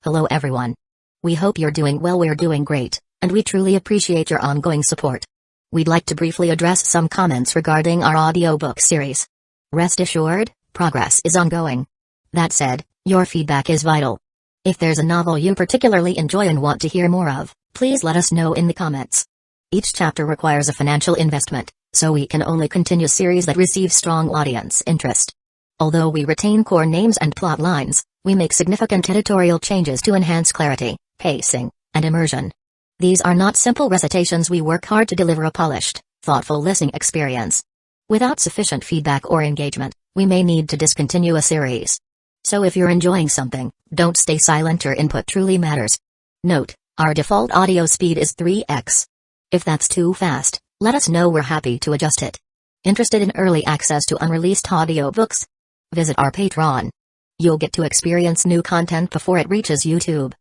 Hello everyone. We hope you're doing well. We're doing great, and we truly appreciate your ongoing support. We'd like to briefly address some comments regarding our audiobook series. Rest assured, progress is ongoing. That said, your feedback is vital. If there's a novel you particularly enjoy and want to hear more of, please let us know in the comments. Each chapter requires a financial investment, so we can only continue series that receive strong audience interest. Although we retain core names and plot lines, we make significant editorial changes to enhance clarity, pacing, and immersion. These are not simple recitations. We work hard to deliver a polished, thoughtful listening experience. Without sufficient feedback or engagement, we may need to discontinue a series. So if you're enjoying something, don't stay silent. Your input truly matters. Note, our default audio speed is 3x. If that's too fast, let us know. We're happy to adjust it. Interested in early access to unreleased audiobooks? Visit our Patreon. You'll get to experience new content before it reaches YouTube.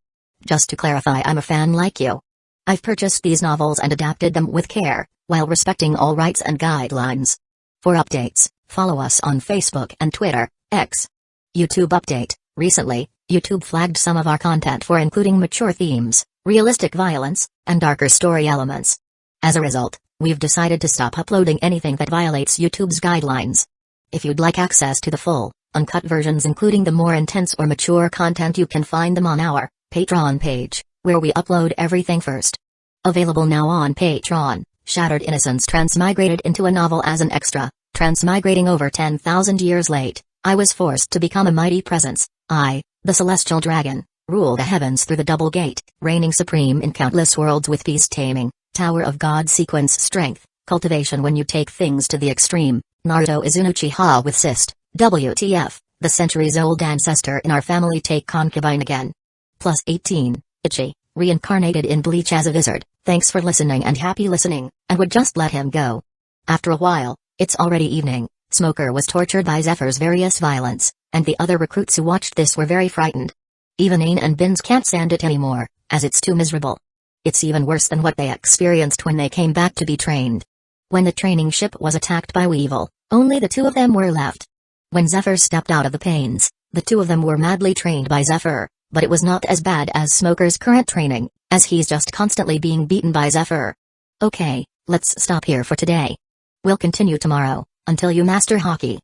Just to clarify, I'm a fan like you. I've purchased these novels and adapted them with care, while respecting all rights and guidelines. For updates, follow us on Facebook and Twitter, X. YouTube update: recently, YouTube flagged some of our content for including mature themes, realistic violence, and darker story elements. As a result, we've decided to stop uploading anything that violates YouTube's guidelines. If you'd like access to the full, uncut versions including the more intense or mature content, you can find them on our Patreon page, where we upload everything first. Available now on Patreon: Shattered Innocence transmigrated into a novel as an extra. Transmigrating over 10,000 years late, I was forced to become a mighty presence. I, the celestial dragon, rule the heavens through the double gate, reigning supreme in countless worlds with peace taming, Tower of God sequence strength, cultivation when you take things to the extreme. Naruto is an Uchiha with cyst. WTF, the centuries-old ancestor in our family take concubine again. Plus 18, Ichi, reincarnated in Bleach as a wizard, thanks for listening and happy listening, and would just let him go. After a while, it's already evening. Smoker was tortured by Zephyr's various violence, and the other recruits who watched this were very frightened. Even Ain and Bins can't stand it anymore, as it's too miserable. It's even worse than what they experienced when they came back to be trained. When the training ship was attacked by Weevil, only the two of them were left. When Zephyr stepped out of the pains, the two of them were madly trained by Zephyr, but it was not as bad as Smoker's current training, as he's just constantly being beaten by Zephyr. Okay, let's stop here for today. We'll continue tomorrow, until you master hockey.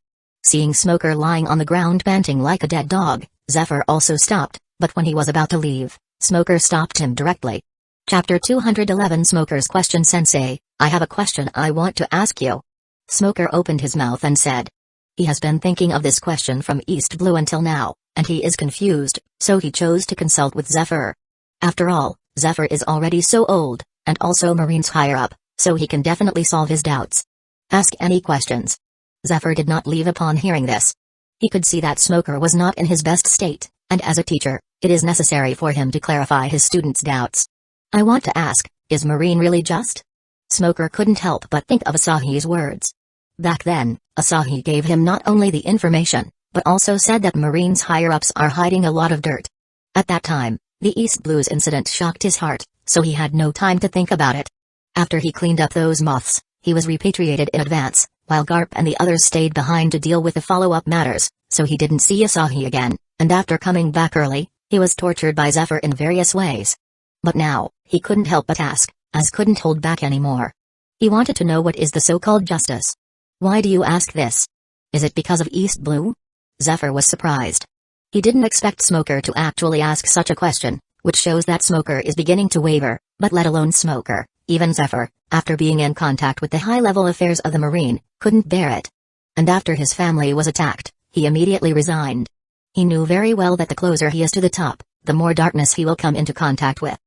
Seeing Smoker lying on the ground panting like a dead dog, Zephyr also stopped, but when he was about to leave, Smoker stopped him directly. Chapter 211: Smoker's Question. Sensei, I have a question I want to ask you. Smoker opened his mouth and said. He has been thinking of this question from East Blue until now, and he is confused, so he chose to consult with Zephyr. After all, Zephyr is already so old, and also Marine's higher up, so he can definitely solve his doubts. Ask any questions. Zephyr did not leave upon hearing this. He could see that Smoker was not in his best state, and as a teacher, it is necessary for him to clarify his students' doubts. I want to ask, is Marine really just? Smoker couldn't help but think of Asahi's words. Back then, Asahi gave him not only the information, but also said that Marine's higher-ups are hiding a lot of dirt. At that time, the East Blues incident shocked his heart, so he had no time to think about it. After he cleaned up those moths, he was repatriated in advance, while Garp and the others stayed behind to deal with the follow-up matters, so he didn't see Asahi again, and after coming back early, he was tortured by Zephyr in various ways. But now, he couldn't help but ask, as couldn't hold back anymore. He wanted to know what is the so-called justice. Why do you ask this? Is it because of East Blue? Zephyr was surprised. He didn't expect Smoker to actually ask such a question, which shows that Smoker is beginning to waver, but let alone Smoker, even Zephyr, after being in contact with the high-level affairs of the Marine, couldn't bear it. And after his family was attacked, he immediately resigned. He knew very well that the closer he is to the top, the more darkness he will come into contact with.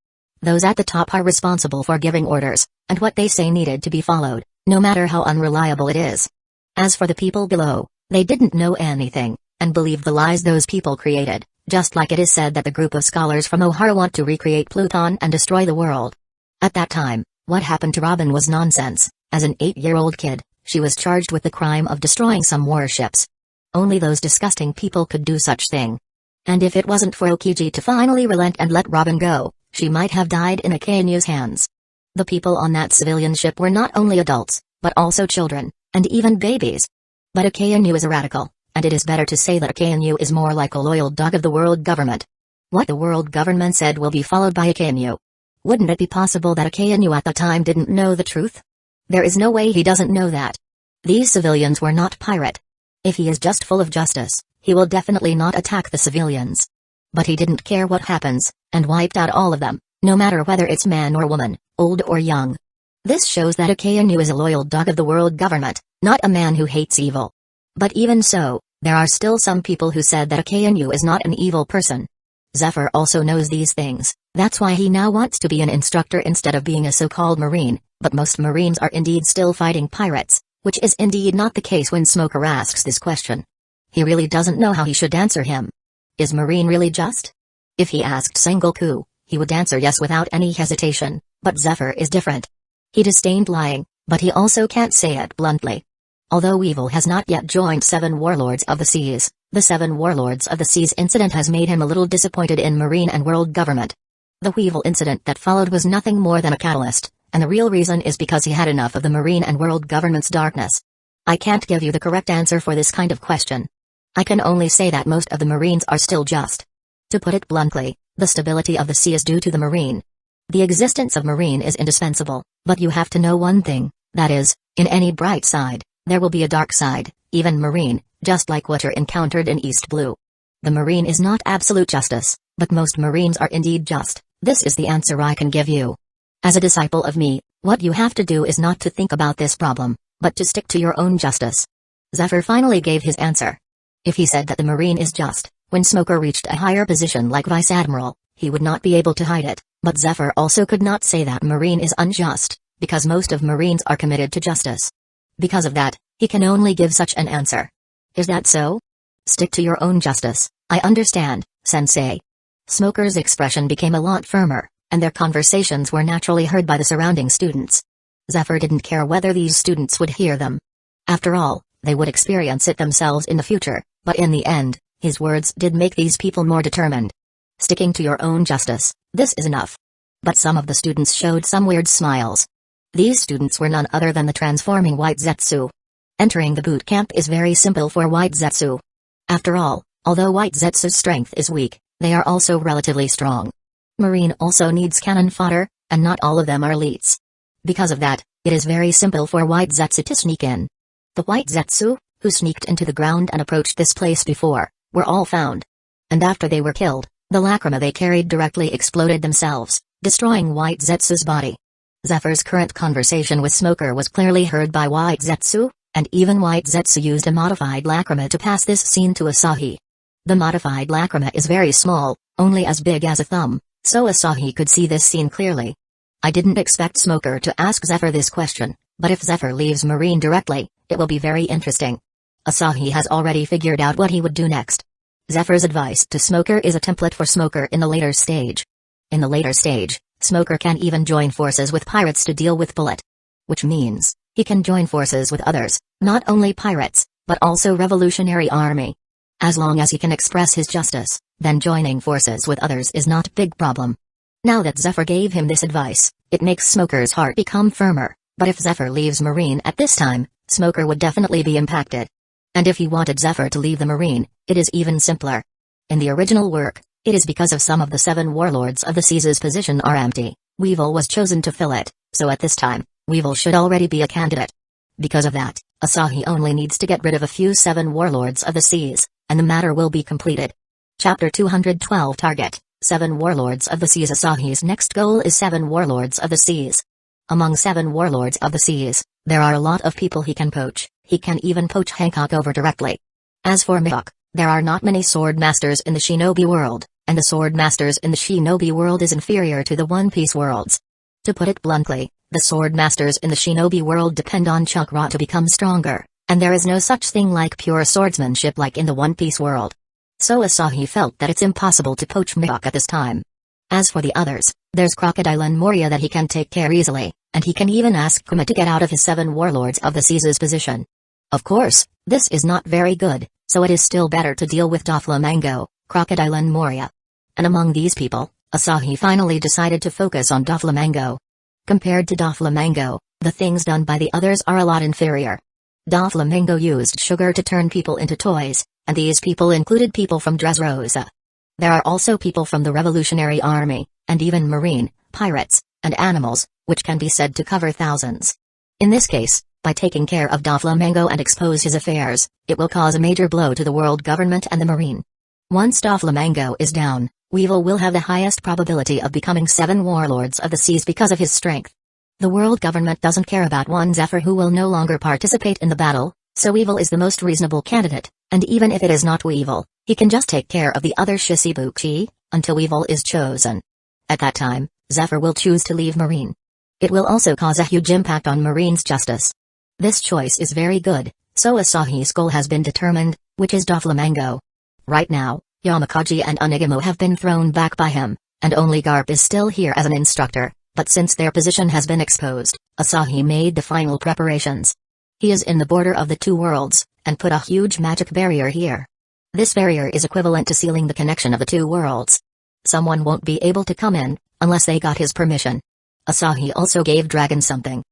Those at the top are responsible for giving orders, and what they say needed to be followed, no matter how unreliable it is. As for the people below, they didn't know anything, and believed the lies those people created, just like it is said that the group of scholars from O'Hara want to recreate Pluton and destroy the world. At that time, what happened to Robin was nonsense. As an 8-year-old kid, she was charged with the crime of destroying some warships. Only those disgusting people could do such thing. And if it wasn't for Okiji to finally relent and let Robin go, she might have died in Akanu's hands. The people on that civilian ship were not only adults, but also children, and even babies. But Akanu is a radical, and it is better to say that Akanu is more like a loyal dog of the world government. What the world government said will be followed by a KNU. Wouldn't it be possible that a KNU at the time didn't know the truth? There is no way he doesn't know that. These civilians were not pirate. If he is just full of justice, he will definitely not attack the civilians. But he didn't care what happens, and wiped out all of them, no matter whether it's man or woman, old or young. This shows that a KNU is a loyal dog of the world government, not a man who hates evil. But even so, there are still some people who said that a KNU is not an evil person. Zephyr also knows these things, that's why he now wants to be an instructor instead of being a so-called marine, but most marines are indeed still fighting pirates, which is indeed not the case when Smoker asks this question. He really doesn't know how he should answer him. Is marine really just? If he asked Sengoku, he would answer yes without any hesitation, but Zephyr is different. He disdained lying, but he also can't say it bluntly. Although Weevil has not yet joined 7 Warlords of the Seas, the 7 Warlords of the Seas incident has made him a little disappointed in Marine and world government. The Weevil incident that followed was nothing more than a catalyst, and the real reason is because he had enough of the Marine and world government's darkness. I can't give you the correct answer for this kind of question. I can only say that most of the Marines are still just. To put it bluntly, the stability of the sea is due to the Marine. The existence of Marine is indispensable, but you have to know one thing, that is, in any bright side, there will be a dark side, even Marine, just like what you're encountered in East Blue. The Marine is not absolute justice, but most Marines are indeed just. This is the answer I can give you. As a disciple of me, what you have to do is not to think about this problem, but to stick to your own justice. Zephyr finally gave his answer. If he said that the Marine is just, when Smoker reached a higher position like Vice Admiral, he would not be able to hide it, but Zephyr also could not say that Marine is unjust, because most of Marines are committed to justice. Because of that, he can only give such an answer. Is that so? Stick to your own justice, I understand, Sensei. Smoker's expression became a lot firmer, and their conversations were naturally heard by the surrounding students. Zephyr didn't care whether these students would hear them. After all, they would experience it themselves in the future, but in the end, his words did make these people more determined. Sticking to your own justice, this is enough. But some of the students showed some weird smiles. These students were none other than the transforming White Zetsu. Entering the boot camp is very simple for White Zetsu. After all, although White Zetsu's strength is weak, they are also relatively strong. Marine also needs cannon fodder, and not all of them are elites. Because of that, it is very simple for White Zetsu to sneak in. The White Zetsu, who sneaked into the ground and approached this place before, were all found. And after they were killed, the lacrima they carried directly exploded themselves, destroying White Zetsu's body. Zephyr's current conversation with Smoker was clearly heard by White Zetsu, and even White Zetsu used a modified lacrima to pass this scene to Asahi. The modified lacrima is very small, only as big as a thumb, so Asahi could see this scene clearly. I didn't expect Smoker to ask Zephyr this question, but if Zephyr leaves Marine directly, it will be very interesting. Asahi has already figured out what he would do next. Zephyr's advice to Smoker is a template for Smoker in the later stage. In the later stage, Smoker can even join forces with pirates to deal with Bullet. Which means, he can join forces with others, not only pirates, but also Revolutionary Army. As long as he can express his justice, then joining forces with others is not a big problem. Now that Zephyr gave him this advice, it makes Smoker's heart become firmer, but if Zephyr leaves Marine at this time, Smoker would definitely be impacted. And if he wanted Zephyr to leave the Marine, it is even simpler. In the original work, it is because of some of the 7 Warlords of the Seas' position are empty, Weevil was chosen to fill it, so at this time, Weevil should already be a candidate. Because of that, Asahi only needs to get rid of a few 7 Warlords of the Seas, and the matter will be completed. Chapter 212 Target, 7 Warlords of the Seas. Asahi's next goal is 7 Warlords of the Seas. Among 7 Warlords of the Seas, there are a lot of people he can poach. He can even poach Hancock over directly. As for Mihawk, there are not many sword masters in the shinobi world, and the sword masters in the shinobi world is inferior to the One Piece worlds. To put it bluntly, the sword masters in the shinobi world depend on chakra to become stronger, and there is no such thing like pure swordsmanship like in the One Piece world. So Asahi felt that it's impossible to poach Mihawk at this time. As for the others, there's Crocodile and Moria that he can take care easily, and he can even ask Kuma to get out of his 7 Warlords of the Seas' position. Of course, this is not very good, so it is still better to deal with Doflamingo, Crocodile and Moria. And among these people, Asahi finally decided to focus on Doflamingo. Compared to Doflamingo, the things done by the others are a lot inferior. Doflamingo used sugar to turn people into toys, and these people included people from Dressrosa. There are also people from the Revolutionary Army, and even marine, pirates, and animals, which can be said to cover thousands. In this case, by taking care of Doflamingo and expose his affairs, it will cause a major blow to the world government and the marine. Once Doflamingo is down, Weevil will have the highest probability of becoming 7 warlords of the seas because of his strength. The world government doesn't care about one Zephyr who will no longer participate in the battle, so Weevil is the most reasonable candidate, and even if it is not Weevil, he can just take care of the other Shichibuchi, until Weevil is chosen. At that time, Zephyr will choose to leave Marine. It will also cause a huge impact on Marine's justice. This choice is very good, so Asahi's goal has been determined, which is Doflamingo. Right now, Yamakaji and Onigamo have been thrown back by him, and only Garp is still here as an instructor, but since their position has been exposed, Asahi made the final preparations. He is in the border of the 2 worlds, and put a huge magic barrier here. This barrier is equivalent to sealing the connection of the 2 worlds. Someone won't be able to come in, unless they got his permission. Asahi also gave Dragon something.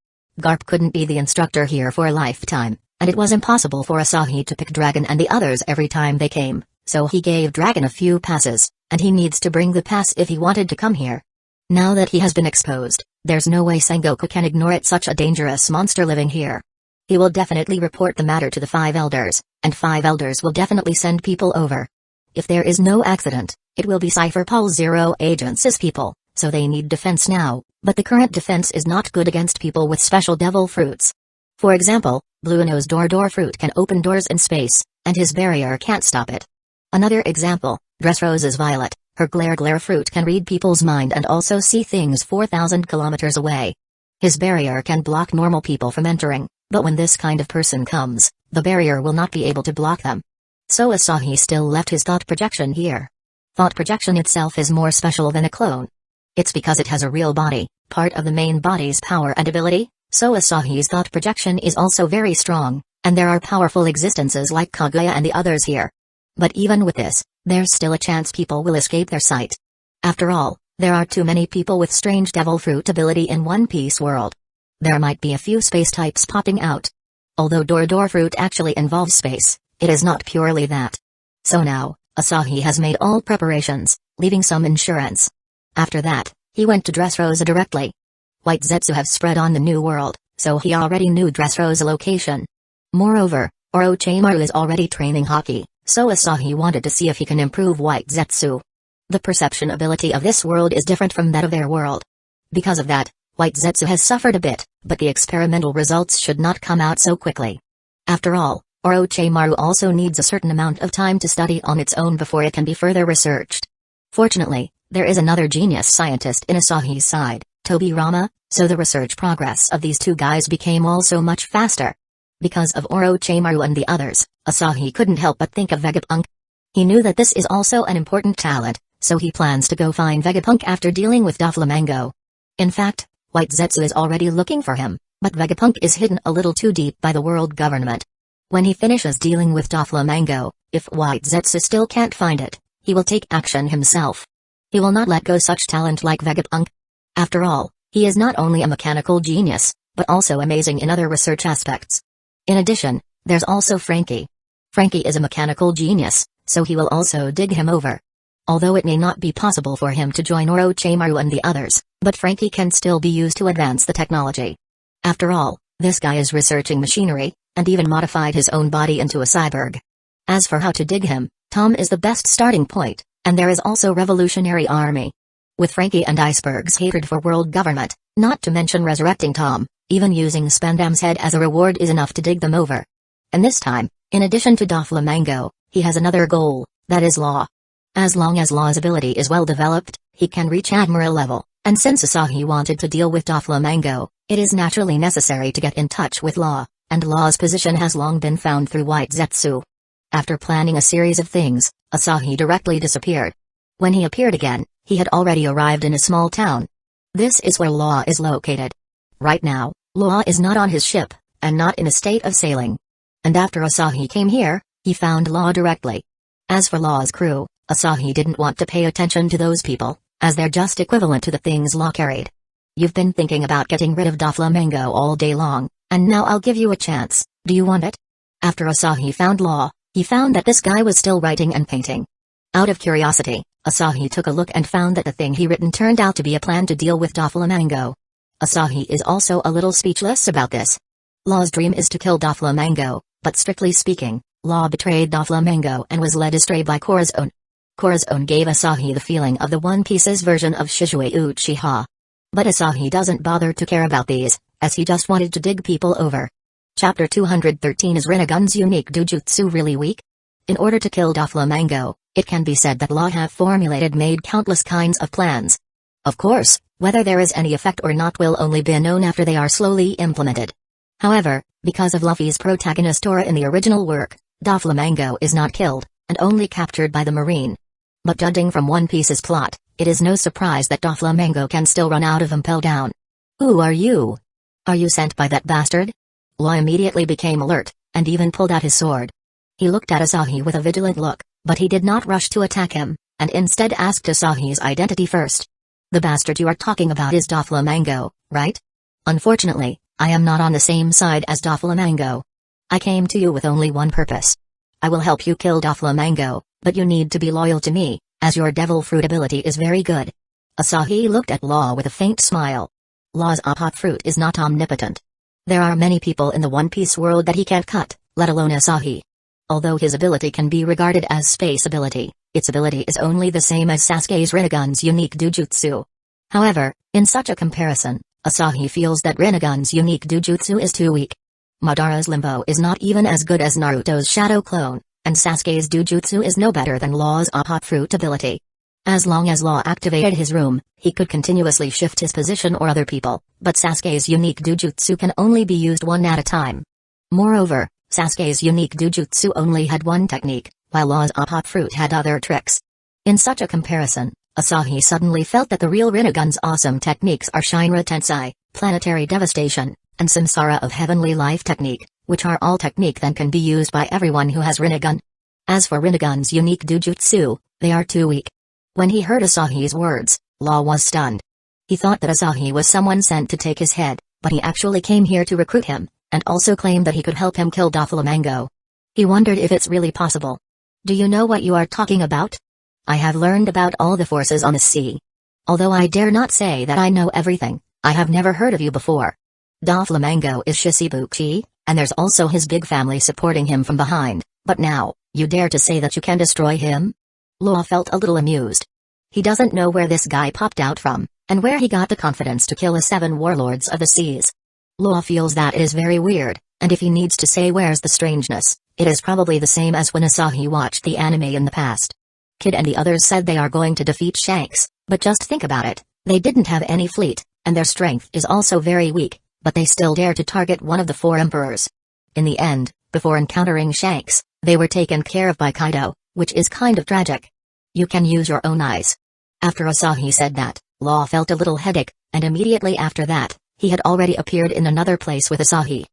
Garp couldn't be the instructor here for a lifetime, and it was impossible for Asahi to pick Dragon and the others every time they came, so he gave Dragon a few passes, and he needs to bring the pass if he wanted to come here. Now that he has been exposed, there's no way Sengoku can ignore it, such a dangerous monster living here. He will definitely report the matter to the 5 elders, and 5 elders will definitely send people over. If there is no accident, it will be Cypher Pol Zero Agents' people, so they need defense now, but the current defense is not good against people with special devil fruits. For example, Blue-Nose Door Fruit can open doors in space, and his barrier can't stop it. Another example, Dressrose's Violet, her Glare Fruit can read people's mind and also see things 4,000 kilometers away. His barrier can block normal people from entering, but when this kind of person comes, the barrier will not be able to block them. So Asahi still left his thought projection here. Thought projection itself is more special than a clone. It's because it has a real body, part of the main body's power and ability, so Asahi's thought projection is also very strong, and there are powerful existences like Kaguya and the others here. But even with this, there's still a chance people will escape their sight. After all, there are too many people with strange devil fruit ability in One Piece world. There might be a few space types popping out. Although Door Fruit actually involves space, it is not purely that. So now, Asahi has made all preparations, leaving some insurance. After that, he went to Dressrosa directly. White Zetsu have spread on the new world, so he already knew Dressrosa location. Moreover, Orochimaru is already training hockey, so Asahi wanted to see if he can improve White Zetsu. The perception ability of this world is different from that of their world. Because of that, White Zetsu has suffered a bit, but the experimental results should not come out so quickly. After all, Orochimaru also needs a certain amount of time to study on its own before it can be further researched. Fortunately, there is another genius scientist in Asahi's side, Tobirama, so the research progress of these 2 guys became also much faster. Because of Orochimaru and the others, Asahi couldn't help but think of Vegapunk. He knew that this is also an important talent, so he plans to go find Vegapunk after dealing with Doflamingo. In fact, White Zetsu is already looking for him, but Vegapunk is hidden a little too deep by the world government. When he finishes dealing with Doflamingo, if White Zetsu still can't find it, he will take action himself. He will not let go such talent like Vegapunk. After all, he is not only a mechanical genius, but also amazing in other research aspects. In addition, there's also Frankie. Frankie is a mechanical genius, so he will also dig him over. Although it may not be possible for him to join Orochimaru and the others, but Frankie can still be used to advance the technology. After all, this guy is researching machinery, and even modified his own body into a cyborg. As for how to dig him, Tom is the best starting point, and there is also Revolutionary Army. With Frankie and Iceberg's hatred for world government, not to mention resurrecting Tom, even using Spandam's head as a reward is enough to dig them over. And this time, in addition to Doflamingo, he has another goal, that is Law. As long as Law's ability is well developed, he can reach Admiral level, and since Asahi wanted to deal with Doflamingo, it is naturally necessary to get in touch with Law, and Law's position has long been found through White Zetsu. After planning a series of things, Asahi directly disappeared. When he appeared again, he had already arrived in a small town. This is where Law is located. Right now, Law is not on his ship, and not in a state of sailing. And after Asahi came here, he found Law directly. As for Law's crew, Asahi didn't want to pay attention to those people, as they're just equivalent to the things Law carried. You've been thinking about getting rid of Doflamingo all day long, and now I'll give you a chance, do you want it? After Asahi found Law, he found that this guy was still writing and painting. Out of curiosity, Asahi took a look and found that the thing he written turned out to be a plan to deal with Doflamingo. Asahi is also a little speechless about this. Law's dream is to kill Doflamingo, but strictly speaking, Law betrayed Doflamingo and was led astray by Corazon. Corazon gave Asahi the feeling of the One Piece's version of Shizue Uchiha. But Asahi doesn't bother to care about these, as he just wanted to dig people over. Chapter 213. Is Rinnegan's unique Dojutsu really weak? In order to kill Doflamingo, it can be said that Law have made countless kinds of plans. Of course, whether there is any effect or not will only be known after they are slowly implemented. However, because of Luffy's protagonist aura in the original work, Doflamingo is not killed, and only captured by the Marine. But judging from One Piece's plot, it is no surprise that Doflamingo can still run out of Impel Down. Who are you? Are you sent by that bastard? Law immediately became alert, and even pulled out his sword. He looked at Asahi with a vigilant look, but he did not rush to attack him, and instead asked Asahi's identity first. The bastard you are talking about is Doflamingo, right? Unfortunately, I am not on the same side as Doflamingo. I came to you with only one purpose. I will help you kill Doflamingo, but you need to be loyal to me, as your devil fruit ability is very good. Asahi looked at Law with a faint smile. Law's hot fruit is not omnipotent. There are many people in the One Piece world that he can't cut, let alone Asahi. Although his ability can be regarded as space ability, its ability is only the same as Sasuke's Rinnegan's unique Dojutsu. However, in such a comparison, Asahi feels that Rinnegan's unique Dojutsu is too weak. Madara's Limbo is not even as good as Naruto's Shadow Clone, and Sasuke's Dojutsu is no better than Law's hot fruit ability. As long as Law activated his room, he could continuously shift his position or other people, but Sasuke's unique Dojutsu can only be used one at a time. Moreover, Sasuke's unique Dojutsu only had one technique, while Law's hot fruit had other tricks. In such a comparison, Asahi suddenly felt that the real Rinnegan's awesome techniques are Shinra Tensei, Planetary Devastation, and Samsara of Heavenly Life technique, which are all technique that can be used by everyone who has Rinnegan. As for Rinnegan's unique Dojutsu, they are too weak. When he heard Asahi's words, Law was stunned. He thought that Asahi was someone sent to take his head, but he actually came here to recruit him, and also claimed that he could help him kill Doflamingo. He wondered if it's really possible. Do you know what you are talking about? I have learned about all the forces on the sea. Although I dare not say that I know everything, I have never heard of you before. Doflamingo is Shishibuchi, and there's also his big family supporting him from behind, but now, you dare to say that you can destroy him? Law felt a little amused. He doesn't know where this guy popped out from, and where he got the confidence to kill the 7 warlords of the seas. Law feels that it is very weird, and if he needs to say where's the strangeness, it is probably the same as when Asahi watched the anime in the past. Kid and the others said they are going to defeat Shanks, but just think about it, they didn't have any fleet, and their strength is also very weak, but they still dare to target one of the 4 emperors. In the end, before encountering Shanks, they were taken care of by Kaido, which is kind of tragic. You can use your own eyes. After Asahi said that, Law felt a little headache, and immediately after that, he had already appeared in another place with Asahi.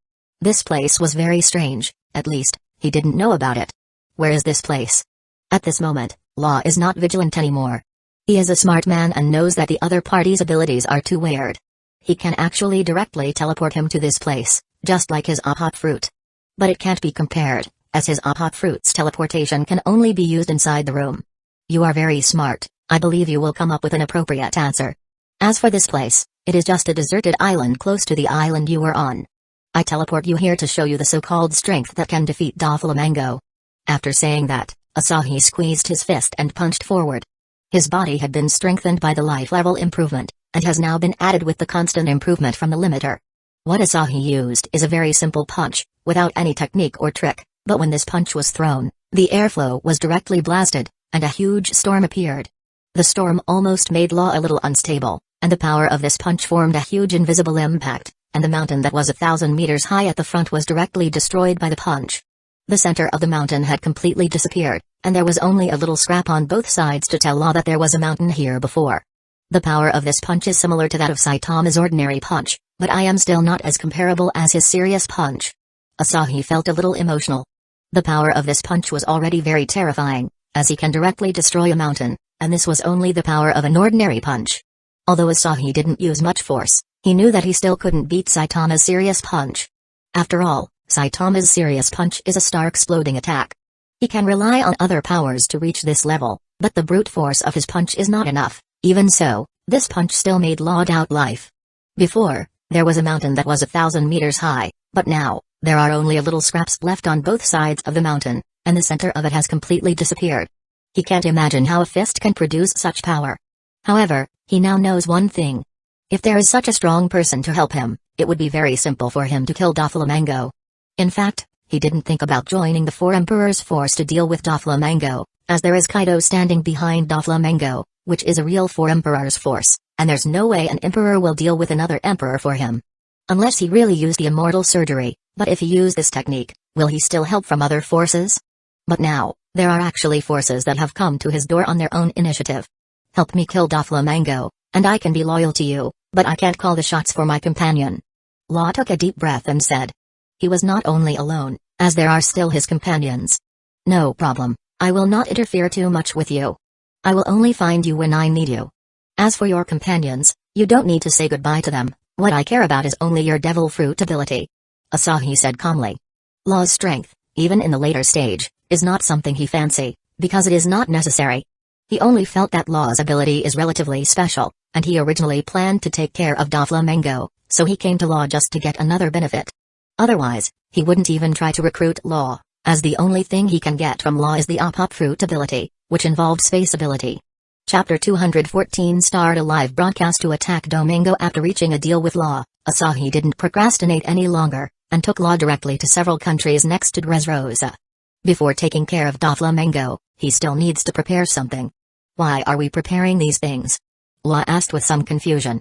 This place was very strange, at least, he didn't know about it. Where is this place? At this moment, Law is not vigilant anymore. He is a smart man and knows that the other party's abilities are too weird. He can actually directly teleport him to this place, just like his hot fruit. But it can't be compared, as his hot fruit's teleportation can only be used inside the room. You are very smart, I believe you will come up with an appropriate answer. As for this place, it is just a deserted island close to the island you were on. I teleport you here to show you the so-called strength that can defeat Doflamingo. After saying that, Asahi squeezed his fist and punched forward. His body had been strengthened by the life level improvement, and has now been added with the constant improvement from the limiter. What Asahi used is a very simple punch, without any technique or trick, but when this punch was thrown, the airflow was directly blasted, and a huge storm appeared. The storm almost made Law a little unstable, and the power of this punch formed a huge invisible impact, and the mountain that was 1,000 meters high at the front was directly destroyed by the punch. The center of the mountain had completely disappeared, and there was only a little scrap on both sides to tell Law that there was a mountain here before. The power of this punch is similar to that of Saitama's ordinary punch, but I am still not as comparable as his serious punch. Asahi felt a little emotional. The power of this punch was already very terrifying, as he can directly destroy a mountain, and this was only the power of an ordinary punch. Although Asahi didn't use much force, he knew that he still couldn't beat Saitama's serious punch. After all, Saitama's serious punch is a star-exploding attack. He can rely on other powers to reach this level, but the brute force of his punch is not enough. Even so, this punch still made Law doubt life. Before, there was a mountain that was 1,000 meters high, but now, there are only a little scraps left on both sides of the mountain, and the center of it has completely disappeared. He can't imagine how a fist can produce such power. However, he now knows one thing. If there is such a strong person to help him, it would be very simple for him to kill Doflamingo. In fact, he didn't think about joining the Four Emperors' force to deal with Doflamingo, as there is Kaido standing behind Doflamingo, which is a real Four Emperors' force, and there's no way an emperor will deal with another emperor for him. Unless he really used the immortal surgery, but if he used this technique, will he still help from other forces? But now, there are actually forces that have come to his door on their own initiative. Help me kill Doflamingo, and I can be loyal to you, but I can't call the shots for my companion. Law took a deep breath and said. He was not only alone, as there are still his companions. No problem, I will not interfere too much with you. I will only find you when I need you. As for your companions, you don't need to say goodbye to them, what I care about is only your devil fruit ability. Asahi said calmly. Law's strength, even in the later stage, is not something he fancy, because it is not necessary. He only felt that Law's ability is relatively special, and he originally planned to take care of Doflamingo, so he came to Law just to get another benefit. Otherwise, he wouldn't even try to recruit Law, as the only thing he can get from Law is the Op-Up fruit ability, which involved space ability. Chapter 214 starred a live broadcast to attack Domingo after reaching a deal with Law. Asahi didn't procrastinate any longer, and took Law directly to several countries next to Dressrosa. Before taking care of Doflamingo, he still needs to prepare something. Why are we preparing these things? Law asked with some confusion.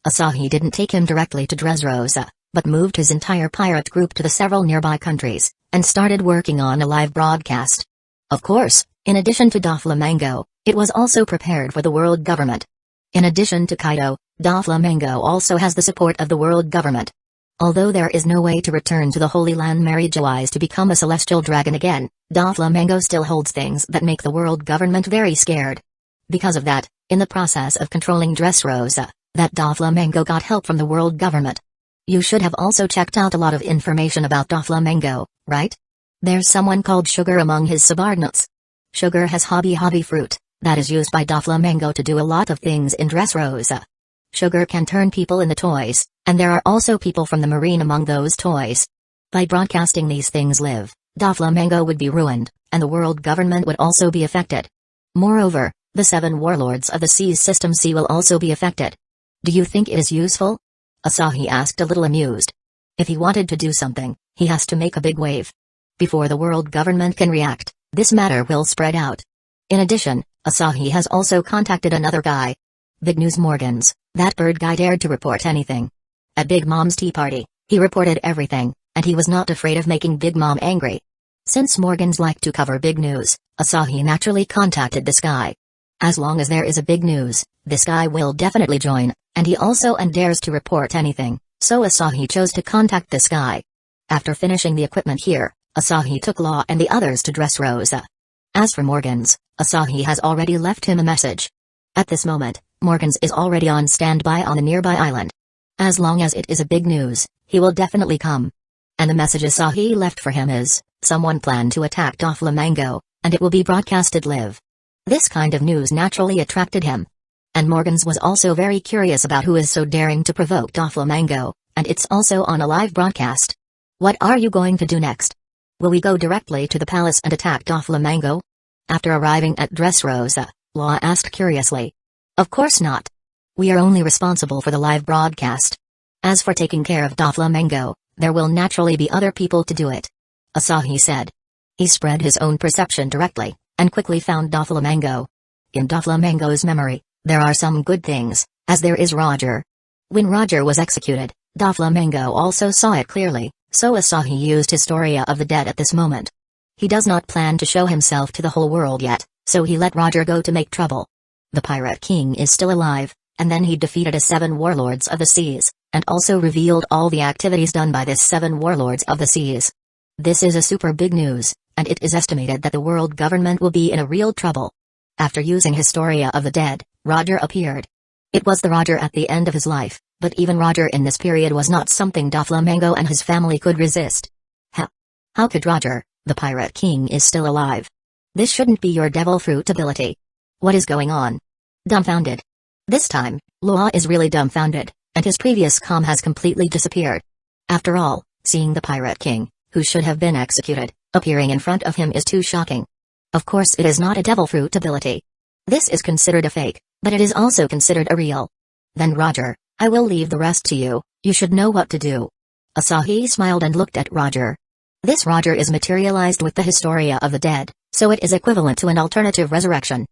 Asahi didn't take him directly to Dressrosa, but moved his entire pirate group to the several nearby countries, and started working on a live broadcast. Of course, in addition to Doflamingo, it was also prepared for the world government. In addition to Kaido, Doflamingo also has the support of the world government. Although there is no way to return to the Holy Land marriage-wise to become a celestial dragon again, Doflamingo still holds things that make the world government very scared. Because of that, in the process of controlling Dressrosa, that Doflamingo got help from the world government. You should have also checked out a lot of information about Doflamingo, right? There's someone called Sugar among his subordinates. Sugar has hobby fruit, that is used by Doflamingo to do a lot of things in Dressrosa. Sugar can turn people into toys, and there are also people from the marine among those toys. By broadcasting these things live, Doflamingo would be ruined, and the world government would also be affected. Moreover, the 7 warlords of the Seas System C will also be affected. Do you think it is useful? Asahi asked a little amused. If he wanted to do something, he has to make a big wave. Before the world government can react, this matter will spread out. In addition, Asahi has also contacted another guy. Big News Morgans, that bird guy dared to report anything. At Big Mom's tea party, he reported everything, and he was not afraid of making Big Mom angry. Since Morgans like to cover big news, Asahi naturally contacted this guy. As long as there is a big news, this guy will definitely join, and he also dares to report anything, so Asahi chose to contact this guy. After finishing the equipment here, Asahi took Law and the others to Dressrosa. As for Morgans, Asahi has already left him a message. At this moment, Morgans is already on standby on the nearby island. As long as it is a big news, he will definitely come. And the message Asahi left for him is, someone planned to attack Doflamingo, and it will be broadcasted live. This kind of news naturally attracted him. And Morgans was also very curious about who is so daring to provoke Doflamingo, and it's also on a live broadcast. What are you going to do next? Will we go directly to the palace and attack Doflamingo? After arriving at Dressrosa, Law asked curiously. Of course not. We are only responsible for the live broadcast. As for taking care of Doflamingo, there will naturally be other people to do it. Asahi said. He spread his own perception directly, and quickly found Doflamingo. In Doflamingo's memory, there are some good things, as there is Roger. When Roger was executed, Doflamingo also saw it clearly, so Asahi used Historia of the Dead at this moment. He does not plan to show himself to the whole world yet, so he let Roger go to make trouble. The Pirate King is still alive, and then he defeated 7 warlords of the seas, and also revealed all the activities done by this 7 warlords of the seas. This is a super big news, and it is estimated that the world government will be in a real trouble. After using Historia of the Dead, Roger appeared. It was the Roger at the end of his life, but even Roger in this period was not something Doflamingo and his family could resist. How could Roger, The Pirate King is still alive. This shouldn't be your devil fruit ability. What is going on? Dumbfounded. This time, Law is really dumbfounded, and his previous calm has completely disappeared. After all, seeing the Pirate King, who should have been executed, appearing in front of him is too shocking. Of course it is not a devil fruit ability. This is considered a fake, but it is also considered a real. Then Roger, I will leave the rest to you, you should know what to do. Asahi smiled and looked at Roger. This Roger is materialized with the Historia of the Dead, so it is equivalent to an alternative resurrection.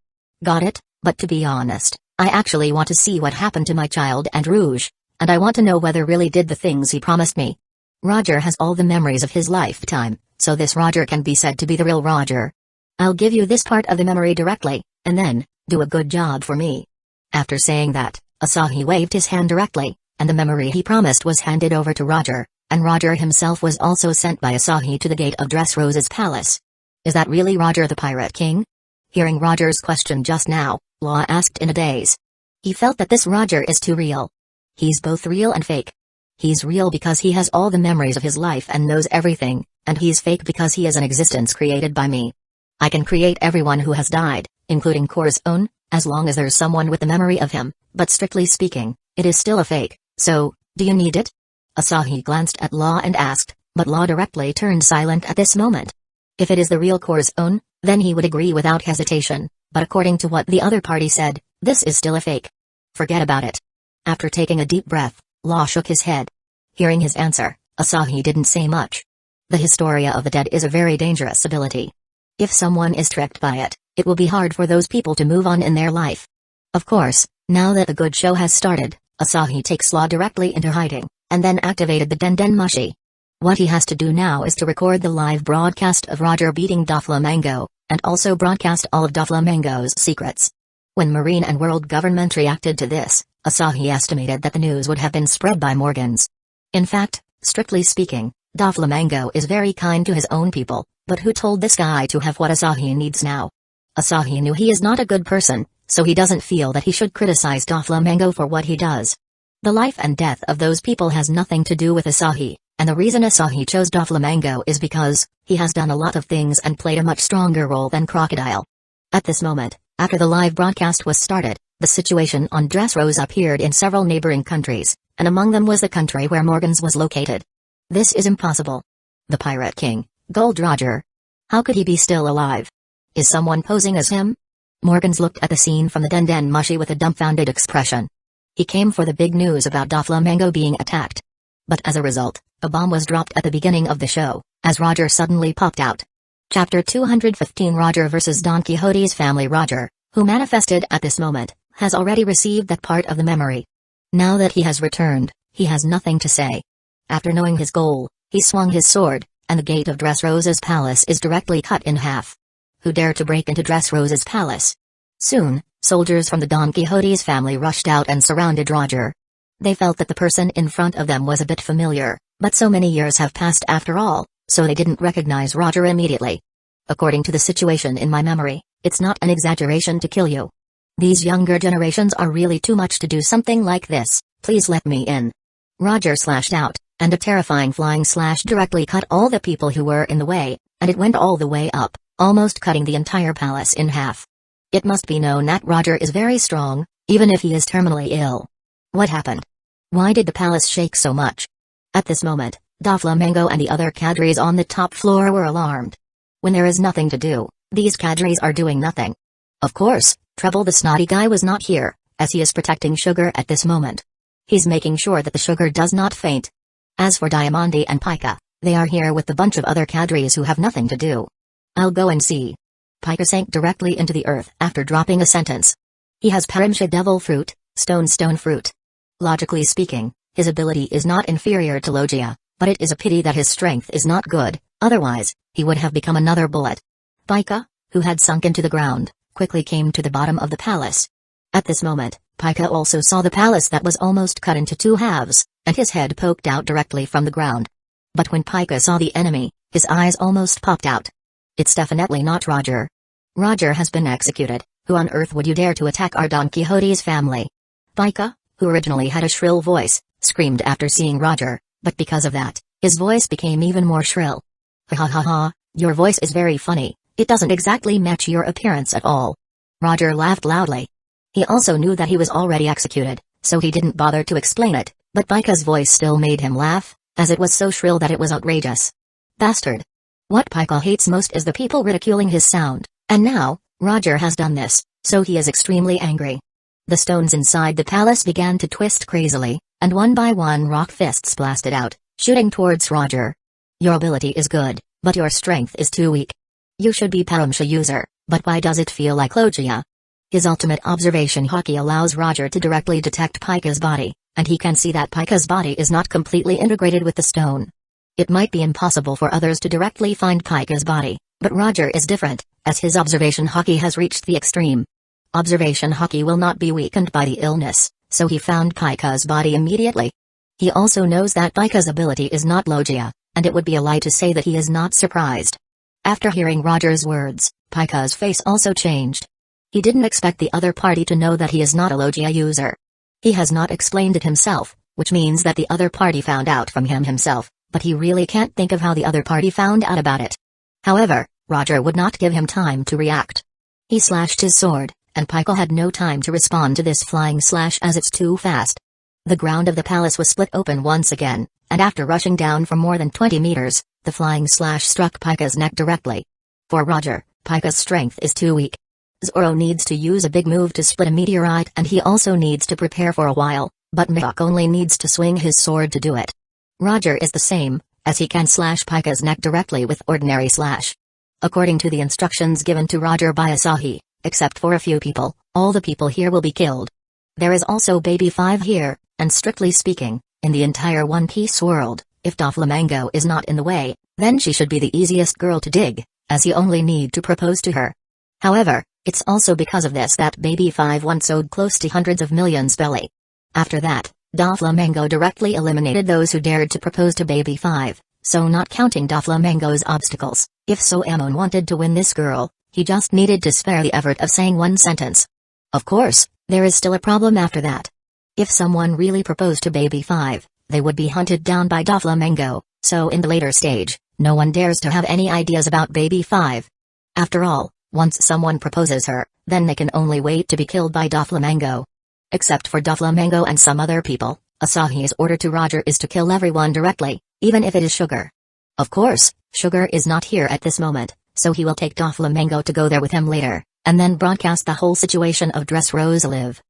Got it, but to be honest, I actually want to see what happened to my child and Rouge, and I want to know whether really did the things he promised me. Roger has all the memories of his lifetime, so this Roger can be said to be the real Roger. I'll give you this part of the memory directly, and then, do a good job for me. After saying that, Asahi waved his hand directly, and the memory he promised was handed over to Roger, and Roger himself was also sent by Asahi to the gate of Dressrosa's palace. Is that really Roger the Pirate King? Hearing Roger's question just now, Law asked in a daze. He felt that this Roger is too real. He's both real and fake. He's real because he has all the memories of his life and knows everything, and he's fake because he is an existence created by me. I can create everyone who has died, including Korra's own, as long as there's someone with the memory of him, but strictly speaking, it is still a fake, so, do you need it? Asahi glanced at Law and asked, but Law directly turned silent at this moment. If it is the real Korra's own, then he would agree without hesitation, but according to what the other party said, this is still a fake. Forget about it. After taking a deep breath, Law shook his head. Hearing his answer, Asahi didn't say much. The Historia of the Dead is a very dangerous ability. If someone is tricked by it, it will be hard for those people to move on in their life. Of course, now that the good show has started, Asahi takes Law directly into hiding, and then activated the Dendenmushi. What he has to do now is to record the live broadcast of Roger beating Doflamingo, and also broadcast all of Doflamingo's secrets. When Marine and World Government reacted to this, Asahi estimated that the news would have been spread by Morgans. In fact, strictly speaking, Doflamingo is very kind to his own people, but who told this guy to have what Asahi needs now? Asahi knew he is not a good person, so he doesn't feel that he should criticize Doflamingo for what he does. The life and death of those people has nothing to do with Asahi, and the reason Asahi chose Doflamingo is because he has done a lot of things and played a much stronger role than Crocodile. At this moment, after the live broadcast was started, the situation on Dressrosa appeared in several neighboring countries, and among them was the country where Morgans was located. This is impossible. The Pirate King, Gold Roger. How could he be still alive? Is someone posing as him? Morgans looked at the scene from the Dendenmushi with a dumbfounded expression. He came for the big news about Doflamingo being attacked. But as a result, a bomb was dropped at the beginning of the show, as Roger suddenly popped out. Chapter 215 Roger vs. Don Quixote's family. Roger, who manifested at this moment, has already received that part of the memory. Now that he has returned, he has nothing to say. After knowing his goal, he swung his sword, and the gate of Dressrosa's palace is directly cut in half. Who dare to break into Dressrosa's palace? Soon, soldiers from the Don Quixote's family rushed out and surrounded Roger. They felt that the person in front of them was a bit familiar, but so many years have passed after all, so they didn't recognize Roger immediately. According to the situation in my memory, it's not an exaggeration to kill you. These younger generations are really too much to do something like this, please let me in. Roger slashed out, and a terrifying flying slash directly cut all the people who were in the way, and it went all the way up, almost cutting the entire palace in half. It must be known that Roger is very strong, even if he is terminally ill. What happened? Why did the palace shake so much? At this moment, Doflamingo and the other cadres on the top floor were alarmed. When there is nothing to do, these cadres are doing nothing. Of course, Treble the snotty guy was not here, as he is protecting Sugar at this moment. He's making sure that the Sugar does not faint. As for Diamante and Pika, they are here with the bunch of other cadres who have nothing to do. I'll go and see. Pika sank directly into the earth after dropping a sentence. He has Parimsha Devil Fruit, Stone Fruit. Logically speaking, his ability is not inferior to Logia, but it is a pity that his strength is not good, otherwise, he would have become another bullet. Pika, who had sunk into the ground, quickly came to the bottom of the palace. At this moment, Pika also saw the palace that was almost cut into two halves, and his head poked out directly from the ground. But when Pika saw the enemy, his eyes almost popped out. It's definitely not Roger. Roger has been executed. Who on earth would you dare to attack our Don Quixote's family? Pika, who originally had a shrill voice, screamed after seeing Roger, but because of that, his voice became even more shrill. Ha ha ha ha, Your voice is very funny, it doesn't exactly match your appearance at all. Roger laughed loudly. He also knew that he was already executed, so he didn't bother to explain it, but Pika's voice still made him laugh, as it was so shrill that it was outrageous. Bastard. What Pika hates most is the people ridiculing his sound, and now, Roger has done this, so he is extremely angry. The stones inside the palace began to twist crazily, and one by one rock fists blasted out, shooting towards Roger. Your ability is good, but your strength is too weak. You should be Paramsha user, but why does it feel like Logia? His ultimate observation Haki allows Roger to directly detect Pika's body, and he can see that Pika's body is not completely integrated with the stone. It might be impossible for others to directly find Pika's body, but Roger is different, as his observation Haki has reached the extreme. Observation Haki will not be weakened by the illness, so he found Pika's body immediately. He also knows that Pika's ability is not Logia, and it would be a lie to say that he is not surprised. After hearing Roger's words, Pika's face also changed. He didn't expect the other party to know that he is not a Logia user. He has not explained it himself, which means that the other party found out from him himself, but he really can't think of how the other party found out about it. However, Roger would not give him time to react. He slashed his sword, and Pika had no time to respond to this flying slash as it's too fast. The ground of the palace was split open once again, and after rushing down for more than 20 meters, the flying slash struck Pika's neck directly. For Roger, Pika's strength is too weak. Zoro needs to use a big move to split a meteorite and he also needs to prepare for a while, but Mihawk only needs to swing his sword to do it. Roger is the same, as he can slash Pika's neck directly with ordinary slash. According to the instructions given to Roger by Asahi, except for a few people, all the people here will be killed. There is also Baby 5 here, and strictly speaking, in the entire One Piece world, if Doflamingo is not in the way, then she should be the easiest girl to dig, as he only need to propose to her. However, it's also because of this that Baby 5 once owed close to hundreds of millions belly. After that, Doflamingo directly eliminated those who dared to propose to Baby 5, so not counting Doflamingo's obstacles, if Soemon wanted to win this girl, he just needed to spare the effort of saying one sentence. Of course, there is still a problem after that. If someone really proposed to Baby 5, they would be hunted down by Doflamingo, so in the later stage, no one dares to have any ideas about Baby 5. After all, once someone proposes her, then they can only wait to be killed by Doflamingo. Except for Doflamingo and some other people, Asahi's order to Roger is to kill everyone directly, even if it is Sugar. Of course, Sugar is not here at this moment, so he will take Doflamingo to go there with him later, and then broadcast the whole situation of Dressrosa live.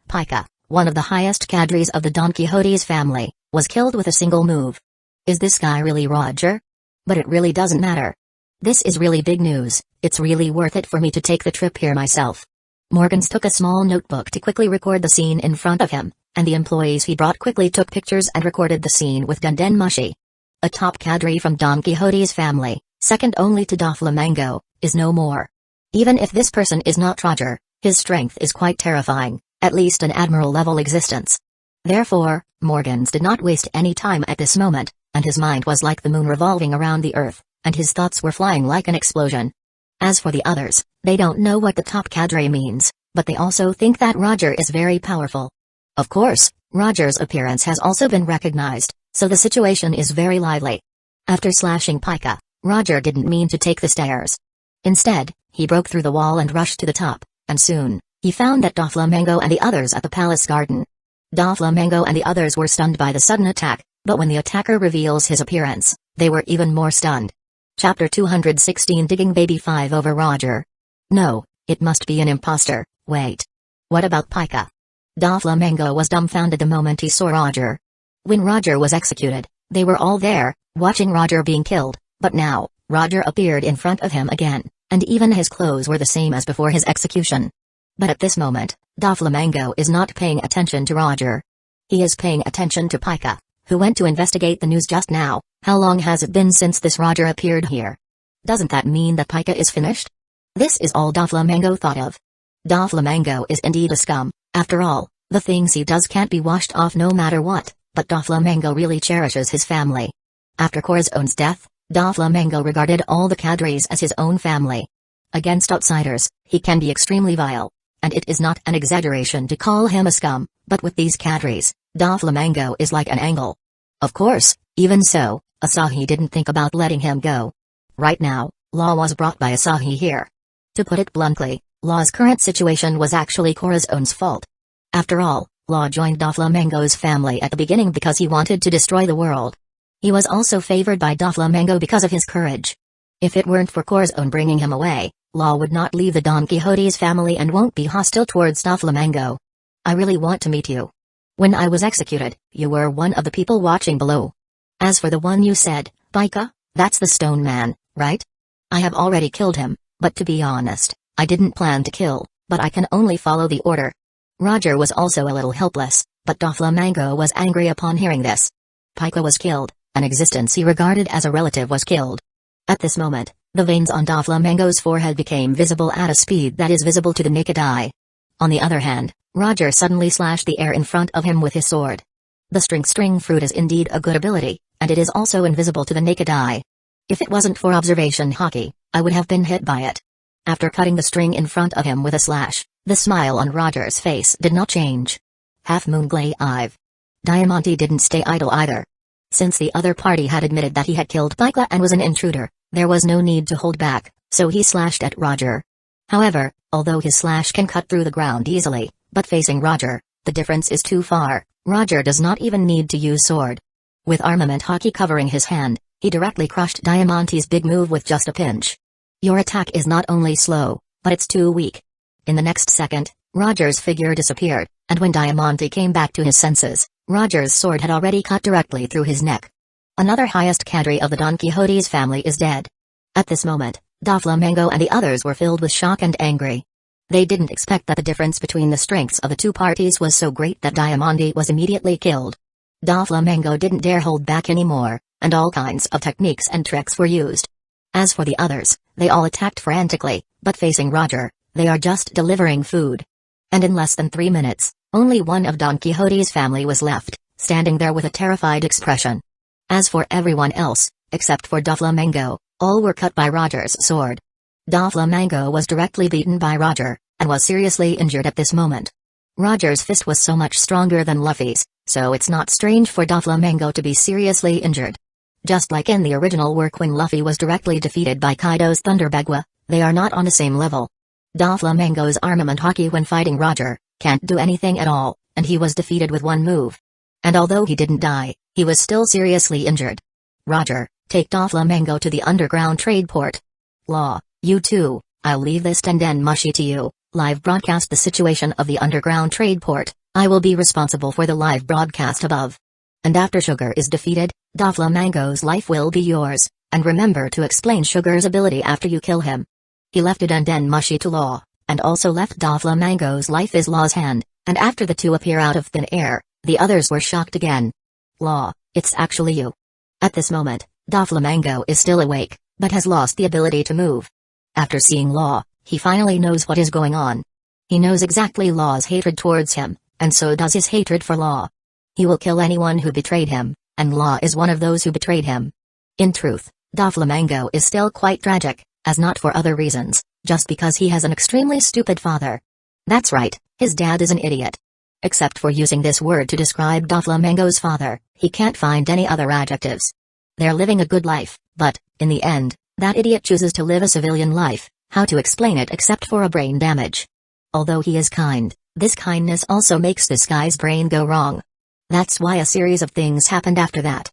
Pika, one of the highest cadres of the Don Quixote's family, was killed with a single move. Is this guy really Roger? But it really doesn't matter. This is really big news, it's really worth it for me to take the trip here myself. Morgans took a small notebook to quickly record the scene in front of him, and the employees he brought quickly took pictures and recorded the scene with Gunden Mushi. A top cadre from Don Quixote's family, second only to Doflamingo, is no more. Even if this person is not Roger, his strength is quite terrifying, at least an admiral-level existence. Therefore, Morgans did not waste any time at this moment, and his mind was like the moon revolving around the earth, and his thoughts were flying like an explosion. As for the others, they don't know what the top cadre means, but they also think that Roger is very powerful. Of course, Roger's appearance has also been recognized, so the situation is very lively. After slashing Pika, Roger didn't mean to take the stairs. Instead, he broke through the wall and rushed to the top, and soon, he found that Doflamingo and the others at the palace garden. Doflamingo and the others were stunned by the sudden attack, but when the attacker reveals his appearance, they were even more stunned. Chapter 216 Digging Baby 5 over Roger. No, it must be an imposter, wait. What about Pika? Doflamingo was dumbfounded the moment he saw Roger. When Roger was executed, they were all there, watching Roger being killed, but now, Roger appeared in front of him again, and even his clothes were the same as before his execution. But at this moment, Doflamingo is not paying attention to Roger. He is paying attention to Pika, who went to investigate the news just now. How long has it been since this Roger appeared here? Doesn't that mean that Pika is finished? This is all Doflamingo thought of. Doflamingo is indeed a scum, after all, the things he does can't be washed off no matter what, but Doflamingo really cherishes his family. After Corazone's death, Doflamingo regarded all the cadres as his own family. Against outsiders, he can be extremely vile, and it is not an exaggeration to call him a scum, but with these cadres, Doflamingo is like an angel. Of course, even so, Asahi didn't think about letting him go. Right now, Law was brought by Asahi here. To put it bluntly, Law's current situation was actually Korra's own fault. After all, Law joined Doflamingo's family at the beginning because he wanted to destroy the world. He was also favored by Doflamingo because of his courage. If it weren't for Korra's own bringing him away, Law would not leave the Don Quixote's family and won't be hostile towards Doflamingo. I really want to meet you. When I was executed, you were one of the people watching below. As for the one you said, Baika, that's the stone man, right? I have already killed him, but to be honest, I didn't plan to kill, but I can only follow the order. Roger was also a little helpless, but Doflamingo was angry upon hearing this. Baika was killed, an existence he regarded as a relative was killed. At this moment, the veins on Doflamingo's forehead became visible at a speed that is visible to the naked eye. On the other hand, Roger suddenly slashed the air in front of him with his sword. The string fruit is indeed a good ability, and it is also invisible to the naked eye. If it wasn't for observation hockey, I would have been hit by it. After cutting the string in front of him with a slash, the smile on Roger's face did not change. Half Moon Glaive. Diamante didn't stay idle either. Since the other party had admitted that he had killed Baika and was an intruder, there was no need to hold back, so he slashed at Roger. However, although his slash can cut through the ground easily, but facing Roger, the difference is too far. Roger does not even need to use sword. With armament hockey covering his hand, he directly crushed Diamante's big move with just a pinch. Your attack is not only slow, but it's too weak. In the next second, Roger's figure disappeared, and when Diamante came back to his senses, Roger's sword had already cut directly through his neck. Another highest cadre of the Don Quixote's family is dead. At this moment, Doflamingo and the others were filled with shock and angry. They didn't expect that the difference between the strengths of the two parties was so great that Diamante was immediately killed. Doflamingo didn't dare hold back anymore, and all kinds of techniques and tricks were used. As for the others, they all attacked frantically, but facing Roger, they are just delivering food. And in less than 3 minutes, only one of Don Quixote's family was left, standing there with a terrified expression. As for everyone else, except for Doflamingo, all were cut by Roger's sword. Doflamingo was directly beaten by Roger, and was seriously injured at this moment. Roger's fist was so much stronger than Luffy's, so it's not strange for Doflamingo to be seriously injured. Just like in the original work when Luffy was directly defeated by Kaido's Thunder Begwa, they are not on the same level. Doflamingo's armament hockey when fighting Roger can't do anything at all, and he was defeated with one move. And although he didn't die, he was still seriously injured. Roger, take Doflamingo to the underground trade port. Law, you too, I'll leave this Tenden Mushi to you. Live broadcast the situation of the underground trade port. I will be responsible for the live broadcast above. And after Sugar is defeated, Doflamingo's life will be yours, and remember to explain Sugar's ability after you kill him. He left Tenden Mushi to Law, and also left Doflamingo's life in Law's hand, and after the two appear out of thin air, the others were shocked again. Law, it's actually you. At this moment, Doflamingo is still awake, but has lost the ability to move. After seeing Law, he finally knows what is going on. He knows exactly Law's hatred towards him, and so does his hatred for Law. He will kill anyone who betrayed him, and Law is one of those who betrayed him. In truth, Doflamingo is still quite tragic, as not for other reasons, just because he has an extremely stupid father. That's right, his dad is an idiot. Except for using this word to describe Doflamingo's father, he can't find any other adjectives. They're living a good life, but, in the end, that idiot chooses to live a civilian life. How to explain it except for a brain damage? Although he is kind, this kindness also makes this guy's brain go wrong. That's why a series of things happened after that.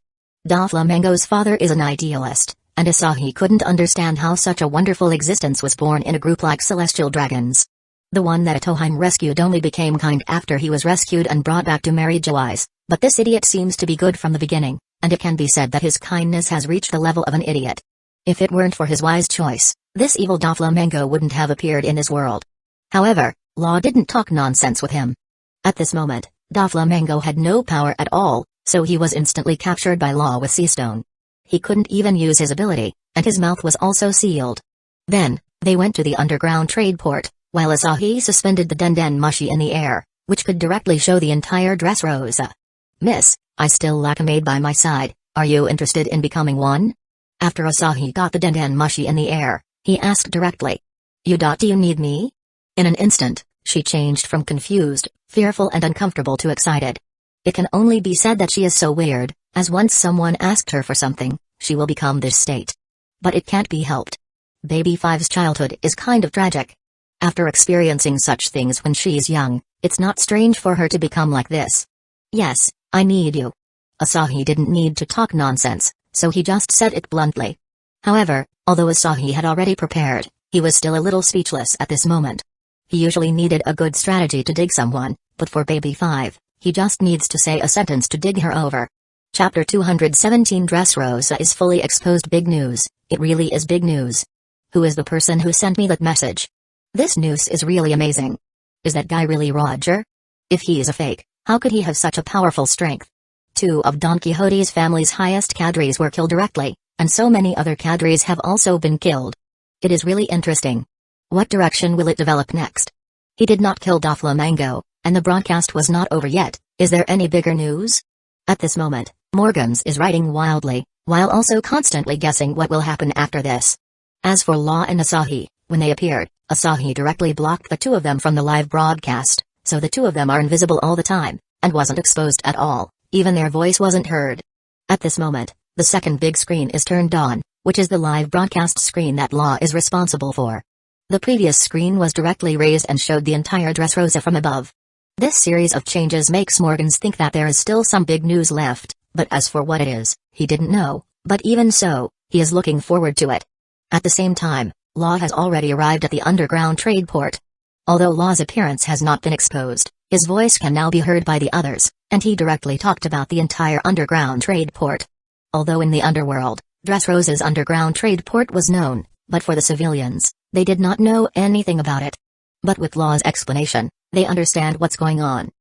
Doflamingo's father is an idealist, and Asahi couldn't understand how such a wonderful existence was born in a group like Celestial Dragons. The one that Atoheim rescued only became kind after he was rescued and brought back to marry Joyce, but this idiot seems to be good from the beginning, and it can be said that his kindness has reached the level of an idiot. If it weren't for his wise choice, this evil Doflamingo wouldn't have appeared in this world. However, Law didn't talk nonsense with him. At this moment, Doflamingo had no power at all, so he was instantly captured by Law with Seastone. He couldn't even use his ability, and his mouth was also sealed. Then, they went to the underground trade port, while Asahi suspended the Tenden Mushi in the air, which could directly show the entire Dressrosa. Miss, I still lack a maid by my side, are you interested in becoming one? After Asahi got the Tenden Mushi in the air, he asked directly. Do you need me? In an instant, she changed from confused, fearful and uncomfortable to excited. It can only be said that she is so weird, as once someone asked her for something, she will become this state. But it can't be helped. Baby Five's childhood is kind of tragic. After experiencing such things when she's young, it's not strange for her to become like this. Yes, I need you. Asahi didn't need to talk nonsense, so he just said it bluntly. However, although Asahi had already prepared, he was still a little speechless at this moment. He usually needed a good strategy to dig someone, but for Baby Five, he just needs to say a sentence to dig her over. Chapter 217 Dressrosa is fully exposed. Big news, it really is big news. Who is the person who sent me that message? This news is really amazing. Is that guy really Roger? If he is a fake, how could he have such a powerful strength? 2 of Don Quixote's family's highest cadres were killed directly, and so many other cadres have also been killed. It is really interesting. What direction will it develop next? He did not kill Doflamingo, and the broadcast was not over yet. Is there any bigger news? At this moment, Morgans is writing wildly, while also constantly guessing what will happen after this. As for Law and Asahi, when they appeared, Asahi directly blocked the 2 of them from the live broadcast, so the 2 of them are invisible all the time, and wasn't exposed at all, even their voice wasn't heard. At this moment, the second big screen is turned on, which is the live broadcast screen that Law is responsible for. The previous screen was directly raised and showed the entire Dressrosa from above. This series of changes makes Morgans think that there is still some big news left, but as for what it is, he didn't know, but even so, he is looking forward to it. At the same time, Law has already arrived at the underground trade port. Although Law's appearance has not been exposed, his voice can now be heard by the others, and he directly talked about the entire underground trade port. Although in the underworld, Dressrosa's underground trade port was known, but for the civilians, they did not know anything about it. But with Law's explanation, they understand what's going on.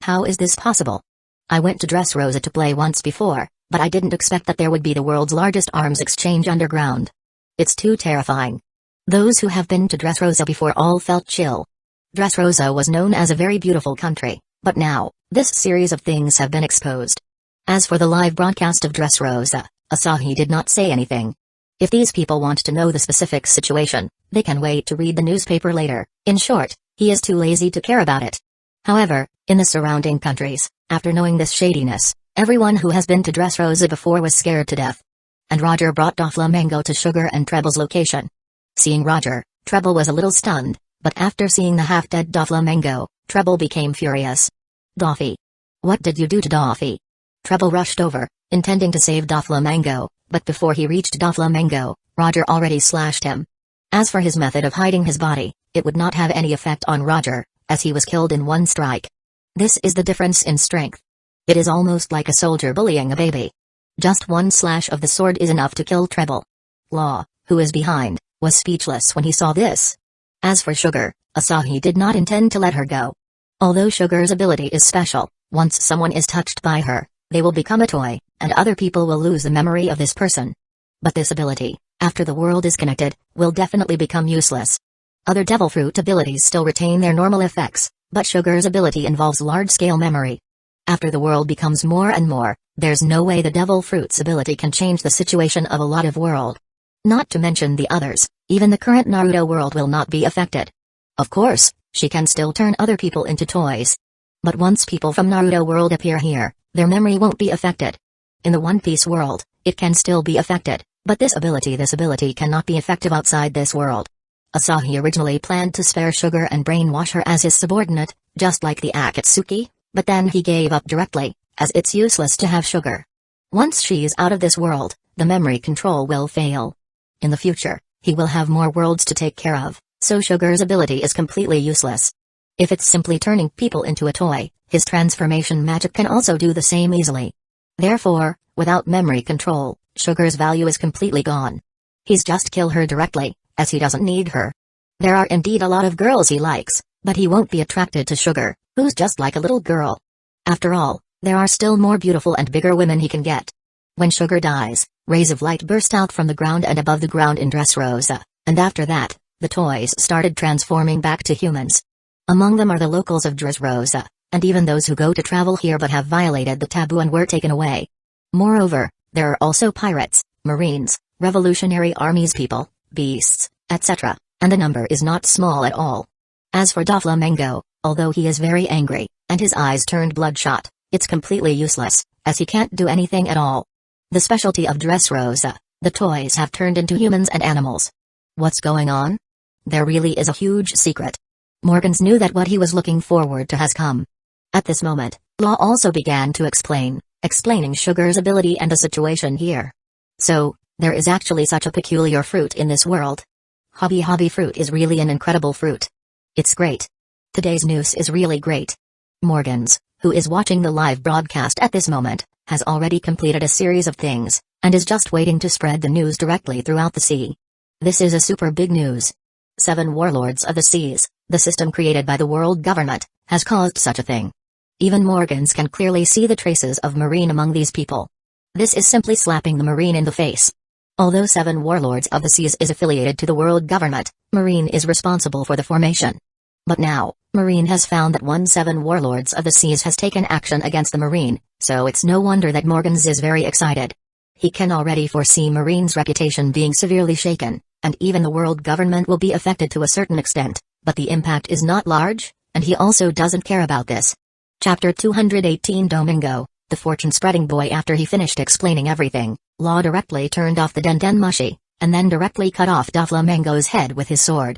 How is this possible? I went to Dressrosa to play once before, but I didn't expect that there would be the world's largest arms exchange underground. It's too terrifying. Those who have been to Dressrosa before all felt chill. Dressrosa was known as a very beautiful country, but now, this series of things have been exposed. As for the live broadcast of Dressrosa, Asahi did not say anything. If these people want to know the specific situation, they can wait to read the newspaper later. In short, he is too lazy to care about it. However, in the surrounding countries, after knowing this shadiness, everyone who has been to Dressrosa before was scared to death. And Roger brought Doflamingo to Sugar and Treble's location. Seeing Roger, Treble was a little stunned, but after seeing the half-dead Doflamingo, Treble became furious. Doffy. What did you do to Doffy? Treble rushed over, intending to save Doflamingo, but before he reached Doflamingo, Roger already slashed him. As for his method of hiding his body, it would not have any effect on Roger, as he was killed in one strike. This is the difference in strength. It is almost like a soldier bullying a baby. Just one slash of the sword is enough to kill Treble. Law, who is behind, was speechless when he saw this. As for Sugar, Asahi did not intend to let her go. Although Sugar's ability is special, once someone is touched by her, they will become a toy, and other people will lose the memory of this person. But this ability, after the world is connected, will definitely become useless. Other Devil Fruit abilities still retain their normal effects, but Sugar's ability involves large-scale memory. After the world becomes more and more, there's no way the Devil Fruit's ability can change the situation of a lot of world. Not to mention the others, even the current Naruto world will not be affected. Of course, she can still turn other people into toys. But once people from Naruto world appear here, their memory won't be affected. In the One Piece world, it can still be affected, but this ability cannot be effective outside this world. Asahi originally planned to spare Sugar and brainwash her as his subordinate, just like the Akatsuki, but then he gave up directly, as it's useless to have Sugar. Once she's out of this world, the memory control will fail. In the future, he will have more worlds to take care of, so Sugar's ability is completely useless. If it's simply turning people into a toy, his transformation magic can also do the same easily. Therefore, without memory control, Sugar's value is completely gone. He's just kill her directly, as he doesn't need her. There are indeed a lot of girls he likes, but he won't be attracted to Sugar, who's just like a little girl. After all, there are still more beautiful and bigger women he can get. When Sugar dies, rays of light burst out from the ground and above the ground in Dressrosa, and after that, the toys started transforming back to humans. Among them are the locals of Dressrosa, and even those who go to travel here but have violated the taboo and were taken away. Moreover, there are also pirates, marines, revolutionary armies people, beasts, etc., and the number is not small at all. As for Doflamingo, although he is very angry, and his eyes turned bloodshot, it's completely useless, as he can't do anything at all. The specialty of Dressrosa, The toys have turned into humans and animals. What's going on? There really is a huge secret. Morgans knew that what he was looking forward to has come. At this moment, Law also began to explaining Sugar's ability and the situation here. So, there is actually such a peculiar fruit in this world. Hobby fruit is really an incredible fruit. It's great. Today's news is really great. Morgans, who is watching the live broadcast at this moment, has already completed a series of things, and is just waiting to spread the news directly throughout the sea. This is a super big news. 7 warlords of the seas, the system created by the world government, has caused such a thing. Even Morgans can clearly see the traces of Marine among these people. This is simply slapping the Marine in the face. Although 7 warlords of the seas is affiliated to the world government, Marine is responsible for the formation. But now, Marine has found that 7 warlords of the seas has taken action against the Marine, so it's no wonder that Morgans is very excited. He can already foresee Marine's reputation being severely shaken, and even the world government will be affected to a certain extent, but the impact is not large, and he also doesn't care about this. Chapter 218 Domingo, the fortune-spreading boy. After he finished explaining everything, Law directly turned off the Dendenmushi, and then directly cut off Doflamingo's head with his sword.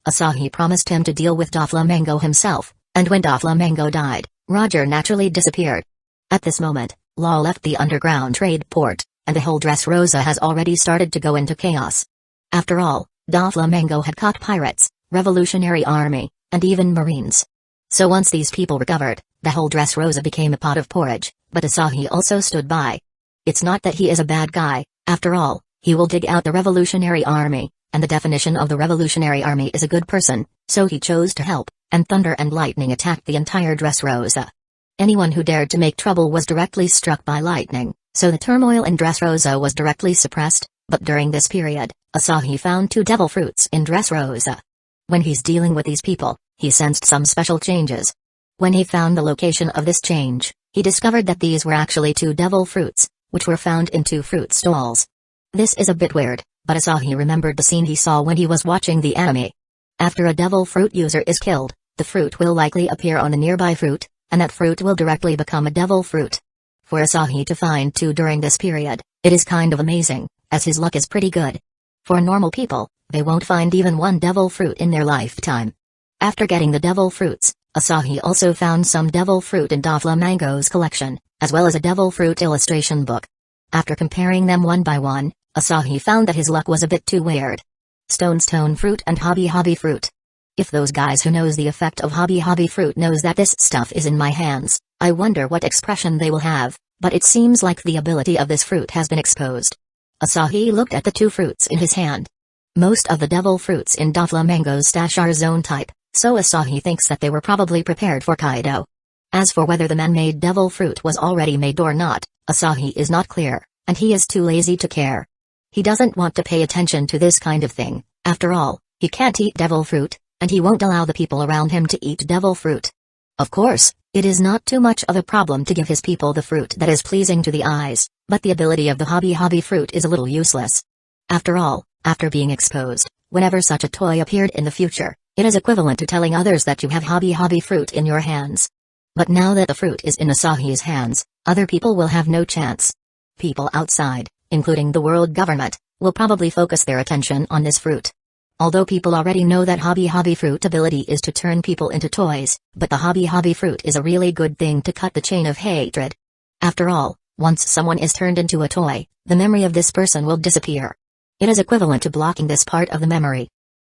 Asahi promised him to deal with Doflamingo himself, and when Doflamingo died, Roger naturally disappeared. At this moment, Law left the underground trade port, and the whole Dressrosa has already started to go into chaos. After all, Doflamingo had caught pirates, revolutionary army, and even marines. So once these people recovered, the whole Dressrosa became a pot of porridge, but Asahi also stood by. It's not that he is a bad guy, after all, he will dig out the revolutionary army, and the definition of the revolutionary army is a good person, so he chose to help, and thunder and lightning attacked the entire Dressrosa. Anyone who dared to make trouble was directly struck by lightning, so the turmoil in Dressrosa was directly suppressed, but during this period, Asahi found 2 devil fruits in Dressrosa. When he's dealing with these people, he sensed some special changes. When he found the location of this change, he discovered that these were actually 2 devil fruits, which were found in 2 fruit stalls. This is a bit weird, but Asahi remembered the scene he saw when he was watching the anime. After a devil fruit user is killed, the fruit will likely appear on the nearby fruit, and that fruit will directly become a devil fruit. For Asahi to find 2 during this period, it is kind of amazing, as his luck is pretty good. For normal people, they won't find even 1 devil fruit in their lifetime. After getting the devil fruits, Asahi also found some devil fruit in Doflamingo's collection, as well as a devil fruit illustration book. After comparing them one by one, Asahi found that his luck was a bit too weird. Stone fruit and hobby fruit. If those guys who knows the effect of hobby fruit knows that this stuff is in my hands, I wonder what expression they will have, but it seems like the ability of this fruit has been exposed. Asahi looked at the 2 fruits in his hand. Most of the devil fruits in Doflamingo's stash are zone type, so Asahi thinks that they were probably prepared for Kaido. As for whether the man-made devil fruit was already made or not, Asahi is not clear, and he is too lazy to care. He doesn't want to pay attention to this kind of thing. After all, he can't eat devil fruit, and he won't allow the people around him to eat devil fruit. Of course, it is not too much of a problem to give his people the fruit that is pleasing to the eyes, but the ability of the hobby fruit is a little useless. After all, after being exposed, whenever such a toy appeared in the future, it is equivalent to telling others that you have hobby fruit in your hands. But now that the fruit is in Asahi's hands, other people will have no chance. People outside, including the world government, will probably focus their attention on this fruit. Although people already know that hobby fruit ability is to turn people into toys, but the hobby fruit is a really good thing to cut the chain of hatred. After all, once someone is turned into a toy, the memory of this person will disappear. It is equivalent to blocking this part of the memory.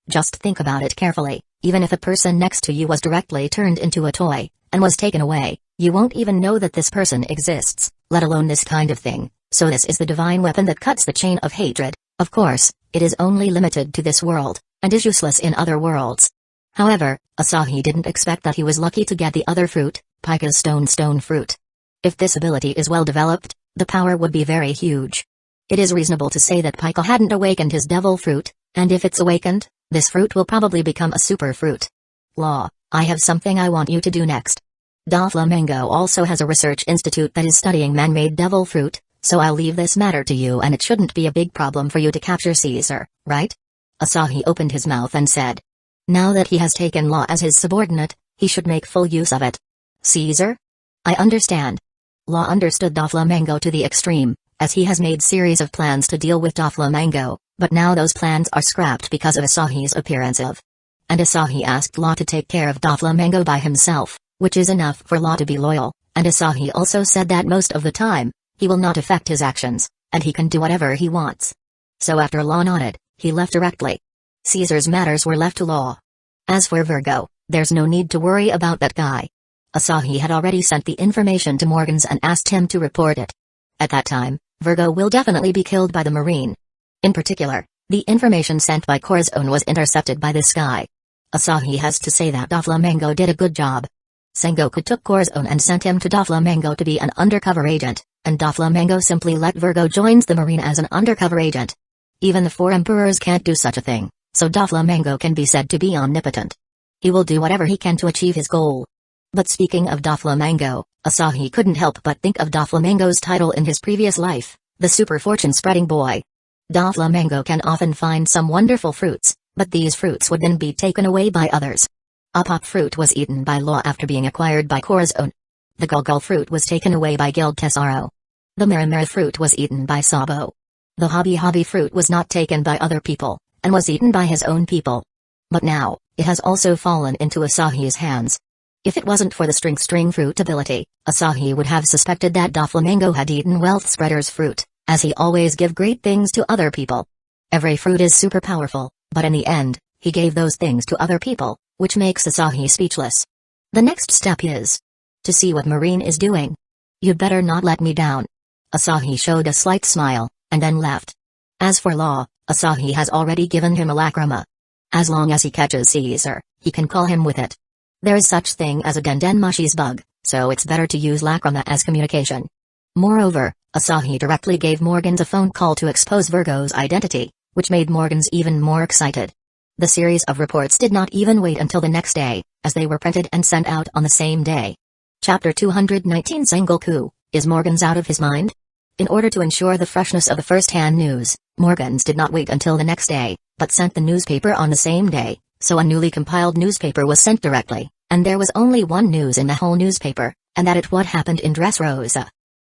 Just think about it carefully, even if a person next to you was directly turned into a toy, and was taken away, you won't even know that this person exists, let alone this kind of thing, so this is the divine weapon that cuts the chain of hatred. Of course, it is only limited to this world, and is useless in other worlds. However, Asahi didn't expect that he was lucky to get the other fruit, Pika's stone fruit. If this ability is well developed, the power would be very huge. It is reasonable to say that Pika hadn't awakened his devil fruit, and if it's awakened, this fruit will probably become a super fruit. Law, I have something I want you to do next. Doflamingo also has a research institute that is studying man-made devil fruit, so I'll leave this matter to you and it shouldn't be a big problem for you to capture Caesar, right? Asahi opened his mouth and said. Now that he has taken Law as his subordinate, he should make full use of it. Caesar? I understand. Law understood Doflamingo to the extreme, as he has made series of plans to deal with Doflamingo, but now those plans are scrapped because of Asahi's appearance of. And Asahi asked Law to take care of Doflamingo by himself, which is enough for Law to be loyal, and Asahi also said that most of the time, he will not affect his actions, and he can do whatever he wants. So after Law nodded, he left directly. Caesar's matters were left to Law. As for Virgo, there's no need to worry about that guy. Asahi had already sent the information to Morgans and asked him to report it. At that time, Virgo will definitely be killed by the Marine. In particular, the information sent by Corazon was intercepted by this guy. Asahi has to say that Doflamingo did a good job. Sengoku took Corazon and sent him to Doflamingo to be an undercover agent, and Doflamingo simply let Virgo joins the Marine as an undercover agent. Even the 4 emperors can't do such a thing, so Doflamingo can be said to be omnipotent. He will do whatever he can to achieve his goal. But speaking of Doflamingo, Asahi couldn't help but think of Doflamingo's title in his previous life, the super fortune-spreading boy. Doflamingo can often find some wonderful fruits, but these fruits would then be taken away by others. A pop fruit was eaten by Law after being acquired by Corazon. The Gulgul fruit was taken away by Guild Tesaro. The Miramira fruit was eaten by Sabo. The Hobby fruit was not taken by other people, and was eaten by his own people. But now, it has also fallen into Asahi's hands. If it wasn't for the string fruit ability, Asahi would have suspected that Doflamingo had eaten Wealth Spreader's fruit, as he always give great things to other people. Every fruit is super powerful, but in the end, he gave those things to other people, which makes Asahi speechless. The next step is to see what Marine is doing. You'd better not let me down. Asahi showed a slight smile, and then left. As for Law, Asahi has already given him a lacrima. As long as he catches Caesar, he can call him with it. There is such thing as a Dendenmushi's bug, so it's better to use lacrima as communication. Moreover, Asahi directly gave Morgans a phone call to expose Virgo's identity, which made Morgans even more excited. The series of reports did not even wait until the next day, as they were printed and sent out on the same day. Chapter 219 Sengoku, is Morgans out of his mind? In order to ensure the freshness of the first-hand news, Morgans did not wait until the next day, but sent the newspaper on the same day, so a newly compiled newspaper was sent directly, and there was only one news in the whole newspaper, and that it what happened in Dressrosa.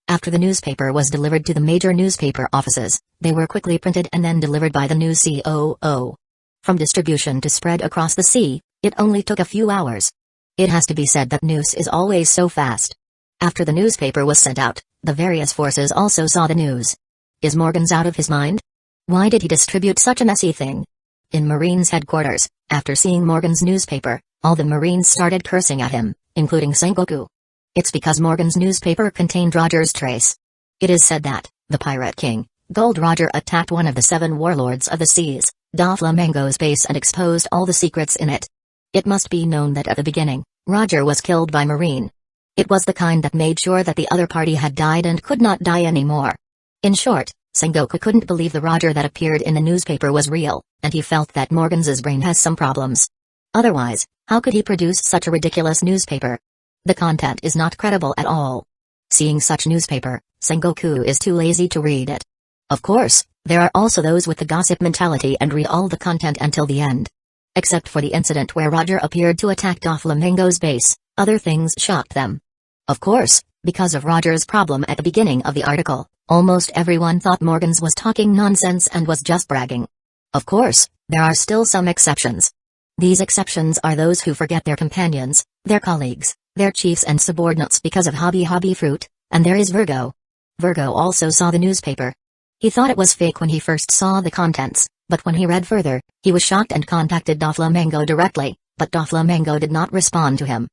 After the newspaper was delivered to the major newspaper offices, they were quickly printed and then delivered by the news COO. From distribution to spread across the sea, it only took a few hours. It has to be said that news is always so fast. After the newspaper was sent out, the various forces also saw the news. Is Morgans out of his mind? Why did he distribute such a messy thing? In Marines' headquarters, after seeing Morgans' newspaper, all the Marines started cursing at him, including Sengoku. It's because Morgans' newspaper contained Roger's trace. It is said that the Pirate King, Gold Roger, attacked one of the 7 warlords of the seas, Doflamingo's base, and exposed all the secrets in it. It must be known that at the beginning, Roger was killed by Marine. It was the kind that made sure that the other party had died and could not die anymore. In short, Sengoku couldn't believe the Roger that appeared in the newspaper was real, and he felt that Morgans' brain has some problems. Otherwise, how could he produce such a ridiculous newspaper? The content is not credible at all. Seeing such newspaper, Sengoku is too lazy to read it. Of course, there are also those with the gossip mentality and read all the content until the end. Except for the incident where Roger appeared to attack Doflamingo's base, other things shocked them. Of course, because of Roger's problem at the beginning of the article, almost everyone thought Morgans was talking nonsense and was just bragging. Of course, there are still some exceptions. These exceptions are those who forget their companions, their colleagues, their chiefs and subordinates because of hobby fruit, and there is Virgo. Virgo also saw the newspaper. He thought it was fake when he first saw the contents, but when he read further, he was shocked and contacted Doflamingo directly, but Doflamingo did not respond to him.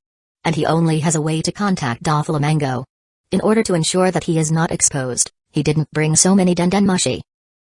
And he only has a way to contact Doflamingo. In order to ensure that he is not exposed, he didn't bring so many Dendenmushi.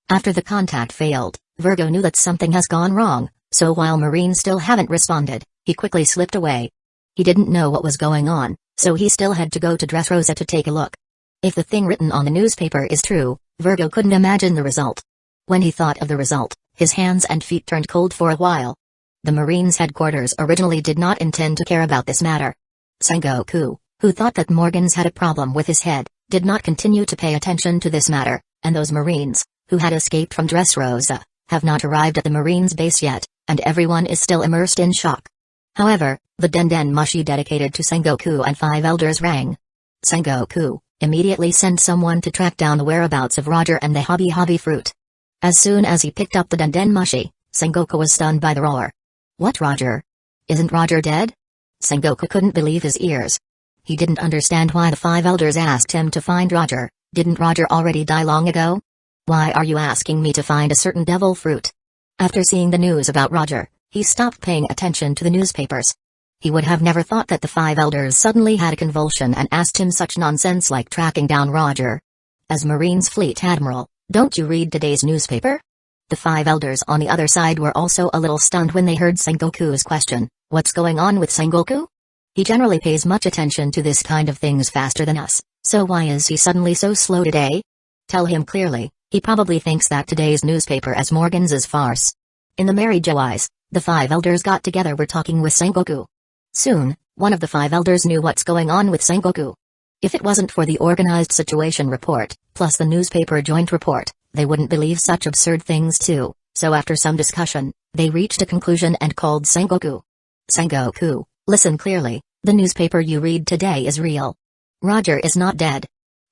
After the contact failed, Virgo knew that something has gone wrong, so while Marines still haven't responded, he quickly slipped away. He didn't know what was going on, so he still had to go to Dressrosa to take a look. If the thing written on the newspaper is true, Virgo couldn't imagine the result. When he thought of the result, his hands and feet turned cold for a while. The Marines' headquarters originally did not intend to care about this matter. Sengoku, who thought that Morgans had a problem with his head, did not continue to pay attention to this matter, and those Marines, who had escaped from Dressrosa, have not arrived at the Marines' base yet, and everyone is still immersed in shock. However, the Dendenmushi dedicated to Sengoku and 5 elders rang. Sengoku, Immediately send someone to track down the whereabouts of Roger and the Hobby fruit. As soon as he picked up the Denmashi, Sengoku was stunned by the roar. What, Roger? Isn't Roger dead? Sengoku couldn't believe his ears. He didn't understand why the 5 elders asked him to find Roger. Didn't Roger already die long ago? Why are you asking me to find a certain devil fruit? After seeing the news about Roger, he stopped paying attention to the newspapers. He would have never thought that the 5 elders suddenly had a convulsion and asked him such nonsense like tracking down Roger. As Marine's Fleet Admiral, don't you read today's newspaper? The 5 elders on the other side were also a little stunned when they heard Sengoku's question. What's going on with Sengoku? He generally pays much attention to this kind of things faster than us, so why is he suddenly so slow today? Tell him clearly, he probably thinks that today's newspaper as Morgan's farce. In the Mary Jo eyes, the 5 elders got together were talking with Sengoku. Soon, one of the 5 elders knew what's going on with Sengoku. If it wasn't for the organized situation report, plus the newspaper joint report, they wouldn't believe such absurd things too, so after some discussion, they reached a conclusion and called Sengoku. Sengoku, listen clearly, the newspaper you read today is real. Roger is not dead.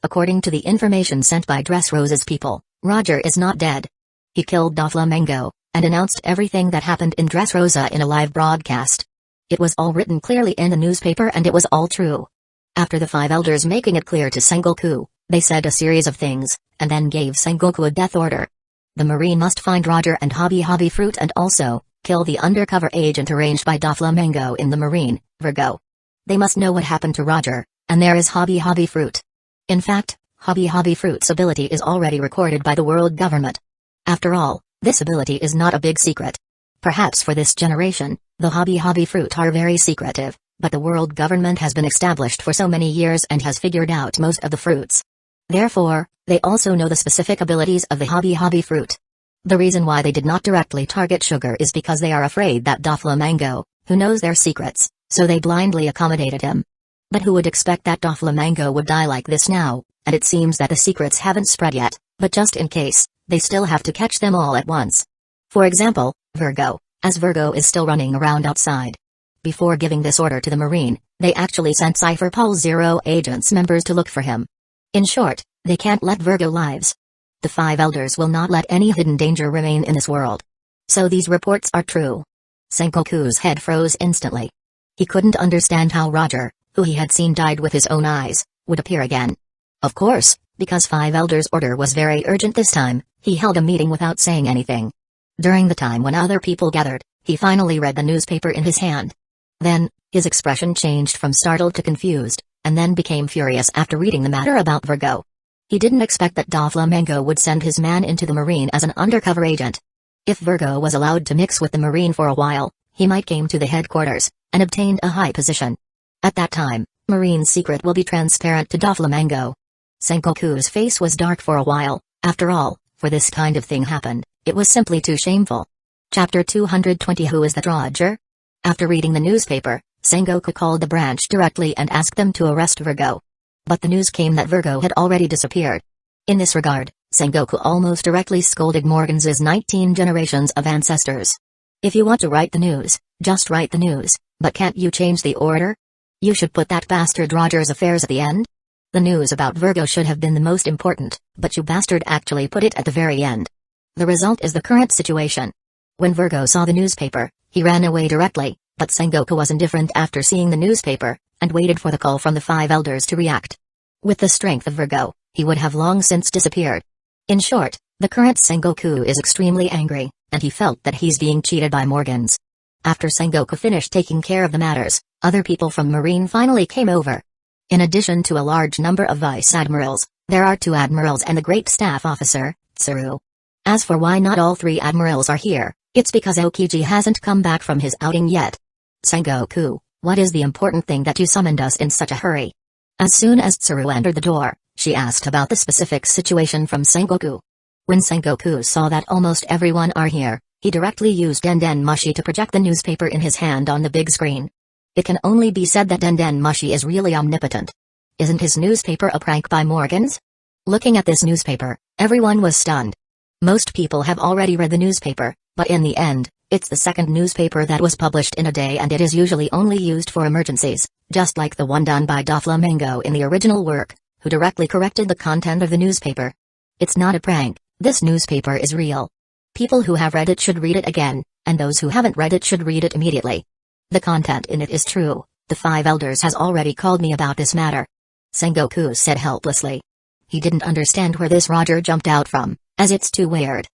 According to the information sent by Dressrosa's people, Roger is not dead. He killed Doflamingo, and announced everything that happened in Dressrosa in a live broadcast. It was all written clearly in the newspaper and it was all true. After the 5 elders making it clear to Sengoku, they said a series of things, and then gave Sengoku a death order. The Marine must find Roger and Hobby fruit and also, kill the undercover agent arranged by Doflamingo in the Marine, Virgo. They must know what happened to Roger, and there is Hobby fruit. In fact, Hobby fruit's ability is already recorded by the world government. After all, this ability is not a big secret. Perhaps for this generation, the Hobby fruit are very secretive, but the world government has been established for so many years and has figured out most of the fruits. Therefore, they also know the specific abilities of the Hobby fruit. The reason why they did not directly target Sugar is because they are afraid that Doflamingo, who knows their secrets, so they blindly accommodated him. But who would expect that Doflamingo would die like this now, and it seems that the secrets haven't spread yet, but just in case, they still have to catch them all at once. For example, Virgo, as Virgo is still running around outside. Before giving this order to the Marine, they actually sent Cypher Pol Zero agents members to look for him. In short, they can't let Virgo lives. The 5 elders will not let any hidden danger remain in this world. So these reports are true. Sengoku's head froze instantly. He couldn't understand how Roger, who he had seen died with his own eyes, would appear again. Of course, because 5 elders' order was very urgent this time, he held a meeting without saying anything. During the time when other people gathered, he finally read the newspaper in his hand. Then, his expression changed from startled to confused, and then became furious after reading the matter about Virgo. He didn't expect that Doflamingo would send his man into the Marine as an undercover agent. If Virgo was allowed to mix with the Marine for a while, he might came to the headquarters, and obtained a high position. At that time, Marine's secret will be transparent to Doflamingo. Sengoku's face was dark for a while. After all, for this kind of thing happened, it was simply too shameful. Chapter 220 Who is that Roger? After reading the newspaper, Sengoku called the branch directly and asked them to arrest Virgo. But the news came that Virgo had already disappeared. In this regard, Sengoku almost directly scolded Morgan's 19 generations of ancestors. If you want to write the news, just write the news, but can't you change the order? You should put that bastard Roger's affairs at the end. The news about Virgo should have been the most important, but you bastard actually put it at the very end. The result is the current situation. When Virgo saw the newspaper, he ran away directly, but Sengoku was indifferent after seeing the newspaper, and waited for the call from the 5 elders to react. With the strength of Virgo, he would have long since disappeared. In short, the current Sengoku is extremely angry, and he felt that he's being cheated by Morgans. After Sengoku finished taking care of the matters, other people from Marine finally came over. In addition to a large number of vice admirals, there are 2 admirals and the great staff officer, Tsuru. As for why not all 3 admirals are here, it's because Okiji hasn't come back from his outing yet. Sengoku, what is the important thing that you summoned us in such a hurry? As soon as Tsuru entered the door, she asked about the specific situation from Sengoku. When Sengoku saw that almost everyone are here, he directly used Denmashi to project the newspaper in his hand on the big screen. It can only be said that Denmashi is really omnipotent. Isn't his newspaper a prank by Morgans? Looking at this newspaper, everyone was stunned. Most people have already read the newspaper, but in the end, it's the second newspaper that was published in a day and it is usually only used for emergencies, just like the one done by Doflamingo in the original work, who directly corrected the content of the newspaper. It's not a prank, this newspaper is real. People who have read it should read it again, and those who haven't read it should read it immediately. The content in it is true. The 5 elders has already called me about this matter. Sengoku said helplessly. He didn't understand where this Roger jumped out from, as it's too weird.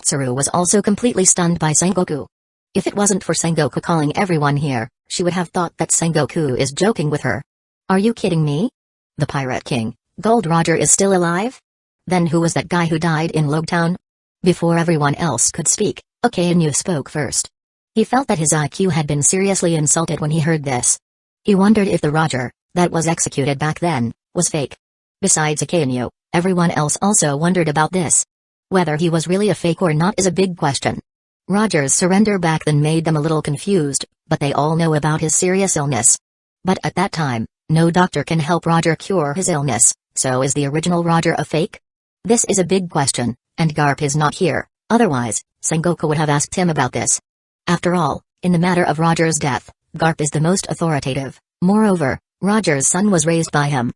Tsuru was also completely stunned by Sengoku. If it wasn't for Sengoku calling everyone here, she would have thought that Sengoku is joking with her. Are you kidding me? The Pirate King, Gold Roger, is still alive? Then who was that guy who died in Logtown? Before everyone else could speak, Okainu spoke first. He felt that his IQ had been seriously insulted when he heard this. He wondered if the Roger that was executed back then was fake. Besides Okainu, everyone else also wondered about this. Whether he was really a fake or not is a big question. Roger's surrender back then made them a little confused, but they all know about his serious illness. But at that time, no doctor can help Roger cure his illness, so is the original Roger a fake? This is a big question, and Garp is not here, otherwise, Sengoku would have asked him about this. After all, in the matter of Roger's death, Garp is the most authoritative. Moreover, Roger's son was raised by him.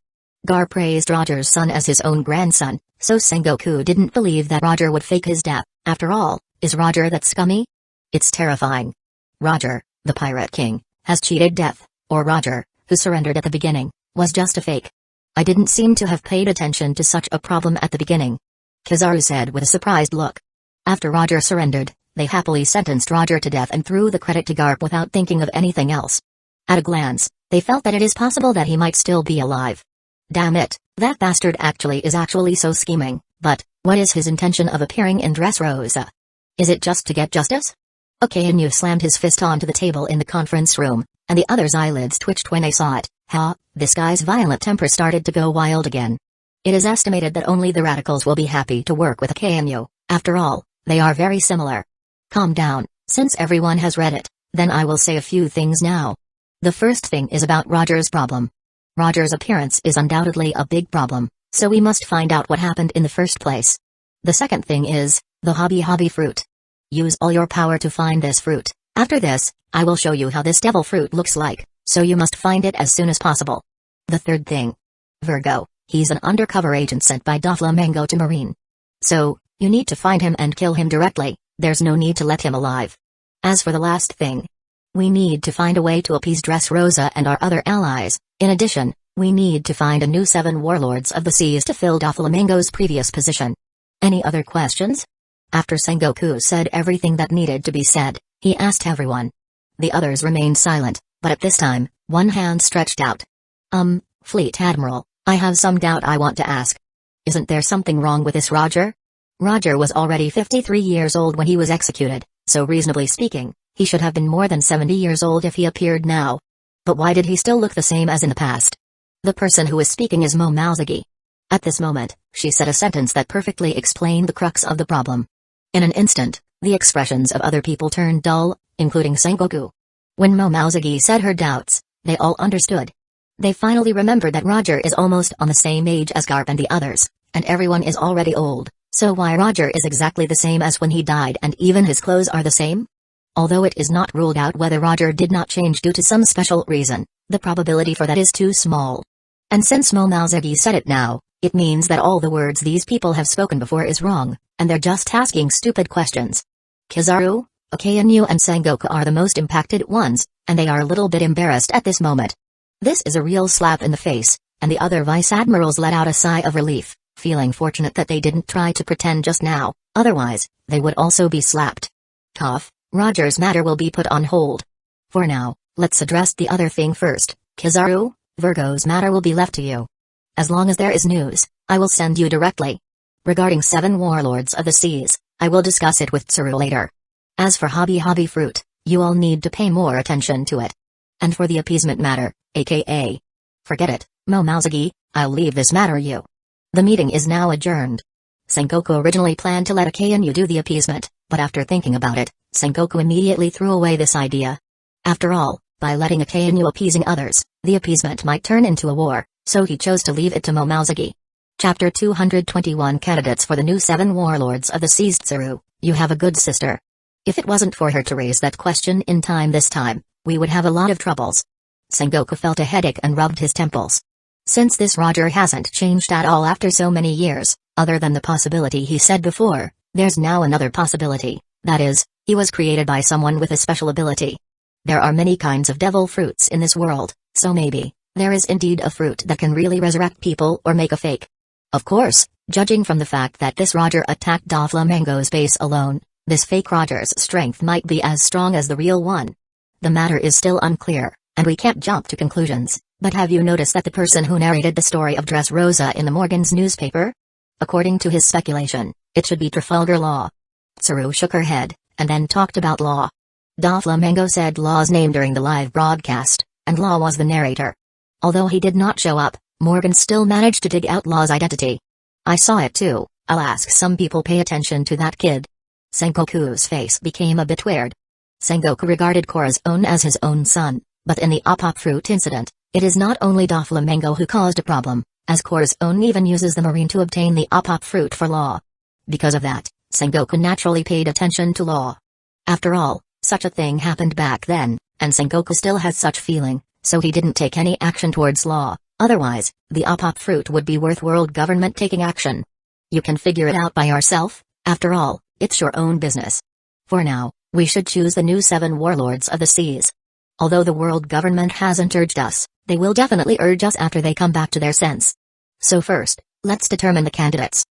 Garp praised Roger's son as his own grandson, so Sengoku didn't believe that Roger would fake his death. After all, is Roger that scummy? It's terrifying. Roger, the Pirate King, has cheated death, or Roger, who surrendered at the beginning, was just a fake. I didn't seem to have paid attention to such a problem at the beginning. Kizaru said with a surprised look. After Roger surrendered, they happily sentenced Roger to death and threw the credit to Garp without thinking of anything else. At a glance, they felt that it is possible that he might still be alive. Damn it, that bastard is actually so scheming, but, what is his intention of appearing in Dressrosa? Is it just to get justice? Okainu slammed his fist onto the table in the conference room, and the others' eyelids twitched when they saw it. This guy's violent temper started to go wild again. It is estimated that only the radicals will be happy to work with Okainu. After all, they are very similar. Calm down, since everyone has read it, then I will say a few things now. The first thing is about Roger's problem. Roger's appearance is undoubtedly a big problem, so we must find out what happened in the first place. The second thing is the hobby fruit. Use all your power to find this fruit. After this, I will show you how this devil fruit looks like, so you must find it as soon as possible. The third thing. Virgo, he's an undercover agent sent by Doflamingo to Marine. So, you need to find him and kill him directly, there's no need to let him alive. As for the last thing, we need to find a way to appease Dressrosa and our other allies. In addition, we need to find a new 7 warlords of the seas to fill Doflamingo's previous position. Any other questions? After Sengoku said everything that needed to be said, he asked everyone. The others remained silent, but at this time, one hand stretched out. Fleet Admiral, I have some doubt I want to ask. Isn't there something wrong with this Roger? Roger was already 53 years old when he was executed, so reasonably speaking, he should have been more than 70 years old if he appeared now. But why did he still look the same as in the past? The person who is speaking is Momouzagi. At this moment, she said a sentence that perfectly explained the crux of the problem. In an instant, the expressions of other people turned dull, including Sengoku. When Momouzagi said her doubts, they all understood. They finally remembered that Roger is almost on the same age as Garp and the others, and everyone is already old, so why Roger is exactly the same as when he died and even his clothes are the same? Although it is not ruled out whether Roger did not change due to some special reason, the probability for that is too small. And since Momouzagi said it now, it means that all the words these people have spoken before is wrong, and they're just asking stupid questions. Kizaru, Okainu and Sengoku are the most impacted ones, and they are a little bit embarrassed at this moment. This is a real slap in the face, and the other vice admirals let out a sigh of relief, feeling fortunate that they didn't try to pretend just now, otherwise, they would also be slapped. Cough, Roger's matter will be put on hold. For now, let's address the other thing first. Kizaru, Virgo's matter will be left to you. As long as there is news, I will send you directly. Regarding 7 warlords of the seas, I will discuss it with Tsuru later. As for hobby fruit, you all need to pay more attention to it. And for the appeasement matter, aka... Forget it, Momouzagi, I'll leave this matter you. The meeting is now adjourned. Sengoku originally planned to let Akainu do the appeasement, but after thinking about it, Sengoku immediately threw away this idea. After all, by letting Akainu appeasing others, the appeasement might turn into a war, so he chose to leave it to Momouzagi. Chapter 221 Candidates for the new 7 warlords of the seas. Tsuru, you have a good sister. If it wasn't for her to raise that question in time this time, we would have a lot of troubles. Sengoku felt a headache and rubbed his temples. Since this Roger hasn't changed at all after so many years, other than the possibility he said before, there's now another possibility, that is, he was created by someone with a special ability. There are many kinds of devil fruits in this world, so maybe, there is indeed a fruit that can really resurrect people or make a fake. Of course, judging from the fact that this Roger attacked Doflamingo's base alone, this fake Roger's strength might be as strong as the real one. The matter is still unclear, and we can't jump to conclusions, but have you noticed that the person who narrated the story of Dressrosa in the Morgan's newspaper? According to his speculation, it should be Trafalgar Law. Tsuru shook her head, and then talked about Law. Doflamingo said Law's name during the live broadcast, and Law was the narrator. Although he did not show up, Morgan still managed to dig out Law's identity. I saw it too. I'll ask some people pay attention to that kid. Sengoku's face became a bit weird. Sengoku regarded Corazon as his own son, but in the Opop fruit incident, it is not only Doflamingo who caused a problem, as Corazon even uses the marine to obtain the Opop fruit for Law. Because of that, Sengoku naturally paid attention to Law. After all, such a thing happened back then, and Sengoku still has such feeling, so he didn't take any action towards Law. Otherwise, the Opop fruit would be worth world government taking action. You can figure it out by yourself, after all, it's your own business. For now, we should choose the new 7 warlords of the seas. Although the world government hasn't urged us, they will definitely urge us after they come back to their sense. So first, let's determine the candidates.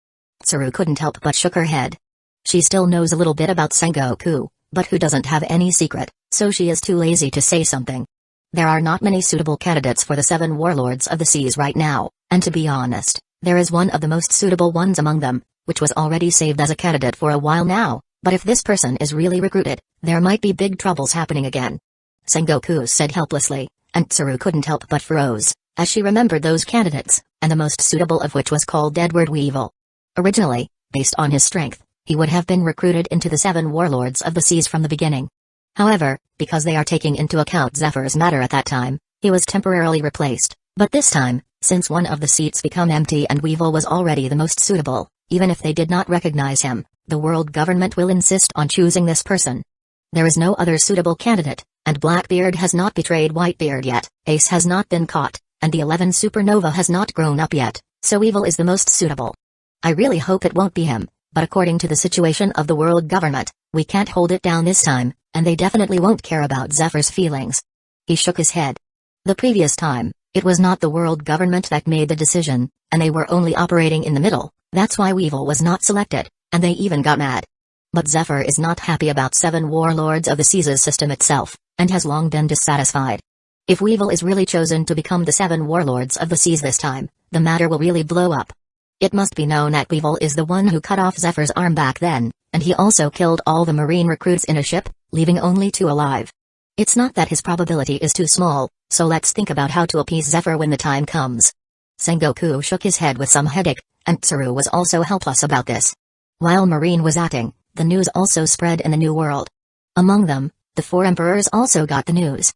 Tsuru couldn't help but shook her head. She still knows a little bit about Sengoku, but who doesn't have any secret, so she is too lazy to say something. There are not many suitable candidates for the 7 warlords of the seas right now, and to be honest, there is one of the most suitable ones among them, which was already saved as a candidate for a while now, but if this person is really recruited, there might be big troubles happening again. Sengoku said helplessly, and Tsuru couldn't help but froze, as she remembered those candidates, and the most suitable of which was called Edward Weevil. Originally, based on his strength, he would have been recruited into the 7 warlords of the seas from the beginning. However, because they are taking into account Zephyr's matter at that time, he was temporarily replaced, but this time, since one of the seats become empty and Weevil was already the most suitable, even if they did not recognize him, the world government will insist on choosing this person. There is no other suitable candidate, and Blackbeard has not betrayed Whitebeard yet, Ace has not been caught, and the 11 Supernova has not grown up yet, so Weevil is the most suitable. I really hope it won't be him, but according to the situation of the world government, we can't hold it down this time, and they definitely won't care about Zephyr's feelings. He shook his head. The previous time, it was not the world government that made the decision, and they were only operating in the middle, that's why Weevil was not selected, and they even got mad. But Zephyr is not happy about 7 warlords of the seas' system itself, and has long been dissatisfied. If Weevil is really chosen to become the 7 warlords of the seas this time, the matter will really blow up. It must be known that Weevil is the one who cut off Zephyr's arm back then, and he also killed all the marine recruits in a ship, leaving only 2 alive. It's not that his probability is too small, so let's think about how to appease Zephyr when the time comes. Sengoku shook his head with some headache, and Tsuru was also helpless about this. While Marine was acting, the news also spread in the New World. Among them, the 4 emperors also got the news.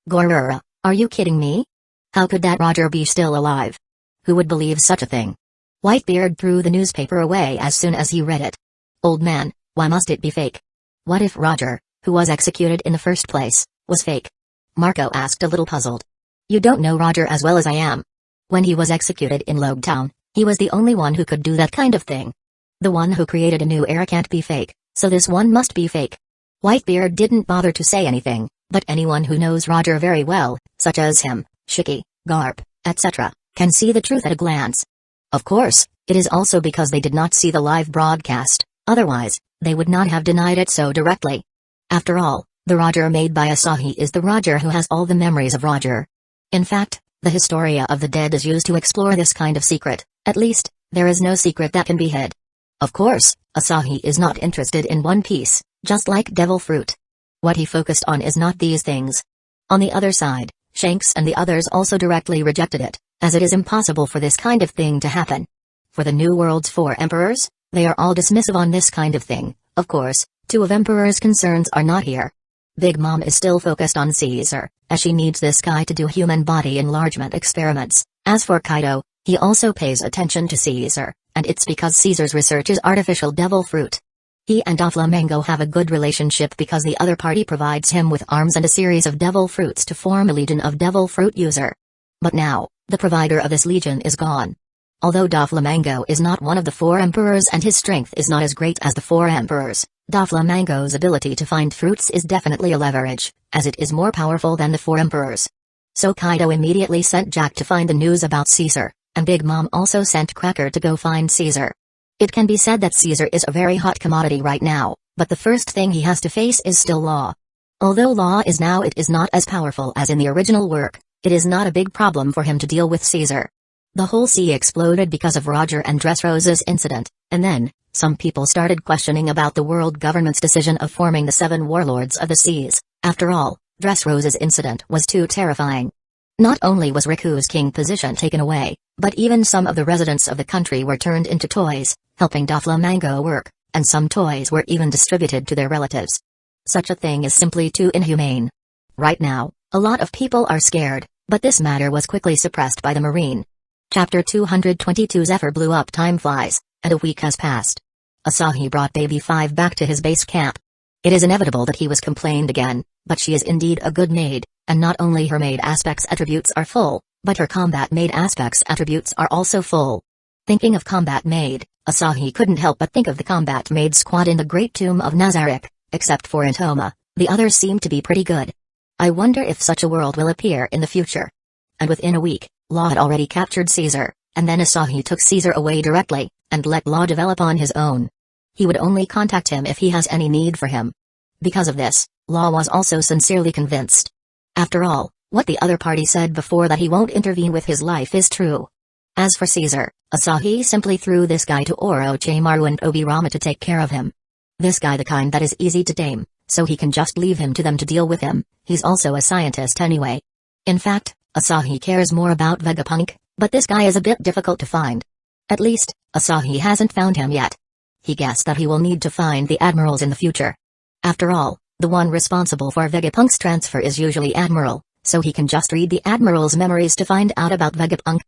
Gorura, are you kidding me? How could that Roger be still alive? Who would believe such a thing? Whitebeard threw the newspaper away as soon as he read it. Old man, why must it be fake? What if Roger, who was executed in the first place, was fake? Marco asked a little puzzled. You don't know Roger as well as I am. When he was executed in Logetown, he was the only one who could do that kind of thing. The one who created a new era can't be fake, so this one must be fake. Whitebeard didn't bother to say anything, but anyone who knows Roger very well, such as him, Shiki, Garp, etc., can see the truth at a glance. Of course, it is also because they did not see the live broadcast, otherwise, they would not have denied it so directly. After all, the Roger made by Asahi is the Roger who has all the memories of Roger. In fact, the Historia of the Dead is used to explore this kind of secret, at least, there is no secret that can be hid. Of course, Asahi is not interested in One Piece, just like Devil Fruit. What he focused on is not these things. On the other side, Shanks and the others also directly rejected it, as it is impossible for this kind of thing to happen. For the New World's 4 emperors, they are all dismissive on this kind of thing. Of course, 2 of Emperor's concerns are not here. Big Mom is still focused on Caesar, as she needs this guy to do human body enlargement experiments. As for Kaido, he also pays attention to Caesar, and it's because Caesar's research is artificial devil fruit. He and Doflamingo have a good relationship because the other party provides him with arms and a series of devil fruits to form a legion of devil fruit user. But now, The provider of this legion is gone. Although Doflamingo is not one of the 4 emperors and his strength is not as great as the 4 emperors, Doflamingo's ability to find fruits is definitely a leverage, as it is more powerful than the 4 emperors. So Kaido immediately sent Jack to find the news about Caesar, and Big Mom also sent Cracker to go find Caesar. It can be said that Caesar is a very hot commodity right now, but the first thing he has to face is still Law. Although Law is now it is not as powerful as in the original work, it is not a big problem for him to deal with Caesar. The whole sea exploded because of Roger and Dressrosa's incident, and then, some people started questioning about the world government's decision of forming the 7 warlords of the seas. After all, Dressrosa's incident was too terrifying. Not only was Riku's king position taken away, but even some of the residents of the country were turned into toys, helping Doflamingo work, and some toys were even distributed to their relatives. Such a thing is simply too inhumane. Right now, a lot of people are scared, but this matter was quickly suppressed by the Marine. Chapter 222 Zephyr blew up. Time flies, and a week has passed. Asahi brought Baby 5 back to his base camp. It is inevitable that he was complained again, but she is indeed a good maid, and not only her maid aspects attributes are full, but her combat maid aspects attributes are also full. Thinking of combat maid, Asahi couldn't help but think of the combat maid squad in the Great Tomb of Nazarick. Except for Intoma, the others seem to be pretty good. I wonder if such a world will appear in the future. And within a week, Law had already captured Caesar, and then Asahi took Caesar away directly, and let Law develop on his own. He would only contact him if he has any need for him. Because of this, Law was also sincerely convinced. After all, what the other party said before that he won't intervene with his life is true. As for Caesar, Asahi simply threw this guy to Orochimaru and Obirama to take care of him. This guy the kind that is easy to tame, so he can just leave him to them to deal with him. He's also a scientist anyway. In fact, Asahi cares more about Vegapunk, but this guy is a bit difficult to find. At least, Asahi hasn't found him yet. He guessed that he will need to find the admirals in the future. After all, the one responsible for Vegapunk's transfer is usually Admiral, so he can just read the Admiral's memories to find out about Vegapunk.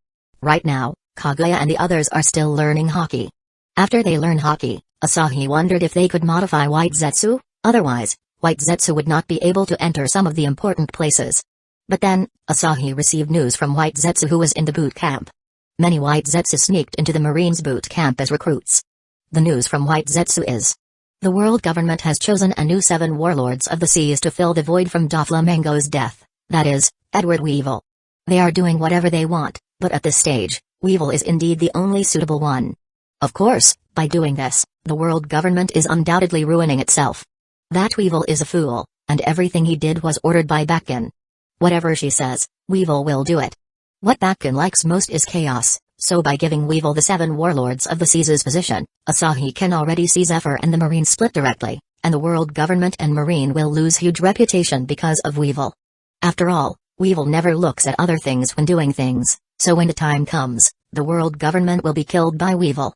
Right now, Kaguya and the others are still learning Haki. After they learn Haki, Asahi wondered if they could modify White Zetsu, otherwise, White Zetsu would not be able to enter some of the important places. But then, Asahi received news from White Zetsu who was in the boot camp. Many White Zetsu sneaked into the Marines boot camp as recruits. The news from White Zetsu is: the world government has chosen a new 7 warlords of the seas to fill the void from Doflamingo's death, that is, Edward Weevil. They are doing whatever they want, but at this stage, Weevil is indeed the only suitable one. Of course, by doing this, the world government is undoubtedly ruining itself. That Weevil is a fool, and everything he did was ordered by Bakken. Whatever she says, Weevil will do it. What Bakken likes most is chaos, so by giving Weevil the 7 warlords of the seas' position, Asahi can already see Zephyr and the Marine split directly, and the world government and Marine will lose huge reputation because of Weevil. After all, Weevil never looks at other things when doing things, so when the time comes, the world government will be killed by Weevil.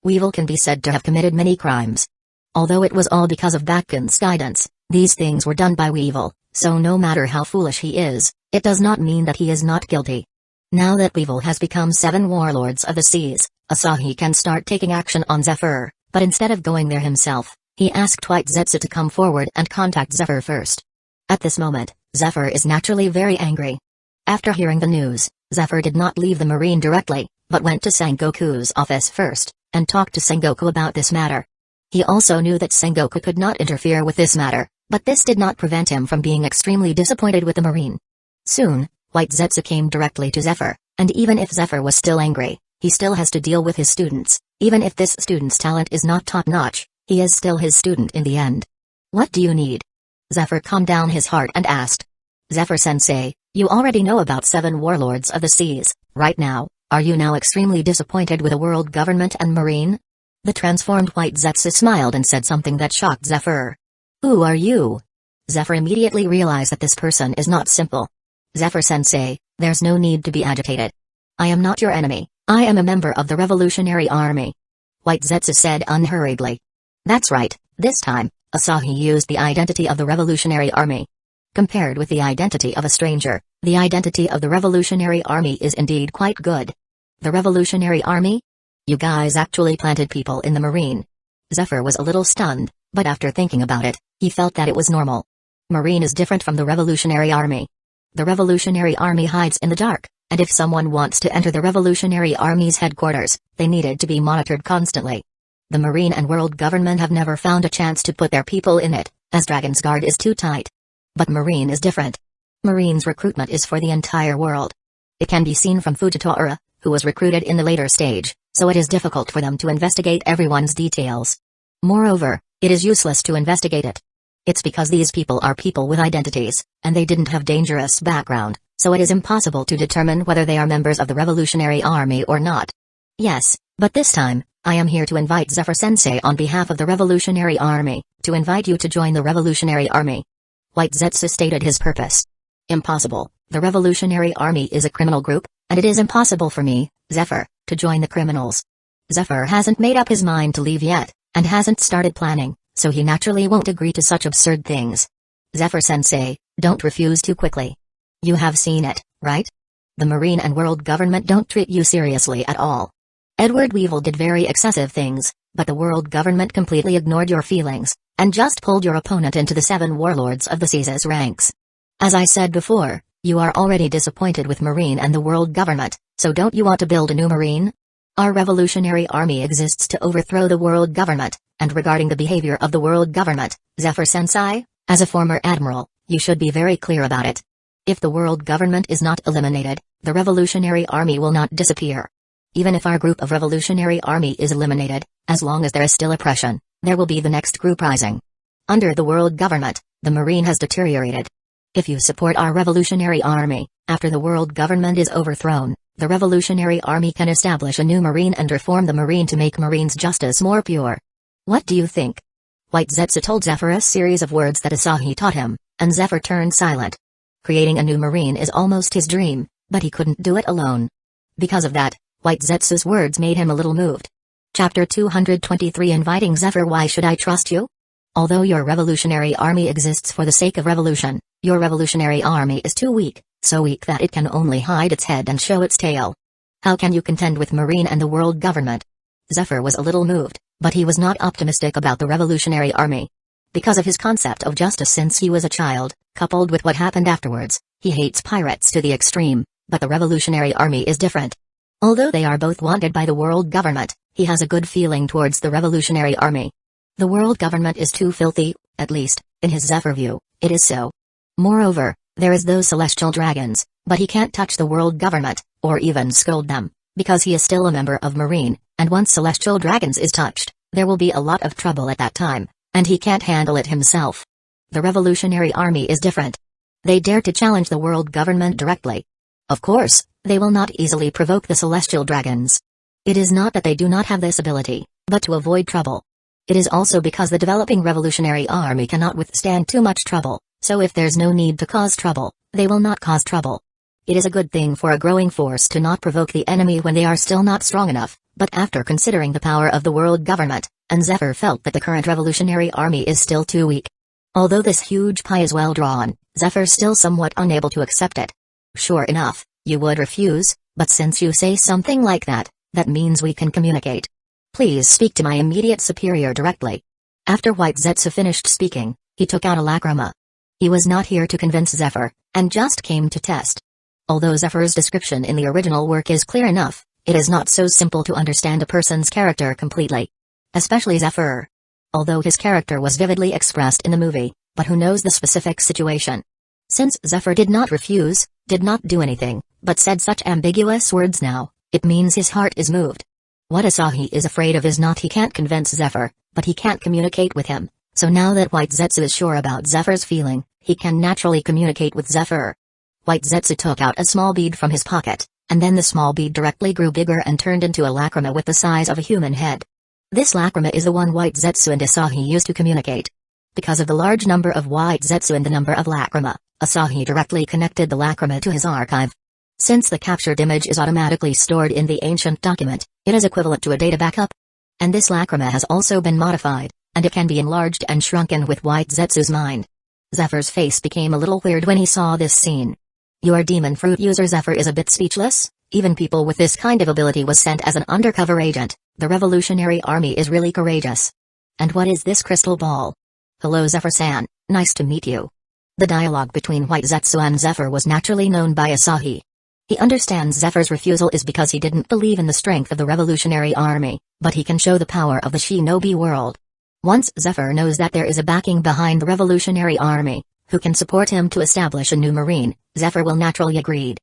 Weevil can be said to have committed many crimes. Although it was all because of Bakken's guidance, these things were done by Weevil, so no matter how foolish he is, it does not mean that he is not guilty. Now that Weevil has become 7 warlords of the seas, Asahi can start taking action on Zephyr, but instead of going there himself, he asked White Zetsu to come forward and contact Zephyr first. At this moment, Zephyr is naturally very angry. After hearing the news, Zephyr did not leave the Marine directly, but went to Sengoku's office first, and talked to Sengoku about this matter. He also knew that Sengoku could not interfere with this matter, but this did not prevent him from being extremely disappointed with the Marine. Soon, White Zetsu came directly to Zephyr, and even if Zephyr was still angry, he still has to deal with his students. Even if this student's talent is not top-notch, he is still his student in the end. What do you need? Zephyr calmed down his heart and asked. Zephyr-sensei, you already know about 7 warlords of the seas, right now. Are you now extremely disappointed with the world government and Marine? The transformed White Zetsu smiled and said something that shocked Zephyr. Who are you? Zephyr immediately realized that this person is not simple. Zephyr-sensei, there's no need to be agitated. I am not your enemy, I am a member of the Revolutionary Army. White Zetsu said unhurriedly. That's right, this time, Asahi used the identity of the Revolutionary Army. Compared with the identity of a stranger, the identity of the Revolutionary Army is indeed quite good. The Revolutionary Army? You guys actually planted people in the Marine. Zephyr was a little stunned, but after thinking about it, he felt that it was normal. Marine is different from the Revolutionary Army. The Revolutionary Army hides in the dark, and if someone wants to enter the Revolutionary Army's headquarters, they needed to be monitored constantly. The Marine and world government have never found a chance to put their people in it, as Dragon's Guard is too tight. But Marine is different. Marine's recruitment is for the entire world. It can be seen from Fujitora, who was recruited in the later stage, so it is difficult for them to investigate everyone's details. Moreover, it is useless to investigate it. It's because these people are people with identities, and they didn't have dangerous background, so it is impossible to determine whether they are members of the Revolutionary Army or not. Yes, but this time, I am here to invite Zephyr-sensei on behalf of the Revolutionary Army, to invite you to join the Revolutionary Army. White Zetsu stated his purpose. Impossible, the Revolutionary Army is a criminal group, and it is impossible for me, Zephyr, to join the criminals. Zephyr hasn't made up his mind to leave yet, and hasn't started planning, so he naturally won't agree to such absurd things. Zephyr-sensei, don't refuse too quickly. You have seen it, right? The Marine and world government don't treat you seriously at all. Edward Weevil did very excessive things, but the world government completely ignored your feelings, and just pulled your opponent into the 7 warlords of the sea's ranks. As I said before, you are already disappointed with Marine and the world government, so don't you want to build a new Marine? Our Revolutionary Army exists to overthrow the world government, and regarding the behavior of the world government, Zephyr-sensei, as a former admiral, you should be very clear about it. If the world government is not eliminated, the Revolutionary Army will not disappear. Even if our group of Revolutionary Army is eliminated, as long as there is still oppression, there will be the next group rising. Under the world government, the Marine has deteriorated. If you support our Revolutionary Army, after the world government is overthrown, the Revolutionary Army can establish a new Marine and reform the Marine to make Marine's justice more pure. What do you think? White Zetsu told Zephyr a series of words that Asahi taught him, and Zephyr turned silent. Creating a new Marine is almost his dream, but he couldn't do it alone. Because of that, White Zetsu's words made him a little moved. Chapter 223 Inviting Zephyr. Why should I trust you? Although your Revolutionary Army exists for the sake of revolution, your Revolutionary Army is too weak, so weak that it can only hide its head and show its tail. How can you contend with Marine and the world government? Zephyr was a little moved, but he was not optimistic about the Revolutionary Army. Because of his concept of justice since he was a child, coupled with what happened afterwards, he hates pirates to the extreme, but the Revolutionary Army is different. Although they are both wanted by the world government, he has a good feeling towards the Revolutionary Army. The world government is too filthy, at least, in his Zephyr view, it is so. Moreover, there is those celestial dragons, but he can't touch the world government, or even scold them, because he is still a member of Marine, and once celestial dragons is touched, there will be a lot of trouble at that time, and he can't handle it himself. The Revolutionary Army is different. They dare to challenge the world government directly. Of course, they will not easily provoke the celestial dragons. It is not that they do not have this ability, but to avoid trouble. It is also because the developing Revolutionary Army cannot withstand too much trouble, so if there's no need to cause trouble, they will not cause trouble. It is a good thing for a growing force to not provoke the enemy when they are still not strong enough, but after considering the power of the world government, and Zephyr felt that the current Revolutionary Army is still too weak. Although this huge pie is well drawn, Zephyr's still somewhat unable to accept it. Sure enough, you would refuse, but since you say something like that, that means we can communicate. Please speak to my immediate superior directly. After White Zetsu finished speaking, he took out a lacrima. He was not here to convince Zephyr, and just came to test. Although Zephyr's description in the original work is clear enough, it is not so simple to understand a person's character completely. Especially Zephyr. Although his character was vividly expressed in the movie, but who knows the specific situation? Since Zephyr did not refuse, did not do anything, but said such ambiguous words now, it means his heart is moved. What Asahi is afraid of is not he can't convince Zephyr, but he can't communicate with him, so now that White Zetsu is sure about Zephyr's feeling, he can naturally communicate with Zephyr. White Zetsu took out a small bead from his pocket, and then the small bead directly grew bigger and turned into a lacrima with the size of a human head. This lacrima is the one White Zetsu and Asahi used to communicate. Because of the large number of White Zetsu and the number of lacrima, Asahi directly connected the lacrima to his archive. Since the captured image is automatically stored in the ancient document, it is equivalent to a data backup. And this lacrima has also been modified, and it can be enlarged and shrunken with White Zetsu's mind. Zephyr's face became a little weird when he saw this scene. Your demon fruit user Zephyr is a bit speechless. Even people with this kind of ability was sent as an undercover agent. The Revolutionary Army is really courageous. And what is this crystal ball? Hello Zephyr-san, nice to meet you. The dialogue between White Zetsu and Zephyr was naturally known by Asahi. He understands Zephyr's refusal is because he didn't believe in the strength of the Revolutionary Army, but he can show the power of the shinobi world. Once Zephyr knows that there is a backing behind the Revolutionary Army, who can support him to establish a new marine, Zephyr will naturally agree.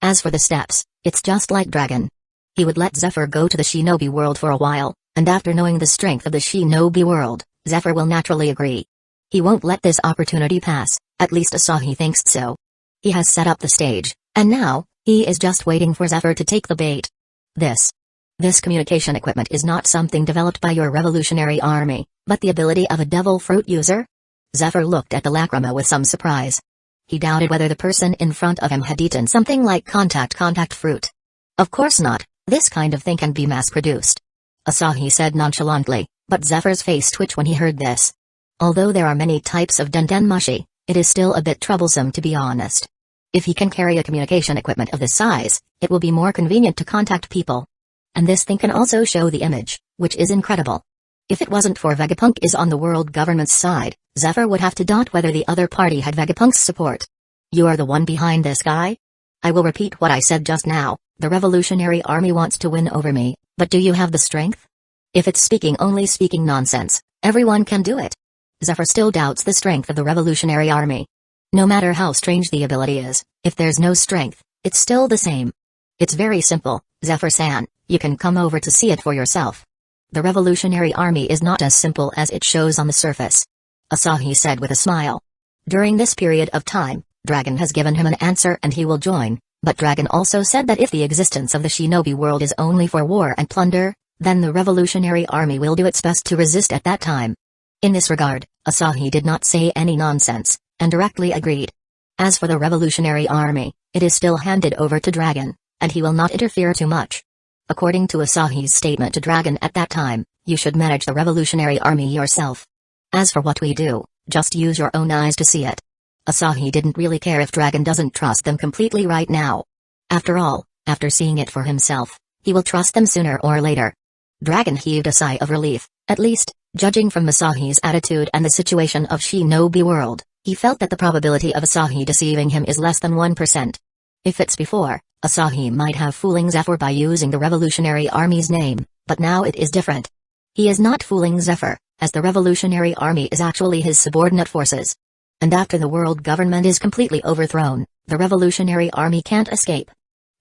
As for the steps, it's just like Dragon. He would let Zephyr go to the shinobi world for a while, and after knowing the strength of the shinobi world, Zephyr will naturally agree. He won't let this opportunity pass, at least Asahi thinks so. He has set up the stage, and now, he is just waiting for Zephyr to take the bait. This communication equipment is not something developed by your Revolutionary Army, but the ability of a devil fruit user? Zephyr looked at the lacrima with some surprise. He doubted whether the person in front of him had eaten something like contact fruit. Of course not, this kind of thing can be mass-produced. Asahi said nonchalantly, but Zephyr's face twitched when he heard this. Although there are many types of dendenmushi, it is still a bit troublesome to be honest. If he can carry a communication equipment of this size, it will be more convenient to contact people. And this thing can also show the image, which is incredible. If it wasn't for Vegapunk is on the world government's side, Zephyr would have to doubt whether the other party had Vegapunk's support. You are the one behind this guy? I will repeat what I said just now, the Revolutionary Army wants to win over me, but do you have the strength? If it's only speaking nonsense, everyone can do it. Zephyr still doubts the strength of the Revolutionary Army. No matter how strange the ability is, if there's no strength, it's still the same. It's very simple, Zephyr-san, you can come over to see it for yourself. The Revolutionary Army is not as simple as it shows on the surface. Asahi said with a smile. During this period of time, Dragon has given him an answer and he will join, but Dragon also said that if the existence of the shinobi world is only for war and plunder, then the Revolutionary Army will do its best to resist at that time. In this regard, Asahi did not say any nonsense, and directly agreed. As for the Revolutionary Army, it is still handed over to Dragon, and he will not interfere too much. According to Asahi's statement to Dragon at that time, you should manage the Revolutionary Army yourself. As for what we do, just use your own eyes to see it. Asahi didn't really care if Dragon doesn't trust them completely right now. After all, after seeing it for himself, he will trust them sooner or later. Dragon heaved a sigh of relief, at least, judging from Asahi's attitude and the situation of Shinobi world, he felt that the probability of Asahi deceiving him is less than 1%. If it's before, Asahi might have fooling Zephyr by using the Revolutionary Army's name, but now it is different. He is not fooling Zephyr, as the Revolutionary Army is actually his subordinate forces. And after the world government is completely overthrown, the Revolutionary Army can't escape.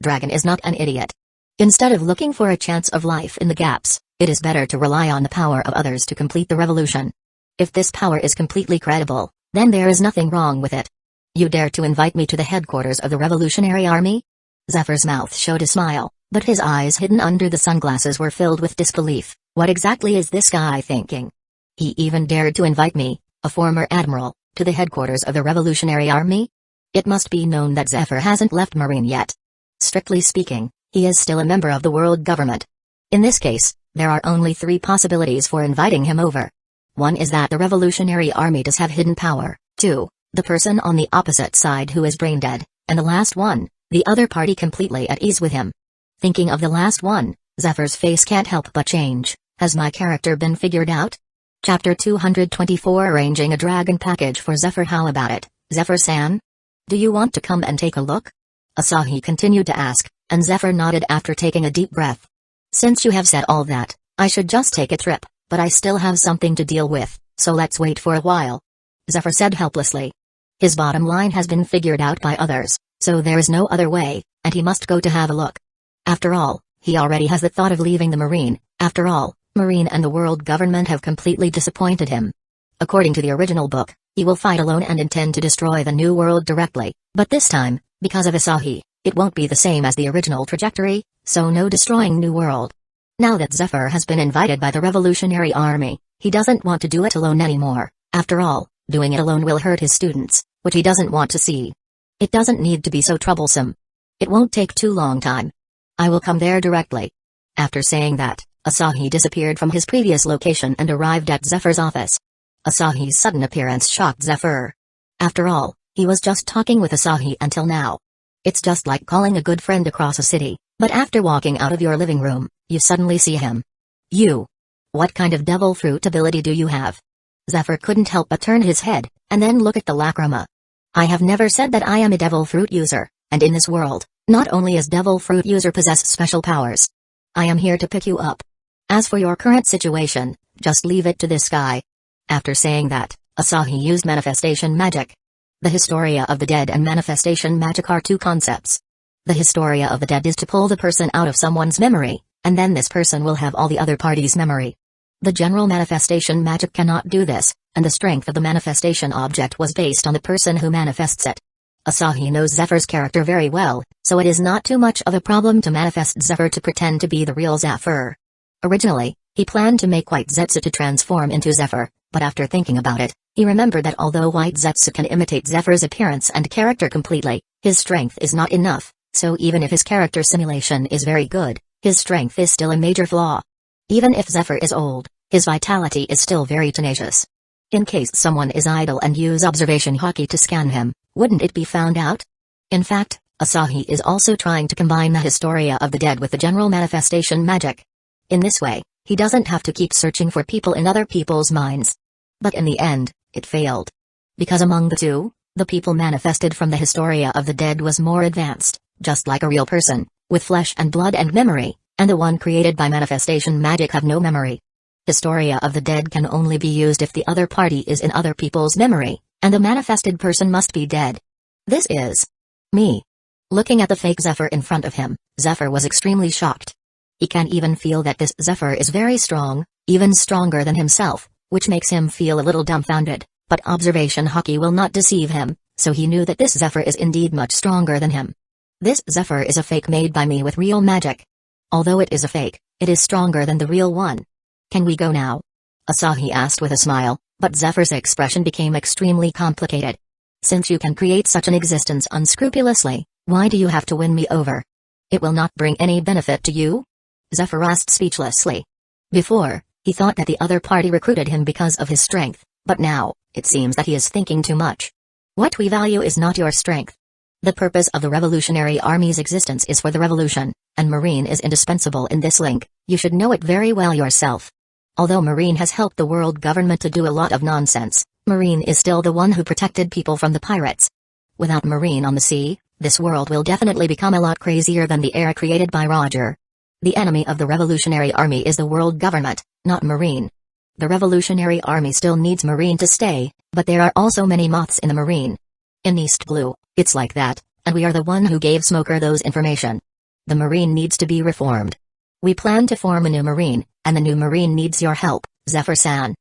Dragon is not an idiot. Instead of looking for a chance of life in the gaps, it is better to rely on the power of others to complete the revolution. If this power is completely credible, then there is nothing wrong with it. You dare to invite me to the headquarters of the Revolutionary Army? Zephyr's mouth showed a smile, but his eyes hidden under the sunglasses were filled with disbelief. What exactly is this guy thinking? He even dared to invite me, a former admiral, to the headquarters of the Revolutionary Army? It must be known that Zephyr hasn't left Marine yet. Strictly speaking, he is still a member of the world government. In this case, there are only 3 possibilities for inviting him over. 1 is that the Revolutionary Army does have hidden power, 2, the person on the opposite side who is brain dead, and the last one, the other party completely at ease with him. Thinking of the last one, Zephyr's face can't help but change. Has my character been figured out? Chapter 224 Arranging a dragon package for Zephyr. How about it, Zephyr-san? Do you want to come and take a look? Asahi continued to ask, and Zephyr nodded after taking a deep breath. Since you have said all that, I should just take a trip, but I still have something to deal with, so let's wait for a while. Zephyr said helplessly. His bottom line has been figured out by others, so there is no other way, and he must go to have a look. After all, he already has the thought of leaving the Marine. After all, Marine and the world government have completely disappointed him. According to the original book, he will fight alone and intend to destroy the New World directly, but this time, because of Asahi, it won't be the same as the original trajectory, so no destroying New World. Now that Zephyr has been invited by the Revolutionary Army, he doesn't want to do it alone anymore. After all, doing it alone will hurt his students, which he doesn't want to see. It doesn't need to be so troublesome. It won't take too long time. I will come there directly. After saying that, Asahi disappeared from his previous location and arrived at Zephyr's office. Asahi's sudden appearance shocked Zephyr. After all, he was just talking with Asahi until now. It's just like calling a good friend across a city, but after walking out of your living room, you suddenly see him. You. What kind of devil fruit ability do you have? Zephyr couldn't help but turn his head, and then look at the lacrima. I have never said that I am a devil fruit user, and in this world, Not only is Devil Fruit user possess special powers. I am here to pick you up. As for your current situation, just leave it to this guy. After saying that, Asahi used manifestation magic. The Historia of the Dead and manifestation magic are two concepts. The Historia of the Dead is to pull the person out of someone's memory, and then this person will have all the other party's memory. The general manifestation magic cannot do this, and the strength of the manifestation object was based on the person who manifests it. Asahi knows Zephyr's character very well, so it is not too much of a problem to manifest Zephyr to pretend to be the real Zephyr. Originally, he planned to make White Zetsu to transform into Zephyr, but after thinking about it, he remembered that although White Zetsu can imitate Zephyr's appearance and character completely, his strength is not enough, so even if his character simulation is very good, his strength is still a major flaw. Even if Zephyr is old, his vitality is still very tenacious. In case someone is idle and use observation hockey to scan him, wouldn't it be found out? In fact, Asahi is also trying to combine the Historia of the Dead with the general manifestation magic. In this way, he doesn't have to keep searching for people in other people's minds. But in the end, it failed. Because among the two, the people manifested from the Historia of the Dead was more advanced, just like a real person, with flesh and blood and memory, and the one created by manifestation magic have no memory. Historia of the Dead can only be used if the other party is in other people's memory, and the manifested person must be dead. This is me. Looking at the fake Zephyr in front of him, Zephyr was extremely shocked. He can even feel that this Zephyr is very strong, even stronger than himself, which makes him feel a little dumbfounded, but observation hockey will not deceive him, so he knew that this Zephyr is indeed much stronger than him. This Zephyr is a fake made by me with real magic. Although it is a fake, it is stronger than the real one. Can we go now? Asahi asked with a smile, but Zephyr's expression became extremely complicated. Since you can create such an existence unscrupulously, why do you have to win me over? It will not bring any benefit to you? Zephyr asked speechlessly. Before, he thought that the other party recruited him because of his strength, but now, it seems that he is thinking too much. What we value is not your strength. The purpose of the Revolutionary Army's existence is for the revolution, and Marine is indispensable in this link. You should know it very well yourself. Although Marine has helped the world government to do a lot of nonsense, Marine is still the one who protected people from the pirates. Without Marine on the sea, this world will definitely become a lot crazier than the era created by Roger. The enemy of the Revolutionary Army is the world government, not Marine. The Revolutionary Army still needs Marine to stay, but there are also many moths in the Marine. In East Blue, it's like that, and we are the one who gave Smoker those information. The Marine needs to be reformed. We plan to form a new Marine, and the new Marine needs your help, Zephyr-san.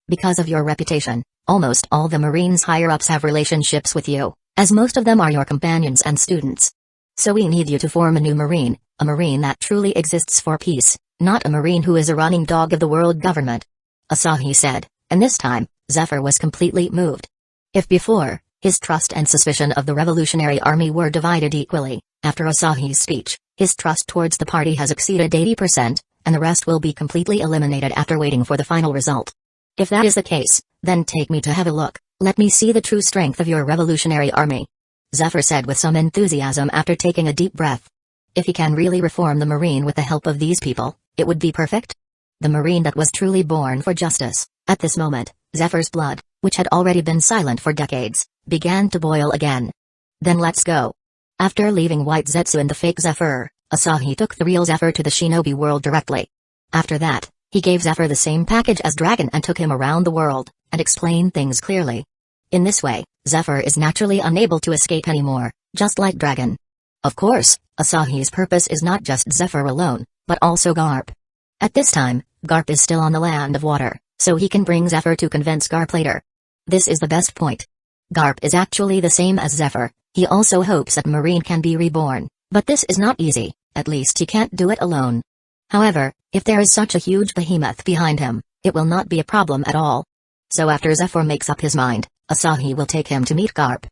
Because of your reputation, almost all the Marines higher-ups have relationships with you, as most of them are your companions and students. So we need you to form a new Marine, a Marine that truly exists for peace, not a Marine who is a running dog of the world government. Asahi said, and this time, Zephyr was completely moved. If before, his trust and suspicion of the Revolutionary Army were divided equally, after Asahi's speech, his trust towards the party has exceeded 80%, and the rest will be completely eliminated after waiting for the final result. If that is the case, then take me to have a look, let me see the true strength of your Revolutionary Army. Zephyr said with some enthusiasm after taking a deep breath. If he can really reform the Marine with the help of these people, it would be perfect. The Marine that was truly born for justice. At this moment, Zephyr's blood, which had already been silent for decades, began to boil again. Then let's go. After leaving White Zetsu and the fake Zephyr, Asahi took the real Zephyr to the Shinobi world directly. After that, he gave Zephyr the same package as Dragon and took him around the world, and explained things clearly. In this way, Zephyr is naturally unable to escape anymore, just like Dragon. Of course, Asahi's purpose is not just Zephyr alone, but also Garp. At this time, Garp is still on the land of water, so he can bring Zephyr to convince Garp later. This is the best point. Garp is actually the same as Zephyr. He also hopes that Marine can be reborn, but this is not easy, at least he can't do it alone. However, if there is such a huge behemoth behind him, it will not be a problem at all. So after Zephyr makes up his mind, Asahi will take him to meet Garp.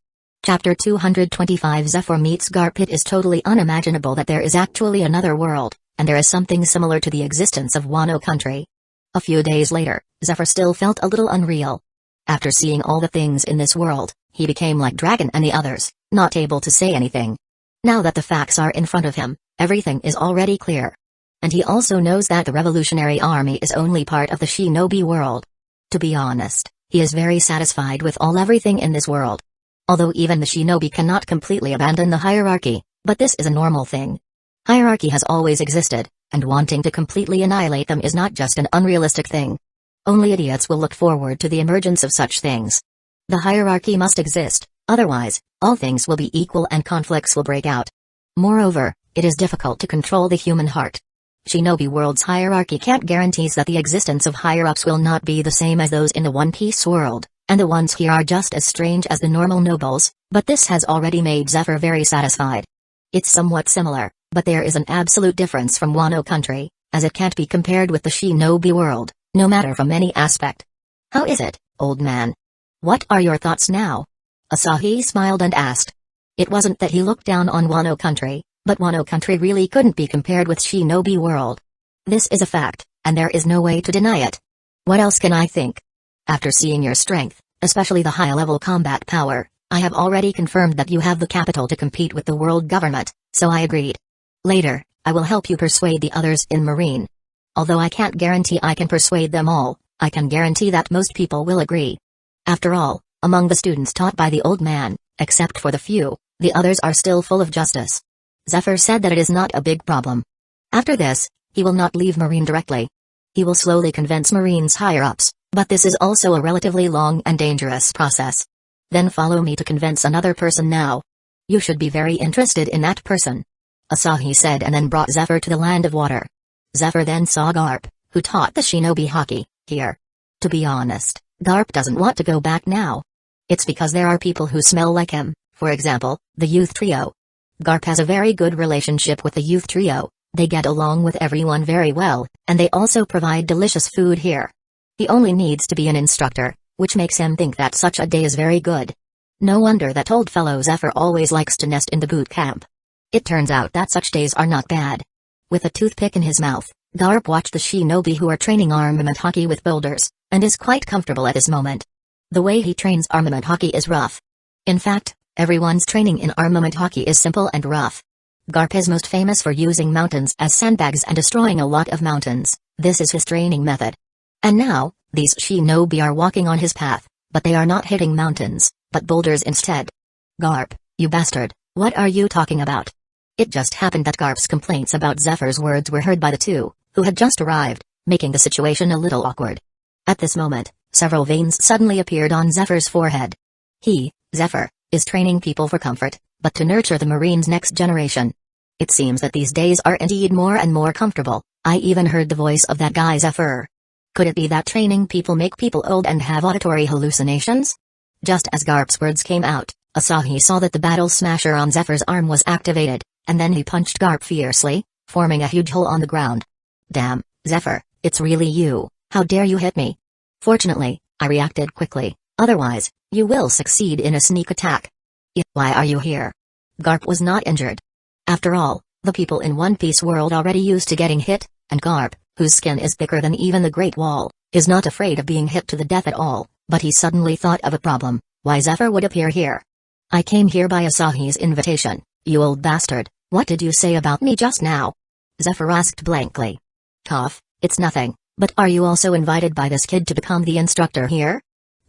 Chapter 225 Zephyr meets Garp. It is totally unimaginable that there is actually another world, and there is something similar to the existence of Wano country. A few days later, Zephyr still felt a little unreal. After seeing all the things in this world, he became like Dragon and the others, not able to say anything. Now that the facts are in front of him, everything is already clear. And he also knows that the Revolutionary Army is only part of the Shinobi world. To be honest, he is very satisfied with everything in this world. Although even the Shinobi cannot completely abandon the hierarchy, But this is a normal thing. Hierarchy has always existed, and wanting to completely annihilate them is not just an unrealistic thing. Only idiots will look forward to the emergence of such things. The hierarchy must exist, otherwise, all things will be equal and conflicts will break out. Moreover, it is difficult to control the human heart. Shinobi World's hierarchy can't guarantees that the existence of higher-ups will not be the same as those in the One Piece world, and the ones here are just as strange as the normal nobles, but this has already made Zephyr very satisfied. It's somewhat similar, but there is an absolute difference from Wano country, as it can't be compared with the Shinobi world, no matter from any aspect. How is it, old man? What are your thoughts now? Asahi smiled and asked. It wasn't that he looked down on Wano country, but Wano country really couldn't be compared with Shinobi world. This is a fact, and there is no way to deny it. What else can I think? After seeing your strength, especially the high-level combat power, I have already confirmed that you have the capital to compete with the world government, so I agreed. Later, I will help you persuade the others in Marine. Although I can't guarantee I can persuade them all, I can guarantee that most people will agree. After all, among the students taught by the old man, except for the few, the others are still full of justice. Zephyr said that it is not a big problem. After this, he will not leave Marine directly. He will slowly convince Marine's higher-ups, but this is also a relatively long and dangerous process. Then follow me to convince another person now. You should be very interested in that person. Asahi said and then brought Zephyr to the land of water. Zephyr then saw Garp, who taught the shinobi haki, here. To be honest, Garp doesn't want to go back now. It's because there are people who smell like him, for example, the youth trio. Garp has a very good relationship with the youth trio, they get along with everyone very well, and they also provide delicious food here. He only needs to be an instructor, which makes him think that such a day is very good. No wonder that old fellow Zephyr always likes to nest in the boot camp. It turns out that such days are not bad. With a toothpick in his mouth, Garp watched the shinobi who are training armament hockey with boulders, and is quite comfortable at this moment. The way he trains armament hockey is rough. In fact, everyone's training in armament hockey is simple and rough. Garp is most famous for using mountains as sandbags and destroying a lot of mountains. This is his training method. And now, these shinobi are walking on his path, but they are not hitting mountains, but boulders instead. Garp, you bastard, what are you talking about? It just happened that Garp's complaints about Zephyr's words were heard by the two, who had just arrived, making the situation a little awkward. At this moment, several veins suddenly appeared on Zephyr's forehead. He, Zephyr, is training people for comfort, but to nurture the Marine's next generation. It seems that these days are indeed more and more comfortable. I even heard the voice of that guy Zephyr. Could it be that training people make people old and have auditory hallucinations? Just as Garp's words came out, Asahi saw that the battle smasher on Zephyr's arm was activated, and then he punched Garp fiercely, forming a huge hole on the ground. Damn, Zephyr, it's really you, how dare you hit me? Fortunately, I reacted quickly, otherwise, you will succeed in a sneak attack. Why are you here? Garp was not injured. After all, the people in One Piece world already used to getting hit, and Garp, whose skin is thicker than even the Great Wall, is not afraid of being hit to the death at all, but he suddenly thought of a problem, why Zephyr would appear here. I came here by Asahi's invitation, you old bastard, what did you say about me just now? Zephyr asked blankly. Cough, it's nothing, but are you also invited by this kid to become the instructor here?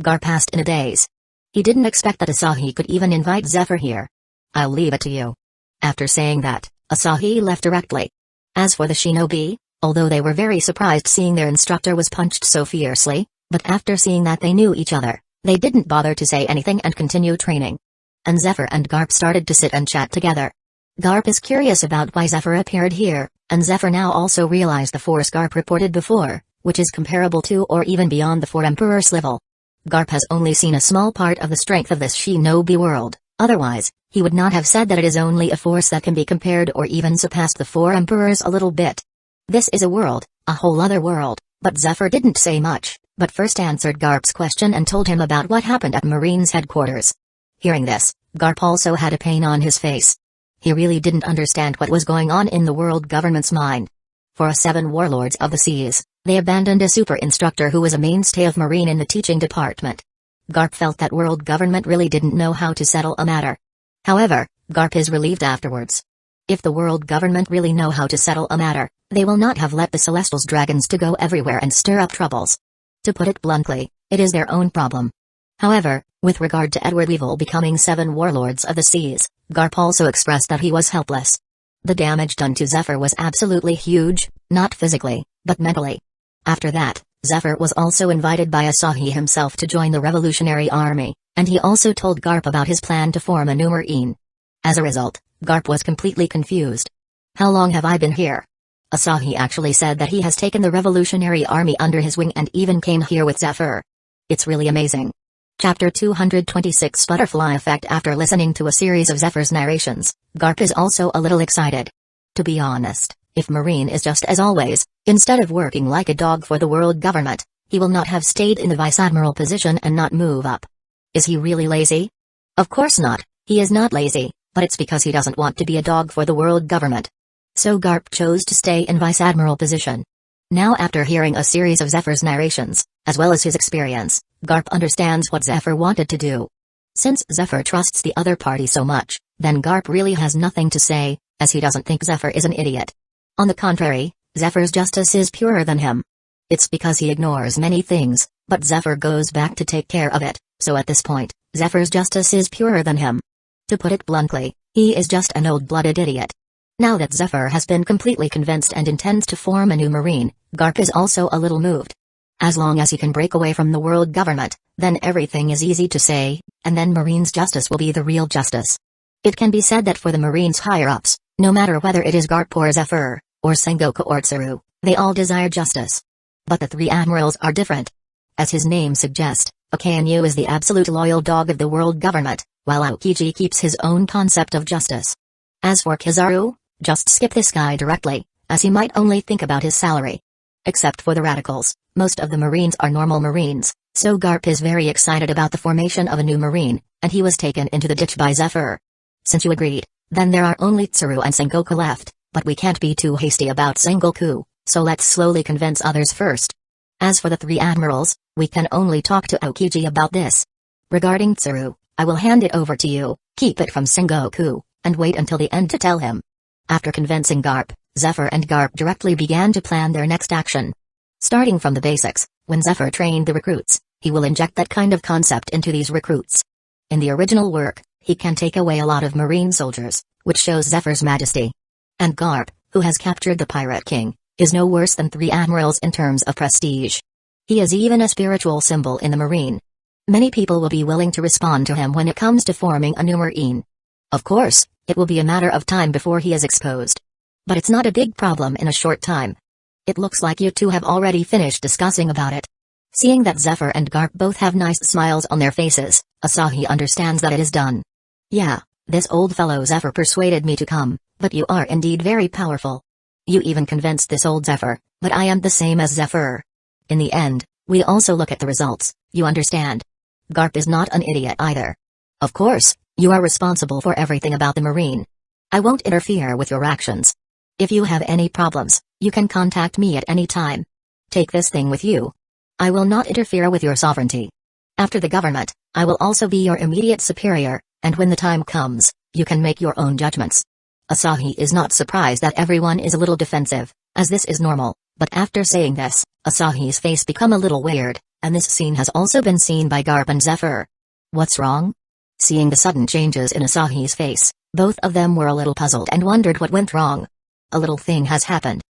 Garp asked in a daze. He didn't expect that Asahi could even invite Zephyr here. I'll leave it to you. After saying that, Asahi left directly. As for the shinobi, although they were very surprised seeing their instructor was punched so fiercely, but after seeing that they knew each other, they didn't bother to say anything and continue training. And Zephyr and Garp started to sit and chat together. Garp is curious about why Zephyr appeared here, and Zephyr now also realized the force Garp reported before, which is comparable to or even beyond the Four Emperors level. Garp has only seen a small part of the strength of this shinobi world, otherwise, he would not have said that it is only a force that can be compared or even surpassed the Four Emperors a little bit. This is a world, a whole other world, but Zephyr didn't say much, but first answered Garp's question and told him about what happened at Marine's headquarters. Hearing this, Garp also had a pain on his face. He really didn't understand what was going on in the world government's mind. For 7 warlords of the seas, they abandoned a super instructor who was a mainstay of Marine in the teaching department. Garp felt that world government really didn't know how to settle a matter. However, Garp is relieved afterwards. If the world government really know how to settle a matter, they will not have let the Celestials dragons to go everywhere and stir up troubles. To put it bluntly, it is their own problem. However, with regard to Edward Weevil becoming 7 warlords of the seas, Garp also expressed that he was helpless. The damage done to Zephyr was absolutely huge, not physically, but mentally. After that, Zephyr was also invited by Asahi himself to join the Revolutionary Army, and he also told Garp about his plan to form a new marine. As a result, Garp was completely confused. How long have I been here? Asahi actually said that he has taken the Revolutionary Army under his wing and even came here with Zephyr. It's really amazing. Chapter 226 Butterfly Effect. After listening to a series of Zephyr's narrations, Garp is also a little excited. To be honest, if Marine is just as always, instead of working like a dog for the world government, he will not have stayed in the Vice Admiral position and not move up. Is he really lazy? Of course not, he is not lazy, but it's because he doesn't want to be a dog for the world government. So Garp chose to stay in Vice Admiral position. Now after hearing a series of Zephyr's narrations, as well as his experience, Garp understands what Zephyr wanted to do. Since Zephyr trusts the other party so much, then Garp really has nothing to say, as he doesn't think Zephyr is an idiot. On the contrary, Zephyr's justice is purer than him. It's because he ignores many things, but Zephyr goes back to take care of it, so at this point, Zephyr's justice is purer than him. To put it bluntly, he is just an old-blooded idiot. Now that Zephyr has been completely convinced and intends to form a new marine, Garp is also a little moved. As long as he can break away from the world government, then everything is easy to say, and then Marine's justice will be the real justice. It can be said that for the Marine's higher-ups, no matter whether it is Garp or Zephyr, or Sengoku or Tsuru, they all desire justice. But the 3 admirals are different. As his name suggests, Akainu is the absolute loyal dog of the world government, while Aokiji keeps his own concept of justice. As for Kizaru, just skip this guy directly, as he might only think about his salary. Except for the radicals, most of the Marines are normal Marines, so Garp is very excited about the formation of a new Marine, and he was taken into the ditch by Zephyr. Since you agreed, then there are only Tsuru and Sengoku left, but we can't be too hasty about Sengoku, so let's slowly convince others first. As for the 3 admirals, we can only talk to Aokiji about this. Regarding Tsuru, I will hand it over to you, keep it from Sengoku, and wait until the end to tell him. After convincing Garp, Zephyr and Garp directly began to plan their next action. Starting from the basics, when Zephyr trained the recruits, he will inject that kind of concept into these recruits. In the original work, he can take away a lot of Marine soldiers, which shows Zephyr's majesty. And Garp, who has captured the Pirate King, is no worse than 3 admirals in terms of prestige. He is even a spiritual symbol in the Marine. Many people will be willing to respond to him when it comes to forming a new Marine. Of course, it will be a matter of time before he is exposed. But it's not a big problem in a short time. It looks like you two have already finished discussing about it. Seeing that Zephyr and Garp both have nice smiles on their faces, Asahi understands that it is done. Yeah, this old fellow Zephyr persuaded me to come, but you are indeed very powerful. You even convinced this old Zephyr, but I am the same as Zephyr. In the end, we also look at the results, you understand. Garp is not an idiot either. Of course, you are responsible for everything about the Marine. I won't interfere with your actions. If you have any problems, you can contact me at any time. Take this thing with you. I will not interfere with your sovereignty. After the government, I will also be your immediate superior, and when the time comes, you can make your own judgments. Asahi is not surprised that everyone is a little defensive, as this is normal, but after saying this, Asahi's face become a little weird, and this scene has also been seen by Garp and Zephyr. What's wrong? Seeing the sudden changes in Asahi's face, both of them were a little puzzled and wondered what went wrong. A little thing has happened.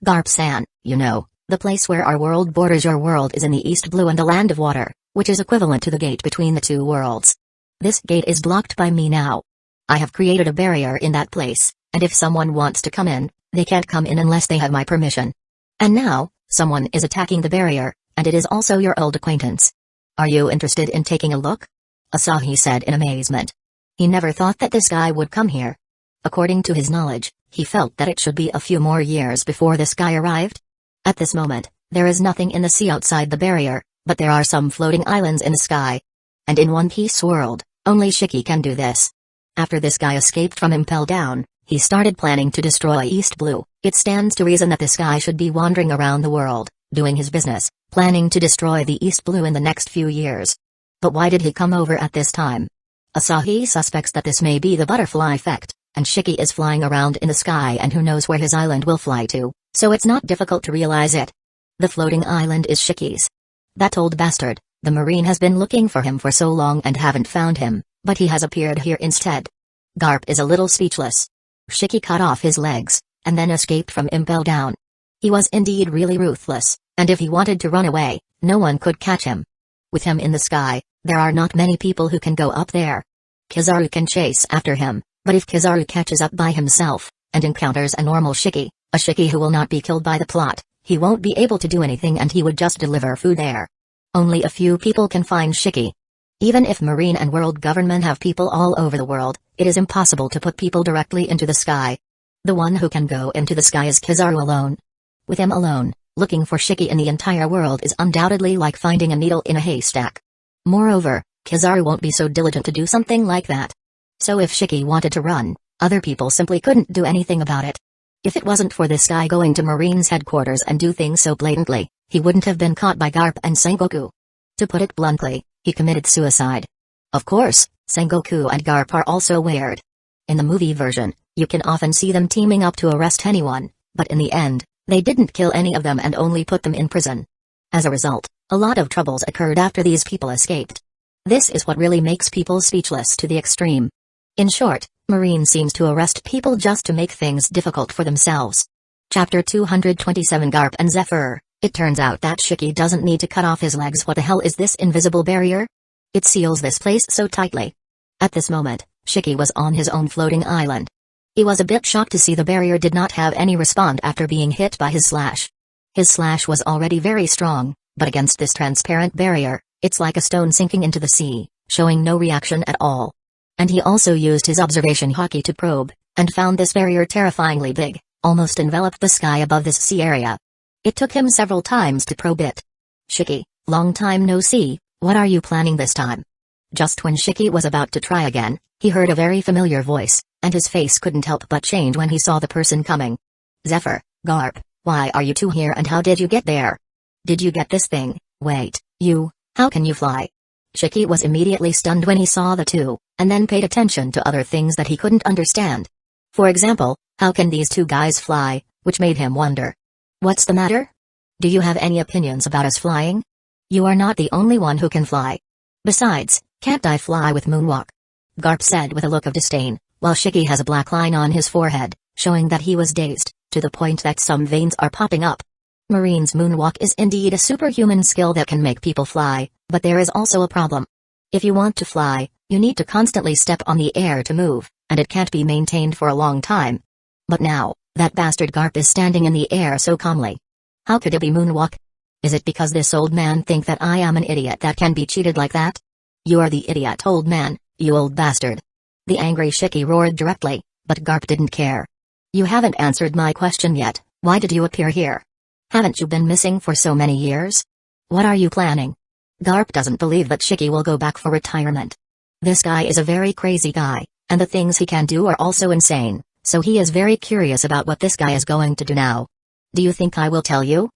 Garp-san, you know, the place where our world borders your world is in the East Blue and the Land of Water, which is equivalent to the gate between the 2 worlds. This gate is blocked by me now. I have created a barrier in that place, and if someone wants to come in, they can't come in unless they have my permission. And now, someone is attacking the barrier, and it is also your old acquaintance. Are you interested in taking a look? Asahi said in amazement. He never thought that this guy would come here. According to his knowledge, he felt that it should be a few more years before this guy arrived. At this moment, there is nothing in the sea outside the barrier, but there are some floating islands in the sky. And in One Piece world, only Shiki can do this. After this guy escaped from Impel Down, he started planning to destroy East Blue. It stands to reason that this guy should be wandering around the world, doing his business, planning to destroy the East Blue in the next few years. But why did he come over at this time? Asahi suspects that this may be the butterfly effect, and Shiki is flying around in the sky and who knows where his island will fly to, so it's not difficult to realize it. The floating island is Shiki's. That old bastard, The Marine has been looking for him for so long and haven't found him, but he has appeared here instead. Garp is a little speechless. Shiki cut off his legs, and then escaped from Impel Down. He was indeed really ruthless, and if he wanted to run away, no one could catch him. With him in the sky, there are not many people who can go up there. Kizaru can chase after him, but if Kizaru catches up by himself, and encounters a normal Shiki, a Shiki who will not be killed by the plot, he won't be able to do anything and he would just deliver food there. Only a few people can find Shiki. Even if Marine and world government have people all over the world, it is impossible to put people directly into the sky. The one who can go into the sky is Kizaru alone. With him alone, looking for Shiki in the entire world is undoubtedly like finding a needle in a haystack. Moreover, Kizaru won't be so diligent to do something like that. So if Shiki wanted to run, other people simply couldn't do anything about it. If it wasn't for this guy going to Marine's headquarters and do things so blatantly, he wouldn't have been caught by Garp and Sengoku. To put it bluntly, he committed suicide. Of course, Sengoku and Garp are also weird. In the movie version, you can often see them teaming up to arrest anyone, but in the end, they didn't kill any of them and only put them in prison. As a result, a lot of troubles occurred after these people escaped. This is what really makes people speechless to the extreme. In short, Marine seems to arrest people just to make things difficult for themselves. Chapter 227 Garp and Zephyr. It turns out that Shiki doesn't need to cut off his legs. What the hell is this invisible barrier? It seals this place so tightly. At this moment, Shiki was on his own floating island. He was a bit shocked to see the barrier did not have any response after being hit by his slash. His slash was already very strong, but against this transparent barrier, it's like a stone sinking into the sea, showing no reaction at all. And he also used his observation haki to probe, and found this barrier terrifyingly big, almost enveloped the sky above this sea area. It took him several times to probe it. Shiki, long time no see, what are you planning this time? Just when Shiki was about to try again, he heard a very familiar voice, and his face couldn't help but change when he saw the person coming. Zephyr, Garp, why are you two here and how did you get there? Did you get this thing? Wait, how can you fly? Shiki was immediately stunned when he saw the two, and then paid attention to other things that he couldn't understand. For example, how can these two guys fly, which made him wonder. What's the matter? Do you have any opinions about us flying? You are not the only one who can fly. Besides, can't I fly with moonwalk? Garp said with a look of disdain, while Shiki has a black line on his forehead, showing that he was dazed, to the point that some veins are popping up. Marine's moonwalk is indeed a superhuman skill that can make people fly, but there is also a problem. If you want to fly, you need to constantly step on the air to move, and it can't be maintained for a long time. But now, that bastard Garp is standing in the air so calmly. How could it be moonwalk? Is it because this old man think that I am an idiot that can be cheated like that? You are the idiot old man, you old bastard. The angry Shiki roared directly, but Garp didn't care. You haven't answered my question yet, why did you appear here? Haven't you been missing for so many years? What are you planning? Garp doesn't believe that Shiki will go back for retirement. This guy is a very crazy guy, and the things he can do are also insane, so he is very curious about what this guy is going to do now. Do you think I will tell you?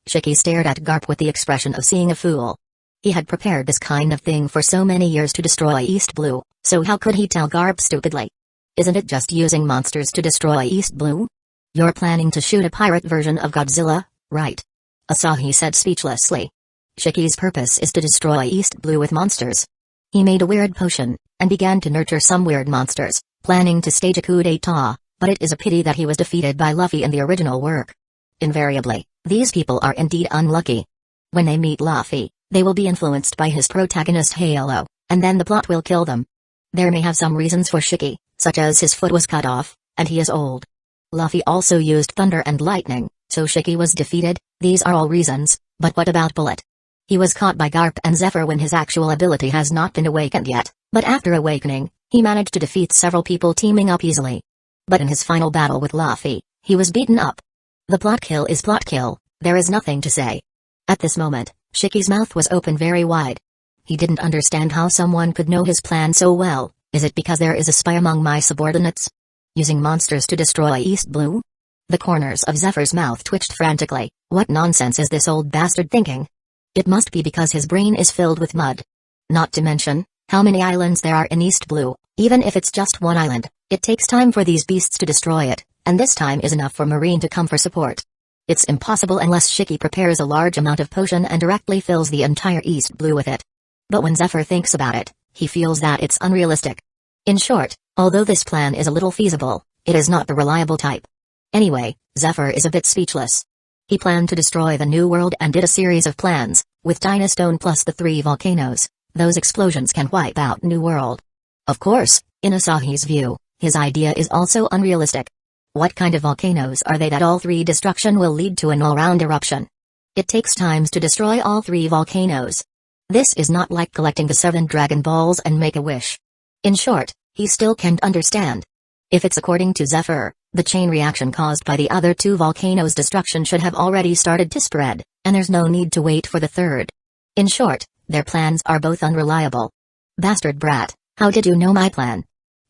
Shiki stared at Garp with the expression of seeing a fool. He had prepared this kind of thing for so many years to destroy East Blue, so how could he tell Garp stupidly? Isn't it just using monsters to destroy East Blue? You're planning to shoot a pirate version of Godzilla, right? Asahi said speechlessly. Shiki's purpose is to destroy East Blue with monsters. He made a weird potion, and began to nurture some weird monsters, planning to stage a coup d'etat, but it is a pity that he was defeated by Luffy in the original work. Invariably, these people are indeed unlucky. When they meet Luffy, they will be influenced by his protagonist Halo, and then the plot will kill them. There may have some reasons for Shiki, such as his foot was cut off, and he is old. Luffy also used thunder and lightning, so Shiki was defeated. These are all reasons, but what about Bullet? He was caught by Garp and Zephyr when his actual ability has not been awakened yet, but after awakening, he managed to defeat several people teaming up easily. But in his final battle with Luffy, he was beaten up. The plot kill is plot kill, there is nothing to say. At this moment, Shiki's mouth was open very wide. He didn't understand how someone could know his plan so well. Is it because there is a spy among my subordinates? Using monsters to destroy East Blue? The corners of Zephyr's mouth twitched frantically. What nonsense is this old bastard thinking? It must be because his brain is filled with mud. Not to mention, how many islands there are in East Blue. Even if it's just one island, it takes time for these beasts to destroy it, and this time is enough for Marine to come for support. It's impossible unless Shiki prepares a large amount of potion and directly fills the entire East Blue with it. But when Zephyr thinks about it, he feels that it's unrealistic. In short, although this plan is a little feasible, it is not the reliable type. Anyway, Zephyr is a bit speechless. He planned to destroy the New World and did a series of plans, with Dynastone plus the 3 volcanoes. Those explosions can wipe out New World. Of course, in Asahi's view, his idea is also unrealistic. What kind of volcanoes are they that all 3 destruction will lead to an all-round eruption? It takes times to destroy all 3 volcanoes. This is not like collecting the 7 Dragon Balls and make a wish. In short, he still can't understand. If it's according to Zephyr, the chain reaction caused by the other 2 volcanoes' destruction should have already started to spread, and there's no need to wait for the 3rd. In short, their plans are both unreliable. Bastard brat, how did you know my plan?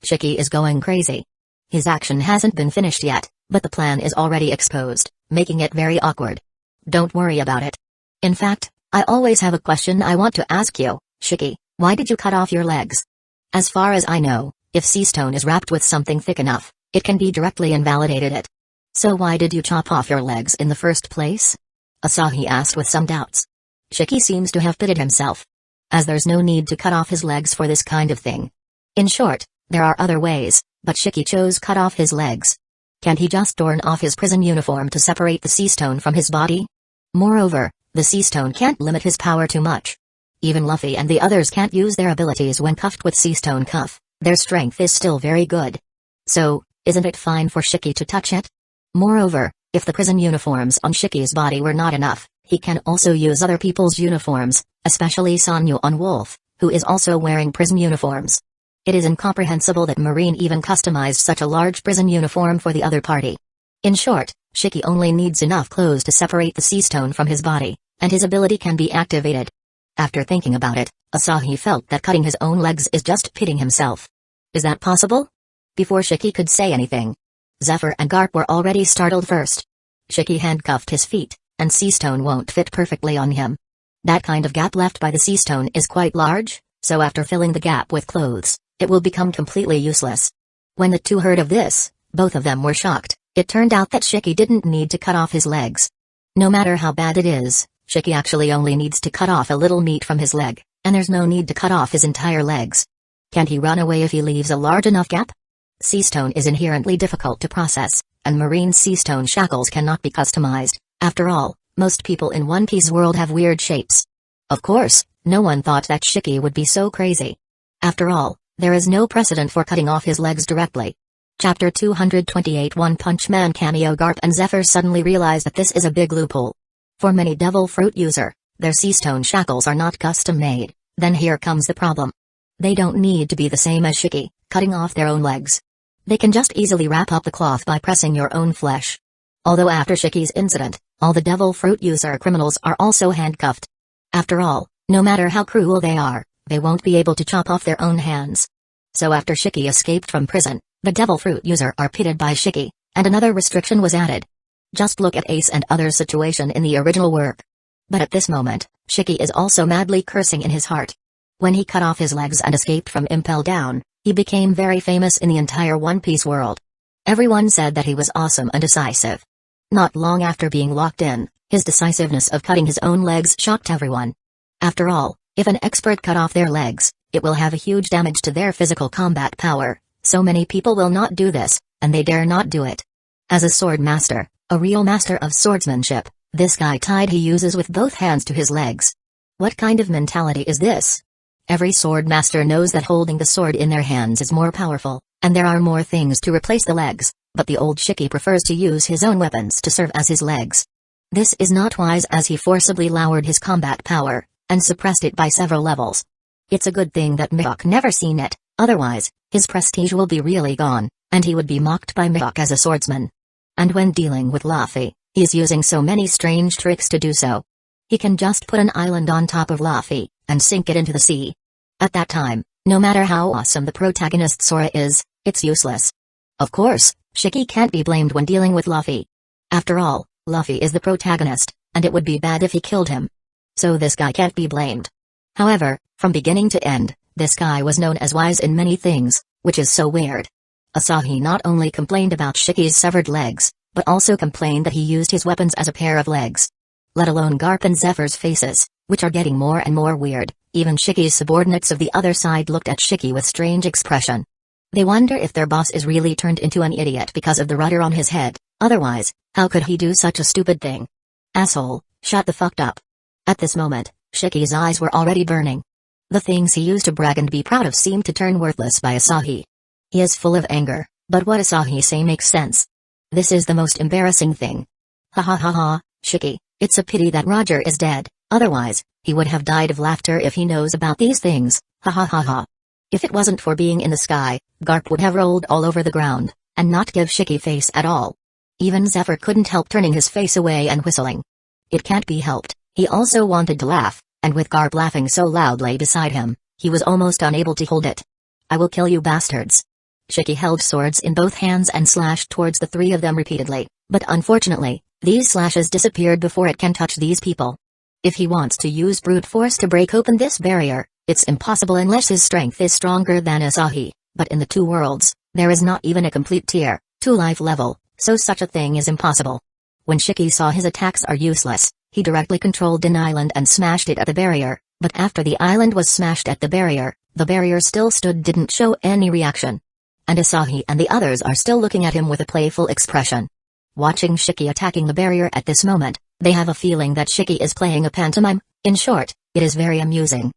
Shiki is going crazy. His action hasn't been finished yet, but the plan is already exposed, making it very awkward. Don't worry about it. In fact, I always have a question I want to ask you, Shiki. Why did you cut off your legs? As far as I know, if sea stone is wrapped with something thick enough, it can be directly invalidated it. So why did you chop off your legs in the first place? Asahi asked with some doubts. Shiki seems to have pitted himself. As there's no need to cut off his legs for this kind of thing. In short, there are other ways, but Shiki chose cut off his legs. Can't he just torn off his prison uniform to separate the sea stone from his body? Moreover, the sea stone can't limit his power too much. Even Luffy and the others can't use their abilities when cuffed with sea stone cuff, their strength is still very good. So, isn't it fine for Shiki to touch it? Moreover, if the prison uniforms on Shiki's body were not enough, he can also use other people's uniforms, especially Sanyu on Wolf, who is also wearing prison uniforms. It is incomprehensible that Marine even customized such a large prison uniform for the other party. In short, Shiki only needs enough clothes to separate the sea stone from his body, and his ability can be activated. After thinking about it, Asahi felt that cutting his own legs is just pitting himself. Is that possible? Before Shiki could say anything, Zephyr and Garp were already startled first. Shiki handcuffed his feet, and sea stone won't fit perfectly on him. That kind of gap left by the sea stone is quite large, so after filling the gap with clothes, it will become completely useless. When the 2 heard of this, both of them were shocked. It turned out that Shiki didn't need to cut off his legs. No matter how bad it is, Shiki actually only needs to cut off a little meat from his leg, and there's no need to cut off his entire legs. Can't he run away if he leaves a large enough gap? Sea stone is inherently difficult to process, and marine sea stone shackles cannot be customized. After all, most people in One Piece world have weird shapes. Of course, no one thought that Shiki would be so crazy. After all, there is no precedent for cutting off his legs directly. Chapter 228 One Punch Man cameo. Garp and Zephyr suddenly realize that this is a big loophole. For many Devil Fruit user, their sea stone shackles are not custom made. Then here comes the problem. They don't need to be the same as Shiki, cutting off their own legs. They can just easily wrap up the cloth by pressing your own flesh. Although after Shiki's incident, all the Devil Fruit user criminals are also handcuffed. After all, no matter how cruel they are, they won't be able to chop off their own hands. So after Shiki escaped from prison, the Devil Fruit user are pitted by Shiki, and another restriction was added. Just look at Ace and others' situation in the original work. But at this moment, Shiki is also madly cursing in his heart. When he cut off his legs and escaped from Impel Down, he became very famous in the entire One Piece world. Everyone said that he was awesome and decisive. Not long after being locked in, his decisiveness of cutting his own legs shocked everyone. After all, if an expert cut off their legs, it will have a huge damage to their physical combat power, so many people will not do this, and they dare not do it. As a sword master, a real master of swordsmanship, this guy tied he uses with both hands to his legs. What kind of mentality is this? Every sword master knows that holding the sword in their hands is more powerful, and there are more things to replace the legs, but the old Shiki prefers to use his own weapons to serve as his legs. This is not wise, as he forcibly lowered his combat power, and suppressed it by several levels. It's a good thing that Mihawk never seen it, otherwise, his prestige will be really gone, and he would be mocked by Mihawk as a swordsman. And when dealing with Luffy, he's using so many strange tricks to do so. He can just put an island on top of Luffy, and sink it into the sea. At that time, no matter how awesome the protagonist Sora is, it's useless. Of course, Shiki can't be blamed when dealing with Luffy. After all, Luffy is the protagonist, and it would be bad if he killed him. So this guy can't be blamed. However, from beginning to end, this guy was known as wise in many things, which is so weird. Asahi not only complained about Shiki's severed legs, but also complained that he used his weapons as a pair of legs. Let alone Garp and Zephyr's faces, which are getting more and more weird. Even Shiki's subordinates of the other side looked at Shiki with strange expression. They wonder if their boss is really turned into an idiot because of the rudder on his head, otherwise, how could he do such a stupid thing? Asshole, shut the fuck up. At this moment, Shiki's eyes were already burning. The things he used to brag and be proud of seemed to turn worthless by Asahi. He is full of anger, but what Asahi say makes sense. This is the most embarrassing thing. Ha ha ha ha, Shiki, it's a pity that Roger is dead, otherwise, he would have died of laughter if he knows about these things, ha ha ha ha. If it wasn't for being in the sky, Garp would have rolled all over the ground, and not give Shiki face at all. Even Zephyr couldn't help turning his face away and whistling. It can't be helped, he also wanted to laugh, and with Garp laughing so loudly beside him, he was almost unable to hold it. I will kill you bastards. Shiki held swords in both hands and slashed towards the three of them repeatedly, but unfortunately, these slashes disappeared before it can touch these people. If he wants to use brute force to break open this barrier, it's impossible unless his strength is stronger than Asahi, but in the two worlds, there is not even a complete tier 2 life level, so such a thing is impossible. When Shiki saw his attacks are useless, he directly controlled an island and smashed it at the barrier, but after the island was smashed at the barrier still stood didn't show any reaction. And Asahi and the others are still looking at him with a playful expression. Watching Shiki attacking the barrier at this moment, they have a feeling that Shiki is playing a pantomime. In short, it is very amusing.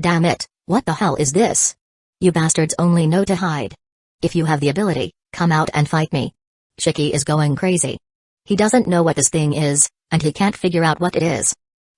Damn it, what the hell is this? You bastards only know to hide. If you have the ability, come out and fight me. Shiki is going crazy. He doesn't know what this thing is, and he can't figure out what it is.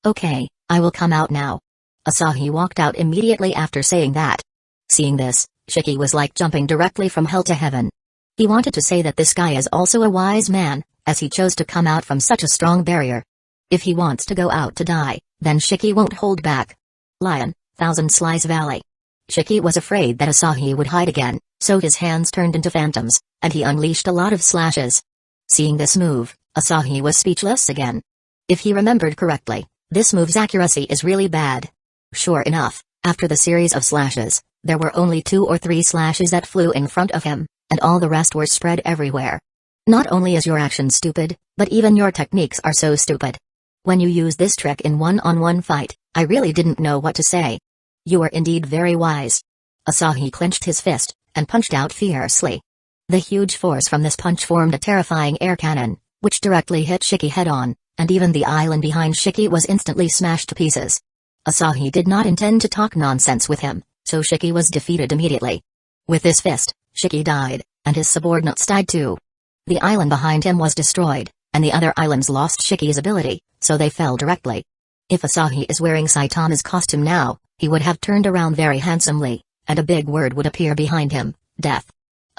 Okay, I will come out now. Asahi walked out immediately after saying that. Seeing this, Shiki was like jumping directly from hell to heaven. He wanted to say that this guy is also a wise man, as he chose to come out from such a strong barrier. If he wants to go out to die, then Shiki won't hold back. Lion, Thousand Slice Valley. Shiki was afraid that Asahi would hide again, so his hands turned into phantoms, and he unleashed a lot of slashes. Seeing this move, Asahi was speechless again. If he remembered correctly, this move's accuracy is really bad. Sure enough, after the series of slashes, there were only 2 or 3 slashes that flew in front of him, and all the rest were spread everywhere. Not only is your action stupid, but even your techniques are so stupid. When you use this trick in one-on-one fight, I really didn't know what to say. You are indeed very wise. Asahi clenched his fist, and punched out fiercely. The huge force from this punch formed a terrifying air cannon, which directly hit Shiki head-on, and even the island behind Shiki was instantly smashed to pieces. Asahi did not intend to talk nonsense with him, so Shiki was defeated immediately. With this fist, Shiki died, and his subordinates died too. The island behind him was destroyed, and the other islands lost Shiki's ability, so they fell directly. If Asahi is wearing Saitama's costume now, he would have turned around very handsomely, and a big word would appear behind him, death.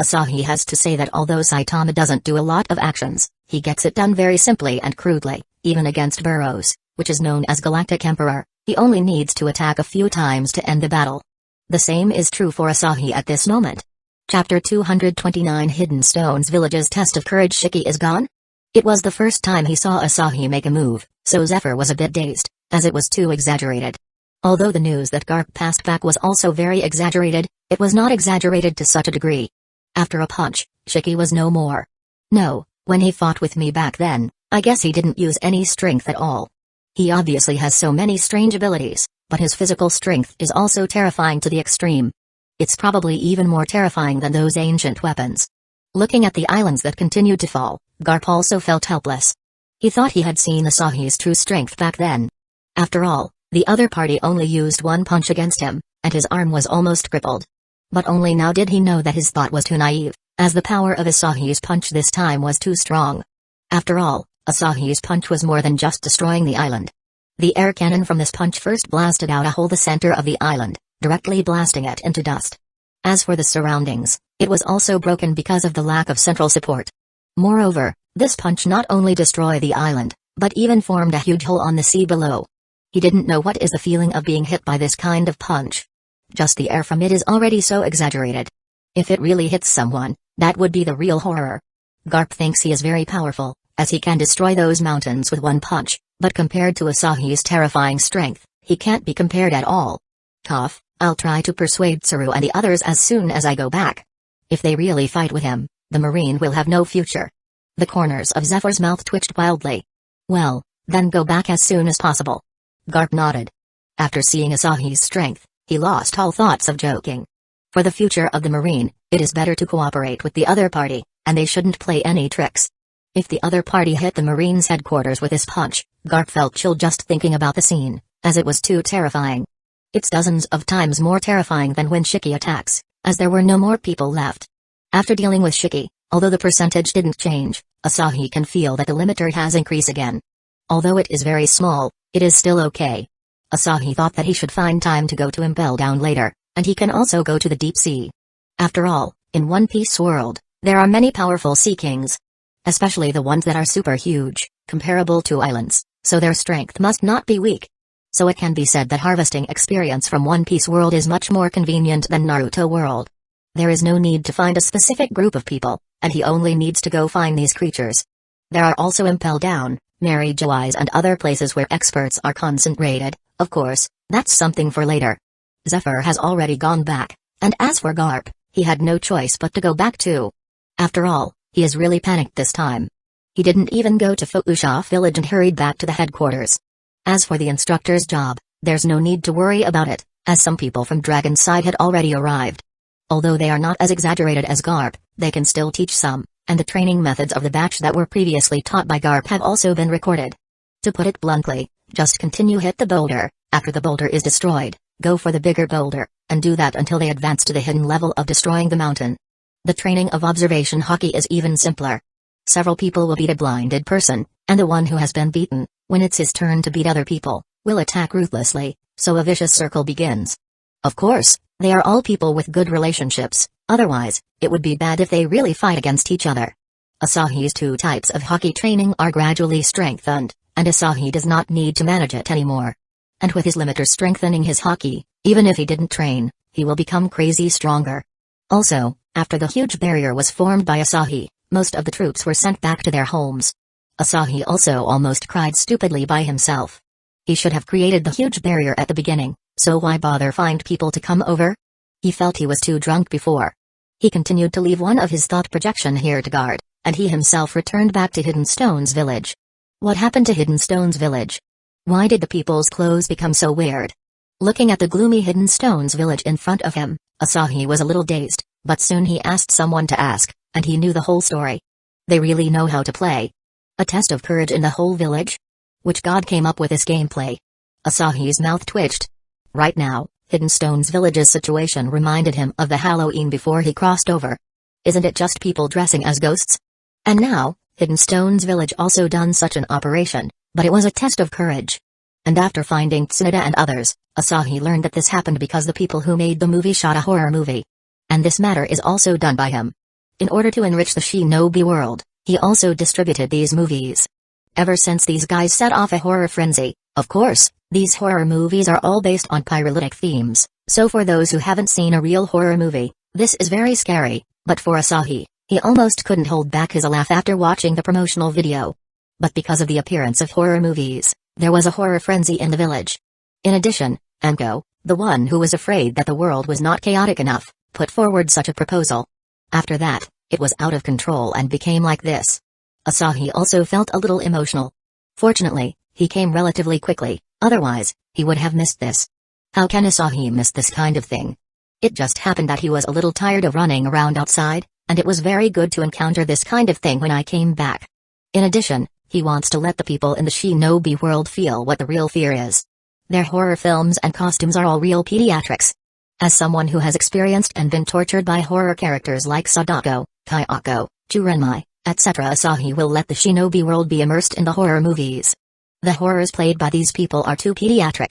Asahi has to say that although Saitama doesn't do a lot of actions, he gets it done very simply and crudely, even against Burroughs, which is known as Galactic Emperor, he only needs to attack a few times to end the battle. The same is true for Asahi at this moment. Chapter 229 Hidden Stones Village's Test of Courage. Shiki is gone? It was the first time he saw Asahi make a move, so Zephyr was a bit dazed, as it was too exaggerated. Although the news that Garp passed back was also very exaggerated, it was not exaggerated to such a degree. After a punch, Shiki was no more. No, when he fought with me back then, I guess he didn't use any strength at all. He obviously has so many strange abilities, but his physical strength is also terrifying to the extreme. It's probably even more terrifying than those ancient weapons. Looking at the islands that continued to fall, Garp also felt helpless. He thought he had seen Asahi's true strength back then. After all, the other party only used one punch against him, and his arm was almost crippled. But only now did he know that his thought was too naive, as the power of Asahi's punch this time was too strong. After all, Asahi's punch was more than just destroying the island. The air cannon from this punch first blasted out a hole the center of the island, directly blasting it into dust. As for the surroundings, it was also broken because of the lack of central support. Moreover, this punch not only destroyed the island, but even formed a huge hole on the sea below. He didn't know what is the feeling of being hit by this kind of punch. Just the air from it is already so exaggerated. If it really hits someone, that would be the real horror. Garp thinks he is very powerful, as he can destroy those mountains with one punch, but compared to Asahi's terrifying strength, he can't be compared at all. Tough, I'll try to persuade Tsuru and the others as soon as I go back. If they really fight with him, the Marine will have no future. The corners of Zephyr's mouth twitched wildly. Well, then go back as soon as possible. Garp nodded. After seeing Asahi's strength, he lost all thoughts of joking. For the future of the Marine, it is better to cooperate with the other party, and they shouldn't play any tricks. If the other party hit the Marines' headquarters with his punch, Garp felt chill just thinking about the scene, as it was too terrifying. It's dozens of times more terrifying than when Shiki attacks, as there were no more people left. After dealing with Shiki, although the percentage didn't change, Asahi can feel that the limiter has increased again. Although it is very small, it is still okay. Asahi thought that he should find time to go to Impel Down later, and he can also go to the deep sea. After all, in One Piece world, there are many powerful sea kings. Especially the ones that are super huge, comparable to islands, so their strength must not be weak. So it can be said that harvesting experience from One Piece world is much more convenient than Naruto world. There is no need to find a specific group of people, and he only needs to go find these creatures. There are also Impel Down, Mary Jo's and other places where experts are concentrated. Of course, that's something for later. Zephyr has already gone back, and as for Garp, he had no choice but to go back too. After all, he is really panicked this time. He didn't even go to Fuusha village and hurried back to the headquarters. As for the instructor's job, there's no need to worry about it, as some people from Dragon's side had already arrived. Although they are not as exaggerated as Garp, they can still teach some, and the training methods of the batch that were previously taught by Garp have also been recorded. To put it bluntly, just continue hit the boulder, after the boulder is destroyed, go for the bigger boulder, and do that until they advance to the hidden level of destroying the mountain. The training of observation hockey is even simpler. Several people will beat a blinded person, and the one who has been beaten, when it's his turn to beat other people, will attack ruthlessly, so a vicious circle begins. Of course, they are all people with good relationships, otherwise, it would be bad if they really fight against each other. Asahi's two types of hockey training are gradually strengthened, and Asahi does not need to manage it anymore. And with his limiter strengthening his hockey, even if he didn't train, he will become crazy stronger. Also, after the huge barrier was formed by Asahi, most of the troops were sent back to their homes. Asahi also almost cried stupidly by himself. He should have created the huge barrier at the beginning, so why bother find people to come over? He felt he was too drunk before. He continued to leave one of his thought projection here to guard, and he himself returned back to Hidden Stone's village. What happened to Hidden Stone's village? Why did the people's clothes become so weird? Looking at the gloomy Hidden Stone's village in front of him, Asahi was a little dazed, but soon he asked someone to ask, and he knew the whole story. They really know how to play. A test of courage in the whole village? Which god came up with this gameplay? Asahi's mouth twitched. Right now, Hidden Stone's village's situation reminded him of the Halloween before he crossed over. Isn't it just people dressing as ghosts? And now, Hidden Stone's village also done such an operation, but it was a test of courage. And after finding Tsunoda and others, Asahi learned that this happened because the people who made the movie shot a horror movie. And this matter is also done by him. In order to enrich the shinobi world, he also distributed these movies. Ever since these guys set off a horror frenzy, of course, these horror movies are all based on pyrolytic themes, so for those who haven't seen a real horror movie, this is very scary, but for Asahi, he almost couldn't hold back his laugh after watching the promotional video. But because of the appearance of horror movies, there was a horror frenzy in the village. In addition, Anko, the one who was afraid that the world was not chaotic enough, put forward such a proposal. After that, it was out of control and became like this. Asahi also felt a little emotional. Fortunately, he came relatively quickly, otherwise, he would have missed this. How can Asahi miss this kind of thing? It just happened that he was a little tired of running around outside, and it was very good to encounter this kind of thing when I came back. In addition, he wants to let the people in the shinobi world feel what the real fear is. Their horror films and costumes are all real pediatrics. As someone who has experienced and been tortured by horror characters like Sadako, Kayako, Jurenmai, etc., Asahi will let the shinobi world be immersed in the horror movies. The horrors played by these people are too pediatric.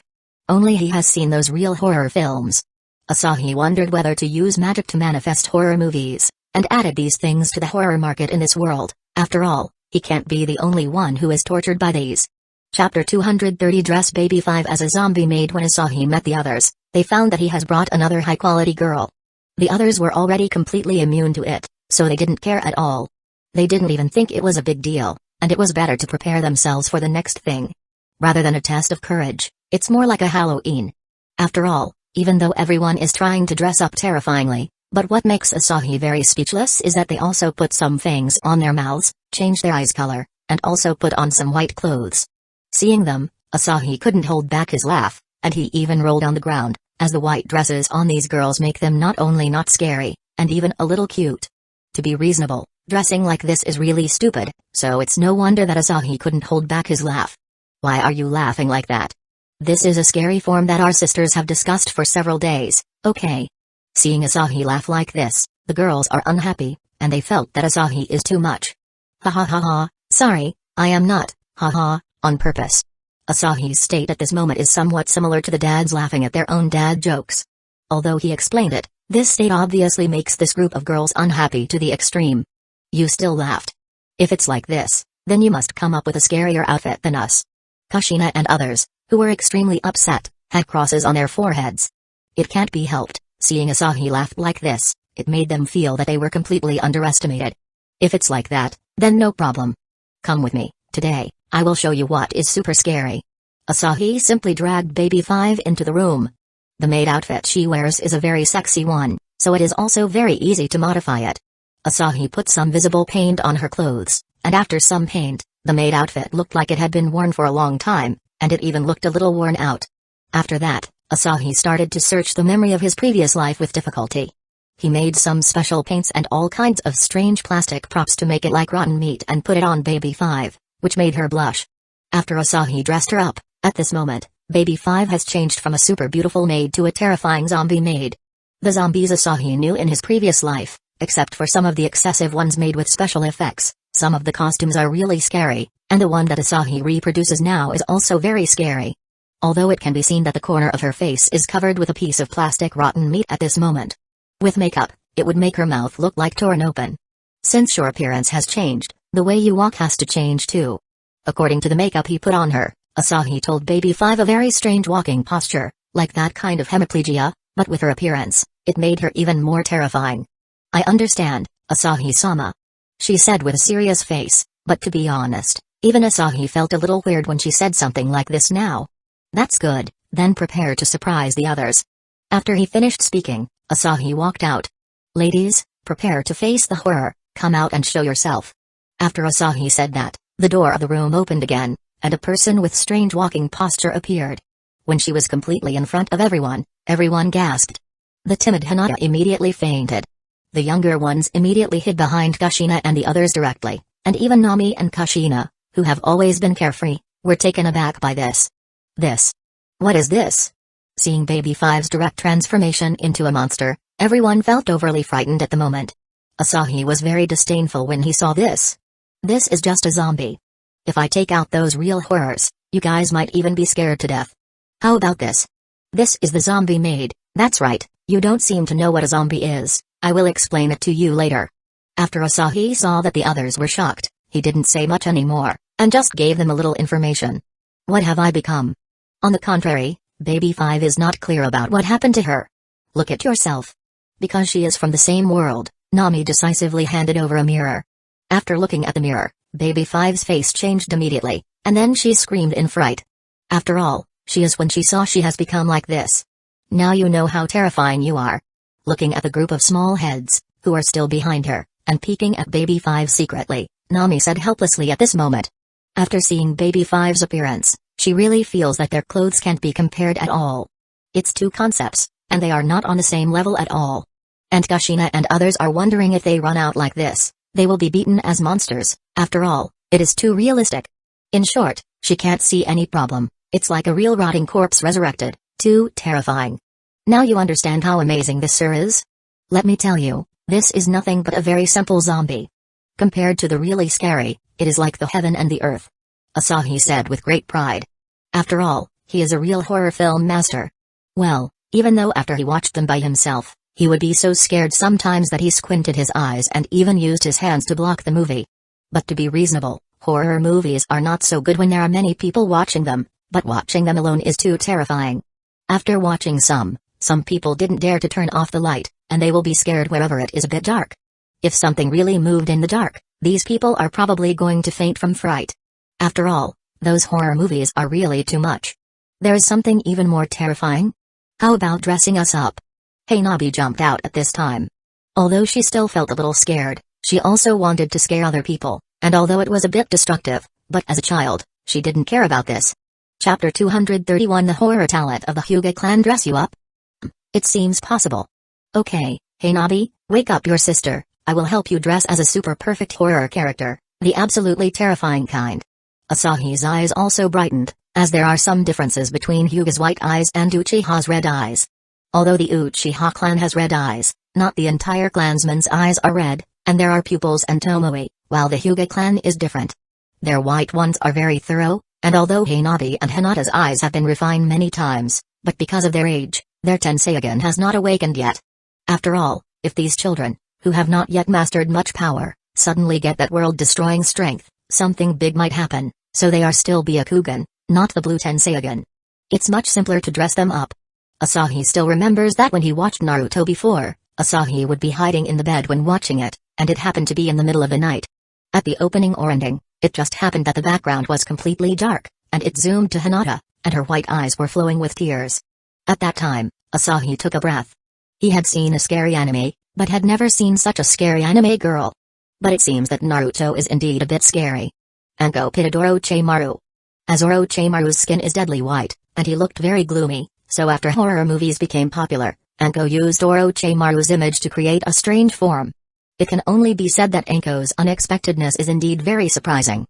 Only he has seen those real horror films. Asahi wondered whether to use magic to manifest horror movies, and added these things to the horror market in this world. After all, he can't be the only one who is tortured by these. Chapter 230 Dress Baby 5 As a zombie maid. When Asahi met the others, they found that he has brought another high-quality girl. The others were already completely immune to it, so they didn't care at all. They didn't even think it was a big deal, and it was better to prepare themselves for the next thing. Rather than a test of courage, it's more like a Halloween. After all, even though everyone is trying to dress up terrifyingly, But what makes Asahi very speechless is that they also put some fangs on their mouths, changed their eyes color, and also put on some white clothes. Seeing them, Asahi couldn't hold back his laugh, and he even rolled on the ground, as the white dresses on these girls make them not only not scary, and even a little cute. To be reasonable, dressing like this is really stupid, so it's no wonder that Asahi couldn't hold back his laugh. Why are you laughing like that? This is a scary form that our sisters have discussed for several days, okay? Seeing Asahi laugh like this, the girls are unhappy, and they felt that Asahi is too much. Ha ha ha ha, sorry, I am not, ha ha, on purpose. Asahi's state at this moment is somewhat similar to the dads laughing at their own dad jokes. Although he explained it, this state obviously makes this group of girls unhappy to the extreme. You still laughed. If it's like this, then you must come up with a scarier outfit than us. Kushina and others, who were extremely upset, had crosses on their foreheads. It can't be helped, seeing Asahi laugh like this, it made them feel that they were completely underestimated. If it's like that, then no problem. Come with me, today, I will show you what is super scary. Asahi simply dragged Baby 5 into the room. The maid outfit she wears is a very sexy one, so it is also very easy to modify it. Asahi put some visible paint on her clothes, and after some paint, the maid outfit looked like it had been worn for a long time, and it even looked a little worn out. After that, Asahi started to search the memory of his previous life with difficulty. He made some special paints and all kinds of strange plastic props to make it like rotten meat and put it on Baby 5, which made her blush. After Asahi dressed her up, at this moment, Baby 5 has changed from a super beautiful maid to a terrifying zombie maid. The zombies Asahi knew in his previous life, except for some of the excessive ones made with special effects, some of the costumes are really scary, and the one that Asahi reproduces now is also very scary. Although it can be seen that the corner of her face is covered with a piece of plastic rotten meat at this moment. With makeup, it would make her mouth look like torn open. Since your appearance has changed, the way you walk has to change too. According to the makeup he put on her, Asahi told Baby 5 a very strange walking posture, like that kind of hemiplegia, but with her appearance, it made her even more terrifying. I understand, Asahi-sama. She said with a serious face, but to be honest, even Asahi felt a little weird when she said something like this now. That's good, then prepare to surprise the others. After he finished speaking, Asahi walked out. Ladies, prepare to face the horror, come out and show yourself. After Asahi said that, the door of the room opened again, and a person with strange walking posture appeared. When she was completely in front of everyone, everyone gasped. The timid Hinata immediately fainted. The younger ones immediately hid behind Kushina and the others directly, and even Nami and Kushina, who have always been carefree, were taken aback by this. What is this? Seeing Baby 5's direct transformation into a monster, everyone felt overly frightened at the moment. Asahi was very disdainful when he saw this. This is just a zombie. If I take out those real horrors, you guys might even be scared to death. How about this? This is the zombie maid, that's right, you don't seem to know what a zombie is, I will explain it to you later. After Asahi saw that the others were shocked, he didn't say much anymore, and just gave them a little information. What have I become? On the contrary, Baby 5 is not clear about what happened to her. Look at yourself. Because she is from the same world, Nami decisively handed over a mirror. After looking at the mirror, Baby 5's face changed immediately, and then she screamed in fright. After all, she is when she saw she has become like this. Now you know how terrifying you are. Looking at the group of small heads, who are still behind her, and peeking at Baby 5 secretly, Nami said helplessly at this moment. After seeing Baby 5's appearance, she really feels that their clothes can't be compared at all. It's two concepts, and they are not on the same level at all. And Kushina and others are wondering if they run out like this, they will be beaten as monsters. After all, it is too realistic. In short, she can't see any problem, it's like a real rotting corpse resurrected, too terrifying. Now you understand how amazing this sir is? Let me tell you, this is nothing but a very simple zombie. Compared to the really scary, it is like the heaven and the earth. Asahi said with great pride. After all, he is a real horror film master. Well, even though after he watched them by himself, he would be so scared sometimes that he squinted his eyes and even used his hands to block the movie. But to be reasonable, horror movies are not so good when there are many people watching them, but watching them alone is too terrifying. After watching some people didn't dare to turn off the light, and they will be scared wherever it is a bit dark. If something really moved in the dark, these people are probably going to faint from fright. After all, those horror movies are really too much. There is something even more terrifying. How about dressing us up? Hey, Nabi jumped out at this time. Although she still felt a little scared, she also wanted to scare other people, and although it was a bit destructive, but as a child, she didn't care about this. Chapter 231 The horror talent of the Hyuga clan dress you up? It seems possible. Okay, Hanabi, wake up your sister, I will help you dress as a super perfect horror character, the absolutely terrifying kind. Asahi's eyes also brightened, as there are some differences between Hyuga's white eyes and Uchiha's red eyes. Although the Uchiha clan has red eyes, not the entire clansman's eyes are red, and there are pupils and tomoe, while the Hyuga clan is different. Their white ones are very thorough, and although Hanabi and Hinata's eyes have been refined many times, but because of their age, their Tenseigan has not awakened yet. After all, if these children, who have not yet mastered much power, suddenly get that world-destroying strength, something big might happen, so they are still Byakugan, not the blue Tenseigan. It's much simpler to dress them up. Asahi still remembers that when he watched Naruto before, Asahi would be hiding in the bed when watching it, and it happened to be in the middle of the night. At the opening or ending, it just happened that the background was completely dark, and it zoomed to Hinata, and her white eyes were flowing with tears. At that time, Asahi took a breath. He had seen a scary anime, but had never seen such a scary anime girl. But it seems that Naruto is indeed a bit scary. Anko pitted Orochimaru. As Orochimaru's skin is deadly white, and he looked very gloomy, so after horror movies became popular, Anko used Orochimaru's image to create a strange form. It can only be said that Anko's unexpectedness is indeed very surprising.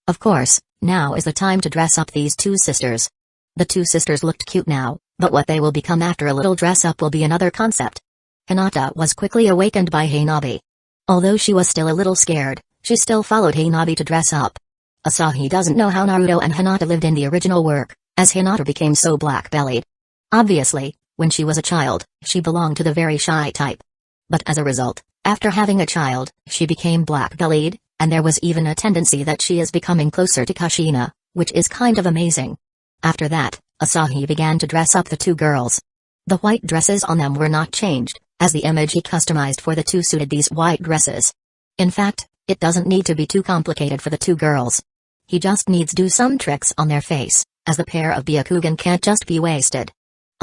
Of course, now is the time to dress up these two sisters. The two sisters looked cute now, but what they will become after a little dress up will be another concept. Hinata was quickly awakened by Hanabi. Although she was still a little scared, she still followed Hanabi to dress up. Asahi doesn't know how Naruto and Hinata lived in the original work, as Hinata became so black-bellied. Obviously, when she was a child, she belonged to the very shy type. But as a result, after having a child, she became black-bellied, and there was even a tendency that she is becoming closer to Kushina, which is kind of amazing. After that, Asahi began to dress up the two girls. The white dresses on them were not changed, as the image he customized for the two suited these white dresses. In fact, it doesn't need to be too complicated for the two girls. He just needs do some tricks on their face, as the pair of Byakugan can't just be wasted.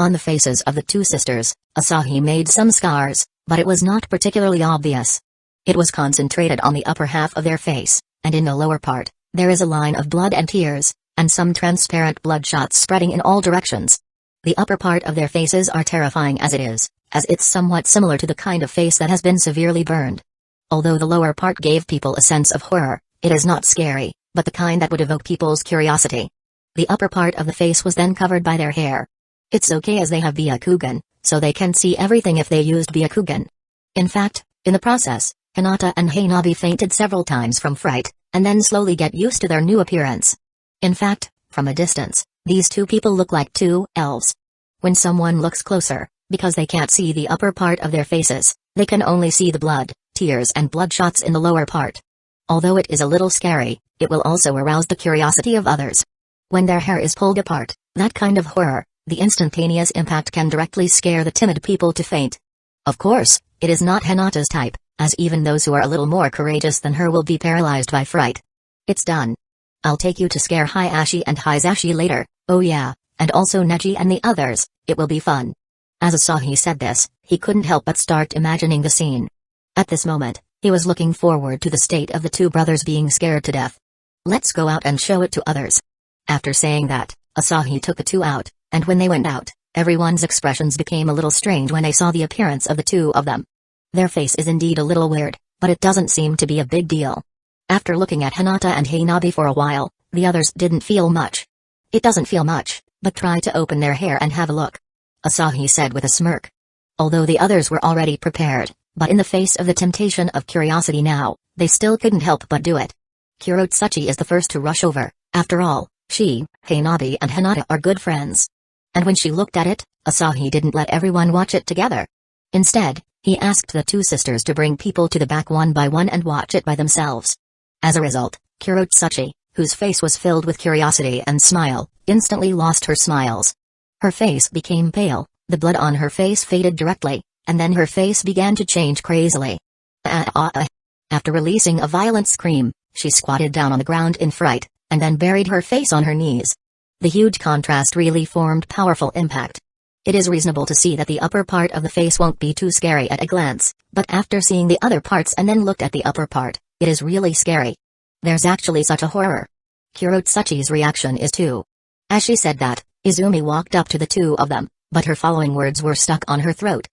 On the faces of the two sisters, Asahi made some scars, but it was not particularly obvious. It was concentrated on the upper half of their face, and in the lower part, there is a line of blood and tears, and some transparent bloodshots spreading in all directions. The upper part of their faces are terrifying as it is, as it's somewhat similar to the kind of face that has been severely burned. Although the lower part gave people a sense of horror, it is not scary, but the kind that would evoke people's curiosity. The upper part of the face was then covered by their hair. It's okay as they have Byakugan, so they can see everything if they used Byakugan. In fact, in the process, Hinata and Hanabi fainted several times from fright, and then slowly get used to their new appearance. In fact, from a distance, these two people look like two elves. When someone looks closer, because they can't see the upper part of their faces, they can only see the blood, tears and bloodshots in the lower part. Although it is a little scary, it will also arouse the curiosity of others. When their hair is pulled apart, that kind of horror, the instantaneous impact can directly scare the timid people to faint. Of course, it is not Hinata's type, as even those who are a little more courageous than her will be paralyzed by fright. It's done. I'll take you to scare Hayashi and Hizashi later, oh yeah, and also Neji and the others, it will be fun. As Asahi said this, he couldn't help but start imagining the scene. At this moment, he was looking forward to the state of the two brothers being scared to death. Let's go out and show it to others. After saying that, Asahi took the two out, and when they went out, everyone's expressions became a little strange when they saw the appearance of the two of them. Their face is indeed a little weird, but it doesn't seem to be a big deal. After looking at Hinata and Hanabi for a while, the others didn't feel much. It doesn't feel much, but try to open their hair and have a look. Asahi said with a smirk. Although the others were already prepared, but in the face of the temptation of curiosity now, they still couldn't help but do it. Kurotsuchi is the first to rush over, after all, she, Hanabi and Hinata are good friends. And when she looked at it, Asahi didn't let everyone watch it together. Instead, he asked the two sisters to bring people to the back one by one and watch it by themselves. As a result, Kurotsuchi, whose face was filled with curiosity and smile, instantly lost her smiles. Her face became pale, the blood on her face faded directly, and then her face began to change crazily. After releasing a violent scream, she squatted down on the ground in fright, and then buried her face on her knees. The huge contrast really formed powerful impact. It is reasonable to see that the upper part of the face won't be too scary at a glance, but after seeing the other parts and then looked at the upper part, it is really scary. There's actually such a horror. Kurotsuchi's reaction is too. As she said that, Izumi walked up to the two of them, but her following words were stuck on her throat.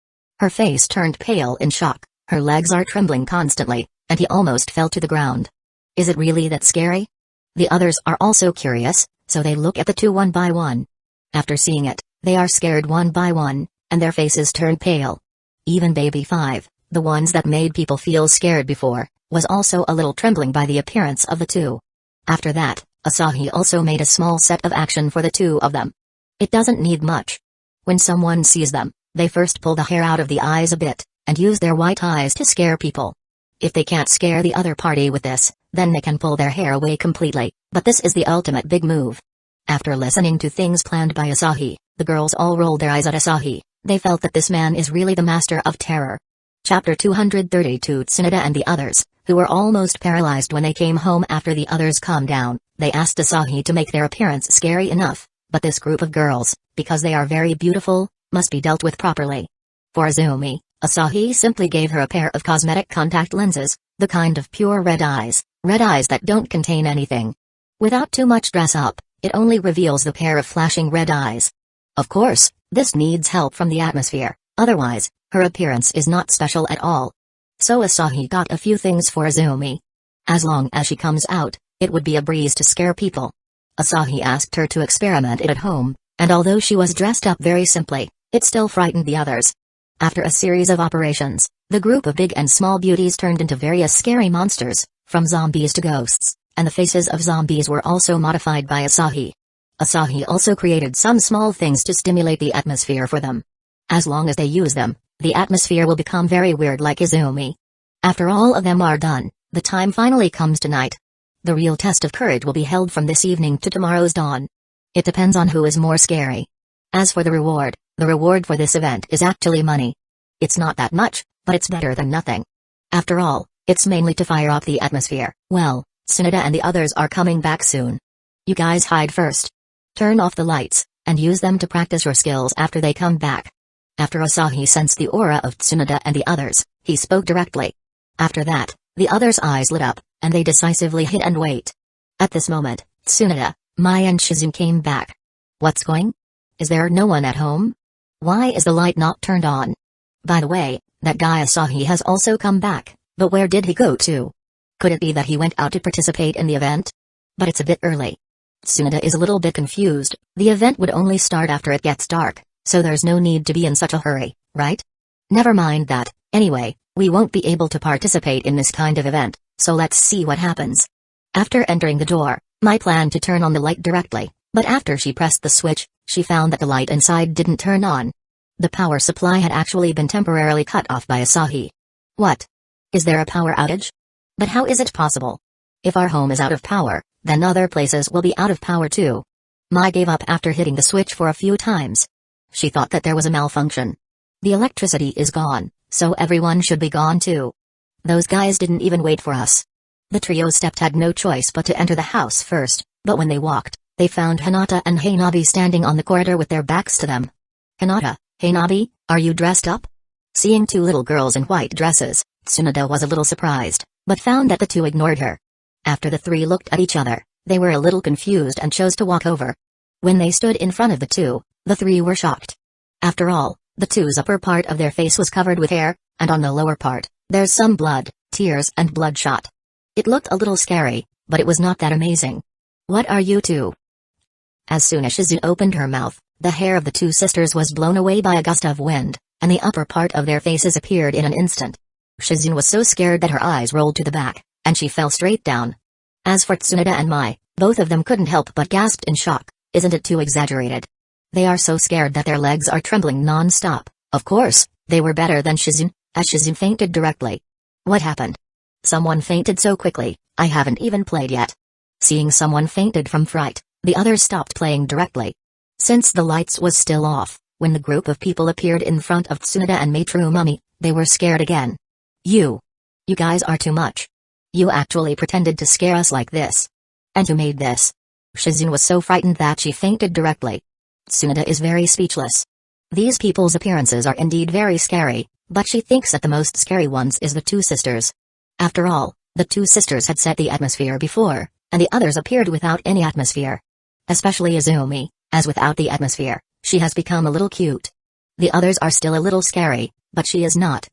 Her face turned pale in shock, her legs are trembling constantly, and he almost fell to the ground. Is it really that scary? The others are also curious, so they look at the two one by one. After seeing it, they are scared one by one, and their faces turn pale. Even Baby 5, the ones that made people feel scared before, was also a little trembling by the appearance of the two. After that, Asahi also made a small set of action for the two of them. It doesn't need much. When someone sees them, they first pull the hair out of the eyes a bit, and use their white eyes to scare people. If they can't scare the other party with this, then they can pull their hair away completely, but this is the ultimate big move. After listening to things planned by Asahi, the girls all rolled their eyes at Asahi. They felt that this man is really the master of terror. Chapter 232. Tsunoda and the others, who were almost paralyzed when they came home after the others calmed down, they asked Asahi to make their appearance scary enough, but this group of girls, because they are very beautiful, must be dealt with properly. For Izumi, Asahi simply gave her a pair of cosmetic contact lenses, the kind of pure red eyes that don't contain anything. Without too much dress up, it only reveals the pair of flashing red eyes. Of course, this needs help from the atmosphere, otherwise, her appearance is not special at all. So Asahi got a few things for Izumi. As long as she comes out, it would be a breeze to scare people. Asahi asked her to experiment it at home, and although she was dressed up very simply, it still frightened the others. After a series of operations, the group of big and small beauties turned into various scary monsters, from zombies to ghosts, and the faces of zombies were also modified by Asahi. Asahi also created some small things to stimulate the atmosphere for them. As long as they use them, the atmosphere will become very weird like Izumi. After all of them are done, the time finally comes tonight. The real test of courage will be held from this evening to tomorrow's dawn. It depends on who is more scary. As for the reward for this event is actually money. It's not that much, but it's better than nothing. After all, it's mainly to fire up the atmosphere. Well, Tsunoda and the others are coming back soon. You guys hide first. Turn off the lights, and use them to practice your skills after they come back. After Asahi sensed the aura of Tsunoda and the others, he spoke directly. After that, the others' eyes lit up, and they decisively hid and wait. At this moment, Tsunoda, Mai and Shizune came back. What's going? Is there no one at home? Why is the light not turned on? By the way, that guy Asahi has also come back, but where did he go to? Could it be that he went out to participate in the event? But it's a bit early. Tsunoda is a little bit confused. The event would only start after it gets dark, so there's no need to be in such a hurry, right? Never mind that. Anyway, we won't be able to participate in this kind of event, so let's see what happens. After entering the door, Mai planned to turn on the light directly, but after she pressed the switch, she found that the light inside didn't turn on. The power supply had actually been temporarily cut off by Asahi. What? Is there a power outage? But how is it possible? If our home is out of power, then other places will be out of power too. Mai gave up after hitting the switch for a few times. She thought that there was a malfunction. The electricity is gone, so everyone should be gone too. Those guys didn't even wait for us. The trio stepped had no choice but to enter the house first, but when they walked, they found Hinata and Hanabi standing on the corridor with their backs to them. Hinata, Hanabi, are you dressed up? Seeing two little girls in white dresses, Tsunoda was a little surprised, but found that the two ignored her. After the three looked at each other, they were a little confused and chose to walk over. When they stood in front of the two, the three were shocked. After all, the two's upper part of their face was covered with hair, and on the lower part, there's some blood, tears and bloodshot. It looked a little scary, but it was not that amazing. What are you two? As soon as Shizune opened her mouth, the hair of the two sisters was blown away by a gust of wind, and the upper part of their faces appeared in an instant. Shizune was so scared that her eyes rolled to the back, and she fell straight down. As for Tsunoda and Mai, both of them couldn't help but gasped in shock. Isn't it too exaggerated? They are so scared that their legs are trembling non-stop. Of course, they were better than Shizune, as Shizune fainted directly. What happened? Someone fainted so quickly, I haven't even played yet. Seeing someone fainted from fright, the others stopped playing directly. Since the lights was still off, when the group of people appeared in front of Tsunoda and Maitru Mummy, they were scared again. You guys are too much. You actually pretended to scare us like this. And who made this? Shizune was so frightened that she fainted directly. Tsunoda is very speechless. These people's appearances are indeed very scary, but she thinks that the most scary ones is the two sisters. After all, the two sisters had set the atmosphere before, and the others appeared without any atmosphere. Especially Izumi, as without the atmosphere, she has become a little cute. The others are still a little scary, but she is not.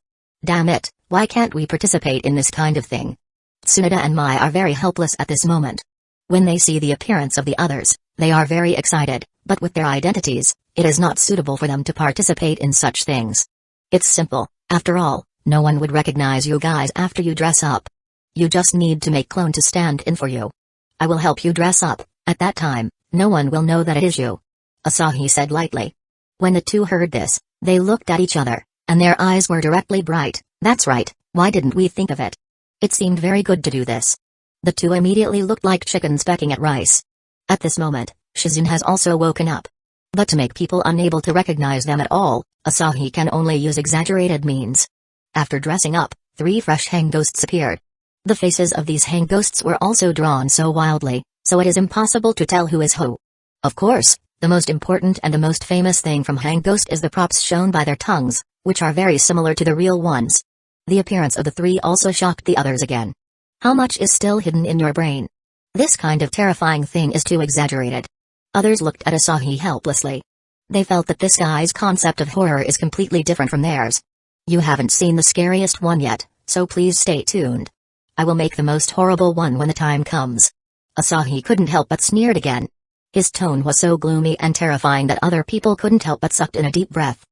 Damn it, why can't we participate in this kind of thing? Tsunade and Mai are very helpless at this moment. When they see the appearance of the others, they are very excited, but with their identities, it is not suitable for them to participate in such things. It's simple, after all, no one would recognize you guys after you dress up. You just need to make clone to stand in for you. I will help you dress up, at that time, no one will know that it is you. Asahi said lightly. When the two heard this, they looked at each other, and their eyes were directly bright. That's right, why didn't we think of it? It seemed very good to do this. The two immediately looked like chickens pecking at rice. At this moment, Shizune has also woken up. But to make people unable to recognize them at all, Asahi can only use exaggerated means. After dressing up, 3 fresh hang ghosts appeared. The faces of these hang ghosts were also drawn so wildly, so it is impossible to tell who is who. Of course, the most important and the most famous thing from hang ghost is the props shown by their tongues, which are very similar to the real ones. The appearance of the 3 also shocked the others again. How much is still hidden in your brain? This kind of terrifying thing is too exaggerated. Others looked at Asahi helplessly. They felt that this guy's concept of horror is completely different from theirs. You haven't seen the scariest one yet, so please stay tuned. I will make the most horrible one when the time comes. Asahi couldn't help but sneered again. His tone was so gloomy and terrifying that other people couldn't help but sucked in a deep breath.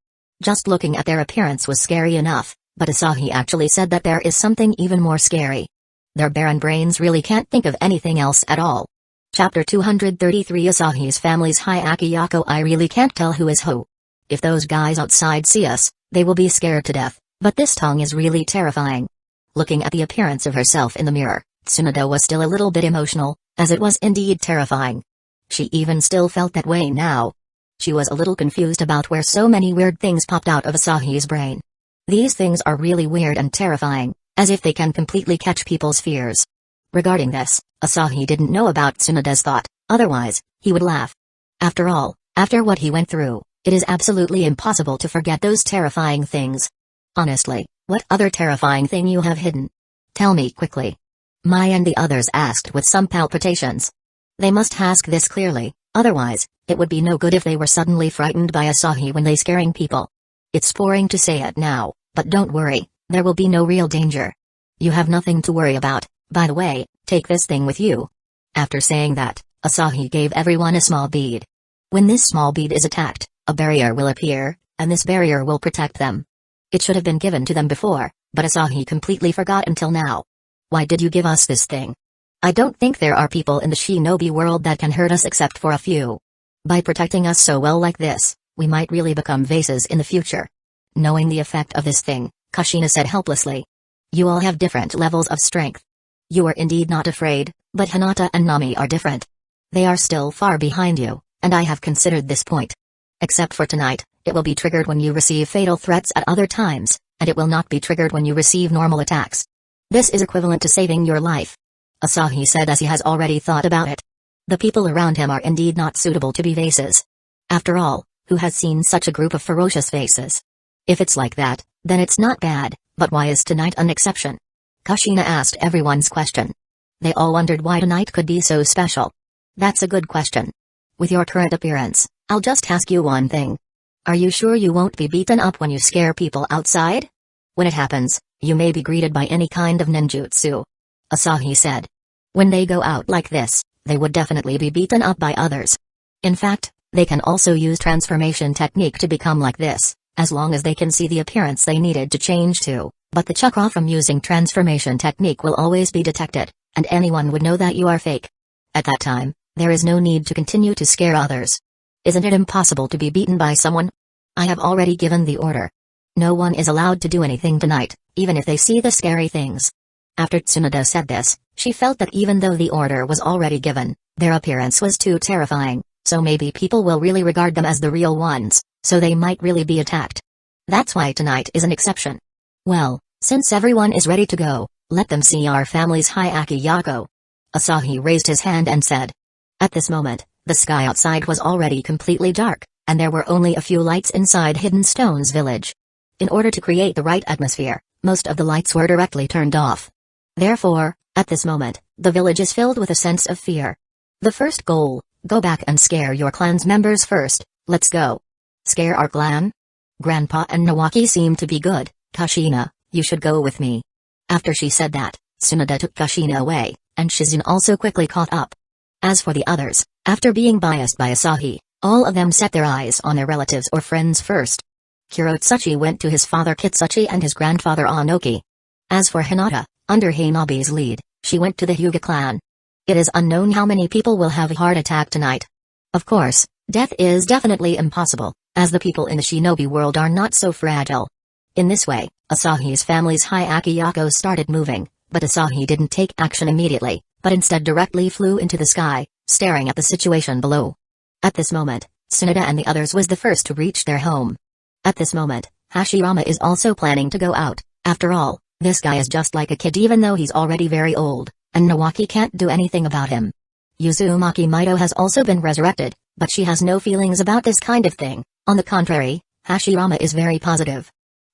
Just looking at their appearance was scary enough, but Asahi actually said that there is something even more scary. Their barren brains really can't think of anything else at all. Chapter 233 Asahi's family's Hyakiyako. I really can't tell who is who. If those guys outside see us, they will be scared to death, but this tongue is really terrifying. Looking at the appearance of herself in the mirror, Tsunade was still a little bit emotional, as it was indeed terrifying. She even still felt that way now. She was a little confused about where so many weird things popped out of Asahi's brain. These things are really weird and terrifying, as if they can completely catch people's fears. Regarding this, Asahi didn't know about Tsunade's thought, otherwise, he would laugh. After all, after what he went through, it is absolutely impossible to forget those terrifying things. Honestly, what other terrifying thing you have hidden? Tell me quickly. Mai and the others asked with some palpitations. They must ask this clearly, otherwise, it would be no good if they were suddenly frightened by Asahi when they scaring people. It's boring to say it now, but don't worry, there will be no real danger. You have nothing to worry about. By the way, take this thing with you. After saying that, Asahi gave everyone a small bead. When this small bead is attacked, a barrier will appear, and this barrier will protect them. It should have been given to them before, but Asahi completely forgot until now. Why did you give us this thing? I don't think there are people in the shinobi world that can hurt us except for a few. By protecting us so well like this, we might really become vases in the future. Knowing the effect of this thing, Kushina said helplessly. You all have different levels of strength. You are indeed not afraid, but Hinata and Nami are different. They are still far behind you, and I have considered this point. Except for tonight, it will be triggered when you receive fatal threats at other times, and it will not be triggered when you receive normal attacks. This is equivalent to saving your life. Asahi said as he has already thought about it. The people around him are indeed not suitable to be vases. After all, who has seen such a group of ferocious faces? If it's like that, then it's not bad, but why is tonight an exception? Kushina asked everyone's question. They all wondered why tonight could be so special. That's a good question. With your current appearance, I'll just ask you one thing. Are you sure you won't be beaten up when you scare people outside? When it happens, you may be greeted by any kind of ninjutsu. Asahi said. When they go out like this, they would definitely be beaten up by others. In fact, they can also use transformation technique to become like this, as long as they can see the appearance they needed to change to. But the chakra from using transformation technique will always be detected, and anyone would know that you are fake. At that time, there is no need to continue to scare others. Isn't it impossible to be beaten by someone? I have already given the order. No one is allowed to do anything tonight, even if they see the scary things. After Tsunade said this, she felt that even though the order was already given, their appearance was too terrifying, so maybe people will really regard them as the real ones, so they might really be attacked. That's why tonight is an exception. Well, since everyone is ready to go, let them see our family's Hyakiyako. Asahi raised his hand and said. At this moment, the sky outside was already completely dark, and there were only a few lights inside Hidden Stones village. In order to create the right atmosphere, most of the lights were directly turned off. Therefore, at this moment, the village is filled with a sense of fear. The first goal: go back and scare your clan's members first. Let's go. Scare our clan? Grandpa and Nawaki seem to be good. Kushina, you should go with me. After she said that, Tsunade took Kushina away, and Shizune also quickly caught up. As for the others, after being biased by Asahi, all of them set their eyes on their relatives or friends first. Kurotsuchi went to his father Kitsuchi and his grandfather Anoki. As for Hinata, under Hanabi's lead, she went to the Hyuga clan. It is unknown how many people will have a heart attack tonight. Of course, death is definitely impossible, as the people in the shinobi world are not so fragile. In this way, Asahi's family's Hyakki Yako started moving, but Asahi didn't take action immediately, but instead directly flew into the sky, staring at the situation below. At this moment, Tsunade and the others was the first to reach their home. At this moment, Hashirama is also planning to go out. After all, this guy is just like a kid even though he's already very old, and Nawaki can't do anything about him. Uzumaki Mido has also been resurrected, but she has no feelings about this kind of thing. On the contrary, Hashirama is very positive.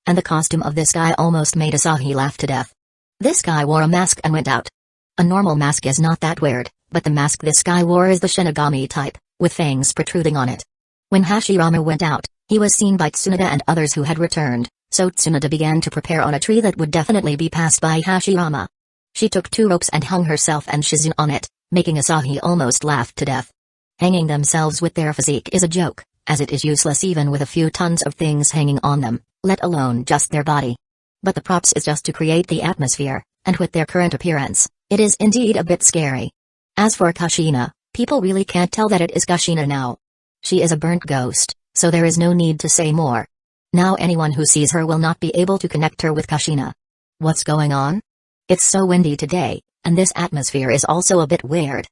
And the costume of this guy almost made Asahi laugh to death. This guy wore a mask and went out. A normal mask is not that weird, but the mask this guy wore is the Shinigami type, with fangs protruding on it. When Hashirama went out, he was seen by Tsunade and others who had returned, so Tsunade began to prepare on a tree that would definitely be passed by Hashirama. She took 2 ropes and hung herself and Shizune on it, making Asahi almost laugh to death. Hanging themselves with their physique is a joke, as it is useless even with a few tons of things hanging on them, let alone just their body. But the props is just to create the atmosphere, and with their current appearance, it is indeed a bit scary. As for Kushina, people really can't tell that it is Kushina now. She is a burnt ghost, so there is no need to say more. Now anyone who sees her will not be able to connect her with Kushina. What's going on? It's so windy today, and this atmosphere is also a bit weird.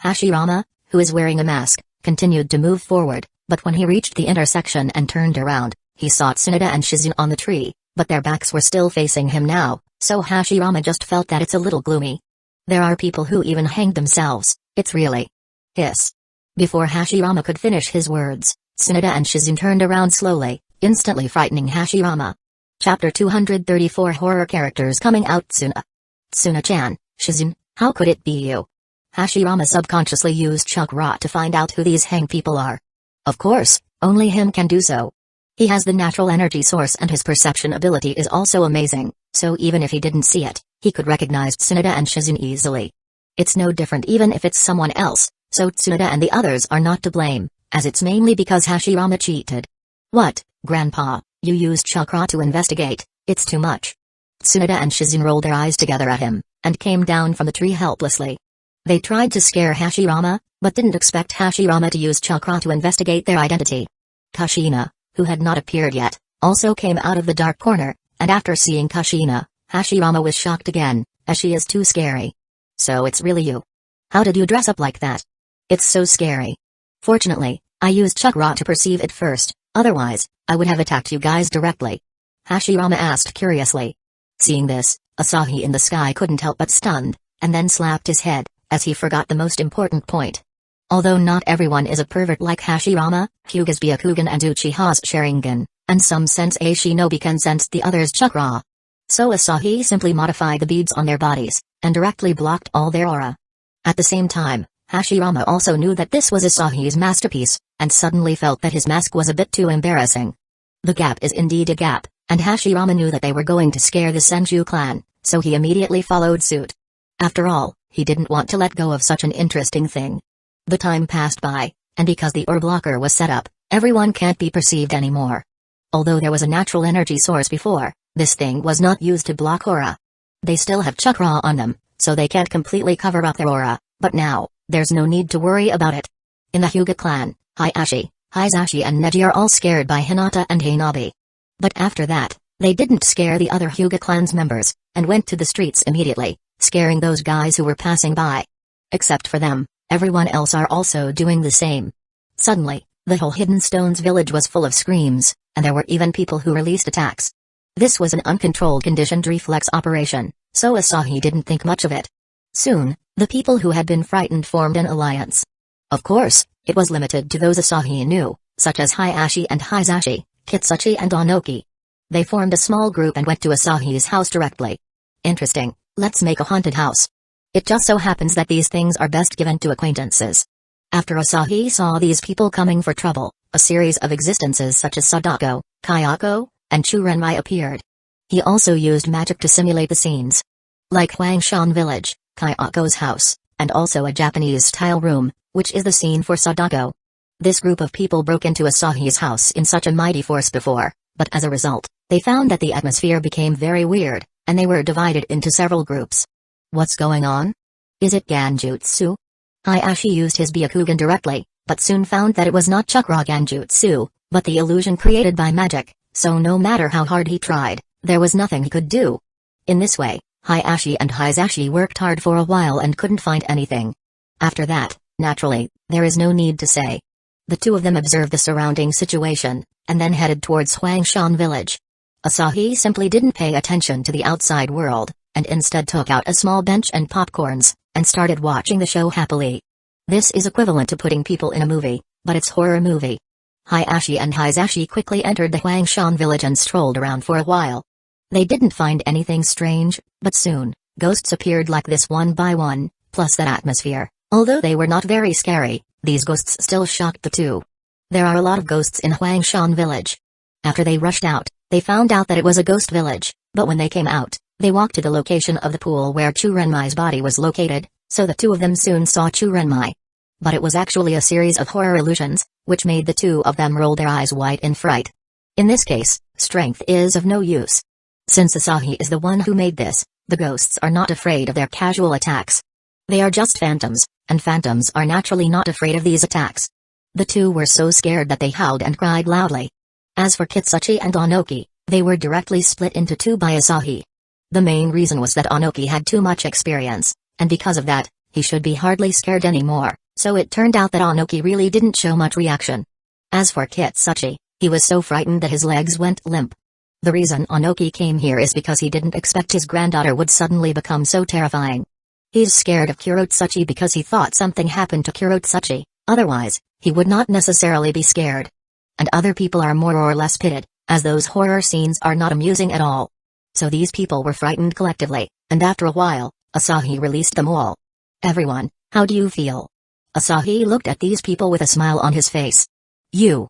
Hashirama, who is wearing a mask, continued to move forward, but when he reached the intersection and turned around, he saw Tsunade and Shizune on the tree, but their backs were still facing him now, so Hashirama just felt that it's a little gloomy. There are people who even hanged themselves, it's really... hiss. Before Hashirama could finish his words, Tsunade and Shizune turned around slowly, instantly frightening Hashirama. Chapter 234 Horror Characters Coming Out. Tsuna-chan, Shizune, how could it be you? Hashirama subconsciously used chakra to find out who these hang people are. Of course, only him can do so. He has the natural energy source and his perception ability is also amazing, so even if he didn't see it, he could recognize Tsunade and Shizune easily. It's no different even if it's someone else, so Tsunade and the others are not to blame, as it's mainly because Hashirama cheated. What, Grandpa, you used chakra to investigate, it's too much. Tsunade and Shizune rolled their eyes together at him, and came down from the tree helplessly. They tried to scare Hashirama, but didn't expect Hashirama to use chakra to investigate their identity. Kushina, who had not appeared yet, also came out of the dark corner, and after seeing Kushina, Hashirama was shocked again, as she is too scary. So it's really you. How did you dress up like that? It's so scary. Fortunately, I used chakra to perceive it first, otherwise, I would have attacked you guys directly. Hashirama asked curiously. Seeing this, Asahi in the sky couldn't help but stunned, and then slapped his head, as he forgot the most important point. Although not everyone is a pervert like Hashirama, Hyuga's Byakugan and Uchiha's Sharingan, and some sensei shinobi can sense the other's chakra. So Asahi simply modified the beads on their bodies, and directly blocked all their aura. At the same time, Hashirama also knew that this was Asahi's masterpiece, and suddenly felt that his mask was a bit too embarrassing. The gap is indeed a gap, and Hashirama knew that they were going to scare the Senju clan, so he immediately followed suit. After all, he didn't want to let go of such an interesting thing. The time passed by, and because the aura blocker was set up, everyone can't be perceived anymore. Although there was a natural energy source before, this thing was not used to block aura. They still have chakra on them, so they can't completely cover up their aura, but now, there's no need to worry about it. In the Hyuga clan, Hayashi, Hizashi and Neji are all scared by Hinata and Hanabi. But after that, they didn't scare the other Hyuga clan's members, and went to the streets immediately, scaring those guys who were passing by. Except for them, everyone else are also doing the same. Suddenly, the whole Hidden Stones village was full of screams, and there were even people who released attacks. This was an uncontrolled conditioned reflex operation, so Asahi didn't think much of it. Soon, the people who had been frightened formed an alliance. Of course, it was limited to those Asahi knew, such as Hayashi and Hizashi, Kitsuchi and Onoki. They formed a small group and went to Asahi's house directly. Interesting, let's make a haunted house. It just so happens that these things are best given to acquaintances. After Asahi saw these people coming for trouble, a series of existences such as Sadako, Kayako, and Churenmai appeared. He also used magic to simulate the scenes. Like Huangshan Village, Kayako's house, and also a Japanese-style room, which is the scene for Sadako. This group of people broke into Asahi's house in such a mighty force before, but as a result, they found that the atmosphere became very weird, and they were divided into several groups. What's going on? Is it Ganjutsu? Hayashi used his Byakugan directly, but soon found that it was not Chakra Ganjutsu, but the illusion created by magic, so no matter how hard he tried, there was nothing he could do. In this way, Hayashi and Hizashi worked hard for a while and couldn't find anything. After that, naturally, there is no need to say. The two of them observed the surrounding situation, and then headed towards Huangshan Village. Asahi simply didn't pay attention to the outside world, and instead took out a small bench and popcorns, and started watching the show happily. This is equivalent to putting people in a movie, but it's horror movie. Hayashi and Hizashi quickly entered the Huangshan Village and strolled around for a while. They didn't find anything strange, but soon, ghosts appeared like this one by one, plus that atmosphere. Although they were not very scary, these ghosts still shocked the two. There are a lot of ghosts in Huangshan Village. After they rushed out, they found out that it was a ghost village, but when they came out, they walked to the location of the pool where Churenmai's body was located, so the two of them soon saw Churenmai. But it was actually a series of horror illusions, which made the two of them roll their eyes wide in fright. In this case, strength is of no use. Since Asahi is the one who made this, the ghosts are not afraid of their casual attacks. They are just phantoms, and phantoms are naturally not afraid of these attacks. The two were so scared that they howled and cried loudly. As for Kitsuchi and Onoki, they were directly split into two by Asahi. The main reason was that Onoki had too much experience, and because of that, he should be hardly scared anymore, so it turned out that Onoki really didn't show much reaction. As for Kitsuchi, he was so frightened that his legs went limp. The reason Onoki came here is because he didn't expect his granddaughter would suddenly become so terrifying. He's scared of Kurotsuchi because he thought something happened to Kurotsuchi, otherwise, he would not necessarily be scared. And other people are more or less pitted, as those horror scenes are not amusing at all. So these people were frightened collectively, and after a while, Asahi released them all. Everyone, how do you feel? Asahi looked at these people with a smile on his face. You.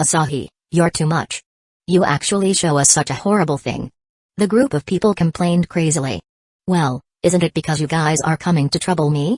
Asahi, you're too much. You actually show us such a horrible thing. The group of people complained crazily. Well, isn't it because you guys are coming to trouble me?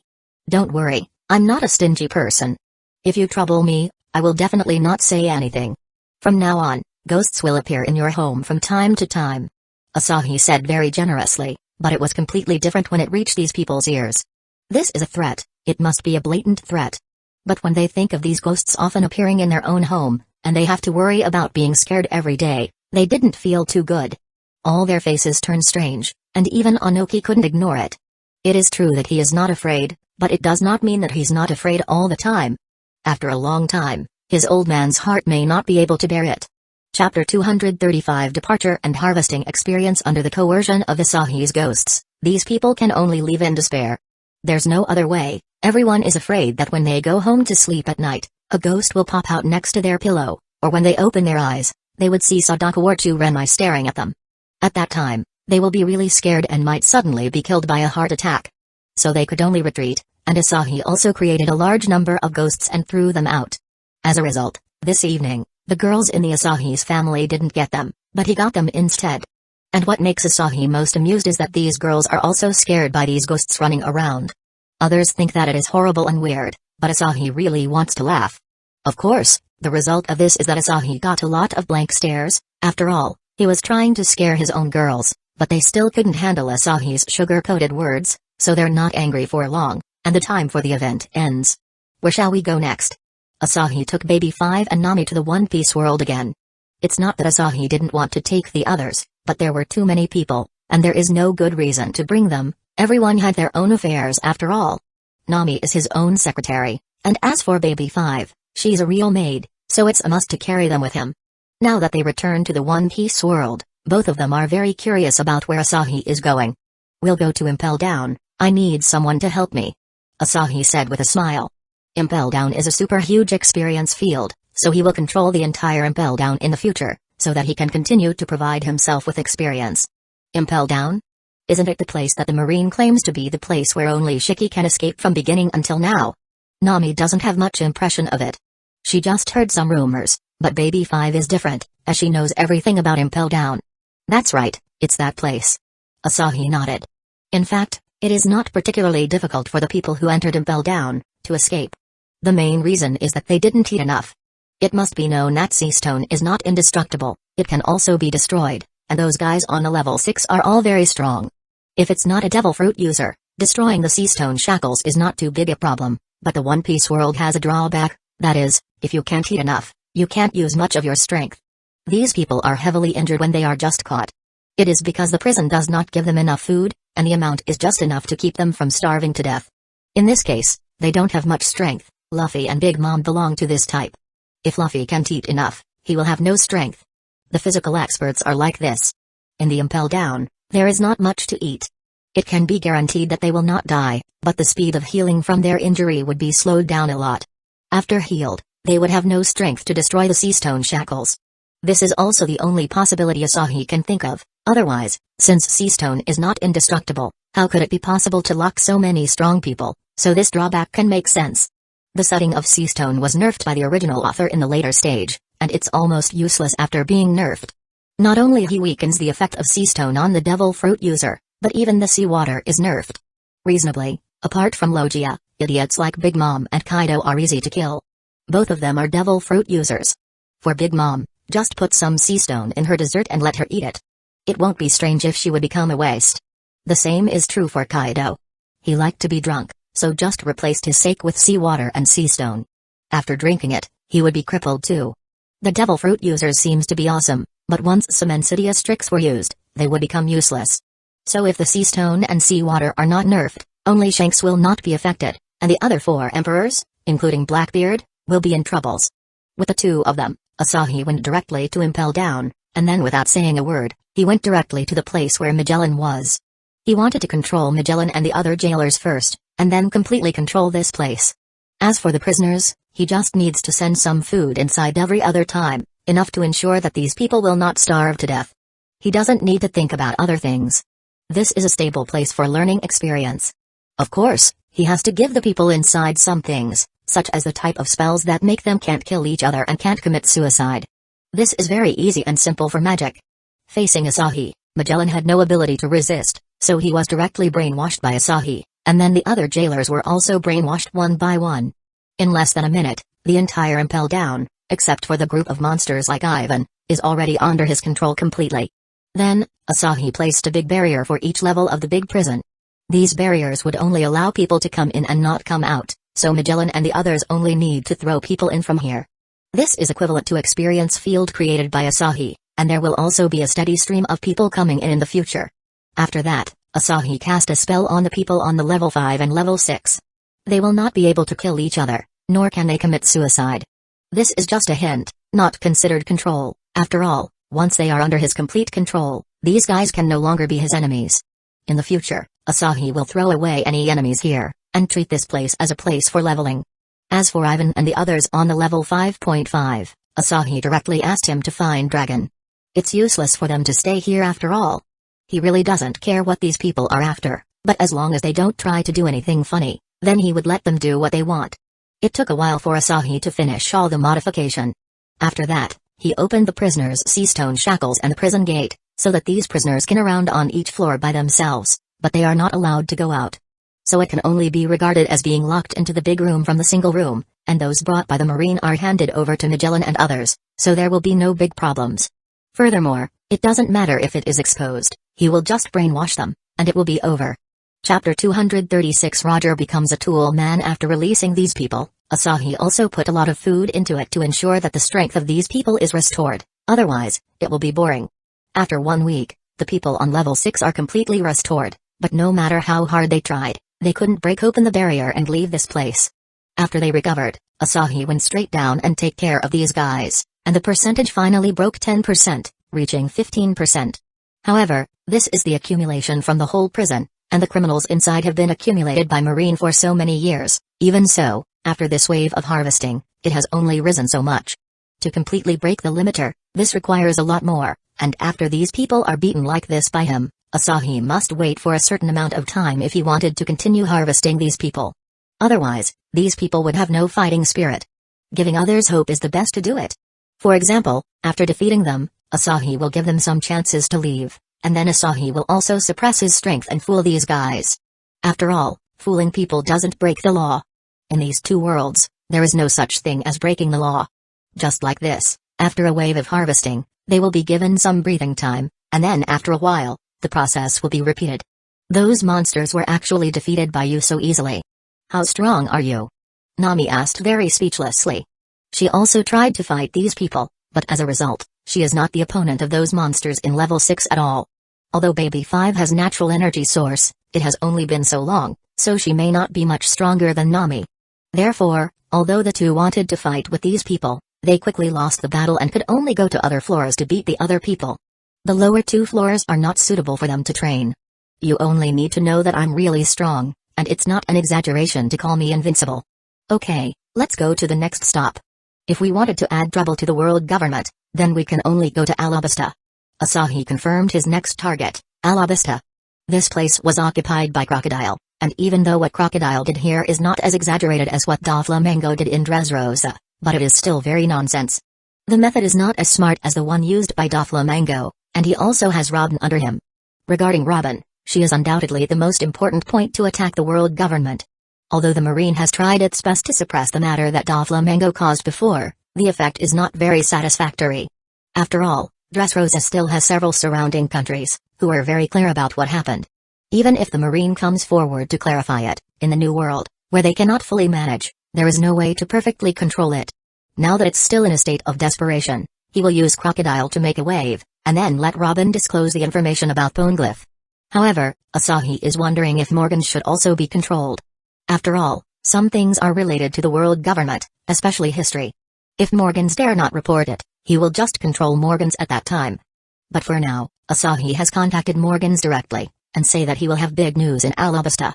Don't worry, I'm not a stingy person. If you trouble me, I will definitely not say anything. From now on, ghosts will appear in your home from time to time. Asahi said very generously, but it was completely different when it reached these people's ears. This is a threat, it must be a blatant threat. But when they think of these ghosts often appearing in their own home, and they have to worry about being scared every day, they didn't feel too good. All their faces turned strange, and even Onoki couldn't ignore it. It is true that he is not afraid, but it does not mean that he's not afraid all the time. After a long time, his old man's heart may not be able to bear it. Chapter 235 Departure and Harvesting Experience. Under the coercion of Asahi's ghosts, these people can only leave in despair. There's no other way. Everyone is afraid that when they go home to sleep at night, a ghost will pop out next to their pillow, or when they open their eyes, they would see Sadako or Churenmai staring at them. At that time, they will be really scared and might suddenly be killed by a heart attack. So they could only retreat, and Asahi also created a large number of ghosts and threw them out. As a result, this evening, the girls in the Asahi's family didn't get them, but he got them instead. And what makes Asahi most amused is that these girls are also scared by these ghosts running around. Others think that it is horrible and weird, but Asahi really wants to laugh. Of course, the result of this is that Asahi got a lot of blank stares. After all, he was trying to scare his own girls, but they still couldn't handle Asahi's sugar-coated words, so they're not angry for long, and the time for the event ends. Where shall we go next? Asahi took Baby 5 and Nami to the One Piece world again. It's not that Asahi didn't want to take the others, but there were too many people, and there is no good reason to bring them. Everyone had their own affairs after all. Nami is his own secretary, and as for Baby 5, she's a real maid, so it's a must to carry them with him. Now that they return to the One Piece world, both of them are very curious about where Asahi is going. We'll go to Impel Down. I need someone to help me. Asahi said with a smile. Impel Down is a super huge experience field, so he will control the entire Impel Down in the future, so that he can continue to provide himself with experience. Impel Down? Isn't it the place that the Marine claims to be the place where only Shiki can escape from beginning until now? Nami doesn't have much impression of it. She just heard some rumors, but Baby 5 is different, as she knows everything about Impel Down. That's right, it's that place. Asahi nodded. In fact, it is not particularly difficult for the people who entered Impel Down to escape. The main reason is that they didn't eat enough. It must be known that sea stone is not indestructible, it can also be destroyed, and those guys on a level 6 are all very strong. If it's not a devil fruit user, destroying the sea stone shackles is not too big a problem, but the One Piece world has a drawback, that is, if you can't eat enough, you can't use much of your strength. These people are heavily injured when they are just caught. It is because the prison does not give them enough food, and the amount is just enough to keep them from starving to death. In this case, they don't have much strength. Luffy and Big Mom belong to this type. If Luffy can't eat enough, he will have no strength. The physical experts are like this. In the Impel Down, there is not much to eat. It can be guaranteed that they will not die, but the speed of healing from their injury would be slowed down a lot. After healed, they would have no strength to destroy the sea stone shackles. This is also the only possibility Asahi can think of. Otherwise, since sea stone is not indestructible, how could it be possible to lock so many strong people? So this drawback can make sense. The setting of sea stone was nerfed by the original author in the later stage, and it's almost useless after being nerfed. Not only he weakens the effect of sea stone on the devil fruit user, but even the seawater is nerfed. Reasonably, apart from Logia, idiots like Big Mom and Kaido are easy to kill. Both of them are devil fruit users. For Big Mom, just put some sea stone in her dessert and let her eat it. It won't be strange if she would become a waste. The same is true for Kaido. He liked to be drunk, so just replaced his sake with seawater and sea stone. After drinking it, he would be crippled too. The devil fruit users seems to be awesome, but once some insidious tricks were used, they would become useless. So if the sea stone and seawater are not nerfed, only Shanks will not be affected, and the other 4 emperors, including Blackbeard, will be in troubles. With the 2 of them, Asahi went directly to Impel Down, and then without saying a word, he went directly to the place where Magellan was. He wanted to control Magellan and the other jailers first, and then completely control this place. As for the prisoners, he just needs to send some food inside every other time, enough to ensure that these people will not starve to death. He doesn't need to think about other things. This is a stable place for learning experience. Of course, he has to give the people inside some things, such as the type of spells that make them can't kill each other and can't commit suicide. This is very easy and simple for magic. Facing Asahi, Magellan had no ability to resist, so he was directly brainwashed by Asahi, and then the other jailers were also brainwashed one by one. In less than a minute, the entire Impel Down, except for the group of monsters like Ivan, is already under his control completely. Then, Asahi placed a big barrier for each level of the big prison. These barriers would only allow people to come in and not come out, so Magellan and the others only need to throw people in from here. This is equivalent to experience field created by Asahi, and there will also be a steady stream of people coming in the future. After that, Asahi cast a spell on the people on the level 5 and level 6. They will not be able to kill each other, nor can they commit suicide. This is just a hint, not considered control. After all, once they are under his complete control, these guys can no longer be his enemies. In the future, Asahi will throw away any enemies here, and treat this place as a place for leveling. As for Ivan and the others on the level 5.5, Asahi directly asked him to find Dragon. It's useless for them to stay here after all. He really doesn't care what these people are after, but as long as they don't try to do anything funny, then he would let them do what they want. It took a while for Asahi to finish all the modification. After that, he opened the prisoners' sea stone shackles and the prison gate, so that these prisoners can around on each floor by themselves, but they are not allowed to go out. So it can only be regarded as being locked into the big room from the single room, and those brought by the Marine are handed over to Magellan and others, so there will be no big problems. Furthermore, it doesn't matter if it is exposed, he will just brainwash them, and it will be over. Chapter 236 Roger becomes a tool man. After releasing these people, Asahi also put a lot of food into it to ensure that the strength of these people is restored, otherwise, it will be boring. After 1 week, the people on level 6 are completely restored, but no matter how hard they tried, they couldn't break open the barrier and leave this place. After they recovered, Asahi went straight down and take care of these guys, and the percentage finally broke 10%, reaching 15%. However, this is the accumulation from the whole prison, and the criminals inside have been accumulated by Marine for so many years. Even so, after this wave of harvesting, it has only risen so much. To completely break the limiter, this requires a lot more, and after these people are beaten like this by him, Asahi must wait for a certain amount of time if he wanted to continue harvesting these people. Otherwise, these people would have no fighting spirit. Giving others hope is the best to do it. For example, after defeating them, Asahi will give them some chances to leave, and then Asahi will also suppress his strength and fool these guys. After all, fooling people doesn't break the law. In these two worlds, there is no such thing as breaking the law. Just like this, after a wave of harvesting, they will be given some breathing time, and then after a while, the process will be repeated. Those monsters were actually defeated by you so easily. How strong are you? Nami asked very speechlessly. She also tried to fight these people, but as a result, she is not the opponent of those monsters in level 6 at all. Although Baby 5 has natural energy source, it has only been so long, so she may not be much stronger than Nami. Therefore, although the two wanted to fight with these people, they quickly lost the battle and could only go to other floors to beat the other people. The lower two floors are not suitable for them to train. You only need to know that I'm really strong, and it's not an exaggeration to call me invincible. Okay, let's go to the next stop. If we wanted to add trouble to the world government, then we can only go to Alabasta. Asahi confirmed his next target, Alabasta. This place was occupied by Crocodile, and even though what Crocodile did here is not as exaggerated as what Doflamingo did in Dressrosa, but it is still very nonsense. The method is not as smart as the one used by Doflamingo, and he also has Robin under him. Regarding Robin, she is undoubtedly the most important point to attack the world government. Although the Marine has tried its best to suppress the matter that Doflamingo caused before, the effect is not very satisfactory. After all, Dressrosa still has several surrounding countries, who are very clear about what happened. Even if the Marine comes forward to clarify it, in the New World, where they cannot fully manage, there is no way to perfectly control it. Now that it's still in a state of desperation, he will use Crocodile to make a wave, and then let Robin disclose the information about Poneglyph. However, Asahi is wondering if Morgans should also be controlled. After all, some things are related to the world government, especially history. If Morgans dare not report it, he will just control Morgans at that time. But for now, Asahi has contacted Morgans directly, and say that he will have big news in Alabasta.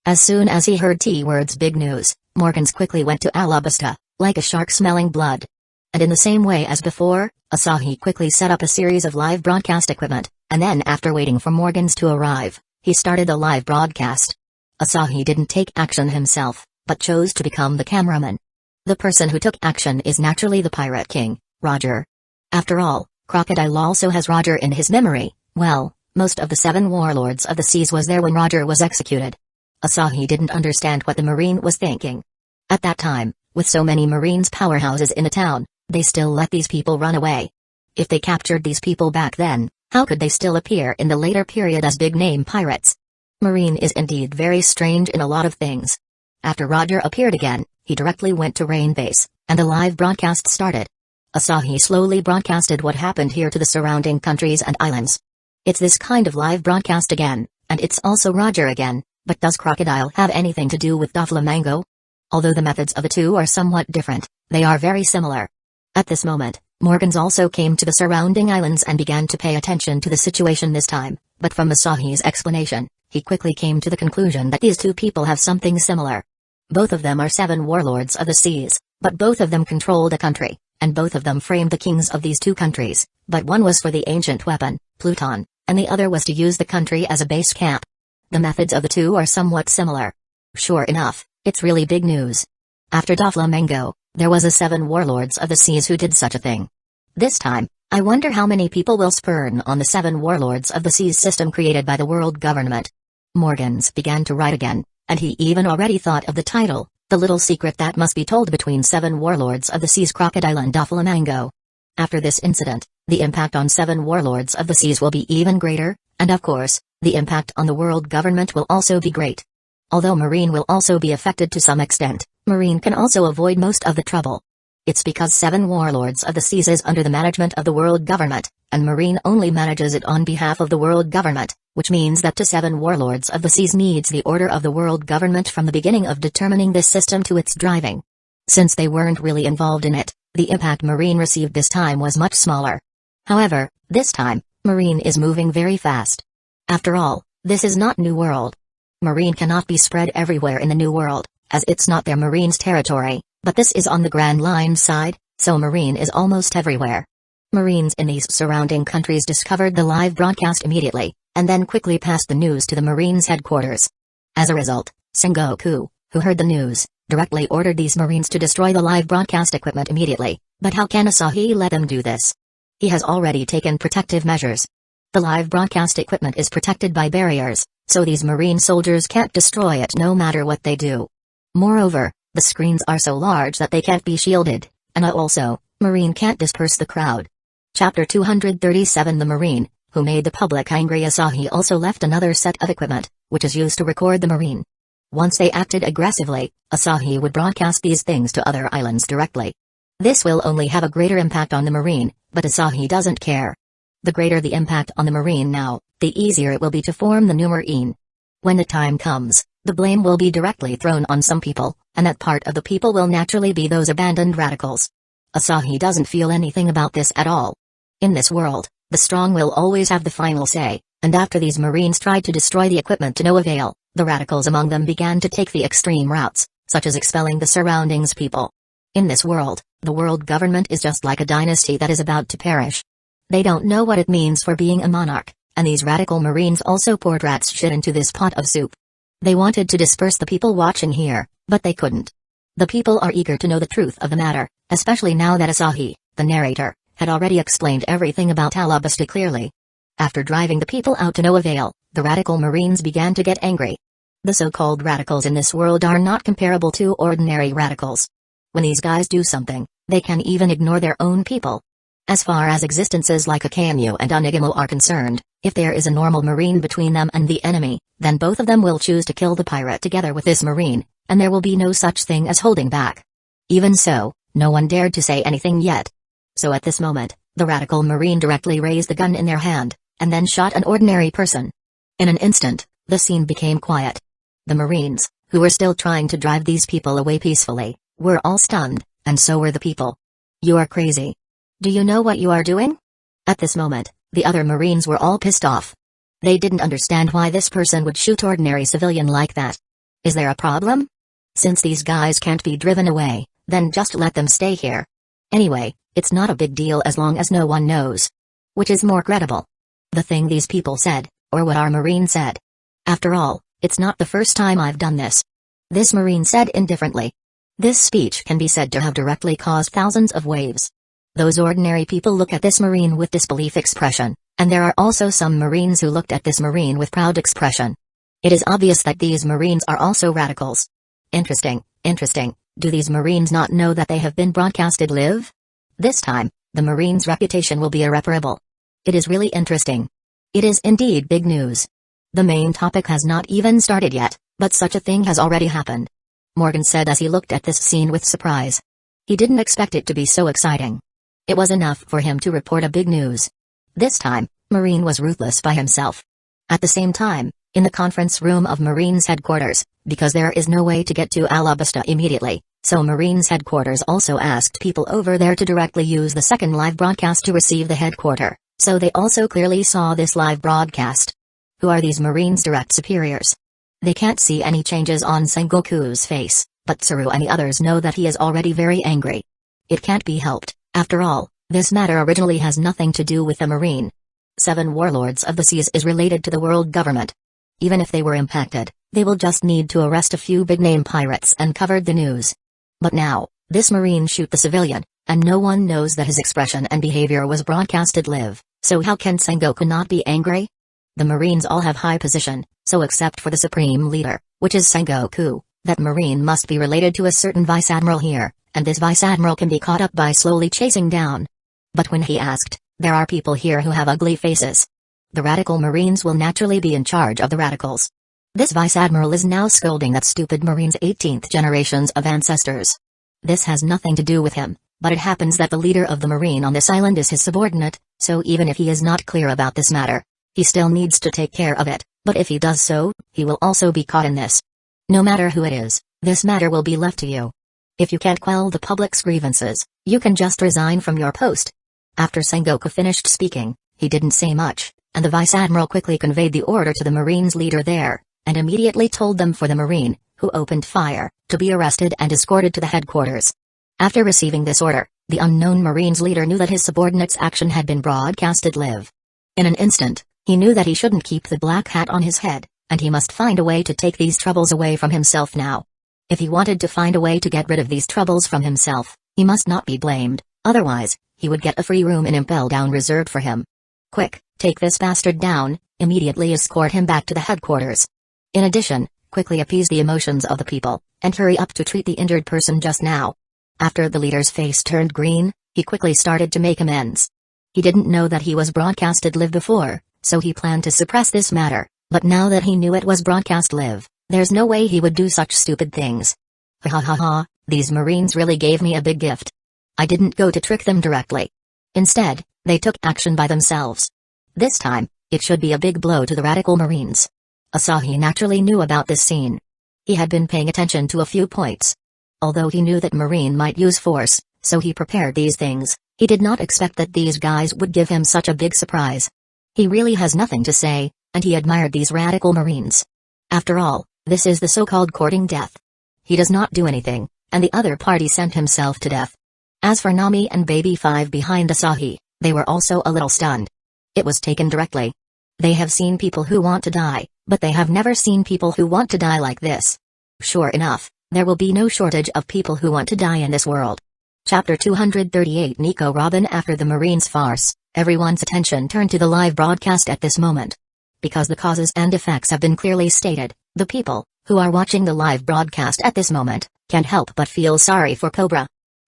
As soon as he heard T-word's big news, Morgans quickly went to Alabasta, like a shark smelling blood. And in the same way as before, Asahi quickly set up a series of live broadcast equipment, and then after waiting for Morgans to arrive, he started a live broadcast. Asahi didn't take action himself, but chose to become the cameraman. The person who took action is naturally the Pirate King, Roger. After all, Crocodile also has Roger in his memory. Well, most of the 7 warlords of the seas was there when Roger was executed. Asahi didn't understand what the Marine was thinking. At that time, with so many Marines powerhouses in a town, they still let these people run away. If they captured these people back then, how could they still appear in the later period as big-name pirates? Marine is indeed very strange in a lot of things. After Roger appeared again, he directly went to Rain Base, and a live broadcast started. Asahi slowly broadcasted what happened here to the surrounding countries and islands. It's this kind of live broadcast again, and it's also Roger again, but does Crocodile have anything to do with Doflamingo? Although the methods of the two are somewhat different, they are very similar. At this moment, Morgans also came to the surrounding islands and began to pay attention to the situation this time, but from Asahi's explanation, he quickly came to the conclusion that these two people have something similar. Both of them are 7 warlords of the seas, but both of them controlled a country, and both of them framed the kings of these two countries, but one was for the ancient weapon, Pluton, and the other was to use the country as a base camp. The methods of the two are somewhat similar. Sure enough, it's really big news. After Doflamingo, there was a 7 warlords of the seas who did such a thing. This time, I wonder how many people will spurn on the 7 warlords of the seas system created by the world government. Morgans began to write again, and he even already thought of the title, The Little Secret That Must Be Told Between 7 Warlords of the Seas, Crocodile and Doflamingo. After this incident, the impact on 7 warlords of the seas will be even greater, and of course, the impact on the world government will also be great. Although Marine will also be affected to some extent, Marine can also avoid most of the trouble. It's because 7 warlords of the seas is under the management of the world government, and Marine only manages it on behalf of the world government, which means that the 7 warlords of the seas needs the order of the world government from the beginning of determining this system to its driving. Since they weren't really involved in it, the impact Marine received this time was much smaller. However, this time, Marine is moving very fast. After all, this is not New World. Marine cannot be spread everywhere in the New World, as it's not their Marine's territory, but this is on the Grand Line side, so Marine is almost everywhere. Marines in these surrounding countries discovered the live broadcast immediately, and then quickly passed the news to the Marines' headquarters. As a result, Sengoku, who heard the news, directly ordered these Marines to destroy the live broadcast equipment immediately. But how can Asahi let them do this? He has already taken protective measures. The live broadcast equipment is protected by barriers, so these Marine soldiers can't destroy it no matter what they do. Moreover, the screens are so large that they can't be shielded, and also, Marine can't disperse the crowd. Chapter 237 The Marine, who made the public angry. Asahi also left another set of equipment, which is used to record the Marine. Once they acted aggressively, Asahi would broadcast these things to other islands directly. This will only have a greater impact on the Marine, but Asahi doesn't care. The greater the impact on the Marine now, the easier it will be to form the new Marine. When the time comes, the blame will be directly thrown on some people, and that part of the people will naturally be those abandoned radicals. Asahi doesn't feel anything about this at all. In this world, the strong will always have the final say, and after these Marines tried to destroy the equipment to no avail, the radicals among them began to take the extreme routes, such as expelling the surroundings people. In this world, the world government is just like a dynasty that is about to perish. They don't know what it means for being a monarch, and these radical Marines also poured rat's shit into this pot of soup. They wanted to disperse the people watching here, but they couldn't. The people are eager to know the truth of the matter, especially now that Asahi, the narrator, had already explained everything about Alabasta clearly. After driving the people out to no avail, the radical Marines began to get angry. The so-called radicals in this world are not comparable to ordinary radicals. When these guys do something, they can even ignore their own people. As far as existences like Akainu and Onigamo are concerned, if there is a normal Marine between them and the enemy, then both of them will choose to kill the pirate together with this Marine, and there will be no such thing as holding back. Even so, no one dared to say anything yet. So at this moment, the radical Marine directly raised the gun in their hand, and then shot an ordinary person. In an instant, the scene became quiet. The Marines, who were still trying to drive these people away peacefully, were all stunned, and so were the people. You are crazy. Do you know what you are doing? At this moment, the other Marines were all pissed off. They didn't understand why this person would shoot ordinary civilian like that. Is there a problem? Since these guys can't be driven away, then just let them stay here. Anyway, it's not a big deal as long as no one knows. Which is more credible? The thing these people said, or what our Marine said? After all, it's not the first time I've done this. This Marine said indifferently. This speech can be said to have directly caused thousands of waves. Those ordinary people look at this Marine with disbelief expression, and there are also some Marines who looked at this Marine with proud expression. It is obvious that these Marines are also radicals. Interesting. Do these Marines not know that they have been broadcasted live? This time, the Marines' reputation will be irreparable. It is really interesting. It is indeed big news. The main topic has not even started yet, but such a thing has already happened. Morgan said as he looked at this scene with surprise. He didn't expect it to be so exciting. It was enough for him to report a big news. This time, Marine was ruthless by himself. At the same time, in the conference room of Marine's headquarters, because there is no way to get to Alabasta immediately, so Marine's headquarters also asked people over there to directly use the second live broadcast to receive the headquarter, so they also clearly saw this live broadcast. Who are these Marines' direct superiors? They can't see any changes on Sengoku's face, but Tsuru and the others know that he is already very angry. It can't be helped. After all, this matter originally has nothing to do with the Marine. 7 Warlords of the Seas is related to the world government. Even if they were impacted, they will just need to arrest a few big-name pirates and cover the news. But now, this Marine shoot the civilian, and no one knows that his expression and behavior was broadcasted live, so how can Sengoku not be angry? The Marines all have high position, so except for the supreme leader, which is Sengoku, that Marine must be related to a certain Vice Admiral here, and this Vice Admiral can be caught up by slowly chasing down. But when he asked, there are people here who have ugly faces. The radical Marines will naturally be in charge of the radicals. This Vice Admiral is now scolding that stupid Marine's 18th generations of ancestors. This has nothing to do with him, but it happens that the leader of the Marine on this island is his subordinate, so even if he is not clear about this matter, he still needs to take care of it, but if he does so, he will also be caught in this. No matter who it is, this matter will be left to you. If you can't quell the public's grievances, you can just resign from your post. After Sengoku finished speaking, he didn't say much, and the Vice Admiral quickly conveyed the order to the Marines' leader there, and immediately told them for the Marine, who opened fire, to be arrested and escorted to the headquarters. After receiving this order, the unknown Marines leader knew that his subordinate's action had been broadcasted live. In an instant, he knew that he shouldn't keep the black hat on his head, and he must find a way to take these troubles away from himself now. If he wanted to find a way to get rid of these troubles from himself, he must not be blamed, otherwise, he would get a free room in Impel Down reserved for him. Quick, take this bastard down, immediately escort him back to the headquarters. In addition, quickly appease the emotions of the people, and hurry up to treat the injured person just now. After the leader's face turned green, he quickly started to make amends. He didn't know that he was broadcasted live before, so he planned to suppress this matter, but now that he knew it was broadcast live, there's no way he would do such stupid things. Ha ha ha ha, these Marines really gave me a big gift. I didn't go to trick them directly. Instead, they took action by themselves. This time, it should be a big blow to the radical Marines. Asahi naturally knew about this scene. He had been paying attention to a few points. Although he knew that Marine might use force, so he prepared these things, he did not expect that these guys would give him such a big surprise. He really has nothing to say, and he admired these radical Marines. After all, this is the so-called courting death. He does not do anything, and the other party sent himself to death. As for Nami and Baby 5 behind Asahi, they were also a little stunned. It was taken directly. They have seen people who want to die, but they have never seen people who want to die like this. Sure enough, there will be no shortage of people who want to die in this world. Chapter 238 Nico Robin. After the Marines' farce, everyone's attention turned to the live broadcast at this moment. Because the causes and effects have been clearly stated, the people, who are watching the live broadcast at this moment, can't help but feel sorry for Cobra.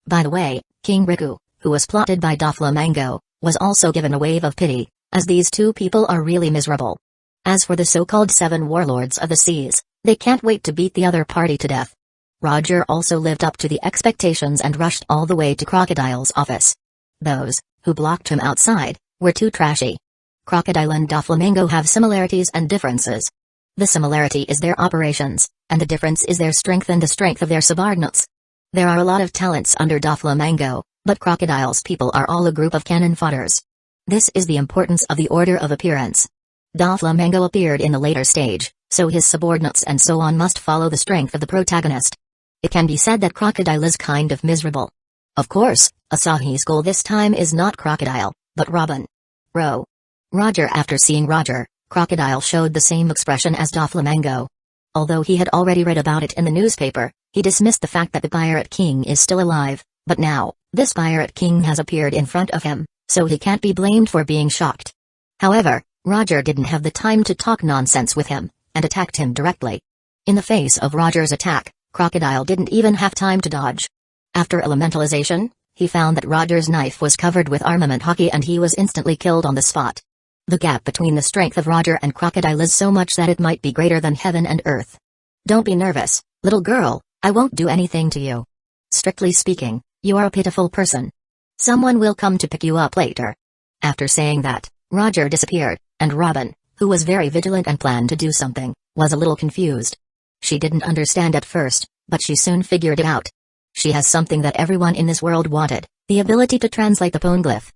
By the way, King Riku, who was plotted by Doflamingo, was also given a wave of pity, as these two people are really miserable. As for the so-called 7 warlords of the seas, they can't wait to beat the other party to death. Roger also lived up to the expectations and rushed all the way to Crocodile's office. Those, who blocked him outside, were too trashy. Crocodile and Doflamingo have similarities and differences. The similarity is their operations, and the difference is their strength and the strength of their subordinates. There are a lot of talents under Doflamingo, but Crocodile's people are all a group of cannon fodders. This is the importance of the order of appearance. Doflamingo appeared in the later stage, so his subordinates and so on must follow the strength of the protagonist. It can be said that Crocodile is kind of miserable. Of course, Asahi's goal this time is not Crocodile, but Robin. Roger. After seeing Roger, Crocodile showed the same expression as Doflamingo. Although he had already read about it in the newspaper, he dismissed the fact that the Pirate King is still alive, but now, this Pirate King has appeared in front of him, so he can't be blamed for being shocked. However, Roger didn't have the time to talk nonsense with him, and attacked him directly. In the face of Roger's attack, Crocodile didn't even have time to dodge. After elementalization, he found that Roger's knife was covered with armament hockey and he was instantly killed on the spot. The gap between the strength of Roger and Crocodile is so much that it might be greater than heaven and earth. Don't be nervous, little girl, I won't do anything to you. Strictly speaking, you are a pitiful person. Someone will come to pick you up later. After saying that, Roger disappeared, and Robin, who was very vigilant and planned to do something, was a little confused. She didn't understand at first, but she soon figured it out. She has something that everyone in this world wanted, the ability to translate the poneglyph.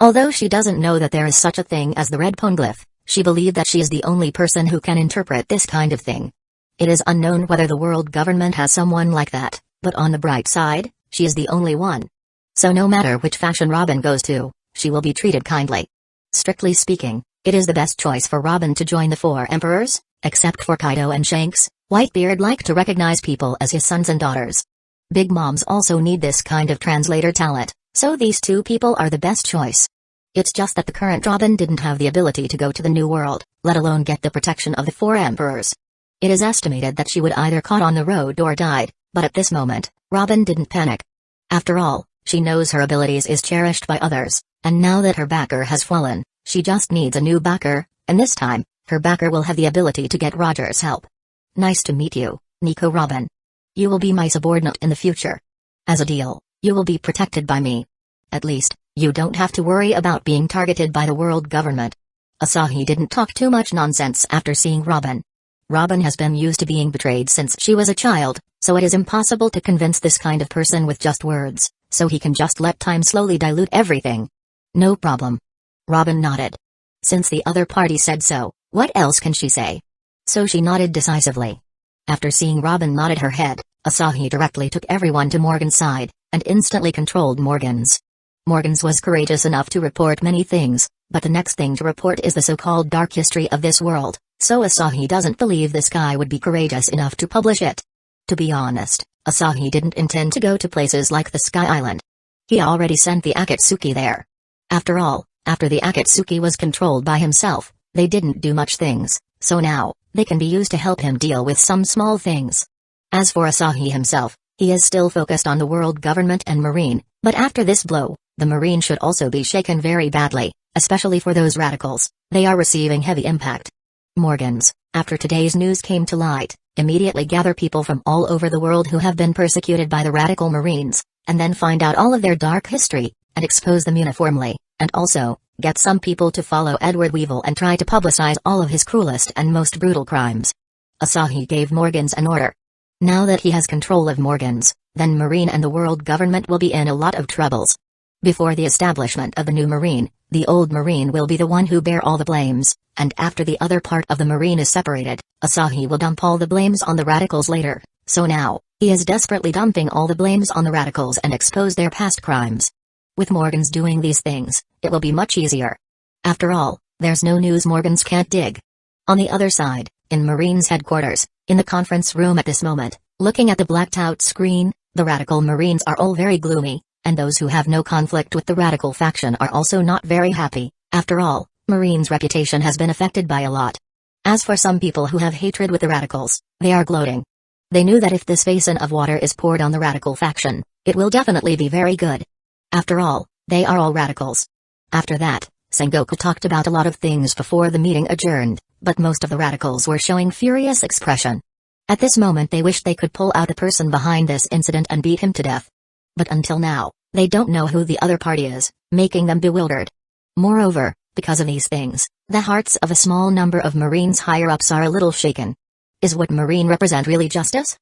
Although she doesn't know that there is such a thing as the red poneglyph, she believed that she is the only person who can interpret this kind of thing. It is unknown whether the world government has someone like that, but on the bright side, she is the only one. So no matter which faction Robin goes to, she will be treated kindly. Strictly speaking, it is the best choice for Robin to join the 4 emperors, except for Kaido and Shanks. Whitebeard liked to recognize people as his sons and daughters. Big Moms also need this kind of translator talent, so these 2 people are the best choice. It's just that the current Robin didn't have the ability to go to the New World, let alone get the protection of the 4 emperors. It is estimated that she would either caught on the road or died, but at this moment, Robin didn't panic. After all, she knows her abilities is cherished by others, and now that her backer has fallen, she just needs a new backer, and this time, her backer will have the ability to get Roger's help. Nice to meet you, Nico Robin. You will be my subordinate in the future. As a deal, you will be protected by me. At least, you don't have to worry about being targeted by the world government. Asahi didn't talk too much nonsense after seeing Robin. Robin has been used to being betrayed since she was a child, so it is impossible to convince this kind of person with just words, so he can just let time slowly dilute everything. No problem. Robin nodded. Since the other party said so, what else can she say? So she nodded decisively. After seeing Robin nodded her head, Asahi directly took everyone to Morgan's side, and instantly controlled Morgan's. Morgan's was courageous enough to report many things, but the next thing to report is the so-called dark history of this world, so Asahi doesn't believe this guy would be courageous enough to publish it. To be honest, Asahi didn't intend to go to places like the Sky Island. He already sent the Akatsuki there. After all, after the Akatsuki was controlled by himself, they didn't do much things, so now, they can be used to help him deal with some small things. As for Asahi himself, he is still focused on the world government and Marine, but after this blow, the Marine should also be shaken very badly, especially for those radicals. They are receiving heavy impact. Morgans, after today's news came to light, immediately gather people from all over the world who have been persecuted by the radical Marines, and then find out all of their dark history, and expose them uniformly, and also, get some people to follow Edward Weevil and try to publicize all of his cruelest and most brutal crimes. Asahi gave Morgans an order. Now that he has control of Morgans, then Marine and the world government will be in a lot of troubles. Before the establishment of the new Marine, the old Marine will be the one who bear all the blames, and after the other part of the Marine is separated, Asahi will dump all the blames on the radicals later, so now, he is desperately dumping all the blames on the radicals and expose their past crimes. With Morgans doing these things, it will be much easier. After all, there's no news Morgans can't dig. On the other side, in Marine's headquarters, in the conference room at this moment, looking at the blacked-out screen, the radical Marines are all very gloomy, and those who have no conflict with the radical faction are also not very happy. After all, Marine's reputation has been affected by a lot. As for some people who have hatred with the radicals, they are gloating. They knew that if this basin of water is poured on the radical faction, it will definitely be very good. After all, they are all radicals. After that, Sengoku talked about a lot of things before the meeting adjourned, but most of the radicals were showing furious expression. At this moment they wished they could pull out a person behind this incident and beat him to death. But until now, they don't know who the other party is, making them bewildered. Moreover, because of these things, the hearts of a small number of Marines higher-ups are a little shaken. Is what Marine represent really justice?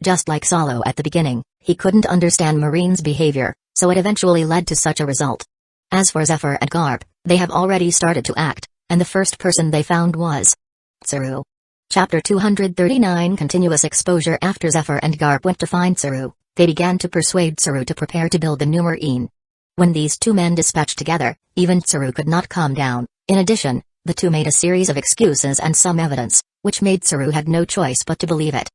Just like Solo at the beginning, he couldn't understand Marine's behavior, so it eventually led to such a result. As for Zephyr and Garp, they have already started to act, and the first person they found was Tsuru. Chapter 239 Continuous exposure. After Zephyr and Garp went to find Tsuru, they began to persuade Tsuru to prepare to build the new Marine. When these two men dispatched together, even Tsuru could not calm down. In addition, the two made a series of excuses and some evidence, which made Tsuru had no choice but to believe it.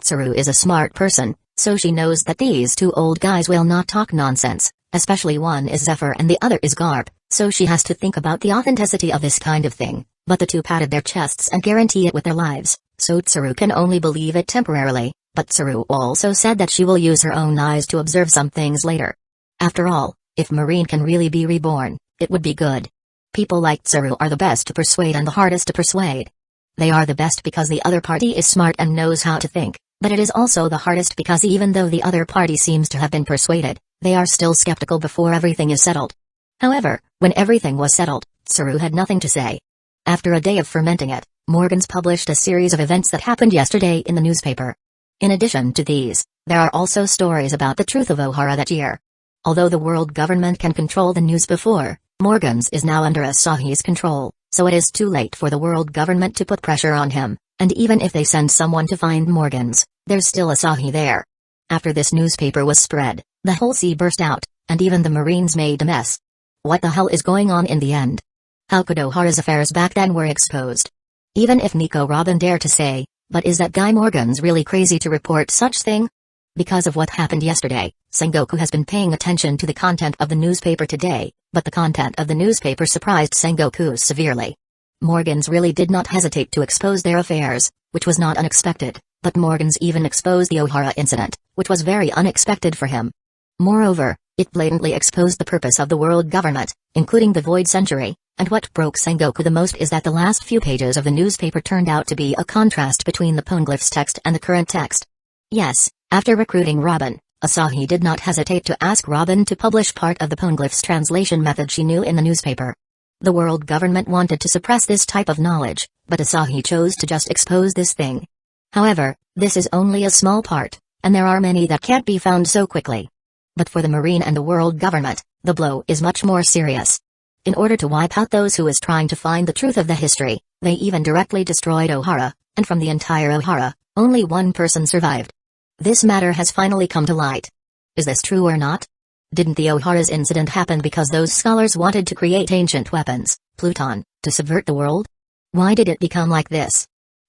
Tsuru is a smart person, so she knows that these two old guys will not talk nonsense, especially one is Zephyr and the other is Garp, so she has to think about the authenticity of this kind of thing, but the two padded their chests and guarantee it with their lives, so Tsuru can only believe it temporarily, but Tsuru also said that she will use her own eyes to observe some things later. After all, if Marine can really be reborn, it would be good. People like Tsuru are the best to persuade and the hardest to persuade. They are the best because the other party is smart and knows how to think, but it is also the hardest because even though the other party seems to have been persuaded, they are still skeptical before everything is settled. However, when everything was settled, Tsuru had nothing to say. After a day of fermenting it, Morgans published a series of events that happened yesterday in the newspaper. In addition to these, there are also stories about the truth of Ohara that year. Although the world government can control the news before, Morgans is now under Asahi's control, so it is too late for the world government to put pressure on him, and even if they send someone to find Morgans, there's still Asahi there. After this newspaper was spread, the whole sea burst out, and even the Marines made a mess. What the hell is going on in the end? How could Ohara's affairs back then were exposed? Even if Nico Robin dared to say, but is that guy Morgans really crazy to report such thing? Because of what happened yesterday, Sengoku has been paying attention to the content of the newspaper today, but the content of the newspaper surprised Sengoku severely. Morgans really did not hesitate to expose their affairs, which was not unexpected, but Morgans even exposed the Ohara incident, which was very unexpected for him. Moreover, it blatantly exposed the purpose of the world government, including the Void Century, and what broke Sengoku the most is that the last few pages of the newspaper turned out to be a contrast between the Poneglyphs text and the current text. Yes, after recruiting Robin, Asahi did not hesitate to ask Robin to publish part of the Poneglyphs translation method she knew in the newspaper. The world government wanted to suppress this type of knowledge, but Asahi chose to just expose this thing. However, this is only a small part, and there are many that can't be found so quickly. But for the Marine and the world government, the blow is much more serious. In order to wipe out those who is trying to find the truth of the history, they even directly destroyed Ohara, and from the entire Ohara, only one person survived. This matter has finally come to light. Is this true or not? Didn't the Ohara's incident happen because those scholars wanted to create ancient weapons, Pluton, to subvert the world? Why did it become like this?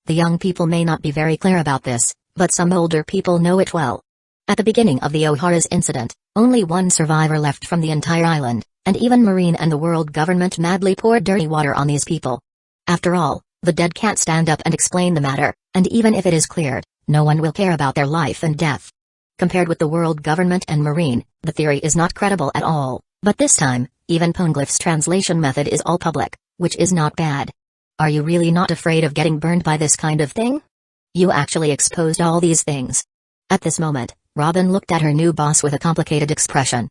The young people may not be very clear about this, but some older people know it well. At the beginning of the Ohara's incident, only one survivor left from the entire island, and even Marine and the world government madly poured dirty water on these people. After all, the dead can't stand up and explain the matter, and even if it is cleared, no one will care about their life and death. Compared with the world government and Marine, the theory is not credible at all, but this time, even Poneglyph's translation method is all public, which is not bad. Are you really not afraid of getting burned by this kind of thing? You actually exposed all these things. At this moment, Robin looked at her new boss with a complicated expression.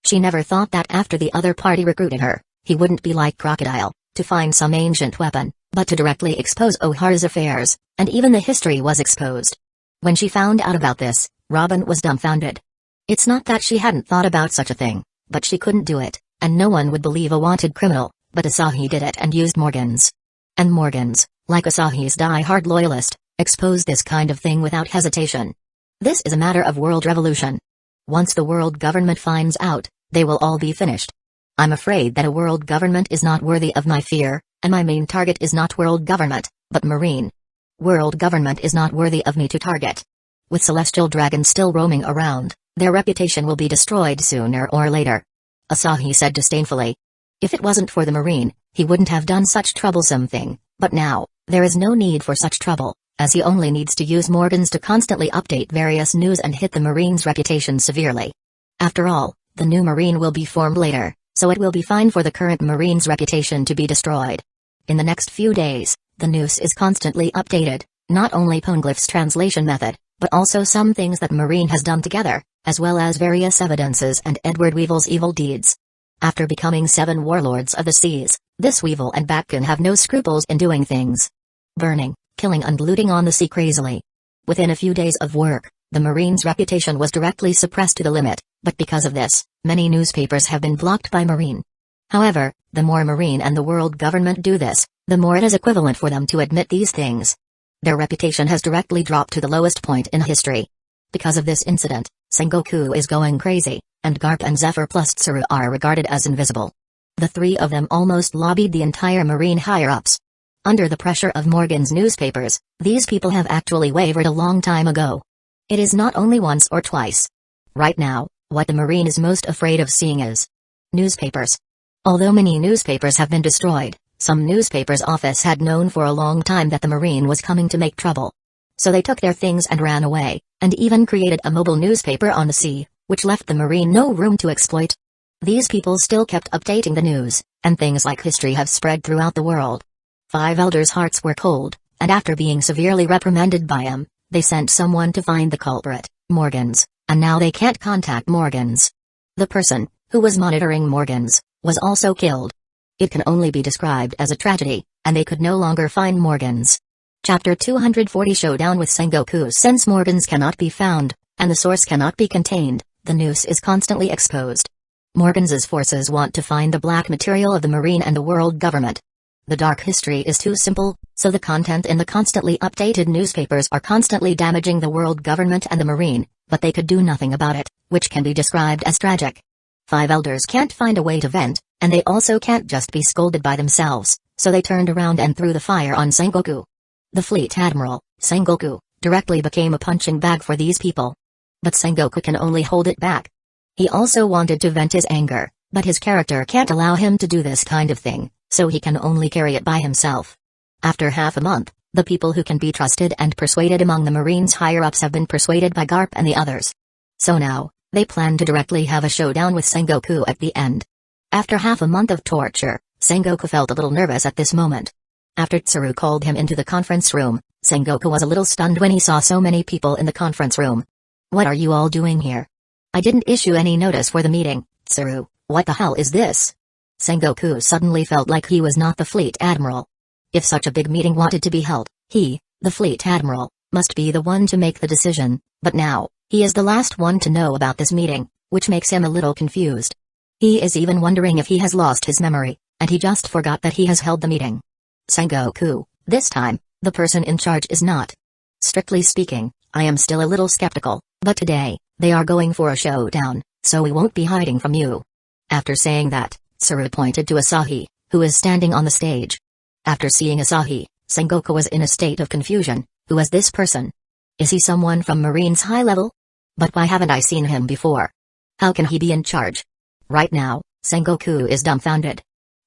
She never thought that after the other party recruited her, he wouldn't be like Crocodile, to find some ancient weapon, but to directly expose Ohara's affairs, and even the history was exposed. When she found out about this, Robin was dumbfounded. It's not that she hadn't thought about such a thing, but she couldn't do it, and no one would believe a wanted criminal, but Asahi did it and used Morgans. And Morgans, like Asahi's die-hard loyalist, exposed this kind of thing without hesitation. This is a matter of world revolution. Once the world government finds out, they will all be finished. I'm afraid that a world government is not worthy of my fear, and my main target is not world government, but Marine. World government is not worthy of me to target. With celestial dragons still roaming around, their reputation will be destroyed sooner or later. Asahi said disdainfully. If it wasn't for the Marine, he wouldn't have done such troublesome thing, but now, there is no need for such trouble, as he only needs to use Morgans to constantly update various news and hit the Marine's reputation severely. After all, the new Marine will be formed later, so it will be fine for the current Marine's reputation to be destroyed. In the next few days, the news is constantly updated, not only Poneglyph's translation method, but also some things that Marine has done together, as well as various evidences and Edward Weevil's evil deeds. After becoming 7 warlords of the seas, this Weevil and Batkin have no scruples in doing things. Burning, killing and looting on the sea crazily. Within a few days of work, the Marine's reputation was directly suppressed to the limit, but because of this, many newspapers have been blocked by Marine. However, the more Marine and the world government do this, the more it is equivalent for them to admit these things. Their reputation has directly dropped to the lowest point in history. Because of this incident, Sengoku is going crazy, and Garp and Zephyr plus Tsuru are regarded as invisible. The 3 of them almost lobbied the entire Marine higher-ups. Under the pressure of Morgan's newspapers, these people have actually wavered a long time ago. It is not only once or twice. Right now, what the Marine is most afraid of seeing is newspapers. Although many newspapers have been destroyed, some newspapers' office had known for a long time that the Marine was coming to make trouble. So they took their things and ran away, and even created a mobile newspaper on the sea, which left the Marine no room to exploit. These people still kept updating the news, and things like history have spread throughout the world. 5 elders' hearts were cold, and after being severely reprimanded by him, they sent someone to find the culprit, Morgans, and now they can't contact Morgans. The person, who was monitoring Morgans, was also killed. It can only be described as a tragedy, and they could no longer find Morgans. Chapter 240 Showdown with Sengoku. Since Morgans cannot be found, and the source cannot be contained, the noose is constantly exposed. Morgans's forces want to find the black material of the Marine and the world government. The dark history is too simple, so the content in the constantly updated newspapers are constantly damaging the world government and the Marine, but they could do nothing about it, which can be described as tragic. 5 elders can't find a way to vent, and they also can't just be scolded by themselves, so they turned around and threw the fire on Sengoku. The fleet admiral, Sengoku, directly became a punching bag for these people. But Sengoku can only hold it back. He also wanted to vent his anger, but his character can't allow him to do this kind of thing, so he can only carry it by himself. After half a month, the people who can be trusted and persuaded among the Marines higher-ups have been persuaded by Garp and the others. So now, they plan to directly have a showdown with Sengoku at the end. After half a month of torture, Sengoku felt a little nervous at this moment. After Tsuru called him into the conference room, Sengoku was a little stunned when he saw so many people in the conference room. What are you all doing here? I didn't issue any notice for the meeting, Tsuru, what the hell is this? Sengoku suddenly felt like he was not the fleet admiral. If such a big meeting wanted to be held, he, the fleet admiral, must be the one to make the decision, but now, he is the last one to know about this meeting, which makes him a little confused. He is even wondering if he has lost his memory, and he just forgot that he has held the meeting. Sengoku, this time, the person in charge is not. Strictly speaking, I am still a little skeptical, But today, they are going for a showdown, so we won't be hiding from you." After saying that, Saru pointed to Asahi, who is standing on the stage. After seeing Asahi, Sengoku was in a state of confusion. Who is this person? Is he someone from Marine's high level? But why haven't I seen him before? How can he be in charge? Right now, Sengoku is dumbfounded.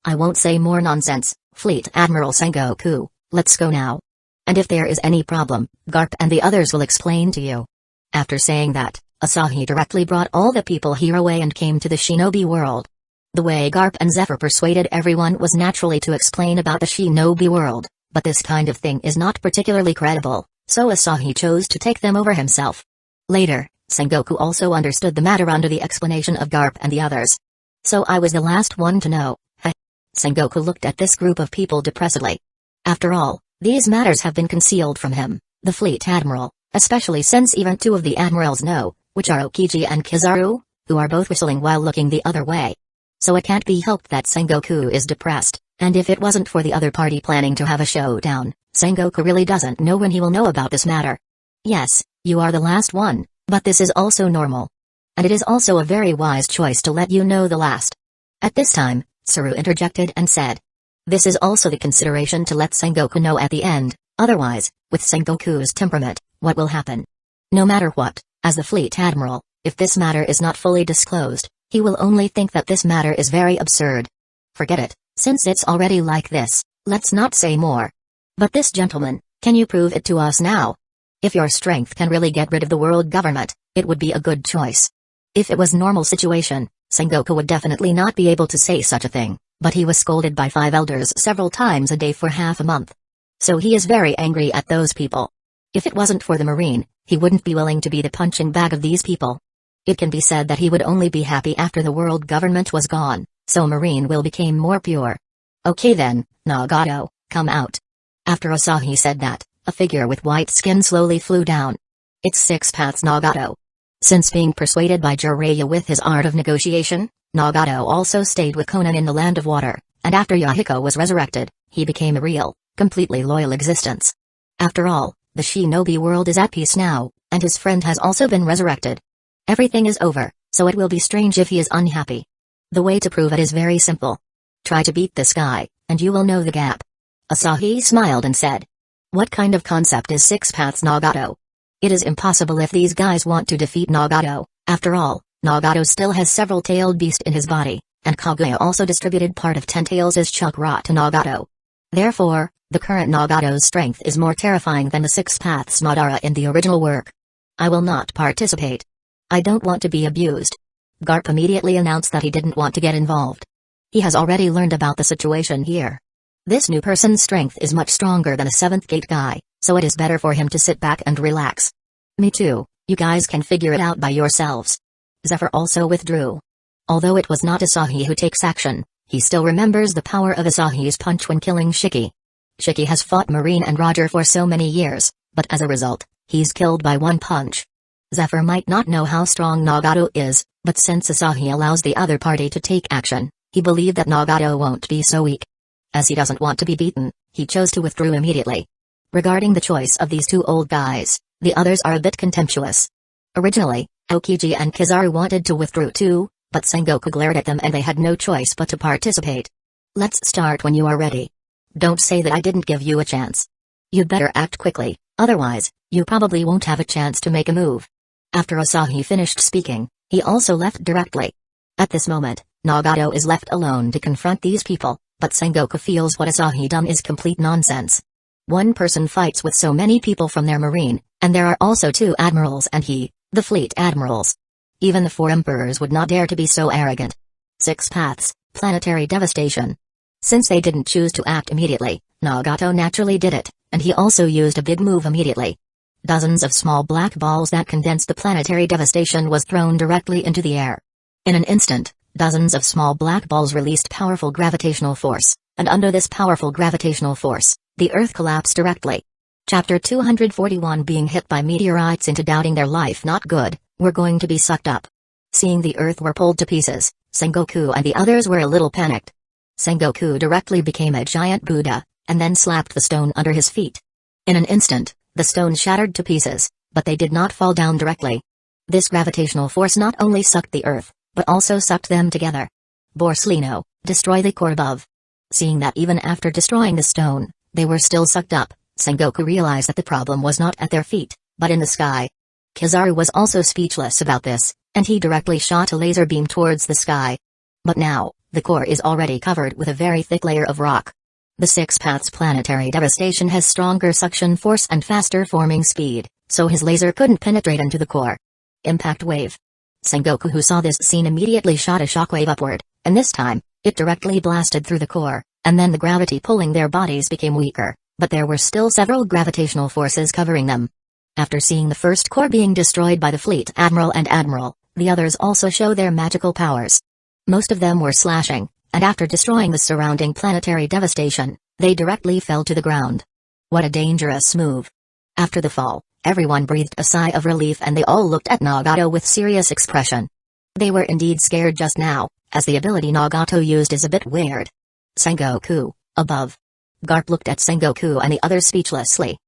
"I won't say more nonsense, Fleet Admiral Sengoku, let's go now. And if there is any problem, Garp and the others will explain to you." After saying that, Asahi directly brought all the people here away and came to the shinobi world. The way Garp and Zephyr persuaded everyone was naturally to explain about the shinobi world, but this kind of thing is not particularly credible, so Asahi chose to take them over himself. Later, Sengoku also understood the matter under the explanation of Garp and the others. "So I was the last one to know, heh?" Sengoku looked at this group of people depressedly. After all, these matters have been concealed from him, the Fleet Admiral, especially since even two of the admirals know, which are Okiji and Kizaru, who are both whistling while looking the other way. So it can't be helped that Sengoku is depressed, and if it wasn't for the other party planning to have a showdown, Sengoku really doesn't know when he will know about this matter. "Yes, you are the last one, but this is also normal. And it is also a very wise choice to let you know the last." At this time, Saru interjected and said, "This is also the consideration to let Sengoku know at the end, otherwise, with Sengoku's temperament, what will happen? No matter what, as the Fleet Admiral, if this matter is not fully disclosed, he will only think that this matter is very absurd. Forget it, since it's already like this, let's not say more. But this gentleman, can you prove it to us now? If your strength can really get rid of the world government, it would be a good choice." If it was normal situation, Sengoku would definitely not be able to say such a thing, but he was scolded by 5 elders several times a day for half a month. So he is very angry at those people. If it wasn't for the Marine, he wouldn't be willing to be the punching bag of these people. It can be said that he would only be happy after the world government was gone, so Marine will become more pure. "Okay then, Nagato, come out." After Asahi said that, a figure with white skin slowly flew down. It's Six Paths Nagato. Since being persuaded by Jiraiya with his art of negotiation, Nagato also stayed with Conan in the Land of Water, and after Hueco was resurrected, he became a real, completely loyal existence. After all, the shinobi world is at peace now, and his friend has also been resurrected. Everything is over, so it will be strange if he is unhappy. The way to prove it is very simple. Try to beat this guy, and you will know the gap. Asahi smiled and said, "What kind of concept is Six Paths Nagato? It is impossible if these guys want to defeat Nagato. After all, Nagato still has several tailed beasts in his body, and Kaguya also distributed part of Ten Tails' chakra to Nagato. Therefore, the current Nagato's strength is more terrifying than the Six Paths Madara in the original work. I will not participate. I don't want to be abused." Garp immediately announced that he didn't want to get involved. He has already learned about the situation here. This new person's strength is much stronger than a 7th gate guy, so it is better for him to sit back and relax. "Me too, you guys can figure it out by yourselves." Zephyr also withdrew. Although it was not Asahi who takes action, he still remembers the power of Asahi's punch when killing Shiki. Shiki has fought Marine and Roger for so many years, but as a result, he's killed by one punch. Zephyr might not know how strong Nagato is, but since Asahi allows the other party to take action, he believed that Nagato won't be so weak. As he doesn't want to be beaten, he chose to withdraw immediately. Regarding the choice of these two old guys, the others are a bit contemptuous. Originally, Okiji and Kizaru wanted to withdraw too, but Sengoku glared at them and they had no choice but to participate. "Let's start when you are ready. Don't say that I didn't give you a chance. You'd better act quickly, otherwise, you probably won't have a chance to make a move." After Asahi finished speaking, he also left directly. At this moment, Nagato is left alone to confront these people, but Sengoku feels what Asahi done is complete nonsense. One person fights with so many people from their marine, and there are also 2 admirals and he, the fleet admirals. Even the 4 emperors would not dare to be so arrogant. Six Paths, planetary devastation. Since they didn't choose to act immediately, Nagato naturally did it, and he also used a big move immediately. Dozens of small black balls that condensed the planetary devastation was thrown directly into the air. In an instant, dozens of small black balls released powerful gravitational force, and under this powerful gravitational force, the Earth collapsed directly. Chapter 241 Being hit by meteorites into doubting their life not good, we're going to be sucked up. Seeing the Earth were pulled to pieces, Sengoku and the others were a little panicked. Sengoku directly became a giant Buddha, and then slapped the stone under his feet. In an instant, the stone shattered to pieces, but they did not fall down directly. This gravitational force not only sucked the earth, but also sucked them together. Borsalino, destroy the core above. Seeing that even after destroying the stone, they were still sucked up, Sengoku realized that the problem was not at their feet, but in the sky. Kizaru was also speechless about this, and he directly shot a laser beam towards the sky. But now, the core is already covered with a very thick layer of rock. The Six Paths planetary devastation has stronger suction force and faster forming speed, so his laser couldn't penetrate into the core. Impact wave. Sengoku, who saw this scene, immediately shot a shockwave upward, and this time, it directly blasted through the core, and then the gravity pulling their bodies became weaker, but there were still several gravitational forces covering them. After seeing the first core being destroyed by the fleet admiral and admiral, the others also show their magical powers. Most of them were slashing, and after destroying the surrounding planetary devastation, they directly fell to the ground. What a dangerous move. After the fall, everyone breathed a sigh of relief and they all looked at Nagato with serious expression. They were indeed scared just now, as the ability Nagato used is a bit weird. Sengoku, above. Garp looked at Sengoku and the others speechlessly.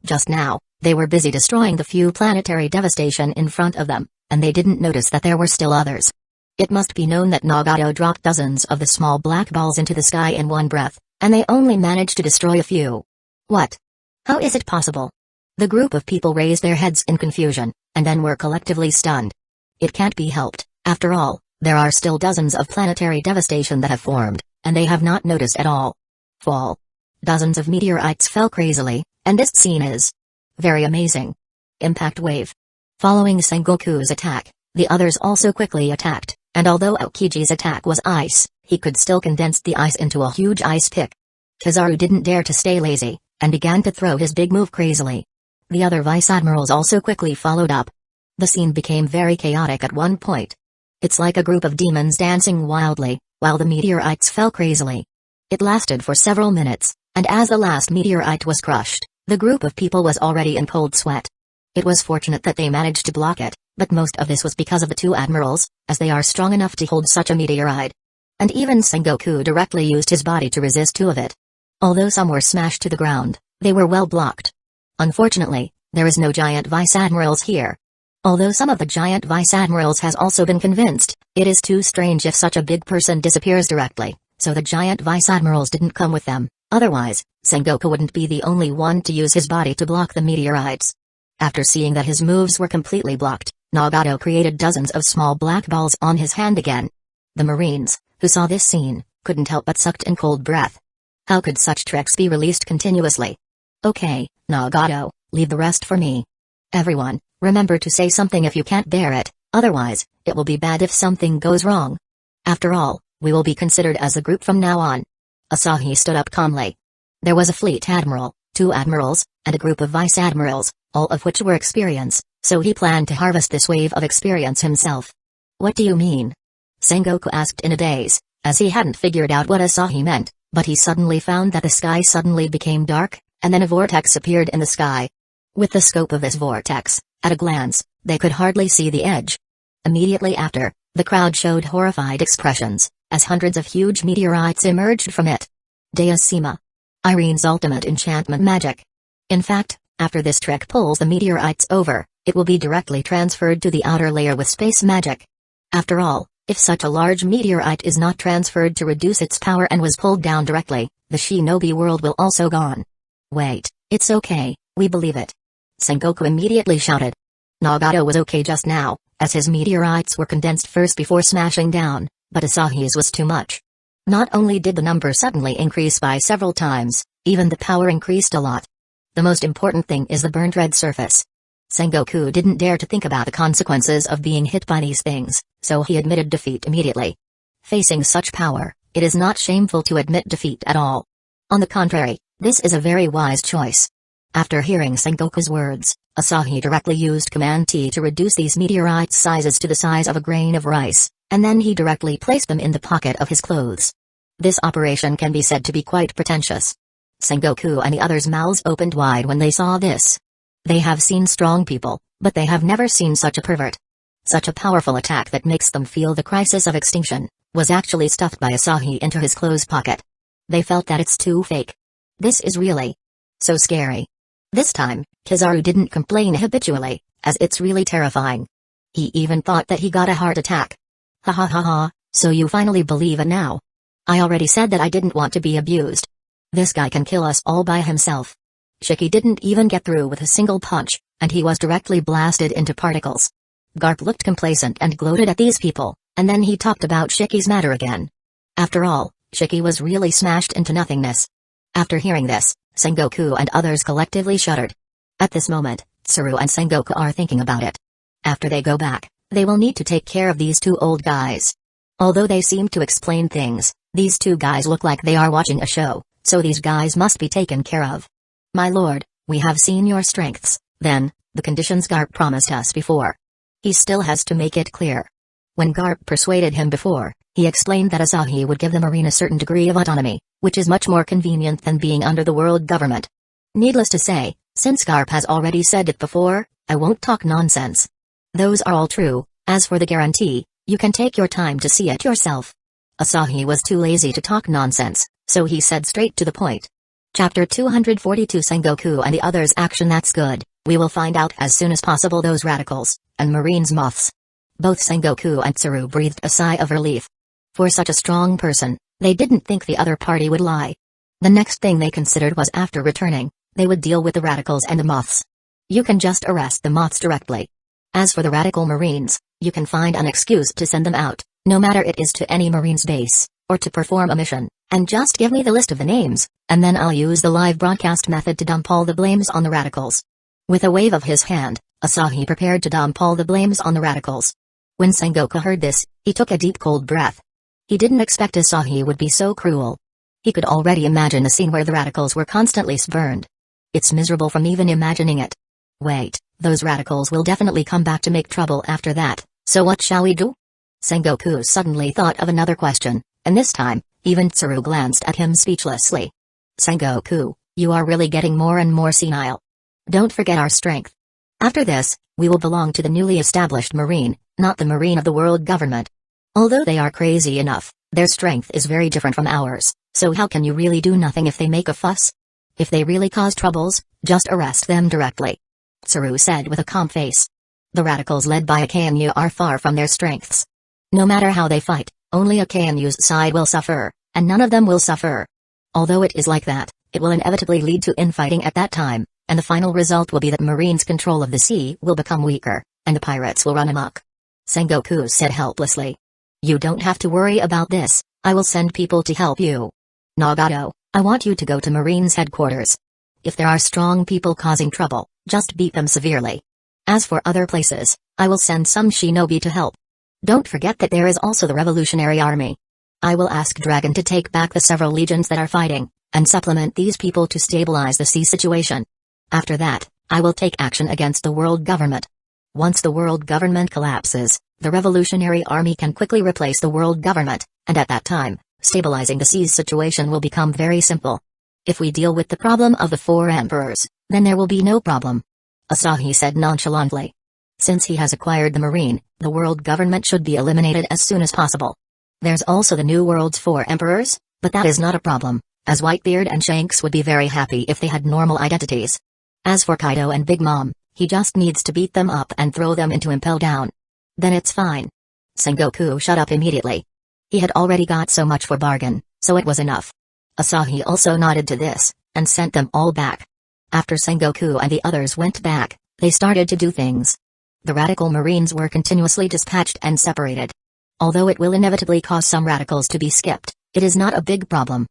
Just now, they were busy destroying the few planetary devastation in front of them, and they didn't notice that there were still others. It must be known that Nagato dropped dozens of the small black balls into the sky in one breath, and they only managed to destroy a few. What? How is it possible? The group of people raised their heads in confusion, and then were collectively stunned. It can't be helped, after all, there are still dozens of planetary devastation that have formed, and they have not noticed at all. Fall. Dozens of meteorites fell crazily, and this scene is very amazing. Impact wave. Following Sengoku's attack, the others also quickly attacked, and although Aokiji's attack was ice, he could still condense the ice into a huge ice pick. Kizaru didn't dare to stay lazy, and began to throw his big move crazily. The other vice admirals also quickly followed up. The scene became very chaotic at one point. It's like a group of demons dancing wildly, while the meteorites fell crazily. It lasted for several minutes, and as the last meteorite was crushed, the group of people was already in cold sweat. It was fortunate that they managed to block it, but most of this was because of the two admirals, as they are strong enough to hold such a meteorite. And even Sengoku directly used his body to resist two of it. Although some were smashed to the ground, they were well blocked. Unfortunately, there is no giant vice admirals here. Although some of the giant vice admirals has also been convinced, it is too strange if such a big person disappears directly, so the giant vice admirals didn't come with them, otherwise, Sengoku wouldn't be the only one to use his body to block the meteorites. After seeing that his moves were completely blocked, Nagato created dozens of small black balls on his hand again. The Marines, who saw this scene, couldn't help but sucked in cold breath. How could such tricks be released continuously? Okay, Nagato, leave the rest for me. Everyone, remember to say something if you can't bear it, otherwise, it will be bad if something goes wrong. After all, we will be considered as a group from now on. Asahi stood up calmly. There was a fleet admiral, two admirals, and a group of vice admirals, all of which were experienced, so he planned to harvest this wave of experience himself. What do you mean? Sengoku asked in a daze, as he hadn't figured out what Asahi meant, but he suddenly found that the sky suddenly became dark, and then a vortex appeared in the sky. With the scope of this vortex, at a glance, they could hardly see the edge. Immediately after, the crowd showed horrified expressions, as hundreds of huge meteorites emerged from it. Deusima. Irene's ultimate enchantment magic. In fact, after this trick pulls the meteorites over, it will be directly transferred to the outer layer with space magic. After all, if such a large meteorite is not transferred to reduce its power and was pulled down directly, the shinobi world will also gone. Wait, it's okay, we believe it. Sengoku immediately shouted. Nagato was okay just now, as his meteorites were condensed first before smashing down, but Asahi's was too much. Not only did the number suddenly increase by several times, even the power increased a lot. The most important thing is the burnt red surface. Sengoku didn't dare to think about the consequences of being hit by these things, so he admitted defeat immediately. Facing such power, it is not shameful to admit defeat at all. On the contrary, this is a very wise choice. After hearing Sengoku's words, Asahi directly used Command T to reduce these meteorite sizes to the size of a grain of rice, and then he directly placed them in the pocket of his clothes. This operation can be said to be quite pretentious. Sengoku and the others' mouths opened wide when they saw this. They have seen strong people, but they have never seen such a pervert. Such a powerful attack that makes them feel the crisis of extinction, was actually stuffed by Asahi into his clothes pocket. They felt that it's too fake. This is really so scary. This time, Kizaru didn't complain habitually, as it's really terrifying. He even thought that he got a heart attack. Ha ha ha ha, so you finally believe it now. I already said that I didn't want to be abused. This guy can kill us all by himself. Shiki didn't even get through with a single punch, and he was directly blasted into particles. Garp looked complacent and gloated at these people, and then he talked about Shiki's matter again. After all, Shiki was really smashed into nothingness. After hearing this, Sengoku and others collectively shuddered. At this moment, Tsuru and Sengoku are thinking about it. After they go back, they will need to take care of these two old guys. Although they seem to explain things, these two guys look like they are watching a show, so these guys must be taken care of. My lord, we have seen your strengths, then, the conditions Garp promised us before. He still has to make it clear. When Garp persuaded him before, he explained that Asahi would give the Marine a certain degree of autonomy, which is much more convenient than being under the world government. Needless to say, since Garp has already said it before, I won't talk nonsense. Those are all true. As for the guarantee, you can take your time to see it yourself. Asahi was too lazy to talk nonsense, so he said straight to the point. Chapter 242 Sengoku and the others action. That's good, we will find out as soon as possible those radicals, and Marines moths. Both Sengoku and Tsuru breathed a sigh of relief. For such a strong person, they didn't think the other party would lie. The next thing they considered was after returning, they would deal with the radicals and the moths. You can just arrest the moths directly. As for the radical Marines, you can find an excuse to send them out, no matter it is to any Marines base, or to perform a mission, and just give me the list of the names, and then I'll use the live broadcast method to dump all the blames on the radicals. With a wave of his hand, Asahi prepared to dump all the blames on the radicals. When Sengoku heard this, he took a deep cold breath. He didn't expect Asahi would be so cruel. He could already imagine a scene where the radicals were constantly spurned. It's miserable from even imagining it. Wait, those radicals will definitely come back to make trouble after that, so what shall we do? Sengoku suddenly thought of another question, and this time, even Tsuru glanced at him speechlessly. Sengoku, you are really getting more and more senile. Don't forget our strength. After this, we will belong to the newly established Marine, not the Marine of the world government. Although they are crazy enough, their strength is very different from ours, so how can you really do nothing if they make a fuss? If they really cause troubles, just arrest them directly. Tsuru said with a calm face. The radicals led by Akainu are far from their strengths. No matter how they fight, only Akainu's side will suffer, and none of them will suffer. Although it is like that, it will inevitably lead to infighting at that time, and the final result will be that Marines' control of the sea will become weaker, and the pirates will run amok. Sengoku said helplessly. You don't have to worry about this, I will send people to help you. Nagato, I want you to go to Marines headquarters. If there are strong people causing trouble, just beat them severely. As for other places, I will send some shinobi to help. Don't forget that there is also the Revolutionary Army. I will ask Dragon to take back the several legions that are fighting, and supplement these people to stabilize the sea situation. After that, I will take action against the world government. Once the world government collapses, the Revolutionary Army can quickly replace the world government, and at that time, stabilizing the seas situation will become very simple. If we deal with the problem of the four emperors, then there will be no problem. Asahi said nonchalantly. Since he has acquired the Marine, the world government should be eliminated as soon as possible. There's also the new world's four emperors, but that is not a problem, as Whitebeard and Shanks would be very happy if they had normal identities. As for Kaido and Big Mom, he just needs to beat them up and throw them into Impel Down. Then it's fine. Sengoku shut up immediately. He had already got so much for bargain, so it was enough. Asahi also nodded to this, and sent them all back. After Sengoku and the others went back, they started to do things. The radical Marines were continuously dispatched and separated. Although it will inevitably cause some radicals to be skipped, it is not a big problem,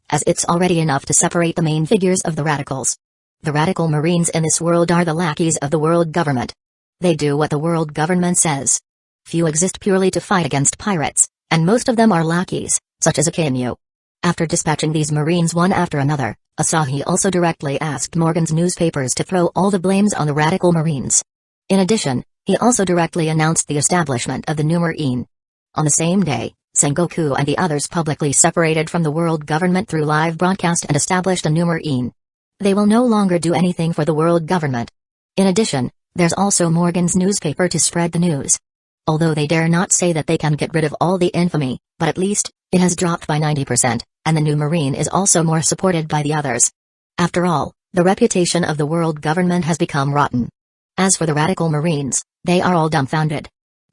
as it's already enough to separate the main figures of the radicals. The radical Marines in this world are the lackeys of the world government. They do what the world government says. Few exist purely to fight against pirates, and most of them are lackeys, such as Akainu. After dispatching these Marines one after another, Asahi also directly asked Morgan's newspapers to throw all the blames on the radical Marines. In addition, he also directly announced the establishment of the new Marine. On the same day, Sengoku and the others publicly separated from the world government through live broadcast and established a new Marine. They will no longer do anything for the world government. In addition, there's also Morgan's newspaper to spread the news. Although they dare not say that they can get rid of all the infamy, but at least, it has dropped by 90%, and the new Marine is also more supported by the others. After all, the reputation of the world government has become rotten. As for the radical Marines, they are all dumbfounded.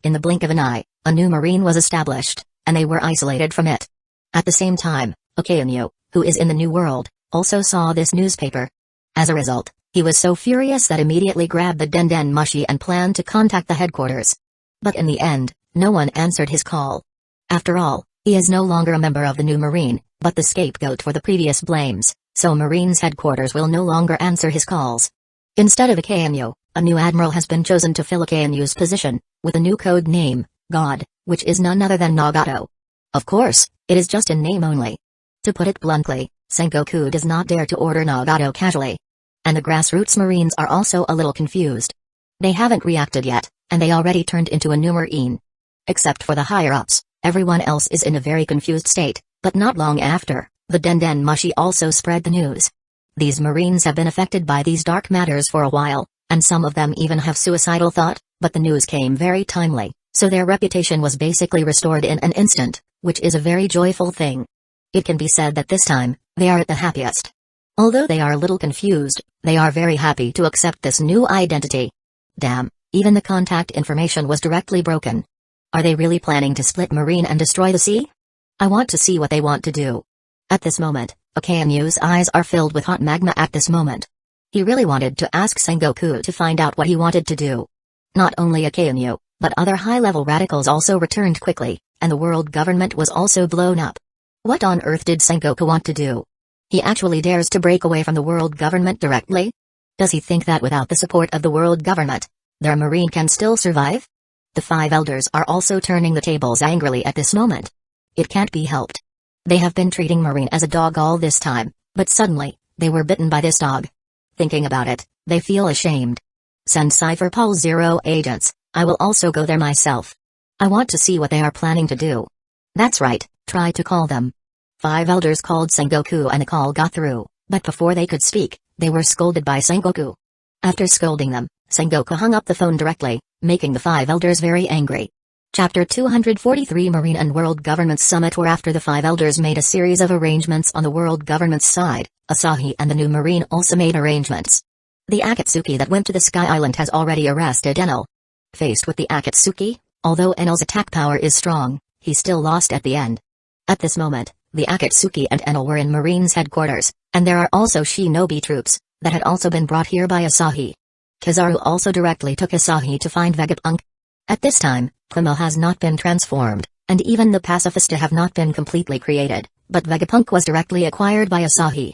In the blink of an eye, a new marine was established, and they were isolated from it. At the same time, Okainu, who is in the New World, also saw this newspaper. As a result, he was so furious that immediately grabbed the Denden Mushi and planned to contact the headquarters. But in the end, no one answered his call. After all, he is no longer a member of the new Marine, but the scapegoat for the previous blames, so Marine's headquarters will no longer answer his calls. Instead of Akainu, a new admiral has been chosen to fill Akainu's position, with a new code name, God, which is none other than Nagato. Of course, it is just in name only. To put it bluntly, Sengoku does not dare to order Nagato casually. And the grassroots Marines are also a little confused. They haven't reacted yet, and they already turned into a new Marine. Except for the higher-ups, everyone else is in a very confused state, but not long after, the Denden Mushi also spread the news. These Marines have been affected by these dark matters for a while, and some of them even have suicidal thought, but the news came very timely, so their reputation was basically restored in an instant, which is a very joyful thing. It can be said that this time, they are at the happiest. Although they are a little confused, they are very happy to accept this new identity. Damn, even the contact information was directly broken. Are they really planning to split Marine and destroy the sea? I want to see what they want to do. At this moment, Akainu's eyes are filled with hot magma at this moment. He really wanted to ask Sengoku to find out what he wanted to do. Not only Akainu, but other high-level radicals also returned quickly, and the world government was also blown up. What on earth did Sengoku want to do? He actually dares to break away from the world government directly? Does he think that without the support of the world government, their Marine can still survive? The five elders are also turning the tables angrily at this moment. It can't be helped. They have been treating Marine as a dog all this time, but suddenly, they were bitten by this dog. Thinking about it, they feel ashamed. Send Cypher Pol Zero agents, I will also go there myself. I want to see what they are planning to do. That's right, try to call them. Five elders called Sengoku and the call got through, but before they could speak, they were scolded by Sengoku. After scolding them, Sengoku hung up the phone directly, making the five elders very angry. Chapter 243 Marine and World Government's Summit, where after the five elders made a series of arrangements on the world government's side, Asahi and the new Marine also made arrangements. The Akatsuki that went to the Sky Island has already arrested Enel. Faced with the Akatsuki, although Enel's attack power is strong, he still lost at the end. At this moment, the Akatsuki and Enel were in Marine's headquarters, and there are also shinobi troops that had also been brought here by Asahi. Kizaru also directly took Asahi to find Vegapunk. At this time, Kumo has not been transformed, and even the Pacifista have not been completely created, but Vegapunk was directly acquired by Asahi.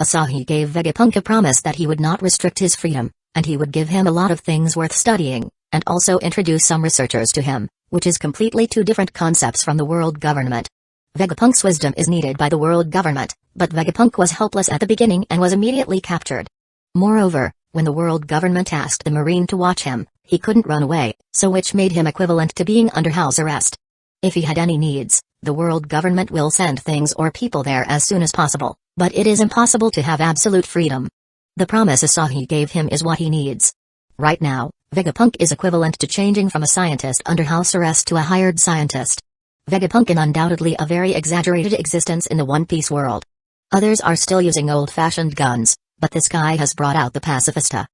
Asahi gave Vegapunk a promise that he would not restrict his freedom, and he would give him a lot of things worth studying, and also introduce some researchers to him, which is completely two different concepts from the world government. Vegapunk's wisdom is needed by the world government, but Vegapunk was helpless at the beginning and was immediately captured. Moreover, when the world government asked the Marine to watch him, he couldn't run away, so which made him equivalent to being under house arrest. If he had any needs, the world government will send things or people there as soon as possible, but it is impossible to have absolute freedom. The promise Asahi gave him is what he needs. Right now, Vegapunk is equivalent to changing from a scientist under house arrest to a hired scientist. Vegapunk is undoubtedly a very exaggerated existence in the One Piece world. Others are still using old-fashioned guns, but this guy has brought out the pacifista.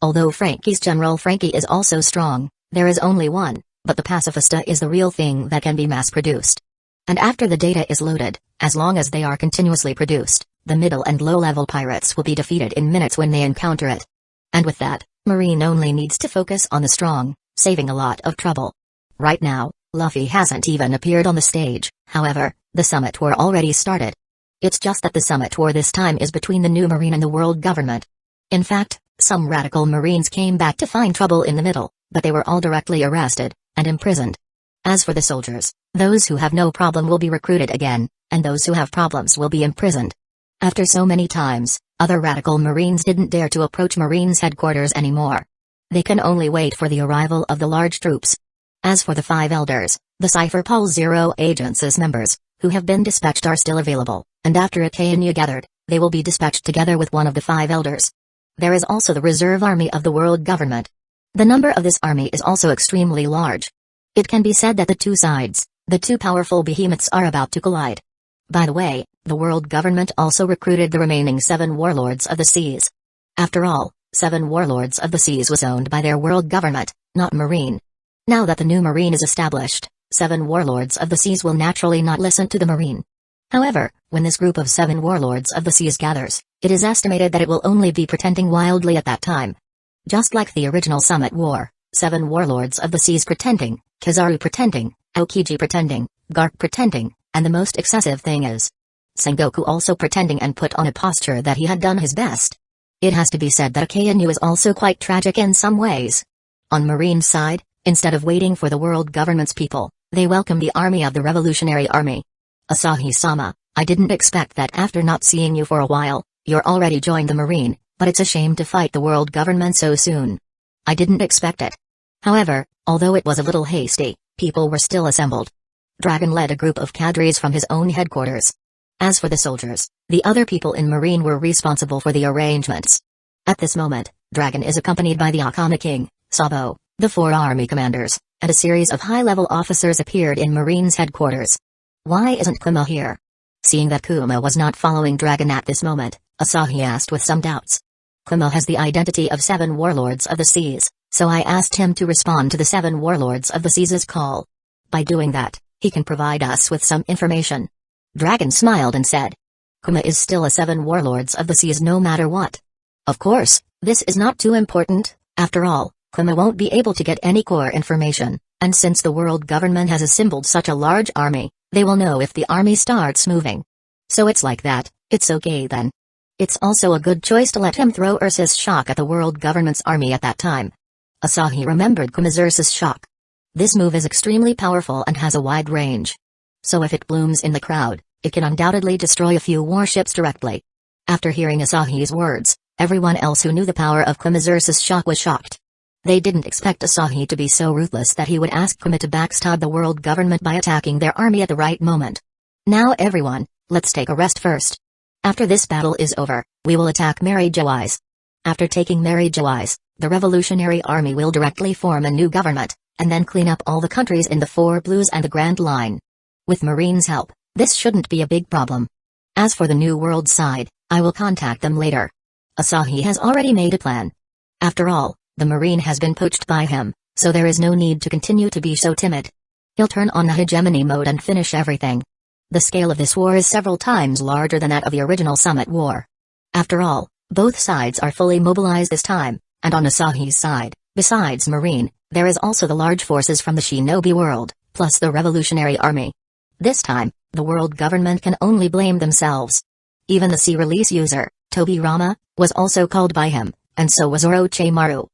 Although Frankie's General Frankie is also strong, there is only one, but the pacifista is the real thing that can be mass-produced. And after the data is loaded, as long as they are continuously produced, the middle and low-level pirates will be defeated in minutes when they encounter it. And with that, Marine only needs to focus on the strong, saving a lot of trouble. Right now, Luffy hasn't even appeared on the stage, however, the summit war already started. It's just that the summit war this time is between the new Marine and the world government. In fact, some radical Marines came back to find trouble in the middle, but they were all directly arrested and imprisoned. As for the soldiers, those who have no problem will be recruited again, and those who have problems will be imprisoned. After so many times, other radical Marines didn't dare to approach Marines' headquarters anymore. They can only wait for the arrival of the large troops. As for the five elders, the Cypher Pol Zero agents' members, who have been dispatched are still available, and after Akainu gathered, they will be dispatched together with one of the five elders. There is also the reserve army of the world government. The number of this army is also extremely large. It can be said that the two sides, the two powerful behemoths, are about to collide. By the way, the world government also recruited the remaining 7 warlords of the seas. After all, 7 warlords of the seas was owned by their world government, not Marine. Now that the new marine is established, 7 warlords of the seas will naturally not listen to the marine. However, when this group of 7 warlords of the seas gathers, it is estimated that it will only be pretending wildly at that time. Just like the original Summit War, 7 warlords of the seas pretending, Kizaru pretending, Aokiji pretending, Garp pretending, and the most excessive thing is Sengoku also pretending and put on a posture that he had done his best. It has to be said that Akainu is also quite tragic in some ways. On Marine's side, instead of waiting for the world government's people, they welcome the army of the Revolutionary Army. Asahi-sama, I didn't expect that after not seeing you for a while, you're already joined the Marine, but it's a shame to fight the world government so soon. I didn't expect it. However, although it was a little hasty, people were still assembled. Dragon led a group of cadres from his own headquarters. As for the soldiers, the other people in Marine were responsible for the arrangements. At this moment, Dragon is accompanied by the Akama King, Sabo, the 4 army commanders, and a series of high-level officers appeared in Marine's headquarters. Why isn't Kuma here? Seeing that Kuma was not following Dragon at this moment, Asahi asked with some doubts. Kuma has the identity of 7 warlords of the seas, so I asked him to respond to the 7 warlords of the seas' call. By doing that, he can provide us with some information. Dragon smiled and said, Kuma is still a 7 warlords of the seas no matter what. Of course, this is not too important. After all, Kuma won't be able to get any core information, and since the world government has assembled such a large army, they will know if the army starts moving. So it's like that, it's okay then. It's also a good choice to let him throw Ursus shock at the world government's army at that time. Asahi remembered Kuma's Ursus shock. This move is extremely powerful and has a wide range. So if it blooms in the crowd, it can undoubtedly destroy a few warships directly. After hearing Asahi's words, everyone else who knew the power of Kuma's Ursus shock was shocked. They didn't expect Asahi to be so ruthless that he would ask Kuma to backstab the world government by attacking their army at the right moment. Now everyone, let's take a rest first. After this battle is over, we will attack Mary Joais. After taking Mary Joais, the Revolutionary Army will directly form a new government, and then clean up all the countries in the 4 Blues and the Grand Line. With Marine's help, this shouldn't be a big problem. As for the New World side, I will contact them later. Asahi has already made a plan. After all, the Marine has been poached by him, so there is no need to continue to be so timid. He'll turn on the hegemony mode and finish everything. The scale of this war is several times larger than that of the original Summit War. After all, both sides are fully mobilized this time, and on Asahi's side, besides Marine, there is also the large forces from the Shinobi world, plus the Revolutionary Army. This time, the world government can only blame themselves. Even the sea release user, Tobirama, was also called by him, and so was Orochimaru.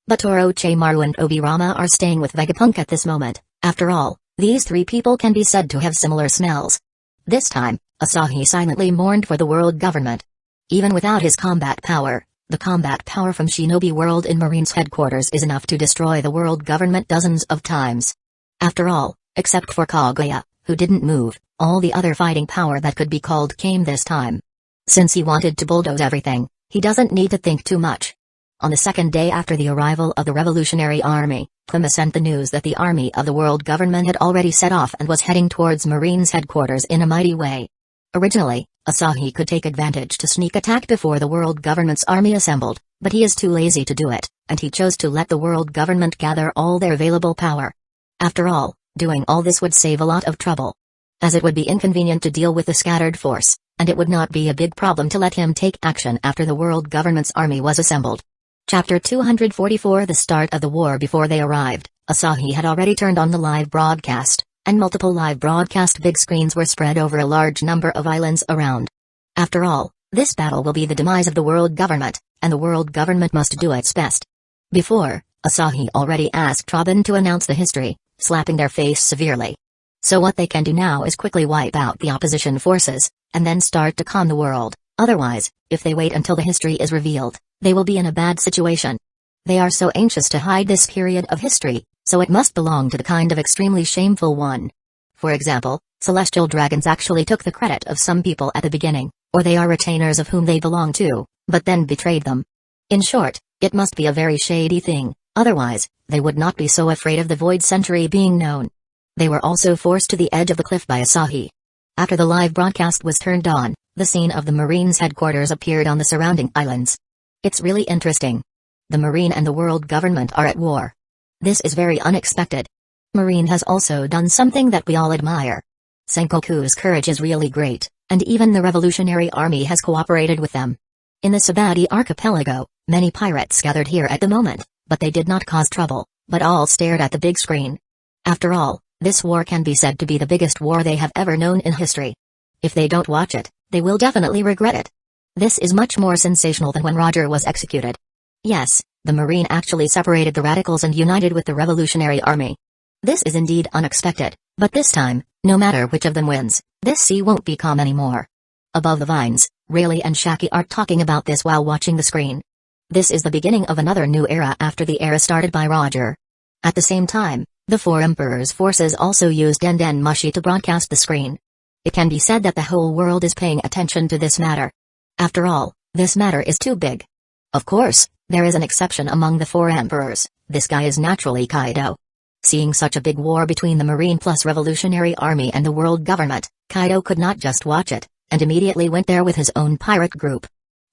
But Orochimaru and Obirama are staying with Vegapunk at this moment. After all, these 3 people can be said to have similar smells. This time, Asahi silently mourned for the world government. Even without his combat power, the combat power from Shinobi World in Marine's headquarters is enough to destroy the world government dozens of times. After all, except for Kaguya, who didn't move, all the other fighting power that could be called came this time. Since he wanted to bulldoze everything, he doesn't need to think too much. On the second day after the arrival of the Revolutionary Army, Kuma sent the news that the army of the world government had already set off and was heading towards Marine's headquarters in a mighty way. Originally, Asahi could take advantage to sneak attack before the world government's army assembled, but he is too lazy to do it, and he chose to let the world government gather all their available power. After all, doing all this would save a lot of trouble. As it would be inconvenient to deal with the scattered force, and it would not be a big problem to let him take action after the world government's army was assembled. Chapter 244 The start of the war. Before they arrived, Asahi had already turned on the live broadcast, and multiple live broadcast big screens were spread over a large number of islands around. After all, this battle will be the demise of the world government, and the world government must do its best. Before, Asahi already asked Robin to announce the history, slapping their face severely. So what they can do now is quickly wipe out the opposition forces, and then start to calm the world. Otherwise, if they wait until the history is revealed, they will be in a bad situation. They are so anxious to hide this period of history, so it must belong to the kind of extremely shameful one. For example, celestial dragons actually took the credit of some people at the beginning, or they are retainers of whom they belong to, but then betrayed them. In short, it must be a very shady thing, otherwise, they would not be so afraid of the Void Century being known. They were also forced to the edge of the cliff by Asahi. After the live broadcast was turned on, the scene of the Marine's headquarters appeared on the surrounding islands. It's really interesting. The Marine and the world government are at war. This is very unexpected. Marine has also done something that we all admire. Sengoku's courage is really great, and even the Revolutionary Army has cooperated with them. In the Sabati archipelago, many pirates gathered here at the moment, but they did not cause trouble, but all stared at the big screen. After all, this war can be said to be the biggest war they have ever known in history. If they don't watch it, they will definitely regret it. This is much more sensational than when Roger was executed. Yes, the Marine actually separated the radicals and united with the Revolutionary Army. This is indeed unexpected, but this time, no matter which of them wins, this sea won't be calm anymore. Above the vines, Rayleigh and Shaki are talking about this while watching the screen. This is the beginning of another new era after the era started by Roger. At the same time, the Four Emperors' forces also used Denden Mushi to broadcast the screen. It can be said that the whole world is paying attention to this matter. After all, this matter is too big. Of course, there is an exception among the Four Emperors. This guy is naturally Kaido. Seeing such a big war between the Marine plus Revolutionary Army and the world government, Kaido could not just watch it, and immediately went there with his own pirate group.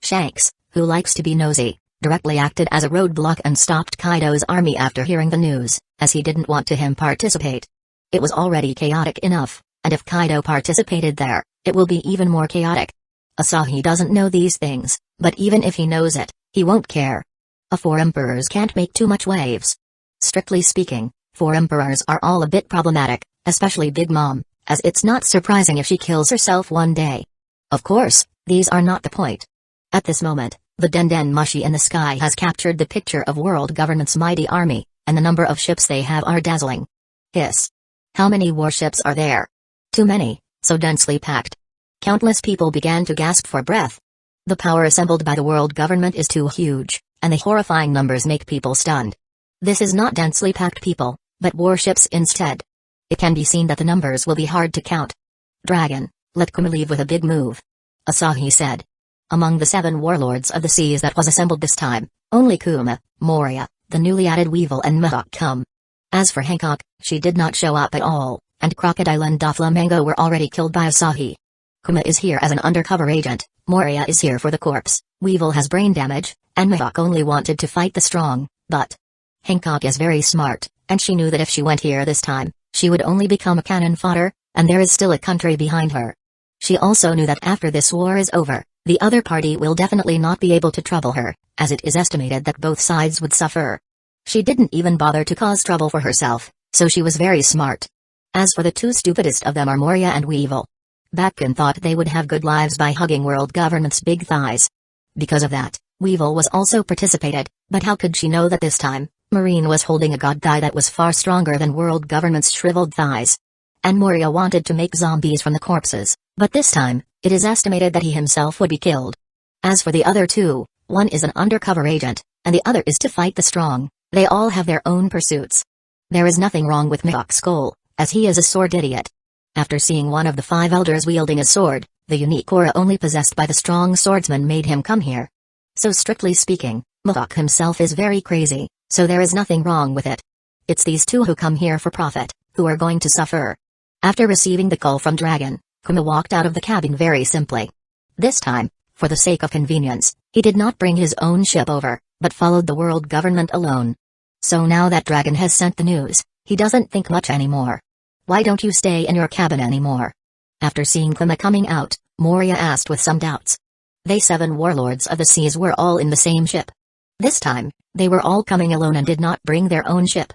Shanks, who likes to be nosy, directly acted as a roadblock and stopped Kaido's army after hearing the news, as he didn't want to him participate. It was already chaotic enough, and if Kaido participated there, it will be even more chaotic. Asahi doesn't know these things, but even if he knows it, he won't care. A Four Emperors can't make too much waves. Strictly speaking, Four Emperors are all a bit problematic, especially Big Mom, as it's not surprising if she kills herself one day. Of course, these are not the point. At this moment, the Denden Mushi in the sky has captured the picture of world government's mighty army, and the number of ships they have are dazzling. Hiss. How many warships are there? Too many, so densely packed. Countless people began to gasp for breath. The power assembled by the world government is too huge, and the horrifying numbers make people stunned. This is not densely packed people, but warships instead. It can be seen that the numbers will be hard to count. Dragon, let Kuma leave with a big move. Asahi said. Among the 7 warlords of the seas that was assembled this time, only Kuma, Moria, the newly added Weevil and Mihawk come. As for Hancock, she did not show up at all, and Crocodile and Doflamingo were already killed by Asahi. Kuma is here as an undercover agent, Moria is here for the corpse, Weevil has brain damage, and Mihawk only wanted to fight the strong, but Hancock is very smart, and she knew that if she went here this time, she would only become a cannon fodder, and there is still a country behind her. She also knew that after this war is over, the other party will definitely not be able to trouble her, as it is estimated that both sides would suffer. She didn't even bother to cause trouble for herself, so she was very smart. As for the 2 stupidest of them are Moria and Weevil. Batkin thought they would have good lives by hugging world government's big thighs. Because of that, Weevil was also participated, but how could she know that this time, Marine was holding a god thigh that was far stronger than world government's shriveled thighs. And Moria wanted to make zombies from the corpses, but this time, it is estimated that he himself would be killed. As for the other 2, one is an undercover agent, and the other is to fight the strong. They all have their own pursuits. There is nothing wrong with Mihawk's goal, as he is a sword idiot. After seeing one of the 5 elders wielding a sword, the unique aura only possessed by the strong swordsman made him come here. So strictly speaking, Mihawk himself is very crazy, so there is nothing wrong with it. It's these 2 who come here for profit, who are going to suffer. After receiving the call from Dragon, Kuma walked out of the cabin very simply. This time, for the sake of convenience, he did not bring his own ship over, but followed the world government alone. So now that Dragon has sent the news, he doesn't think much anymore. Why don't you stay in your cabin anymore? After seeing Kuma coming out, Moria asked with some doubts. They 7 warlords of the seas were all in the same ship. This time, they were all coming alone and did not bring their own ship.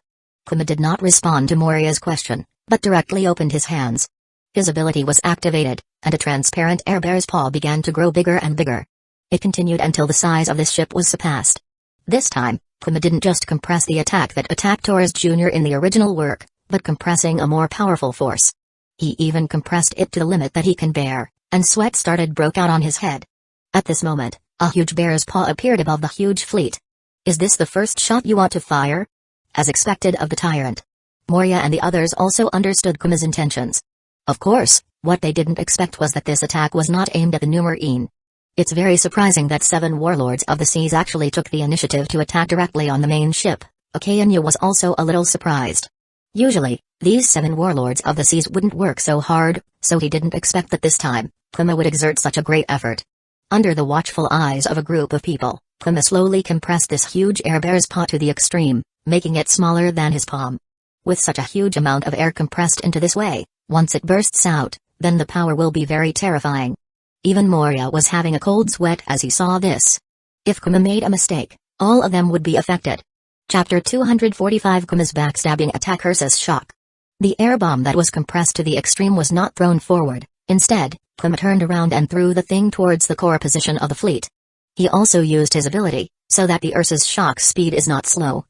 Kuma did not respond to Moria's question, but directly opened his hands. His ability was activated, and a transparent air bear's paw began to grow bigger and bigger. It continued until the size of this ship was surpassed. This time, Kuma didn't just compress the attack that attacked Torres Jr. in the original work, but compressing a more powerful force. He even compressed it to the limit that he can bear, and sweat broke out on his head. At this moment, a huge bear's paw appeared above the huge fleet. Is this the first shot you want to fire? As expected of the tyrant. Moria and the others also understood Kuma's intentions. Of course, what they didn't expect was that this attack was not aimed at the New Marine. It's very surprising that 7 warlords of the seas actually took the initiative to attack directly on the main ship. Akainu was also a little surprised. Usually, these 7 warlords of the seas wouldn't work so hard, so he didn't expect that this time, Kuma would exert such a great effort. Under the watchful eyes of a group of people, Kuma slowly compressed this huge air bear's paw to the extreme, making it smaller than his palm. With such a huge amount of air compressed into this way, once it bursts out, then the power will be very terrifying. Even Moria was having a cold sweat as he saw this. If Kuma made a mistake, all of them would be affected. Chapter 245 Kuma's backstabbing attack Ursa's shock. The air bomb that was compressed to the extreme was not thrown forward. Instead, Kuma turned around and threw the thing towards the core position of the fleet. He also used his ability, so that the Ursa's shock speed is not slow.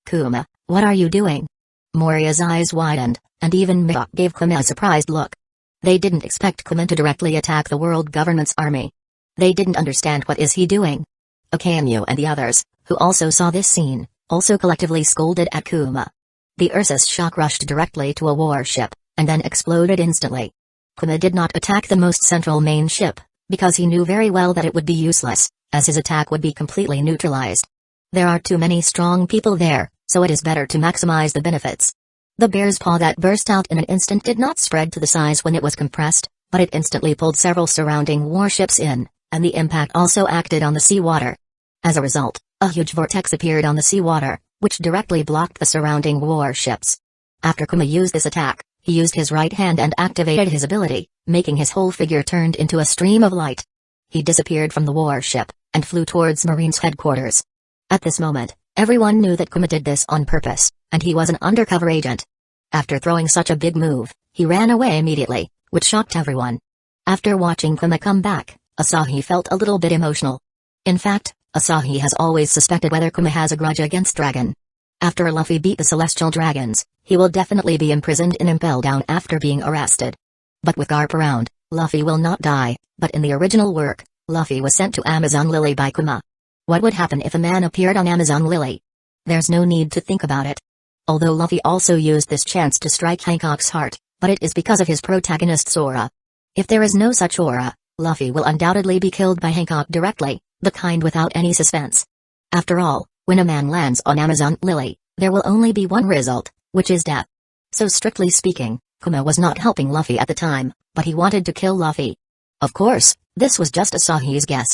Kuma, what are you doing? Moria's eyes widened, and even Mihawk gave Kuma a surprised look. They didn't expect Kuma to directly attack the world government's army. They didn't understand what is he doing. Akainu and the others, who also saw this scene, also collectively scolded at Kuma. The Ursa's shock rushed directly to a warship, and then exploded instantly. Kuma did not attack the most central main ship, because he knew very well that it would be useless, as his attack would be completely neutralized. There are too many strong people there, so it is better to maximize the benefits. The bear's paw that burst out in an instant did not spread to the size when it was compressed, but it instantly pulled several surrounding warships in, and the impact also acted on the seawater. As a result, a huge vortex appeared on the seawater, which directly blocked the surrounding warships. After Kuma used this attack, he used his right hand and activated his ability, making his whole figure turned into a stream of light. He disappeared from the warship, and flew towards Marine's headquarters. At this moment, everyone knew that Kuma did this on purpose, and he was an undercover agent. After throwing such a big move, he ran away immediately, which shocked everyone. After watching Kuma come back, Asahi felt a little bit emotional. In fact, Asahi has always suspected whether Kuma has a grudge against Dragon. After Luffy beat the Celestial Dragons, he will definitely be imprisoned in Impel Down after being arrested. But with Garp around, Luffy will not die, but in the original work, Luffy was sent to Amazon Lily by Kuma. What would happen if a man appeared on Amazon Lily? There's no need to think about it. Although Luffy also used this chance to strike Hancock's heart, but it is because of his protagonist's aura. If there is no such aura, Luffy will undoubtedly be killed by Hancock directly, the kind without any suspense. After all, when a man lands on Amazon Lily, there will only be one result, which is death. So strictly speaking, Kuma was not helping Luffy at the time, but he wanted to kill Luffy. Of course, this was just Asahi's guess.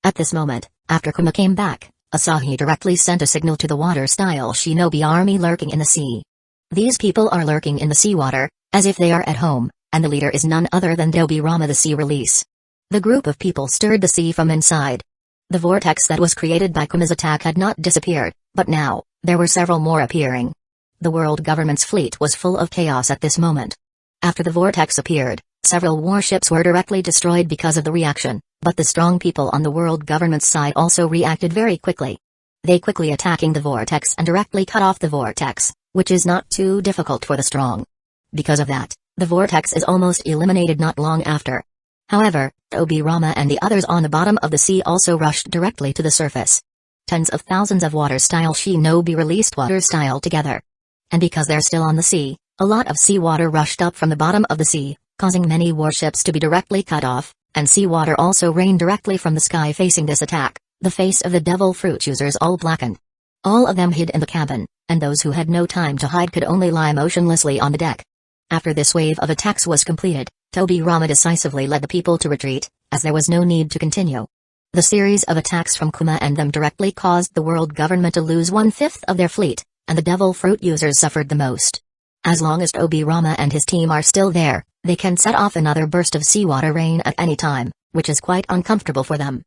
At this moment, after Kuma came back, Asahi directly sent a signal to the water-style shinobi army lurking in the sea. These people are lurking in the seawater, as if they are at home, and the leader is none other than Dobirama the Sea Release. The group of people stirred the sea from inside. The vortex that was created by Kuma's attack had not disappeared, but now, there were several more appearing. The world government's fleet was full of chaos at this moment. After the vortex appeared, several warships were directly destroyed because of the reaction, but the strong people on the world government's side also reacted very quickly. They quickly attacking the vortex and directly cut off the vortex, which is not too difficult for the strong. Because of that, the vortex is almost eliminated not long after. However, Obirama and the others on the bottom of the sea also rushed directly to the surface. Tens of thousands of water-style shinobi released water-style together. And because they're still on the sea, a lot of seawater rushed up from the bottom of the sea, causing many warships to be directly cut off, and seawater also rained directly from the sky facing this attack. The face of the devil fruit users all blackened. All of them hid in the cabin, and those who had no time to hide could only lie motionlessly on the deck. After this wave of attacks was completed, Tobirama decisively led the people to retreat, as there was no need to continue. The series of attacks from Kuma and them directly caused the world government to lose 1/5 of their fleet, and the devil fruit users suffered the most. As long as Tobirama and his team are still there, they can set off another burst of seawater rain at any time, which is quite uncomfortable for them.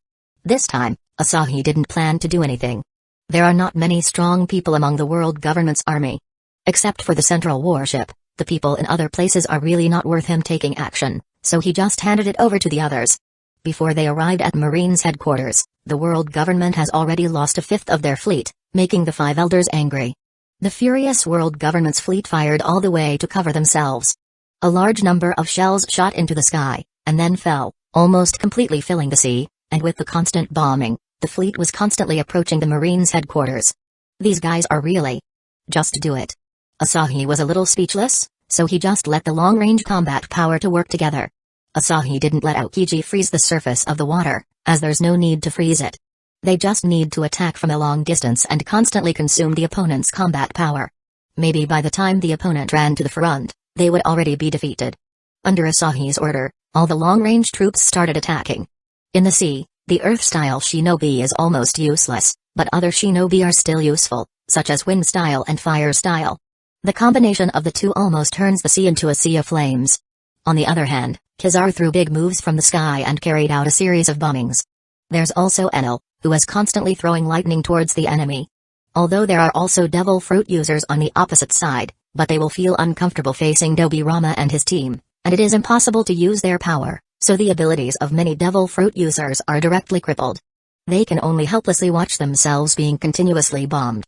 This time, Asahi didn't plan to do anything. There are not many strong people among the world government's army. Except for the central warship, the people in other places are really not worth him taking action, so he just handed it over to the others. Before they arrived at Marine's headquarters, the world government has already lost 1/5 of their fleet, making the five elders angry. The furious world government's fleet fired all the way to cover themselves. A large number of shells shot into the sky, and then fell, almost completely filling the sea, and with the constant bombing, the fleet was constantly approaching the Marines' headquarters. These guys are really just do it. Asahi was a little speechless, so he just let the long-range combat power to work together. Asahi didn't let Aokiji freeze the surface of the water, as there's no need to freeze it. They just need to attack from a long distance and constantly consume the opponent's combat power. Maybe by the time the opponent ran to the front, they would already be defeated. Under Asahi's order, all the long-range troops started attacking. In the sea, the Earth-style shinobi is almost useless, but other shinobi are still useful, such as wind style and fire style. The combination of the two almost turns the sea into a sea of flames. On the other hand, Kizaru threw big moves from the sky and carried out a series of bombings. There's also Enel, who is constantly throwing lightning towards the enemy. Although there are also devil fruit users on the opposite side, but they will feel uncomfortable facing Dobirama and his team, and it is impossible to use their power, so the abilities of many devil fruit users are directly crippled. They can only helplessly watch themselves being continuously bombed.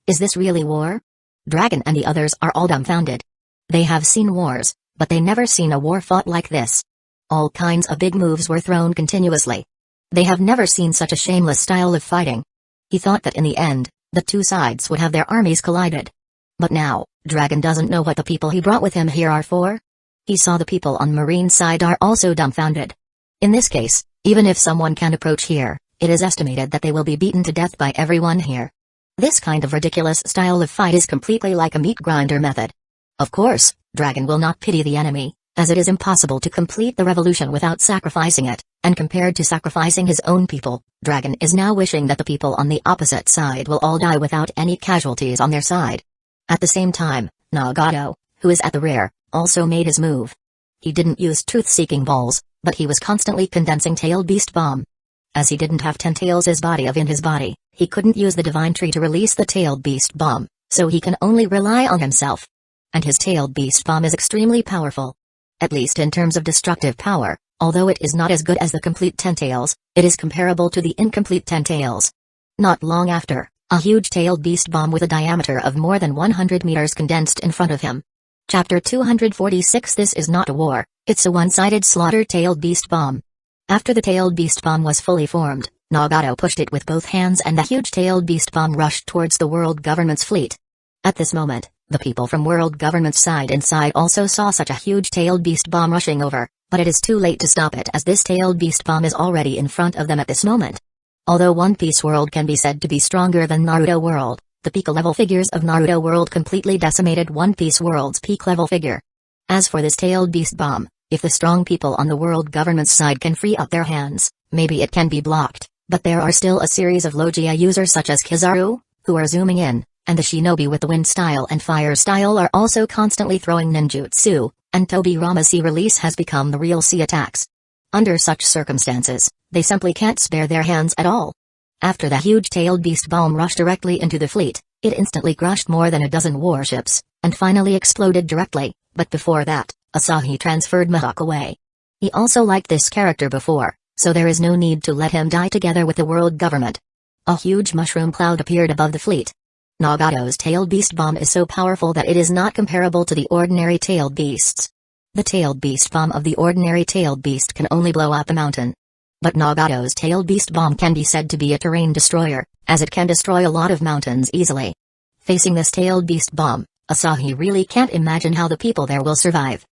Is this really war? Dragon and the others are all dumbfounded. They have seen wars, but they never seen a war fought like this. All kinds of big moves were thrown continuously. They have never seen such a shameless style of fighting. He thought that in the end, the two sides would have their armies collided. But now, Dragon doesn't know what the people he brought with him here are for. He saw the people on Marine side are also dumbfounded. In this case, even if someone can approach here, it is estimated that they will be beaten to death by everyone here. This kind of ridiculous style of fight is completely like a meat grinder method. Of course, Dragon will not pity the enemy, as it is impossible to complete the revolution without sacrificing it, and compared to sacrificing his own people, Dragon is now wishing that the people on the opposite side will all die without any casualties on their side. At the same time, Nagato, who is at the rear, also made his move. He didn't use truth-seeking balls, but he was constantly condensing Tailed Beast Bomb. As he didn't have 10 tails his body in his body, he couldn't use the Divine Tree to release the Tailed Beast Bomb, so he can only rely on himself. And his Tailed Beast Bomb is extremely powerful. At least in terms of destructive power, although it is not as good as the complete 10 tails, it is comparable to the incomplete 10 tails. Not long after, a huge Tailed Beast Bomb with a diameter of more than 100 meters condensed in front of him. Chapter 246 This is not a war, it's a one-sided slaughter. Tailed Beast Bomb. After the Tailed Beast Bomb was fully formed, Nagato pushed it with both hands and the huge Tailed Beast Bomb rushed towards the world government's fleet. At this moment, the people from world government's side inside also saw such a huge Tailed Beast Bomb rushing over, but it is too late to stop it as this Tailed Beast Bomb is already in front of them at this moment. Although One Piece World can be said to be stronger than Naruto World, the peak level figures of Naruto World completely decimated One Piece World's peak level figure. As for this Tailed Beast Bomb, if the strong people on the world government's side can free up their hands, maybe it can be blocked, but there are still a series of Logia users such as Kizaru, who are zooming in, and the shinobi with the wind style and fire style are also constantly throwing ninjutsu, and Tobirama's sea release has become the real sea attacks. Under such circumstances, they simply can't spare their hands at all. After the huge Tailed Beast Bomb rushed directly into the fleet, it instantly crushed more than a dozen warships, and finally exploded directly, but before that, Asahi transferred Mihawk away. He also liked this character before, so there is no need to let him die together with the world government. A huge mushroom cloud appeared above the fleet. Nagato's Tailed Beast Bomb is so powerful that it is not comparable to the ordinary tailed beasts. The Tailed Beast Bomb of the ordinary tailed beast can only blow up a mountain. But Nagato's Tailed Beast Bomb can be said to be a terrain destroyer, as it can destroy a lot of mountains easily. Facing this Tailed Beast Bomb, Asahi really can't imagine how the people there will survive.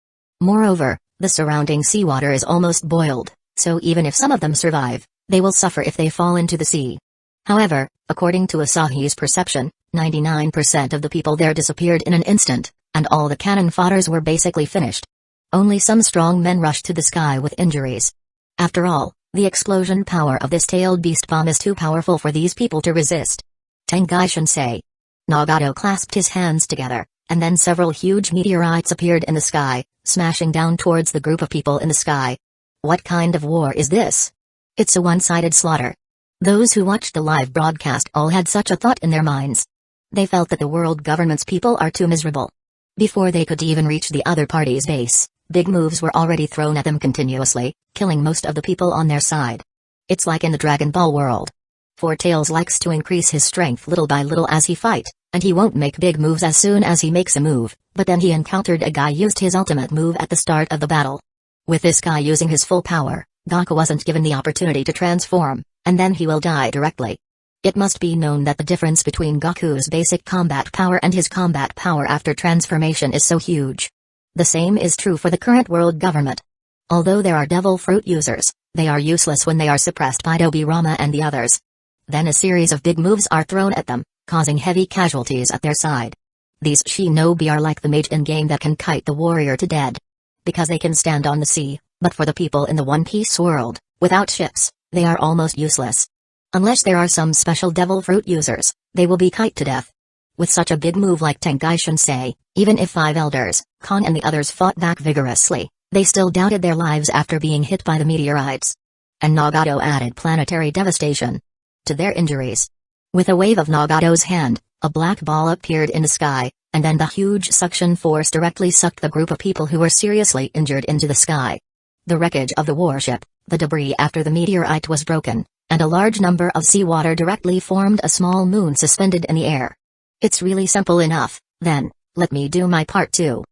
Moreover, the surrounding seawater is almost boiled, so even if some of them survive, they will suffer if they fall into the sea. However, according to Asahi's perception, 99% of the people there disappeared in an instant, and all the cannon fodders were basically finished. Only some strong men rushed to the sky with injuries. After all, the explosion power of this Tailed Beast Bomb is too powerful for these people to resist. Tengai Shinsei. Nagato clasped his hands together, and then several huge meteorites appeared in the sky, smashing down towards the group of people in the sky. What kind of war is this? It's a one-sided slaughter. Those who watched the live broadcast all had such a thought in their minds. They felt that the world government's people are too miserable. Before they could even reach the other party's base, big moves were already thrown at them continuously, killing most of the people on their side. It's like in the Dragon Ball world. Four Tails likes to increase his strength little by little as he fight, and he won't make big moves as soon as he makes a move, but then he encountered a guy used his ultimate move at the start of the battle. With this guy using his full power, Goku wasn't given the opportunity to transform, and then he will die directly. It must be known that the difference between Goku's basic combat power and his combat power after transformation is so huge. The same is true for the current world government. Although there are devil fruit users, they are useless when they are suppressed by Dobirama and the others. Then a series of big moves are thrown at them, causing heavy casualties at their side. These shinobi are like the mage in-game that can kite the warrior to dead. Because they can stand on the sea, but for the people in the One Piece world, without ships, they are almost useless. Unless there are some special devil fruit users, They will be kite to death. With such a big move like Tenkai Shinsei, even if 5 elders, Kon and the others fought back vigorously, they still doubted their lives after being hit by the meteorites. And Nagato added planetary devastation to their injuries. With a wave of Nagato's hand, a black ball appeared in the sky, and then the huge suction force directly sucked the group of people who were seriously injured into the sky. The wreckage of the warship, the debris after the meteorite was broken, and a large number of seawater directly formed a small moon suspended in the air. It's really simple enough, then, let me do my part too.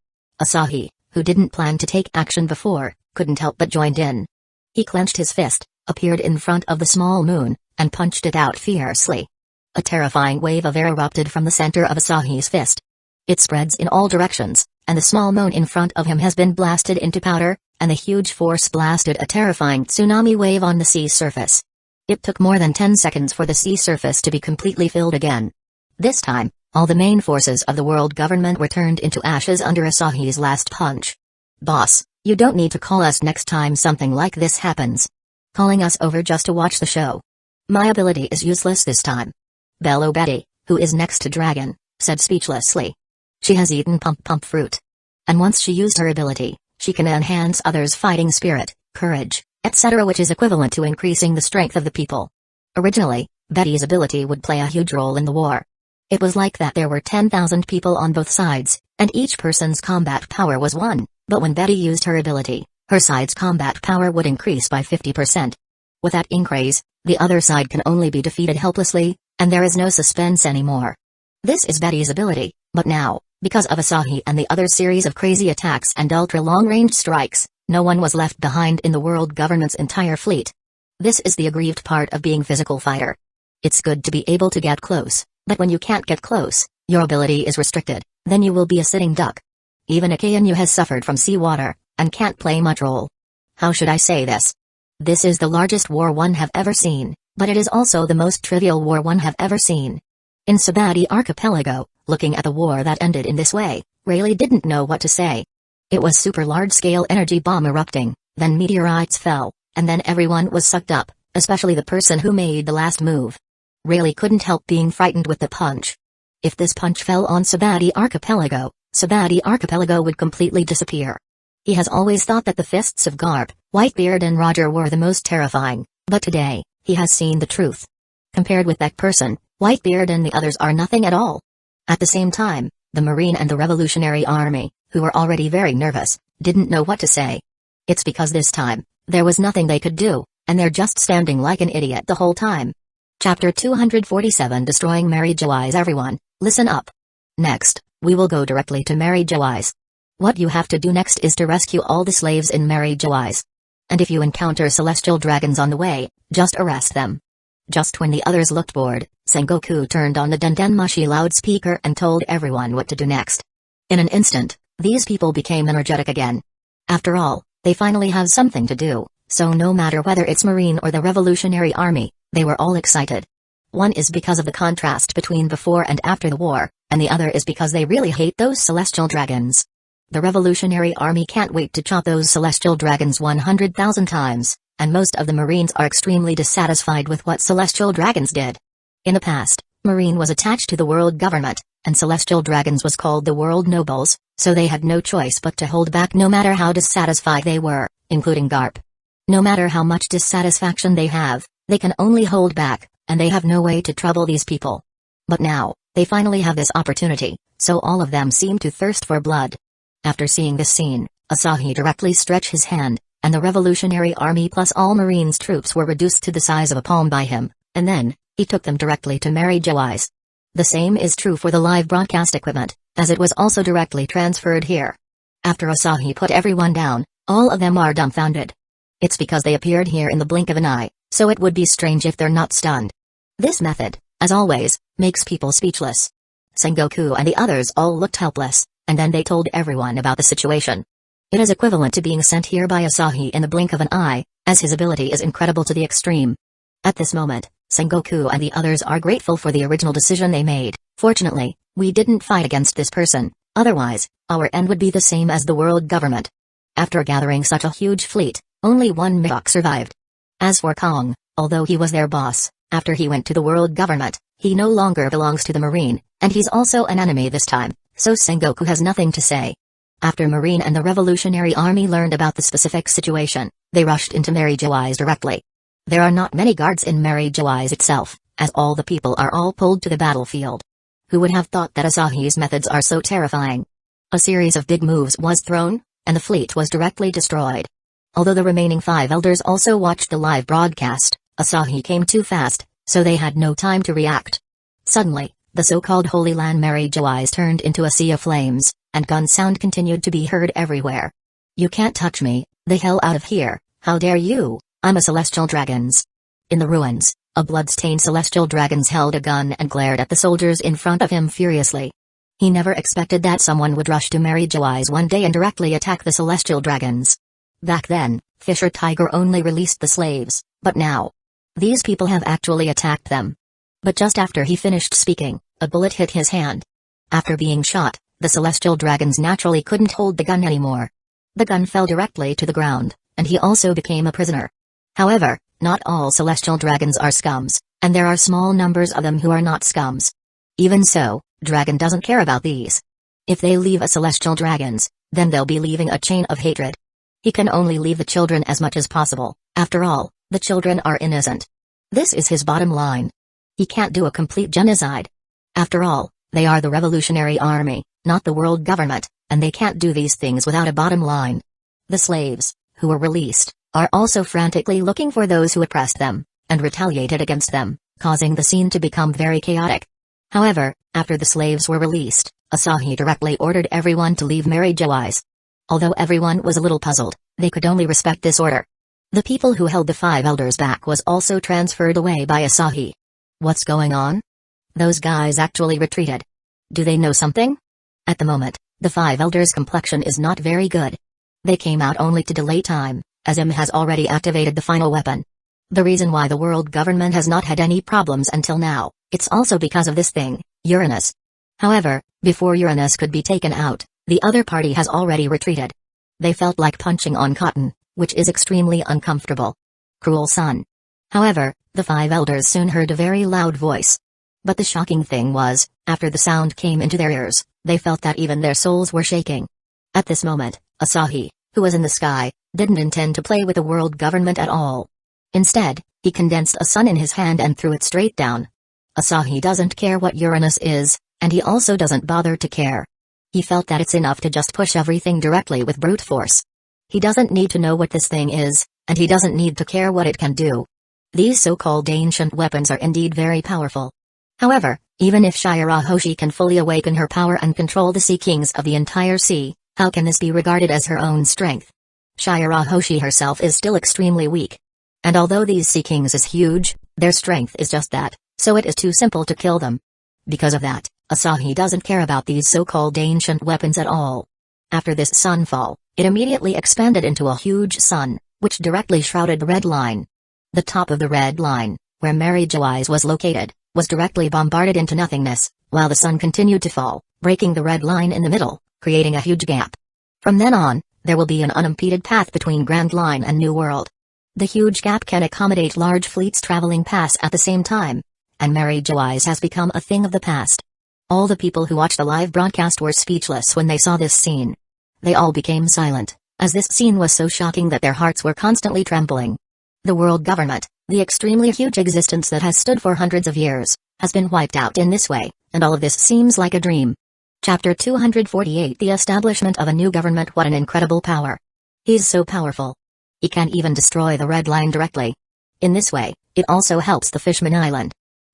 Asahi, who didn't plan to take action before, couldn't help but joined in. He clenched his fist, appeared in front of the small moon, and punched it out fiercely. A terrifying wave of air erupted from the center of Asahi's fist. It spreads in all directions, and the small moon in front of him has been blasted into powder, and the huge force blasted a terrifying tsunami wave on the sea surface. It took more than 10 seconds for the sea surface to be completely filled again. This time, all the main forces of the world government were turned into ashes under Asahi's last punch. Boss, you don't need to call us next time something like this happens. Calling us over just to watch the show. My ability is useless this time. Bello Betty, who is next to Dragon, said speechlessly. She has eaten pump fruit. And once she used her ability, she can enhance others' fighting spirit, courage, etc., which is equivalent to increasing the strength of the people. Originally, Betty's ability would play a huge role in the war. It was like that there were 10,000 people on both sides, and each person's combat power was 1, but when Betty used her ability, her side's combat power would increase by 50%. With that increase, the other side can only be defeated helplessly, and there is no suspense anymore. This is Betty's ability, but now, because of Asahi and the other series of crazy attacks and ultra-long-range strikes, no one was left behind in the world government's entire fleet. This is the aggrieved part of being physical fighter. It's good to be able to get close, but when you can't get close, your ability is restricted, then you will be a sitting duck. Even Akainu has suffered from seawater, and can't play much role. How should I say this? This is the largest war one have ever seen, but it is also the most trivial war one have ever seen. In Sabati Archipelago, looking at the war that ended in this way, Rayleigh didn't know what to say. It was super large-scale energy bomb erupting, then meteorites fell, and then everyone was sucked up, especially the person who made the last move. Rayleigh couldn't help being frightened with the punch. If this punch fell on Sabati Archipelago would completely disappear. He has always thought that the fists of Garp, Whitebeard and Roger were the most terrifying, but today, he has seen the truth. Compared with that person, Whitebeard and the others are nothing at all. At the same time, the Marine and the Revolutionary Army, who were already very nervous, didn't know what to say. It's because this time, there was nothing they could do, and they're just standing like an idiot the whole time. Chapter 247 Destroying Mary Joyce. Everyone, listen up. Next, we will go directly to Mary Joyce. What you have to do next is to rescue all the slaves in Mary Joyce. And if you encounter celestial dragons on the way, just arrest them. Just when the others looked bored, Sengoku turned on the Dendenmushi loudspeaker and told everyone what to do next. In an instant, these people became energetic again. After all, they finally have something to do, so no matter whether it's Marine or the Revolutionary Army, they were all excited. One is because of the contrast between before and after the war, and the other is because they really hate those celestial dragons. The Revolutionary Army can't wait to chop those celestial dragons 100,000 times, and most of the Marines are extremely dissatisfied with what celestial dragons did. In the past, Marine was attached to the world government, and celestial dragons was called the world nobles, so they had no choice but to hold back no matter how dissatisfied they were, including Garp. No matter how much dissatisfaction they have, they can only hold back, and they have no way to trouble these people. But now, they finally have this opportunity, so all of them seem to thirst for blood. After seeing this scene, Asahi directly stretched his hand, and the Revolutionary Army plus all Marines troops were reduced to the size of a palm by him, and then, he took them directly to Mary Joyce. The same is true for the live broadcast equipment, as it was also directly transferred here. After Asahi put everyone down, all of them are dumbfounded. It's because they appeared here in the blink of an eye, so it would be strange if they're not stunned. This method, as always, makes people speechless. Sengoku and the others all looked helpless, and then they told everyone about the situation. It is equivalent to being sent here by Asahi in the blink of an eye, as his ability is incredible to the extreme. At this moment, Sengoku and the others are grateful for the original decision they made. Fortunately, we didn't fight against this person, otherwise, our end would be the same as the world government. After gathering such a huge fleet, only one Mihawk survived. As for Kong, although he was their boss, after he went to the world government, He no longer belongs to the Marine, and he's also an enemy this time, so Sengoku has nothing to say. After Marine and the Revolutionary Army learned about the specific situation, they rushed into Mary Joy's directly. There are not many guards in Mary Joy's itself, as all the people are all pulled to the battlefield. Who would have thought that Asahi's methods are so terrifying? A series of big moves was thrown, and the fleet was directly destroyed. Although the remaining 5 elders also watched the live broadcast, Asahi came too fast, so they had no time to react. Suddenly, the so-called Holy Land Mary Joy's turned into a sea of flames, and gun sound continued to be heard everywhere. "You can't touch me, the hell out of here, how dare you, I'm a celestial dragons." In the ruins, a blood-stained celestial dragons held a gun and glared at the soldiers in front of him furiously. He never expected that someone would rush to Mary Joy's one day and directly attack the celestial dragons. Back then, Fisher Tiger only released the slaves, but now, these people have actually attacked them. But just after he finished speaking, a bullet hit his hand. After being shot, the celestial dragons naturally couldn't hold the gun anymore. The gun fell directly to the ground, and he also became a prisoner. However, not all celestial dragons are scums, and there are small numbers of them who are not scums. Even so, Dragon doesn't care about these. If they leave a celestial dragons, then they'll be leaving a chain of hatred. He can only leave the children as much as possible, after all, the children are innocent. This is his bottom line. He can't do a complete genocide. After all, they are the Revolutionary Army, not the world government, and they can't do these things without a bottom line. The slaves, who were released, are also frantically looking for those who oppressed them, and retaliated against them, causing the scene to become very chaotic. However, after the slaves were released, Asahi directly ordered everyone to leave Mary Joy's. Although everyone was a little puzzled, they could only respect this order. The people who held the 5 elders back was also transferred away by Asahi. What's going on? Those guys actually retreated. Do they know something? At the moment, the 5 elders' complexion is not very good. They came out only to delay time, as M has already activated the final weapon. The reason why the world government has not had any problems until now, it's also because of this thing, Uranus. However, before Uranus could be taken out, the other party has already retreated. They felt like punching on cotton, which is extremely uncomfortable. Cruel sun. However, the 5 elders soon heard a very loud voice. But the shocking thing was, after the sound came into their ears, they felt that even their souls were shaking. At this moment, Asahi, who was in the sky, didn't intend to play with the world government at all. Instead, he condensed a sun in his hand and threw it straight down. Asahi doesn't care what Uranus is, and he also doesn't bother to care. He felt that it's enough to just push everything directly with brute force. He doesn't need to know what this thing is, and he doesn't need to care what it can do. These so-called ancient weapons are indeed very powerful. However, even if Shirahoshi can fully awaken her power and control the Sea Kings of the entire sea, how can this be regarded as her own strength? Shirahoshi herself is still extremely weak. And although these Sea Kings is huge, their strength is just that, so it is too simple to kill them. Because of that, Asahi doesn't care about these so-called ancient weapons at all. After this sunfall, it immediately expanded into a huge sun, which directly shrouded the red line. The top of the red line, where Mary Joy's was located, was directly bombarded into nothingness, while the sun continued to fall, breaking the red line in the middle, creating a huge gap. From then on, there will be an unimpeded path between Grand Line and New World. The huge gap can accommodate large fleets traveling past at the same time, and Mary Joy's has become a thing of the past. All the people who watched the live broadcast were speechless when they saw this scene. They all became silent, as this scene was so shocking that their hearts were constantly trembling. The world government, the extremely huge existence that has stood for hundreds of years, has been wiped out in this way, and all of this seems like a dream. Chapter 248 The establishment of a new government. What an incredible power. He's so powerful. He can even destroy the red line directly. In this way, it also helps the Fishman Island.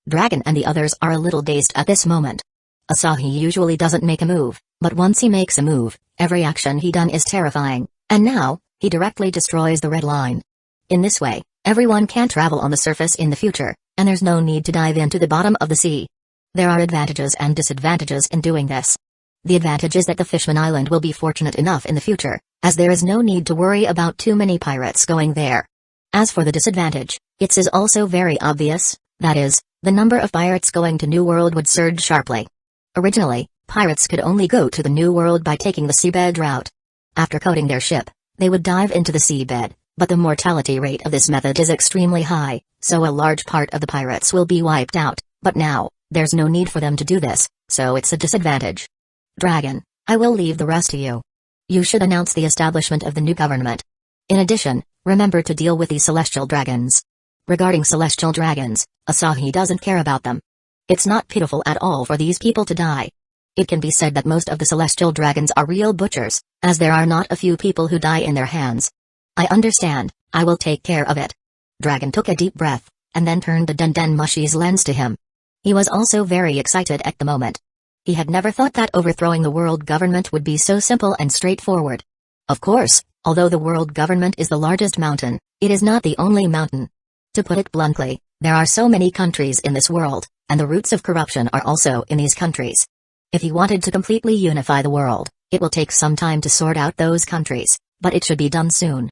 Dragon and the others are a little dazed at this moment. Asahi usually doesn't make a move, but once he makes a move, every action he done is terrifying, and now, he directly destroys the red line. In this way, everyone can travel on the surface in the future, and there's no need to dive into the bottom of the sea. There are advantages and disadvantages in doing this. The advantage is that the Fishman Island will be fortunate enough in the future, as there is no need to worry about too many pirates going there. As for the disadvantage, it is also very obvious, that is, the number of pirates going to New World would surge sharply. Originally, pirates could only go to the New World by taking the seabed route. After coating their ship, they would dive into the seabed, but the mortality rate of this method is extremely high, so a large part of the pirates will be wiped out, But now, there's no need for them to do this, so it's a disadvantage. Dragon, I will leave the rest to you. You should announce the establishment of the new government. In addition, remember to deal with these celestial dragons. Regarding celestial dragons, Asahi doesn't care about them. It's not pitiful at all for these people to die. It can be said that most of the celestial dragons are real butchers, as there are not a few people who die in their hands. I understand, I will take care of it. Dragon took a deep breath, and then turned the Den Mushi's lens to him. He was also very excited at the moment. He had never thought that overthrowing the world government would be so simple and straightforward. Of course, although the world government is the largest mountain, it is not the only mountain. To put it bluntly, there are so many countries in this world, and the roots of corruption are also in these countries. If he wanted to completely unify the world, it will take some time to sort out those countries, but it should be done soon.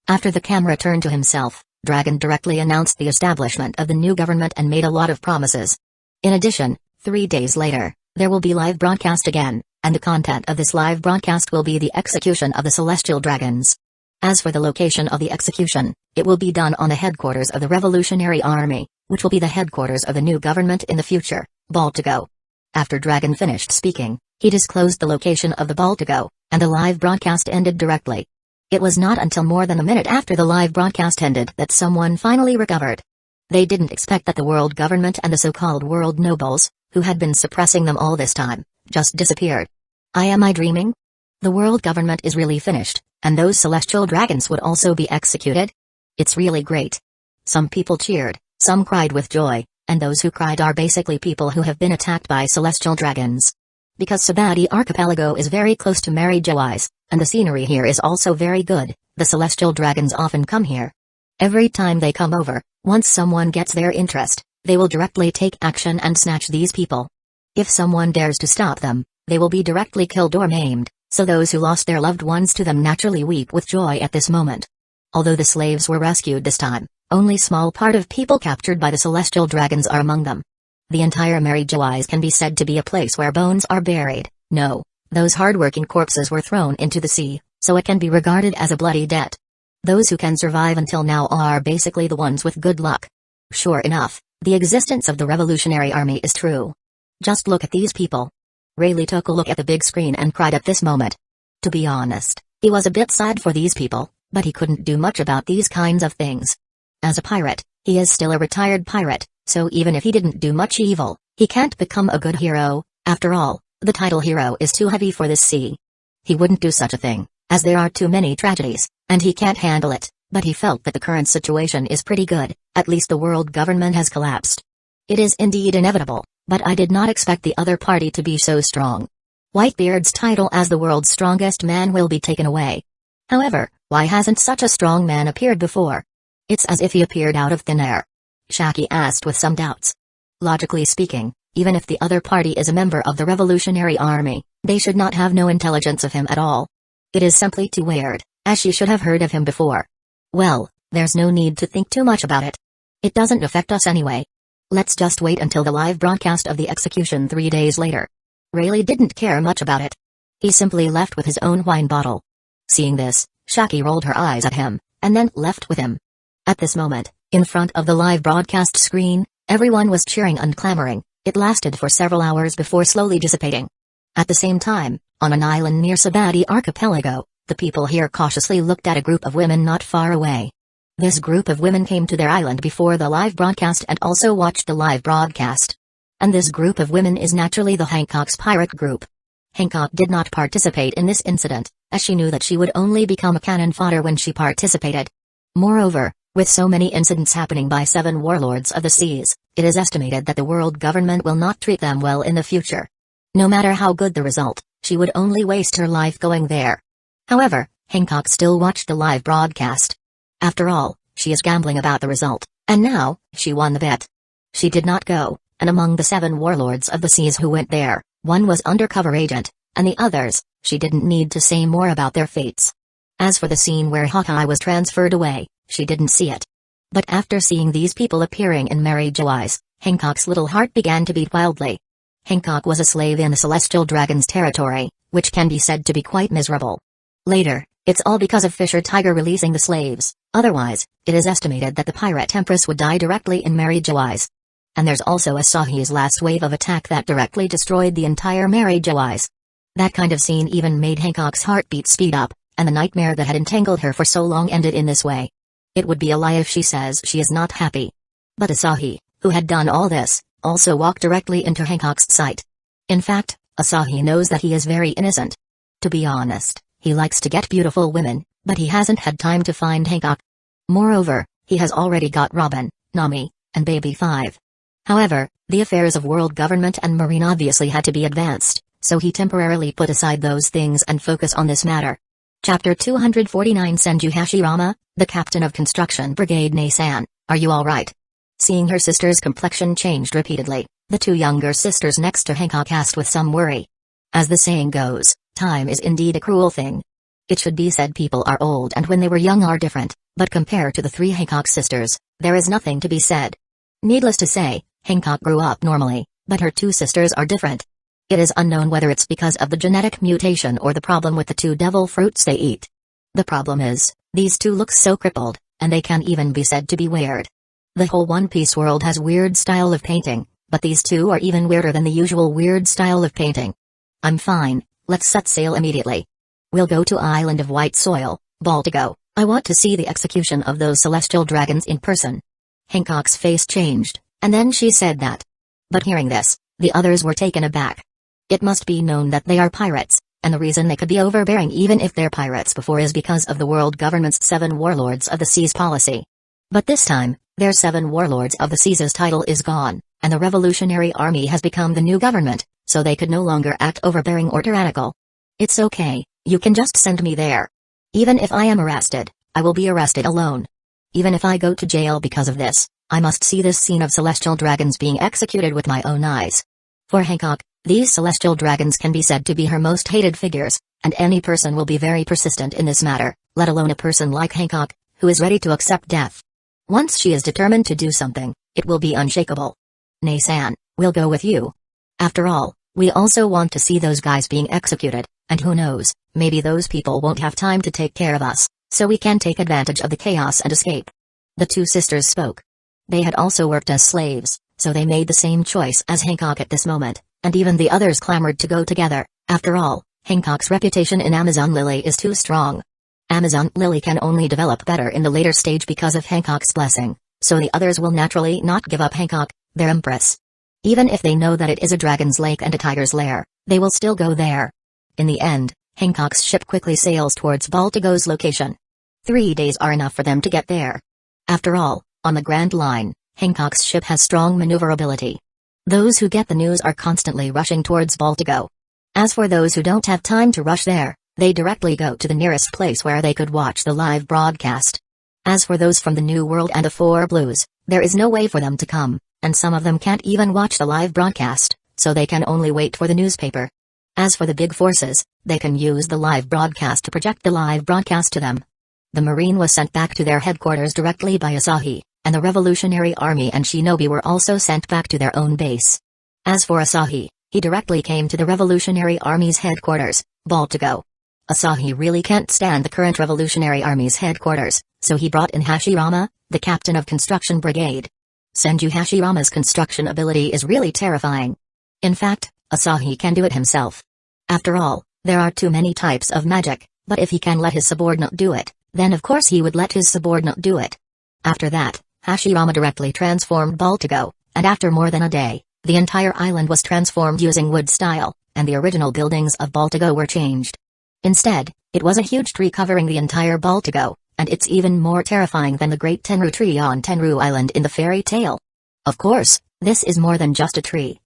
After the camera turned to himself, Dragon directly announced the establishment of the new government and made a lot of promises. In addition, 3 days later, there will be live broadcast again, and the content of this live broadcast will be the execution of the celestial dragons. As for the location of the execution, it will be done on the headquarters of the Revolutionary Army, which will be the headquarters of the new government in the future, Baltigo. After Dragon finished speaking, he disclosed the location of the Baltigo, and the live broadcast ended directly. It was not until more than a minute after the live broadcast ended that someone finally recovered. They didn't expect that the world government and the so-called world nobles, who had been suppressing them all this time, just disappeared. Am I dreaming? The world government is really finished, and those celestial dragons would also be executed? It's really great. Some people cheered, some cried with joy, and those who cried are basically people who have been attacked by celestial dragons. Because Sabati Archipelago is very close to Mary Joais, and the scenery here is also very good, the celestial dragons often come here. Every time they come over, once someone gets their interest, they will directly take action and snatch these people. If someone dares to stop them, they will be directly killed or maimed, so those who lost their loved ones to them naturally weep with joy at this moment. Although the slaves were rescued this time, only small part of people captured by the celestial dragons are among them. The entire Mary Joais can be said to be a place where bones are buried. No, those hardworking corpses were thrown into the sea, so it can be regarded as a bloody debt. Those who can survive until now are basically the ones with good luck. Sure enough, the existence of the Revolutionary Army is true. Just look at these people. Rayleigh took a look at the big screen and cried at this moment. To be honest, he was a bit sad for these people, but he couldn't do much about these kinds of things. As a pirate, he is still a retired pirate, so even if he didn't do much evil, he can't become a good hero. After all, the title hero is too heavy for this sea. He wouldn't do such a thing, as there are too many tragedies, and he can't handle it, but he felt that the current situation is pretty good, at least the world government has collapsed. It is indeed inevitable, but I did not expect the other party to be so strong. Whitebeard's title as the world's strongest man will be taken away. However, why hasn't such a strong man appeared before? It's as if he appeared out of thin air. Shaki asked with some doubts. Logically speaking, even if the other party is a member of the Revolutionary Army, they should not have no intelligence of him at all. It is simply too weird, as she should have heard of him before. Well, there's no need to think too much about it. It doesn't affect us anyway. Let's just wait until the live broadcast of the execution 3 days later. Rayleigh didn't care much about it. He simply left with his own wine bottle. Seeing this, Shaki rolled her eyes at him, and then left with him. At this moment, in front of the live broadcast screen, everyone was cheering and clamoring. It lasted for several hours before slowly dissipating. At the same time, on an island near Sabati Archipelago, the people here cautiously looked at a group of women not far away. This group of women came to their island before the live broadcast and also watched the live broadcast. And this group of women is naturally the Hancock's pirate group. Hancock did not participate in this incident, as she knew that she would only become a cannon fodder when she participated. Moreover, with so many incidents happening by 7 warlords of the seas, it is estimated that the world government will not treat them well in the future. No matter how good the result, she would only waste her life going there. However, Hancock still watched the live broadcast. After all, she is gambling about the result, and now, she won the bet. She did not go, and among the 7 warlords of the seas who went there, one was undercover agent, and the others, she didn't need to say more about their fates. As for the scene where Hawkeye was transferred away, she didn't see it. But after seeing these people appearing in Mary Joais, Hancock's little heart began to beat wildly. Hancock was a slave in the Celestial Dragon's territory, which can be said to be quite miserable. Later, it's all because of Fisher Tiger releasing the slaves, otherwise, it is estimated that the Pirate Empress would die directly in Mary Joais. And there's also Asahi's last wave of attack that directly destroyed the entire marriage Oise. That kind of scene even made Hancock's heartbeat speed up, and the nightmare that had entangled her for so long ended in this way. It would be a lie if she says she is not happy. But Asahi, who had done all this, also walked directly into Hancock's sight. In fact, Asahi knows that he is very innocent. To be honest, he likes to get beautiful women, but he hasn't had time to find Hancock. Moreover, he has already got Robin, Nami, and Baby 5. However, the affairs of world government and marine obviously had to be advanced, so he temporarily put aside those things and focused on this matter. Chapter 249 Senju Hashirama, the captain of construction brigade. Nei-san, are you alright? Seeing her sister's complexion changed repeatedly, the two younger sisters next to Hancock asked with some worry. As the saying goes, time is indeed a cruel thing. It should be said people are old and when they were young are different, but compared to the three Hancock sisters, there is nothing to be said. Needless to say, Hancock grew up normally, but her two sisters are different. It is unknown whether it's because of the genetic mutation or the problem with the two devil fruits they eat. The problem is, these two look so crippled, and they can even be said to be weird. The whole One Piece world has weird style of painting, but these two are even weirder than the usual weird style of painting. I'm fine, let's set sail immediately. We'll go to Island of White Soil, Baltigo. I want to see the execution of those celestial dragons in person. Hancock's face changed, and then she said that. But hearing this, the others were taken aback. It must be known that they are pirates, and the reason they could be overbearing even if they're pirates before is because of the world government's 7 warlords of the seas policy. But this time, their 7 warlords of the seas' title is gone, and the Revolutionary Army has become the new government, so they could no longer act overbearing or tyrannical. It's okay, you can just send me there. Even if I am arrested, I will be arrested alone. Even if I go to jail because of this, I must see this scene of celestial dragons being executed with my own eyes. For Hancock, these celestial dragons can be said to be her most hated figures, and any person will be very persistent in this matter, let alone a person like Hancock, who is ready to accept death. Once she is determined to do something, it will be unshakable. Nei-san, we'll go with you. After all, we also want to see those guys being executed, and who knows, maybe those people won't have time to take care of us, so we can take advantage of the chaos and escape. The two sisters spoke. They had also worked as slaves, so they made the same choice as Hancock at this moment, and even the others clamored to go together. After all, Hancock's reputation in Amazon Lily is too strong. Amazon Lily can only develop better in the later stage because of Hancock's blessing, so the others will naturally not give up Hancock, their empress. Even if they know that it is a dragon's lake and a tiger's lair, they will still go there. In the end, Hancock's ship quickly sails towards Baltigo's location. 3 days are enough for them to get there. After all, on the Grand Line, Hancock's ship has strong maneuverability. Those who get the news are constantly rushing towards Baltigo. As for those who don't have time to rush there, they directly go to the nearest place where they could watch the live broadcast. As for those from the New World and the Four Blues, there is no way for them to come, and some of them can't even watch the live broadcast, so they can only wait for the newspaper. As for the big forces, they can use the live broadcast to project the live broadcast to them. The Marine was sent back to their headquarters directly by Asahi, and the Revolutionary Army and Shinobi were also sent back to their own base. As for Asahi, he directly came to the Revolutionary Army's headquarters, Baltigo. Asahi really can't stand the current Revolutionary Army's headquarters, so he brought in Hashirama, the captain of construction brigade. Senju Hashirama's construction ability is really terrifying. In fact, Asahi can do it himself. After all, there are too many types of magic, but if he can let his subordinate do it, then of course he would let his subordinate do it. After that, Hashirama directly transformed Baltigo, and after more than a day, the entire island was transformed using wood style, and the original buildings of Baltigo were changed. Instead, it was a huge tree covering the entire Baltigo, and it's even more terrifying than the great Tenru tree on Tenru Island in the fairy tale. Of course, this is more than just a tree.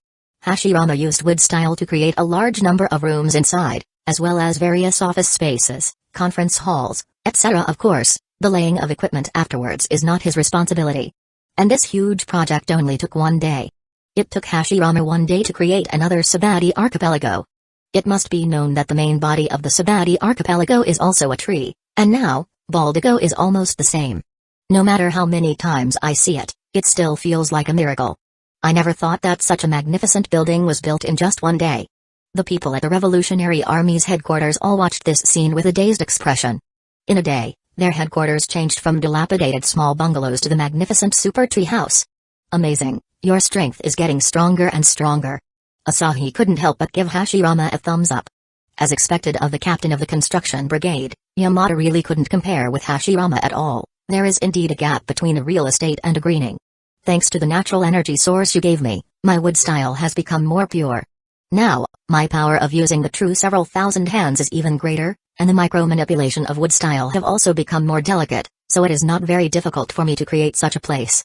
Hashirama used wood style to create a large number of rooms inside, as well as various office spaces, conference halls, etc. Of course, the laying of equipment afterwards is not his responsibility. And this huge project only took 1 day. It took Hashirama 1 day to create another Sabati archipelago. It must be known that the main body of the Sabati archipelago is also a tree, and now, Baltigo is almost the same. No matter how many times I see it, it still feels like a miracle. I never thought that such a magnificent building was built in just 1 day. The people at the Revolutionary Army's headquarters all watched this scene with a dazed expression. In a day, their headquarters changed from dilapidated small bungalows to the magnificent super tree house. Amazing, Your strength is getting stronger and stronger. Asahi couldn't help but give Hashirama a thumbs up. As expected of the captain of the construction brigade, Yamada really couldn't compare with Hashirama at all. There is indeed a gap between a real estate and a greening. Thanks to the natural energy source you gave me, my wood style has become more pure. Now, my power of using the true several thousand hands is even greater, and the micro-manipulation of wood style have also become more delicate, so it is not very difficult for me to create such a place.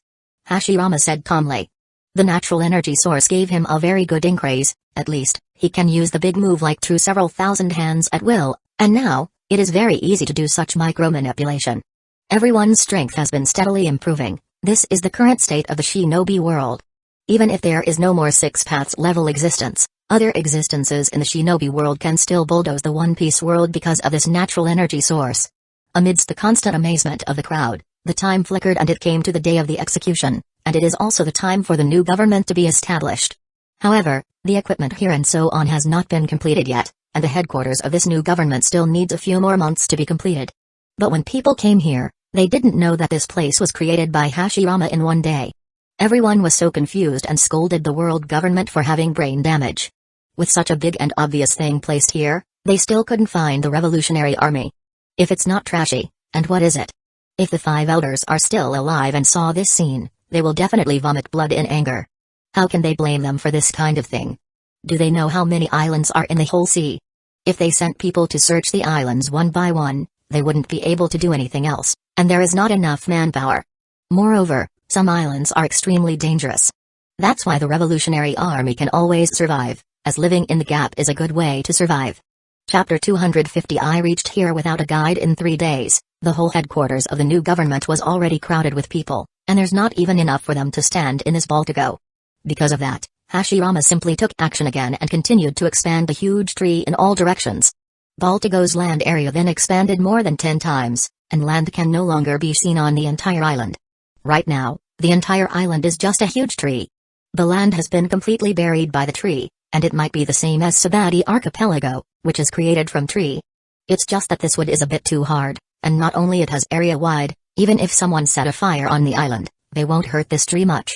Hashirama said calmly. The natural energy source gave him a very good increase, at least, he can use the big move like true several thousand hands at will, and now, it is very easy to do such micro-manipulation. Everyone's strength has been steadily improving. This is the current state of the shinobi world. Even if there is no more Six Paths level existence, other existences in the shinobi world can still bulldoze the One Piece world because of this natural energy source. Amidst the constant amazement of the crowd, the time flickered and it came to the day of the execution, and it is also the time for the new government to be established. However, the equipment here and so on has not been completed yet, and the headquarters of this new government still needs a few more months to be completed. But when people came here, they didn't know that this place was created by Hashirama in one day. Everyone was so confused and scolded the world government for having brain damage. With such a big and obvious thing placed here, they still couldn't find the revolutionary army. If it's not trashy, and what is it? If the five elders are still alive and saw this scene, they will definitely vomit blood in anger. How can they blame them for this kind of thing? Do they know how many islands are in the whole sea? If they sent people to search the islands one by one, they wouldn't be able to do anything else, and there is not enough manpower. Moreover, some islands are extremely dangerous. That's why the revolutionary army can always survive, as living in the gap is a good way to survive. Chapter 250. I reached here without a guide in 3 days. The whole headquarters of the new government was already crowded with people, and there's not even enough for them to stand in this ball to go. Because of that, Hashirama simply took action again and continued to expand the huge tree in all directions. Baltigo's land area then expanded more than 10 times, and land can no longer be seen on the entire island. Right now, the entire island is just a huge tree. The land has been completely buried by the tree, and it might be the same as Sabati Archipelago, which is created from tree. It's just that this wood is a bit too hard, and not only it has area wide, even if someone set a fire on the island, they won't hurt this tree much.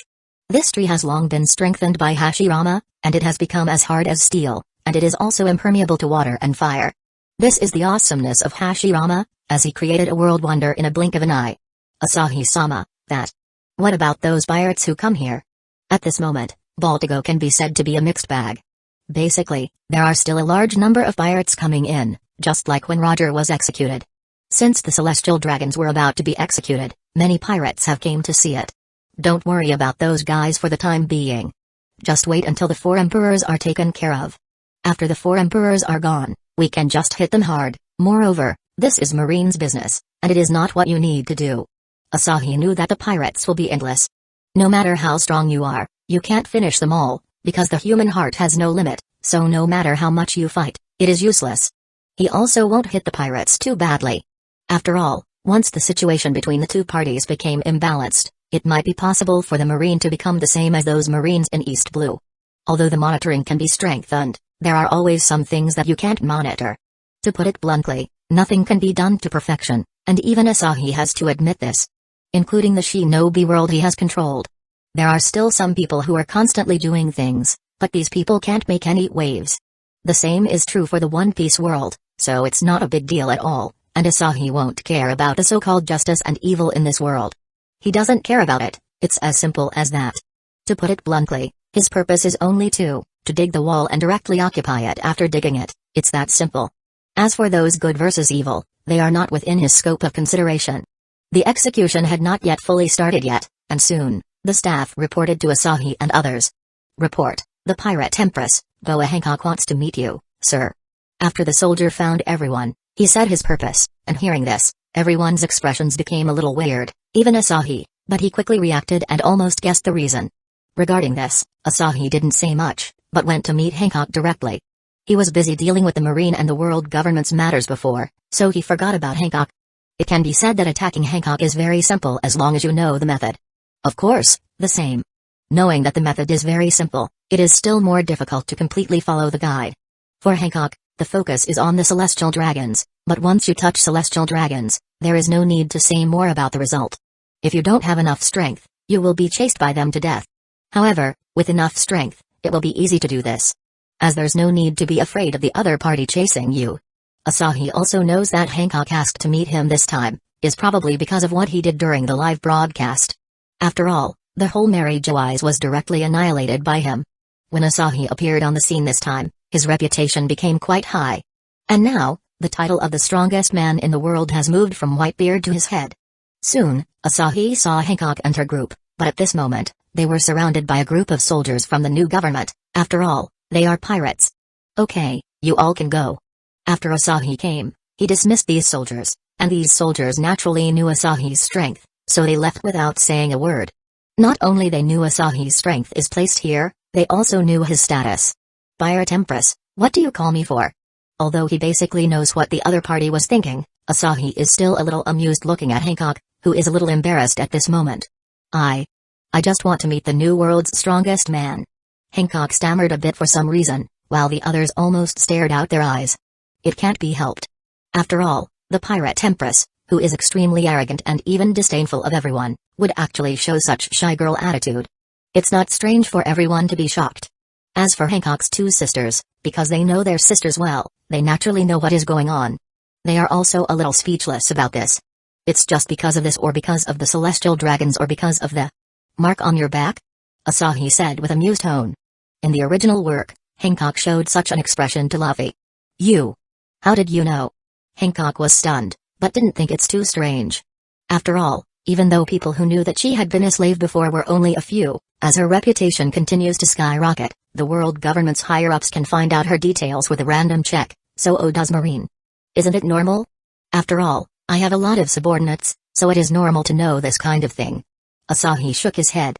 This tree has long been strengthened by Hashirama, and it has become as hard as steel, and it is also impermeable to water and fire. This is the awesomeness of Hashirama, as he created a world wonder in a blink of an eye. Asahi-sama, that. What about those pirates who come here? At this moment, Baltigo can be said to be a mixed bag. Basically, there are still a large number of pirates coming in, just like when Roger was executed. Since the celestial dragons were about to be executed, many pirates have came to see it. Don't worry about those guys for the time being. Just wait until the 4 emperors are taken care of. After the 4 emperors are gone, we can just hit them hard. Moreover, this is Marine's business, and it is not what you need to do. Asahi knew that the pirates will be endless. No matter how strong you are, you can't finish them all, because the human heart has no limit, so no matter how much you fight, it is useless. He also won't hit the pirates too badly. After all, once the situation between the two parties became imbalanced, it might be possible for the Marine to become the same as those Marines in East Blue. Although the monitoring can be strengthened, there are always some things that you can't monitor. To put it bluntly, nothing can be done to perfection, and even Asahi has to admit this. Including the shinobi world he has controlled. There are still some people who are constantly doing things, but these people can't make any waves. The same is true for the One Piece world, so it's not a big deal at all, and Asahi won't care about the so-called justice and evil in this world. He doesn't care about it, it's as simple as that. To put it bluntly, his purpose is only to dig the wall and directly occupy it after digging it, it's that simple. As for those good versus evil, they are not within his scope of consideration. The execution had not yet fully started yet, and soon, the staff reported to Asahi and others. Report, the Pirate Empress, Boa Hancock wants to meet you, sir. After the soldier found everyone, he said his purpose, and hearing this, everyone's expressions became a little weird, even Asahi, but he quickly reacted and almost guessed the reason. Regarding this, Asahi didn't say much, but went to meet Hancock directly. He was busy dealing with the Marine and the world government's matters before, so he forgot about Hancock. It can be said that attacking Hancock is very simple as long as you know the method. Of course, the same. Knowing that the method is very simple, it is still more difficult to completely follow the guide. For Hancock, the focus is on the celestial dragons, but once you touch celestial dragons, there is no need to say more about the result. If you don't have enough strength, you will be chased by them to death. However, with enough strength, it will be easy to do this. As there's no need to be afraid of the other party chasing you. Asahi also knows that Hancock asked to meet him this time, is probably because of what he did during the live broadcast. After all, the whole marriage wise was directly annihilated by him. When Asahi appeared on the scene this time, his reputation became quite high. And now, the title of the strongest man in the world has moved from Whitebeard to his head. Soon, Asahi saw Hancock and her group, but at this moment, they were surrounded by a group of soldiers from the new government. After all, they are pirates. Okay, you all can go. After Asahi came, he dismissed these soldiers, and these soldiers naturally knew Asahi's strength, so they left without saying a word. Not only they knew Asahi's strength is placed here, they also knew his status. Pirate Empress, what do you call me for? Although he basically knows what the other party was thinking, Asahi is still a little amused looking at Hancock, who is a little embarrassed at this moment. I just want to meet the new world's strongest man. Hancock stammered a bit for some reason, while the others almost stared out their eyes. It can't be helped. After all, the Pirate Empress, who is extremely arrogant and even disdainful of everyone, would actually show such shy girl attitude. It's not strange for everyone to be shocked. As for Hancock's two sisters, because they know their sisters well, they naturally know what is going on. They are also a little speechless about this. It's just because of this or because of the celestial dragons or because of the mark on your back? Asahi said with amused tone. In the original work, Hancock showed such an expression to Luffy. You? How did you know? Hancock was stunned, but didn't think it's too strange. After all, even though people who knew that she had been a slave before were only a few, as her reputation continues to skyrocket, the world government's higher-ups can find out her details with a random check, so does Marine. Isn't it normal? After all, I have a lot of subordinates, so it is normal to know this kind of thing. Asahi shook his head.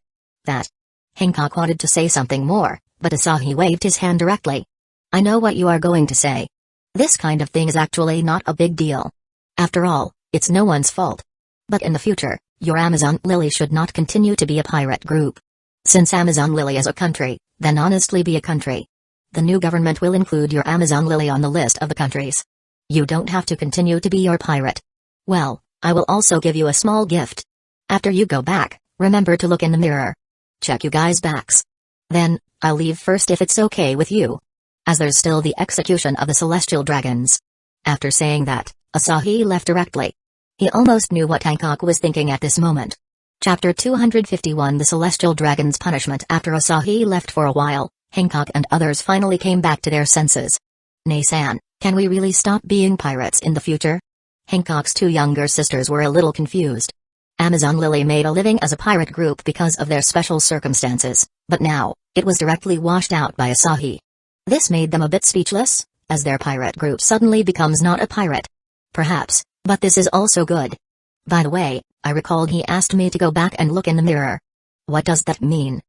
That. Hancock wanted to say something more, but Asahi waved his hand directly. I know what you are going to say. This kind of thing is actually not a big deal. After all, it's no one's fault. But in the future, your Amazon Lily should not continue to be a pirate group. Since Amazon Lily is a country, then honestly be a country. The new government will include your Amazon Lily on the list of the countries. You don't have to continue to be your pirate. Well, I will also give you a small gift. After you go back, remember to look in the mirror. Check you guys' backs. Then, I'll leave first if it's okay with you. As there's still the execution of the celestial dragons. After saying that, Asahi left directly. He almost knew what Hancock was thinking at this moment. Chapter 251 The Celestial Dragon's Punishment. After Asahi left for a while, Hancock and others finally came back to their senses. Nay-san, can we really stop being pirates in the future? Hancock's two younger sisters were a little confused. Amazon Lily made a living as a pirate group because of their special circumstances, but now, it was directly washed out by Asahi. This made them a bit speechless, as their pirate group suddenly becomes not a pirate. Perhaps, but this is also good. By the way, I recalled he asked me to go back and look in the mirror. What does that mean?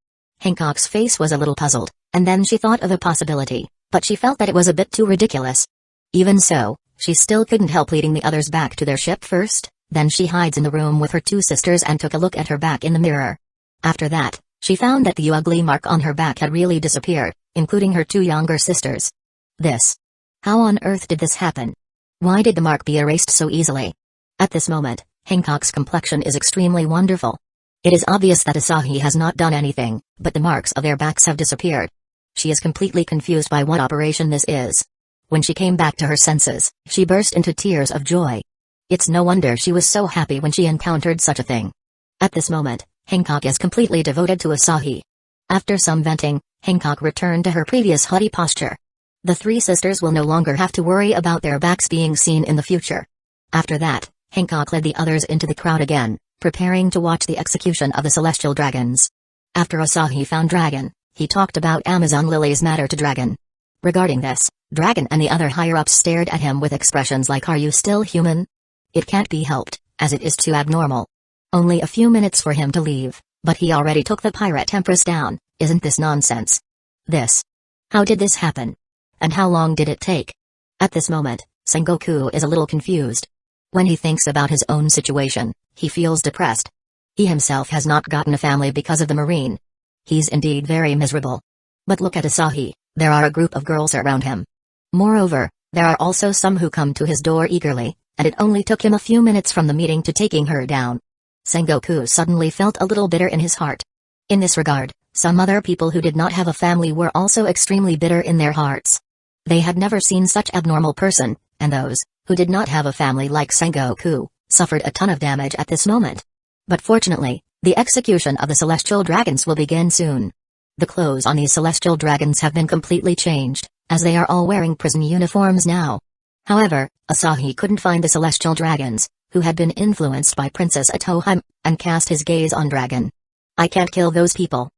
Hancock's face was a little puzzled, and then she thought of a possibility, but she felt that it was a bit too ridiculous. Even so, she still couldn't help leading the others back to their ship first, then she hides in the room with her two sisters and took a look at her back in the mirror. After that, she found that the ugly mark on her back had really disappeared, including her two younger sisters. This. How on earth did this happen? Why did the mark be erased so easily? At this moment, Hancock's complexion is extremely wonderful. It is obvious that Asahi has not done anything, but the marks of their backs have disappeared. She is completely confused by what operation this is. When she came back to her senses, she burst into tears of joy. It's no wonder she was so happy when she encountered such a thing. At this moment, Hancock is completely devoted to Asahi. After some venting, Hancock returned to her previous haughty posture. The three sisters will no longer have to worry about their backs being seen in the future. After that, Hancock led the others into the crowd again, preparing to watch the execution of the celestial dragons. After Asahi found Dragon, he talked about Amazon Lily's matter to Dragon. Regarding this, Dragon and the other higher-ups stared at him with expressions like, "Are you still human?" It can't be helped, as it is too abnormal. Only a few minutes for him to leave, but he already took the Pirate Empress down. Isn't this nonsense? This. How did this happen? And how long did it take? At this moment, Sengoku is a little confused. When he thinks about his own situation, he feels depressed. He himself has not gotten a family because of the Marine. He's indeed very miserable. But look at Asahi, there are a group of girls around him. Moreover, there are also some who come to his door eagerly, and it only took him a few minutes from the meeting to taking her down. Sengoku suddenly felt a little bitter in his heart. In this regard, some other people who did not have a family were also extremely bitter in their hearts. They had never seen such abnormal person, and those who did not have a family like Sengoku suffered a ton of damage at this moment. But fortunately, the execution of the celestial dragons will begin soon. The clothes on these celestial dragons have been completely changed, as they are all wearing prison uniforms now. However, Asahi couldn't find the celestial dragons, who had been influenced by Princess Atohime, and cast his gaze on Dragon. I can't kill those people.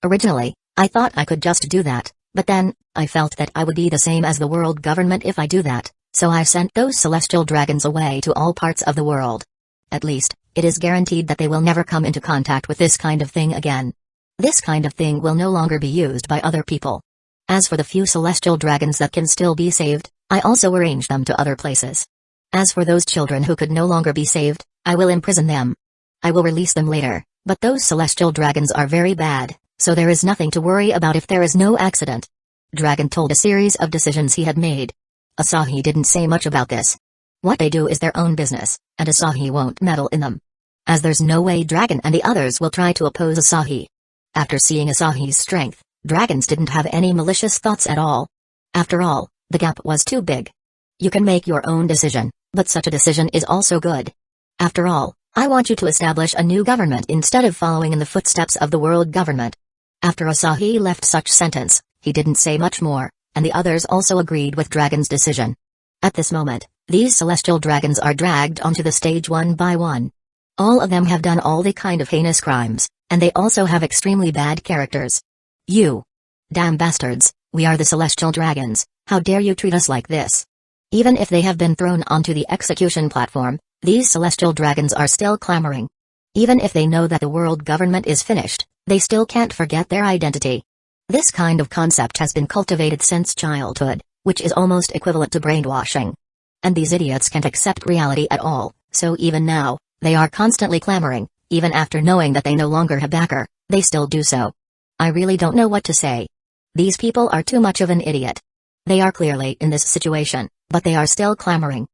Originally, I thought I could just do that, but then, I felt that I would be the same as the world government if I do that, so I sent those celestial dragons away to all parts of the world. At least, it is guaranteed that they will never come into contact with this kind of thing again. This kind of thing will no longer be used by other people. As for the few celestial dragons that can still be saved, I also arranged them to other places. As for those children who could no longer be saved, I will imprison them. I will release them later, but those celestial dragons are very bad, so there is nothing to worry about if there is no accident. Dragon told a series of decisions he had made. Asahi didn't say much about this. What they do is their own business, and Asahi won't meddle in them. As there's no way Dragon and the others will try to oppose Asahi. After seeing Asahi's strength, dragons didn't have any malicious thoughts at all. After all, the gap was too big. You can make your own decision, but such a decision is also good. After all, I want you to establish a new government instead of following in the footsteps of the world government. After Asahi left such sentence, he didn't say much more, and the others also agreed with Dragon's decision. At this moment, these celestial dragons are dragged onto the stage one by one. All of them have done all the kind of heinous crimes, and they also have extremely bad characters. You! Damn bastards, we are the celestial dragons, how dare you treat us like this? Even if they have been thrown onto the execution platform, these celestial dragons are still clamoring. Even if they know that the world government is finished, they still can't forget their identity. This kind of concept has been cultivated since childhood, which is almost equivalent to brainwashing. And these idiots can't accept reality at all, so even now, they are constantly clamoring, even after knowing that they no longer have backer, they still do so. I really don't know what to say. These people are too much of an idiot. They are clearly in this situation, but they are still clamoring.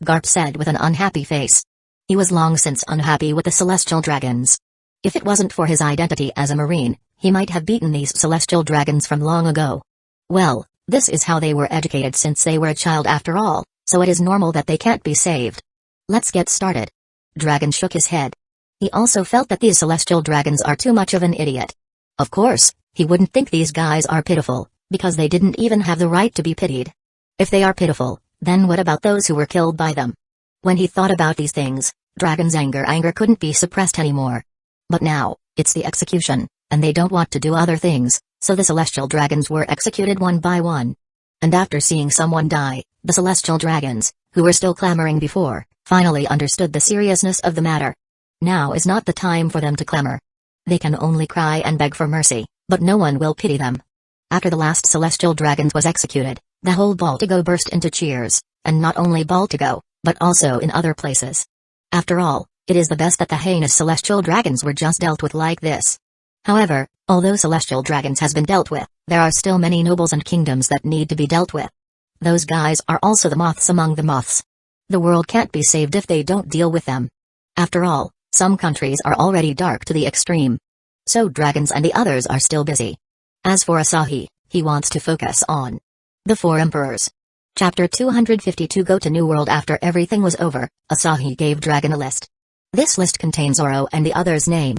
Garp said with an unhappy face. He was long since unhappy with the celestial dragons. If it wasn't for his identity as a marine, he might have beaten these celestial dragons from long ago. Well, this is how they were educated since they were a child after all, so it is normal that they can't be saved. Let's get started. Dragon shook his head. He also felt that these celestial dragons are too much of an idiot. Of course, he wouldn't think these guys are pitiful, because they didn't even have the right to be pitied. If they are pitiful, then what about those who were killed by them? When he thought about these things, Dragon's anger couldn't be suppressed anymore. But now, it's the execution, and they don't want to do other things, so the celestial dragons were executed one by one. And after seeing someone die, the celestial dragons, who were still clamoring before, finally understood the seriousness of the matter. Now is not the time for them to clamor. They can only cry and beg for mercy, but no one will pity them. After the last celestial dragon was executed, the whole Baltigo burst into cheers, and not only Baltigo, but also in other places. After all, it is the best that the heinous celestial dragons were just dealt with like this. However, although celestial dragons has been dealt with, there are still many nobles and kingdoms that need to be dealt with. Those guys are also the moths among the moths. The world can't be saved if they don't deal with them. After all, some countries are already dark to the extreme. So dragons and the others are still busy. As for Asahi, he wants to focus on the four emperors. Chapter 252. Go to New World. After everything was over, Asahi gave Dragon a list. This list contains Zoro and the others' name.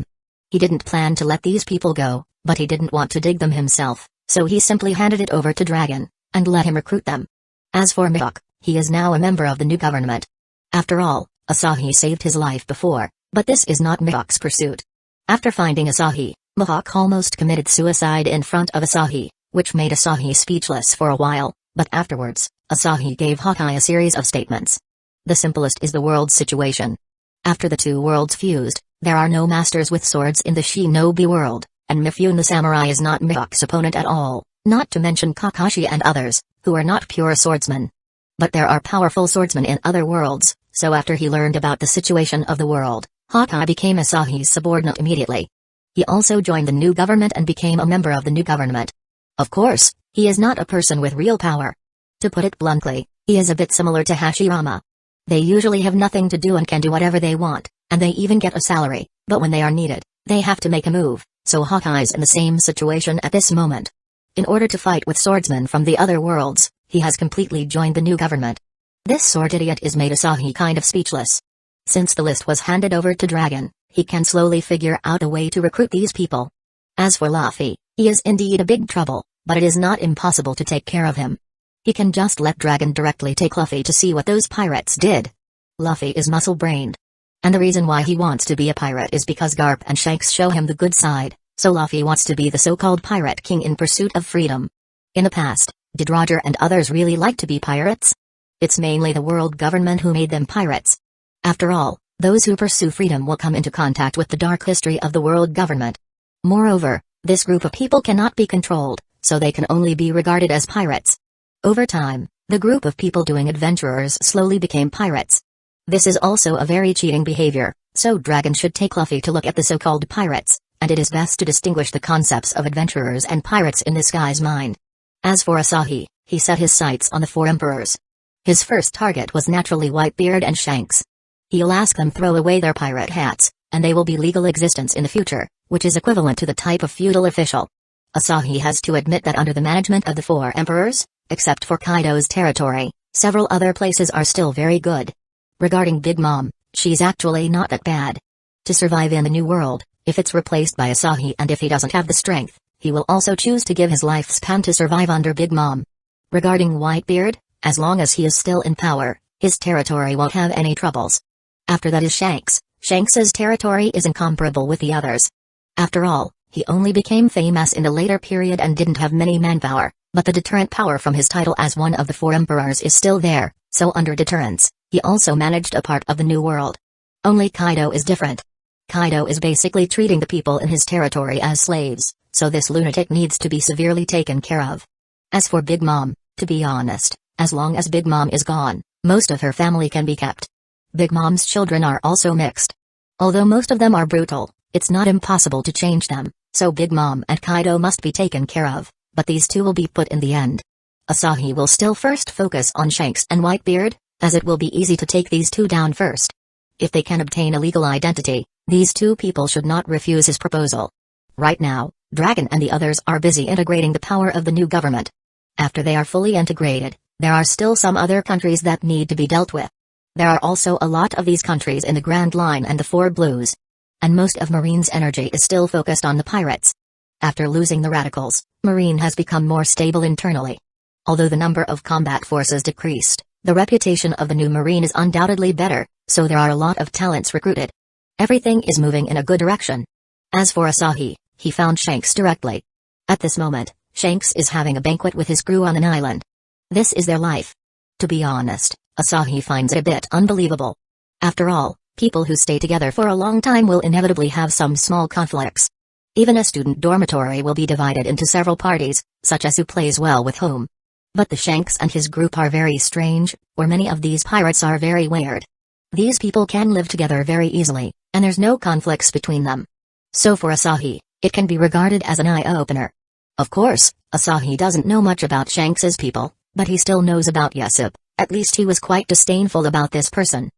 He didn't plan to let these people go, but he didn't want to dig them himself, so he simply handed it over to Dragon, and let him recruit them. As for Mihawk, he is now a member of the new government. After all, Asahi saved his life before, but this is not Mihawk's pursuit. After finding Asahi, Mihawk almost committed suicide in front of Asahi, which made Asahi speechless for a while, but afterwards, Asahi gave Hawkeye a series of statements. The simplest is the world's situation. After the two worlds fused, there are no masters with swords in the shinobi world, and Mifune the samurai is not Mihawk's opponent at all, not to mention Kakashi and others, who are not pure swordsmen. But there are powerful swordsmen in other worlds, so after he learned about the situation of the world, Hawkeye became Asahi's subordinate immediately. He also joined the new government and became a member of the new government. Of course, he is not a person with real power. To put it bluntly, he is a bit similar to Hashirama. They usually have nothing to do and can do whatever they want, and they even get a salary, but when they are needed, they have to make a move, So Hawkeye's in the same situation at this moment. In order to fight with swordsmen from the other worlds, he has completely joined the new government. This sword idiot is made Asahi kind of speechless. Since the list was handed over to Dragon, he can slowly figure out a way to recruit these people. As for Luffy, he is indeed a big trouble, but it is not impossible to take care of him. He can just let Dragon directly take Luffy to see what those pirates did. Luffy is muscle-brained. And the reason why he wants to be a pirate is because Garp and Shanks show him the good side, so Luffy wants to be the so-called pirate king in pursuit of freedom. In the past, did Roger and others really like to be pirates? It's mainly the world government who made them pirates. After all, those who pursue freedom will come into contact with the dark history of the world government. Moreover, this group of people cannot be controlled, so they can only be regarded as pirates. Over time, the group of people doing adventurers slowly became pirates. This is also a very cheating behavior, so Dragon should take Luffy to look at the so-called pirates, and it is best to distinguish the concepts of adventurers and pirates in this guy's mind. As for Asahi, he set his sights on the four emperors. His first target was naturally Whitebeard and Shanks. He'll ask them throw away their pirate hats, and they will be legal existence in the future, which is equivalent to the type of feudal official. Asahi has to admit that under the management of the four emperors, except for Kaido's territory, several other places are still very good. Regarding Big Mom, she's actually not that bad. To survive in the new world, if it's replaced by Asahi and if he doesn't have the strength, he will also choose to give his lifespan to survive under Big Mom. Regarding Whitebeard, as long as he is still in power, his territory won't have any troubles. After that is Shanks. Shanks's territory is incomparable with the others. After all, he only became famous in the later period and didn't have many manpower, but the deterrent power from his title as one of the four emperors is still there, so under deterrence, he also managed a part of the new world. Only Kaido is different. Kaido is basically treating the people in his territory as slaves, so this lunatic needs to be severely taken care of. As for Big Mom, to be honest, as long as Big Mom is gone, most of her family can be kept. Big Mom's children are also mixed. Although most of them are brutal, it's not impossible to change them, so Big Mom and Kaido must be taken care of, but these two will be put in the end. Asahi will still first focus on Shanks and Whitebeard, as it will be easy to take these two down first. If they can obtain a legal identity, these two people should not refuse his proposal. Right now, Dragon and the others are busy integrating the power of the new government. After they are fully integrated, there are still some other countries that need to be dealt with. There are also a lot of these countries in the Grand Line and the Four Blues. And most of Marine's energy is still focused on the pirates. After losing the radicals, Marine has become more stable internally. Although the number of combat forces decreased, the reputation of the new Marine is undoubtedly better, so there are a lot of talents recruited. Everything is moving in a good direction. As for Asahi, he found Shanks directly. At this moment, Shanks is having a banquet with his crew on an island. This is their life. To be honest, Asahi finds it a bit unbelievable. After all, people who stay together for a long time will inevitably have some small conflicts. Even a student dormitory will be divided into several parties, such as who plays well with whom. But the Shanks and his group are very strange, or many of these pirates are very weird. These people can live together very easily, and there's no conflicts between them. So for Asahi, it can be regarded as an eye-opener. Of course, Asahi doesn't know much about Shanks's people, but he still knows about Usopp. At least he was quite disdainful about this person.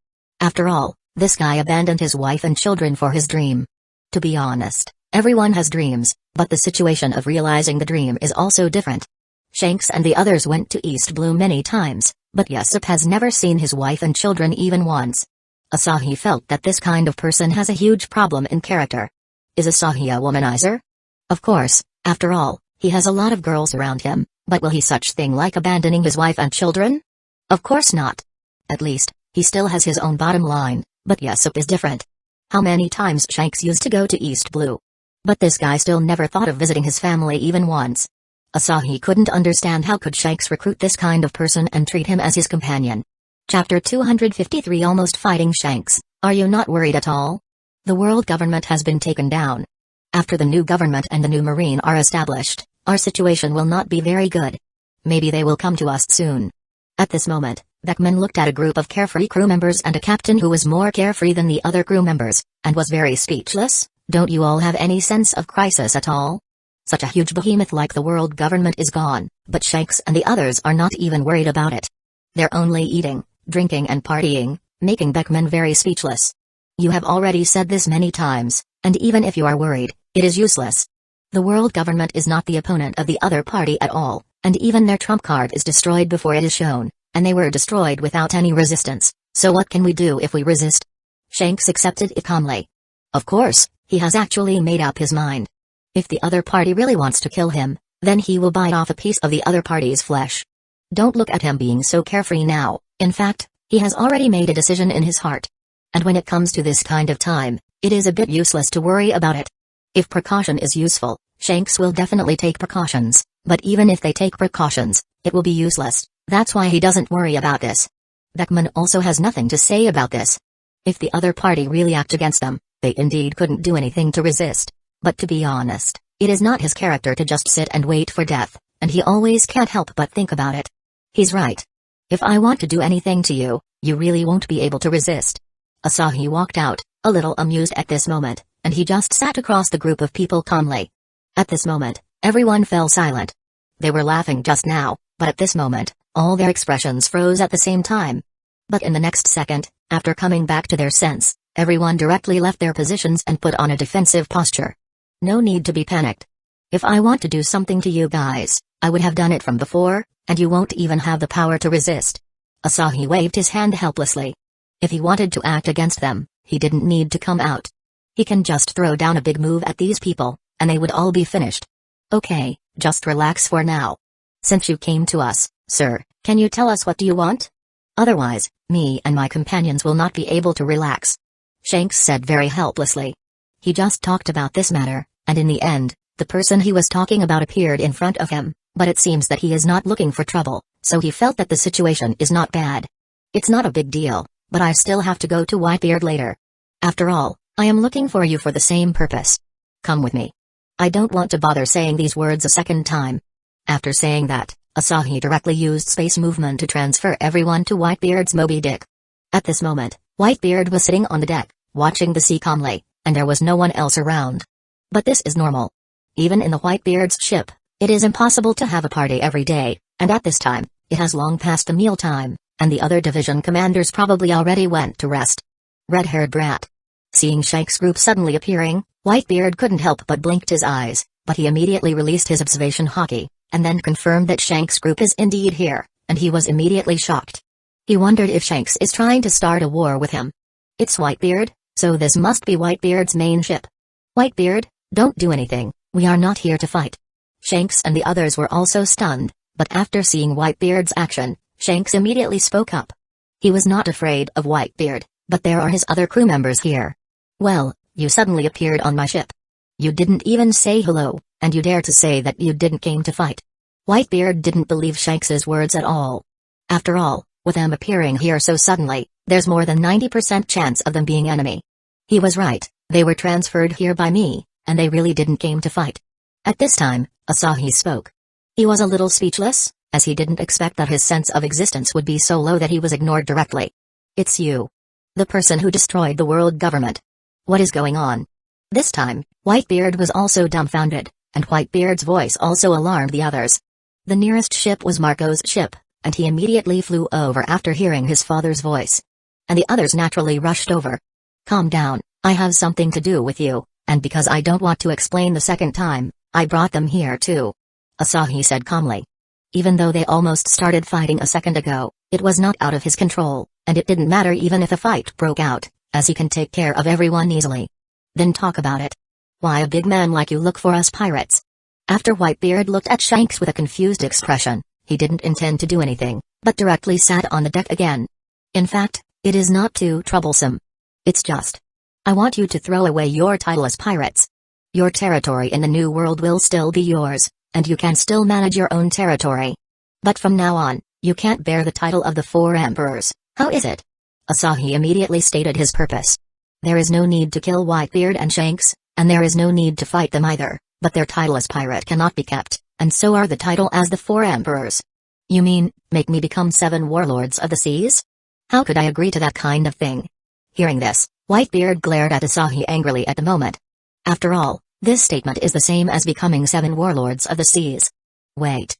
After all, this guy abandoned his wife and children for his dream. To be honest, everyone has dreams, but the situation of realizing the dream is also different. Shanks and the others went to East Blue many times, but Usopp has never seen his wife and children even once. Asahi felt that this kind of person has a huge problem in character. Is Asahi a womanizer? Of course, after all, he has a lot of girls around him, but will he such thing like abandoning his wife and children? Of course not. At least, he still has his own bottom line, but Usopp is different. How many times Shanks used to go to East Blue? But this guy still never thought of visiting his family even once. Asahi couldn't understand how could Shanks recruit this kind of person and treat him as his companion. Chapter 253 Almost Fighting Shanks, are you not worried at all? The world government has been taken down. After the new government and the new Marine are established, our situation will not be very good. Maybe they will come to us soon. At this moment, Beckman looked at a group of carefree crew members and a captain who was more carefree than the other crew members, and was very speechless. Don't you all have any sense of crisis at all? Such a huge behemoth like the world government is gone, but Shanks and the others are not even worried about it. They're only eating, drinking and partying, making Beckman very speechless. You have already said this many times, and even if you are worried, it is useless. The world government is not the opponent of the other party at all, and even their trump card is destroyed before it is shown, and they were destroyed without any resistance, so what can we do if we resist? Shanks accepted it calmly. Of course, he has actually made up his mind. If the other party really wants to kill him, then he will bite off a piece of the other party's flesh. Don't look at him being so carefree now, in fact, he has already made a decision in his heart. And when it comes to this kind of time, it is a bit useless to worry about it. If precaution is useful, Shanks will definitely take precautions, but even if they take precautions, it will be useless, that's why he doesn't worry about this. Beckman also has nothing to say about this. If the other party really act against them, they indeed couldn't do anything to resist. But to be honest, it is not his character to just sit and wait for death, and he always can't help but think about it. He's right. If I want to do anything to you, you really won't be able to resist. Asahi walked out, a little amused at this moment, and he just sat across the group of people calmly. At this moment, everyone fell silent. They were laughing just now, but at this moment, all their expressions froze at the same time. But in the next second, after coming back to their sense, everyone directly left their positions and put on a defensive posture. No need to be panicked. If I want to do something to you guys, I would have done it from before, and you won't even have the power to resist. Asahi waved his hand helplessly. If he wanted to act against them, he didn't need to come out. He can just throw down a big move at these people, and they would all be finished. Okay, just relax for now. Since you came to us, sir, can you tell us what do you want? Otherwise, me and my companions will not be able to relax. Shanks said very helplessly. He just talked about this matter, and in the end, the person he was talking about appeared in front of him, but it seems that he is not looking for trouble, so he felt that the situation is not bad. It's not a big deal, but I still have to go to Whitebeard later. After all, I am looking for you for the same purpose. Come with me. I don't want to bother saying these words a second time. After saying that, Asahi directly used space movement to transfer everyone to Whitebeard's Moby Dick. At this moment, Whitebeard was sitting on the deck, watching the sea calmly, and there was no one else around. But this is normal. Even in the Whitebeard's ship, it is impossible to have a party every day, and at this time, it has long passed the meal time, and the other division commanders probably already went to rest. Red-haired brat. Seeing Shanks' group suddenly appearing, Whitebeard couldn't help but blinked his eyes, but he immediately released his observation haki, and then confirmed that Shanks' group is indeed here, and he was immediately shocked. He wondered if Shanks is trying to start a war with him. It's Whitebeard, so this must be Whitebeard's main ship. Whitebeard, don't do anything, we are not here to fight. Shanks and the others were also stunned, but after seeing Whitebeard's action, Shanks immediately spoke up. He was not afraid of Whitebeard, but there are his other crew members here. Well, you suddenly appeared on my ship. You didn't even say hello, and you dare to say that you didn't came to fight. Whitebeard didn't believe Shanks's words at all. After all, with them appearing here so suddenly, there's more than 90% chance of them being enemy. He was right, they were transferred here by me, and they really didn't came to fight. At this time, Asahi spoke. He was a little speechless, as he didn't expect that his sense of existence would be so low that he was ignored directly. It's you. The person who destroyed the world government. What is going on? This time, Whitebeard was also dumbfounded, and Whitebeard's voice also alarmed the others. The nearest ship was Marco's ship, and he immediately flew over after hearing his father's voice. And the others naturally rushed over. Calm down, I have something to do with you, and because I don't want to explain the second time, I brought them here too. Asahi said calmly. Even though they almost started fighting a second ago, it was not out of his control, and it didn't matter even if a fight broke out, as he can take care of everyone easily. Then talk about it. Why a big man like you look for us pirates? After Whitebeard looked at Shanks with a confused expression, he didn't intend to do anything, but directly sat on the deck again. In fact, it is not too troublesome. It's just. I want you to throw away your title as pirates. Your territory in the New World will still be yours, and you can still manage your own territory. But from now on, you can't bear the title of the Four Emperors, how is it? Asahi immediately stated his purpose. There is no need to kill Whitebeard and Shanks, and there is no need to fight them either, but their title as pirate cannot be kept, and so are the title as the Four Emperors. You mean, make me become 7 warlords of the seas? How could I agree to that kind of thing? Hearing this, Whitebeard glared at Asahi angrily at the moment. After all, this statement is the same as becoming 7 warlords of the seas. Wait,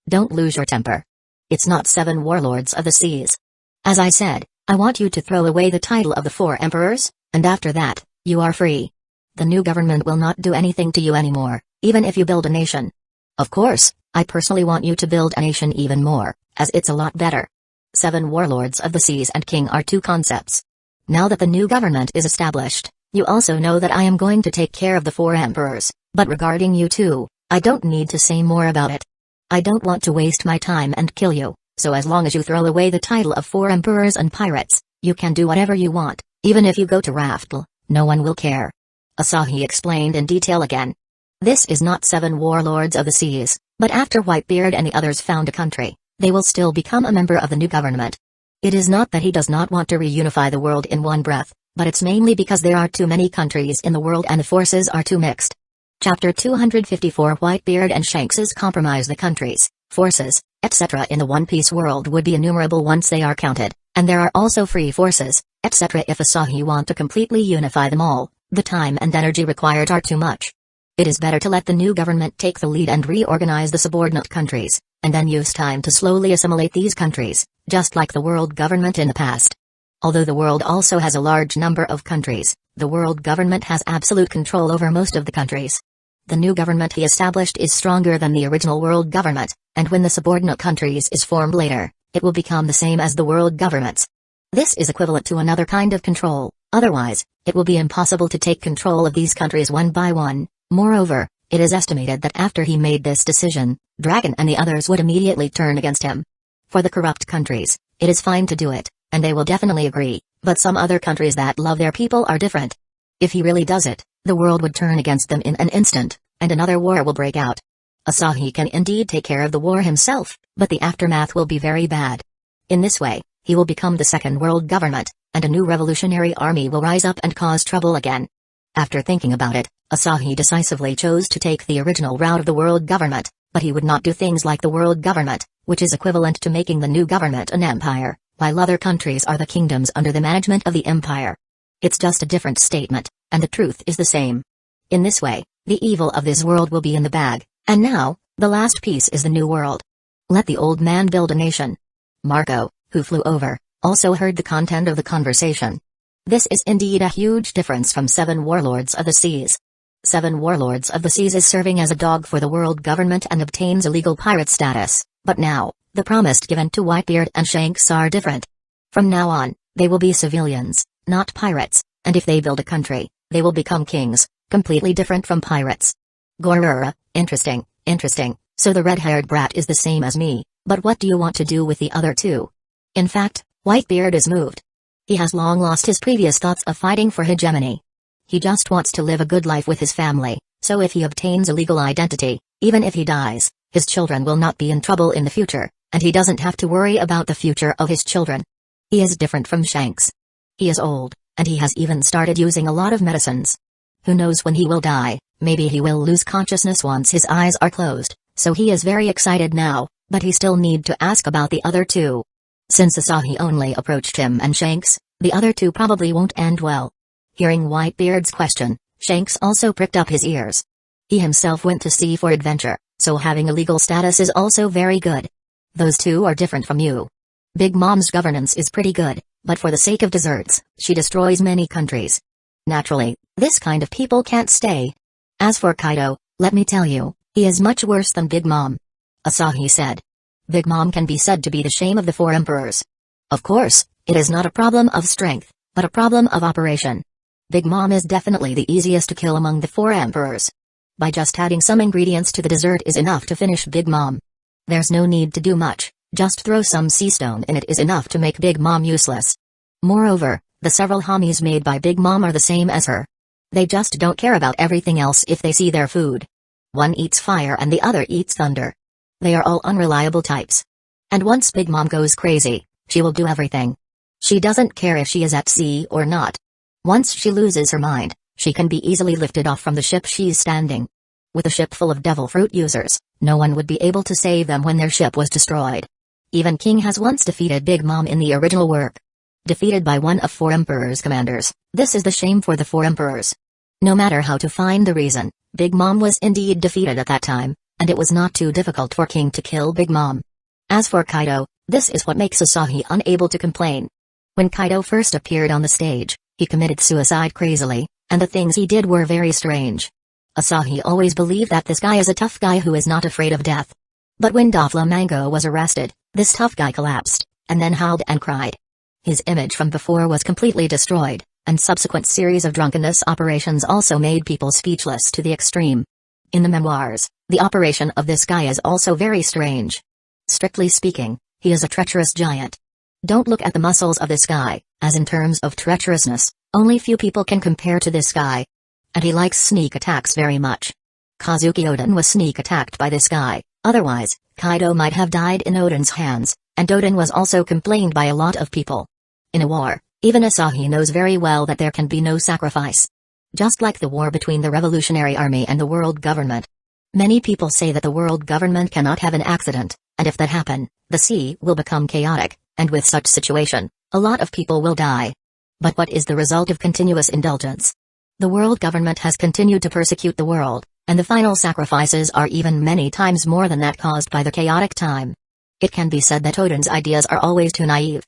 don't lose your temper. It's not 7 warlords of the seas. As I said, I want you to throw away the title of the 4 emperors, And after that, you are free. The new government will not do anything to you anymore, even if you build a nation. Of course, I personally want you to build a nation even more, as it's a lot better. 7 warlords of the seas and king are 2 concepts. Now that the new government is established, you also know that I am going to take care of the 4 emperors, but regarding you two, I don't need to say more about it. I don't want to waste my time and kill you, so as long as you throw away the title of 4 emperors and pirates, you can do whatever you want, even if you go to Raftel, no one will care. Asahi explained in detail again. This is not 7 warlords of the seas, but after Whitebeard and the others found a country, they will still become a member of the new government. It is not that he does not want to reunify the world in one breath, but it's mainly because there are too many countries in the world and the forces are too mixed. Chapter 254 Whitebeard and Shanks's compromise. The countries, forces, etc. in the One Piece world would be innumerable once they are counted, and there are also free forces, etc. if Asahi want to completely unify them all. The time and energy required are too much. It is better to let the new government take the lead and reorganize the subordinate countries, and then use time to slowly assimilate these countries, just like the world government in the past. Although the world also has a large number of countries, the world government has absolute control over most of the countries. The new government he established is stronger than the original world government, and when the subordinate countries is formed later, it will become the same as the world governments. This is equivalent to another kind of control, otherwise, it will be impossible to take control of these countries one by one. Moreover, it is estimated that after he made this decision, Dragon and the others would immediately turn against him. For the corrupt countries, it is fine to do it, and they will definitely agree, but some other countries that love their people are different. If he really does it, the world would turn against them in an instant, and another war will break out. Asahi can indeed take care of the war himself, but the aftermath will be very bad. In this way, he will become the second world government, and a new revolutionary army will rise up and cause trouble again. After thinking about it, Asahi decisively chose to take the original route of the world government, but he would not do things like the world government, which is equivalent to making the new government an empire, while other countries are the kingdoms under the management of the empire. It's just a different statement, and the truth is the same. In this way, the evil of this world will be in the bag, and now, the last piece is the new world. Let the old man build a nation. Marco, who flew over, also heard the content of the conversation. This is indeed a huge difference from 7 warlords of the seas. 7 warlords of the seas is serving as a dog for the world government and obtains illegal pirate status, but now, the promise given to Whitebeard and Shanks are different. From now on, they will be civilians, not pirates, and if they build a country, they will become kings, completely different from pirates. Gorura, interesting, so the red-haired brat is the same as me, but what do you want to do with the other 2? In fact, Whitebeard is moved. He has long lost his previous thoughts of fighting for hegemony. He just wants to live a good life with his family, so if he obtains a legal identity, even if he dies, his children will not be in trouble in the future, and he doesn't have to worry about the future of his children. He is different from Shanks. He is old, and he has even started using a lot of medicines. Who knows when he will die? Maybe he will lose consciousness once his eyes are closed, so he is very excited now, but he still need to ask about the other 2. Since Asahi only approached him and Shanks, the other 2 probably won't end well. Hearing Whitebeard's question, Shanks also pricked up his ears. He himself went to sea for adventure, so having a legal status is also very good. Those 2 are different from you. Big Mom's governance is pretty good, but for the sake of desserts, she destroys many countries. Naturally, this kind of people can't stay. As for Kaido, let me tell you, he is much worse than Big Mom. Asahi said. Big Mom can be said to be the shame of the 4 emperors. Of course, it is not a problem of strength, but a problem of operation. Big Mom is definitely the easiest to kill among the 4 emperors. By just adding some ingredients to the dessert is enough to finish Big Mom. There's no need to do much, just throw some sea stone in it is enough to make Big Mom useless. Moreover, the several homies made by Big Mom are the same as her. They just don't care about everything else if they see their food. One eats fire and the other eats thunder. They are all unreliable types. And once Big Mom goes crazy, she will do everything. She doesn't care if she is at sea or not. Once she loses her mind, she can be easily lifted off from the ship she's standing. With a ship full of devil fruit users, no one would be able to save them when their ship was destroyed. Even King has once defeated Big Mom in the original work. Defeated by one of 4 emperors' commanders, this is the shame for the 4 emperors. No matter how to find the reason, Big Mom was indeed defeated at that time, and it was not too difficult for King to kill Big Mom. As for Kaido, this is what makes Asahi unable to complain. When Kaido first appeared on the stage, He committed suicide crazily, and the things he did were very strange. Asahi always believed that this guy is a tough guy who is not afraid of death. But when Doflamingo was arrested, this tough guy collapsed, and then howled and cried. His image from before was completely destroyed, and subsequent series of drunkenness operations also made people speechless to the extreme. In the memoirs, the operation of this guy is also very strange. Strictly speaking, he is a treacherous giant. Don't look at the muscles of this guy, as in terms of treacherousness, only few people can compare to this guy. And he likes sneak attacks very much. Kazuki Odin was sneak attacked by this guy, otherwise, Kaido might have died in Odin's hands, and Odin was also complained by a lot of people. In a war, even Asahi knows very well that there can be no sacrifice. Just like the war between the Revolutionary Army and the world government. Many people say that the world government cannot have an accident, and if that happen, the sea will become chaotic, and with such situation, a lot of people will die. But what is the result of continuous indulgence? The world government has continued to persecute the world, and the final sacrifices are even many times more than that caused by the chaotic time. It can be said that Odin's ideas are always too naive.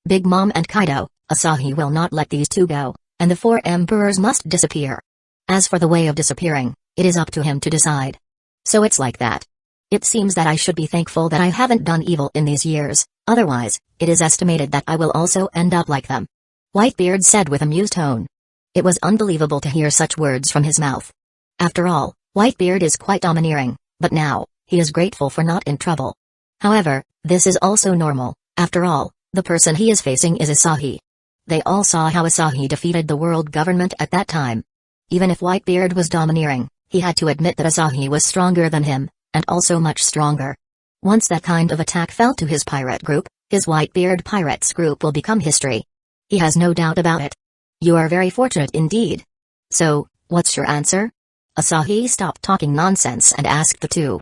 Big Mom and Kaido, Asahi will not let these two go, and the four emperors must disappear. As for the way of disappearing, it is up to him to decide. So it's like that. It seems that I should be thankful that I haven't done evil in these years, otherwise, it is estimated that I will also end up like them. Whitebeard said with amused tone. It was unbelievable to hear such words from his mouth. After all, Whitebeard is quite domineering, but now, he is grateful for not in trouble. However, this is also normal. After all, the person he is facing is Asahi. They all saw how Asahi defeated the world government at that time. Even if Whitebeard was domineering, he had to admit that Asahi was stronger than him, and also much stronger. Once that kind of attack fell to his pirate group, his Whitebeard Pirates group will become history. He has no doubt about it. You are very fortunate indeed. So, what's your answer? Asahi stopped talking nonsense and asked the two.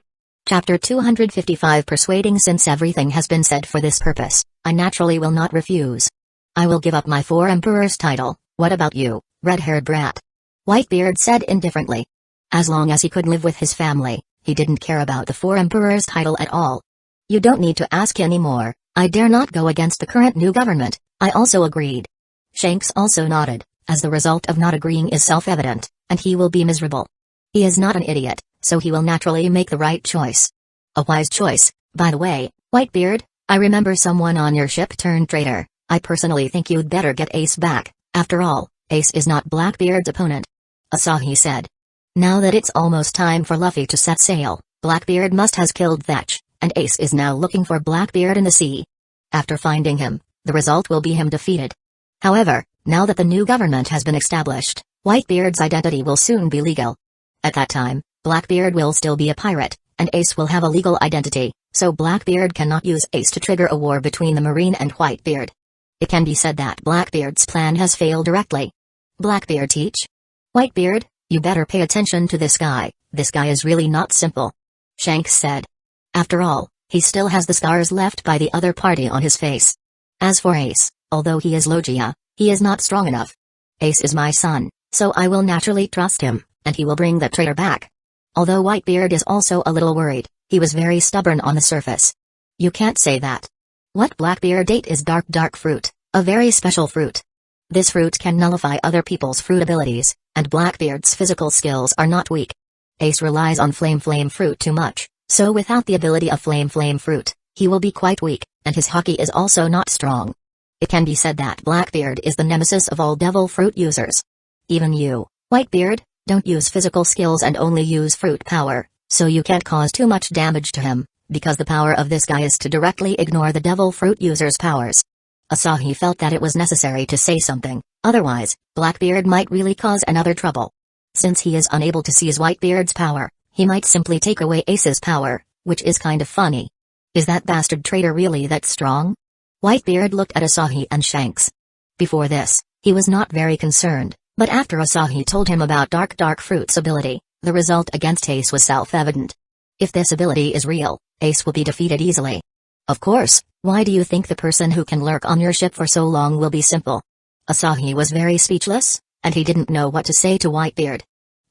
Chapter 255 Persuading. Since everything has been said for this purpose, I naturally will not refuse. I will give up my four emperors title. What about you, red-haired brat? Whitebeard said indifferently. As long as he could live with his family, he didn't care about the four emperors title at all. You don't need to ask anymore. I dare not go against the current new government. I also agreed. Shanks also nodded, as the result of not agreeing is self-evident, and he will be miserable. He is not an idiot, so he will naturally make the right choice. A wise choice, by the way, Whitebeard. I remember someone on your ship turned traitor. I personally think you'd better get Ace back. After all, Ace is not Blackbeard's opponent. Asahi said. Now that it's almost time for Luffy to set sail, Blackbeard must has killed Thatch, and Ace is now looking for Blackbeard in the sea. After finding him, the result will be him defeated. However, now that the new government has been established, Whitebeard's identity will soon be legal. At that time, Blackbeard will still be a pirate, and Ace will have a legal identity, so Blackbeard cannot use Ace to trigger a war between the Marine and Whitebeard. It can be said that Blackbeard's plan has failed directly. Blackbeard teach? Whitebeard, you better pay attention to this guy is really not simple. Shanks said. After all, he still has the scars left by the other party on his face. As for Ace, although he is Logia, he is not strong enough. Ace is my son, so I will naturally trust him, and he will bring that traitor back. Although Whitebeard is also a little worried, he was very stubborn on the surface. You can't say that. What Blackbeard ate is dark fruit, a very special fruit. This fruit can nullify other people's fruit abilities, and Blackbeard's physical skills are not weak. Ace relies on flame fruit too much, so without the ability of flame fruit, he will be quite weak, and his hockey is also not strong. It can be said that Blackbeard is the nemesis of all devil fruit users. Even you, Whitebeard, don't use physical skills and only use fruit power, so you can't cause too much damage to him, because the power of this guy is to directly ignore the devil fruit user's powers. Asahi felt that it was necessary to say something, otherwise, Blackbeard might really cause another trouble. Since he is unable to seize Whitebeard's power, he might simply take away Ace's power, which is kind of funny. Is that bastard traitor really that strong? Whitebeard looked at Asahi and Shanks. Before this, he was not very concerned, but after Asahi told him about dark fruit's ability, the result against Ace was self-evident. If this ability is real, Ace will be defeated easily. Of course, why do you think the person who can lurk on your ship for so long will be simple? Asahi was very speechless, and he didn't know what to say to Whitebeard.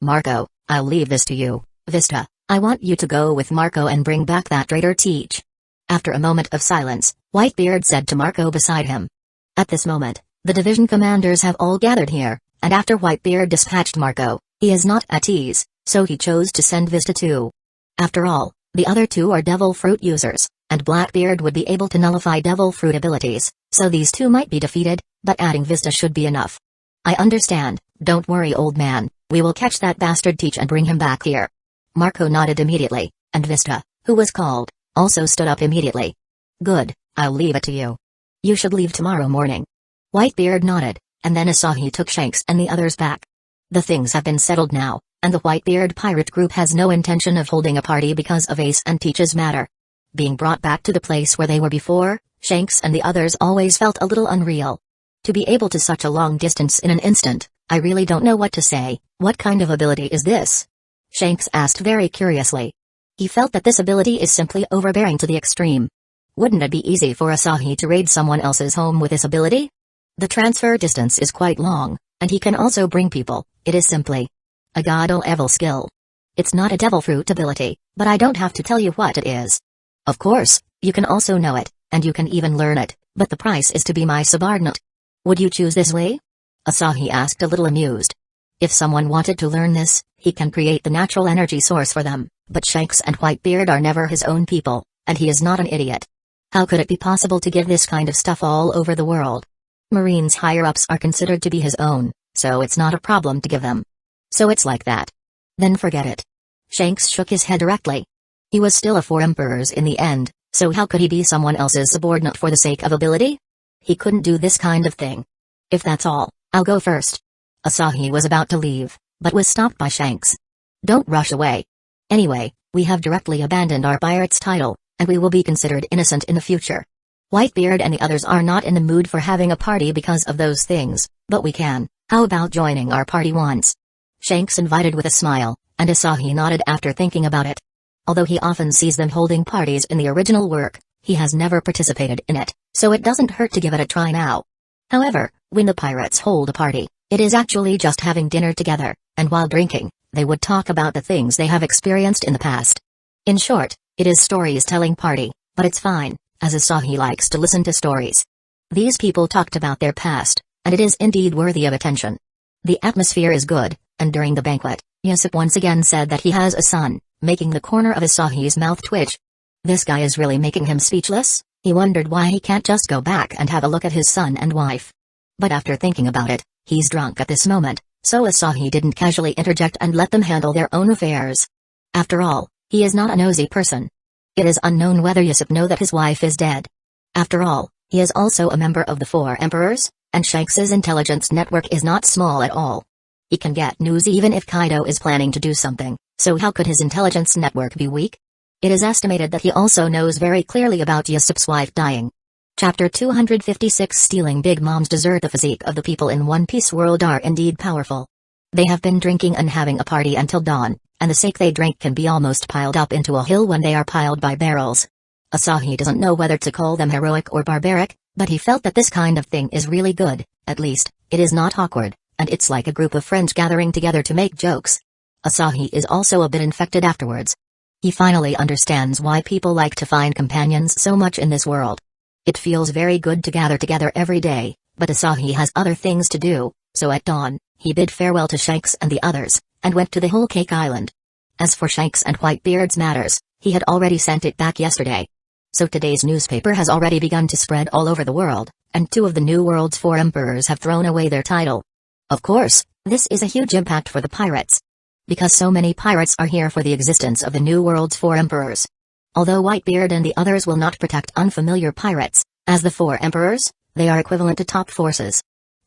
Marco, I'll leave this to you. Vista, I want you to go with Marco and bring back that traitor Teach. After a moment of silence, Whitebeard said to Marco beside him. At this moment, The division commanders have all gathered here, and after Whitebeard dispatched Marco, he is not at ease, so he chose to send Vista too. After all, the other two are devil fruit users, and Blackbeard would be able to nullify devil fruit abilities, so these two might be defeated, but adding Vista should be enough. I understand, don't worry old man, we will catch that bastard Teach and bring him back here. Marco nodded immediately, and Vista, who was called, also stood up immediately. Good, I'll leave it to you. You should leave tomorrow morning. Whitebeard nodded, and then Asahi took Shanks and the others back. The things have been settled now, and the Whitebeard pirate group has no intention of holding a party because of Ace and Teach's matter. Being brought back to the place where they were before, Shanks and the others always felt a little unreal. To be able to such a long distance in an instant, I really don't know what to say. What kind of ability is this? Shanks asked very curiously. He felt that this ability is simply overbearing to the extreme. Wouldn't it be easy for Asahi to raid someone else's home with this ability? The transfer distance is quite long, and he can also bring people. It is simply a god-level skill. It's not a devil fruit ability, but I don't have to tell you what it is. Of course, you can also know it, and you can even learn it, but the price is to be my subordinate. Would you choose this way? Asahi asked a little amused. If someone wanted to learn this, he can create the natural energy source for them, but Shanks and Whitebeard are never his own people, and he is not an idiot. How could it be possible to give this kind of stuff all over the world? Marine's higher-ups are considered to be his own, so it's not a problem to give them. So it's like that. Then forget it. Shanks shook his head directly. He was still a 4 emperors in the end, so how could he be someone else's subordinate for the sake of ability? He couldn't do this kind of thing. If that's all, I'll go first. Asahi was about to leave, but was stopped by Shanks. Don't rush away. Anyway, we have directly abandoned our pirate's title, and we will be considered innocent in the future. Whitebeard and the others are not in the mood for having a party because of those things, but we can. How about joining our party once? Shanks invited with a smile, and Asahi nodded after thinking about it. Although he often sees them holding parties in the original work, he has never participated in it, so it doesn't hurt to give it a try now. However, when the pirates hold a party, it is actually just having dinner together, and while drinking, they would talk about the things they have experienced in the past. In short, it is stories-telling party, but it's fine, as Asahi likes to listen to stories. These people talked about their past, and it is indeed worthy of attention. The atmosphere is good, and during the banquet, Yusuf once again said that he has a son, making the corner of Asahi's mouth twitch. This guy is really making him speechless. He wondered why he can't just go back and have a look at his son and wife. But after thinking about it, he's drunk at this moment, so Asahi didn't casually interject and let them handle their own affairs. After all, he is not a nosy person. It is unknown whether Yusuf know that his wife is dead. After all, he is also a member of the 4 emperors, and Shanks's intelligence network is not small at all. He can get news even if Kaido is planning to do something, so how could his intelligence network be weak? It is estimated that he also knows very clearly about Yusuf's wife dying. Chapter 256 Stealing Big Mom's dessert. The physique of the people in One Piece world are indeed powerful. They have been drinking and having a party until dawn, and the sake they drink can be almost piled up into a hill when they are piled by barrels. Asahi doesn't know whether to call them heroic or barbaric, but he felt that this kind of thing is really good. At least, it is not awkward, and it's like a group of friends gathering together to make jokes. Asahi is also a bit infected afterwards. He finally understands why people like to find companions so much in this world. It feels very good to gather together every day, but Asahi has other things to do, so at dawn, he bid farewell to Shanks and the others, and went to the Whole Cake Island. As for Shanks and Whitebeard's matters, he had already sent it back yesterday. So today's newspaper has already begun to spread all over the world, and 2 of the new world's 4 emperors have thrown away their title. Of course, this is a huge impact for the pirates. Because so many pirates are here for the existence of the new world's 4 emperors. Although Whitebeard and the others will not protect unfamiliar pirates, as the 4 emperors, they are equivalent to top forces.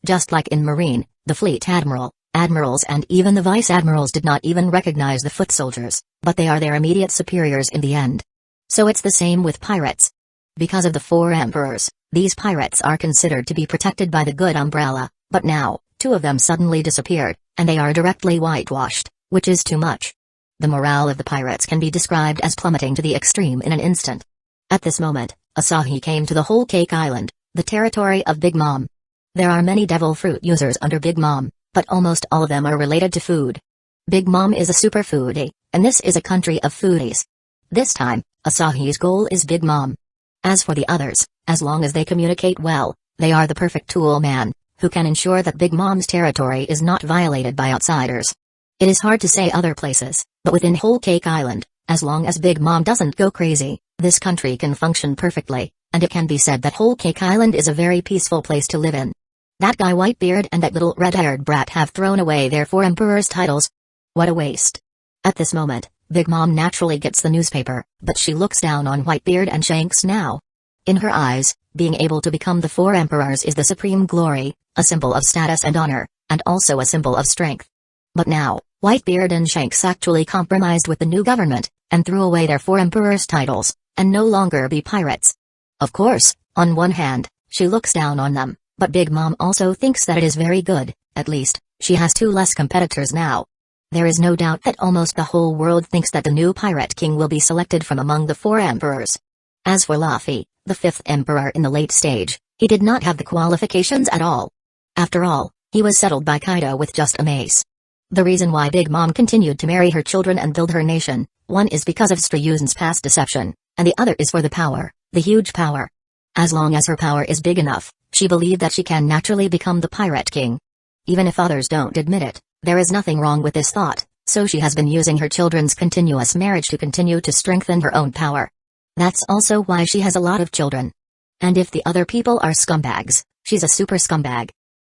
Just like in Marine, the fleet admiral, admirals and even the vice-admirals did not even recognize the foot soldiers, but they are their immediate superiors in the end. So it's the same with pirates. Because of the 4 emperors, these pirates are considered to be protected by the good umbrella, but now, 2 of them suddenly disappeared, and they are directly whitewashed, which is too much. The morale of the pirates can be described as plummeting to the extreme in an instant. At this moment, Asahi came to the Whole Cake Island, the territory of Big Mom. There are many devil fruit users under Big Mom, but almost all of them are related to food. Big Mom is a super foodie, and this is a country of foodies. This time, Asahi's goal is Big Mom. As for the others, as long as they communicate well, they are the perfect tool man, who can ensure that Big Mom's territory is not violated by outsiders. It is hard to say other places, but within Whole Cake Island, as long as Big Mom doesn't go crazy, this country can function perfectly, and it can be said that Whole Cake Island is a very peaceful place to live in. That guy Whitebeard and that little red-haired brat have thrown away their 4 emperors' titles. What a waste. At this moment, Big Mom naturally gets the newspaper, but she looks down on Whitebeard and Shanks now. In her eyes, being able to become the 4 emperors is the supreme glory, a symbol of status and honor, and also a symbol of strength. But now, Whitebeard and Shanks actually compromised with the new government, and threw away their 4 emperors' titles, and no longer be pirates. Of course, on one hand, she looks down on them, but Big Mom also thinks that it is very good, at least, she has 2 less competitors now. There is no doubt that almost the whole world thinks that the new pirate king will be selected from among the 4 emperors. As for Luffy, the 5th emperor in the late stage, he did not have the qualifications at all. After all, he was settled by Kaido with just a mace. The reason why Big Mom continued to marry her children and build her nation, one is because of Strayuzen's past deception, and the other is for the power, the huge power. As long as her power is big enough, she believed that she can naturally become the pirate king. Even if others don't admit it, there is nothing wrong with this thought, so she has been using her children's continuous marriage to continue to strengthen her own power. That's also why she has a lot of children. And if the other people are scumbags, she's a super scumbag.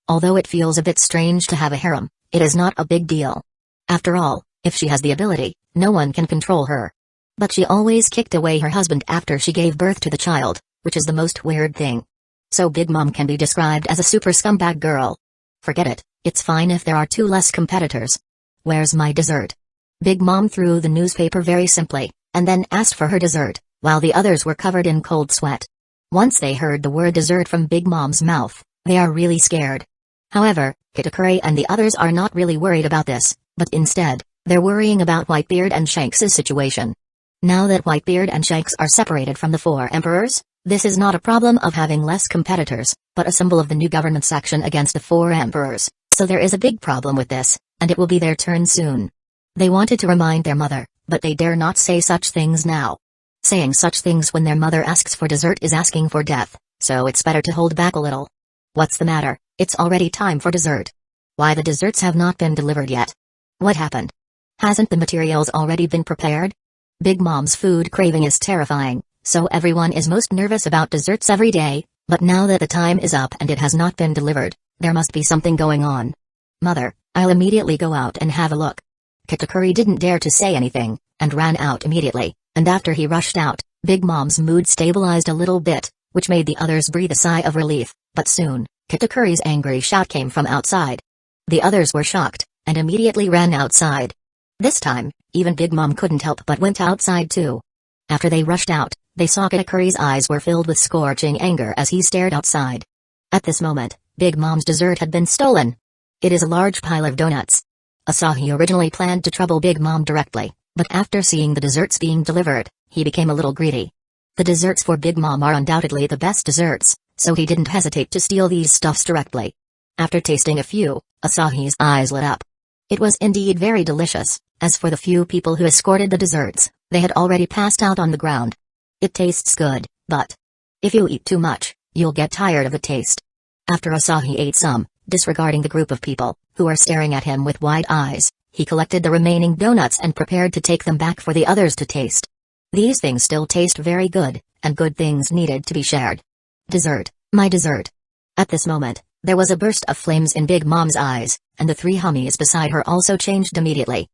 Although it feels a bit strange to have a harem, it is not a big deal. After all, if she has the ability, no one can control her. But she always kicked away her husband after she gave birth to the child, which is the most weird thing. So Big Mom can be described as a super scumbag girl. Forget it, it's fine if there are 2 less competitors. Where's my dessert? Big Mom threw the newspaper very simply, and then asked for her dessert, while the others were covered in cold sweat. Once they heard the word dessert from Big Mom's mouth, they are really scared. However, Kitakuri and the others are not really worried about this, but instead, they're worrying about Whitebeard and Shanks' situation. Now that Whitebeard and Shanks are separated from the 4 emperors, this is not a problem of having less competitors, but a symbol of the new government's action against the 4 emperors, so there is a big problem with this, and it will be their turn soon. They wanted to remind their mother, but they dare not say such things now. Saying such things when their mother asks for dessert is asking for death, so it's better to hold back a little. What's the matter? It's already time for dessert. Why the desserts have not been delivered yet? What happened? Hasn't the materials already been prepared? Big Mom's food craving is terrifying, so everyone is most nervous about desserts every day, but now that the time is up and it has not been delivered, there must be something going on. Mother, I'll immediately go out and have a look. Kitakuri didn't dare to say anything, and ran out immediately, and after he rushed out, Big Mom's mood stabilized a little bit, which made the others breathe a sigh of relief, but soon, Kitakuri's angry shout came from outside. The others were shocked, and immediately ran outside. This time, even Big Mom couldn't help but went outside too. After they rushed out, they saw Kitakuri's eyes were filled with scorching anger as he stared outside. At this moment, Big Mom's dessert had been stolen. It is a large pile of donuts. Asahi originally planned to trouble Big Mom directly, but after seeing the desserts being delivered, he became a little greedy. The desserts for Big Mom are undoubtedly the best desserts, so he didn't hesitate to steal these stuffs directly. After tasting a few, Asahi's eyes lit up. It was indeed very delicious. As for the few people who escorted the desserts, they had already passed out on the ground. It tastes good, but if you eat too much, you'll get tired of the taste. After Asahi ate some, disregarding the group of people, who are staring at him with wide eyes, he collected the remaining donuts and prepared to take them back for the others to taste. These things still taste very good, and good things needed to be shared. Dessert, my dessert. At this moment, there was a burst of flames in Big Mom's eyes, and the 3 homies beside her also changed immediately.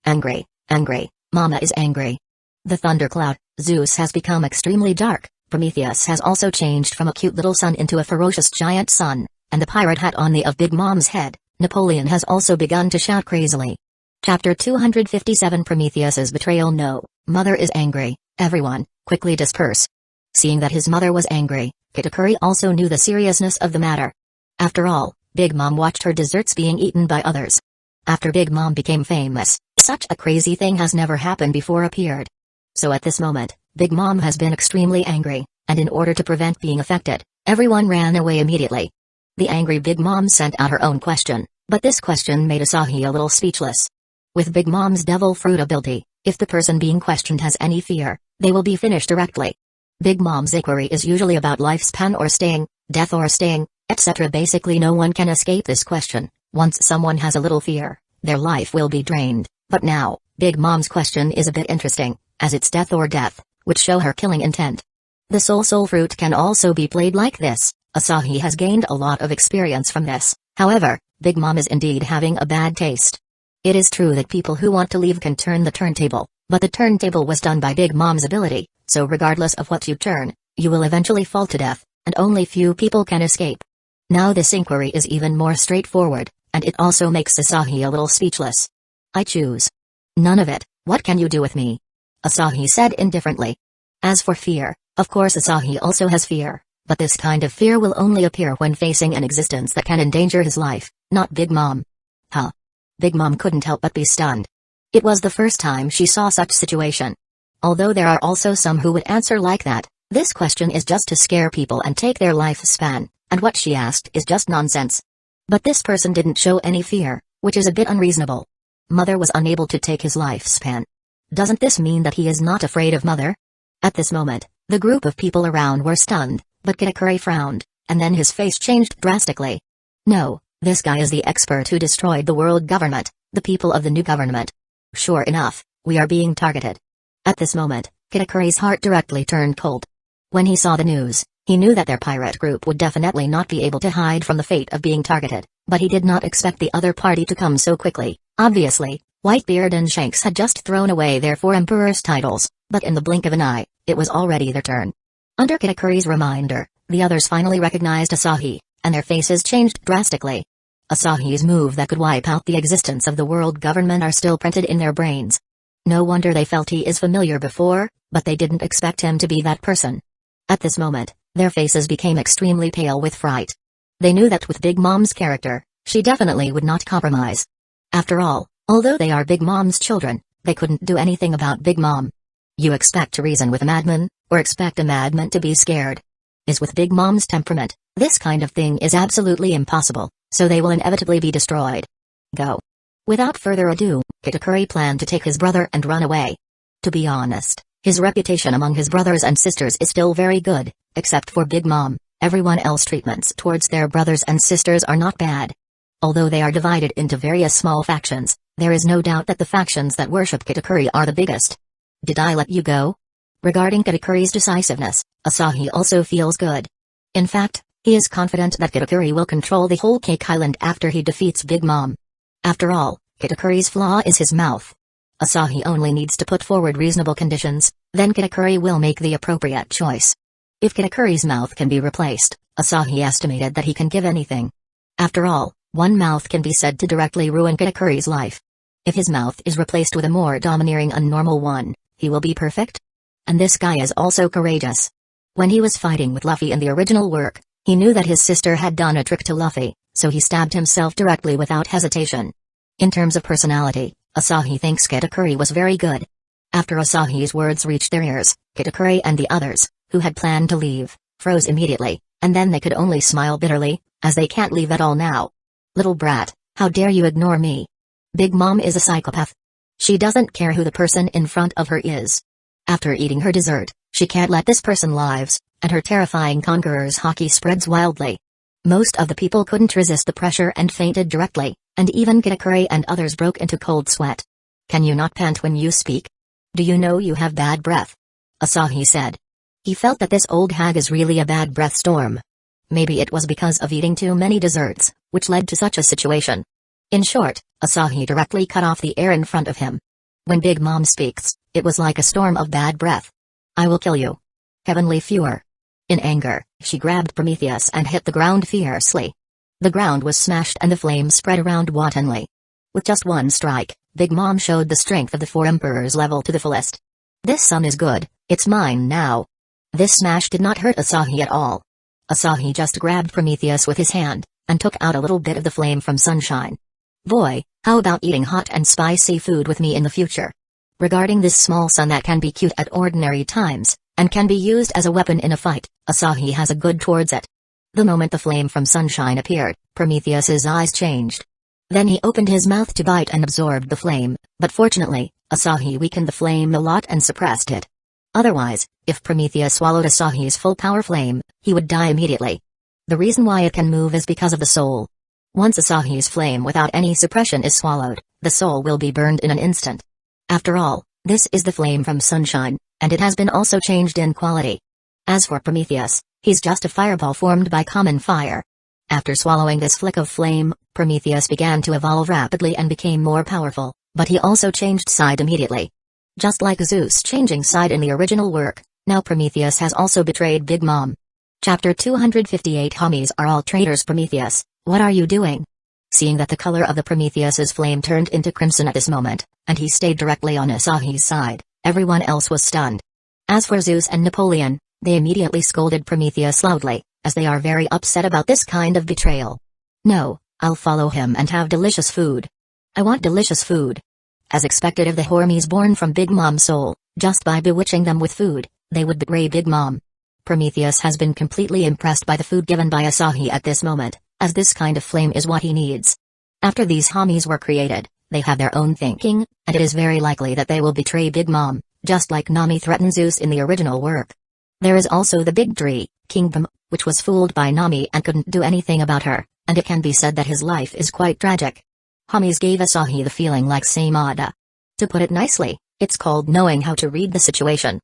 Angry, angry, Mama is angry. The thundercloud, Zeus has become extremely dark, Prometheus has also changed from a cute little sun into a ferocious giant sun, and the pirate hat on the of Big Mom's head, Napoleon has also begun to shout crazily. Chapter 257 Prometheus's betrayal. No, Mother is angry, everyone, quickly disperse. Seeing that his mother was angry, Kitakuri also knew the seriousness of the matter. After all, Big Mom watched her desserts being eaten by others. After Big Mom became famous, such a crazy thing has never happened before appeared. So at this moment, Big Mom has been extremely angry, and in order to prevent being affected, everyone ran away immediately. The angry Big Mom sent out her own question, but this question made Asahi a little speechless. With Big Mom's devil fruit ability, if the person being questioned has any fear, they will be finished directly. Big Mom's inquiry is usually about lifespan or staying, death or staying, etc. Basically no one can escape this question. Once someone has a little fear, their life will be drained. But now, Big Mom's question is a bit interesting, as it's death or death, which show her killing intent. The soul fruit can also be played like this. Asahi has gained a lot of experience from this. However, Big Mom is indeed having a bad taste. It is true that people who want to leave can turn the turntable, but the turntable was done by Big Mom's ability, so regardless of what you turn, you will eventually fall to death, and only few people can escape. Now this inquiry is even more straightforward, and it also makes Asahi a little speechless. I choose. None of it. What can you do with me? Asahi said indifferently. As for fear, of course Asahi also has fear, but this kind of fear will only appear when facing an existence that can endanger his life, not Big Mom. Huh? Big Mom couldn't help but be stunned. It was the first time she saw such situation. Although there are also some who would answer like that, this question is just to scare people and take their lifespan, and what she asked is just nonsense. But this person didn't show any fear, which is a bit unreasonable. Mother was unable to take his lifespan. Doesn't this mean that he is not afraid of Mother? At this moment, the group of people around were stunned, but Kitakuri frowned, and then his face changed drastically. No, this guy is the expert who destroyed the world government, the people of the new government. Sure enough, we are being targeted. At this moment, Kitakuri's heart directly turned cold. When he saw the news, he knew that their pirate group would definitely not be able to hide from the fate of being targeted, but he did not expect the other party to come so quickly. Obviously, Whitebeard and Shanks had just thrown away their 4 emperors' titles, but in the blink of an eye, it was already their turn. Under Kitakuri's reminder, the others finally recognized Asahi, and their faces changed drastically. Asahi's move that could wipe out the existence of the world government are still printed in their brains. No wonder they felt he is familiar before, but they didn't expect him to be that person. At this moment, their faces became extremely pale with fright. They knew that with Big Mom's character, she definitely would not compromise. After all, although they are Big Mom's children, they couldn't do anything about Big Mom. You expect to reason with a madman, or expect a madman to be scared. Is with Big Mom's temperament, this kind of thing is absolutely impossible, so they will inevitably be destroyed. Go. Without further ado, Kitakuri planned to take his brother and run away. To be honest, his reputation among his brothers and sisters is still very good, except for Big Mom. Everyone else's treatments towards their brothers and sisters are not bad. Although they are divided into various small factions, there is no doubt that the factions that worship Kitakuri are the biggest. Did I let you go? Regarding Kitakuri's decisiveness, Asahi also feels good. In fact, he is confident that Kitakuri will control the whole Cake Island after he defeats Big Mom. After all, Kitakuri's flaw is his mouth. Asahi only needs to put forward reasonable conditions, then Kitakuri will make the appropriate choice. If Kitakuri's mouth can be replaced, Asahi estimated that he can give anything. After all, one mouth can be said to directly ruin Kitakuri's life. If his mouth is replaced with a more domineering and normal one, he will be perfect? And this guy is also courageous. When he was fighting with Luffy in the original work, he knew that his sister had done a trick to Luffy, so he stabbed himself directly without hesitation. In terms of personality, Asahi thinks Kitakuri was very good. After Asahi's words reached their ears, Kitakuri and the others, who had planned to leave, froze immediately, and then they could only smile bitterly, as they can't leave at all now. Little brat, how dare you ignore me? Big Mom is a psychopath. She doesn't care who the person in front of her is. After eating her dessert, she can't let this person lives, and her terrifying conqueror's haki spreads wildly. Most of the people couldn't resist the pressure and fainted directly, and even Kitakuri and others broke into cold sweat. Can you not pant when you speak? Do you know you have bad breath? Asahi said. He felt that this old hag is really a bad breath storm. Maybe it was because of eating too many desserts, which led to such a situation. In short, Asahi directly cut off the air in front of him. When Big Mom speaks, it was like a storm of bad breath. I will kill you. Heavenly furor. In anger, she grabbed Prometheus and hit the ground fiercely. The ground was smashed and the flames spread around wantonly. With just one strike, Big Mom showed the strength of the 4 emperors level to the fullest. This sun is good, it's mine now. This smash did not hurt Asahi at all. Asahi just grabbed Prometheus with his hand, and took out a little bit of the flame from sunshine. Boy, how about eating hot and spicy food with me in the future? Regarding this small sun that can be cute at ordinary times, and can be used as a weapon in a fight, Asahi has a good towards it. The moment the flame from sunshine appeared, Prometheus's eyes changed. Then he opened his mouth to bite and absorbed the flame, but fortunately, Asahi weakened the flame a lot and suppressed it. Otherwise, if Prometheus swallowed Asahi's full power flame, he would die immediately. The reason why it can move is because of the soul. Once Asahi's flame without any suppression is swallowed, the soul will be burned in an instant. After all, this is the flame from sunshine, and it has been also changed in quality. As for Prometheus, he's just a fireball formed by common fire. After swallowing this flick of flame, Prometheus began to evolve rapidly and became more powerful, but he also changed side immediately. Just like Zeus changing side in the original work, now Prometheus has also betrayed Big Mom. Chapter 258 Homies are all traitors. Prometheus, what are you doing? Seeing that the color of the Prometheus's flame turned into crimson at this moment, and he stayed directly on Asahi's side, everyone else was stunned. As for Zeus and Napoleon, they immediately scolded Prometheus loudly, as they are very upset about this kind of betrayal. No, I'll follow him and have delicious food. I want delicious food. As expected of the Hormies born from Big Mom's soul, just by bewitching them with food, they would betray Big Mom. Prometheus has been completely impressed by the food given by Asahi at this moment, as this kind of flame is what he needs. After these Homies were created, they have their own thinking, and it is very likely that they will betray Big Mom, just like Nami threatened Zeus in the original work. There is also the Big Tree, Kingdom, which was fooled by Nami and couldn't do anything about her, and it can be said that his life is quite tragic. Homies gave Asahi the feeling like Samada. To put it nicely, it's called knowing how to read the situation.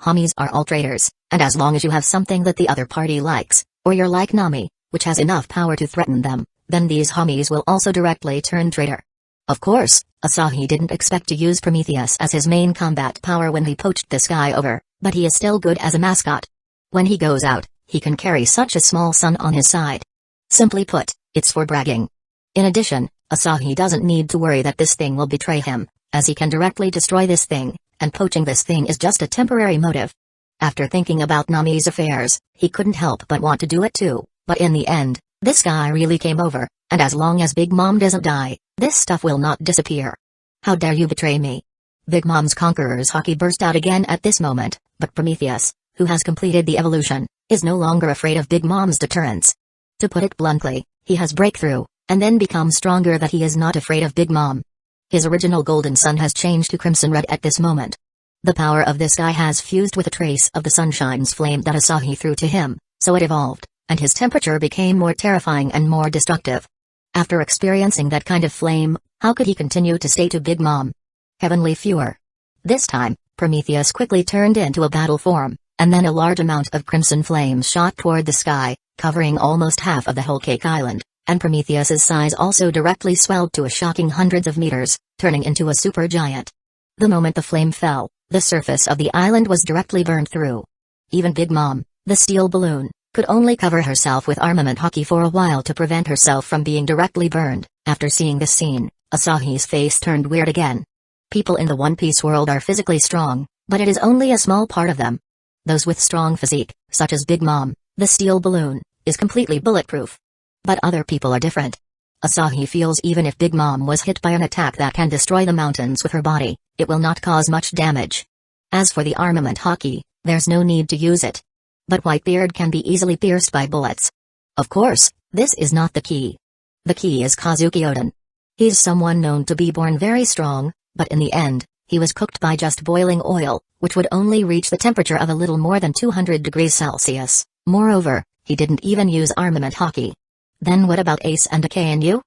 Homies are all traitors, and as long as you have something that the other party likes, or you're like Nami, which has enough power to threaten them, then these Homies will also directly turn traitor. Of course, Asahi didn't expect to use Prometheus as his main combat power when he poached this guy over, but he is still good as a mascot. When he goes out, he can carry such a small son on his side. Simply put, it's for bragging. In addition, Asahi doesn't need to worry that this thing will betray him, as he can directly destroy this thing, and poaching this thing is just a temporary motive. After thinking about Nami's affairs, he couldn't help but want to do it too, but in the end, this guy really came over, and as long as Big Mom doesn't die, this stuff will not disappear. How dare you betray me? Big Mom's Conqueror's Haki burst out again at this moment, but Prometheus, who has completed the evolution, is no longer afraid of Big Mom's deterrence. To put it bluntly, he has breakthrough, and then become stronger that he is not afraid of Big Mom. His original golden sun has changed to crimson red at this moment. The power of this guy has fused with a trace of the sunshine's flame that Asahi threw to him, so it evolved, and his temperature became more terrifying and more destructive. After experiencing that kind of flame, how could he continue to stay to Big Mom? Heavenly Fure. This time, Prometheus quickly turned into a battle form, and then a large amount of crimson flames shot toward the sky, covering almost half of the whole Cake Island, and Prometheus's size also directly swelled to a shocking hundreds of meters, turning into a supergiant. The moment the flame fell, the surface of the island was directly burned through. Even Big Mom, the steel balloon, could only cover herself with armament Haki for a while to prevent herself from being directly burned. After seeing this scene, Asahi's face turned weird again. People in the One Piece world are physically strong, but it is only a small part of them. Those with strong physique, such as Big Mom, the steel balloon, is completely bulletproof. But other people are different. Asahi feels even if Big Mom was hit by an attack that can destroy the mountains with her body, it will not cause much damage. As for the armament Haki, there's no need to use it. But Whitebeard can be easily pierced by bullets. Of course, this is not the key. The key is Kazuki Oden. He's someone known to be born very strong, but in the end, he was cooked by just boiling oil, which would only reach the temperature of a little more than 200 degrees Celsius. Moreover, he didn't even use armament Haki. Then what about Ace and Akainu?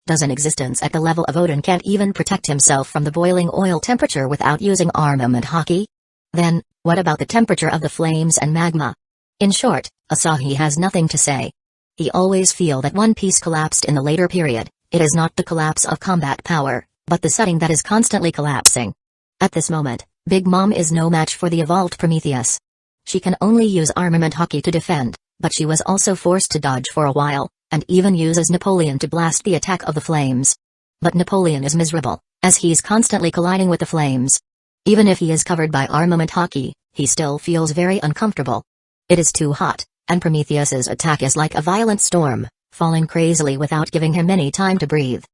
Does an existence at the level of Odin can't even protect himself from the boiling oil temperature without using armament Haki? Then, what about the temperature of the flames and magma? In short, Asahi has nothing to say. He always feel that One Piece collapsed in the later period. It is not the collapse of combat power, but the setting that is constantly collapsing. At this moment, Big Mom is no match for the evolved Prometheus. She can only use armament Haki to defend, but she was also forced to dodge for a while, and even uses Napoleon to blast the attack of the flames. But Napoleon is miserable, as he's constantly colliding with the flames. Even if he is covered by armament Haki, he still feels very uncomfortable. It is too hot, and Prometheus's attack is like a violent storm, falling crazily without giving him any time to breathe.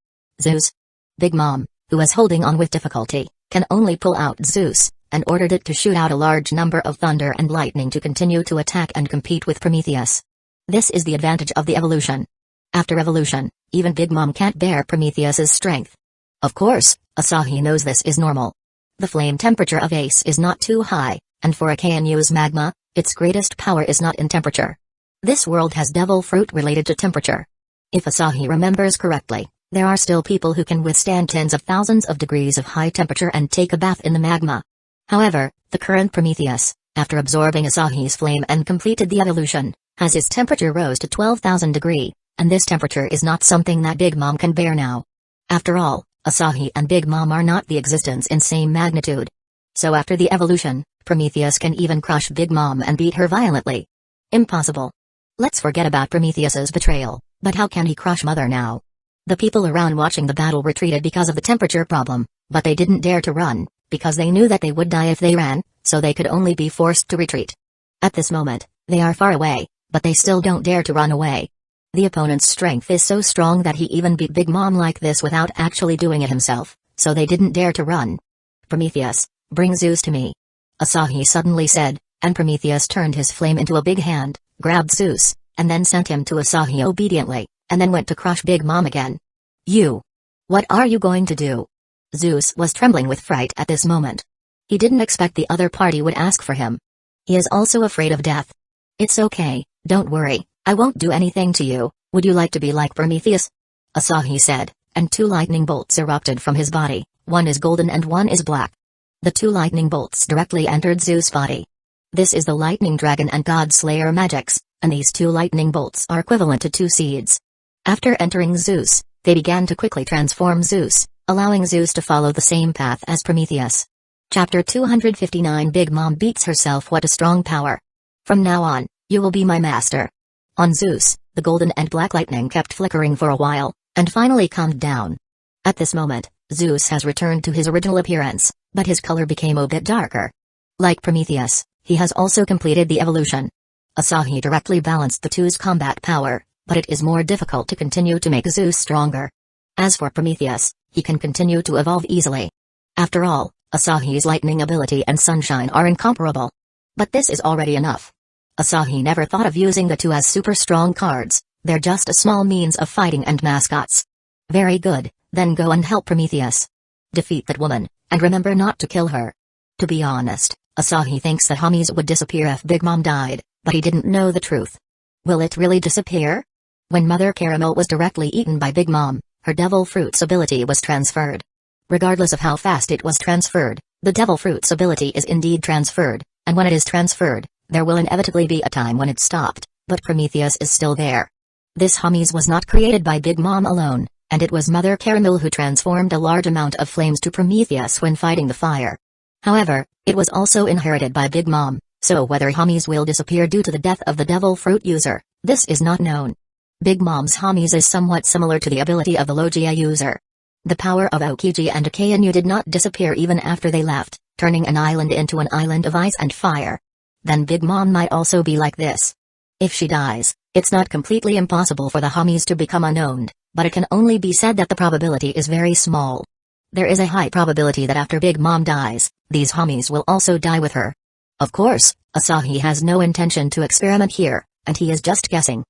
Zeus. Big Mom, who was holding on with difficulty, can only pull out Zeus, and ordered it to shoot out a large number of thunder and lightning to continue to attack and compete with Prometheus. This is the advantage of the evolution. After evolution, even Big Mom can't bear Prometheus's strength. Of course, Asahi knows this is normal. The flame temperature of Ace is not too high, And for a KNU's magma, its greatest power is not in temperature. This world has devil fruit related to temperature. If Asahi remembers correctly, there are still people who can withstand tens of thousands of degrees of high temperature and take a bath in the magma. However, the current Prometheus, after absorbing Asahi's flame and completed the evolution, has his temperature rose to 12,000 degrees, and this temperature is not something that Big Mom can bear now. After all, Asahi and Big Mom are not the existence in same magnitude. So after the evolution, Prometheus can even crush Big Mom and beat her violently. Impossible. Let's forget about Prometheus's betrayal, but how can he crush Mother now? The people around watching the battle retreated because of the temperature problem, but they didn't dare to run, because they knew that they would die if they ran, so they could only be forced to retreat. At this moment, they are far away, but they still don't dare to run away. The opponent's strength is so strong that he even beat Big Mom like this without actually doing it himself, so they didn't dare to run. Prometheus, bring Zeus to me. Asahi suddenly said, and Prometheus turned his flame into a big hand, grabbed Zeus, and then sent him to Asahi obediently, and then went to crush Big Mom again. You! What are you going to do? Zeus was trembling with fright at this moment. He didn't expect the other party would ask for him. He is also afraid of death. It's okay, don't worry, I won't do anything to you. Would you like to be like Prometheus? Asahi said, and two lightning bolts erupted from his body, one is golden and one is black. The two lightning bolts directly entered Zeus' body. This is the lightning dragon and god slayer magics, and these two lightning bolts are equivalent to two seeds. After entering Zeus, they began to quickly transform Zeus, allowing Zeus to follow the same path as Prometheus. Chapter 259 Big Mom beats herself. What a strong power. From now on, you will be my master. On Zeus, the golden and black lightning kept flickering for a while, and finally calmed down. At this moment, Zeus has returned to his original appearance, but his color became a bit darker. Like Prometheus, he has also completed the evolution. Asahi directly balanced the two's combat power, but it is more difficult to continue to make Zeus stronger. As for Prometheus, he can continue to evolve easily. After all, Asahi's lightning ability and sunshine are incomparable. But this is already enough. Asahi never thought of using the two as super strong cards, they're just a small means of fighting and mascots. Very good, then go and help Prometheus. Defeat that woman, and remember not to kill her. To be honest, Asahi thinks that Hermes would disappear if Big Mom died, but he didn't know the truth. Will it really disappear? When Mother Caramel was directly eaten by Big Mom, her Devil Fruit's ability was transferred. Regardless of how fast it was transferred, the Devil Fruit's ability is indeed transferred, and when it is transferred, there will inevitably be a time when it stopped, but Prometheus is still there. This Hermes was not created by Big Mom alone, and it was Mother Caramel who transformed a large amount of flames to Prometheus when fighting the fire. However, it was also inherited by Big Mom, so whether Hermes will disappear due to the death of the Devil Fruit user, this is not known. Big Mom's Hermes is somewhat similar to the ability of the Logia user. The power of Aokiji and Akainu did not disappear even after they left, turning an island into an island of ice and fire. Then Big Mom might also be like this. If she dies, it's not completely impossible for the Hermes to become unowned, but it can only be said that the probability is very small. There is a high probability that after Big Mom dies, these Hermes will also die with her. Of course, Asahi has no intention to experiment here, and he is just guessing.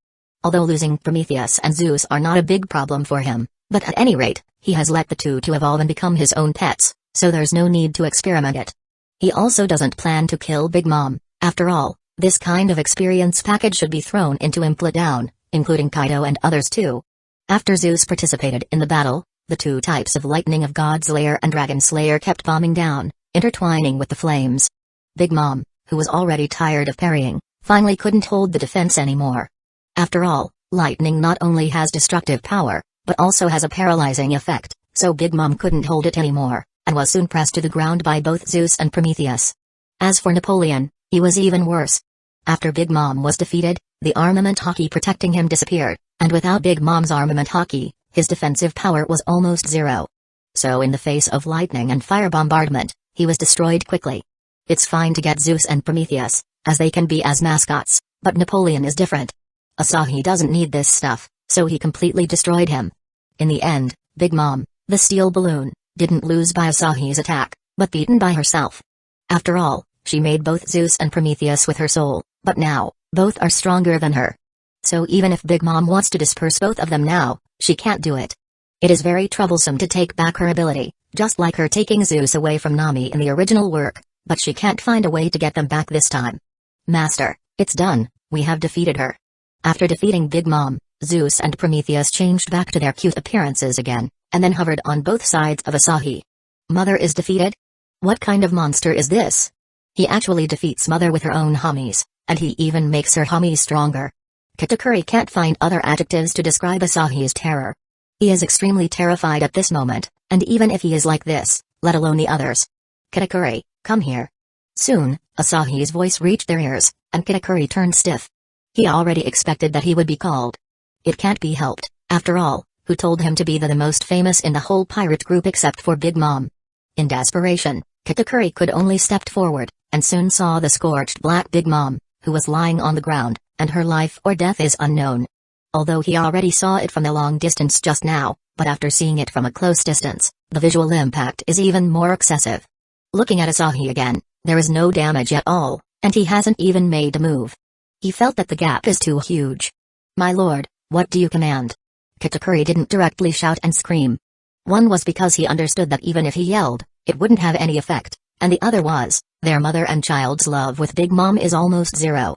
Although losing Prometheus and Zeus are not a big problem for him, but at any rate, he has let the two to evolve and become his own pets, so there's no need to experiment it. He also doesn't plan to kill Big Mom. After all, this kind of experience package should be thrown into Impla Down, including Kaido and others too. After Zeus participated in the battle, the two types of lightning of God Slayer and Dragon Slayer kept bombing down, intertwining with the flames. Big Mom, who was already tired of parrying, finally couldn't hold the defense anymore. After all, lightning not only has destructive power, but also has a paralyzing effect, so Big Mom couldn't hold it anymore, and was soon pressed to the ground by both Zeus and Prometheus. As for Napoleon, he was even worse. After Big Mom was defeated, the armament hockey protecting him disappeared, and without Big Mom's armament hockey, his defensive power was almost zero. So in the face of lightning and fire bombardment, he was destroyed quickly. It's fine to get Zeus and Prometheus, as they can be as mascots, but Napoleon is different. Asahi doesn't need this stuff, so he completely destroyed him. In the end, Big Mom, the steel balloon, didn't lose by Asahi's attack, but beaten by herself. After all, she made both Zeus and Prometheus with her soul, but now, both are stronger than her. So even if Big Mom wants to disperse both of them now, she can't do it. It is very troublesome to take back her ability, just like her taking Zeus away from Nami in the original work, but she can't find a way to get them back this time. Master, it's done, we have defeated her. After defeating Big Mom, Zeus and Prometheus changed back to their cute appearances again, and then hovered on both sides of Asahi. Mother is defeated? What kind of monster is this? He actually defeats Mother with her own homies, and he even makes her homies stronger. Katakuri can't find other adjectives to describe Asahi's terror. He is extremely terrified at this moment, and even if he is like this, let alone the others. Katakuri, come here. Soon, Asahi's voice reached their ears, and Katakuri turned stiff. He already expected that he would be called. It can't be helped, after all, who told him to be the most famous in the whole pirate group except for Big Mom. In desperation, Katakuri could only step forward, and soon saw the scorched black Big Mom, who was lying on the ground, and her life or death is unknown. Although he already saw it from the long distance just now, but after seeing it from a close distance, the visual impact is even more excessive. Looking at Asahi again, there is no damage at all, and he hasn't even made a move. He felt that the gap is too huge. My lord, what do you command? Katakuri didn't directly shout and scream. One was because he understood that even if he yelled, it wouldn't have any effect, and the other was, their mother and child's love with Big Mom is almost zero.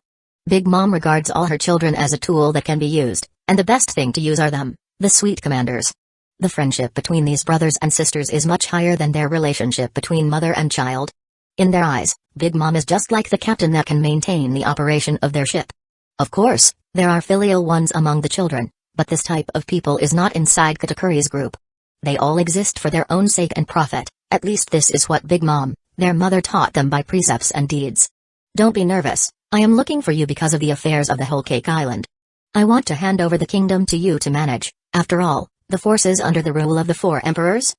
Big Mom regards all her children as a tool that can be used, and the best thing to use are them, the sweet commanders. The friendship between these brothers and sisters is much higher than their relationship between mother and child. In their eyes, Big Mom is just like the captain that can maintain the operation of their ship. Of course, there are filial ones among the children, but this type of people is not inside Katakuri's group. They all exist for their own sake and profit, at least this is what Big Mom, their mother, taught them by precepts and deeds. Don't be nervous, I am looking for you because of the affairs of the whole Cake Island. I want to hand over the kingdom to you to manage. After all, the forces under the rule of the four emperors,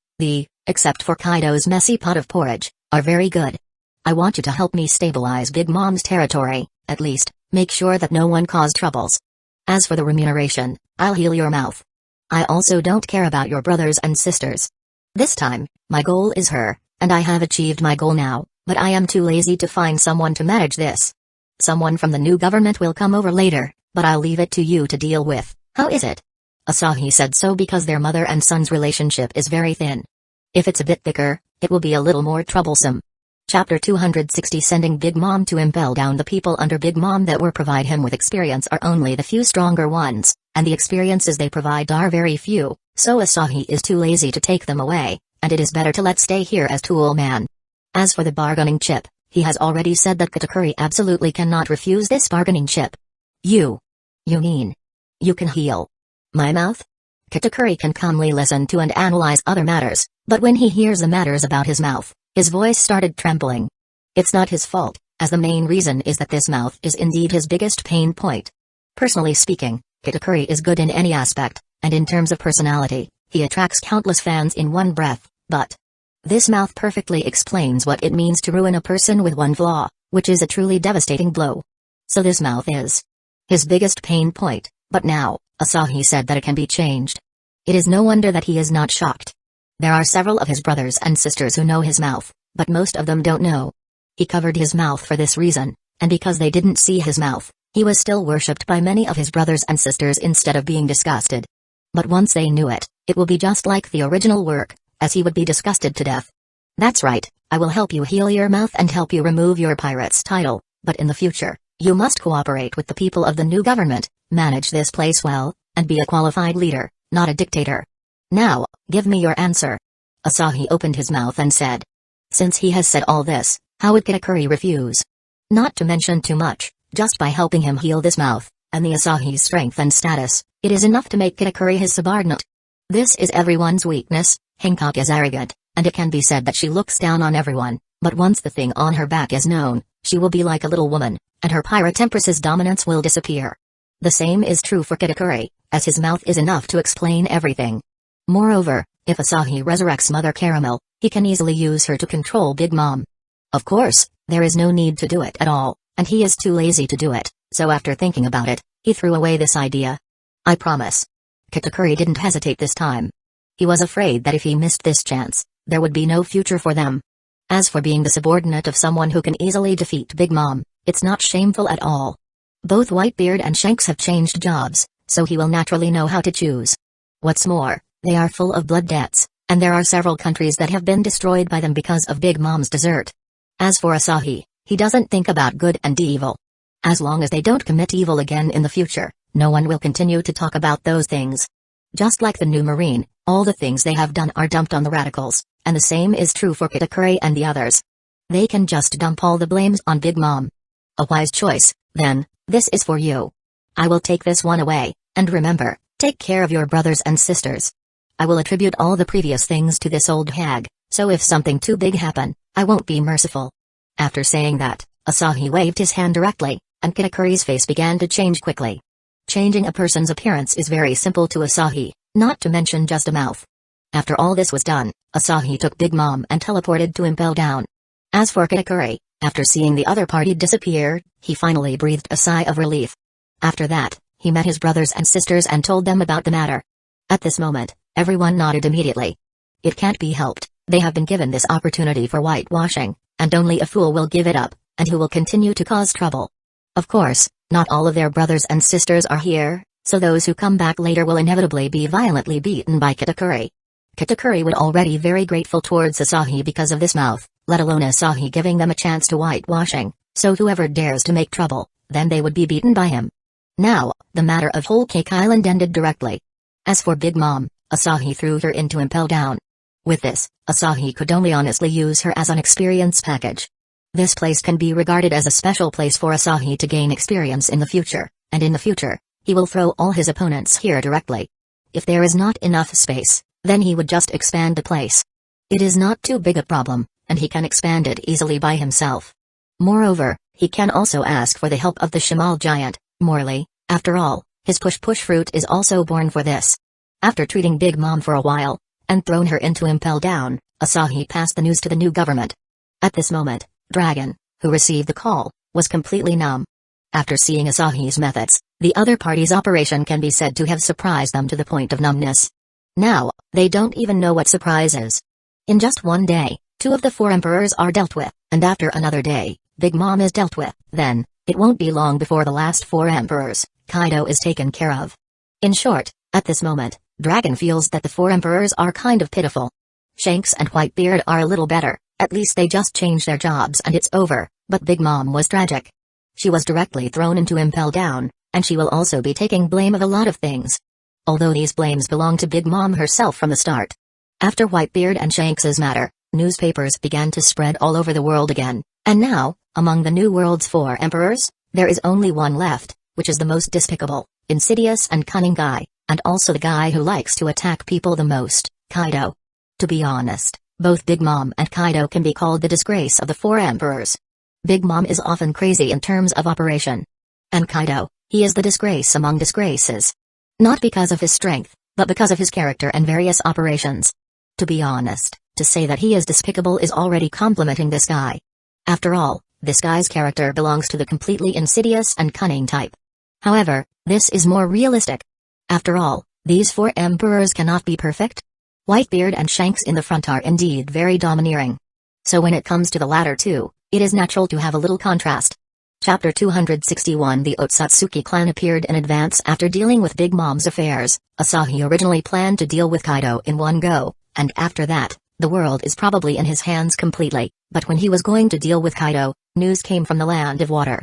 except for Kaido's messy pot of porridge, are very good. I want you to help me stabilize Big Mom's territory, at least, make sure that no one caused troubles. As for the remuneration, I'll heal your mouth. I also don't care about your brothers and sisters. This time, my goal is her, and I have achieved my goal now, but I am too lazy to find someone to manage this. Someone from the new government will come over later, but I'll leave it to you to deal with. How is it? Asahi said so because their mother and son's relationship is very thin. If it's a bit thicker, it will be a little more troublesome. Chapter 260 Sending Big Mom to impel down the people under Big Mom that will provide him with experience are only the few stronger ones, and the experiences they provide are very few, so Asahi is too lazy to take them away, and it is better to let stay here as tool man. As for the bargaining chip, he has already said that Katakuri absolutely cannot refuse this bargaining chip. You mean you can heal my mouth? Katakuri can calmly listen to and analyze other matters, but when he hears the matters about his mouth, his voice started trembling. It's not his fault, as the main reason is that this mouth is indeed his biggest pain point. Personally speaking, Katakuri is good in any aspect, and in terms of personality, he attracts countless fans in one breath, but this mouth perfectly explains what it means to ruin a person with one flaw, which is a truly devastating blow. So this mouth is his biggest pain point, but now, Asahi said that it can be changed. It is no wonder that he is not shocked. There are several of his brothers and sisters who know his mouth, but most of them don't know. He covered his mouth for this reason, and because they didn't see his mouth, he was still worshipped by many of his brothers and sisters instead of being disgusted. But once they knew it, it will be just like the original work, as he would be disgusted to death. That's right, I will help you heal your mouth and help you remove your pirate's title, but in the future, you must cooperate with the people of the new government, manage this place well, and be a qualified leader, not a dictator. Now, give me your answer. Asahi opened his mouth and said. Since he has said all this, how would Katakuri refuse? Not to mention too much, just by helping him heal this mouth, and the Asahi's strength and status, it is enough to make Katakuri his subordinate. This is everyone's weakness. Hancock is arrogant, and it can be said that she looks down on everyone, but once the thing on her back is known, she will be like a little woman, and her pirate empress's dominance will disappear. The same is true for Katakuri, as his mouth is enough to explain everything. Moreover, if Asahi resurrects Mother Caramel, he can easily use her to control Big Mom. Of course, there is no need to do it at all, and he is too lazy to do it, so after thinking about it, he threw away this idea. I promise. Katakuri didn't hesitate this time. He was afraid that if he missed this chance, there would be no future for them. As for being the subordinate of someone who can easily defeat Big Mom, it's not shameful at all. Both Whitebeard and Shanks have changed jobs, so he will naturally know how to choose. What's more, they are full of blood debts, and there are several countries that have been destroyed by them because of Big Mom's desert. As for Asahi, he doesn't think about good and evil. As long as they don't commit evil again in the future, no one will continue to talk about those things. Just like the new Marine, all the things they have done are dumped on the radicals, and the same is true for Kitakure and the others. They can just dump all the blames on Big Mom. A wise choice, then. This is for you. I will take this one away, and remember, take care of your brothers and sisters. I will attribute all the previous things to this old hag, so if something too big happen, I won't be merciful. After saying that, Asahi waved his hand directly, and Kitakure's face began to change quickly. Changing a person's appearance is very simple to Asahi, not to mention just a mouth. After all this was done, Asahi took Big Mom and teleported to Impel Down. As for Kitakure, after seeing the other party disappear, he finally breathed a sigh of relief. After that, he met his brothers and sisters and told them about the matter. At this moment, everyone nodded immediately. It can't be helped, they have been given this opportunity for whitewashing, and only a fool will give it up, and who will continue to cause trouble. Of course, not all of their brothers and sisters are here, so those who come back later will inevitably be violently beaten by Kitakure. Kitakure would already very grateful towards Asahi because of this mouth, let alone Asahi giving them a chance to whitewashing, so whoever dares to make trouble, then they would be beaten by him. Now, the matter of Whole Cake Island ended directly. As for Big Mom, Asahi threw her into Impel Down. With this, Asahi could only honestly use her as an experience package. This place can be regarded as a special place for Asahi to gain experience in the future, and in the future, he will throw all his opponents here directly. If there is not enough space, then he would just expand the place. It is not too big a problem, and he can expand it easily by himself. Moreover, he can also ask for the help of the Shamal giant, Morley. After all, his push-push fruit is also born for this. After treating Big Mom for a while, and thrown her into Impel Down, Asahi passed the news to the new government. At this moment, Dragon, who received the call, was completely numb. After seeing Asahi's methods, the other party's operation can be said to have surprised them to the point of numbness. Now, they don't even know what surprise is. In just one day, 2 of the 4 emperors are dealt with, and after another day, Big Mom is dealt with. Then, it won't be long before the last 4 emperors, Kaido, is taken care of. In short, at this moment, Dragon feels that the 4 emperors are kind of pitiful. Shanks and Whitebeard are a little better, at least they just change their jobs and it's over, but Big Mom was tragic. She was directly thrown into Impel Down, and she will also be taking blame of a lot of things. Although these blames belong to Big Mom herself from the start. After Whitebeard and Shanks's matter, newspapers began to spread all over the world again, and now, among the New World's 4 emperors, there is only one left, which is the most despicable, insidious and cunning guy, and also the guy who likes to attack people the most, Kaido. To be honest, both Big Mom and Kaido can be called the disgrace of the 4 emperors. Big Mom is often crazy in terms of operation. And Kaido, he is the disgrace among disgraces. Not because of his strength, but because of his character and various operations. To be honest, to say that he is despicable is already complimenting this guy. After all, this guy's character belongs to the completely insidious and cunning type. However, this is more realistic. After all, these 4 emperors cannot be perfect. Whitebeard and Shanks in the front are indeed very domineering. So when it comes to the latter 2, it is natural to have a little contrast. Chapter 261 The Otsutsuki clan appeared in advance after dealing with Big Mom's affairs. Asahi originally planned to deal with Kaido in one go, and after that, the world is probably in his hands completely, but when he was going to deal with Kaido, news came from the Land of Water.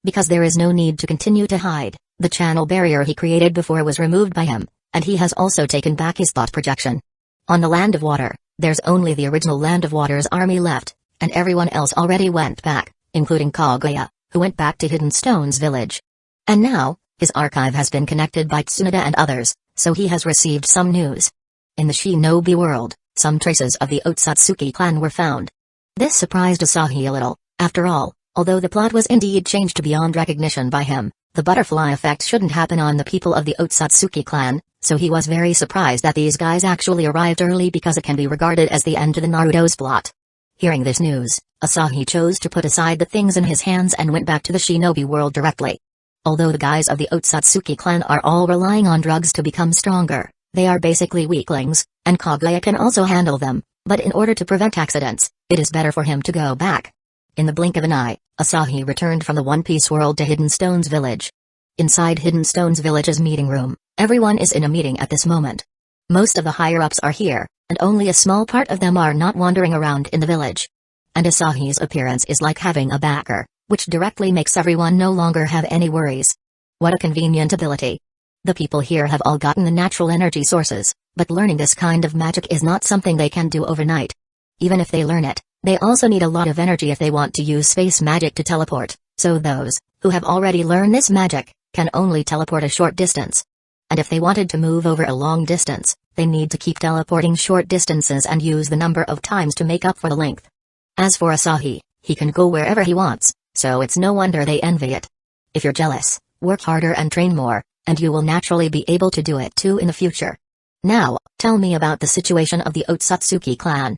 Because there is no need to continue to hide, the channel barrier he created before was removed by him, and he has also taken back his thought projection. On the Land of Water, there's only the original Land of Water's army left, and everyone else already went back, including Kaguya, who went back to Hidden Stone's village. And now, his archive has been connected by Tsunade and others, so he has received some news. In the Shinobi world, some traces of the Otsutsuki clan were found. This surprised Asahi a little. After all, although the plot was indeed changed beyond recognition by him, the butterfly effect shouldn't happen on the people of the Otsutsuki clan, so he was very surprised that these guys actually arrived early because it can be regarded as the end to the Naruto's plot. Hearing this news, Asahi chose to put aside the things in his hands and went back to the Shinobi world directly. Although the guys of the Otsutsuki clan are all relying on drugs to become stronger, they are basically weaklings, and Kaguya can also handle them, but in order to prevent accidents, it is better for him to go back. In the blink of an eye, Asahi returned from the One Piece world to Hidden Stone's village. Inside Hidden Stone's village's meeting room, everyone is in a meeting at this moment. Most of the higher-ups are here, and only a small part of them are not wandering around in the village. and Asahi's appearance is like having a backer, which directly makes everyone no longer have any worries. What a convenient ability. The people here have all gotten the natural energy sources, but learning this kind of magic is not something they can do overnight. Even if they learn it, they also need a lot of energy if they want to use space magic to teleport, so those who have already learned this magic can only teleport a short distance. And if they wanted to move over a long distance, they need to keep teleporting short distances and use the number of times to make up for the length. As for Asahi, he can go wherever he wants, so it's no wonder they envy it. If you're jealous, work harder and train more, and you will naturally be able to do it too in the future. Now, tell me about the situation of the Otsutsuki clan.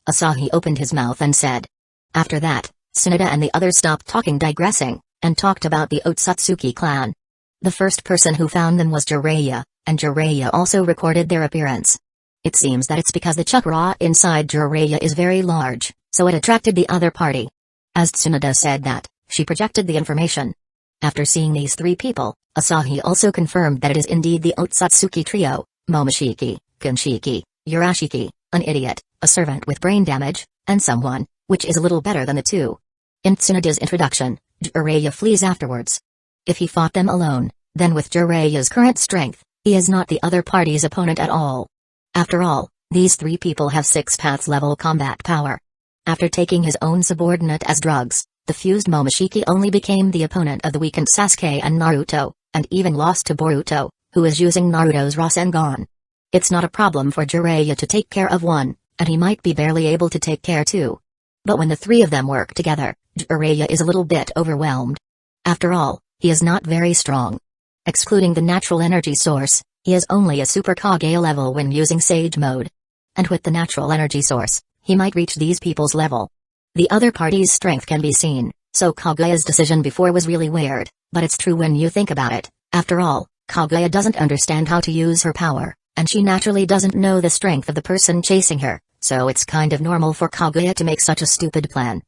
Asahi opened his mouth and said. After that, Tsunoda and the others stopped digressing, and talked about the Otsutsuki clan. The first person who found them was Jiraiya, and Jiraiya also recorded their appearance. It seems that it's because the chakra inside Jiraiya is very large, so it attracted the other party. As Tsunoda said that, she projected the information. After seeing these three people, Asahi also confirmed that it is indeed the Otsutsuki trio: Momoshiki, Kinshiki, Urashiki, an idiot, a servant with brain damage, and someone, which is a little better than the two. In Tsunoda's introduction, Jiraiya flees afterwards. If he fought them alone, then with Jiraiya's current strength, he is not the other party's opponent at all. After all, these three people have 6 paths level combat power. After taking his own subordinate as drugs, the fused Momoshiki only became the opponent of the weakened Sasuke and Naruto, and even lost to Boruto, who is using Naruto's Rasengan. It's not a problem for Jiraiya to take care of one, and he might be barely able to take care two. But when the three of them work together, Jiraiya is a little bit overwhelmed. After all, he is not very strong. Excluding the natural energy source, he is only a Super Kage level when using Sage mode. And with the natural energy source, he might reach these people's level. The other party's strength can be seen, so Kaguya's decision before was really weird, but it's true when you think about it. After all, Kaguya doesn't understand how to use her power, and she naturally doesn't know the strength of the person chasing her, so it's kind of normal for Kaguya to make such a stupid plan.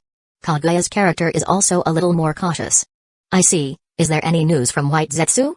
Kaguya's character is also a little more cautious. I see, is there any news from White Zetsu?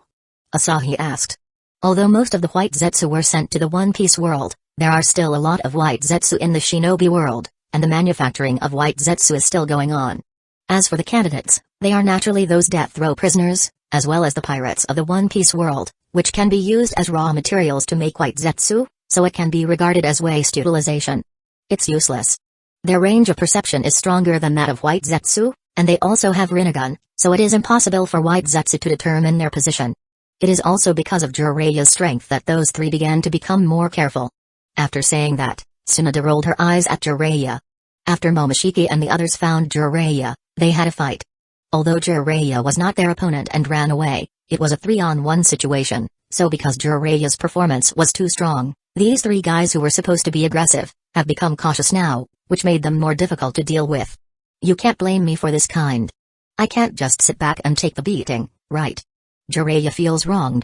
Asahi asked. Although most of the White Zetsu were sent to the One Piece world, there are still a lot of White Zetsu in the Shinobi world, and the manufacturing of White Zetsu is still going on. As for the candidates, they are naturally those death row prisoners, as well as the pirates of the One Piece world, which can be used as raw materials to make White Zetsu, so it can be regarded as waste utilization. It's useless. Their range of perception is stronger than that of White Zetsu, and they also have Rinnegan, so it is impossible for White Zetsu to determine their position. It is also because of Jiraiya's strength that those three began to become more careful. After saying that, Tsunoda rolled her eyes at Jiraiya. After Momoshiki and the others found Jiraiya, they had a fight. Although Jiraiya was not their opponent and ran away, it was a 3-on-1 situation, so because Jiraiya's performance was too strong, these three guys who were supposed to be aggressive, have become cautious now, which made them more difficult to deal with. You can't blame me for this kind. I can't just sit back and take the beating, right? Jiraiya feels wronged.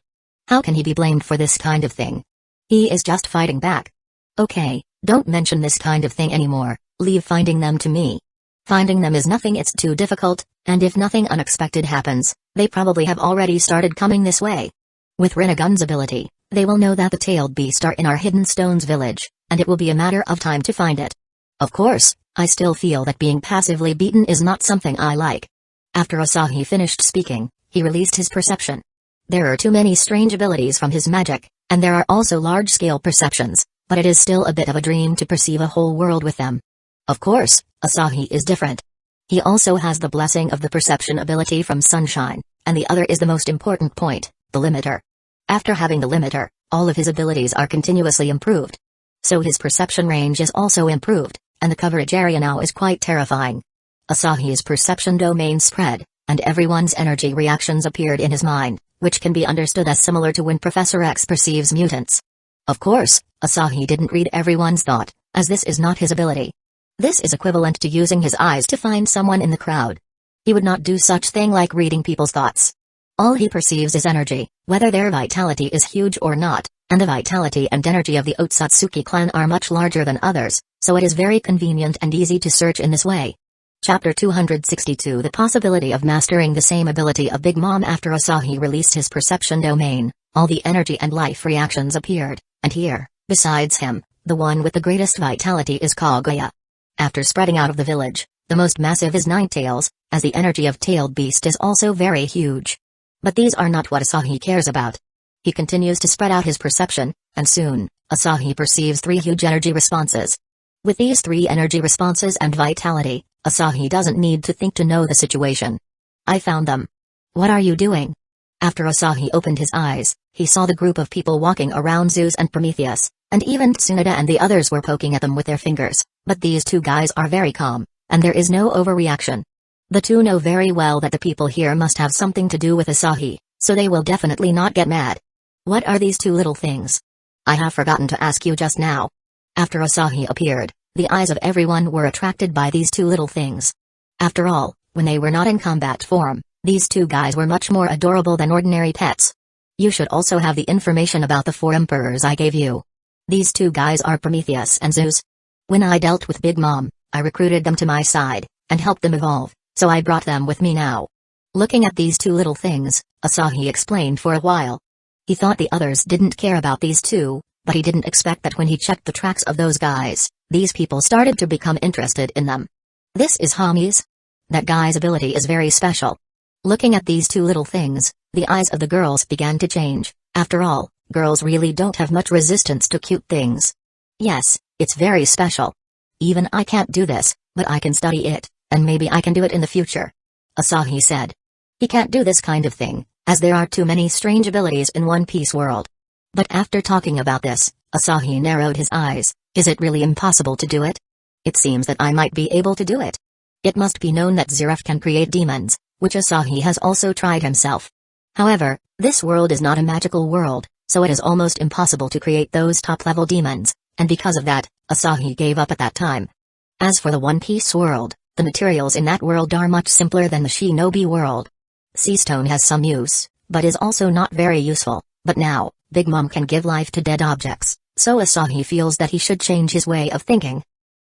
How can he be blamed for this kind of thing? He is just fighting back. Okay, don't mention this kind of thing anymore, leave finding them to me. Finding them is nothing, it's too difficult, and if nothing unexpected happens, they probably have already started coming this way. With Rinnegan's ability, they will know that the tailed beast are in our Hidden Stones village, and it will be a matter of time to find it. Of course, I still feel that being passively beaten is not something I like. After Asahi finished speaking, he released his perception. There are too many strange abilities from his magic, and there are also large-scale perceptions, but it is still a bit of a dream to perceive a whole world with them. Of course, Asahi is different. He also has the blessing of the perception ability from Sunshine, and the other is the most important point, the limiter. After having the limiter, all of his abilities are continuously improved. So his perception range is also improved, and the coverage area now is quite terrifying. Asahi's perception domain spread, and everyone's energy reactions appeared in his mind, which can be understood as similar to when Professor X perceives mutants. Of course, Asahi didn't read everyone's thought, as this is not his ability. This is equivalent to using his eyes to find someone in the crowd. He would not do such thing like reading people's thoughts. All he perceives is energy, whether their vitality is huge or not, and the vitality and energy of the Otsutsuki clan are much larger than others, so it is very convenient and easy to search in this way. Chapter 262 The possibility of mastering the same ability of Big Mom. After Asahi released his perception domain, all the energy and life reactions appeared, and here, besides him, the one with the greatest vitality is Kaguya. After spreading out of the village, The most massive is Nine Tails, as the energy of Tailed Beast is also very huge. But these are not what Asahi cares about. He continues to spread out his perception, and soon, Asahi perceives 3 huge energy responses. With these 3 energy responses and vitality, Asahi doesn't need to think to know the situation. I found them. What are you doing? After Asahi opened his eyes, he saw the group of people walking around Zeus and Prometheus, and even Tsunade and the others were poking at them with their fingers, but these 2 guys are very calm, and there is no overreaction. The 2 know very well that the people here must have something to do with Asahi, so they will definitely not get mad. What are these 2 little things? I have forgotten to ask you just now. After Asahi appeared, the eyes of everyone were attracted by these 2 little things. After all, when they were not in combat form, these 2 guys were much more adorable than ordinary pets. You should also have the information about the 4 emperors I gave you. These 2 guys are Prometheus and Zeus. When I dealt with Big Mom, I recruited them to my side, and helped them evolve, so I brought them with me now. Looking at these 2 little things, Asahi explained for a while. He thought the others didn't care about these 2, but he didn't expect that when he checked the tracks of those guys, these people started to become interested in them. This is Hami's? That guy's ability is very special. Looking at these 2 little things, the eyes of the girls began to change. After all, girls really don't have much resistance to cute things. Yes, it's very special. Even I can't do this, but I can study it, and maybe I can do it in the future. Asahi said. He can't do this kind of thing, as there are too many strange abilities in One Piece world. But after talking about this, Asahi narrowed his eyes. Is it really impossible to do it? It seems that I might be able to do it. It must be known that Zeref can create demons, which Asahi has also tried himself. However, this world is not a magical world, so it is almost impossible to create those top-level demons, and because of that, Asahi gave up at that time. As for the One Piece world, the materials in that world are much simpler than the Shinobi world. Sea stone has some use, but is also not very useful, but now, Big Mom can give life to dead objects, so Asahi feels that he should change his way of thinking.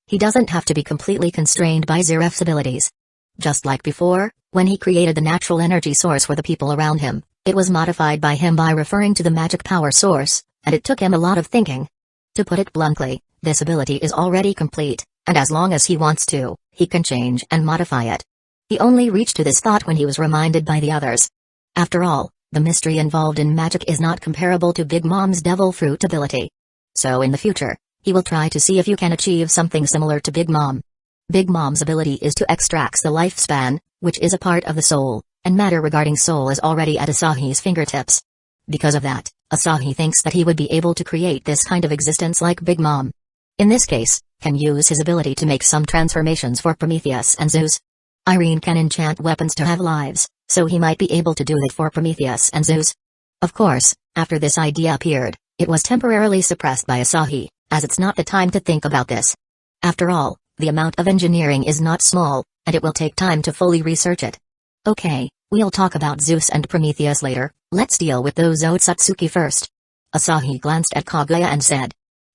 He doesn't have to be completely constrained by Zeref's abilities. Just like before, when he created the natural energy source for the people around him, it was modified by him by referring to the magic power source, and it took him a lot of thinking. To put it bluntly, this ability is already complete, and as long as he wants to, he can change and modify it. He only reached to this thought when he was reminded by the others. After all, the mystery involved in magic is not comparable to Big Mom's Devil Fruit ability. So in the future, he will try to see if you can achieve something similar to Big Mom. Big Mom's ability is to extract the lifespan, which is a part of the soul, and matter regarding soul is already at Asahi's fingertips. Because of that, Asahi thinks that he would be able to create this kind of existence like Big Mom. In this case, can use his ability to make some transformations for Prometheus and Zeus. Irene can enchant weapons to have lives, so he might be able to do that for Prometheus and Zeus. Of course, after this idea appeared, it was temporarily suppressed by Asahi, as it's not the time to think about this. After all, the amount of engineering is not small, and it will take time to fully research it. Okay, we'll talk about Zeus and Prometheus later, let's deal with those Otsutsuki first. Asahi glanced at Kaguya and said.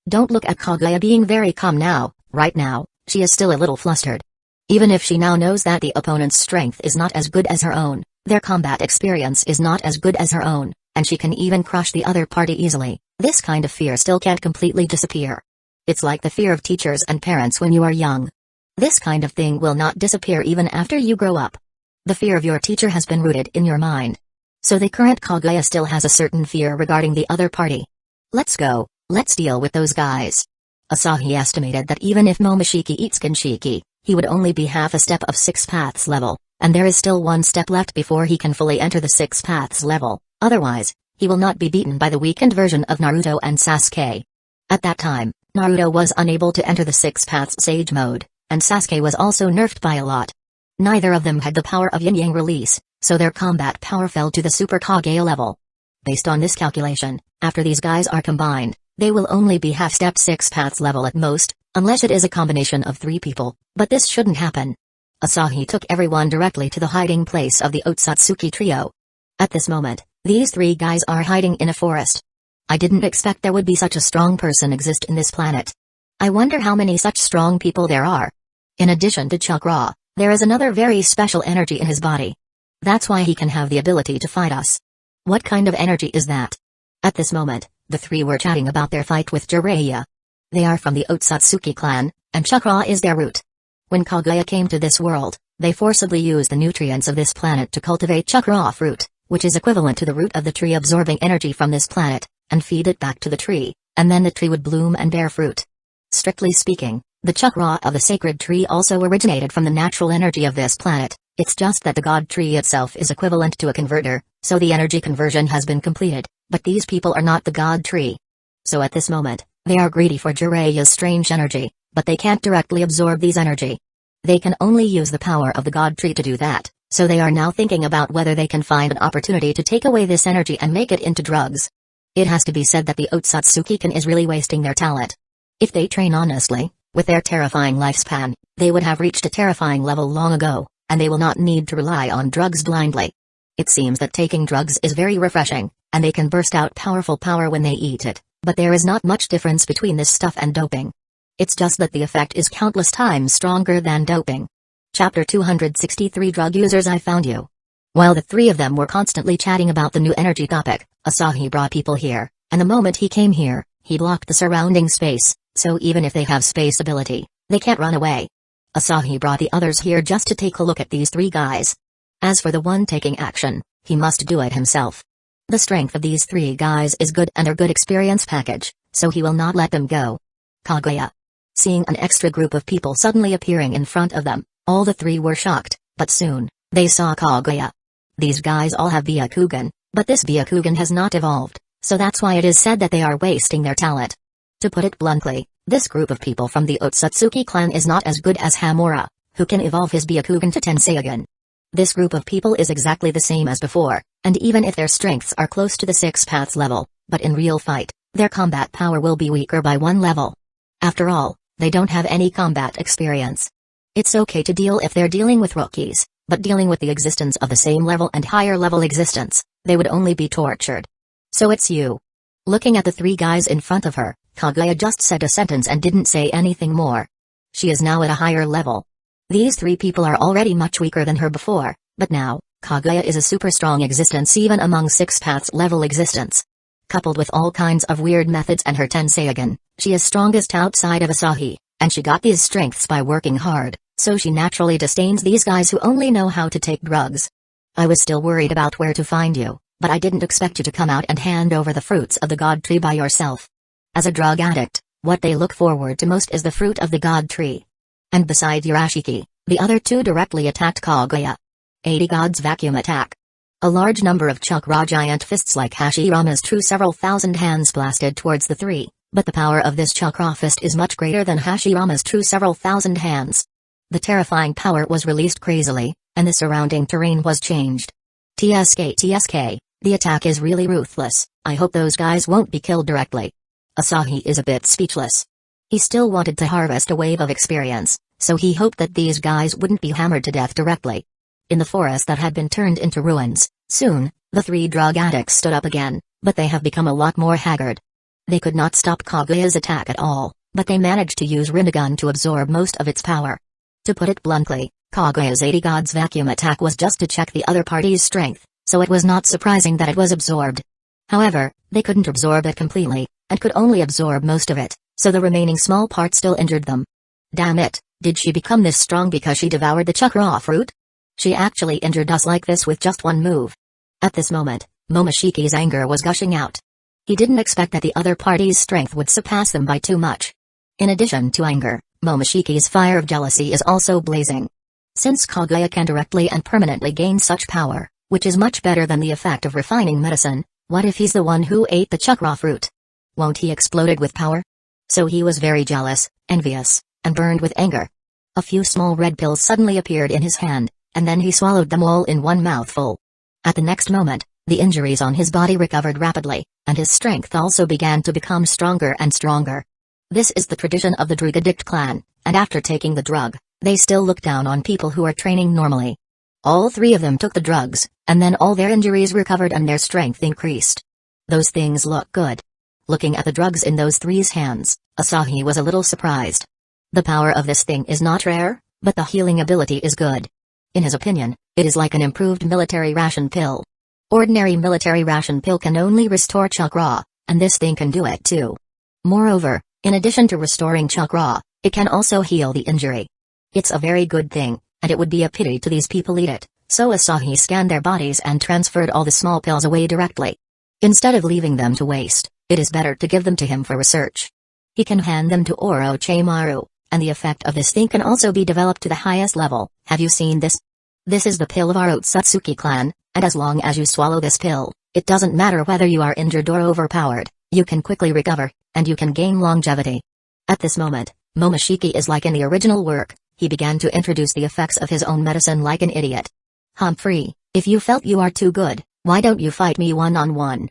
Don't look at Kaguya being very calm now, right now, she is still a little flustered. Even if she now knows that the opponent's strength is not as good as her own, their combat experience is not as good as her own, and she can even crush the other party easily, this kind of fear still can't completely disappear. It's like the fear of teachers and parents when you are young. This kind of thing will not disappear even after you grow up. The fear of your teacher has been rooted in your mind. So the current Kaguya still has a certain fear regarding the other party. Let's go, let's deal with those guys. Asahi estimated that even if Momoshiki eats Kinshiki, he would only be half a step of 6 paths level, and there is still 1 step left before he can fully enter the 6 paths level, otherwise, he will not be beaten by the weakened version of Naruto and Sasuke. At that time, Naruto was unable to enter the 6 paths sage mode, and Sasuke was also nerfed by a lot. Neither of them had the power of Yin-Yang release, so their combat power fell to the Super Kage level. Based on this calculation, after these guys are combined, they will only be half-step 6 paths level at most, unless it is a combination of 3 people, but this shouldn't happen. Asahi took everyone directly to the hiding place of the Otsutsuki trio. At this moment, these 3 guys are hiding in a forest. I didn't expect there would be such a strong person exist in this planet. I wonder how many such strong people there are. In addition to chakra, there is another very special energy in his body. That's why he can have the ability to fight us. What kind of energy is that? At this moment, the 3 were chatting about their fight with Jiraiya. They are from the Otsutsuki clan, and chakra is their root. When Kaguya came to this world, they forcibly used the nutrients of this planet to cultivate chakra fruit, which is equivalent to the root of the tree absorbing energy from this planet, and feed it back to the tree, and then the tree would bloom and bear fruit. Strictly speaking, the chakra of the sacred tree also originated from the natural energy of this planet. It's just that the god tree itself is equivalent to a converter, so the energy conversion has been completed, but these people are not the god tree. So at this moment, they are greedy for Jiraiya's strange energy, but they can't directly absorb these energy. They can only use the power of the god tree to do that, so they are now thinking about whether they can find an opportunity to take away this energy and make it into drugs. It has to be said that the Otsutsuki-kan is really wasting their talent. If they train honestly, with their terrifying lifespan, they would have reached a terrifying level long ago, and they will not need to rely on drugs blindly. It seems that taking drugs is very refreshing, and they can burst out powerful power when they eat it, but there is not much difference between this stuff and doping. It's just that the effect is countless times stronger than doping. Chapter 263 Drug Users I Found You. While the three of them were constantly chatting about the new energy topic, Asahi brought people here, and the moment he came here, he blocked the surrounding space, so even if they have space ability, they can't run away. Asahi brought the others here just to take a look at these three guys. As for the one taking action, he must do it himself. The strength of these three guys is good and a good experience package, so he will not let them go. Kaguya. Seeing an extra group of people suddenly appearing in front of them, all the three were shocked, but soon, they saw Kaguya. These guys all have Byakugan, but this Byakugan has not evolved, so that's why it is said that they are wasting their talent. To put it bluntly, this group of people from the Otsutsuki clan is not as good as Hamura, who can evolve his Byakugan to Tenseigan. This group of people is exactly the same as before, and even if their strengths are close to the Six Paths level, but in real fight, their combat power will be weaker by one level. After all, they don't have any combat experience. It's okay to deal if they're dealing with rookies, but dealing with the existence of the same level and higher level existence, they would only be tortured. So it's you. Looking at the three guys in front of her, Kaguya just said a sentence and didn't say anything more. She is now at a higher level. These three people are already much weaker than her before, but now, Kaguya is a super strong existence even among Six Paths level existence. Coupled with all kinds of weird methods and her Tenseigan, she is strongest outside of Asahi, and she got these strengths by working hard, so she naturally disdains these guys who only know how to take drugs. I was still worried about where to find you, but I didn't expect you to come out and hand over the fruits of the god tree by yourself. As a drug addict, what they look forward to most is the fruit of the god tree. And beside Yurashiki, the other two directly attacked Kaguya. 80 God's Vacuum Attack. A large number of chakra giant fists like Hashirama's true several thousand hands blasted towards the three, but the power of this chakra fist is much greater than Hashirama's true several thousand hands. The terrifying power was released crazily, and the surrounding terrain was changed. TSK, the attack is really ruthless. I hope those guys won't be killed directly. Asahi is a bit speechless. He still wanted to harvest a wave of experience, so he hoped that these guys wouldn't be hammered to death directly. In the forest that had been turned into ruins, soon, the three drug addicts stood up again, but they have become a lot more haggard. They could not stop Kaguya's attack at all, but they managed to use Rinnegan to absorb most of its power. To put it bluntly, Kaguya's 80 God's Vacuum Attack was just to check the other party's strength, so it was not surprising that it was absorbed. However, they couldn't absorb it completely, and could only absorb most of it, so the remaining small part still injured them. Damn it, did she become this strong because she devoured the chakra fruit? She actually injured us like this with just one move. At this moment, Momoshiki's anger was gushing out. He didn't expect that the other party's strength would surpass them by too much. In addition to anger, Momoshiki's fire of jealousy is also blazing. Since Kaguya can directly and permanently gain such power, which is much better than the effect of refining medicine, what if he's the one who ate the chakra fruit? Won't he exploded with power? So he was very jealous, envious, and burned with anger. A few small red pills suddenly appeared in his hand, and then he swallowed them all in one mouthful. At the next moment, the injuries on his body recovered rapidly, and his strength also began to become stronger and stronger. This is the tradition of the drug-addict clan, and after taking the drug, they still look down on people who are training normally. All three of them took the drugs, and then all their injuries recovered and their strength increased. Those things look good. Looking at the drugs in those three's hands, Asahi was a little surprised. The power of this thing is not rare, but the healing ability is good. In his opinion, it is like an improved military ration pill. Ordinary military ration pill can only restore chakra, and this thing can do it too. Moreover, in addition to restoring chakra, it can also heal the injury. It's a very good thing, and it would be a pity to these people eat it, so Asahi scanned their bodies and transferred all the small pills away directly. Instead of leaving them to waste, it is better to give them to him for research. He can hand them to Orochimaru, and the effect of this thing can also be developed to the highest level. Have you seen this? This is the pill of our Otsutsuki clan, and as long as you swallow this pill, it doesn't matter whether you are injured or overpowered, you can quickly recover, and you can gain longevity. At this moment, Momoshiki is like in the original work. He began to introduce the effects of his own medicine like an idiot. Humphrey, if you felt you are too good, why don't you fight me one-on-one?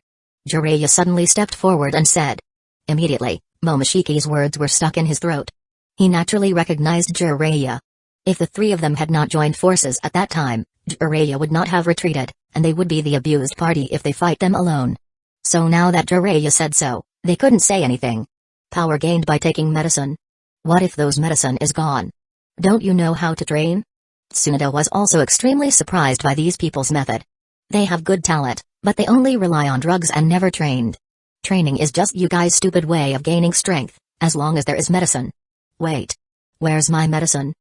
Jiraiya suddenly stepped forward and said. Immediately, Momoshiki's words were stuck in his throat. He naturally recognized Jiraiya. If the three of them had not joined forces at that time, Jiraiya would not have retreated, and they would be the abused party if they fight them alone. So now that Jiraiya said so, they couldn't say anything. Power gained by taking medicine. What if those medicine is gone? Don't you know how to train? Tsunade was also extremely surprised by these people's method. They have good talent, but they only rely on drugs and never trained. Training is just you guys' stupid way of gaining strength, as long as there is medicine. Wait. Where's my medicine?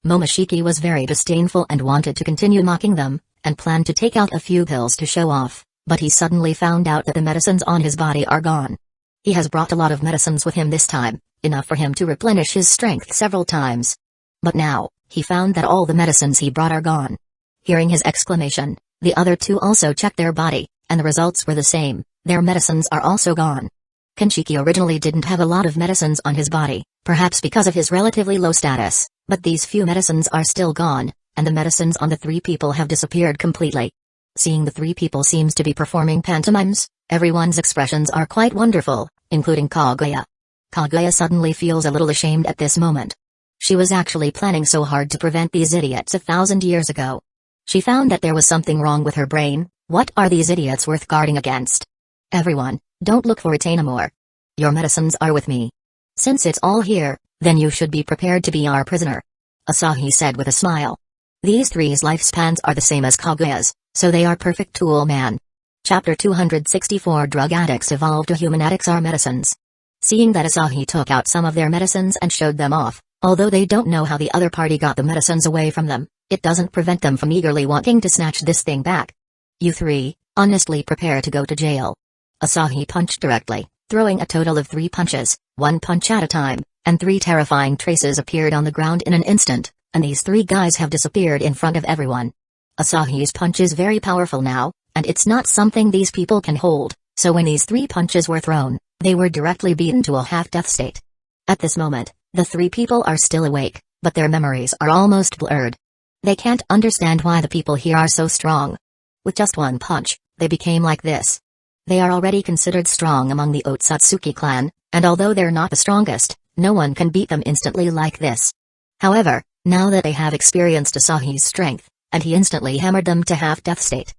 Momoshiki was very disdainful and wanted to continue mocking them, and planned to take out a few pills to show off, but he suddenly found out that the medicines on his body are gone. He has brought a lot of medicines with him this time, enough for him to replenish his strength several times. But now, he found that all the medicines he brought are gone. Hearing his exclamation, the other two also checked their body, and the results were the same. Their medicines are also gone. Kenshiki originally didn't have a lot of medicines on his body, perhaps because of his relatively low status, but these few medicines are still gone, and the medicines on the three people have disappeared completely. Seeing the three people seems to be performing pantomimes, everyone's expressions are quite wonderful, including Kaguya. Kaguya suddenly feels a little ashamed at this moment. She was actually planning so hard to prevent these idiots 1,000 years ago. She found that there was something wrong with her brain. What are these idiots worth guarding against? Everyone, don't look for it anymore. Your medicines are with me. Since it's all here, then you should be prepared to be our prisoner. Asahi said with a smile. These three's lifespans are the same as Kaguya's, so they are perfect tool man. Chapter 264 Drug Addicts Evolve to Human Addicts Are Medicines. Seeing that Asahi took out some of their medicines and showed them off, although they don't know how the other party got the medicines away from them, it doesn't prevent them from eagerly wanting to snatch this thing back. You three, honestly prepare to go to jail. Asahi punched directly, throwing a total of 3 punches, 1 punch at a time, and 3 terrifying traces appeared on the ground in an instant, and these 3 guys have disappeared in front of everyone. Asahi's punch is very powerful now, and it's not something these people can hold, so when these 3 punches were thrown, they were directly beaten to a half-death state. At this moment, the 3 people are still awake, but their memories are almost blurred. They can't understand why the people here are so strong. With just 1 punch, they became like this. They are already considered strong among the Otsutsuki clan, and although they're not the strongest, no one can beat them instantly like this. However, now that they have experienced Asahi's strength, and he instantly hammered them to half-death state.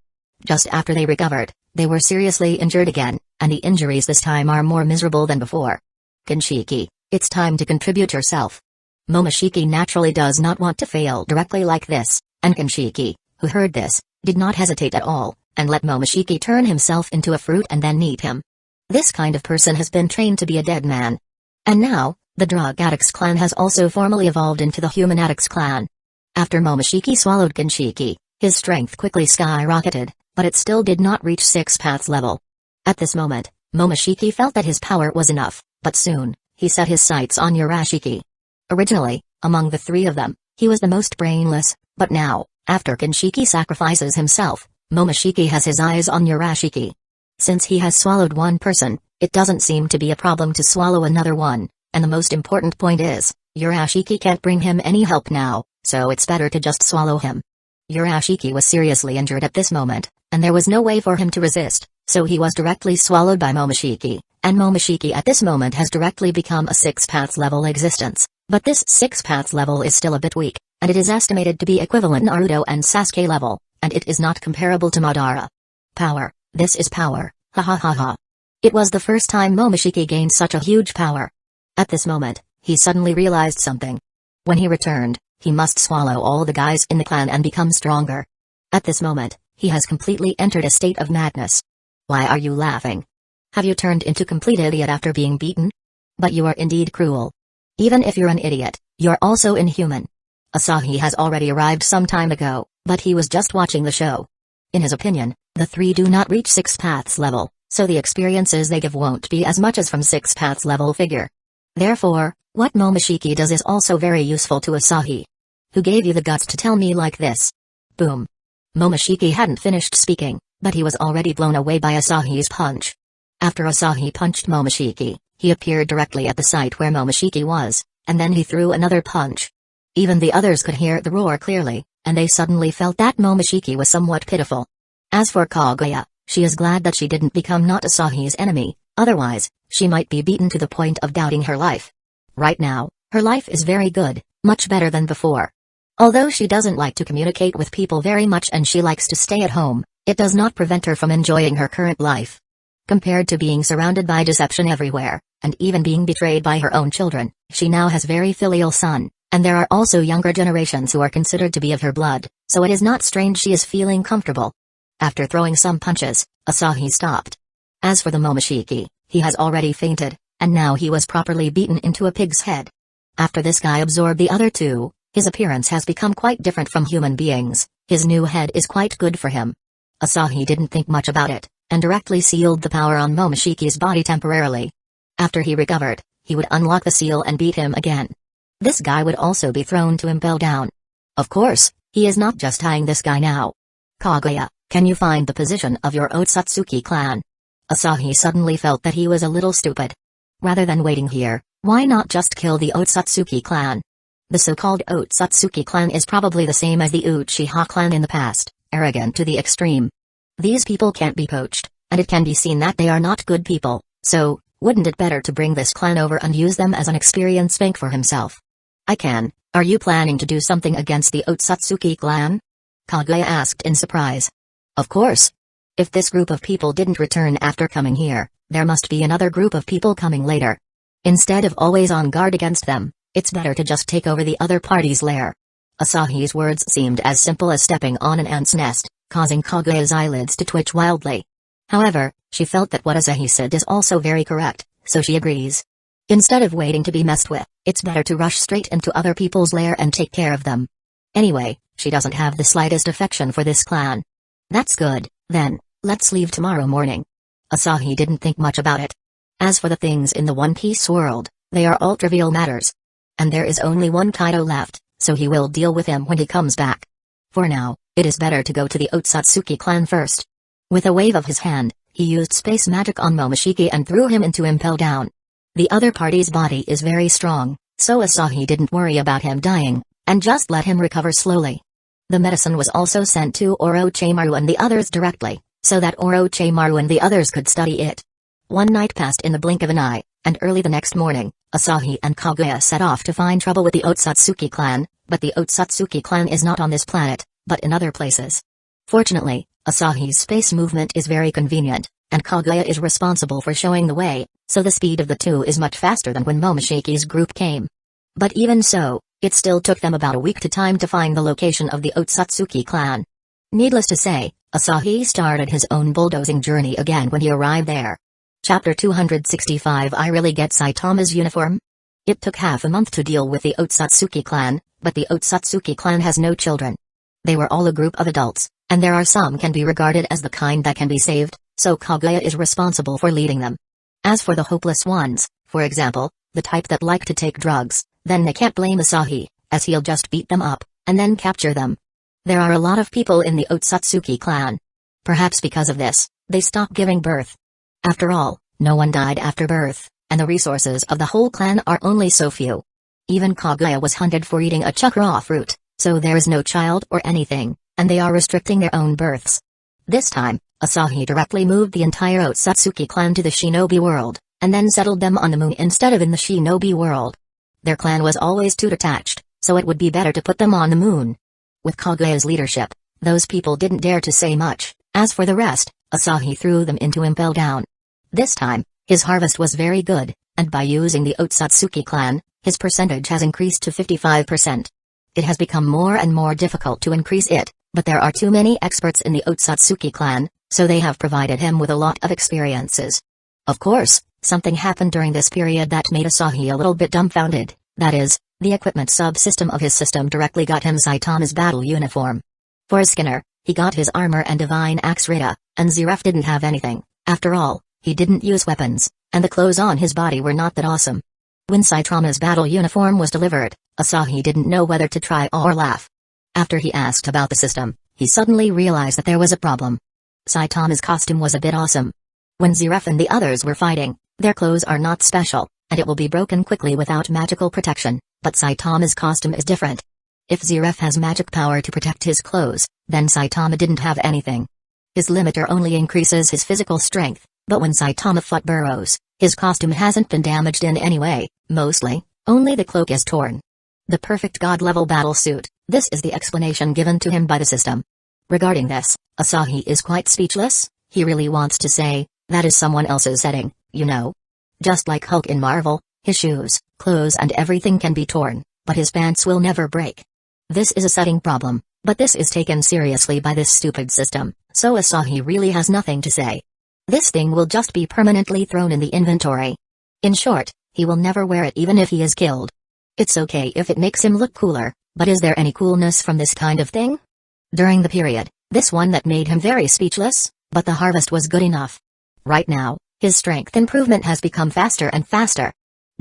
Just after they recovered, they were seriously injured again, and the injuries this time are more miserable than before. Kenshiki, it's time to contribute yourself. Momoshiki naturally does not want to fail directly like this, and Kenshiki, who heard this, did not hesitate at all, and let Momoshiki turn himself into a fruit and then eat him. This kind of person has been trained to be a dead man. And now, the Drug Addicts clan has also formally evolved into the Human Addicts clan. After Momoshiki swallowed Kenshiki, his strength quickly skyrocketed, but it still did not reach 6th path level. At this moment, Momoshiki felt that his power was enough, but soon, he set his sights on Urashiki. Originally, among the 3 of them, he was the most brainless, but now, after Kenshiki sacrifices himself, Momoshiki has his eyes on Urashiki. Since he has swallowed one person, it doesn't seem to be a problem to swallow another one, and the most important point is, Urashiki can't bring him any help now, so it's better to just swallow him. Urashiki was seriously injured at this moment, and there was no way for him to resist, so he was directly swallowed by Momoshiki, and Momoshiki at this moment has directly become a 6th path level existence, but this 6th path level is still a bit weak, and it is estimated to be equivalent Naruto and Sasuke level, and it is not comparable to Madara. Power, this is power, ha ha ha ha. It was the first time Momoshiki gained such a huge power. At this moment, he suddenly realized something. When he returned, he must swallow all the guys in the clan and become stronger. At this moment, he has completely entered a state of madness. Why are you laughing? Have you turned into complete idiot after being beaten? But you are indeed cruel. Even if you're an idiot, you're also inhuman. Asahi has already arrived some time ago, but he was just watching the show. In his opinion, the three do not reach 6 paths level, so the experiences they give won't be as much as from 6 paths level figure. Therefore, what Momoshiki does is also very useful to Asahi. Who gave you the guts to tell me like this? Boom. Momoshiki hadn't finished speaking, but he was already blown away by Asahi's punch. After Asahi punched Momoshiki, he appeared directly at the site where Momoshiki was, and then he threw another punch. Even the others could hear the roar clearly, and they suddenly felt that Momoshiki was somewhat pitiful. As for Kaguya, she is glad that she didn't become not Asahi's enemy, otherwise, she might be beaten to the point of doubting her life. Right now, her life is very good, much better than before. Although she doesn't like to communicate with people very much and she likes to stay at home, it does not prevent her from enjoying her current life. Compared to being surrounded by deception everywhere, and even being betrayed by her own children, she now has very filial son, and there are also younger generations who are considered to be of her blood, so it is not strange she is feeling comfortable. After throwing some punches, Asahi stopped. As for the Momoshiki, he has already fainted, and now he was properly beaten into a pig's head. After this guy absorbed the other two, his appearance has become quite different from human beings, his new head is quite good for him. Asahi didn't think much about it, and directly sealed the power on Momoshiki's body temporarily. After he recovered, he would unlock the seal and beat him again. This guy would also be thrown to impel down. Of course, he is not just tying this guy now. Kaguya, can you find the position of your Otsutsuki clan? Asahi suddenly felt that he was a little stupid. Rather than waiting here, why not just kill the Otsutsuki clan? The so-called Otsutsuki clan is probably the same as the Uchiha clan in the past, arrogant to the extreme. These people can't be poached, and it can be seen that they are not good people, so, wouldn't it better to bring this clan over and use them as an experience bank for himself? Are you planning to do something against the Otsutsuki clan? Kaguya asked in surprise. Of course. If this group of people didn't return after coming here, there must be another group of people coming later. Instead of always on guard against them, it's better to just take over the other party's lair. Asahi's words seemed as simple as stepping on an ant's nest, causing Kaguya's eyelids to twitch wildly. However, she felt that what Asahi said is also very correct, so she agrees. Instead of waiting to be messed with, it's better to rush straight into other people's lair and take care of them. Anyway, she doesn't have the slightest affection for this clan. That's good, then, let's leave tomorrow morning. Asahi didn't think much about it. As for the things in the One Piece world, they are all trivial matters. And there is only one Kaido left, so he will deal with him when he comes back. For now, it is better to go to the Otsutsuki clan first. With a wave of his hand, he used space magic on Momoshiki and threw him into impel down. The other party's body is very strong, so Asahi didn't worry about him dying, and just let him recover slowly. The medicine was also sent to Orochimaru and the others directly, so that Orochimaru and the others could study it. One night passed in the blink of an eye, and early the next morning, Asahi and Kaguya set off to find trouble with the Otsutsuki clan, but the Otsutsuki clan is not on this planet, but in other places. Fortunately, Asahi's space movement is very convenient, and Kaguya is responsible for showing the way, so the speed of the two is much faster than when Momoshiki's group came. But even so, it still took them about a week to time to find the location of the Otsutsuki clan. Needless to say, Asahi started his own bulldozing journey again when he arrived there. Chapter 265 I really get Saitama's uniform? It took half a month to deal with the Otsutsuki clan, but the Otsutsuki clan has no children. They were all a group of adults, and there are some can be regarded as the kind that can be saved, so Kaguya is responsible for leading them. As for the hopeless ones, for example, the type that like to take drugs, then they can't blame Asahi, as he'll just beat them up, and then capture them. There are a lot of people in the Otsutsuki clan. Perhaps because of this, they stopped giving birth. After all, no one died after birth, and the resources of the whole clan are only so few. Even Kaguya was hunted for eating a chakra fruit, so there is no child or anything, and they are restricting their own births. This time, Asahi directly moved the entire Otsutsuki clan to the shinobi world, and then settled them on the moon instead of in the shinobi world. Their clan was always too detached, so it would be better to put them on the moon. With Kaguya's leadership, those people didn't dare to say much. As for the rest, Asahi threw them into impel down. This time, his harvest was very good, and by using the Otsutsuki clan, his percentage has increased to 55%. It has become more and more difficult to increase it, but there are too many experts in the Otsutsuki clan, so they have provided him with a lot of experiences. Of course, something happened during this period that made Asahi a little bit dumbfounded, that is, The equipment subsystem of his system directly got him Saitama's battle uniform. For his skinner, he got his armor and divine axe Rita, and Zeref didn't have anything. After all, he didn't use weapons, and the clothes on his body were not that awesome. When Saitama's battle uniform was delivered, Asahi didn't know whether to try or laugh. After he asked about the system, he suddenly realized that there was a problem. Saitama's costume was a bit awesome. When Zeref and the others were fighting, their clothes are not special, and it will be broken quickly without magical protection, but Saitama's costume is different. If Zeref has magic power to protect his clothes, then Saitama didn't have anything. His limiter only increases his physical strength, but when Saitama fought burrows, his costume hasn't been damaged in any way, mostly, only the cloak is torn. The perfect god-level battle suit, this is the explanation given to him by the system. Regarding this, Asahi is quite speechless. He really wants to say, that is someone else's setting, you know. Just like Hulk in Marvel, his shoes, clothes and everything can be torn, but his pants will never break. This is a setting problem, but this is taken seriously by this stupid system, so Asahi really has nothing to say. This thing will just be permanently thrown in the inventory. In short, he will never wear it even if he is killed. It's okay if it makes him look cooler, but is there any coolness from this kind of thing? During the period, this one that made him very speechless, but the harvest was good enough. Right now, his strength improvement has become faster and faster.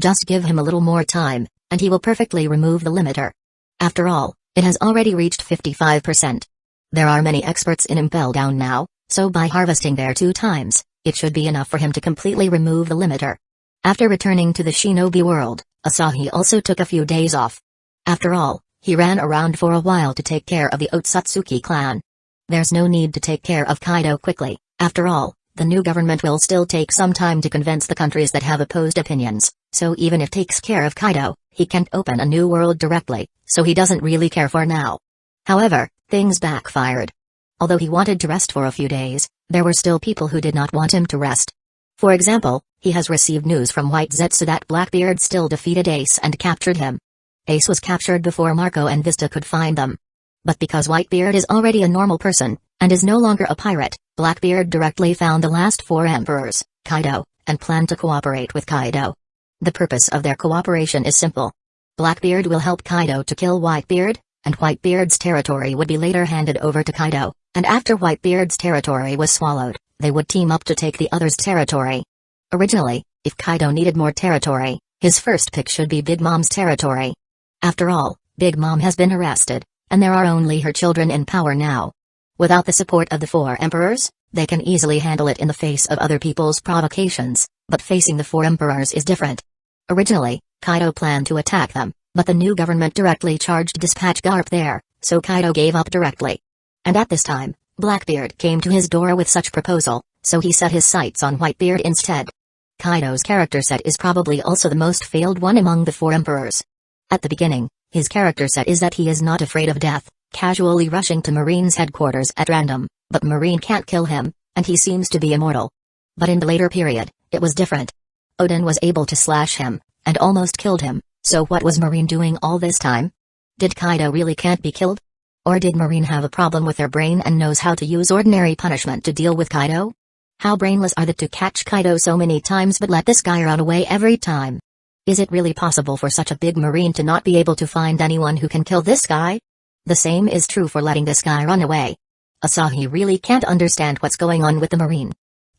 Just give him a little more time, and he will perfectly remove the limiter. After all, it has already reached 55%. There are many experts in Impel Down now, so by harvesting there 2 times, it should be enough for him to completely remove the limiter. After returning to the shinobi world, Asahi also took a few days off. After all, he ran around for a while to take care of the Otsutsuki clan. There's no need to take care of Kaido quickly, after all, the new government will still take some time to convince the countries that have opposed opinions, so even if takes care of Kaido, he can't open a new world directly, so he doesn't really care for now. However, things backfired. Although he wanted to rest for a few days, there were still people who did not want him to rest. For example, he has received news from White Zetsu that Blackbeard still defeated Ace and captured him. Ace was captured before Marco and Vista could find them. But because Whitebeard is already a normal person, and is no longer a pirate, Blackbeard directly found the last 4 emperors, Kaido, and planned to cooperate with Kaido. The purpose of their cooperation is simple. Blackbeard will help Kaido to kill Whitebeard, and Whitebeard's territory would be later handed over to Kaido, and after Whitebeard's territory was swallowed, they would team up to take the other's territory. Originally, if Kaido needed more territory, his first pick should be Big Mom's territory. After all, Big Mom has been arrested, and there are only her children in power now. Without the support of the 4 emperors, they can easily handle it in the face of other people's provocations, but facing the 4 emperors is different. Originally, Kaido planned to attack them, but the new government directly charged Dispatch Garp there, so Kaido gave up directly. And at this time, Blackbeard came to his door with such proposal, so he set his sights on Whitebeard instead. Kaido's character set is probably also the most failed one among the 4 emperors. At the beginning, his character set is that he is not afraid of death, casually rushing to Marine's headquarters at random, but Marine can't kill him, and he seems to be immortal. But in the later period, it was different. Odin was able to slash him, and almost killed him, so what was Marine doing all this time? Did Kaido really can't be killed? Or did Marine have a problem with their brain and knows how to use ordinary punishment to deal with Kaido? How brainless are they to catch Kaido so many times but let this guy run away every time? Is it really possible for such a big Marine to not be able to find anyone who can kill this guy? The same is true for letting this guy run away. Asahi really can't understand what's going on with the Marine.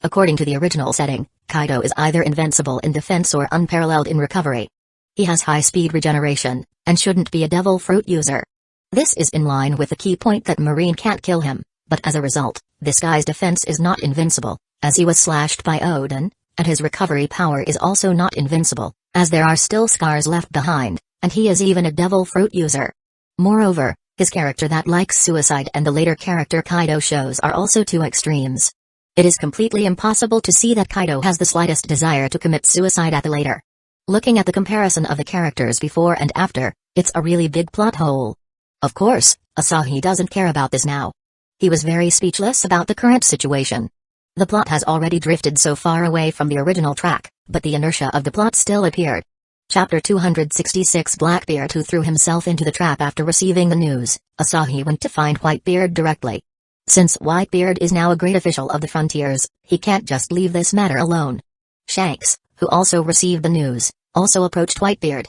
According to the original setting, Kaido is either invincible in defense or unparalleled in recovery. He has high-speed regeneration, and shouldn't be a devil fruit user. This is in line with the key point that Marine can't kill him, but as a result, this guy's defense is not invincible, as he was slashed by Odin, and his recovery power is also not invincible, as there are still scars left behind, and he is even a devil fruit user. Moreover, his character that likes suicide and the later character Kaido shows are also 2 extremes. It is completely impossible to see that Kaido has the slightest desire to commit suicide at the later. Looking at the comparison of the characters before and after, it's a really big plot hole. Of course, Asahi doesn't care about this now. He was very speechless about the current situation. The plot has already drifted so far away from the original track, but the inertia of the plot still appeared. Chapter 266 Blackbeard who threw himself into the trap after receiving the news, Asahi went to find Whitebeard directly. Since Whitebeard is now a great official of the frontiers, he can't just leave this matter alone. Shanks, who also received the news, also approached Whitebeard.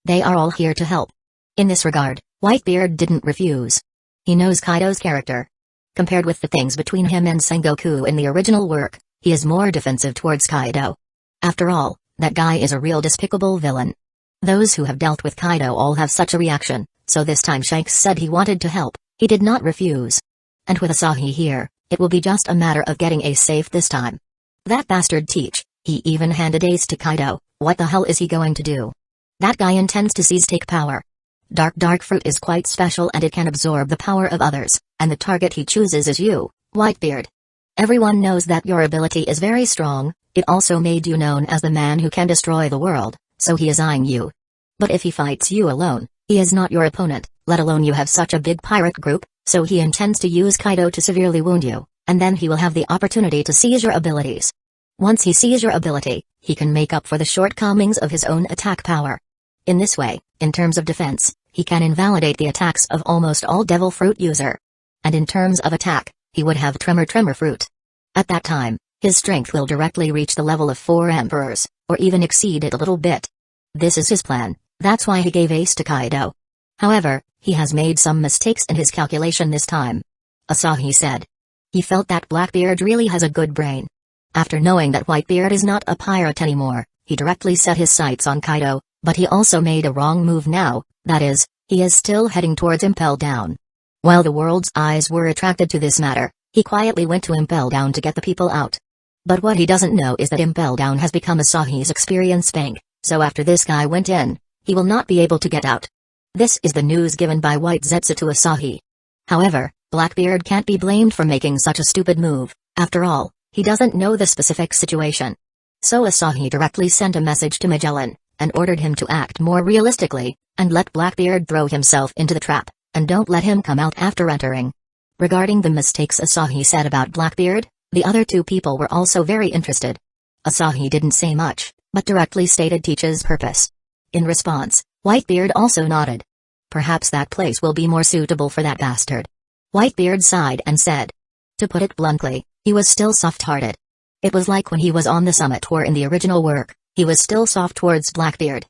They are all here to help. In this regard, Whitebeard didn't refuse. He knows Kaido's character. Compared with the things between him and Sengoku in the original work, he is more defensive towards Kaido. After all, that guy is a real despicable villain. Those who have dealt with Kaido all have such a reaction, so this time Shanks said he wanted to help. He did not refuse. And with Asahi here, it will be just a matter of getting Ace safe this time. That bastard Teach, he even handed Ace to Kaido. What the hell is he going to do? That guy intends to seize take power. Dark fruit is quite special and it can absorb the power of others, and the target he chooses is you, Whitebeard. Everyone knows that your ability is very strong. It also made you known as the man who can destroy the world, so he is eyeing you. But if he fights you alone, he is not your opponent, let alone you have such a big pirate group, so he intends to use Kaido to severely wound you, and then he will have the opportunity to seize your abilities. Once he sees your ability, he can make up for the shortcomings of his own attack power. In this way, in terms of defense, he can invalidate the attacks of almost all Devil Fruit user. And in terms of attack, he would have Tremor Fruit. At that time, his strength will directly reach the level of 4 Emperors, or even exceed it a little bit. This is his plan, that's why he gave Ace to Kaido. However, he has made some mistakes in his calculation this time. Asahi said. He felt that Blackbeard really has a good brain. After knowing that Whitebeard is not a pirate anymore, he directly set his sights on Kaido, but he also made a wrong move now, that is, he is still heading towards Impel Down. While the world's eyes were attracted to this matter, he quietly went to Impel Down to get the people out. But what he doesn't know is that Impel Down has become Asahi's experience bank, so after this guy went in, he will not be able to get out. This is the news given by White Zetsu to Asahi. However, Blackbeard can't be blamed for making such a stupid move. After all, he doesn't know the specific situation. So Asahi directly sent a message to Magellan, and ordered him to act more realistically, and let Blackbeard throw himself into the trap, and don't let him come out after entering. Regarding the mistakes Asahi said about Blackbeard, the other two people were also very interested. Asahi didn't say much, but directly stated Teach's purpose. In response, Whitebeard also nodded. Perhaps that place will be more suitable for that bastard. Whitebeard sighed and said. To put it bluntly, he was still soft-hearted. It was like when he was on the summit tour in the original work, he was still soft towards Blackbeard.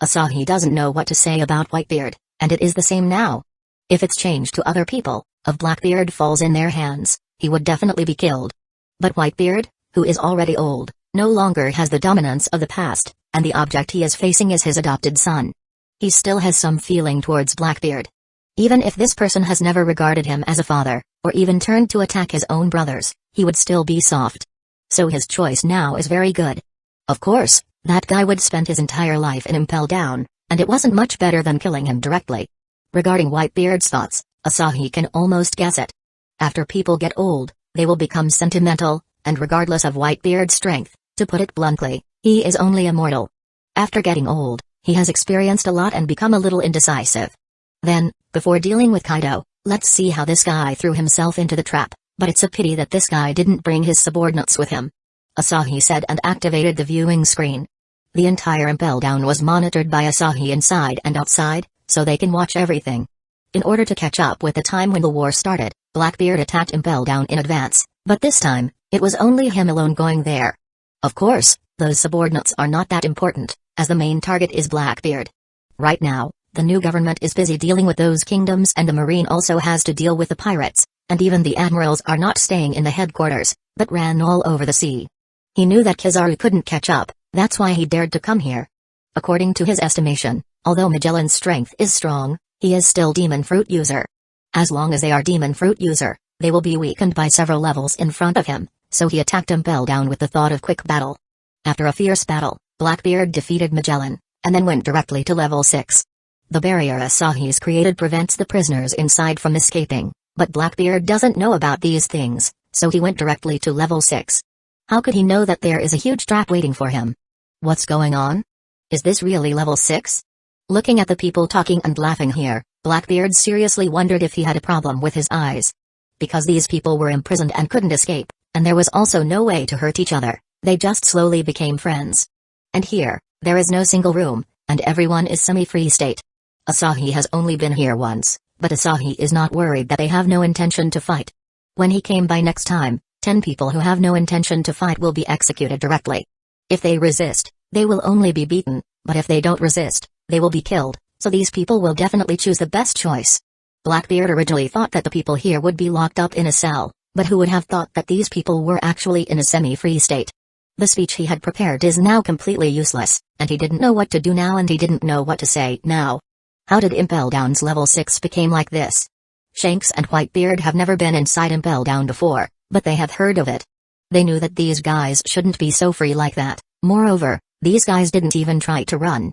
Asahi doesn't know what to say about Whitebeard, and it is the same now. If it's changed to other people, if Blackbeard falls in their hands, he would definitely be killed. But Whitebeard, who is already old, no longer has the dominance of the past, and the object he is facing is his adopted son. He still has some feeling towards Blackbeard. Even if this person has never regarded him as a father, or even turned to attack his own brothers, he would still be soft. So his choice now is very good. Of course, that guy would spend his entire life in Impel Down, and it wasn't much better than killing him directly. Regarding Whitebeard's thoughts, Asahi can almost guess it. After people get old, they will become sentimental, and regardless of Whitebeard's strength, to put it bluntly, he is only a mortal. After getting old, he has experienced a lot and become a little indecisive. Then, before dealing with Kaido, let's see how this guy threw himself into the trap, but it's a pity that this guy didn't bring his subordinates with him. Asahi said and activated the viewing screen. The entire Impel Down was monitored by Asahi inside and outside, so they can watch everything. In order to catch up with the time when the war started, Blackbeard attacked Impel Down in advance, but this time, it was only him alone going there. Of course, those subordinates are not that important, as the main target is Blackbeard. Right now, the new government is busy dealing with those kingdoms and the marine also has to deal with the pirates, and even the admirals are not staying in the headquarters, but ran all over the sea. He knew that Kizaru couldn't catch up, that's why he dared to come here. According to his estimation, although Magellan's strength is strong, he is still demon fruit user. As long as they are demon fruit user, they will be weakened by several levels in front of him, so he attacked Impel Down with the thought of quick battle. After a fierce battle, Blackbeard defeated Magellan, and then went directly to level 6. The barrier Asahi's created prevents the prisoners inside from escaping, but Blackbeard doesn't know about these things, so he went directly to level 6. How could he know that there is a huge trap waiting for him? What's going on? Is this really level 6? Looking at the people talking and laughing here, Blackbeard seriously wondered if he had a problem with his eyes. Because these people were imprisoned and couldn't escape, and there was also no way to hurt each other, they just slowly became friends. And here, there is no single room, and everyone is semi-free state. Asahi has only been here once, but Asahi is not worried that they have no intention to fight. When he came by next time, 10 people who have no intention to fight will be executed directly. If they resist, they will only be beaten, but if they don't resist, They will be killed, so these people will definitely choose the best choice. Blackbeard originally thought that the people here would be locked up in a cell, but who would have thought that these people were actually in a semi-free state? The speech he had prepared is now completely useless, and he didn't know what to do now and he didn't know what to say now. How did Impel Down's level 6 became like this? Shanks and Whitebeard have never been inside Impel Down before, but they have heard of it. They knew that these guys shouldn't be so free like that. Moreover, these guys didn't even try to run.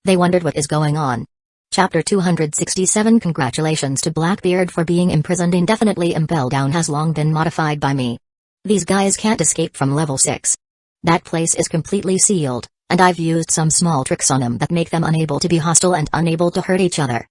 They wondered what is going on. Chapter 267. Congratulations to Blackbeard for being imprisoned indefinitely. Impel Down has long been modified by me. These guys can't escape from level 6. That place is completely sealed, and I've used some small tricks on them that make them unable to be hostile and unable to hurt each other.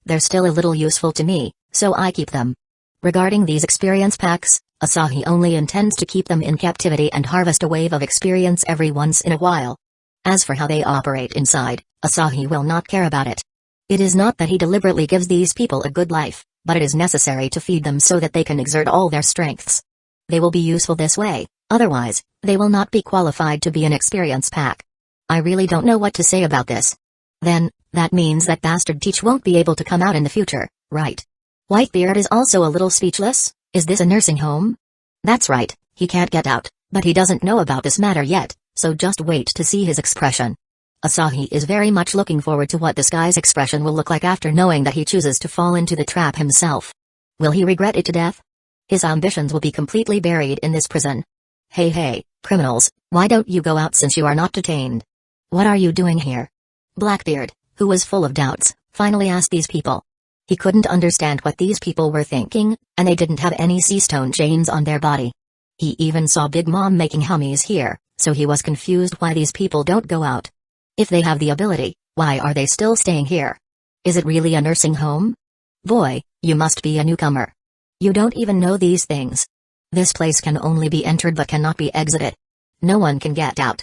They're still a little useful to me, so I keep them. Regarding these experience packs, Asahi only intends to keep them in captivity and harvest a wave of experience every once in a while. As for how they operate inside, Asahi will not care about it. It is not that he deliberately gives these people a good life, but it is necessary to feed them so that they can exert all their strengths. They will be useful this way, otherwise, they will not be qualified to be an experience pack. I really don't know what to say about this. Then, that means that Bastard Teach won't be able to come out in the future, right? Whitebeard is also a little speechless. Is this a nursing home? That's right, he can't get out, but he doesn't know about this matter yet, so just wait to see his expression. Asahi is very much looking forward to what this guy's expression will look like after knowing that he chooses to fall into the trap himself. Will he regret it to death? His ambitions will be completely buried in this prison. Hey, criminals, why don't you go out since you are not detained? What are you doing here? Blackbeard, who was full of doubts, finally asked these people. He couldn't understand what these people were thinking, and they didn't have any sea-stone chains on their body. He even saw Big Mom making hummies here, so he was confused why these people don't go out. If they have the ability, why are they still staying here? Is it really a nursing home? Boy, you must be a newcomer. You don't even know these things. This place can only be entered but cannot be exited. No one can get out.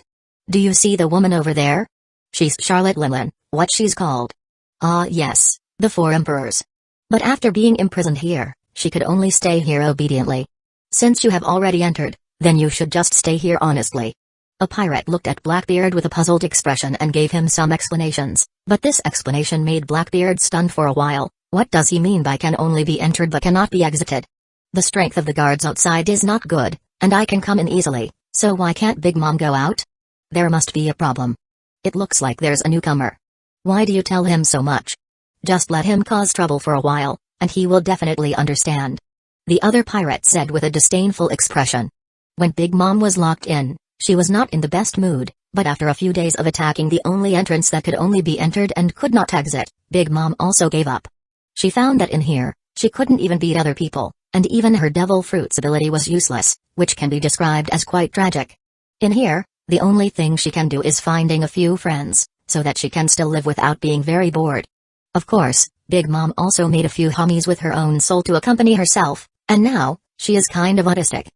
Do you see the woman over there? She's Charlotte Limlin, what she's called. Ah yes, the Four Emperors. But after being imprisoned here, she could only stay here obediently. Since you have already entered, then you should just stay here honestly. A pirate looked at Blackbeard with a puzzled expression and gave him some explanations, but this explanation made Blackbeard stunned for a while. What does he mean by can only be entered but cannot be exited? The strength of the guards outside is not good, and I can come in easily, so why can't Big Mom go out? There must be a problem. It looks like there's a newcomer. Why do you tell him so much? Just let him cause trouble for a while, and he will definitely understand. The other pirate said with a disdainful expression. When Big Mom was locked in, she was not in the best mood, but after a few days of attacking the only entrance that could only be entered and could not exit, Big Mom also gave up. She found that in here, she couldn't even beat other people, and even her devil fruits ability was useless, which can be described as quite tragic. In here, the only thing she can do is finding a few friends, so that she can still live without being very bored. Of course, Big Mom also made a few homies with her own soul to accompany herself, and now, she is kind of autistic.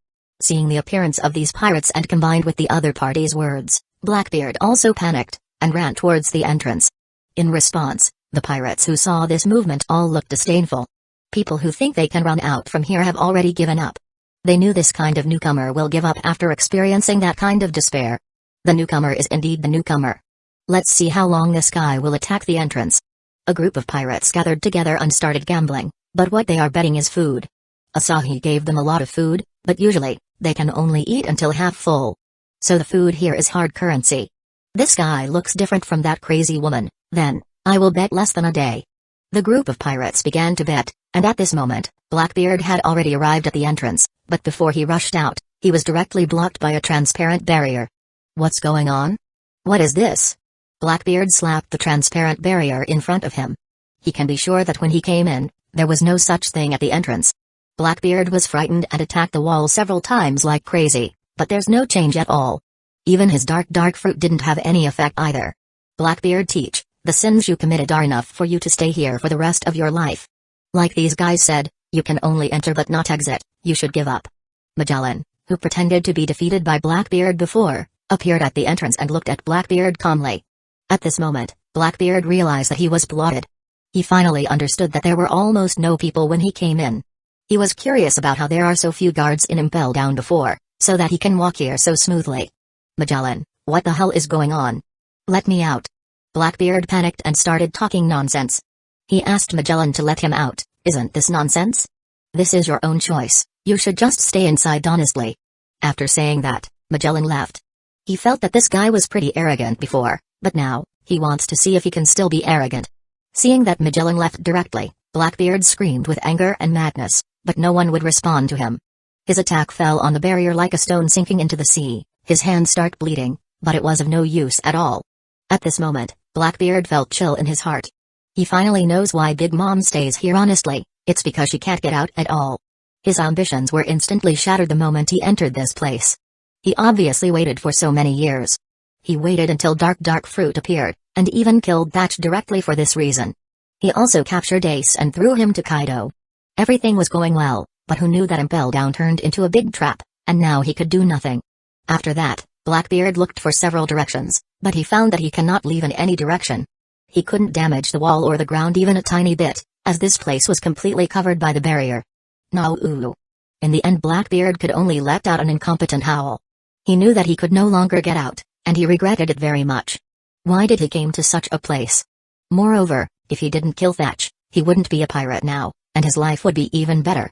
Seeing the appearance of these pirates and combined with the other party's words, Blackbeard also panicked, and ran towards the entrance. In response, the pirates who saw this movement all looked disdainful. People who think they can run out from here have already given up. They knew this kind of newcomer will give up after experiencing that kind of despair. The newcomer is indeed the newcomer. Let's see how long this guy will attack the entrance. A group of pirates gathered together and started gambling, but what they are betting is food. Asahi gave them a lot of food, but usually, they can only eat until half full. So the food here is hard currency. This guy looks different from that crazy woman, then, I will bet less than a day. The group of pirates began to bet, and at this moment, Blackbeard had already arrived at the entrance, but before he rushed out, he was directly blocked by a transparent barrier. What's going on? What is this? Blackbeard slapped the transparent barrier in front of him. He can be sure that when he came in, there was no such thing at the entrance. Blackbeard was frightened and attacked the wall several times like crazy, but there's no change at all. Even his dark fruit didn't have any effect either. Blackbeard Teach, the sins you committed are enough for you to stay here for the rest of your life. Like these guys said, you can only enter but not exit, you should give up. Magellan, who pretended to be defeated by Blackbeard before, appeared at the entrance and looked at Blackbeard calmly. At this moment, Blackbeard realized that he was plotted. He finally understood that there were almost no people when he came in. He was curious about how there are so few guards in Impel Down before, so that he can walk here so smoothly. Magellan, what the hell is going on? Let me out. Blackbeard panicked and started talking nonsense. He asked Magellan to let him out. Isn't this nonsense? This is your own choice, you should just stay inside honestly. After saying that, Magellan left. He felt that this guy was pretty arrogant before, but now, he wants to see if he can still be arrogant. Seeing that Magellan left directly, Blackbeard screamed with anger and madness, but no one would respond to him. His attack fell on the barrier like a stone sinking into the sea, his hand started bleeding, but it was of no use at all. At this moment, Blackbeard felt chill in his heart. He finally knows why Big Mom stays here honestly, it's because she can't get out at all. His ambitions were instantly shattered the moment he entered this place. He obviously waited for so many years. He waited until dark fruit appeared, and even killed Thatch directly for this reason. He also captured Ace and threw him to Kaido. Everything was going well, but who knew that Impel Down turned into a big trap, and now he could do nothing. After that, Blackbeard looked for several directions, but he found that he cannot leave in any direction. He couldn't damage the wall or the ground even a tiny bit, as this place was completely covered by the barrier. No. In the end, Blackbeard could only let out an incompetent howl. He knew that he could no longer get out, and he regretted it very much. Why did he came to such a place? Moreover, if he didn't kill Thatch, he wouldn't be a pirate now, and his life would be even better.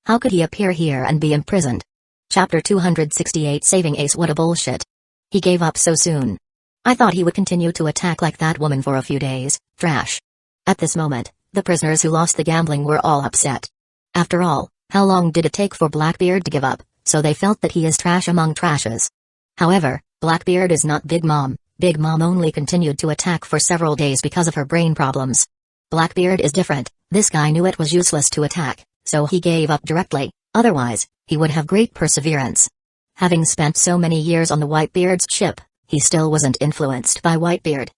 How could he appear here and be imprisoned? Chapter 268 Saving Ace. What a bullshit. He gave up so soon. I thought he would continue to attack like that woman for a few days. Trash. At this moment, the prisoners who lost the gambling were all upset. After all, how long did it take for Blackbeard to give up, so they felt that he is trash among trashes. However, Blackbeard is not Big Mom. Big Mom only continued to attack for several days because of her brain problems. Blackbeard is different. This guy knew it was useless to attack, so he gave up directly, otherwise, he would have great perseverance. Having spent so many years on the Whitebeard's ship, he still wasn't influenced by Whitebeard.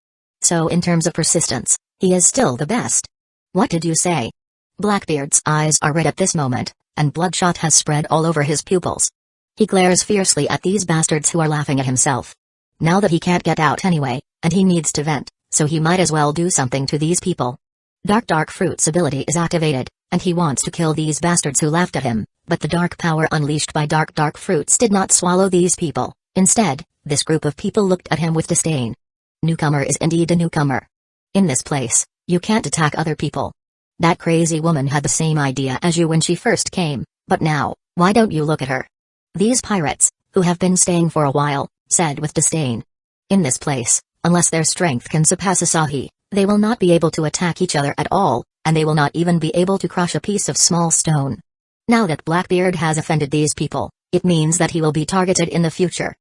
So in terms of persistence, he is still the best. What did you say? Blackbeard's eyes are red at this moment, and bloodshot has spread all over his pupils. He glares fiercely at these bastards who are laughing at himself. Now that he can't get out anyway, and he needs to vent, so he might as well do something to these people. Dark Fruit's ability is activated, and he wants to kill these bastards who laughed at him, but the dark power unleashed by Dark Fruits did not swallow these people. Instead, this group of people looked at him with disdain. Newcomer is indeed a newcomer. In this place, you can't attack other people. That crazy woman had the same idea as you when she first came, but now, why don't you look at her? These pirates, who have been staying for a while, said with disdain. In this place, unless their strength can surpass Asahi, they will not be able to attack each other at all, and they will not even be able to crush a piece of small stone. Now that Blackbeard has offended these people, it means that he will be targeted in the future.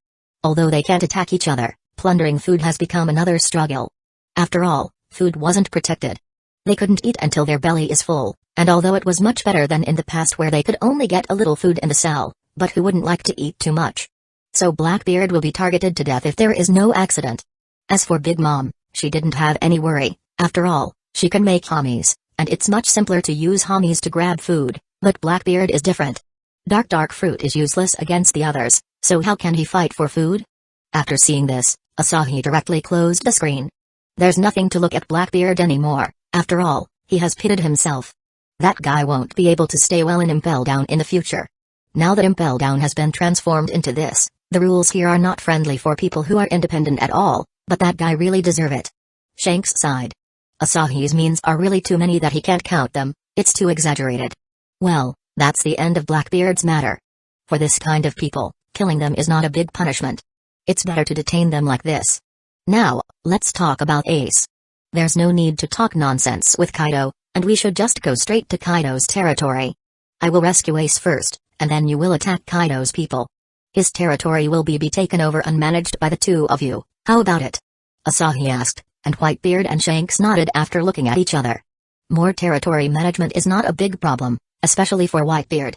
Although they can't attack each other, plundering food has become another struggle. After all, food wasn't protected. They couldn't eat until their belly is full, and although it was much better than in the past where they could only get a little food in the cell, but who wouldn't like to eat too much? So Blackbeard will be targeted to death if there is no accident. As for Big Mom, she didn't have any worry. After all, she can make homies, and it's much simpler to use homies to grab food, but Blackbeard is different. Dark Fruit is useless against the others, so how can he fight for food? After seeing this, Asahi directly closed the screen. There's nothing to look at Blackbeard anymore. After all, he has pitted himself. That guy won't be able to stay well in Impel Down in the future. Now that Impel Down has been transformed into this, the rules here are not friendly for people who are independent at all, but that guy really deserve it. Shanks sighed. Asahi's means are really too many that he can't count them, it's too exaggerated. Well, that's the end of Blackbeard's matter. For this kind of people, killing them is not a big punishment. It's better to detain them like this. Now, let's talk about Ace. There's no need to talk nonsense with Kaido, and we should just go straight to Kaido's territory. I will rescue Ace first, and then you will attack Kaido's people. His territory will be taken over unmanaged by the two of you, how about it? Asahi asked, and Whitebeard and Shanks nodded after looking at each other. More territory management is not a big problem, especially for Whitebeard.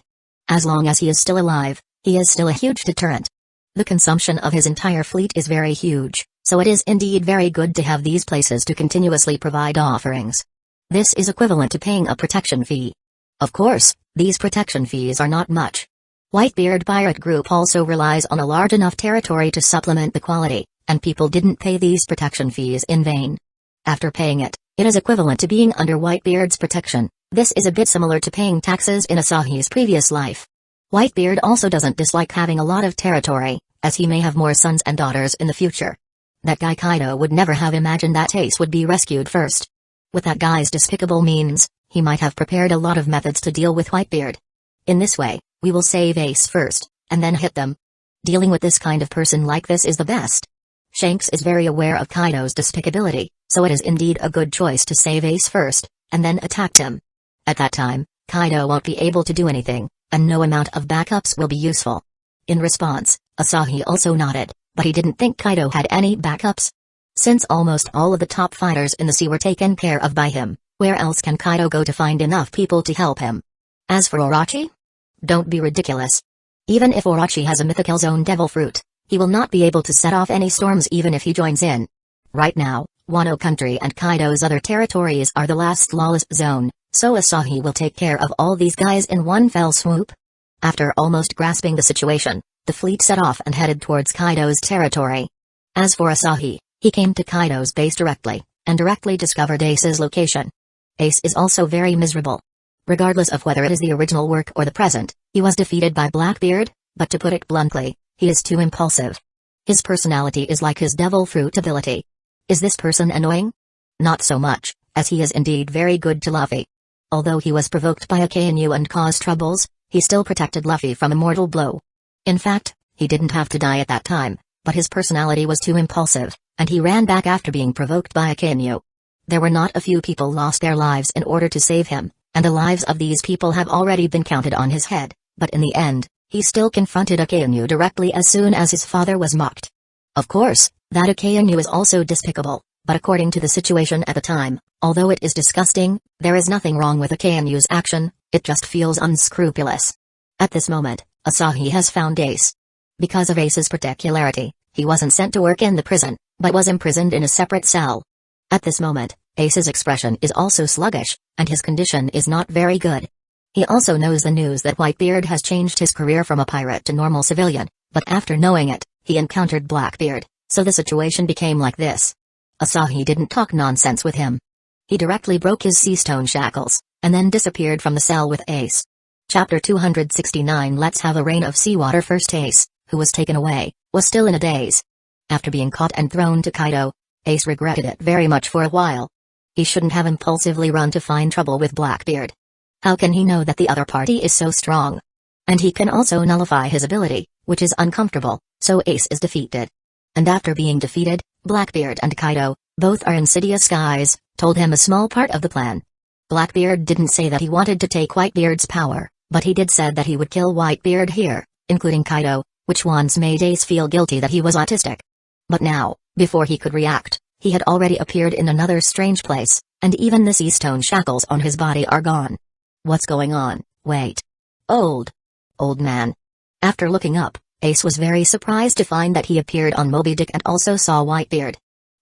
As long as he is still alive, he is still a huge deterrent. The consumption of his entire fleet is very huge, so it is indeed very good to have these places to continuously provide offerings. This is equivalent to paying a protection fee. Of course, these protection fees are not much. Whitebeard Pirate Group also relies on a large enough territory to supplement the quality, and people didn't pay these protection fees in vain. After paying it, it is equivalent to being under Whitebeard's protection. This is a bit similar to paying taxes in Asahi's previous life. Whitebeard also doesn't dislike having a lot of territory, as he may have more sons and daughters in the future. That guy Kaido would never have imagined that Ace would be rescued first. With that guy's despicable means, he might have prepared a lot of methods to deal with Whitebeard. In this way, we will save Ace first, and then hit them. Dealing with this kind of person like this is the best. Shanks is very aware of Kaido's despicability, so it is indeed a good choice to save Ace first, and then attack him. At that time, Kaido won't be able to do anything, and no amount of backups will be useful. In response, Asahi also nodded, but he didn't think Kaido had any backups. Since almost all of the top fighters in the sea were taken care of by him, where else can Kaido go to find enough people to help him? As for Orochi? Don't be ridiculous. Even if Orochi has a mythical zone devil fruit, he will not be able to set off any storms even if he joins in. Right now, Wano country and Kaido's other territories are the last lawless zone, so Asahi will take care of all these guys in one fell swoop. After almost grasping the situation, the fleet set off and headed towards Kaido's territory. As for Asahi, he came to Kaido's base directly, and directly discovered Ace's location. Ace is also very miserable. Regardless of whether it is the original work or the present, he was defeated by Blackbeard, but to put it bluntly, he is too impulsive. His personality is like his devil fruit ability. Is this person annoying? Not so much, as he is indeed very good to Luffy. Although he was provoked by a KNU and caused troubles, he still protected Luffy from a mortal blow. In fact, he didn't have to die at that time, but his personality was too impulsive, and he ran back after being provoked by a KNU. There were not a few people lost their lives in order to save him, and the lives of these people have already been counted on his head, but in the end, he still confronted a KNU directly as soon as his father was mocked. Of course, that a KNU is also despicable, but according to the situation at the time, although it is disgusting, there is nothing wrong with a KNU's action, it just feels unscrupulous. At this moment, Asahi has found Ace. Because of Ace's particularity, he wasn't sent to work in the prison, but was imprisoned in a separate cell. At this moment, Ace's expression is also sluggish, and his condition is not very good. He also knows the news that Whitebeard has changed his career from a pirate to normal civilian, but after knowing it, he encountered Blackbeard, so the situation became like this. Asahi didn't talk nonsense with him. He directly broke his sea stone shackles, and then disappeared from the cell with Ace. Chapter 269. Let's have a rain of seawater first. Ace, who was taken away, was still in a daze. After being caught and thrown to Kaido, Ace regretted it very much for a while. He shouldn't have impulsively run to find trouble with Blackbeard. How can he know that the other party is so strong? And he can also nullify his ability, which is uncomfortable, so Ace is defeated. And after being defeated, Blackbeard and Kaido, both are insidious guys, told him a small part of the plan. Blackbeard didn't say that he wanted to take Whitebeard's power, but he did said that he would kill Whitebeard here, including Kaido, which once made Ace feel guilty that he was autistic. But now, before he could react, he had already appeared in another strange place, and even the sea stone shackles on his body are gone. What's going on? Wait. Old man. After looking up, Ace was very surprised to find that he appeared on Moby Dick and also saw Whitebeard.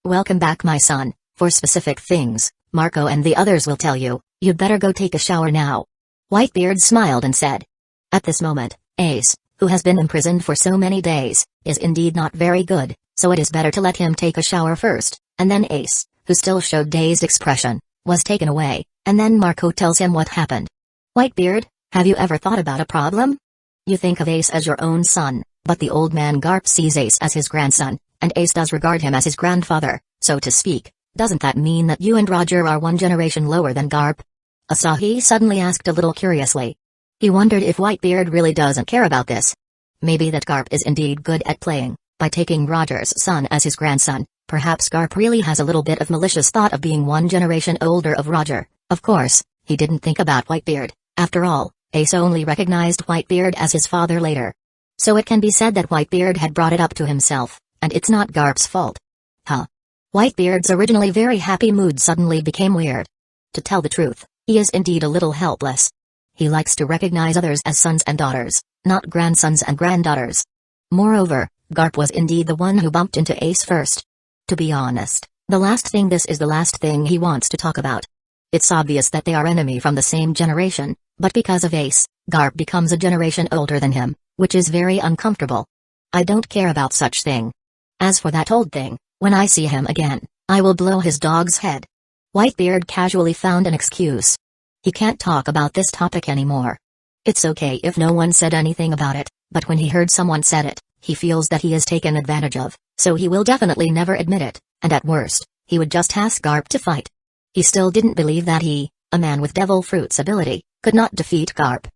Welcome back, my son. For specific things, Marco and the others will tell you, you'd better go take a shower now. Whitebeard smiled and said. At this moment, Ace, who has been imprisoned for so many days, is indeed not very good, so it is better to let him take a shower first, and then Ace, who still showed dazed expression, was taken away, and then Marco tells him what happened. Whitebeard, have you ever thought about a problem? You think of Ace as your own son, but the old man Garp sees Ace as his grandson, and Ace does regard him as his grandfather, so to speak. Doesn't that mean that you and Roger are one generation lower than Garp? Asahi suddenly asked a little curiously. He wondered if Whitebeard really doesn't care about this. Maybe that Garp is indeed good at playing, by taking Roger's son as his grandson. Perhaps Garp really has a little bit of malicious thought of being one generation older of Roger. Of course, he didn't think about Whitebeard. After all, Ace only recognized Whitebeard as his father later. So it can be said that Whitebeard had brought it up to himself, and it's not Garp's fault. Huh. Whitebeard's originally very happy mood suddenly became weird. To tell the truth, he is indeed a little helpless. He likes to recognize others as sons and daughters, not grandsons and granddaughters. Moreover, Garp was indeed the one who bumped into Ace first. To be honest, this is the last thing he wants to talk about. It's obvious that they are enemy from the same generation, but because of Ace, Garp becomes a generation older than him, which is very uncomfortable. I don't care about such thing. As for that old thing, when I see him again, I will blow his dog's head. Whitebeard casually found an excuse. He can't talk about this topic anymore. It's okay if no one said anything about it, but when he heard someone said it, He feels that he is taken advantage of, so he will definitely never admit it, and at worst, he would just ask Garp to fight. He still didn't believe that he, a man with Devil Fruit's ability, could not defeat Garp.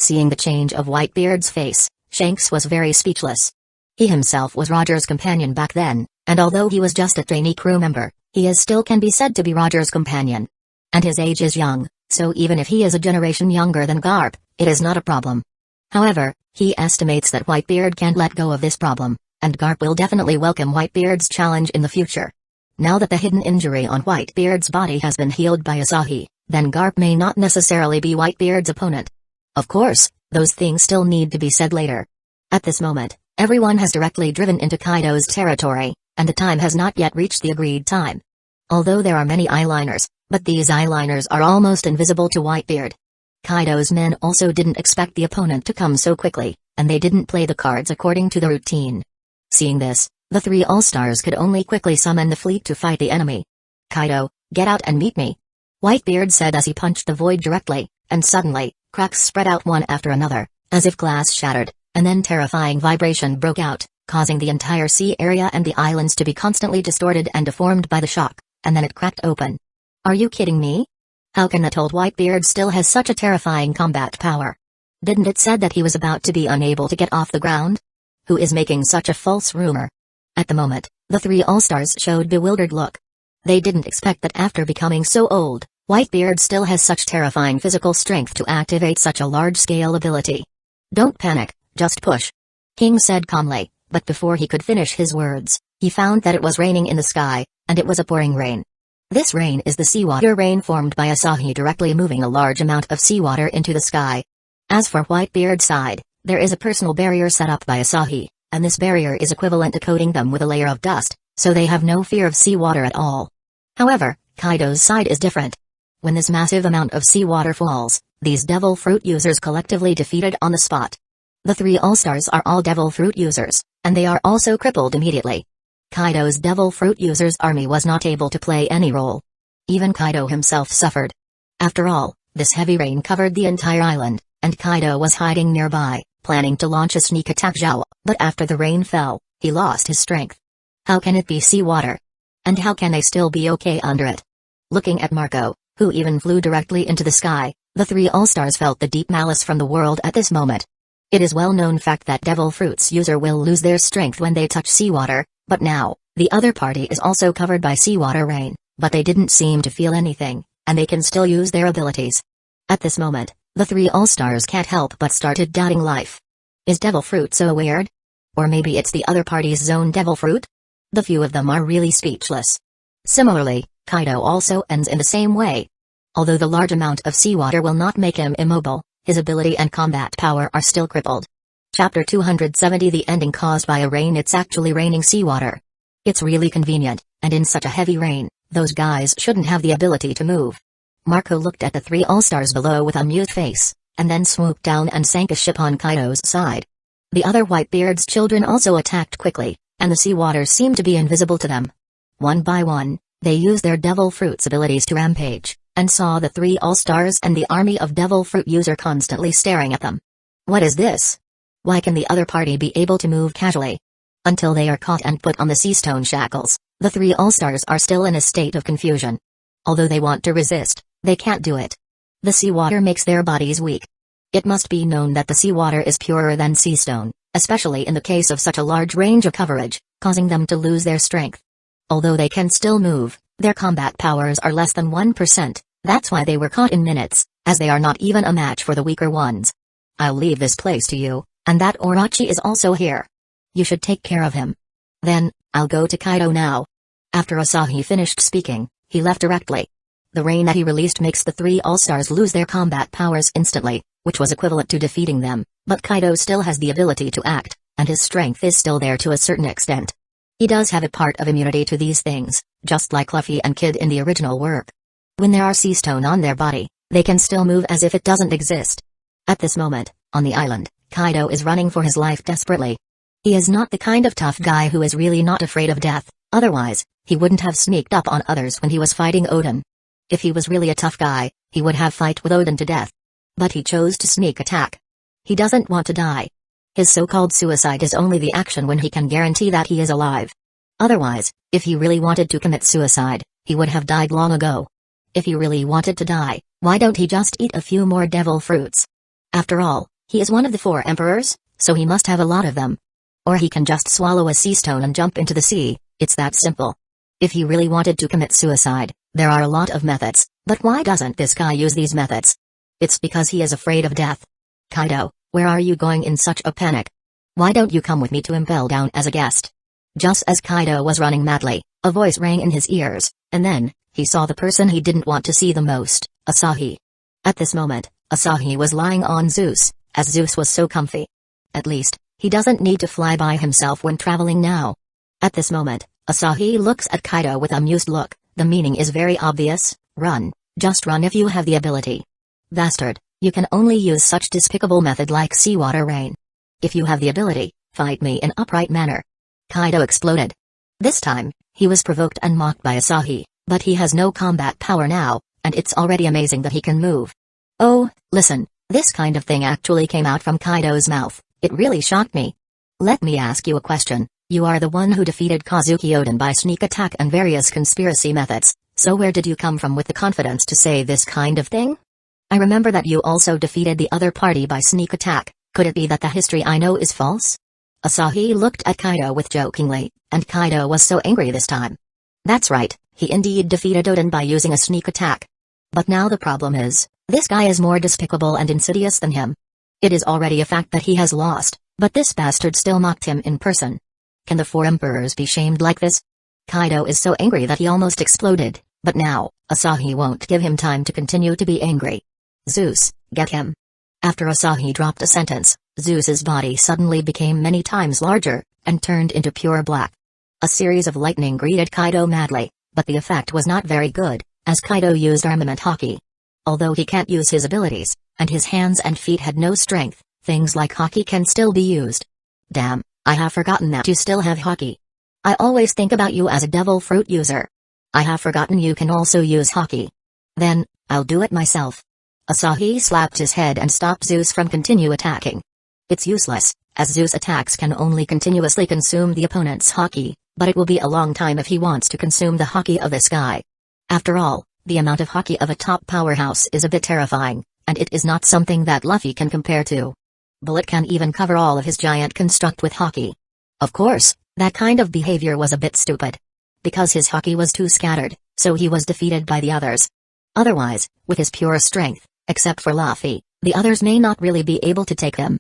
Seeing the change of Whitebeard's face, Shanks was very speechless. He himself was Roger's companion back then, and although he was just a trainee crew member, he still can be said to be Roger's companion. And his age is young, so even if he is a generation younger than Garp, it is not a problem. However, he estimates that Whitebeard can't let go of this problem, and Garp will definitely welcome Whitebeard's challenge in the future. Now that the hidden injury on Whitebeard's body has been healed by Asahi, then Garp may not necessarily be Whitebeard's opponent. Of course, those things still need to be said later. At this moment, everyone has directly driven into Kaido's territory, and the time has not yet reached the agreed time. Although there are many eyeliners, but these eyeliners are almost invisible to Whitebeard. Kaido's men also didn't expect the opponent to come so quickly, and they didn't play the cards according to the routine. Seeing this, the three All-Stars could only quickly summon the fleet to fight the enemy. "Kaido, get out and meet me," Whitebeard said as he punched the void directly, and suddenly, cracks spread out one after another, as if glass shattered, and then terrifying vibration broke out, causing the entire sea area and the islands to be constantly distorted and deformed by the shock, and then it cracked open. "Are you kidding me? How can that old Whitebeard still has such a terrifying combat power? Didn't it said that he was about to be unable to get off the ground? Who is making such a false rumor?" At the moment, the three All-Stars showed bewildered look. They didn't expect that after becoming so old, Whitebeard still has such terrifying physical strength to activate such a large-scale ability. "Don't panic, just push," King said calmly, but before he could finish his words, he found that it was raining in the sky, and it was a pouring rain. This rain is the seawater rain formed by Asahi directly moving a large amount of seawater into the sky. As for Whitebeard's side, there is a personal barrier set up by Asahi, and this barrier is equivalent to coating them with a layer of dust, so they have no fear of seawater at all. However, Kaido's side is different. When this massive amount of seawater falls, these Devil Fruit users collectively defeated on the spot. The three All-Stars are all Devil Fruit users, and they are also crippled immediately. Kaido's Devil Fruit users' army was not able to play any role. Even Kaido himself suffered. After all, this heavy rain covered the entire island, and Kaido was hiding nearby, planning to launch a sneak attack Zhao, but after the rain fell, he lost his strength. How can it be seawater? And how can they still be okay under it? Looking at Marco, who even flew directly into the sky, the three All-Stars felt the deep malice from the world at this moment. It is well-known fact that Devil Fruit's user will lose their strength when they touch seawater, but now, the other party is also covered by seawater rain, but they didn't seem to feel anything, and they can still use their abilities. At this moment, the three All-Stars can't help but started doubting life. Is Devil Fruit so weird? Or maybe it's the other party's own Devil Fruit? The few of them are really speechless. Similarly, Kaido also ends in the same way. Although the large amount of seawater will not make him immobile, his ability and combat power are still crippled. Chapter 270 The ending caused by a rain. It's actually raining seawater. It's really convenient, and in such a heavy rain, those guys shouldn't have the ability to move. Marco looked at the three All-Stars below with a amused face, and then swooped down and sank a ship on Kaido's side. The other Whitebeard's children also attacked quickly, and the seawater seemed to be invisible to them. One by one, they used their Devil Fruit's abilities to rampage, and saw the three All-Stars and the army of Devil Fruit user constantly staring at them. What is this? Why can the other party be able to move casually? Until they are caught and put on the sea stone shackles, the three All-Stars are still in a state of confusion. Although they want to resist, they can't do it. The seawater makes their bodies weak. It must be known that the seawater is purer than sea stone, especially in the case of such a large range of coverage, causing them to lose their strength. Although they can still move, their combat powers are less than 1%, that's why they were caught in minutes, as they are not even a match for the weaker ones. I'll leave this place to you, and that Orochi is also here. You should take care of him. Then, I'll go to Kaido now. After Asahi finished speaking, he left directly. The rain that he released makes the three All-Stars lose their combat powers instantly, which was equivalent to defeating them, but Kaido still has the ability to act, and his strength is still there to a certain extent. He does have a part of immunity to these things, just like Luffy and Kid in the original work. When there are sea stone on their body, they can still move as if it doesn't exist. At this moment, on the island, Kaido is running for his life desperately. He is not the kind of tough guy who is really not afraid of death, otherwise, he wouldn't have sneaked up on others when he was fighting Odin. If he was really a tough guy, he would have fight with Odin to death. But he chose to sneak attack. He doesn't want to die. His so-called suicide is only the action when he can guarantee that he is alive. Otherwise, if he really wanted to commit suicide, he would have died long ago. If he really wanted to die, why don't he just eat a few more devil fruits? After all, he is one of the 4 emperors, so he must have a lot of them. Or he can just swallow a sea stone and jump into the sea, it's that simple. If he really wanted to commit suicide, there are a lot of methods, but why doesn't this guy use these methods? It's because he is afraid of death. Kaido, where are you going in such a panic? Why don't you come with me to Impel Down as a guest? Just as Kaido was running madly, a voice rang in his ears, and then, he saw the person he didn't want to see the most, Asahi. At this moment, Asahi was lying on Zeus, as Zeus was so comfy. At least, he doesn't need to fly by himself when traveling now. At this moment, Asahi looks at Kaido with amused look. The meaning is very obvious: run, just run if you have the ability. Bastard, you can only use such despicable method like seawater rain. If you have the ability, fight me in upright manner. Kaido exploded. This time, he was provoked and mocked by Asahi, but he has no combat power now, and it's already amazing that he can move. Oh, listen, this kind of thing actually came out from Kaido's mouth. It really shocked me. Let me ask you a question. You are the one who defeated Kazuki Oden by sneak attack and various conspiracy methods, so where did you come from with the confidence to say this kind of thing? I remember that you also defeated the other party by sneak attack. Could it be that the history I know is false? Asahi looked at Kaido with jokingly, and Kaido was so angry this time. That's right, he indeed defeated Oden by using a sneak attack. But now the problem is, this guy is more despicable and insidious than him. It is already a fact that he has lost, but this bastard still mocked him in person. Can the 4 emperors be shamed like this? Kaido is so angry that he almost exploded, but now, Asahi won't give him time to continue to be angry. Zeus, get him. After Asahi dropped a sentence, Zeus's body suddenly became many times larger, and turned into pure black. A series of lightning greeted Kaido madly, but the effect was not very good, as Kaido used armament haki. Although he can't use his abilities, and his hands and feet had no strength, things like haki can still be used. Damn, I have forgotten that you still have haki. I always think about you as a devil fruit user. I have forgotten you can also use haki. Then, I'll do it myself. Asahi slapped his head and stopped Zeus from continue attacking. It's useless, as Zeus attacks can only continuously consume the opponent's haki, but it will be a long time if he wants to consume the haki of this guy. After all, the amount of haki of a top powerhouse is a bit terrifying, and it is not something that Luffy can compare to. Bullet can even cover all of his giant construct with haki. Of course, that kind of behavior was a bit stupid. Because his haki was too scattered, so he was defeated by the others. Otherwise, with his pure strength, except for Luffy, the others may not really be able to take him.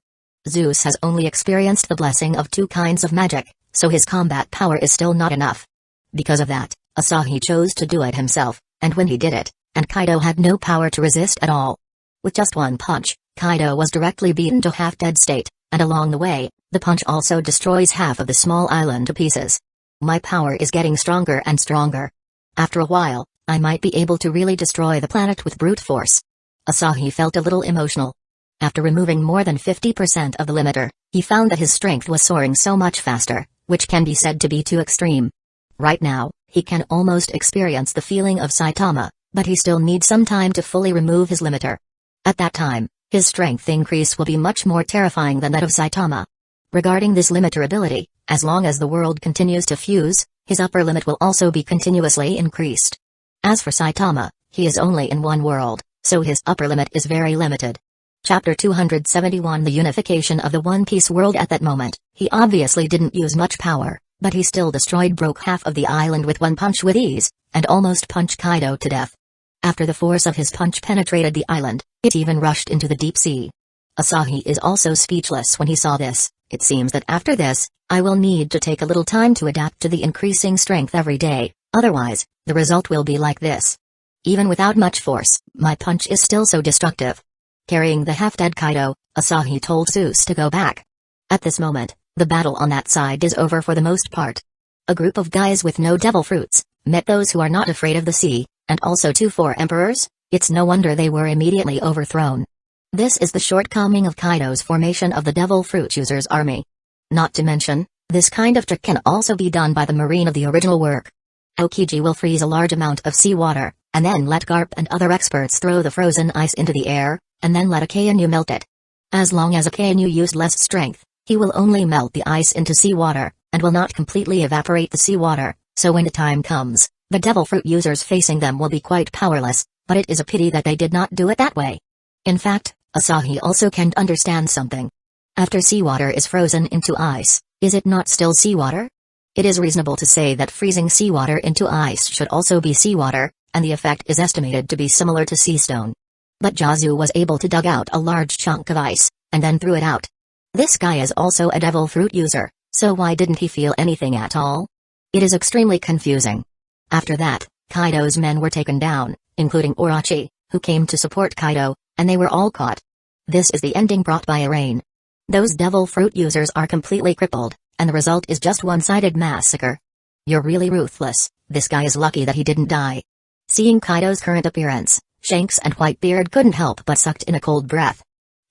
Zeus has only experienced the blessing of 2 kinds of magic, so his combat power is still not enough. Because of that, Asahi chose to do it himself, and when he did it, and Kaido had no power to resist at all. With just 1 punch, Kaido was directly beaten to half-dead state, and along the way, the punch also destroys half of the small island to pieces. My power is getting stronger and stronger. After a while, I might be able to really destroy the planet with brute force. Asahi felt a little emotional. After removing more than 50% of the limiter, he found that his strength was soaring so much faster, which can be said to be too extreme. Right now, he can almost experience the feeling of Saitama, but he still needs some time to fully remove his limiter. At that time, his strength increase will be much more terrifying than that of Saitama. Regarding this limiter ability, as long as the world continues to fuse, his upper limit will also be continuously increased. As for Saitama, he is only in 1 world, so his upper limit is very limited. Chapter 271 The unification of the One Piece world. At that moment, he obviously didn't use much power, but he still broke half of the island with 1 punch with ease, and almost punched Kaido to death. After the force of his punch penetrated the island, it even rushed into the deep sea. Asahi is also speechless when he saw this. It seems that after this, I will need to take a little time to adapt to the increasing strength every day, otherwise, the result will be like this. Even without much force, my punch is still so destructive. Carrying the half-dead Kaido, Asahi told Zeus to go back. At this moment, the battle on that side is over for the most part. A group of guys with no devil fruits met those who are not afraid of the sea, and also 4 emperors. It's no wonder they were immediately overthrown. This is the shortcoming of Kaido's formation of the devil fruit users' army. Not to mention, this kind of trick can also be done by the marine of the original work. Aokiji will freeze a large amount of seawater, and then let Garp and other experts throw the frozen ice into the air, and then let Akainu melt it. As long as Akainu used less strength, He will only melt the ice into seawater, and will not completely evaporate the seawater, so when the time comes, the devil fruit users facing them will be quite powerless, but it is a pity that they did not do it that way. In fact, Asahi also can't understand something. After seawater is frozen into ice, is it not still seawater? It is reasonable to say that freezing seawater into ice should also be seawater, and the effect is estimated to be similar to sea stone. But Jazu was able to dug out a large chunk of ice, and then threw it out. This guy is also a devil fruit user, so why didn't he feel anything at all? It is extremely confusing. After that, Kaido's men were taken down, including Orochi, who came to support Kaido, and they were all caught. This is the ending brought by a rain. Those devil fruit users are completely crippled, and the result is just one-sided massacre. You're really ruthless. This guy is lucky that he didn't die. Seeing Kaido's current appearance, Shanks and Whitebeard couldn't help but sucked in a cold breath.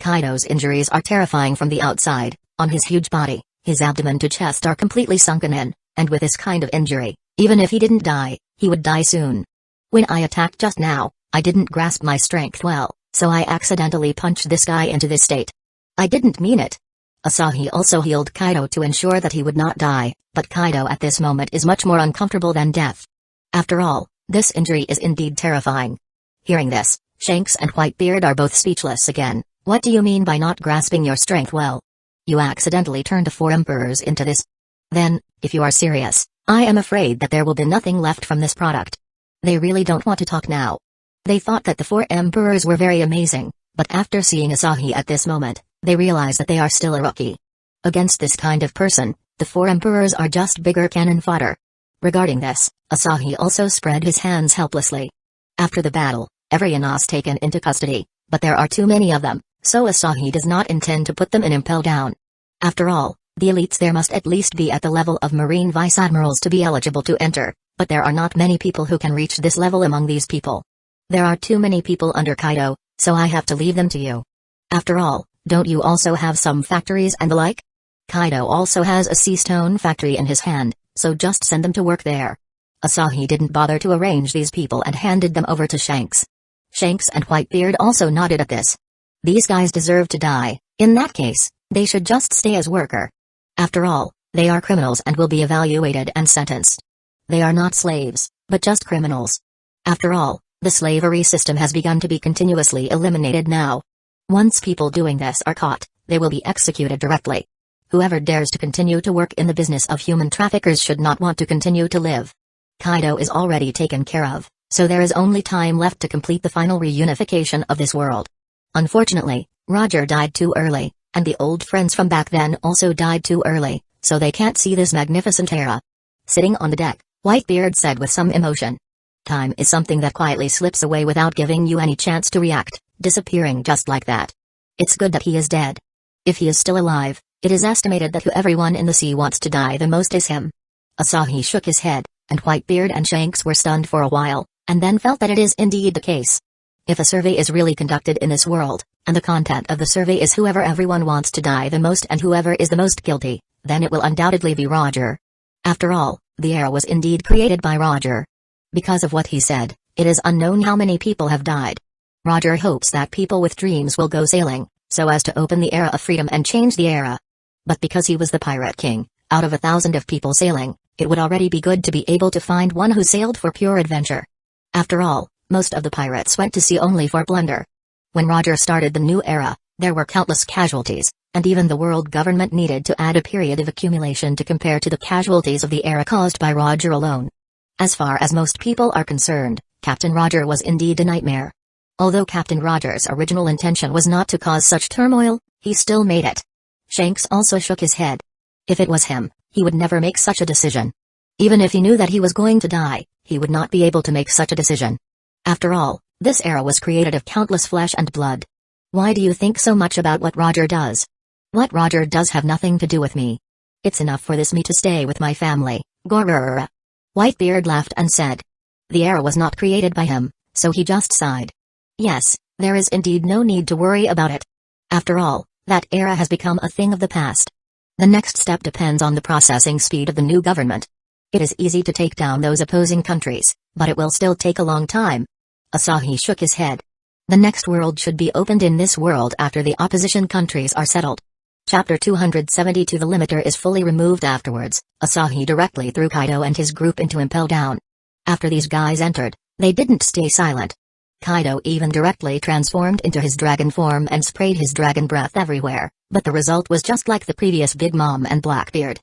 Kaido's injuries are terrifying from the outside. On his huge body, his abdomen to chest are completely sunken in, and with this kind of injury, even if he didn't die, he would die soon. When I attacked just now, I didn't grasp my strength well, so I accidentally punched this guy into this state. I didn't mean it. Asahi also healed Kaido to ensure that he would not die, but Kaido at this moment is much more uncomfortable than death. After all, this injury is indeed terrifying. Hearing this, Shanks and Whitebeard are both speechless again. What do you mean by not grasping your strength well? You accidentally turned the 4 emperors into this. Then, if you are serious, I am afraid that there will be nothing left from this product. They really don't want to talk now. They thought that the 4 emperors were very amazing, but after seeing Asahi at this moment, they realize that they are still a rookie. Against this kind of person, the 4 emperors are just bigger cannon fodder. Regarding this, Asahi also spread his hands helplessly. After the battle, everyone is taken into custody, but there are too many of them, so Asahi does not intend to put them in impel down. After all, the elites there must at least be at the level of Marine Vice Admirals to be eligible to enter, but there are not many people who can reach this level among these people. There are too many people under Kaido, so I have to leave them to you. After all, don't you also have some factories and the like? Kaido also has a sea stone factory in his hand, so just send them to work there. Asahi didn't bother to arrange these people and handed them over to Shanks. Shanks and Whitebeard also nodded at this. These guys deserve to die. In that case, they should just stay as worker. After all, they are criminals and will be evaluated and sentenced. They are not slaves, but just criminals. After all, the slavery system has begun to be continuously eliminated now. Once people doing this are caught, they will be executed directly. Whoever dares to continue to work in the business of human traffickers should not want to continue to live. Kaido is already taken care of, so there is only time left to complete the final reunification of this world. Unfortunately, Roger died too early, and the old friends from back then also died too early, so they can't see this magnificent era. Sitting on the deck, Whitebeard said with some emotion. Time is something that quietly slips away without giving you any chance to react, disappearing just like that. It's good that he is dead. If he is still alive, it is estimated that who everyone in the sea wants to die the most is him. Asahi shook his head, and Whitebeard and Shanks were stunned for a while, and then felt that it is indeed the case. If a survey is really conducted in this world, and the content of the survey is whoever everyone wants to die the most and whoever is the most guilty, then it will undoubtedly be Roger. After all, the era was indeed created by Roger. Because of what he said, it is unknown how many people have died. Roger hopes that people with dreams will go sailing, so as to open the era of freedom and change the era. But because he was the pirate king, out of 1,000 of people sailing, it would already be good to be able to find one who sailed for pure adventure. After all, most of the pirates went to sea only for plunder. When Roger started the new era, there were countless casualties, and even the world government needed to add a period of accumulation to compare to the casualties of the era caused by Roger alone. As far as most people are concerned, Captain Roger was indeed a nightmare. Although Captain Roger's original intention was not to cause such turmoil, he still made it. Shanks also shook his head. If it was him, he would never make such a decision. Even if he knew that he was going to die, he would not be able to make such a decision. After all, this era was created of countless flesh and blood. Why do you think so much about what Roger does? What Roger does have nothing to do with me. It's enough for this me to stay with my family, Gorr. Whitebeard laughed and said. The era was not created by him, so he just sighed. Yes, there is indeed no need to worry about it. After all, that era has become a thing of the past. The next step depends on the processing speed of the new government. It is easy to take down those opposing countries, but it will still take a long time. Asahi shook his head. The next world should be opened in this world after the opposition countries are settled. Chapter 272. The limiter is fully removed. Afterwards, Asahi directly threw Kaido and his group into Impel Down. After these guys entered, they didn't stay silent. Kaido even directly transformed into his dragon form and sprayed his dragon breath everywhere, but the result was just like the previous Big Mom and Blackbeard.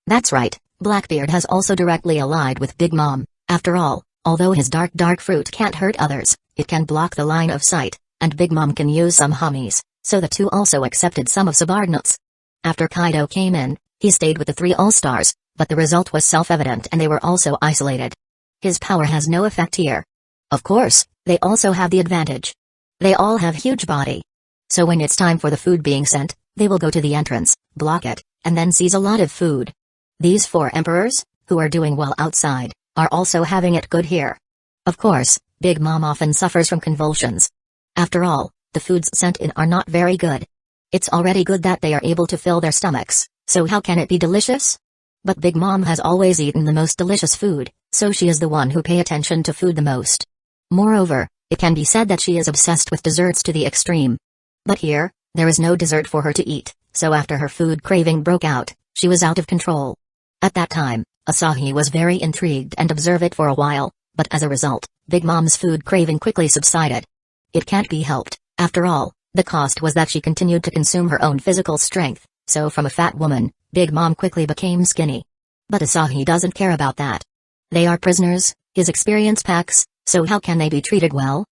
That's right, Blackbeard has also directly allied with Big Mom. After all, although his dark fruit can't hurt others, it can block the line of sight, and Big Mom can use some hummies, so the two also accepted some of subordinates. After Kaido came in, he stayed with the three All-Stars, but the result was self-evident and they were also isolated. His power has no effect here. Of course, they also have the advantage. They all have huge body. So when it's time for the food being sent, they will go to the entrance, block it, and then seize a lot of food. These four emperors, who are doing well outside, are also having it good here. Of course, Big Mom often suffers from convulsions. After all, the foods sent in are not very good. It's already good that they are able to fill their stomachs, so how can it be delicious? But Big Mom has always eaten the most delicious food, so she is the one who pays attention to food the most. Moreover, it can be said that she is obsessed with desserts to the extreme. But here, there is no dessert for her to eat, so after her food craving broke out, she was out of control. At that time, Asahi was very intrigued and observed it for a while, but as a result, Big Mom's food craving quickly subsided. It can't be helped, after all, the cost was that she continued to consume her own physical strength, so from a fat woman, Big Mom quickly became skinny. But Asahi doesn't care about that. They are prisoners, his experience packs, so how can they be treated well?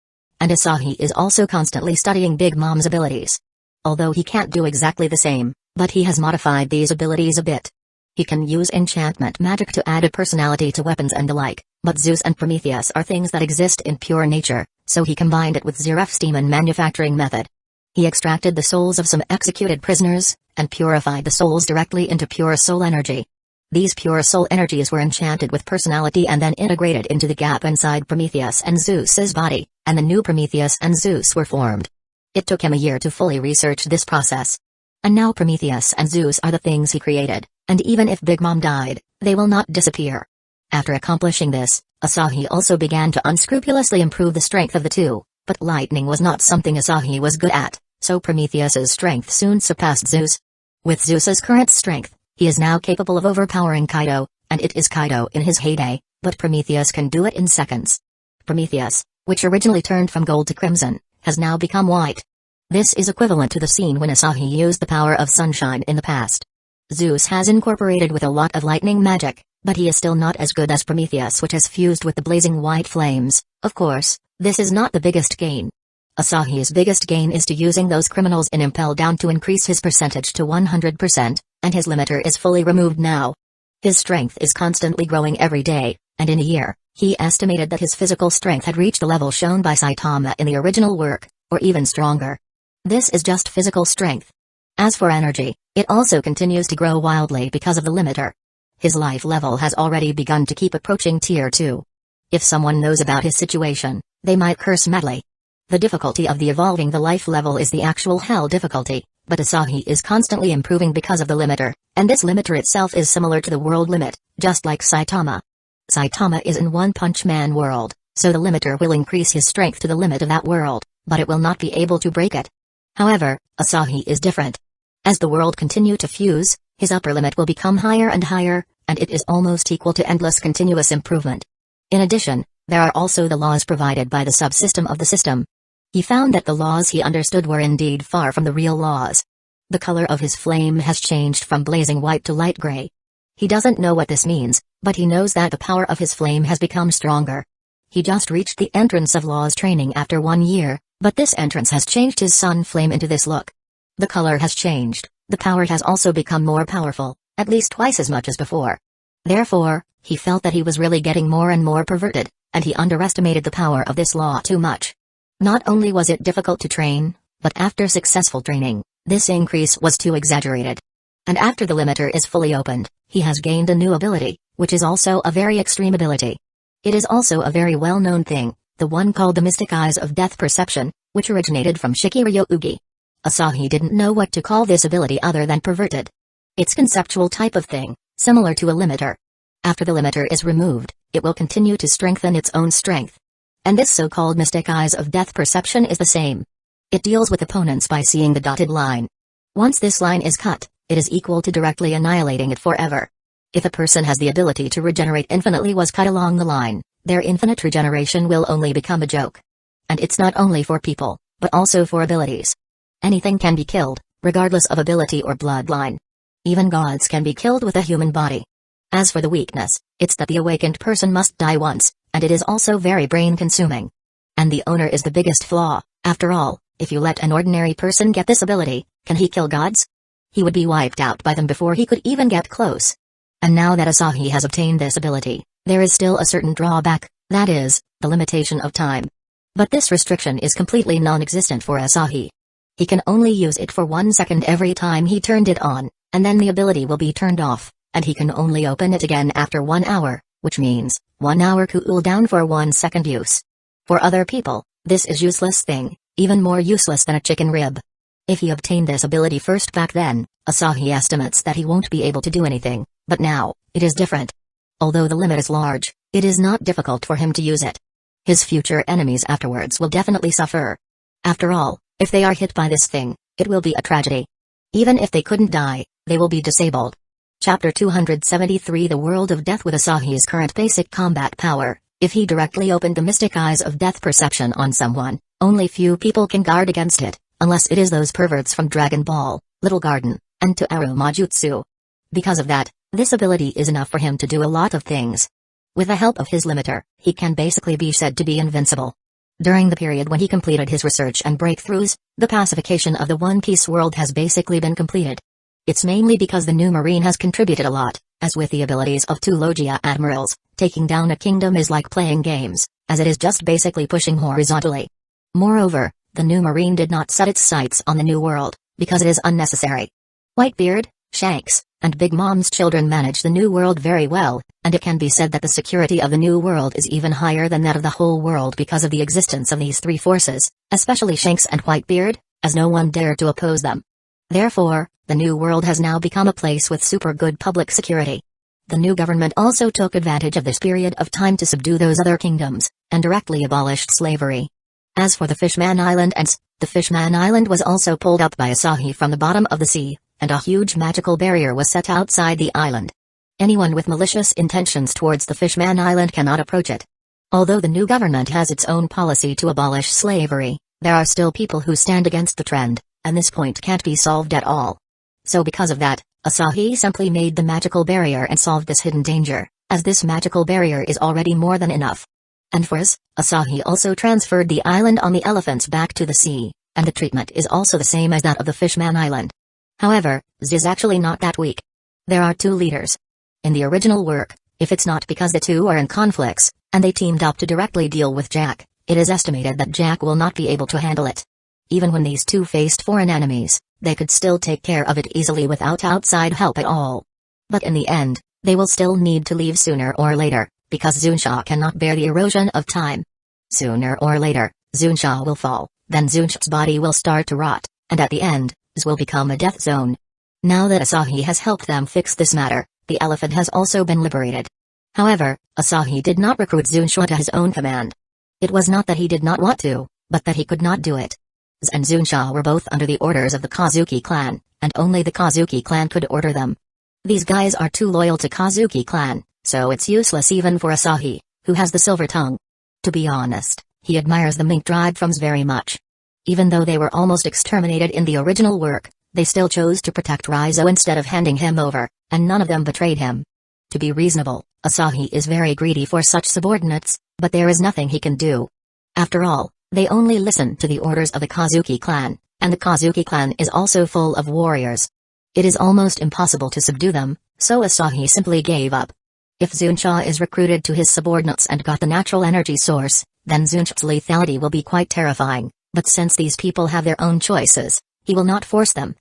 And Asahi is also constantly studying Big Mom's abilities. Although he can't do exactly the same, but he has modified these abilities a bit. He can use enchantment magic to add a personality to weapons and the like, but Zeus and Prometheus are things that exist in pure nature, so he combined it with Zeref's demon manufacturing method. He extracted the souls of some executed prisoners, and purified the souls directly into pure soul energy. These pure soul energies were enchanted with personality and then integrated into the gap inside Prometheus and Zeus's body, and the new Prometheus and Zeus were formed. It took him a year to fully research this process. And now Prometheus and Zeus are the things he created, and even if Big Mom died, they will not disappear. After accomplishing this, Asahi also began to unscrupulously improve the strength of the two, but lightning was not something Asahi was good at, so Prometheus's strength soon surpassed Zeus. With Zeus's current strength, he is now capable of overpowering Kaido, and it is Kaido in his heyday, but Prometheus can do it in seconds. Prometheus, which originally turned from gold to crimson, has now become white. This is equivalent to the scene when Asahi used the power of sunshine in the past. Zeus has incorporated with a lot of lightning magic, but he is still not as good as Prometheus, which has fused with the blazing white flames. Of course, this is not the biggest gain. Asahi's biggest gain is to using those criminals in Impel Down to increase his percentage to 100%, and his limiter is fully removed now. His strength is constantly growing every day, and in a year, he estimated that his physical strength had reached the level shown by Saitama in the original work, or even stronger. This is just physical strength. As for energy, it also continues to grow wildly because of the limiter. His life level has already begun to keep approaching tier 2. If someone knows about his situation, they might curse madly. The difficulty of the evolving the life level is the actual hell difficulty, but Asahi is constantly improving because of the limiter, and this limiter itself is similar to the world limit, just like Saitama. Saitama is in One Punch Man world, so the limiter will increase his strength to the limit of that world, but it will not be able to break it. However, Asahi is different. As the world continue to fuse, his upper limit will become higher and higher, and it is almost equal to endless continuous improvement. In addition, there are also the laws provided by the subsystem of the system. He found that the laws he understood were indeed far from the real laws. The color of his flame has changed from blazing white to light gray. He doesn't know what this means, but he knows that the power of his flame has become stronger. He just reached the entrance of laws training after 1 year, but this entrance has changed his sun flame into this look. The color has changed, the power has also become more powerful, at least twice as much as before. Therefore, he felt that he was really getting more and more perverted, and he underestimated the power of this law too much. Not only was it difficult to train, but after successful training, this increase was too exaggerated. And after the limiter is fully opened, he has gained a new ability, which is also a very extreme ability. It is also a very well-known thing, the one called the Mystic Eyes of Death Perception, which originated from Shikiryu Ugi. Asahi didn't know what to call this ability other than perverted. It's conceptual type of thing, similar to a limiter. After the limiter is removed, it will continue to strengthen its own strength. And this so-called Mystic Eyes of Death Perception is the same. It deals with opponents by seeing the dotted line. Once this line is cut, it is equal to directly annihilating it forever. If a person has the ability to regenerate infinitely was cut along the line, their infinite regeneration will only become a joke. And it's not only for people, but also for abilities. Anything can be killed, regardless of ability or bloodline. Even gods can be killed with a human body. As for the weakness, it's that the awakened person must die once, and it is also very brain-consuming. And the owner is the biggest flaw. After all, if you let an ordinary person get this ability, can he kill gods? He would be wiped out by them before he could even get close. And now that Asahi has obtained this ability, there is still a certain drawback, that is, the limitation of time. But this restriction is completely non-existent for Asahi. He can only use it for 1 second every time he turned it on, and then the ability will be turned off, and he can only open it again after 1 hour, which means 1 hour cooldown for 1 second use. For other people, this is useless thing, even more useless than a chicken rib. If he obtained this ability first back then, Asahi estimates that he won't be able to do anything, but now, it is different. Although the limit is large, it is not difficult for him to use it. His future enemies afterwards will definitely suffer. After all, if they are hit by this thing, it will be a tragedy. Even if they couldn't die, they will be disabled. Chapter 273 The World of Death. With Asahi's current basic combat power, if he directly opened the mystic eyes of death perception on someone, only few people can guard against it, unless it is those perverts from Dragon Ball, Little Garden, and Toaru Majutsu. Because of that, this ability is enough for him to do a lot of things. With the help of his limiter, he can basically be said to be invincible. During the period when he completed his research and breakthroughs, the pacification of the One Piece world has basically been completed. It's mainly because the new Marine has contributed a lot, as with the abilities of 2 Logia admirals, taking down a kingdom is like playing games, as it is just basically pushing horizontally. Moreover, the new Marine did not set its sights on the new world, because it is unnecessary. Whitebeard, Shanks, and Big Mom's children manage the new world very well, and it can be said that the security of the new world is even higher than that of the whole world because of the existence of these 3 forces, especially Shanks and Whitebeard, as no one dared to oppose them. Therefore, the new world has now become a place with super good public security. The new government also took advantage of this period of time to subdue those other kingdoms, and directly abolished slavery. As for the Fishman Island Ants, the Fishman Island was also pulled up by Asahi from the bottom of the sea, and a huge magical barrier was set outside the island. Anyone with malicious intentions towards the Fishman Island cannot approach it. Although the new government has its own policy to abolish slavery, there are still people who stand against the trend, and this point can't be solved at all. So because of that, Asahi simply made the magical barrier and solved this hidden danger, as this magical barrier is already more than enough. And for us, Asahi also transferred the island on the elephants back to the sea, and the treatment is also the same as that of the Fishman Island. However, Z is actually not that weak. There are 2 leaders. In the original work, if it's not because the 2 are in conflicts, and they teamed up to directly deal with Jack, it is estimated that Jack will not be able to handle it. Even when these 2 faced foreign enemies, they could still take care of it easily without outside help at all. But in the end, they will still need to leave sooner or later, because Zunsha cannot bear the erosion of time. Sooner or later, Zunsha will fall, then Zunsha's body will start to rot, and at the end, Z will become a death zone. Now that Asahi has helped them fix this matter, the elephant has also been liberated. However, Asahi did not recruit Zunsha to his own command. It was not that he did not want to, but that he could not do it. Z and Zunsha were both under the orders of the Kazuki clan, and only the Kazuki clan could order them. These guys are too loyal to Kazuki clan, so it's useless even for Asahi, who has the silver tongue. To be honest, he admires the mink tribe from Z very much. Even though they were almost exterminated in the original work, they still chose to protect Rizzo instead of handing him over, and none of them betrayed him. To be reasonable, Asahi is very greedy for such subordinates, but there is nothing he can do. After all, they only listen to the orders of the Kazuki clan, and the Kazuki clan is also full of warriors. It is almost impossible to subdue them, so Asahi simply gave up. If Zunsha is recruited to his subordinates and got the natural energy source, then Zunsha's lethality will be quite terrifying, but since these people have their own choices, he will not force them.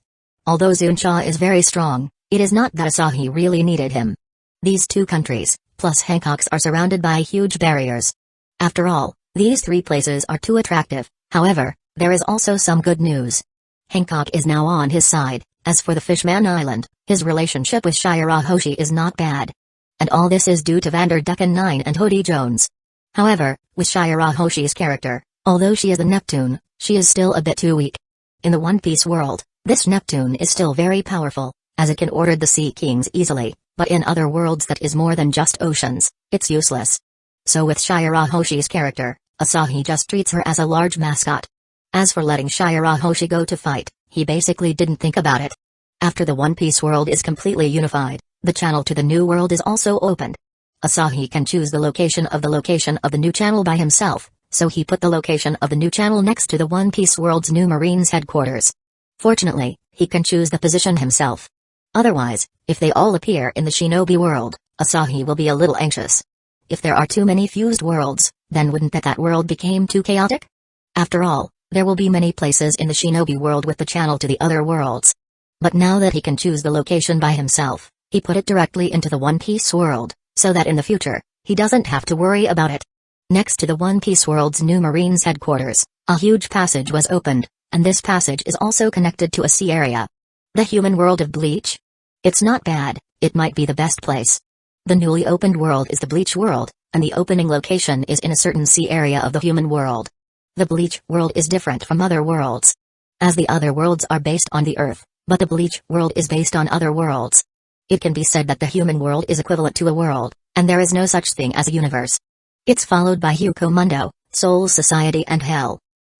Although Zunsha is very strong, it is not that Asahi really needed him. These 2 countries, plus Hancock's, are surrounded by huge barriers. After all, these 3 places are too attractive. However, there is also some good news. Hancock is now on his side. As for the Fishman Island, his relationship with Shirahoshi is not bad. And all this is due to Vanderdecken 9 and Hody Jones. However, with Shirahoshi's character, although she is the Neptune, she is still a bit too weak. In the One Piece world, This Neptune is still very powerful, as it can order the Sea Kings easily, but in other worlds that is more than just oceans, it's useless. So with Shirahoshi's character, Asahi just treats her as a large mascot. As for letting Shirahoshi go to fight, he basically didn't think about it. After the One Piece world is completely unified, the channel to the new world is also opened. Asahi can choose the location of the new channel by himself, so he put the location of the new channel next to the One Piece world's new Marines headquarters. Fortunately, he can choose the position himself. Otherwise, if they all appear in the Shinobi world, Asahi will be a little anxious. If there are too many fused worlds, then wouldn't that world become too chaotic? After all, there will be many places in the Shinobi world with the channel to the other worlds. But now that he can choose the location by himself, he put it directly into the One Piece world, so that in the future, he doesn't have to worry about it. Next to the One Piece world's new Marines headquarters, a huge passage was opened, and this passage is also connected to a sea area. The human world of Bleach? It's not bad, it might be the best place. The newly opened world is the Bleach world, and the opening location is in a certain sea area of the human world. The Bleach world is different from other worlds. As the other worlds are based on the Earth, but the Bleach world is based on other worlds. It can be said that the human world is equivalent to a world, and there is no such thing as a universe. It's followed by Hueco Mundo, Soul Society and Hell.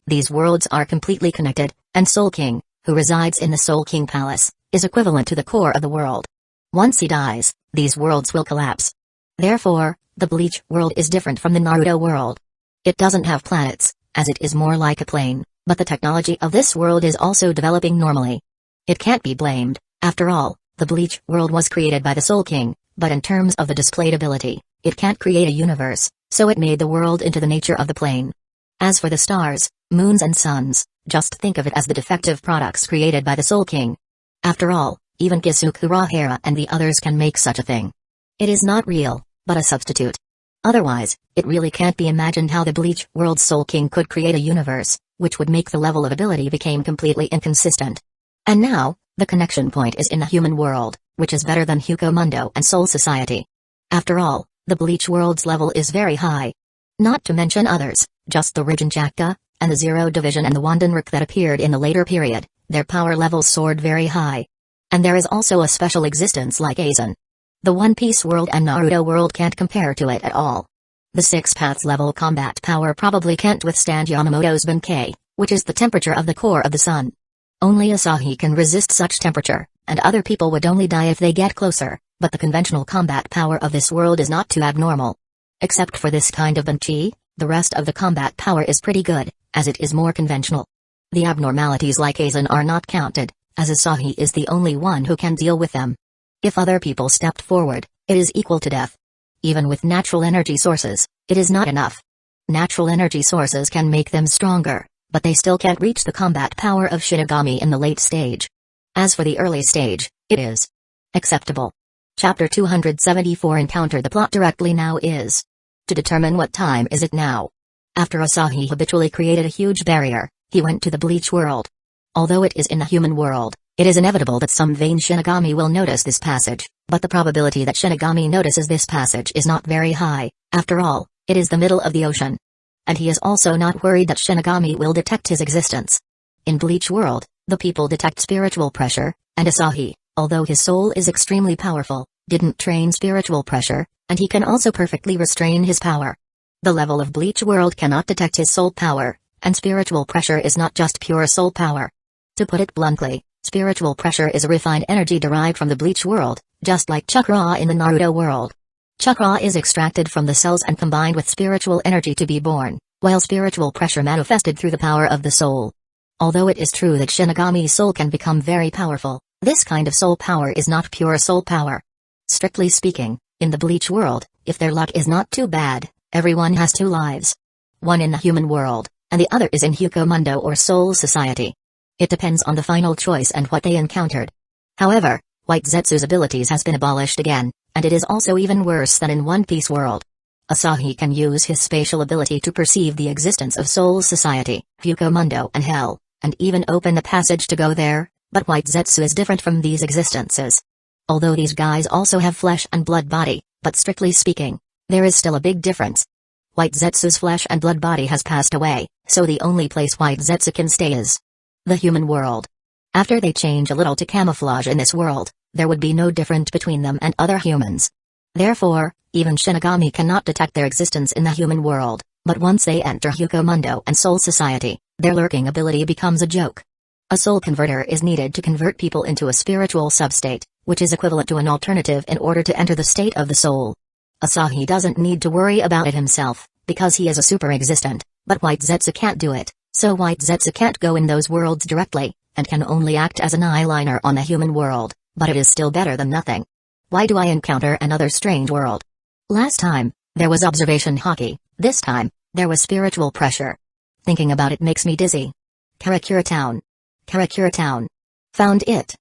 These worlds are completely connected, and Soul King, who resides in the Soul King Palace, is equivalent to the core of the world. Once he dies, these worlds will collapse. Therefore, the Bleach world is different from the Naruto world. It doesn't have planets, as it is more like a plane, but the technology of this world is also developing normally. It can't be blamed, after all, the Bleach world was created by the Soul King, but in terms of the displayed ability, it can't create a universe, so it made the world into the nature of the plane. As for the stars, moons and suns, just think of it as the defective products created by the Soul King. After all, even Kusagakure and the others can make such a thing. It is not real, but a substitute. Otherwise, it really can't be imagined how the Bleach world's Soul King could create a universe, which would make the level of ability become completely inconsistent. And now, the connection point is in the human world, which is better than Hueco Mundo and Soul Society. After all, the Bleach world's level is very high. Not to mention others, just the Rijinchaka, and the Zero Division and the Wandenruk that appeared in the later period, their power levels soared very high. And there is also a special existence like Aizen. The One Piece world and Naruto world can't compare to it at all. The Six Paths level combat power probably can't withstand Yamamoto's Benkei, which is the temperature of the core of the sun. Only Asahi can resist such temperature, and other people would only die if they get closer, but the conventional combat power of this world is not too abnormal. Except for this kind of Benkei, the rest of the combat power is pretty good, as it is more conventional. The abnormalities like Aizen are not counted, as Asahi is the only one who can deal with them. If other people stepped forward, it is equal to death. Even with natural energy sources, it is not enough. Natural energy sources can make them stronger, but they still can't reach the combat power of Shinigami in the late stage. As for the early stage, it is acceptable. Chapter 274 Encounter the plot directly now is to determine what time is it now. After Asahi habitually created a huge barrier, he went to the Bleach world. Although it is in the human world, it is inevitable that some vain Shinigami will notice this passage, but the probability that Shinigami notices this passage is not very high. After all, it is the middle of the ocean. And he is also not worried that Shinigami will detect his existence. In Bleach world, the people detect spiritual pressure, and Asahi, although his soul is extremely powerful, didn't train spiritual pressure, and he can also perfectly restrain his power. The level of Bleach world cannot detect his soul power, and spiritual pressure is not just pure soul power. To put it bluntly, spiritual pressure is a refined energy derived from the Bleach world, just like chakra in the Naruto world. Chakra is extracted from the cells and combined with spiritual energy to be born, while spiritual pressure manifested through the power of the soul. Although it is true that Shinigami's soul can become very powerful, this kind of soul power is not pure soul power. Strictly speaking, in the Bleach world, if their luck is not too bad, everyone has two lives. One in the human world, and the other is in Hueco Mundo or Soul Society. It depends on the final choice and what they encountered. However, White Zetsu's abilities has been abolished again, and it is also even worse than in One Piece world. Asahi can use his spatial ability to perceive the existence of Soul Society, Hueco Mundo and Hell, and even open a passage to go there, but White Zetsu is different from these existences. Although these guys also have flesh and blood body, but strictly speaking, there is still a big difference. White Zetsu's flesh and blood body has passed away, so the only place White Zetsu can stay is the human world. After they change a little to camouflage in this world, there would be no difference between them and other humans. Therefore, even Shinigami cannot detect their existence in the human world, but once they enter Hueco Mundo and Soul Society, their lurking ability becomes a joke. A soul converter is needed to convert people into a spiritual substate, which is equivalent to an alternative in order to enter the state of the soul. Asahi doesn't need to worry about it himself, because he is a super existent, but White Zetsu can't do it, so White Zetsu can't go in those worlds directly, and can only act as an eyeliner on the human world, but it is still better than nothing. Why do I encounter another strange world? Last time, there was observation hockey, this time, there was spiritual pressure. Thinking about it makes me dizzy. Karakura Town. Karakura Town. Found it.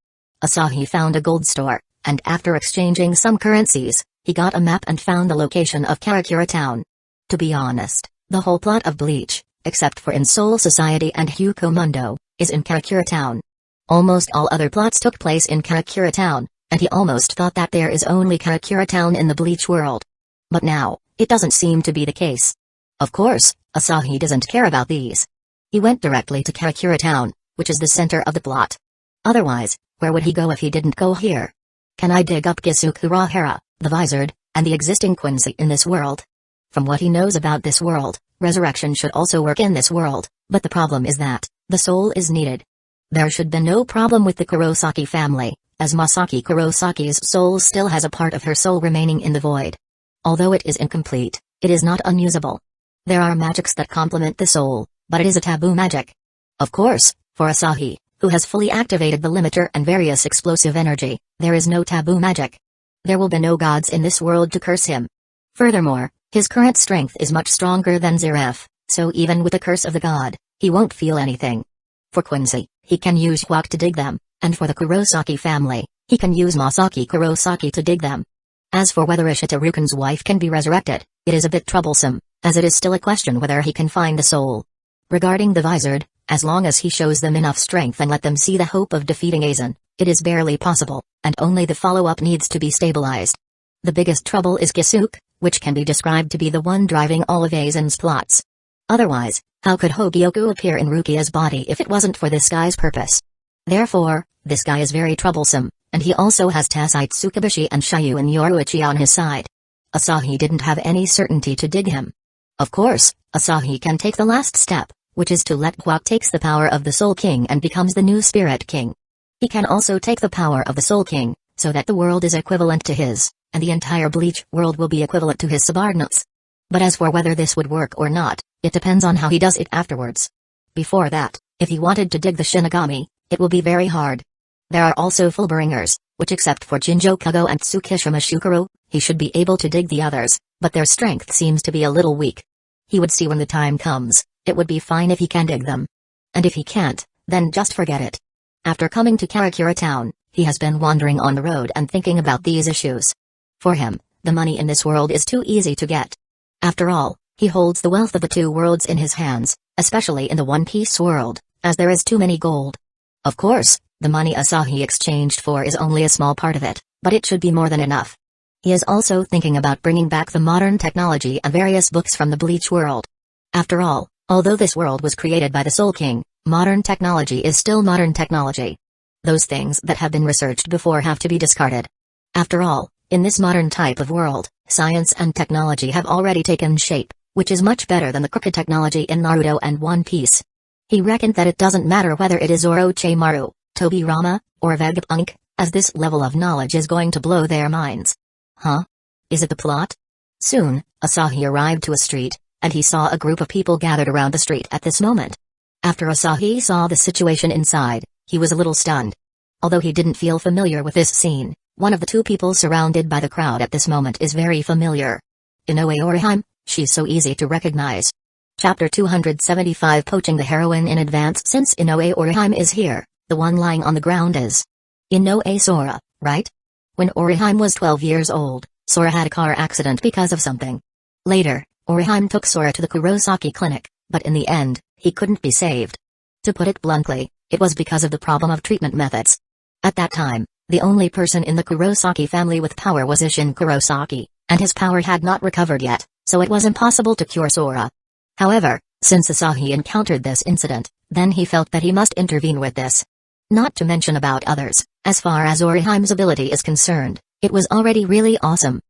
Asahi found a gold store, and after exchanging some currencies, he got a map and found the location of Karakura Town. To be honest, the whole plot of Bleach, except for in Soul Society and Hueco Mundo, is in Karakura Town. Almost all other plots took place in Karakura Town, and he almost thought that there is only Karakura Town in the Bleach world. But now, it doesn't seem to be the case. Of course, Asahi doesn't care about these. He went directly to Karakura Town, which is the center of the plot. Otherwise, where would he go if he didn't go here? Can I dig up Kusagakure, the Vizard, and the existing Quincy in this world? From what he knows about this world, resurrection should also work in this world, but the problem is that the soul is needed. There should be no problem with the Kurosaki family, as Masaki Kurosaki's soul still has a part of her soul remaining in the void. Although it is incomplete, it is not unusable. There are magics that complement the soul, but it is a taboo magic. Of course, for Asahi, who has fully activated the limiter and various explosive energy, there is no taboo magic. There will be no gods in this world to curse him. Furthermore, his current strength is much stronger than Zeref, so even with the curse of the god, he won't feel anything. For Quincy, he can use Hueco to dig them, and for the Kurosaki family, he can use Masaki Kurosaki to dig them. As for whether Ishitaruken's wife can be resurrected, it is a bit troublesome, as it is still a question whether he can find the soul. Regarding the Vizard, as long as he shows them enough strength and let them see the hope of defeating Aizen, it is barely possible, and only the follow-up needs to be stabilized. The biggest trouble is Kisuke, which can be described to be the one driving all of Aizen's plots. Otherwise, how could Hogyoku appear in Rukia's body if it wasn't for this guy's purpose? Therefore, this guy is very troublesome, and he also has Tasuite Tsukubishi and Shyu and Yoruichi on his side. Asahi didn't have any certainty to dig him. Of course, Asahi can take the last step, which is to let Hueco takes the power of the Soul King and becomes the new Spirit King. He can also take the power of the Soul King, so that the world is equivalent to his, and the entire Bleach world will be equivalent to his subordinates. But as for whether this would work or not, it depends on how he does it afterwards. Before that, if he wanted to dig the Shinigami, it will be very hard. There are also Fullbringers, which except for Jinjo Kugo and Tsukishima Shukuro, he should be able to dig the others, but their strength seems to be a little weak. He would see when the time comes, it would be fine if he can dig them. And if he can't, then just forget it. After coming to Karakura Town, he has been wandering on the road and thinking about these issues. For him, the money in this world is too easy to get. After all, he holds the wealth of the two worlds in his hands, especially in the One Piece world, as there is too many gold. Of course, the money Asahi exchanged for is only a small part of it, but it should be more than enough. He is also thinking about bringing back the modern technology and various books from the Bleach world. After all, although this world was created by the Soul King, modern technology is still modern technology. Those things that have been researched before have to be discarded. After all, in this modern type of world, science and technology have already taken shape, which is much better than the crooked technology in Naruto and One Piece. He reckoned that it doesn't matter whether it is Orochimaru, Tobirama, or Vegapunk, as this level of knowledge is going to blow their minds. Huh? Is it the plot? Soon, Asahi arrived to a street, and he saw a group of people gathered around the street at this moment. After Asahi saw the situation inside, he was a little stunned. Although he didn't feel familiar with this scene, one of the two people surrounded by the crowd at this moment is very familiar. Inoue Orihime, she's so easy to recognize. Chapter 275 Poaching the heroine in advance. Since Inoue Orihime is here, the one lying on the ground is Inoue Sora, right? When Orihime was 12 years old, Sora had a car accident because of something. Later, Orihime took Sora to the Kurosaki clinic, but in the end, he couldn't be saved. To put it bluntly, it was because of the problem of treatment methods. At that time, the only person in the Kurosaki family with power was Isshin Kurosaki, and his power had not recovered yet, so it was impossible to cure Sora. However, since Asahi encountered this incident, then he felt that he must intervene with this. Not to mention about others, as far as Oriheim's ability is concerned, it was already really awesome.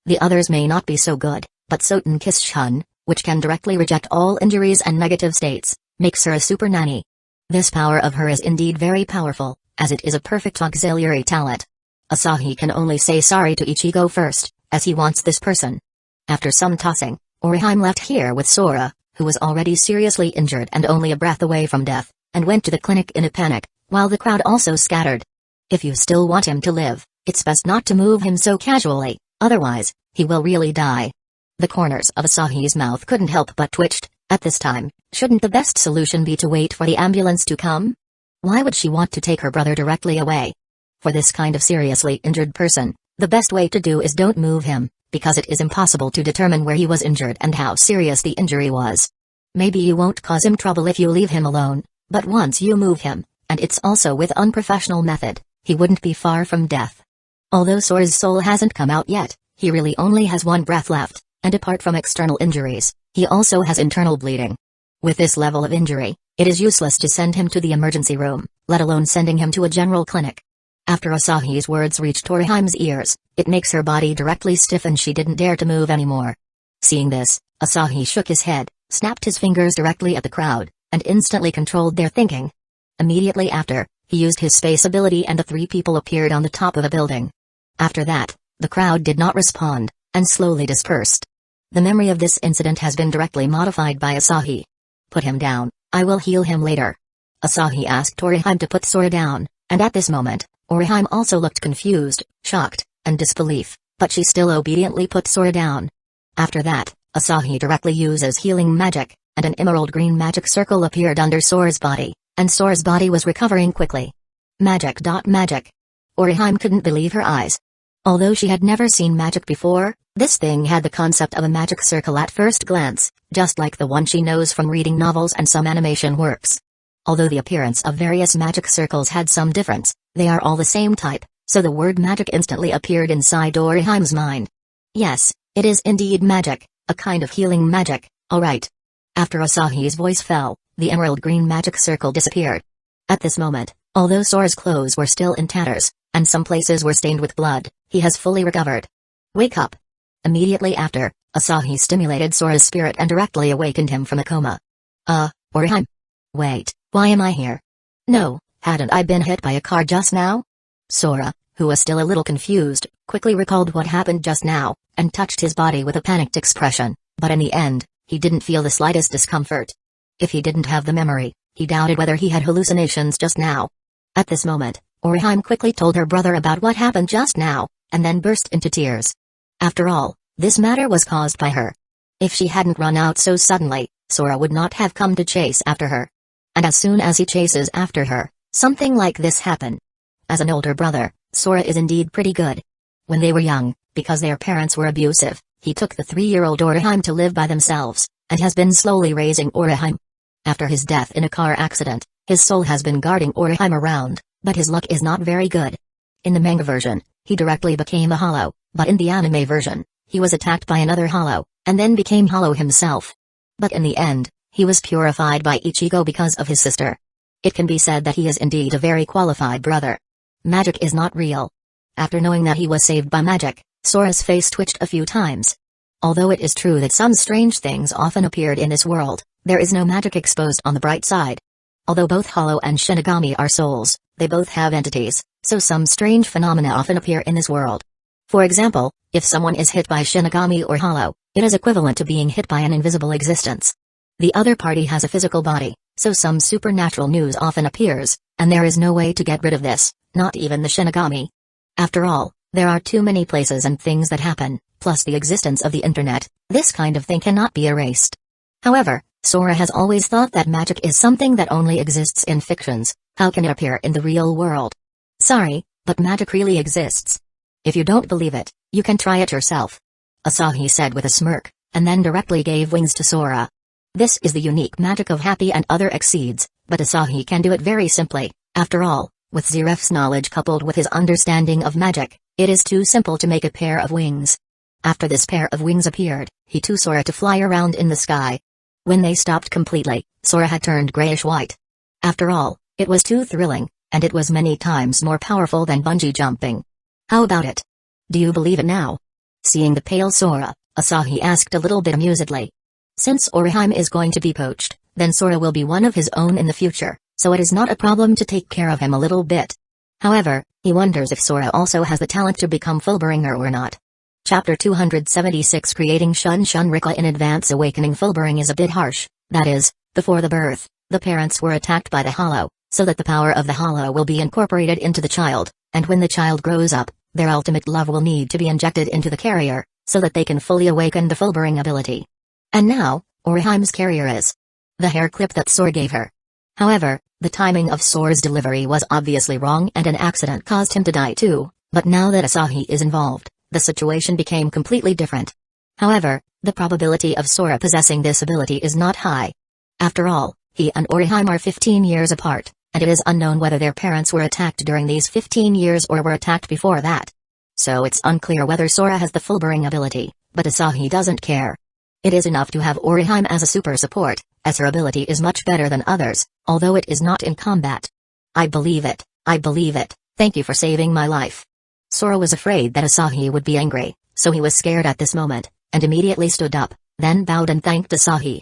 The others may not be so good, but Soten Kishun, which can directly reject all injuries and negative states, makes her a super nanny. This power of her is indeed very powerful, as it is a perfect auxiliary talent. Asahi can only say sorry to Ichigo first, as he wants this person. After some tossing, Oriheim left here with Sora, who was already seriously injured and only a breath away from death, and went to the clinic in a panic, while the crowd also scattered. If you still want him to live, it's best not to move him so casually, otherwise, he will really die. The corners of Asahi's mouth couldn't help but twitched. At this time, shouldn't the best solution be to wait for the ambulance to come? Why would she want to take her brother directly away? For this kind of seriously injured person, the best way to do is don't move him, because it is impossible to determine where he was injured and how serious the injury was. Maybe you won't cause him trouble if you leave him alone, but once you move him, and it's also with unprofessional method, he wouldn't be far from death. Although Sora's soul hasn't come out yet, he really only has one breath left, and apart from external injuries, he also has internal bleeding. With this level of injury, it is useless to send him to the emergency room, let alone sending him to a general clinic. After Asahi's words reached Oriheim's ears, it makes her body directly stiff and she didn't dare to move anymore. Seeing this, Asahi shook his head, snapped his fingers directly at the crowd, and instantly controlled their thinking. Immediately after, he used his space ability and the three people appeared on the top of a building. After that, the crowd did not respond, and slowly dispersed. The memory of this incident has been directly modified by Asahi. Put him down, I will heal him later. Asahi asked Oriheim to put Sora down, and at this moment, Oriheim also looked confused, shocked, and disbelief, but she still obediently put Sora down. After that, Asahi directly uses healing magic, and an emerald green magic circle appeared under Sora's body, and Sora's body was recovering quickly. Magic. Oriheim couldn't believe her eyes. Although she had never seen magic before, this thing had the concept of a magic circle at first glance, just like the one she knows from reading novels and some animation works. Although the appearance of various magic circles had some difference, they are all the same type, so the word magic instantly appeared inside Oriheim's mind. Yes, it is indeed magic, a kind of healing magic, alright. After Asahi's voice fell, the emerald green magic circle disappeared. At this moment, although Sora's clothes were still in tatters, and some places were stained with blood, he has fully recovered. Wake up. Immediately after, Asahi stimulated Sora's spirit and directly awakened him from a coma. Oriheim. Wait, why am I here? No, hadn't I been hit by a car just now? Sora, who was still a little confused, quickly recalled what happened just now, and touched his body with a panicked expression, but in the end, he didn't feel the slightest discomfort. If he didn't have the memory, he doubted whether he had hallucinations just now. At this moment, Oriheim quickly told her brother about what happened just now, and then burst into tears. After all, this matter was caused by her. If she hadn't run out so suddenly, Sora would not have come to chase after her. And as soon as he chases after her, something like this happened. As an older brother, Sora is indeed pretty good. When they were young, because their parents were abusive, he took the 3-year-old Oriheim to live by themselves, and has been slowly raising Oriheim. After his death in a car accident, his soul has been guarding Oriheim around, but his luck is not very good. In the manga version, he directly became a hollow, but in the anime version, he was attacked by another hollow, and then became hollow himself. But in the end, he was purified by Ichigo because of his sister. It can be said that he is indeed a very qualified brother. Magic is not real. After knowing that he was saved by magic, Sora's face twitched a few times. Although it is true that some strange things often appeared in this world, there is no magic exposed on the bright side. Although both Hollow and Shinigami are souls, they both have entities, so some strange phenomena often appear in this world. For example, if someone is hit by Shinigami or Hollow, it is equivalent to being hit by an invisible existence. The other party has a physical body, so some supernatural news often appears, and there is no way to get rid of this, not even the Shinigami. After all, there are too many places and things that happen, plus the existence of the internet, this kind of thing cannot be erased. However, Sora has always thought that magic is something that only exists in fictions. How can it appear in the real world? Sorry, but magic really exists. If you don't believe it, you can try it yourself. Asahi said with a smirk, and then directly gave wings to Sora. This is the unique magic of Happy and other exceeds, but Asahi can do it very simply. After all, with Zeref's knowledge coupled with his understanding of magic, it is too simple to make a pair of wings. After this pair of wings appeared, he taught Sora to fly around in the sky. When they stopped completely, Sora had turned grayish-white. After all, it was too thrilling, And it was many times more powerful than bungee jumping. How about it? Do you believe it now? Seeing the pale Sora, Asahi asked a little bit amusedly. Since Orihime is going to be poached, then Sora will be one of his own in the future, so it is not a problem to take care of him a little bit. However, he wonders if Sora also has the talent to become Fullbringer or not. Chapter 276 Creating Shun Shunrika in Advance Awakening Fullbring is a bit harsh, that is, before the birth, the parents were attacked by the Hollow, so that the power of the Hollow will be incorporated into the child, and when the child grows up, their ultimate love will need to be injected into the carrier, so that they can fully awaken the Fullbring ability. And now, Orihime's carrier is the hair clip that Sora gave her. However, the timing of Sora's delivery was obviously wrong and an accident caused him to die too, but now that Asahi is involved, the situation became completely different. However, the probability of Sora possessing this ability is not high. After all, he and Orihime are 15 years apart, and it is unknown whether their parents were attacked during these 15 years or were attacked before that. So it's unclear whether Sora has the Fullbring ability, but Asahi doesn't care. It is enough to have Orihime as a super support, as her ability is much better than others, although it is not in combat. I believe it, thank you for saving my life. Sora was afraid that Asahi would be angry, so he was scared at this moment, and immediately stood up, then bowed and thanked Asahi.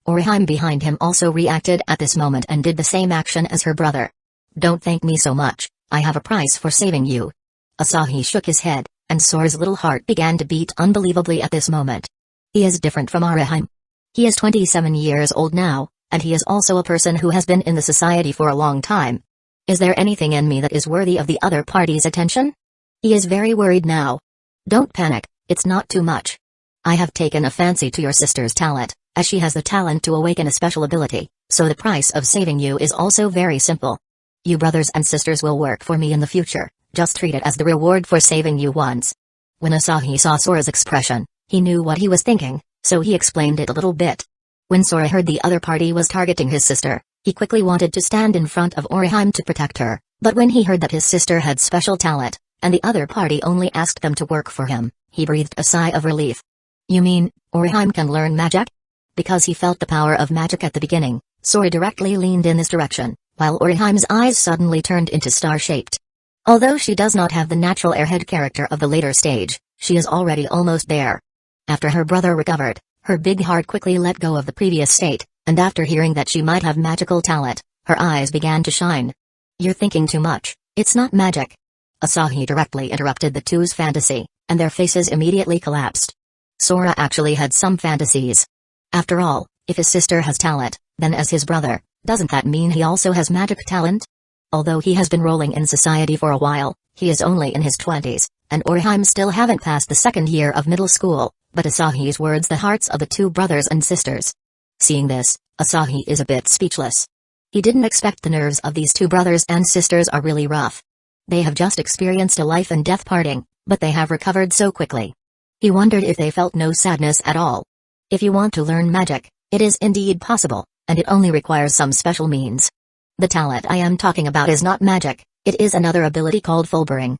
Orihime behind him also reacted at this moment and did the same action as her brother. Don't thank me so much, I have a price for saving you. Asahi shook his head, and Sora's little heart began to beat unbelievably at this moment. He is different from Orihime. He is 27 years old now, and he is also a person who has been in the society for a long time. Is there anything in me that is worthy of the other party's attention? He is very worried now. Don't panic, it's not too much. I have taken a fancy to your sister's talent, as she has the talent to awaken a special ability, so the price of saving you is also very simple. You brothers and sisters will work for me in the future, just treat it as the reward for saving you once. When Asahi saw Sora's expression, he knew what he was thinking, so he explained it a little bit. When Sora heard the other party was targeting his sister, he quickly wanted to stand in front of Orihime to protect her, but when he heard that his sister had special talent, and the other party only asked them to work for him, he breathed a sigh of relief. You mean, Orihime can learn magic? Because he felt the power of magic at the beginning, Sora directly leaned in this direction, while Orihime's eyes suddenly turned into star-shaped. Although she does not have the natural airhead character of the later stage, she is already almost there. After her brother recovered, her big heart quickly let go of the previous state, and after hearing that she might have magical talent, her eyes began to shine. You're thinking too much, it's not magic. Asahi directly interrupted the two's fantasy, and their faces immediately collapsed. Sora actually had some fantasies. After all, if his sister has talent, then as his brother, doesn't that mean he also has magic talent? Although he has been rolling in society for a while, he is only in his 20s, and Orihime still haven't passed the second year of middle school, but Asahi's words the hearts of the two brothers and sisters. Seeing this, Asahi is a bit speechless. He didn't expect the nerves of these two brothers and sisters are really rough. They have just experienced a life and death parting, but they have recovered so quickly. He wondered if they felt no sadness at all. If you want to learn magic, it is indeed possible, and it only requires some special means. The talent I am talking about is not magic, it is another ability called Fullbring.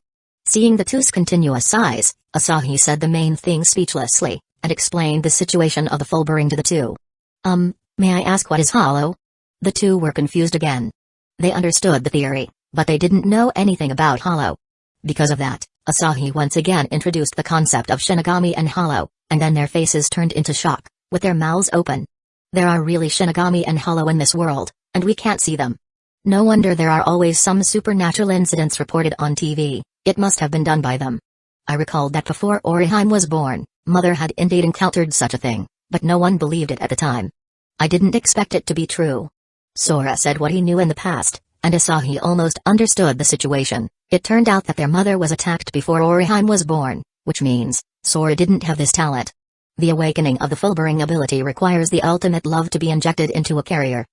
Seeing the two's continuous sighs, Asahi said the main thing speechlessly, and explained the situation of the Fullbring to the two. May I ask what is hollow? The two were confused again. They understood the theory, but they didn't know anything about hollow. Because of that, Asahi once again introduced the concept of Shinigami and hollow, and then their faces turned into shock, with their mouths open. There are really Shinigami and hollow in this world, and we can't see them. No wonder there are always some supernatural incidents reported on TV, it must have been done by them. I recalled that before Orihime was born, Mother had indeed encountered such a thing, but no one believed it at the time. I didn't expect it to be true. Sora said what he knew in the past, and Asahi almost understood the situation. It turned out that their mother was attacked before Orihime was born, which means Sora didn't have this talent. The awakening of the Fullbring ability requires the ultimate love to be injected into a carrier.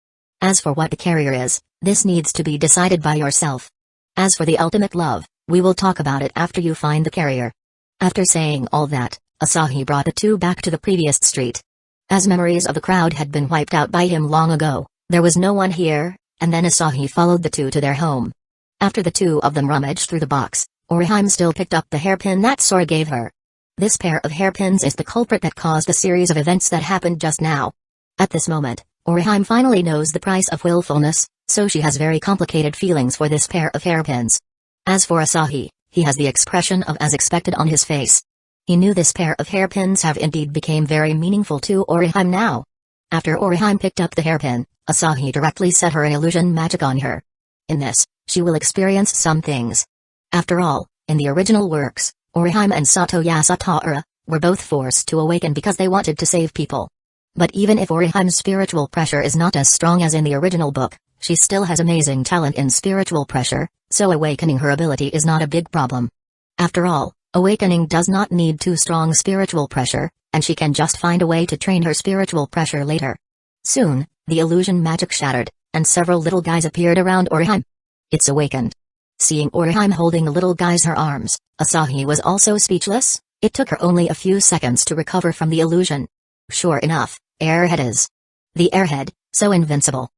As for what the carrier is, this needs to be decided by yourself. As for the ultimate love, we will talk about it after you find the carrier. After saying all that, Asahi brought the two back to the previous street. As memories of the crowd had been wiped out by him long ago, there was no one here, and then Asahi followed the two to their home. After the two of them rummaged through the box, Orihime still picked up the hairpin that Sora gave her. This pair of hairpins is the culprit that caused a series of events that happened just now. At this moment, Orihime finally knows the price of willfulness, so she has very complicated feelings for this pair of hairpins. As for Asahi, he has the expression of as expected on his face. He knew this pair of hairpins have indeed become very meaningful to Orihime now. After Orihime picked up the hairpin, Asahi directly set her illusion magic on her. In this, she will experience some things. After all, in the original works, Orihime and Sato Yasutara were both forced to awaken because they wanted to save people. But even if Orihime's spiritual pressure is not as strong as in the original book, she still has amazing talent in spiritual pressure, so awakening her ability is not a big problem. After all, awakening does not need too strong spiritual pressure, and she can just find a way to train her spiritual pressure later. Soon, the illusion magic shattered, and several little guys appeared around Orihime. It's awakened. Seeing Orihime holding the little guys her arms, Asahi was also speechless. It took her only a few seconds to recover from the illusion. Sure enough, Airhead is. The Airhead, so invincible.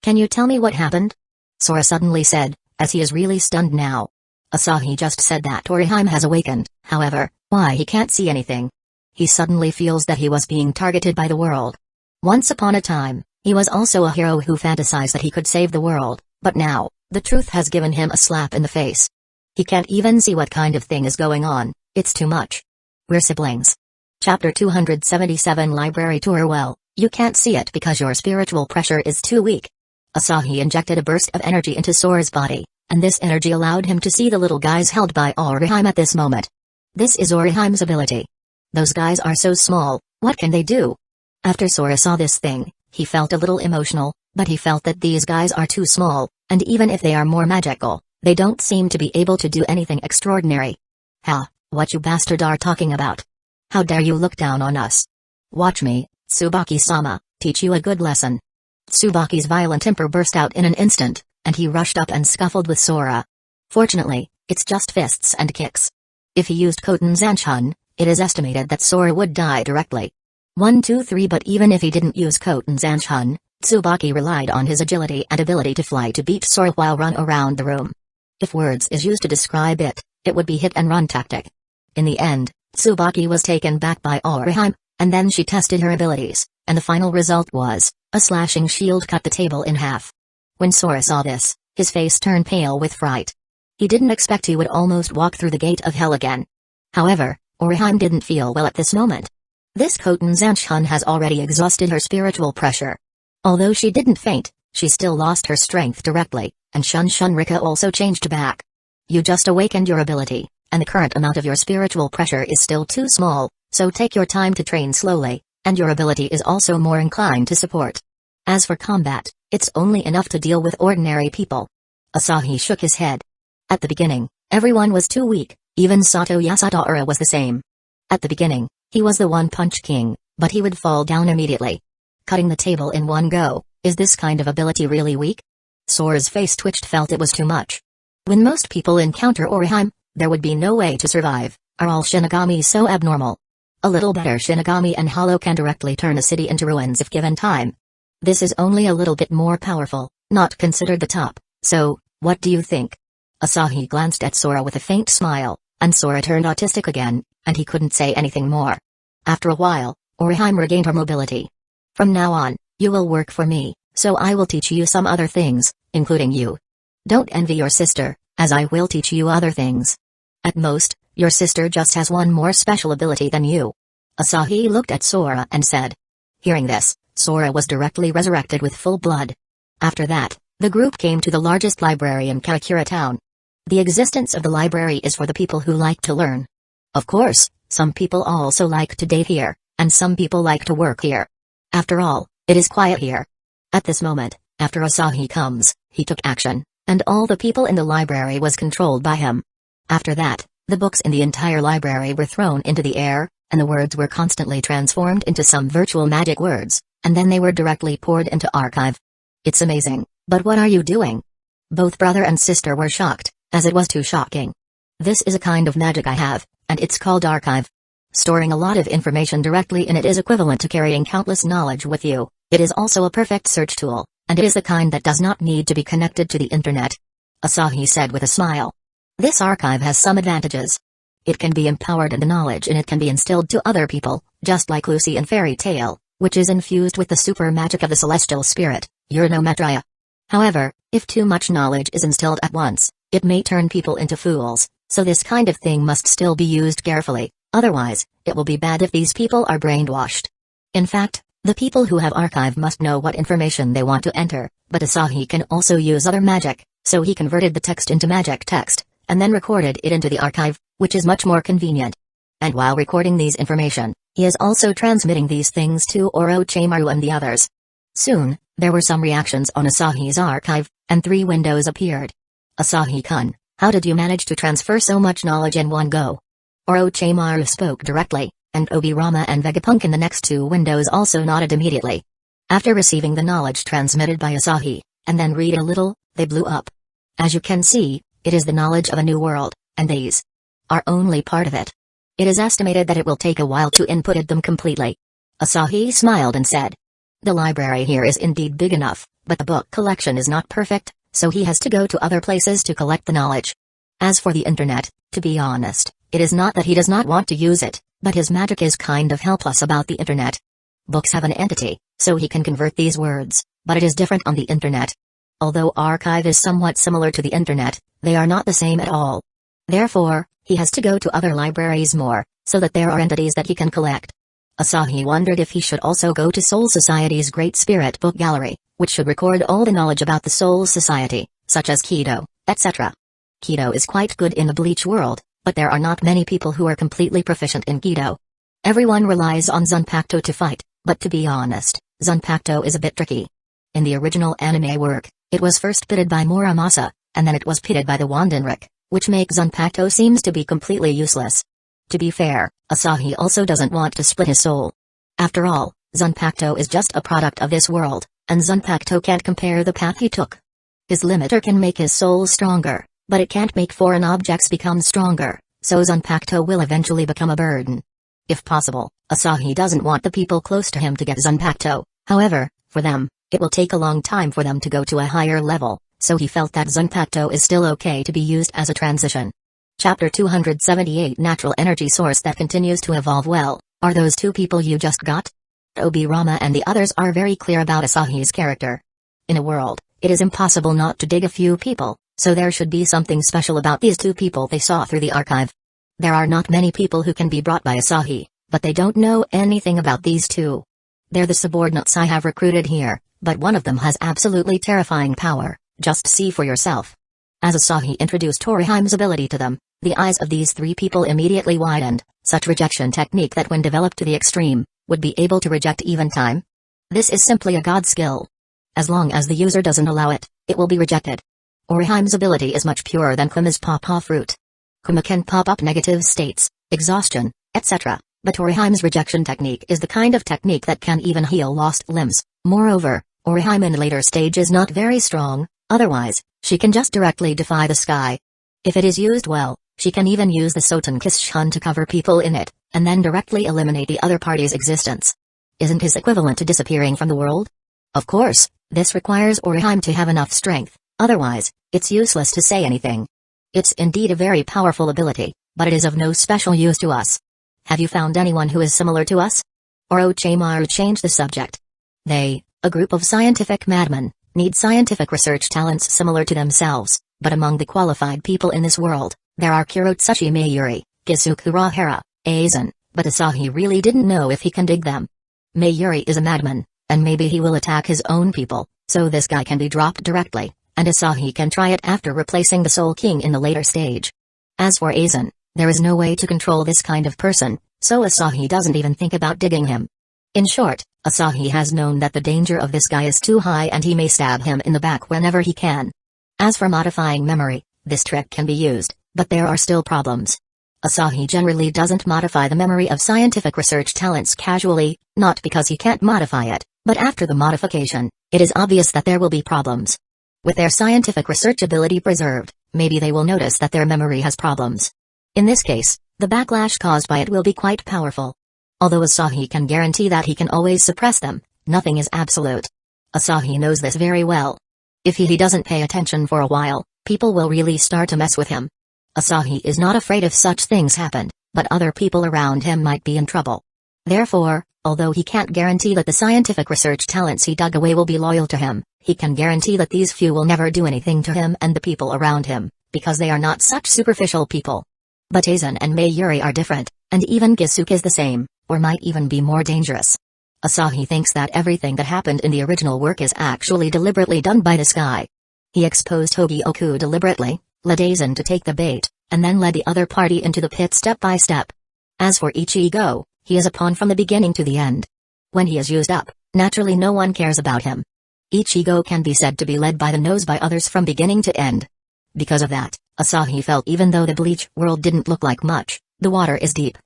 Can you tell me what happened? Sora suddenly said, as he is really stunned now. Asahi just said that Orihime has awakened, however, why he can't see anything. He suddenly feels that he was being targeted by the world. Once upon a time, he was also a hero who fantasized that he could save the world, but now, the truth has given him a slap in the face. He can't even see what kind of thing is going on, it's too much. We're siblings. Chapter 277 Library Tour. Well, you can't see it because your spiritual pressure is too weak. Asahi injected a burst of energy into Sora's body, and this energy allowed him to see the little guys held by Orihime at this moment. This is Orihime's ability. Those guys are so small, what can they do? After Sora saw this thing, he felt a little emotional, but he felt that these guys are too small, and even if they are more magical, they don't seem to be able to do anything extraordinary. Ha, what you bastard are talking about? How dare you look down on us? Watch me, Tsubaki-sama, teach you a good lesson. Tsubaki's violent temper burst out in an instant, and he rushed up and scuffled with Sora. Fortunately, it's just fists and kicks. If he used Koten Zanshun, it is estimated that Sora would die directly. 1 2 3 But even if he didn't use Koten Zanshun, Tsubaki relied on his agility and ability to fly to beat Sora while run around the room. If words is used to describe it, it would be hit and run tactic. In the end, Tsubaki was taken back by Orihime, and then she tested her abilities, and the final result was, a slashing shield cut the table in half. When Sora saw this, his face turned pale with fright. He didn't expect he would almost walk through the gate of hell again. However, Orihime didn't feel well at this moment. This Koten Zanshun has already exhausted her spiritual pressure. Although she didn't faint, she still lost her strength directly, and Shun Rika also changed back. You just awakened your ability, and the current amount of your spiritual pressure is still too small, so take your time to train slowly, and your ability is also more inclined to support. As for combat, it's only enough to deal with ordinary people. Asahi shook his head. At the beginning, everyone was too weak, even Sato Yasutara was the same. At the beginning, he was the one-punch king, but he would fall down immediately. Cutting the table in one go, is this kind of ability really weak? Sora's face twitched, felt it was too much. When most people encounter Orihime, there would be no way to survive. Are all Shinigami so abnormal? A little better Shinigami and Hollow can directly turn a city into ruins if given time. This is only a little bit more powerful, not considered the top, so, what do you think? Asahi glanced at Sora with a faint smile, and Sora turned autistic again, and he couldn't say anything more. After a while, Orihime regained her mobility. From now on, you will work for me, so I will teach you some other things, including you. Don't envy your sister, as I will teach you other things. At most, your sister just has one more special ability than you. Asahi looked at Sora and said. Hearing this, Sora was directly resurrected with full blood. After that, the group came to the largest library in Karakura town. The existence of the library is for the people who like to learn. Of course, some people also like to date here, and some people like to work here. After all, it is quiet here. At this moment, after Asahi comes, he took action, and all the people in the library was controlled by him. After that, the books in the entire library were thrown into the air, and the words were constantly transformed into some virtual magic words, and then they were directly poured into archive. It's amazing, but what are you doing? Both brother and sister were shocked, as it was too shocking. This is a kind of magic I have, and it's called archive. Storing a lot of information directly in it is equivalent to carrying countless knowledge with you. It is also a perfect search tool, and it is the kind that does not need to be connected to the internet. Asahi said with a smile. This archive has some advantages. It can be empowered and the knowledge in it can be instilled to other people, just like Lucy in Fairy Tale, which is infused with the super magic of the celestial spirit, Uranometraya. However, if too much knowledge is instilled at once, it may turn people into fools, so this kind of thing must still be used carefully, otherwise, it will be bad if these people are brainwashed. In fact, the people who have archive must know what information they want to enter, but Asahi can also use other magic, so he converted the text into magic text, and then recorded it into the archive, which is much more convenient. And while recording these information, he is also transmitting ththese things to Orochimaru and the others. Soon, there were some reactions on Asahi's archive, and 3 windows appeared. Asahi-kun, how did you manage to transfer so much knowledge in one go? Orochimaru spoke directly, and Obirama and Vegapunk in the next 2 windows also nodded immediately. After receiving the knowledge transmitted by Asahi, and then read a little, they blew up. As you can see, it is the knowledge of a new world, and these are only part of it. It is estimated that it will take a while to input them completely. Asahi smiled and said, the library here is indeed big enough, but the book collection is not perfect, so he has to go to other places to collect the knowledge. As for the internet, to be honest, it is not that he does not want to use it, but his magic is kind of helpless about the internet. Books have an entity, so he can convert these words, but it is different on the internet. Although archive is somewhat similar to the internet, they are not the same at all. Therefore, he has to go to other libraries more, so that there are entities that he can collect. Asahi wondered if he should also go to Soul Society's Great Spirit Book Gallery, which should record all the knowledge about the Soul Society, such as Kido, etc. Kido is quite good in the Bleach world, but there are not many people who are completely proficient in Kido. Everyone relies on Zanpakuto to fight, but to be honest, Zanpakuto is a bit tricky. In the original anime work, it was first pitted by Muramasa, and then it was pitted by the Wandenrick, which makes Zanpakuto seems to be completely useless. To be fair, Asahi also doesn't want to split his soul. After all, Zanpakuto is just a product of this world, and Zanpakuto can't compare the path he took. His limiter can make his soul stronger, but it can't make foreign objects become stronger, so Zanpakuto will eventually become a burden. If possible, Asahi doesn't want the people close to him to get Zanpakuto, however, for them, it will take a long time for them to go to a higher level, so he felt that Zanpakuto is still okay to be used as a transition. Chapter 278 Natural Energy Source that continues to evolve well, are those 2 people you just got? Obirama and the others are very clear about Asahi's character. In a world, it is impossible not to dig a few people, so there should be something special about these 2 people they saw through the archive. There are not many people who can be brought by Asahi, but they don't know anything about these 2. They're the subordinates I have recruited here, but one of them has absolutely terrifying power, just see for yourself. As Asahi introduced Toriheim's ability to them, the eyes of these 3 people immediately widened, such rejection technique that when developed to the extreme, would be able to reject even time. This is simply a god skill. As long as the user doesn't allow it, it will be rejected. Toriheim's ability is much purer than Kuma's pop-paw fruit. Kuma can pop up negative states, exhaustion, etc., but Toriheim's rejection technique is the kind of technique that can even heal lost limbs. Moreover, Toriheim in later stage is not very strong, otherwise, she can just directly defy the sky. If it is used well, she can even use the Soten Kishun to cover people in it, and then directly eliminate the other party's existence. Isn't his equivalent to disappearing from the world? Of course, this requires Toriheim to have enough strength, otherwise, it's useless to say anything. It's indeed a very powerful ability, but it is of no special use to us. Have you found anyone who is similar to us? Orochimaru changed the subject. They, a group of scientific madmen, need scientific research talents similar to themselves, but among the qualified people in this world, there are Kurotsuchi Mayuri, Kisukura Hara, Aizen, but Asahi really didn't know if he can dig them. Mayuri is a madman, and maybe he will attack his own people, so this guy can be dropped directly, and Asahi can try it after replacing the Soul King in the later stage. As for Aizen, there is no way to control this kind of person, so Asahi doesn't even think about digging him. In short, Asahi has known that the danger of this guy is too high and he may stab him in the back whenever he can. As for modifying memory, this trick can be used, but there are still problems. Asahi generally doesn't modify the memory of scientific research talents casually, not because he can't modify it, but after the modification, it is obvious that there will be problems. With their scientific research ability preserved, maybe they will notice that their memory has problems. In this case, the backlash caused by it will be quite powerful. Although Asahi can guarantee that he can always suppress them, nothing is absolute. Asahi knows this very well. If he doesn't pay attention for a while, people will really start to mess with him. Asahi is not afraid if such things happen, but other people around him might be in trouble. Therefore, Although he can't guarantee that the scientific research talents he dug away will be loyal to him, he can guarantee that these few will never do anything to him and the people around him, because they are not such superficial people. But Aizen and Mayuri are different, and even Gisuke is the same, or might even be more dangerous. Asahi thinks that everything that happened in the original work is actually deliberately done by this guy. He exposed Hogioku deliberately, led Aizen to take the bait, and then led the other party into the pit step by step. As for Ichigo, he is a pawn from the beginning to the end. When he is used up, naturally no one cares about him. Ichigo can be said to be led by the nose by others from beginning to end. Because of that, Asahi felt even though the Bleach world didn't look like much, the water is deep.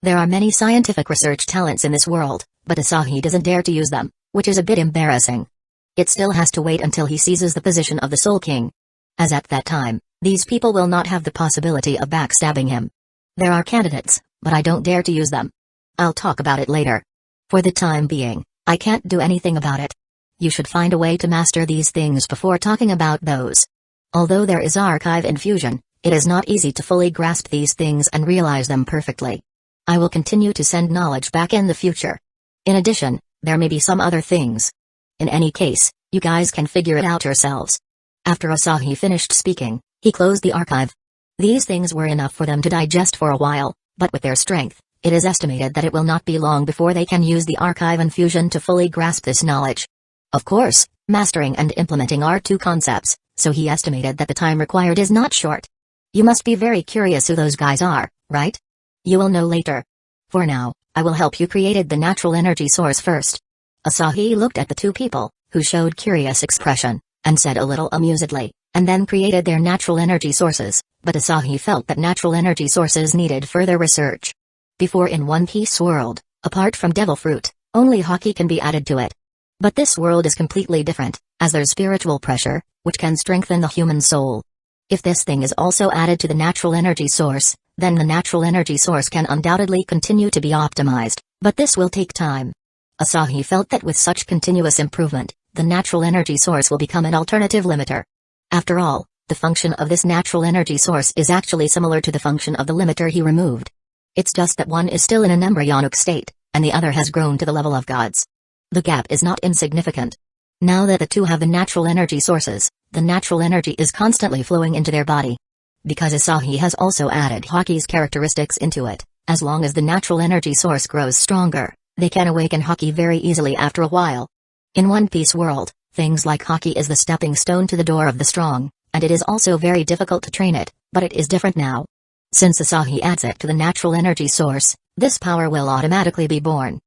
There are many scientific research talents in this world, but Asahi doesn't dare to use them, which is a bit embarrassing. It still has to wait until he seizes the position of the Soul King. As at that time, these people will not have the possibility of backstabbing him. There are candidates, but I don't dare to use them. I'll talk about it later. For the time being, I can't do anything about it. You should find a way to master these things before talking about those. Although there is archive infusion, it is not easy to fully grasp these things and realize them perfectly. I will continue to send knowledge back in the future. In addition, there may be some other things. In any case, you guys can figure it out yourselves. After Asahi finished speaking, he closed the archive. These things were enough for them to digest for a while, but with their strength, it is estimated that it will not be long before they can use the archive infusion to fully grasp this knowledge. Of course, mastering and implementing are two concepts, so he estimated that the time required is not short. You must be very curious who those guys are, right? You will know later. For now, I will help you create the natural energy source first. Asahi looked at the two people, who showed curious expression, and said a little amusedly, and then created their natural energy sources, but Asahi felt that natural energy sources needed further research. Before in One Piece world, apart from Devil Fruit, only Haki can be added to it. But this world is completely different, as there's spiritual pressure, which can strengthen the human soul. If this thing is also added to the natural energy source, then the natural energy source can undoubtedly continue to be optimized, but this will take time. Asahi felt that with such continuous improvement, the natural energy source will become an alternative limiter. After all, the function of this natural energy source is actually similar to the function of the limiter he removed. It's just that one is still in an embryonic state, and the other has grown to the level of gods. The gap is not insignificant. Now that the two have the natural energy sources, the natural energy is constantly flowing into their body. Because Asahi has also added Haki's characteristics into it, as long as the natural energy source grows stronger, they can awaken Haki very easily after a while. In One Piece world, things like Haki is the stepping stone to the door of the strong, and it is also very difficult to train it, but it is different now. Since Asahi adds it to the natural energy source, this power will automatically be born.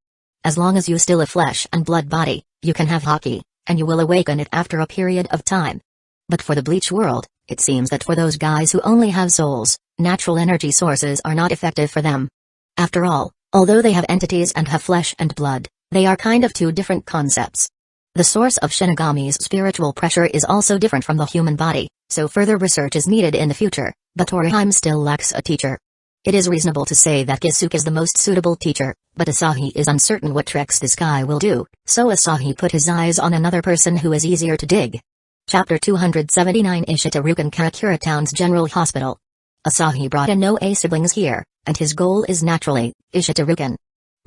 As long as you still a flesh and blood body, you can have Haki, and you will awaken it after a period of time. But for the Bleach world, it seems that for those guys who only have souls, natural energy sources are not effective for them. After all, although they have entities and have flesh and blood, they are kind of two different concepts. The source of Shinigami's spiritual pressure is also different from the human body, so further research is needed in the future, but Torihime still lacks a teacher. It is reasonable to say that Gisuke is the most suitable teacher, but Asahi is uncertain what tricks this guy will do, so Asahi put his eyes on another person who is easier to dig. Chapter 279 Ishita Rukan Karakura Town's General Hospital. Asahi brought in no siblings here, and his goal is naturally, Ishita Rukan.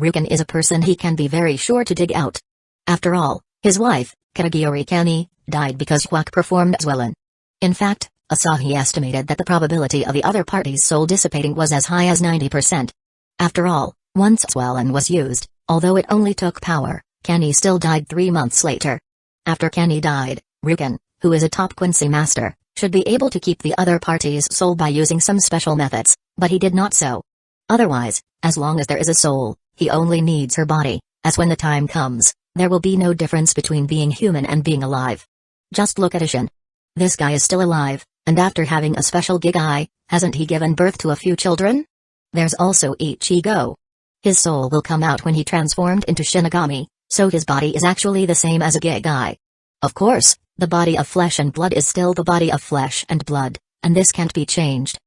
Rukan is a person he can be very sure to dig out. After all, his wife, Kageori Kami, died because Hueco performed as well. In fact, Asahi estimated that the probability of the other party's soul dissipating was as high as 90%. After all, once Swellen was used, although it only took power, Kani still died 3 months later. After Kani died, Rukan, who is a top Quincy master, should be able to keep the other party's soul by using some special methods, but he did not so. Otherwise, as long as there is a soul, he only needs her body, as when the time comes, there will be no difference between being human and being alive. Just look at Ishin. This guy is still alive, and after having a special gig eye, hasn't he given birth to a few children? There's also Ichigo. His soul will come out when he transformed into Shinigami, so his body is actually the same as a gig eye. Of course, the body of flesh and blood is still the body of flesh and blood, and this can't be changed.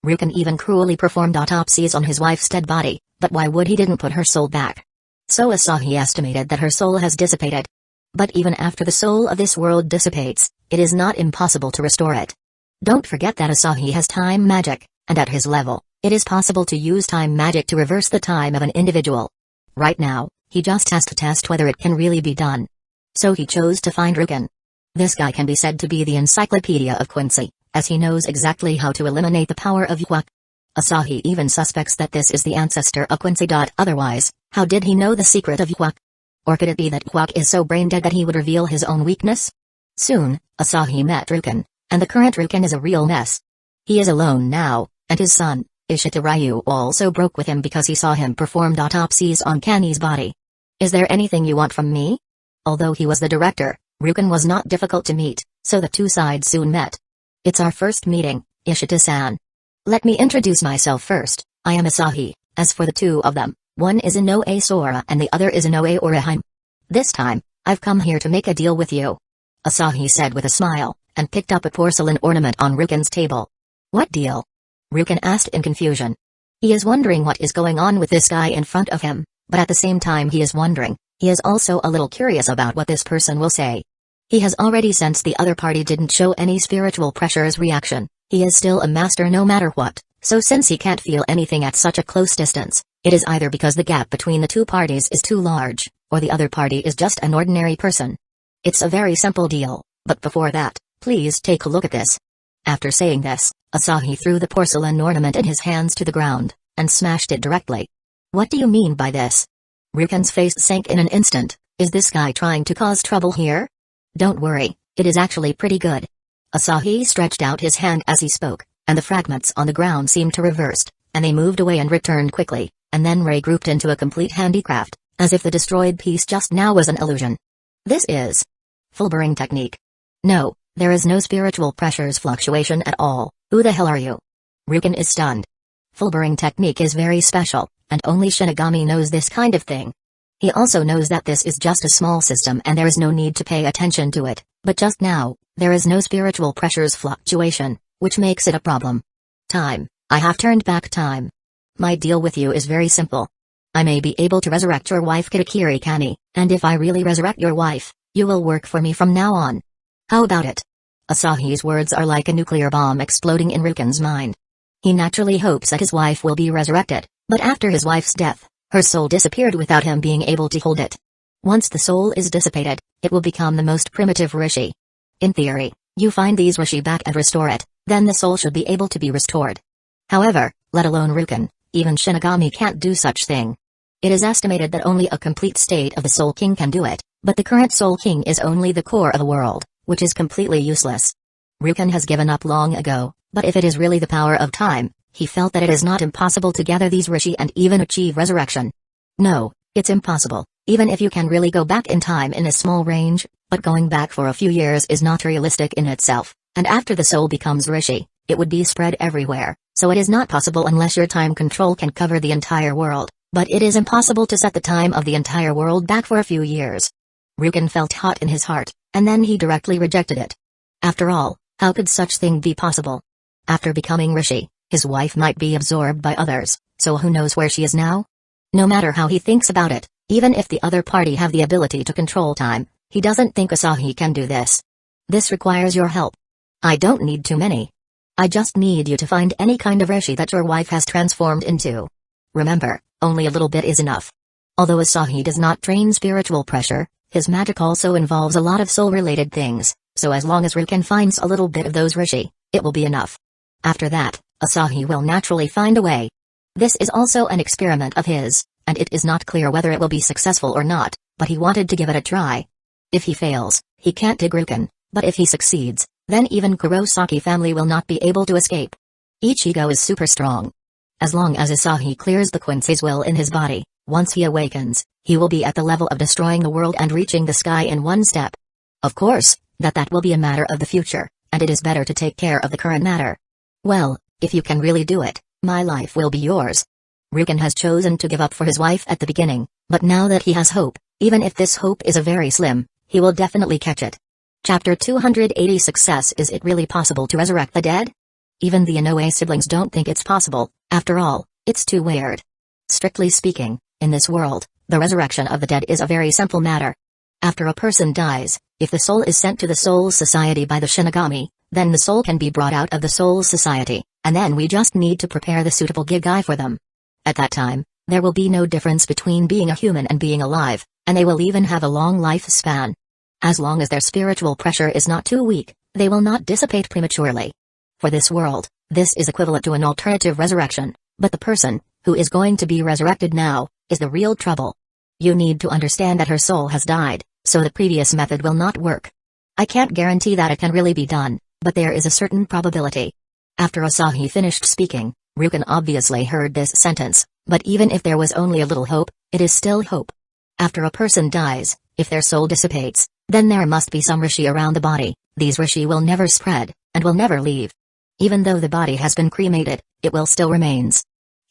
Rukan even cruelly performed autopsies on his wife's dead body, but why would he didn't put her soul back? So Asahi estimated that her soul has dissipated. But even after the soul of this world dissipates, it is not impossible to restore it. Don't forget that Asahi has time magic, and at his level, it is possible to use time magic to reverse the time of an individual. Right now, He just has to test whether it can really be done. So he chose to find Rukon. This guy can be said to be the encyclopedia of Quincy, as he knows exactly how to eliminate the power of Hueco. Asahi even suspects that this is the ancestor of Quincy. Otherwise, how did he know the secret of Hueco? Or could it be that Hueco is so brain-dead that he would reveal his own weakness? Soon, Asahi met Rukon, and the current Rukon is a real mess. He is alone now, and his son, Ishita Ryu, also broke with him because he saw him perform autopsies on Kani's body. Is there anything you want from me? Although he was the director, Rukon was not difficult to meet, so the two sides soon met. It's our first meeting, Ishita-san. Let me introduce myself first. I am Asahi. As for the two of them, one is Inoue Sora and the other is Inoue Orihime. This time, I've come here to make a deal with you, Asahi said with a smile, and picked up a porcelain ornament on Rukon's table. What deal? Rukon asked in confusion. He is wondering what is going on with this guy in front of him, but at the same time he is also a little curious about what this person will say. He has already sensed the other party didn't show any spiritual pressure's reaction. He is still a master no matter what, so since he can't feel anything at such a close distance, it is either because the gap between the two parties is too large, or the other party is just an ordinary person. It's a very simple deal, but before that, please take a look at this. After saying this, Asahi threw the porcelain ornament in his hands to the ground, and smashed it directly. What do you mean by this? Rukon's face sank in an instant. Is this guy trying to cause trouble here? Don't worry, it is actually pretty good. Asahi stretched out his hand as he spoke, and the fragments on the ground seemed to reverse, and they moved away and returned quickly, and then regrouped into a complete handicraft, as if the destroyed piece just now was an illusion. This is Fulbering technique. No, there is no spiritual pressures fluctuation at all. Who the hell are you? Rukon is stunned. Fulbering technique is very special, and only Shinigami knows this kind of thing. He also knows that this is just a small system and there is no need to pay attention to it, but just now, there is no spiritual pressures fluctuation, which makes it a problem. Time. I have turned back time. My deal with you is very simple. I may be able to resurrect your wife Kitakiri Kani, and if I really resurrect your wife, you will work for me from now on. How about it? Asahi's words are like a nuclear bomb exploding in Rukon's mind. He naturally hopes that his wife will be resurrected, but after his wife's death, her soul disappeared without him being able to hold it. Once the soul is dissipated, it will become the most primitive rishi. In theory, you find these rishi back and restore it, then the soul should be able to be restored. However, let alone Rukon, even Shinigami can't do such thing. It is estimated that only a complete state of the Soul King can do it, but the current Soul King is only the core of the world, which is completely useless. Rukon has given up long ago, but if it is really the power of time, he felt that it is not impossible to gather these rishi and even achieve resurrection. No, it's impossible, even if you can really go back in time in a small range, but going back for a few years is not realistic in itself, and after the soul becomes rishi, it would be spread everywhere, so it is not possible unless your time control can cover the entire world, but it is impossible to set the time of the entire world back for a few years. Rukon felt hot in his heart, and then he directly rejected it. After all, how could such thing be possible? After becoming rishi, his wife might be absorbed by others, so who knows where she is now? No matter how he thinks about it, even if the other party have the ability to control time, he doesn't think Asahi can do this. This requires your help. I don't need too many. I just need you to find any kind of rishi that your wife has transformed into. Remember, only a little bit is enough. Although Asahi does not train spiritual pressure, his magic also involves a lot of soul-related things, so as long as Rukon finds a little bit of those rishi, it will be enough. After that, Asahi will naturally find a way. This is also an experiment of his, and it is not clear whether it will be successful or not, but he wanted to give it a try. If he fails, he can't dig Rukon, but if he succeeds, then even Kurosaki family will not be able to escape. Ichigo is super strong. As long as Asahi clears the Quincy's will in his body, once he awakens, he will be at the level of destroying the world and reaching the sky in one step. Of course, that will be a matter of the future, and it is better to take care of the current matter. Well, if you can really do it, my life will be yours. Rukon has chosen to give up for his wife at the beginning, but now that he has hope, even if this hope is a very slim, he will definitely catch it. Chapter 280 Success. Is it really possible to resurrect the dead? Even the Inoue siblings don't think it's possible. After all, it's too weird. Strictly speaking, in this world, the resurrection of the dead is a very simple matter. After a person dies, if the soul is sent to the Soul Society by the Shinigami, then the soul can be brought out of the Soul Society, and then we just need to prepare the suitable gigai for them. At that time, There will be no difference between being a human and being alive, and they will even have a long lifespan. As long as their spiritual pressure is not too weak, they will not dissipate prematurely. For this world, this is equivalent to an alternative resurrection, but the person, who is going to be resurrected now, is the real trouble. You need to understand that her soul has died, so the previous method will not work. I can't guarantee that it can really be done, but there is a certain probability. After Asahi finished speaking, Rukon obviously heard this sentence, but even if there was only a little hope, it is still hope. After a person dies, if their soul dissipates, then there must be some rishi around the body. These rishi will never spread, and will never leave. Even though the body has been cremated, it will still remains.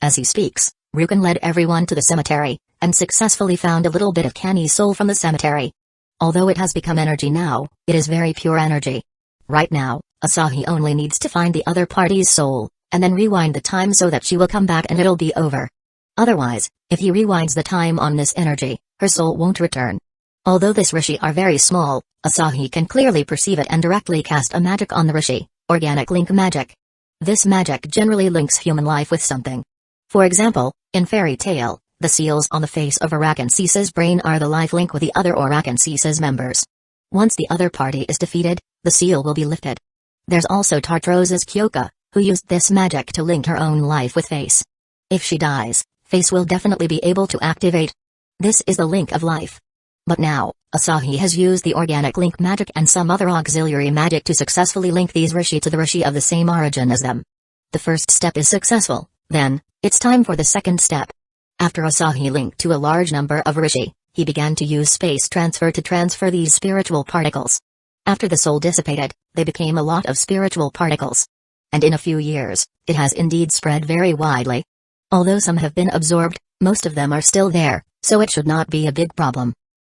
As he speaks, Rukon led everyone to the cemetery, and successfully found a little bit of Kani's soul from the cemetery. Although it has become energy now, it is very pure energy. Right now, Asahi only needs to find the other party's soul, and then rewind the time so that she will come back and it'll be over. Otherwise, if he rewinds the time on this energy, her soul won't return. Although this rishi are very small, Asahi can clearly perceive it and directly cast a magic on the rishi, organic link magic. This magic generally links human life with something. For example, in Fairy Tale, the seals on the face of Arakancese's brain are the life link with the other Arakancese's members. Once the other party is defeated, the seal will be lifted. There's also Tartarosa's Kyoka, who used this magic to link her own life with Face. If she dies, Face will definitely be able to activate. This is the link of life. But now, Asahi has used the organic link magic and some other auxiliary magic to successfully link these rishi to the rishi of the same origin as them. The first step is successful, then, it's time for the second step. After Asahi linked to a large number of rishi, he began to use space transfer to transfer these spiritual particles. After the soul dissipated, they became a lot of spiritual particles. And in a few years, it has indeed spread very widely. Although some have been absorbed, most of them are still there, so it should not be a big problem.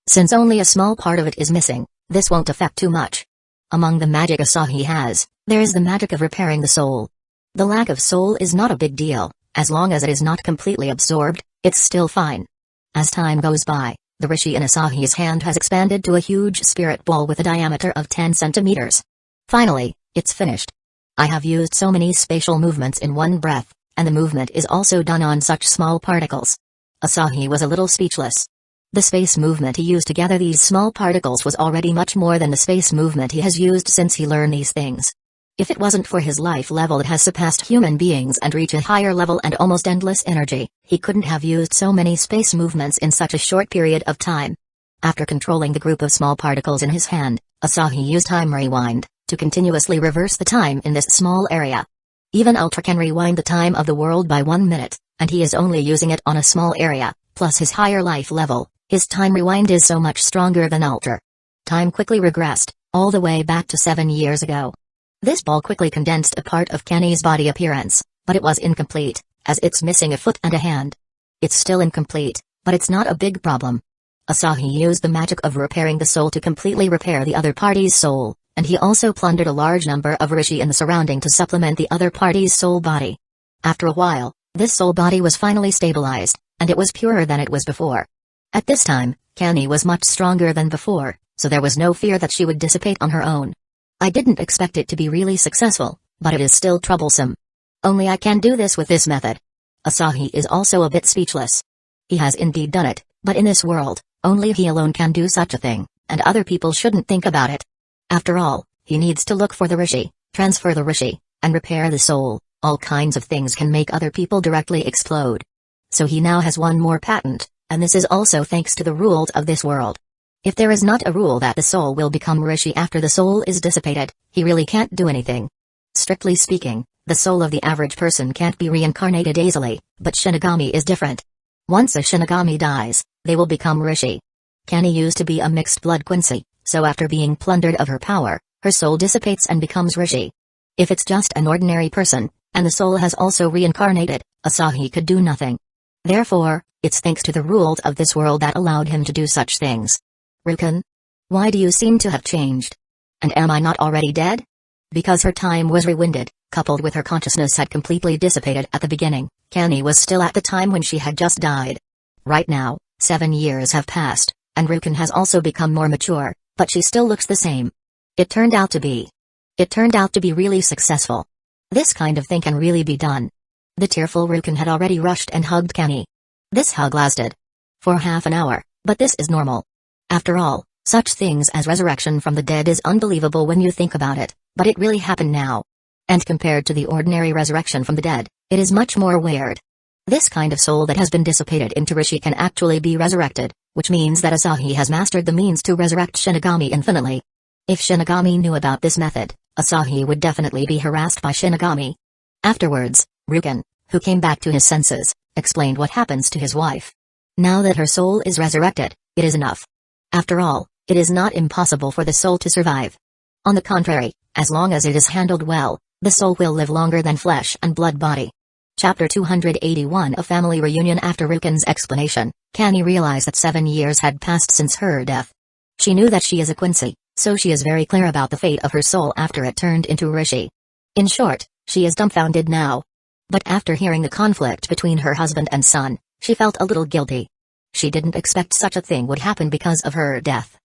Since only a small part of it is missing, this won't affect too much. Among the magic Asahi has, there is the magic of repairing the soul. The lack of soul is not a big deal, as long as it is not completely absorbed, it's still fine. As time goes by, the rishi in Asahi's hand has expanded to a huge spirit ball with a diameter of 10 centimeters. Finally, it's finished. I have used so many spatial movements in one breath, and the movement is also done on such small particles. Asahi was a little speechless. The space movement he used to gather these small particles was already much more than the space movement he has used since he learned these things. If it wasn't for his life level that has surpassed human beings and reach a higher level and almost endless energy, he couldn't have used so many space movements in such a short period of time. After controlling the group of small particles in his hand, Asahi used Time Rewind to continuously reverse the time in this small area. Even Ultra can rewind the time of the world by 1 minute, and he is only using it on a small area, plus his higher life level. His Time Rewind is so much stronger than Ultra. Time quickly regressed, all the way back to 7 years ago. This ball quickly condensed a part of Kenny's body appearance, but it was incomplete, as it's missing a foot and a hand. It's still incomplete, but it's not a big problem. Asahi used the magic of repairing the soul to completely repair the other party's soul, and he also plundered a large number of rishi in the surrounding to supplement the other party's soul body. After a while, this soul body was finally stabilized, and it was purer than it was before. At this time, Kenny was much stronger than before, so there was no fear that she would dissipate on her own. I didn't expect it to be really successful, but it is still troublesome. Only I can do this with this method. Asahi is also a bit speechless. He has indeed done it, but in this world, only he alone can do such a thing, and other people shouldn't think about it. After all, he needs to look for the rishi, transfer the rishi, and repair the soul. All kinds of things can make other people directly explode. So he now has one more patent, and this is also thanks to the rules of this world. If there is not a rule that the soul will become rishi after the soul is dissipated, he really can't do anything. Strictly speaking, the soul of the average person can't be reincarnated easily, but Shinigami is different. Once a Shinigami dies, they will become rishi. Kenny used to be a mixed blood Quincy, so after being plundered of her power, her soul dissipates and becomes rishi. If it's just an ordinary person, and the soul has also reincarnated, Asahi could do nothing. Therefore, it's thanks to the rules of this world that allowed him to do such things. Rukon? Why do you seem to have changed? And am I not already dead? Because her time was rewinded, coupled with her consciousness had completely dissipated at the beginning, Kenny was still at the time when she had just died. Right now, 7 years have passed, and Rukon has also become more mature, but she still looks the same. It turned out to be really successful. This kind of thing can really be done. The tearful Rukon had already rushed and hugged Kenny. This hug lasted for half an hour, but this is normal. After all, such things as resurrection from the dead is unbelievable when you think about it, but it really happened now. And compared to the ordinary resurrection from the dead, it is much more weird. This kind of soul that has been dissipated into Rishi can actually be resurrected, which means that Asahi has mastered the means to resurrect Shinigami infinitely. If Shinigami knew about this method, Asahi would definitely be harassed by Shinigami. Afterwards, Ruken, who came back to his senses, explained what happens to his wife. Now that her soul is resurrected, it is enough. After all, it is not impossible for the soul to survive. On the contrary, as long as it is handled well, the soul will live longer than flesh and blood body. Chapter 281 A Family Reunion. After Ruken's explanation, Kani realized that 7 years had passed since her death. She knew that she is a Quincy, so she is very clear about the fate of her soul after it turned into Rishi. In short, she is dumbfounded now. But after hearing the conflict between her husband and son, she felt a little guilty. She didn't expect such a thing would happen because of her death.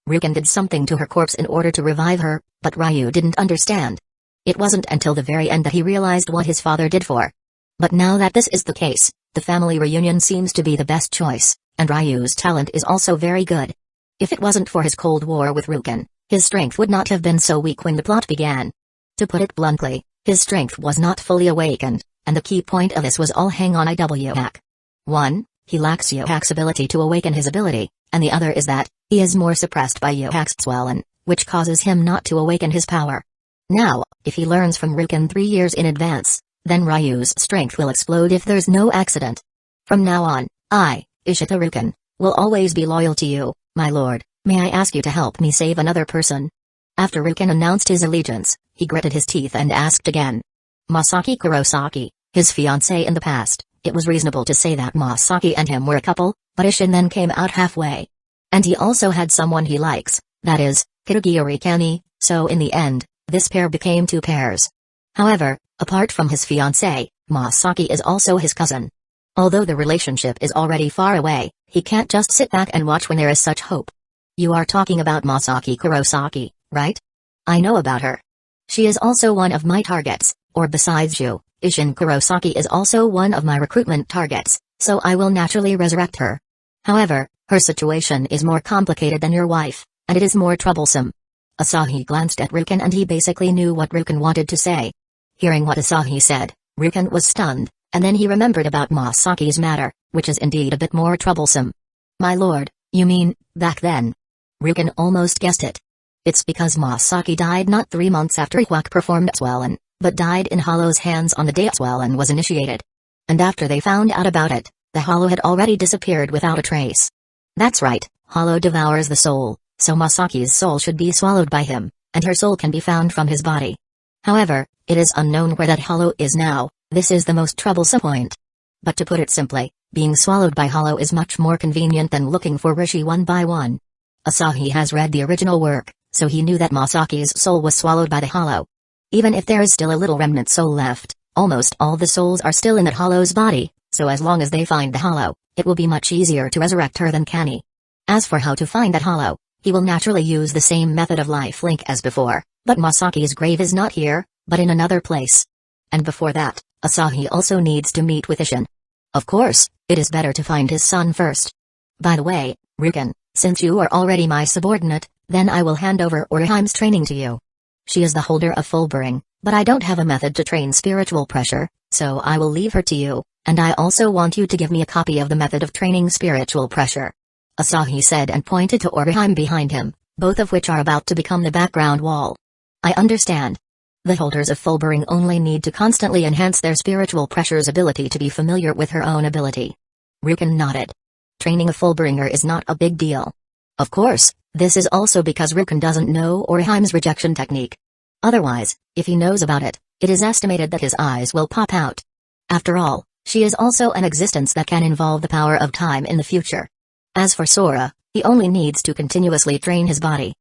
Ruken did something to her corpse in order to revive her, but Ryu didn't understand. It wasn't until the very end that he realized what his father did for. But now that this is the case, the family reunion seems to be the best choice, and Ryu's talent is also very good. If it wasn't for his Cold War with Ruken, his strength would not have been so weak when the plot began. To put it bluntly, his strength was not fully awakened, and the key point of this was all hang on Iwhack. 1. He lacks Uhack's ability to awaken his ability, and the other is that, he is more suppressed by Uhack's swelling, which causes him not to awaken his power. Now, if he learns from Ruken 3 years in advance, then Ryu's strength will explode if there's no accident. From now on, I, Ishita Ruken, will always be loyal to you, my lord. May I ask you to help me save another person? After Ruken announced his allegiance, he gritted his teeth and asked again. Masaki Kurosaki, his fiancée in the past, it was reasonable to say that Masaki and him were a couple, but Ishin then came out halfway. And he also had someone he likes, that is, Kitagiri Kani, so in the end, this pair became 2 pairs. However, apart from his fiancée, Masaki is also his cousin. Although the relationship is already far away, he can't just sit back and watch when there is such hope. You are talking about Masaki Kurosaki, right? I know about her. She is also one of my targets, or besides you, Ishin Kurosaki is also one of my recruitment targets, so I will naturally resurrect her. However, her situation is more complicated than your wife, and it is more troublesome. Asahi glanced at Ruken and he basically knew what Ruken wanted to say. Hearing what Asahi said, Ruken was stunned, and then he remembered about Masaki's matter, which is indeed a bit more troublesome. My lord, you mean, back then? Ruken almost guessed it. It's because Masaki died not 3 months after Iwhack performed Swellen, but died in Hollow's hands on the day Swellen was initiated. And after they found out about it, the Hollow had already disappeared without a trace. That's right, Hollow devours the soul, so Masaki's soul should be swallowed by him, and her soul can be found from his body. However, it is unknown where that Hollow is now. This is the most troublesome point. But to put it simply, being swallowed by Hollow is much more convenient than looking for Rishi one by one. Asahi has read the original work, so he knew that Masaki's soul was swallowed by the Hollow. Even if there is still a little remnant soul left, almost all the souls are still in that Hollow's body, so as long as they find the Hollow, it will be much easier to resurrect her than Kani. As for how to find that Hollow, he will naturally use the same method of life link as before, but Masaki's grave is not here, but in another place. And before that, Asahi also needs to meet with Ishin. Of course, it is better to find his son first. By the way, Ruken, since you are already my subordinate, then I will hand over Oriheim's training to you. She is the holder of Fulbering, but I don't have a method to train spiritual pressure, so I will leave her to you, and I also want you to give me a copy of the method of training spiritual pressure. Asahi said and pointed to Oriheim behind him, both of which are about to become the background wall. I understand. The holders of Fulbering only need to constantly enhance their spiritual pressure's ability to be familiar with her own ability. Ruken nodded. Training a Fulberinger is not a big deal. Of course, this is also because Ruken doesn't know Oriheim's rejection technique. Otherwise, if he knows about it, it is estimated that his eyes will pop out. After all, she is also an existence that can involve the power of time in the future. As for Sora, he only needs to continuously train his body.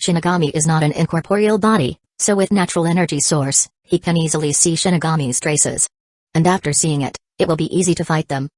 Shinigami is not an incorporeal body, so with natural energy source, he can easily see Shinigami's traces. And after seeing it, it will be easy to fight them.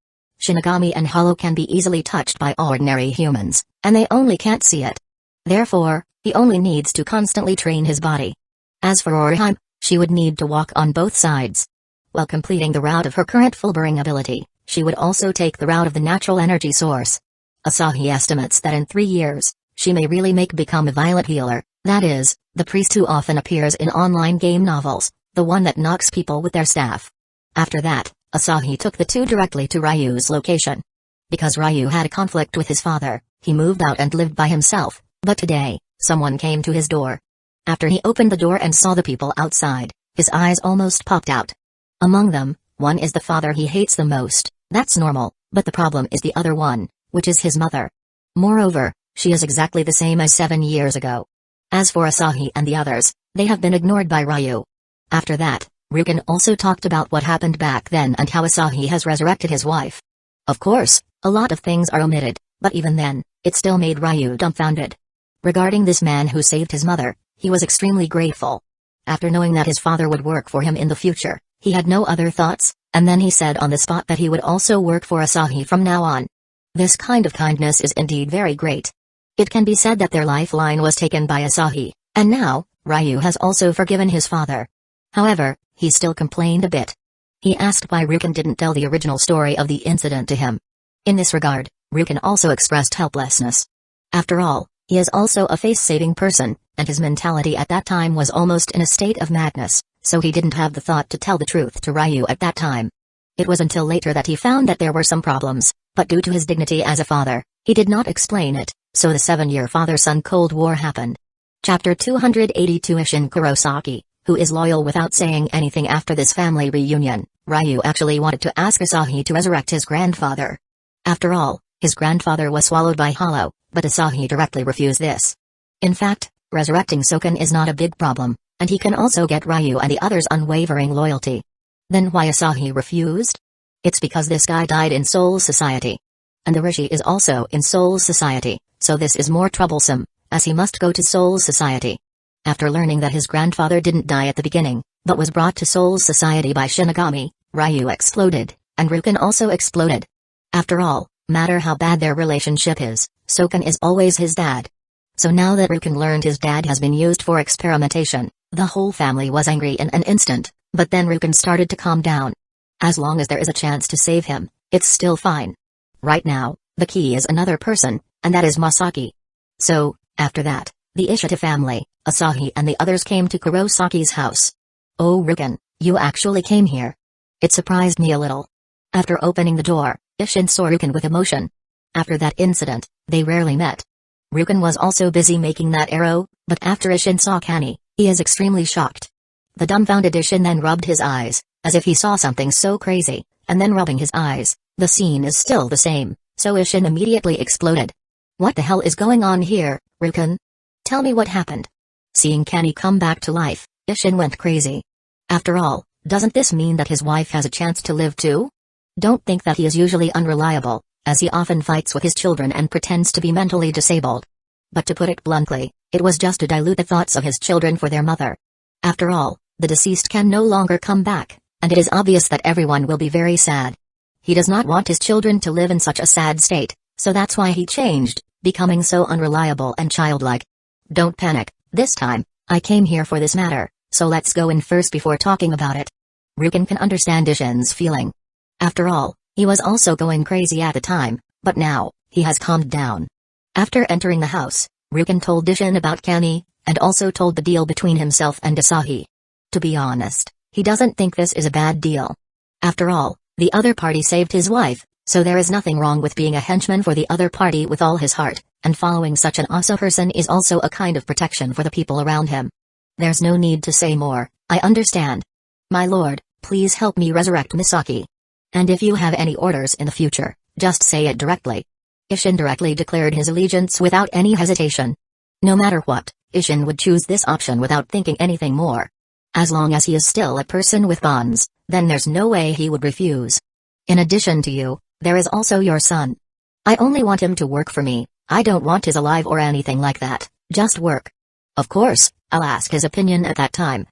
Shinigami and Hollow can be easily touched by ordinary humans, and they only can't see it. Therefore, he only needs to constantly train his body. As for Oriheim, she would need to walk on both sides. While completing the route of her current Fulbering ability, she would also take the route of the natural energy source. Asahi estimates that in 3 years, she may really become a violet healer, that is, the priest who often appears in online game novels, the one that knocks people with their staff. After that, Asahi took the two directly to Ryu's location. Because Ryu had a conflict with his father, he moved out and lived by himself, but today, someone came to his door. After he opened the door and saw the people outside, his eyes almost popped out. Among them, one is the father he hates the most. That's normal, but the problem is the other one, which is his mother. Moreover, she is exactly the same as 7 years ago. As for Asahi and the others, they have been ignored by Ryu. After that, Rukon also talked about what happened back then and how Asahi has resurrected his wife. Of course, a lot of things are omitted, but even then, it still made Ryu dumbfounded. Regarding this man who saved his mother, he was extremely grateful. After knowing that his father would work for him in the future, he had no other thoughts, and then he said on the spot that he would also work for Asahi from now on. This kind of kindness is indeed very great. It can be said that their lifeline was taken by Asahi, and now, Ryu has also forgiven his father. However, he still complained a bit. He asked why Rukon didn't tell the original story of the incident to him. In this regard, Rukon also expressed helplessness. After all, he is also a face-saving person, and his mentality at that time was almost in a state of madness, so he didn't have the thought to tell the truth to Ryu at that time. It was until later that he found that there were some problems, but due to his dignity as a father, he did not explain it, so the 7-year father-son Cold War happened. Chapter 282 Isshin Kurosaki, who is loyal without saying anything after this family reunion. Ryu actually wanted to ask Asahi to resurrect his grandfather. After all, his grandfather was swallowed by Hollow, but Asahi directly refused this. In fact, resurrecting Soken is not a big problem, and he can also get Ryu and the others' unwavering loyalty. Then why Asahi refused? It's because this guy died in Soul Society. And the Rishi is also in Soul Society, so this is more troublesome, as he must go to Soul Society. After learning that his grandfather didn't die at the beginning, but was brought to Soul Society by Shinigami, Ryu exploded, and Rukon also exploded. After all, matter how bad their relationship is, Soken is always his dad. So now that Rukon learned his dad has been used for experimentation, the whole family was angry in an instant, but then Rukon started to calm down. As long as there is a chance to save him, it's still fine. Right now, the key is another person, and that is Masaki. So, after that, the Ishita family, Asahi and the others came to Kurosaki's house. Oh Rukon, you actually came here. It surprised me a little. After opening the door, Isshin saw Rukon with emotion. After that incident, they rarely met. Rukon was also busy making that arrow, but after Isshin saw Kani, he is extremely shocked. The dumbfounded Isshin then rubbed his eyes, as if he saw something so crazy, and then rubbing his eyes, the scene is still the same, so Isshin immediately exploded. What the hell is going on here, Rukon? Tell me what happened. Seeing Kani come back to life, Isshin went crazy. After all, doesn't this mean that his wife has a chance to live too? Don't think that he is usually unreliable, as he often fights with his children and pretends to be mentally disabled. But to put it bluntly, it was just to dilute the thoughts of his children for their mother. After all, the deceased can no longer come back, and it is obvious that everyone will be very sad. He does not want his children to live in such a sad state, so that's why he changed, becoming so unreliable and childlike. Don't panic, this time, I came here for this matter, so let's go in first before talking about it. Rukon can understand Isshin's feeling. After all, he was also going crazy at the time, but now, he has calmed down. After entering the house, Rukon told Isshin about Kani, and also told the deal between himself and Asahi. To be honest, he doesn't think this is a bad deal. After all, the other party saved his wife, so there is nothing wrong with being a henchman for the other party with all his heart, and following such an awesome person is also a kind of protection for the people around him. There's no need to say more, I understand. My lord, please help me resurrect Misaki. And if you have any orders in the future, just say it directly. Isshin directly declared his allegiance without any hesitation. No matter what, Isshin would choose this option without thinking anything more. As long as he is still a person with bonds, then there's no way he would refuse. In addition to you, there is also your son. I only want him to work for me, I don't want his alive or anything like that, just work. Of course, I'll ask his opinion at that time.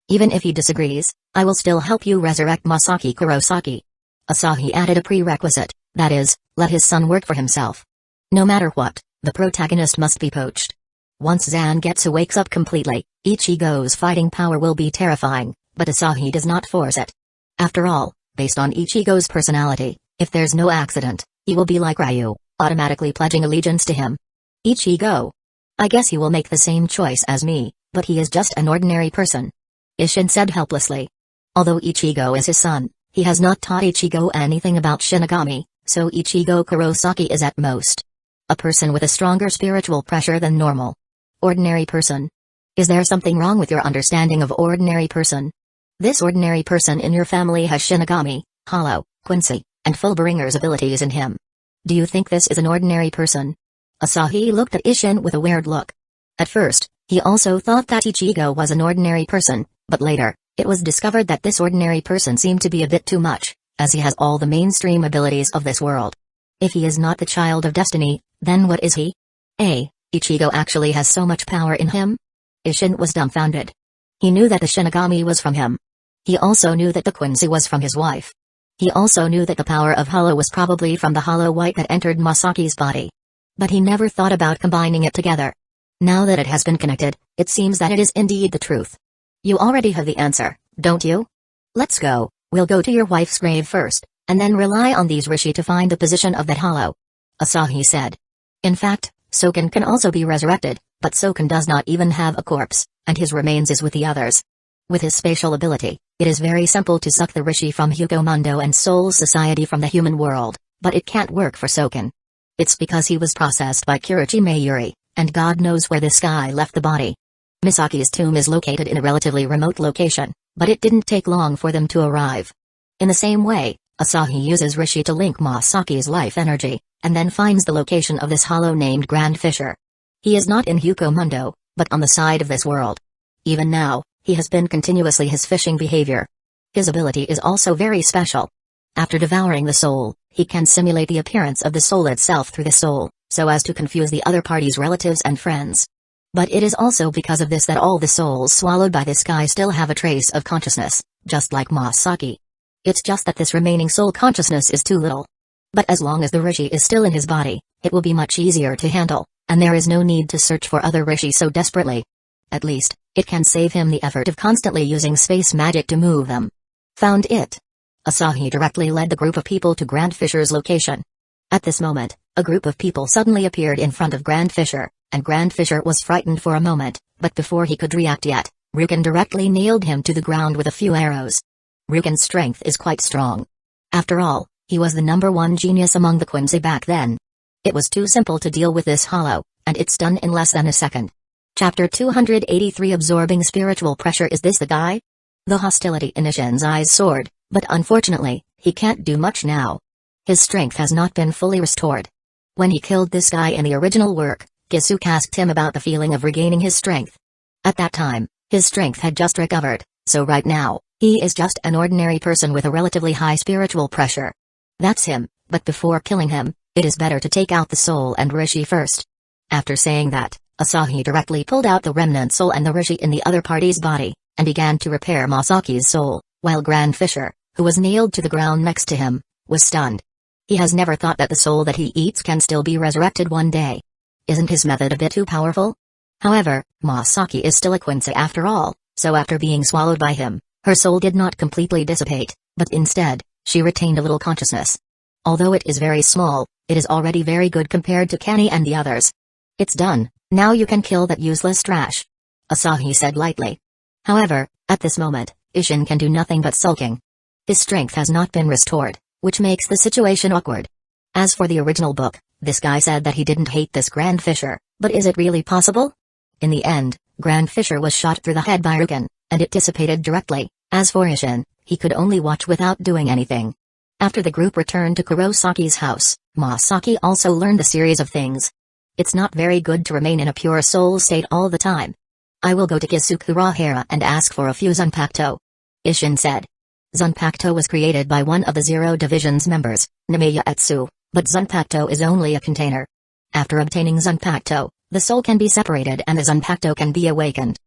Even if he disagrees, I will still help you resurrect Masaki Kurosaki. Asahi added a prerequisite, that is, let his son work for himself. No matter what, the protagonist must be poached. Once Zangetsu wakes up completely, Ichigo's fighting power will be terrifying, but Asahi does not force it. After all, based on Ichigo's personality, If there's no accident, he will be like Ryu, automatically pledging allegiance to him. Ichigo. I guess he will make the same choice as me, but he is just an ordinary person. Isshin said helplessly. Although Ichigo is his son, he has not taught Ichigo anything about Shinigami, so Ichigo Kurosaki is at most a person with a stronger spiritual pressure than normal. Ordinary person. Is there something wrong with your understanding of ordinary person? This ordinary person in your family has Shinigami, Hollow, Quincy, and Fullbringer's abilities in him. Do you think this is an ordinary person? Asahi looked at Isshin with a weird look. At first, he also thought that Ichigo was an ordinary person, but later, it was discovered that this ordinary person seemed to be a bit too much, as he has all the mainstream abilities of this world. If he is not the child of destiny, then what is he? Ichigo actually has so much power in him? Isshin was dumbfounded. He knew that the Shinigami was from him. He also knew that the Quincy was from his wife. He also knew that the power of Hollow was probably from the Hollow White that entered Masaki's body. But he never thought about combining it together. Now that it has been connected, it seems that it is indeed the truth. You already have the answer, don't you? Let's go, we'll go to your wife's grave first, and then rely on these Rishi to find the position of that Hollow. Asahi said. In fact, Soken can also be resurrected, but Soken does not even have a corpse, and his remains is with the others. With his spatial ability, it is very simple to suck the Rishi from Hueco Mundo and Soul Society from the human world, but it can't work for Soken. It's because he was processed by Kirichi Mayuri, and God knows where this guy left the body. Misaki's tomb is located in a relatively remote location, but it didn't take long for them to arrive. In the same way, Asahi uses Rishi to link Masaki's life energy, and then finds the location of this Hollow named Grand Fisher. He is not in Hueco Mundo, but on the side of this world. Even now, he has been continuously his fishing behavior. His ability is also very special. After devouring the soul, he can simulate the appearance of the soul itself through the soul, so as to confuse the other party's relatives and friends. But it is also because of this that all the souls swallowed by this guy still have a trace of consciousness, just like Masaki. It's just that this remaining soul consciousness is too little. But as long as the Rishi is still in his body, it will be much easier to handle, and there is no need to search for other Rishi so desperately. At least, it can save him the effort of constantly using space magic to move them. Found it. Asahi directly led the group of people to Grand Fisher's location. At this moment, a group of people suddenly appeared in front of Grand Fisher, and Grand Fisher was frightened for a moment, but before he could react yet, Ruken directly nailed him to the ground with a few arrows. Ruken's strength is quite strong. After all, he was the #1 genius among the Quincy back then. It was too simple to deal with this Hollow, and it's done in less than a second. Chapter 283 Absorbing Spiritual Pressure. Is this the guy? The hostility in Isshin's eyes soared, but unfortunately, he can't do much now. His strength has not been fully restored. When he killed this guy in the original work, Kisuke asked him about the feeling of regaining his strength. At that time, his strength had just recovered, so right now, he is just an ordinary person with a relatively high spiritual pressure. That's him, but before killing him, it is better to take out the soul and Rishi first. After saying that, Asahi directly pulled out the remnant soul and the Rishi in the other party's body, and began to repair Masaki's soul, while Grand Fisher, who was nailed to the ground next to him, was stunned. He has never thought that the soul that he eats can still be resurrected one day. Isn't his method a bit too powerful? However, Masaki is still a Quincy after all, so after being swallowed by him, her soul did not completely dissipate, but instead, she retained a little consciousness. Although it is very small, it is already very good compared to Kani and the others. It's done, now you can kill that useless trash. Asahi said lightly. However, at this moment, Isshin can do nothing but sulking. His strength has not been restored, which makes the situation awkward. As for the original book, this guy said that he didn't hate this Grand Fisher, but is it really possible? In the end, Grand Fisher was shot through the head by Ruken, and it dissipated directly. As for Isshin, he could only watch without doing anything. After the group returned to Kurosaki's house, Masaki also learned a series of things. It's not very good to remain in a pure soul state all the time. I will go to Kisukurahara and ask for a few Zanpakuto. Isshin said. Zanpakuto was created by one of the Zero Division's members, Namayatsu, but Zanpakuto is only a container. After obtaining Zanpakuto, the soul can be separated and the Zanpakuto can be awakened.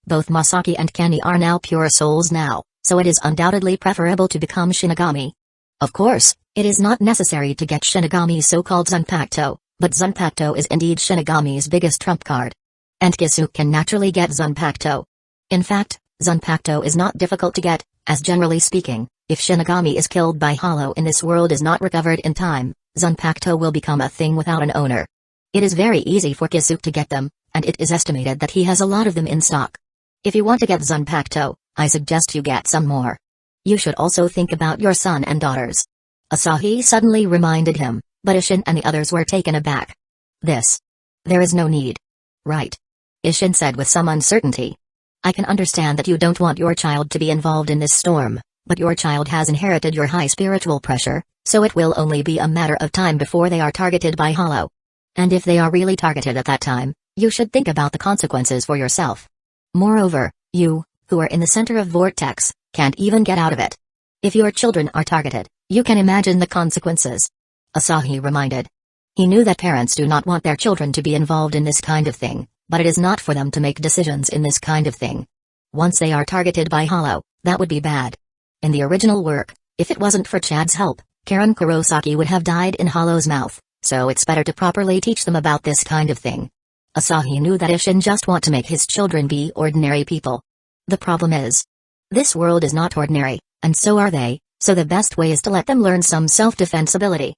Both Masaki and Kani are now pure souls now, so it is undoubtedly preferable to become Shinigami. Of course, it is not necessary to get Shinigami's so-called Zanpakuto, but Zanpakuto is indeed Shinigami's biggest trump card. And Kisuke can naturally get Zanpakuto. In fact, Zanpakuto is not difficult to get, as generally speaking, If Shinigami is killed by Hollow in this world is not recovered in time, Zanpakuto will become a thing without an owner. It is very easy for Kisuke to get them, and it is estimated that he has a lot of them in stock. If you want to get Zanpakuto, I suggest you get some more. You should also think about your son and daughters. Asahi suddenly reminded him, but Isshin and the others were taken aback. There is no need. Right. Isshin said with some uncertainty. I can understand that you don't want your child to be involved in this storm, but your child has inherited your high spiritual pressure, so it will only be a matter of time before they are targeted by Hollow. And if they are really targeted at that time, you should think about the consequences for yourself. Moreover, you, who are in the center of Vortex, can't even get out of it. If your children are targeted, you can imagine the consequences. Asahi reminded. He knew that parents do not want their children to be involved in this kind of thing, but it is not for them to make decisions in this kind of thing. Once they are targeted by Hollow, that would be bad. In the original work, if it wasn't for Chad's help, Karen Kurosaki would have died in Hollow's mouth, so it's better to properly teach them about this kind of thing. Asahi knew that Isshin just want to make his children be ordinary people. The problem is, this world is not ordinary, and so are they, so the best way is to let them learn some self-defense ability.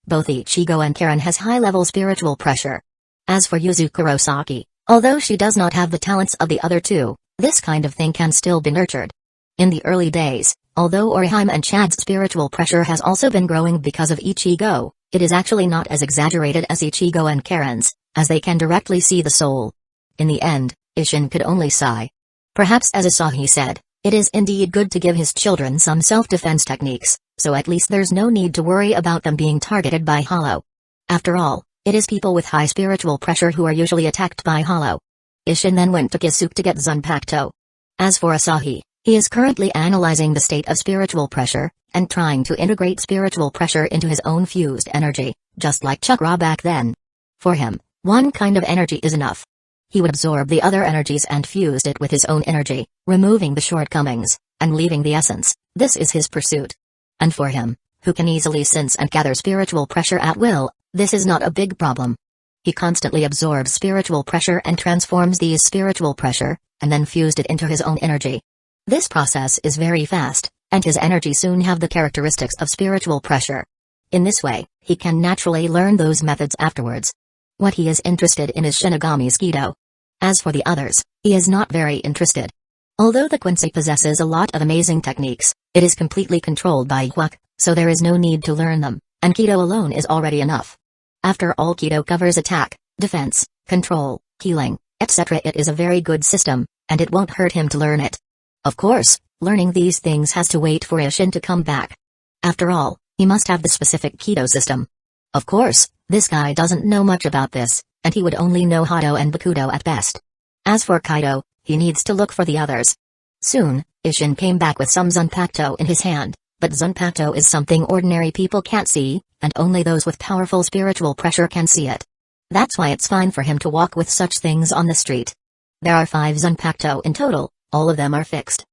Both Ichigo and Karen has high-level spiritual pressure. As for Yuzu Kurosaki, although she does not have the talents of the other two, this kind of thing can still be nurtured. In the early days, although Orihime and Chad's spiritual pressure has also been growing because of Ichigo, it is actually not as exaggerated as Ichigo and Karen's, as they can directly see the soul. In the end, Isshin could only sigh. Perhaps as Asahi said, it is indeed good to give his children some self-defense techniques, so at least there's no need to worry about them being targeted by Hollow. After all, it is people with high spiritual pressure who are usually attacked by Hollow. Isshin then went to Kisuke to get Zanpakuto. As for Asahi, he is currently analyzing the state of spiritual pressure, and trying to integrate spiritual pressure into his own fused energy, just like chakra back then. For him, one kind of energy is enough. He would absorb the other energies and fused it with his own energy, removing the shortcomings, and leaving the essence. This is his pursuit. And for him, who can easily sense and gather spiritual pressure at will, this is not a big problem. He constantly absorbs spiritual pressure and transforms these spiritual pressure, and then fused it into his own energy. This process is very fast, and his energy soon have the characteristics of spiritual pressure. In this way, he can naturally learn those methods afterwards. What he is interested in is Shinigami's Kido. As for the others, he is not very interested. Although the Quincy possesses a lot of amazing techniques, it is completely controlled by Hueco, so there is no need to learn them, and Kido alone is already enough. After all, Kido covers attack, defense, control, healing, etc. It is a very good system, and it won't hurt him to learn it. Of course, learning these things has to wait for Isshin to come back. After all, he must have the specific Kido system. Of course, this guy doesn't know much about this, and he would only know Hado and Bakudo at best. As for Kaido, he needs to look for the others. Soon, Isshin came back with some Zanpakuto in his hand, but Zanpakuto is something ordinary people can't see, and only those with powerful spiritual pressure can see it. That's why it's fine for him to walk with such things on the street. There are 5 Zanpakuto in total, all of them are fixed.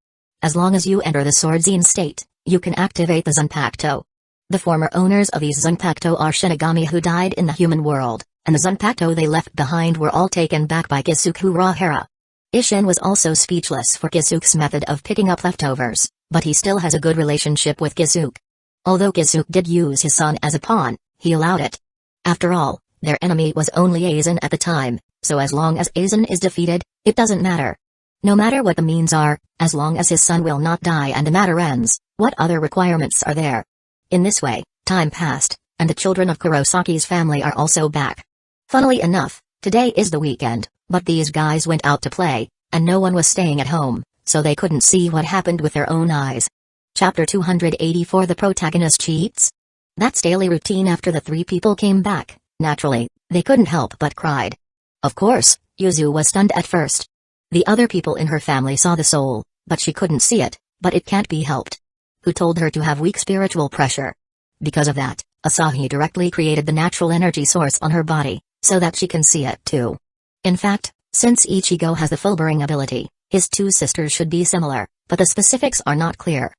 As long as you enter the Swordsine state, you can activate the Zanpakuto. The former owners of these Zanpakuto are Shinigami who died in the human world, and the Zanpakuto they left behind were all taken back by Kisuke Urahara. Isshin was also speechless for Kisuke's method of picking up leftovers, but he still has a good relationship with Kisuke. Although Kisuke did use his son as a pawn, he allowed it. After all, their enemy was only Aizen at the time, so as long as Aizen is defeated, it doesn't matter. No matter what the means are, as long as his son will not die and the matter ends, what other requirements are there? In this way, time passed, and the children of Kurosaki's family are also back. Funnily enough, today is the weekend, but these guys went out to play, and no one was staying at home, so they couldn't see what happened with their own eyes. Chapter 284 The protagonist cheats? That's daily routine after the 3 people came back. Naturally, they couldn't help but cried. Of course, Yuzu was stunned at first. The other people in her family saw the soul, but she couldn't see it, but it can't be helped. Who told her to have weak spiritual pressure? Because of that, Asahi directly created the natural energy source on her body, so that she can see it too. In fact, since Ichigo has the Fulbering ability, his 2 sisters should be similar, but the specifics are not clear.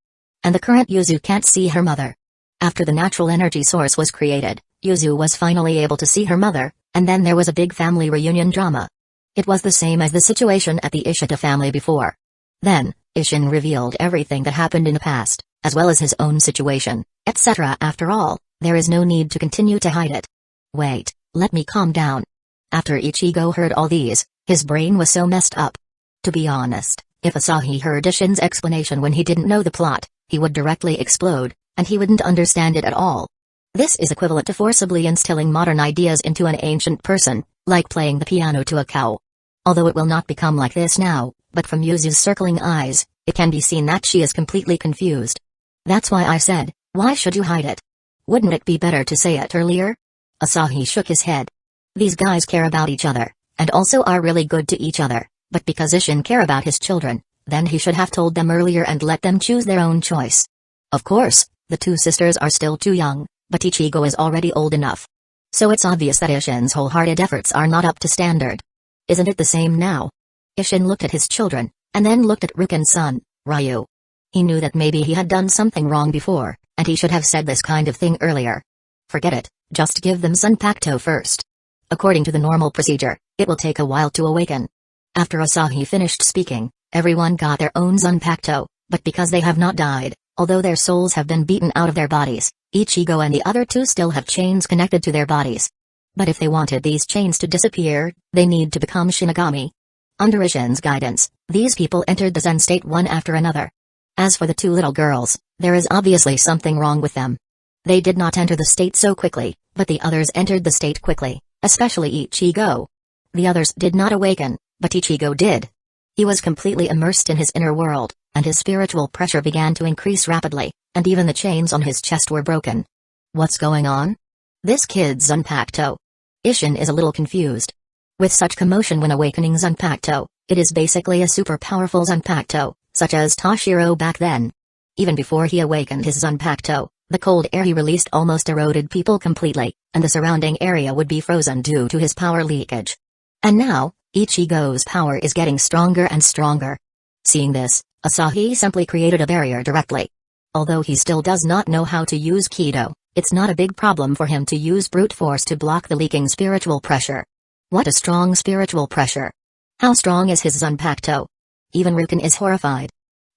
And the current Yuzu can't see her mother. After the natural energy source was created, Yuzu was finally able to see her mother, and then there was a big family reunion drama. It was the same as the situation at the Ishida family before. Then, Isshin revealed everything that happened in the past, as well as his own situation, etc. After all, there is no need to continue to hide it. Wait, let me calm down. After Ichigo heard all these, his brain was so messed up. To be honest, if Asahi heard Ishin's explanation when he didn't know the plot, he would directly explode, and he wouldn't understand it at all. This is equivalent to forcibly instilling modern ideas into an ancient person, like playing the piano to a cow. Although it will not become like this now, but from Yuzu's circling eyes, it can be seen that she is completely confused. That's why I said, why should you hide it? Wouldn't it be better to say it earlier? Asahi shook his head. These guys care about each other, and also are really good to each other, but because Ishin care about his children, then he should have told them earlier and let them choose their own choice. Of course, the two sisters are still too young, but Ichigo is already old enough. So it's obvious that Ishin's wholehearted efforts are not up to standard. Isn't it the same now? Ishin looked at his children, and then looked at Ruken's son, Ryu. He knew that maybe he had done something wrong before, and he should have said this kind of thing earlier. Forget it, just give them Zanpakuto first. According to the normal procedure, it will take a while to awaken. After Asahi finished speaking, everyone got their own Zanpakuto, but because they have not died, although their souls have been beaten out of their bodies, Ichigo and the other two still have chains connected to their bodies. But if they wanted these chains to disappear, they need to become Shinigami. Under Ishin's guidance, these people entered the Zen state one after another. As for the two little girls, there is obviously something wrong with them. They did not enter the state so quickly, but the others entered the state quickly, especially Ichigo. The others did not awaken, but Ichigo did. He was completely immersed in his inner world, and his spiritual pressure began to increase rapidly, and even the chains on his chest were broken. What's going on? This kid's Zanpakuto. Ishin is a little confused. With such commotion when awakening Zanpakuto, it is basically a super powerful Zanpakuto, such as Toshiro back then. Even before he awakened his Zanpakuto, the cold air he released almost eroded people completely, and the surrounding area would be frozen due to his power leakage. And now, Ichigo's power is getting stronger and stronger. Seeing this, Asahi simply created a barrier directly. Although he still does not know how to use Kido, it's not a big problem for him to use brute force to block the leaking spiritual pressure. What a strong spiritual pressure. How strong is his Zanpakuto? Even Ruken is horrified.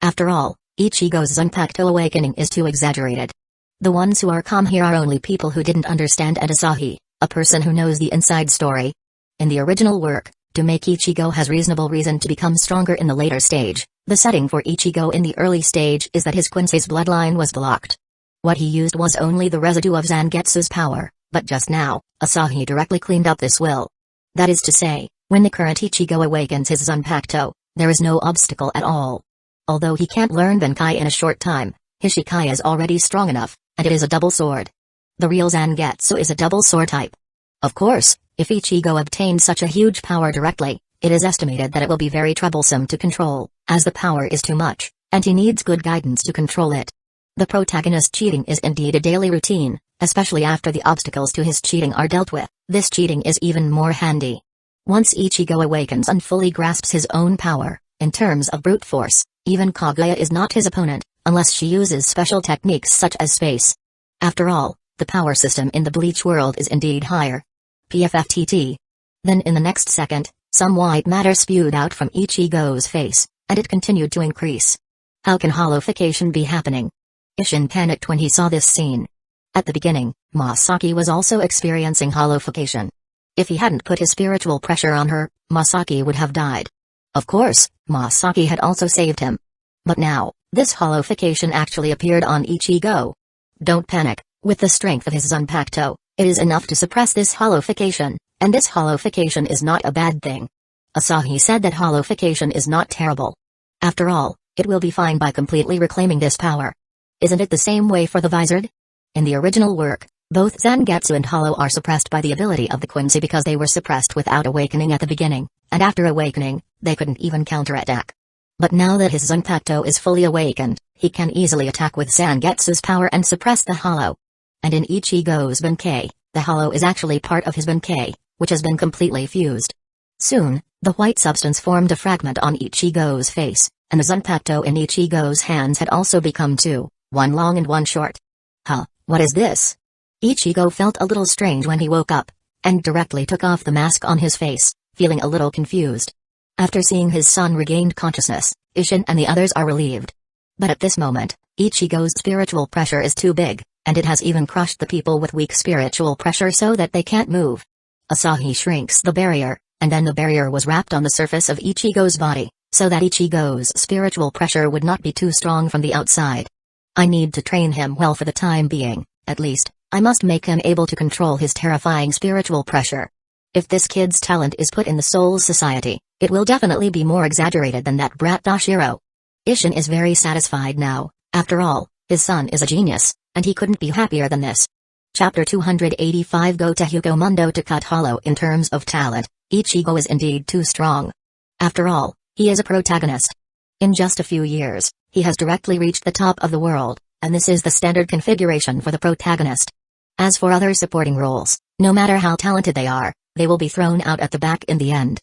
After all, Ichigo's Zanpakuto awakening is too exaggerated. The ones who are calm here are only people who didn't understand Asahi, a person who knows the inside story. In the original work, to make Ichigo has reasonable reason to become stronger in the later stage, the setting for Ichigo in the early stage is that his Quincy's bloodline was blocked. What he used was only the residue of Zangetsu's power, but just now, Asahi directly cleaned up this will. That is to say, when the current Ichigo awakens his Zanpakuto, there is no obstacle at all. Although he can't learn Benkai in a short time, his Shikai is already strong enough, and it is a double sword. The real Zangetsu is a double sword type. Of course, if Ichigo obtained such a huge power directly, it is estimated that it will be very troublesome to control, as the power is too much, and he needs good guidance to control it. The protagonist cheating is indeed a daily routine, especially after the obstacles to his cheating are dealt with. This cheating is even more handy. Once Ichigo awakens and fully grasps his own power, in terms of brute force, even Kaguya is not his opponent, unless she uses special techniques such as space. After all, the power system in the Bleach world is indeed higher. PFFTT. Then in the next second, some white matter spewed out from Ichigo's face, and it continued to increase. How can holification be happening? Ishin panicked when he saw this scene. At the beginning, Masaki was also experiencing holification. If he hadn't put his spiritual pressure on her, Masaki would have died. Of course, Masaki had also saved him. But now, this holification actually appeared on Ichigo. Don't panic, with the strength of his Zanpakuto, it is enough to suppress this holification, and this holification is not a bad thing. Asahi said that holification is not terrible. After all, it will be fine by completely reclaiming this power. Isn't it the same way for the Vizard? In the original work, both Zangetsu and Hollow are suppressed by the ability of the Quincy because they were suppressed without awakening at the beginning, and after awakening, they couldn't even counterattack. But now that his Zanpakuto is fully awakened, he can easily attack with Zangetsu's power and suppress the Hollow. And in Ichigo's Benkei, the Hollow is actually part of his Benkei, which has been completely fused. Soon, the white substance formed a fragment on Ichigo's face, and the Zanpakuto in Ichigo's hands had also become two, one long and one short. Huh, what is this? Ichigo felt a little strange when he woke up, and directly took off the mask on his face, feeling a little confused. After seeing his son regained consciousness, Ishin and the others are relieved. But at this moment, Ichigo's spiritual pressure is too big, and it has even crushed the people with weak spiritual pressure so that they can't move. Asahi shrinks the barrier, and then the barrier was wrapped on the surface of Ichigo's body, so that Ichigo's spiritual pressure would not be too strong from the outside. I need to train him well for the time being, at least, I must make him able to control his terrifying spiritual pressure. If this kid's talent is put in the Soul Society, it will definitely be more exaggerated than that brat Dashiro. Isshin is very satisfied now, after all, his son is a genius, and he couldn't be happier than this. Chapter 285 Go to Hueco Mundo to cut hollow. In terms of talent, Ichigo is indeed too strong. After all, he is a protagonist. In just a few years, he has directly reached the top of the world, and this is the standard configuration for the protagonist. As for other supporting roles, no matter how talented they are, they will be thrown out at the back in the end.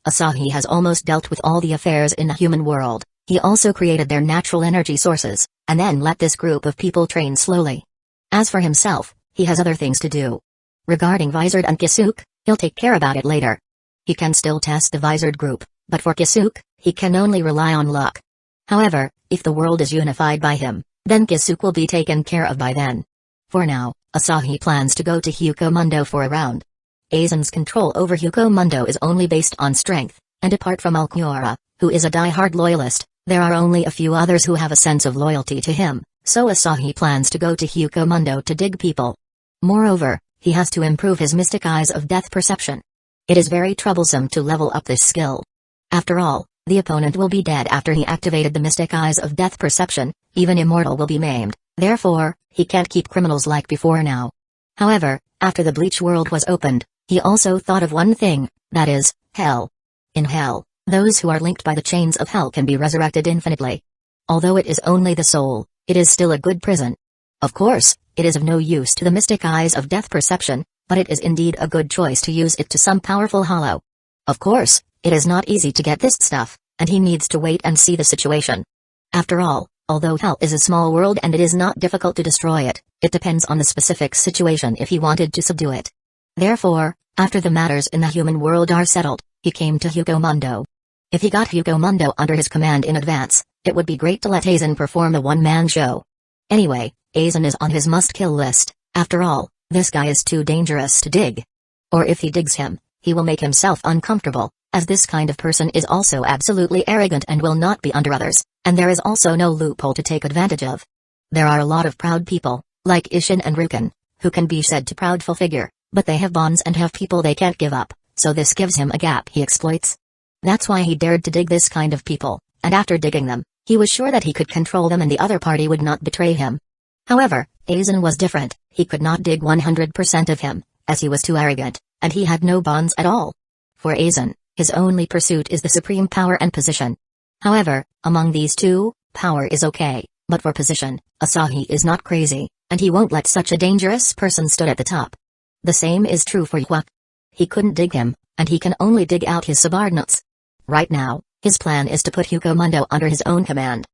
Asahi has almost dealt with all the affairs in the human world. He also created their natural energy sources, and then let this group of people train slowly. As for himself, he has other things to do. Regarding Vizard and Kisuke, he'll take care about it later. He can still test the Vizard group, but for Kisuke, he can only rely on luck. However, if the world is unified by him, then Kisuke will be taken care of by then. For now, Asahi plans to go to Hueco Mundo for a round. Aizen's control over Hueco Mundo is only based on strength, and apart from Ulquiorra, who is a die-hard loyalist, there are only a few others who have a sense of loyalty to him, so Asahi plans to go to Hueco Mundo to dig people. Moreover, he has to improve his mystic eyes of death perception. It is very troublesome to level up this skill. After all, the opponent will be dead after he activated the mystic eyes of death perception, even immortal will be maimed, therefore, he can't keep criminals like before now. However, after the Bleach world was opened, he also thought of one thing, that is, hell. In hell, those who are linked by the chains of hell can be resurrected infinitely. Although it is only the soul, it is still a good prison. Of course, it is of no use to the mystic eyes of death perception, but it is indeed a good choice to use it to some powerful hollow. Of course, it is not easy to get this stuff, and he needs to wait and see the situation. After all, although hell is a small world and it is not difficult to destroy it, it depends on the specific situation if he wanted to subdue it. Therefore, after the matters in the human world are settled, he came to Hueco Mundo. If he got Hueco Mundo under his command in advance, it would be great to let Aizen perform a one-man show. Anyway, Aizen is on his must-kill list. After all, this guy is too dangerous to dig. Or if he digs him, he will make himself uncomfortable, as this kind of person is also absolutely arrogant and will not be under others, and there is also no loophole to take advantage of. There are a lot of proud people, like Isshin and Ruken, who can be said to proudful figure, but they have bonds and have people they can't give up, so this gives him a gap he exploits. That's why he dared to dig this kind of people, and after digging them, he was sure that he could control them and the other party would not betray him. However, Aizen was different. He could not dig 100% of him, as he was too arrogant, and he had no bonds at all. For Aizen, his only pursuit is the supreme power and position. However, among these two, power is okay, but for position, Asahi is not crazy, and he won't let such a dangerous person stood at the top. The same is true for Hueco. He couldn't dig him, and he can only dig out his subordinates. Right now, his plan is to put Hueco Mundo under his own command.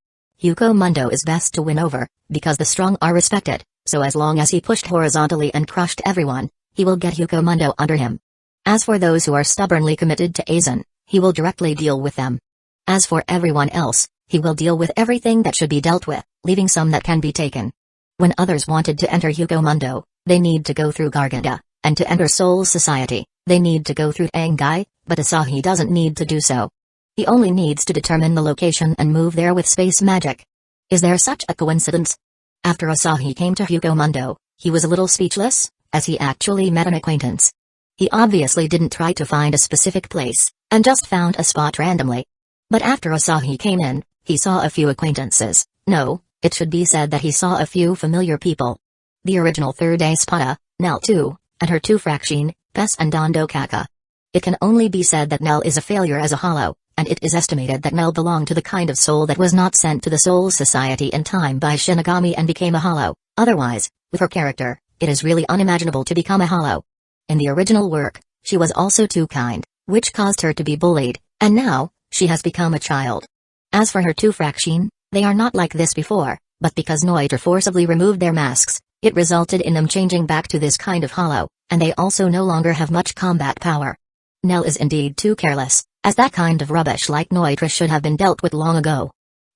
Hueco Mundo is best to win over, because the strong are respected, so as long as he pushed horizontally and crushed everyone, he will get Hueco Mundo under him. As for those who are stubbornly committed to Aizen, he will directly deal with them. As for everyone else, he will deal with everything that should be dealt with, leaving some that can be taken. When others wanted to enter Hueco Mundo, they need to go through Garganta, and to enter Soul Society, they need to go through Angai, but Asahi doesn't need to do so. He only needs to determine the location and move there with space magic. Is there such a coincidence? After Asahi came to Hueco Mundo, he was a little speechless, as he actually met an acquaintance. He obviously didn't try to find a specific place, and just found a spot randomly. But after Asahi came in, he saw a few acquaintances. No, it should be said that he saw a few familiar people. The original third Espada, Nell 2, and her two Fraction, Pes and Dondo Kaka. It can only be said that Nell is a failure as a hollow, and it is estimated that Nell belonged to the kind of soul that was not sent to the Soul Society in time by Shinigami and became a hollow. Otherwise, with her character, it is really unimaginable to become a hollow. In the original work, she was also too kind, which caused her to be bullied, and now, she has become a child. As for her two Fraction, they are not like this before, but because Noiter forcibly removed their masks, it resulted in them changing back to this kind of hollow, and they also no longer have much combat power. Nell is indeed too careless, as that kind of rubbish like Noitra should have been dealt with long ago.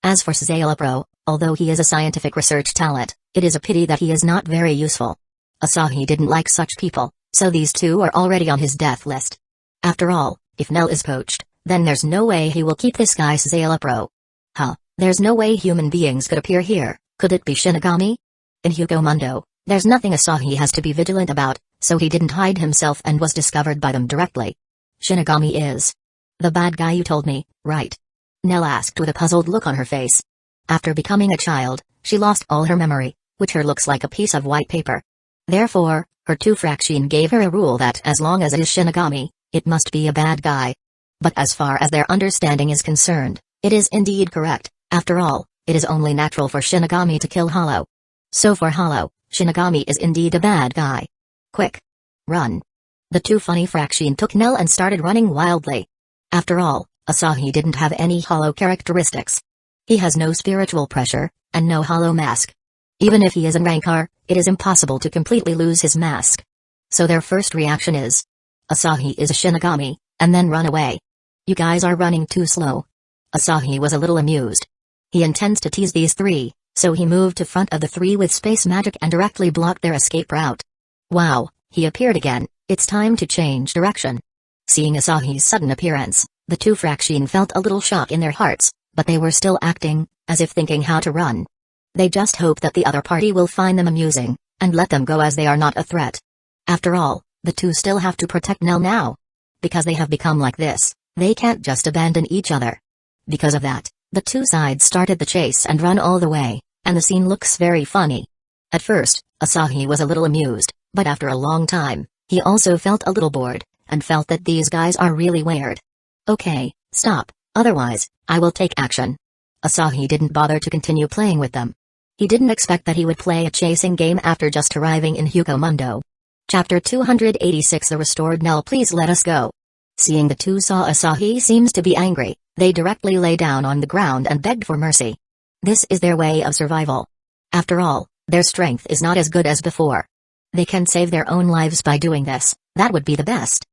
As for Sailapro, although he is a scientific research talent, it is a pity that he is not very useful. Asahi didn't like such people, so these two are already on his death list. After all, if Nell is poached, then there's no way he will keep this guy Sailapro. There's no way human beings could appear here, could it be Shinigami? In Hueco Mundo, there's nothing Asahi has to be vigilant about, so he didn't hide himself and was discovered by them directly. Shinigami is the bad guy you told me, right? Nell asked with a puzzled look on her face. After becoming a child, she lost all her memory, which her looks like a piece of white paper. Therefore, her two fraction gave her a rule that as long as it is Shinigami, it must be a bad guy. But as far as their understanding is concerned, it is indeed correct. After all, it is only natural for Shinigami to kill Hollow. So for Hollow, Shinigami is indeed a bad guy. Quick! Run! The two funny fraction took Nell and started running wildly. After all, Asahi didn't have any Hollow characteristics. He has no spiritual pressure, and no Hollow mask. Even if he is a Rancor, it is impossible to completely lose his mask. So their first reaction is, Asahi is a Shinigami, and then run away. You guys are running too slow. Asahi was a little amused. He intends to tease these three, so he moved to front of the three with space magic and directly blocked their escape route. Wow, he appeared again, it's time to change direction. Seeing Asahi's sudden appearance, the two fraction felt a little shock in their hearts, but they were still acting, as if thinking how to run. They just hope that the other party will find them amusing, and let them go as they are not a threat. After all, the two still have to protect Nell now. Because they have become like this, they can't just abandon each other. Because of that, the two sides started the chase and run all the way, and the scene looks very funny. At first, Asahi was a little amused, but after a long time, he also felt a little bored, and felt that these guys are really weird. Okay, stop, otherwise, I will take action. Asahi didn't bother to continue playing with them. He didn't expect that he would play a chasing game after just arriving in Hueco Mundo. Chapter 286 The Restored Nell. Please let us go. Seeing the two saw Asahi seems to be angry, they directly lay down on the ground and begged for mercy. This is their way of survival. After all, their strength is not as good as before. They can save their own lives by doing this, that would be the best.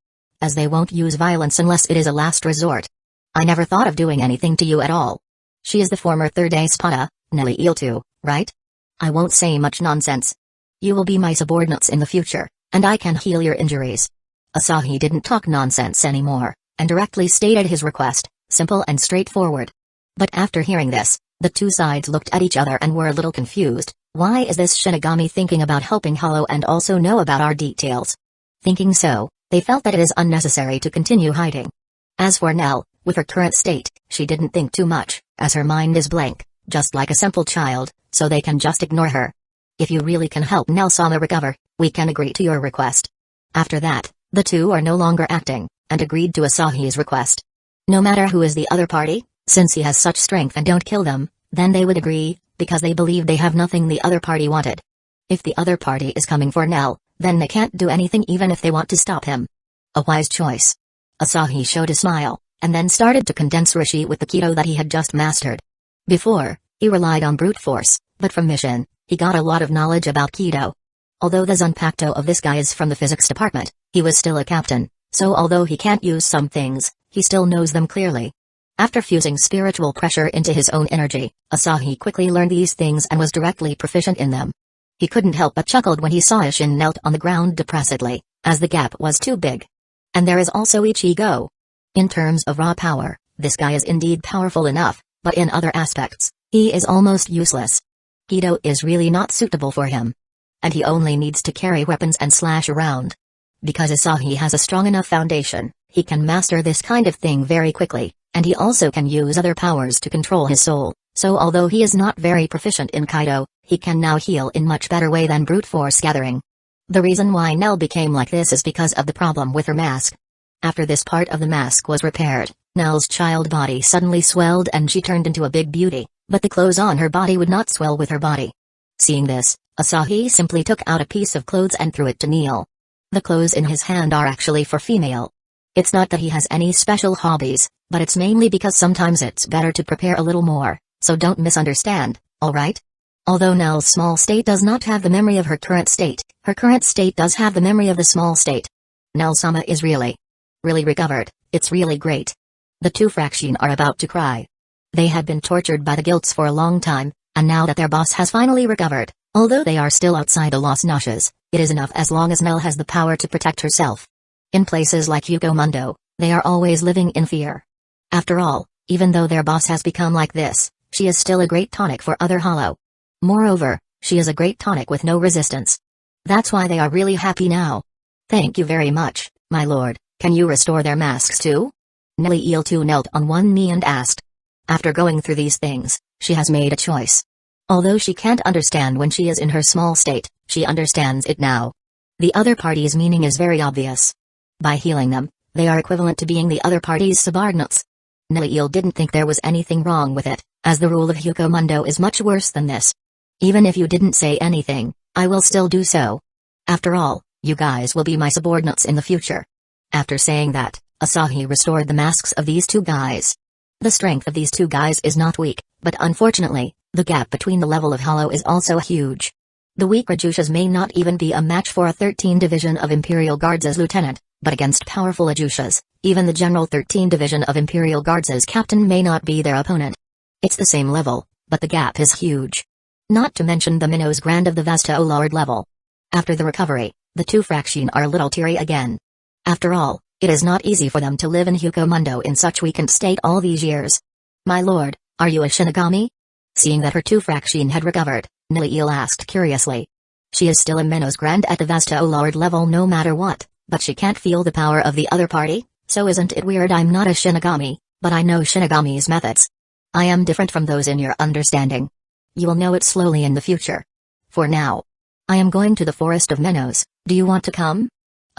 As they won't use violence unless it is a last resort. I never thought of doing anything to you at all. She is the former third espada, Nelly Eeltu, right? I won't say much nonsense. You will be my subordinates in the future, and I can heal your injuries. Asahi didn't talk nonsense anymore, and directly stated his request, simple and straightforward. But after hearing this, the two sides looked at each other and were a little confused. Why is this Shinigami thinking about helping Hollow and also know about our details? Thinking so, they felt that it is unnecessary to continue hiding. As for Nell, with her current state, she didn't think too much, as her mind is blank, just like a simple child, so they can just ignore her. If you really can help Nell-sama recover, we can agree to your request. After that, the two are no longer acting, and agreed to Asahi's request. No matter who is the other party, since he has such strength and don't kill them, then they would agree, because they believe they have nothing the other party wanted. If the other party is coming for Nell, then they can't do anything even if they want to stop him. A wise choice. Asahi showed a smile, and then started to condense Rishi with the Kido that he had just mastered. Before, he relied on brute force, but from Mission, he got a lot of knowledge about Kido. Although the Zanpakuto of this guy is from the physics department, he was still a captain, so although he can't use some things, he still knows them clearly. After fusing spiritual pressure into his own energy, Asahi quickly learned these things and was directly proficient in them. He couldn't help but chuckled when he saw Ishin knelt on the ground depressedly, as the gap was too big. And there is also Ichigo. In terms of raw power, this guy is indeed powerful enough, but in other aspects, he is almost useless. Kido is really not suitable for him. And he only needs to carry weapons and slash around. Because Asahi has a strong enough foundation, he can master this kind of thing very quickly, and he also can use other powers to control his soul, so although he is not very proficient in Kaido, he can now heal in much better way than brute force gathering. The reason why Nell became like this is because of the problem with her mask. After this part of the mask was repaired, Nell's child body suddenly swelled and she turned into a big beauty, but the clothes on her body would not swell with her body. Seeing this, Asahi simply took out a piece of clothes and threw it to Neil. The clothes in his hand are actually for female. It's not that he has any special hobbies, but it's mainly because sometimes it's better to prepare a little more, so don't misunderstand, alright? Although Nell's small state does not have the memory of her current state does have the memory of the small state. Nell-sama is really recovered, it's really great. The two fraction are about to cry. They had been tortured by the guilds for a long time, and now that their boss has finally recovered, although they are still outside the Lost Notches, it is enough as long as Nell has the power to protect herself. In places like Mundo, they are always living in fear. After all, even though their boss has become like this, she is still a great tonic for other hollow. Moreover, she is a great tonic with no resistance. That's why they are really happy now. Thank you very much, my lord. Can you restore their masks too? Nellie too knelt on one knee and asked. After going through these things, she has made a choice. Although she can't understand when she is in her small state, she understands it now. The other party's meaning is very obvious. By healing them, they are equivalent to being the other party's subordinates. Nellie didn't think there was anything wrong with it, as the rule of Mundo is much worse than this. Even if you didn't say anything, I will still do so. After all, you guys will be my subordinates in the future. After saying that, Asahi restored the masks of these two guys. The strength of these two guys is not weak, but unfortunately, the gap between the level of hollow is also huge. The weak Ajushas may not even be a match for a 13 Division of Imperial Guards as lieutenant, but against powerful Ajushas, even the General 13 Division of Imperial Guards as captain may not be their opponent. It's the same level, but the gap is huge. Not to mention the Minnows Grand of the Vesta lowered level. After the recovery, the two faction are a little teary again. After all, it is not easy for them to live in Mundo in such weakened state all these years. My lord, are you a Shinigami? Seeing that her two faction had recovered, Nellie asked curiously. She is still a Minnows Grand at the Vesta lowered level no matter what, but she can't feel the power of the other party, so isn't it weird I'm not a Shinigami, but I know Shinigami's methods. I am different from those in your understanding. You will know it slowly in the future. For now, I am going to the Forest of Minnows, do you want to come?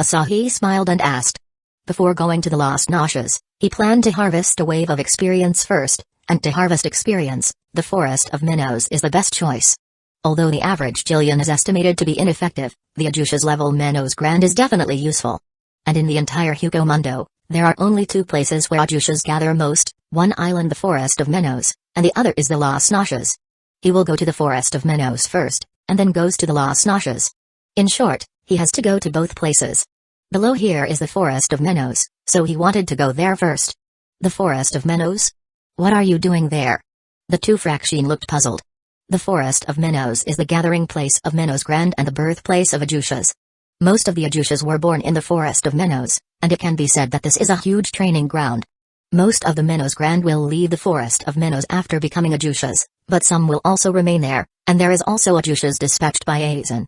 Asahi smiled and asked. Before going to the Lost Notches, he planned to harvest a wave of experience first, and to harvest experience, the Forest of Minnows is the best choice. Although the average Jillian is estimated to be ineffective, the Ajusha's level Minnows Grand is definitely useful. And in the entire Mundo, there are only two places where Ajushas gather most, one island the Forest of Minnows, and the other is the Lost Notches. He will go to the Forest of Minnows first, and then goes to the Lost Notches. In short, he has to go to both places. Below here is the Forest of Minnows, so he wanted to go there first. The Forest of Minnows? What are you doing there? The two faction looked puzzled. The Forest of Minnows is the gathering place of Minnows Grand and the birthplace of Ajushas. Most of the Ajushas were born in the Forest of Minnows, and it can be said that this is a huge training ground. Most of the Minnows Grand will leave the Forest of Minnows after becoming Ajushas, but some will also remain there, and there is also Ajushas dispatched by Aizen.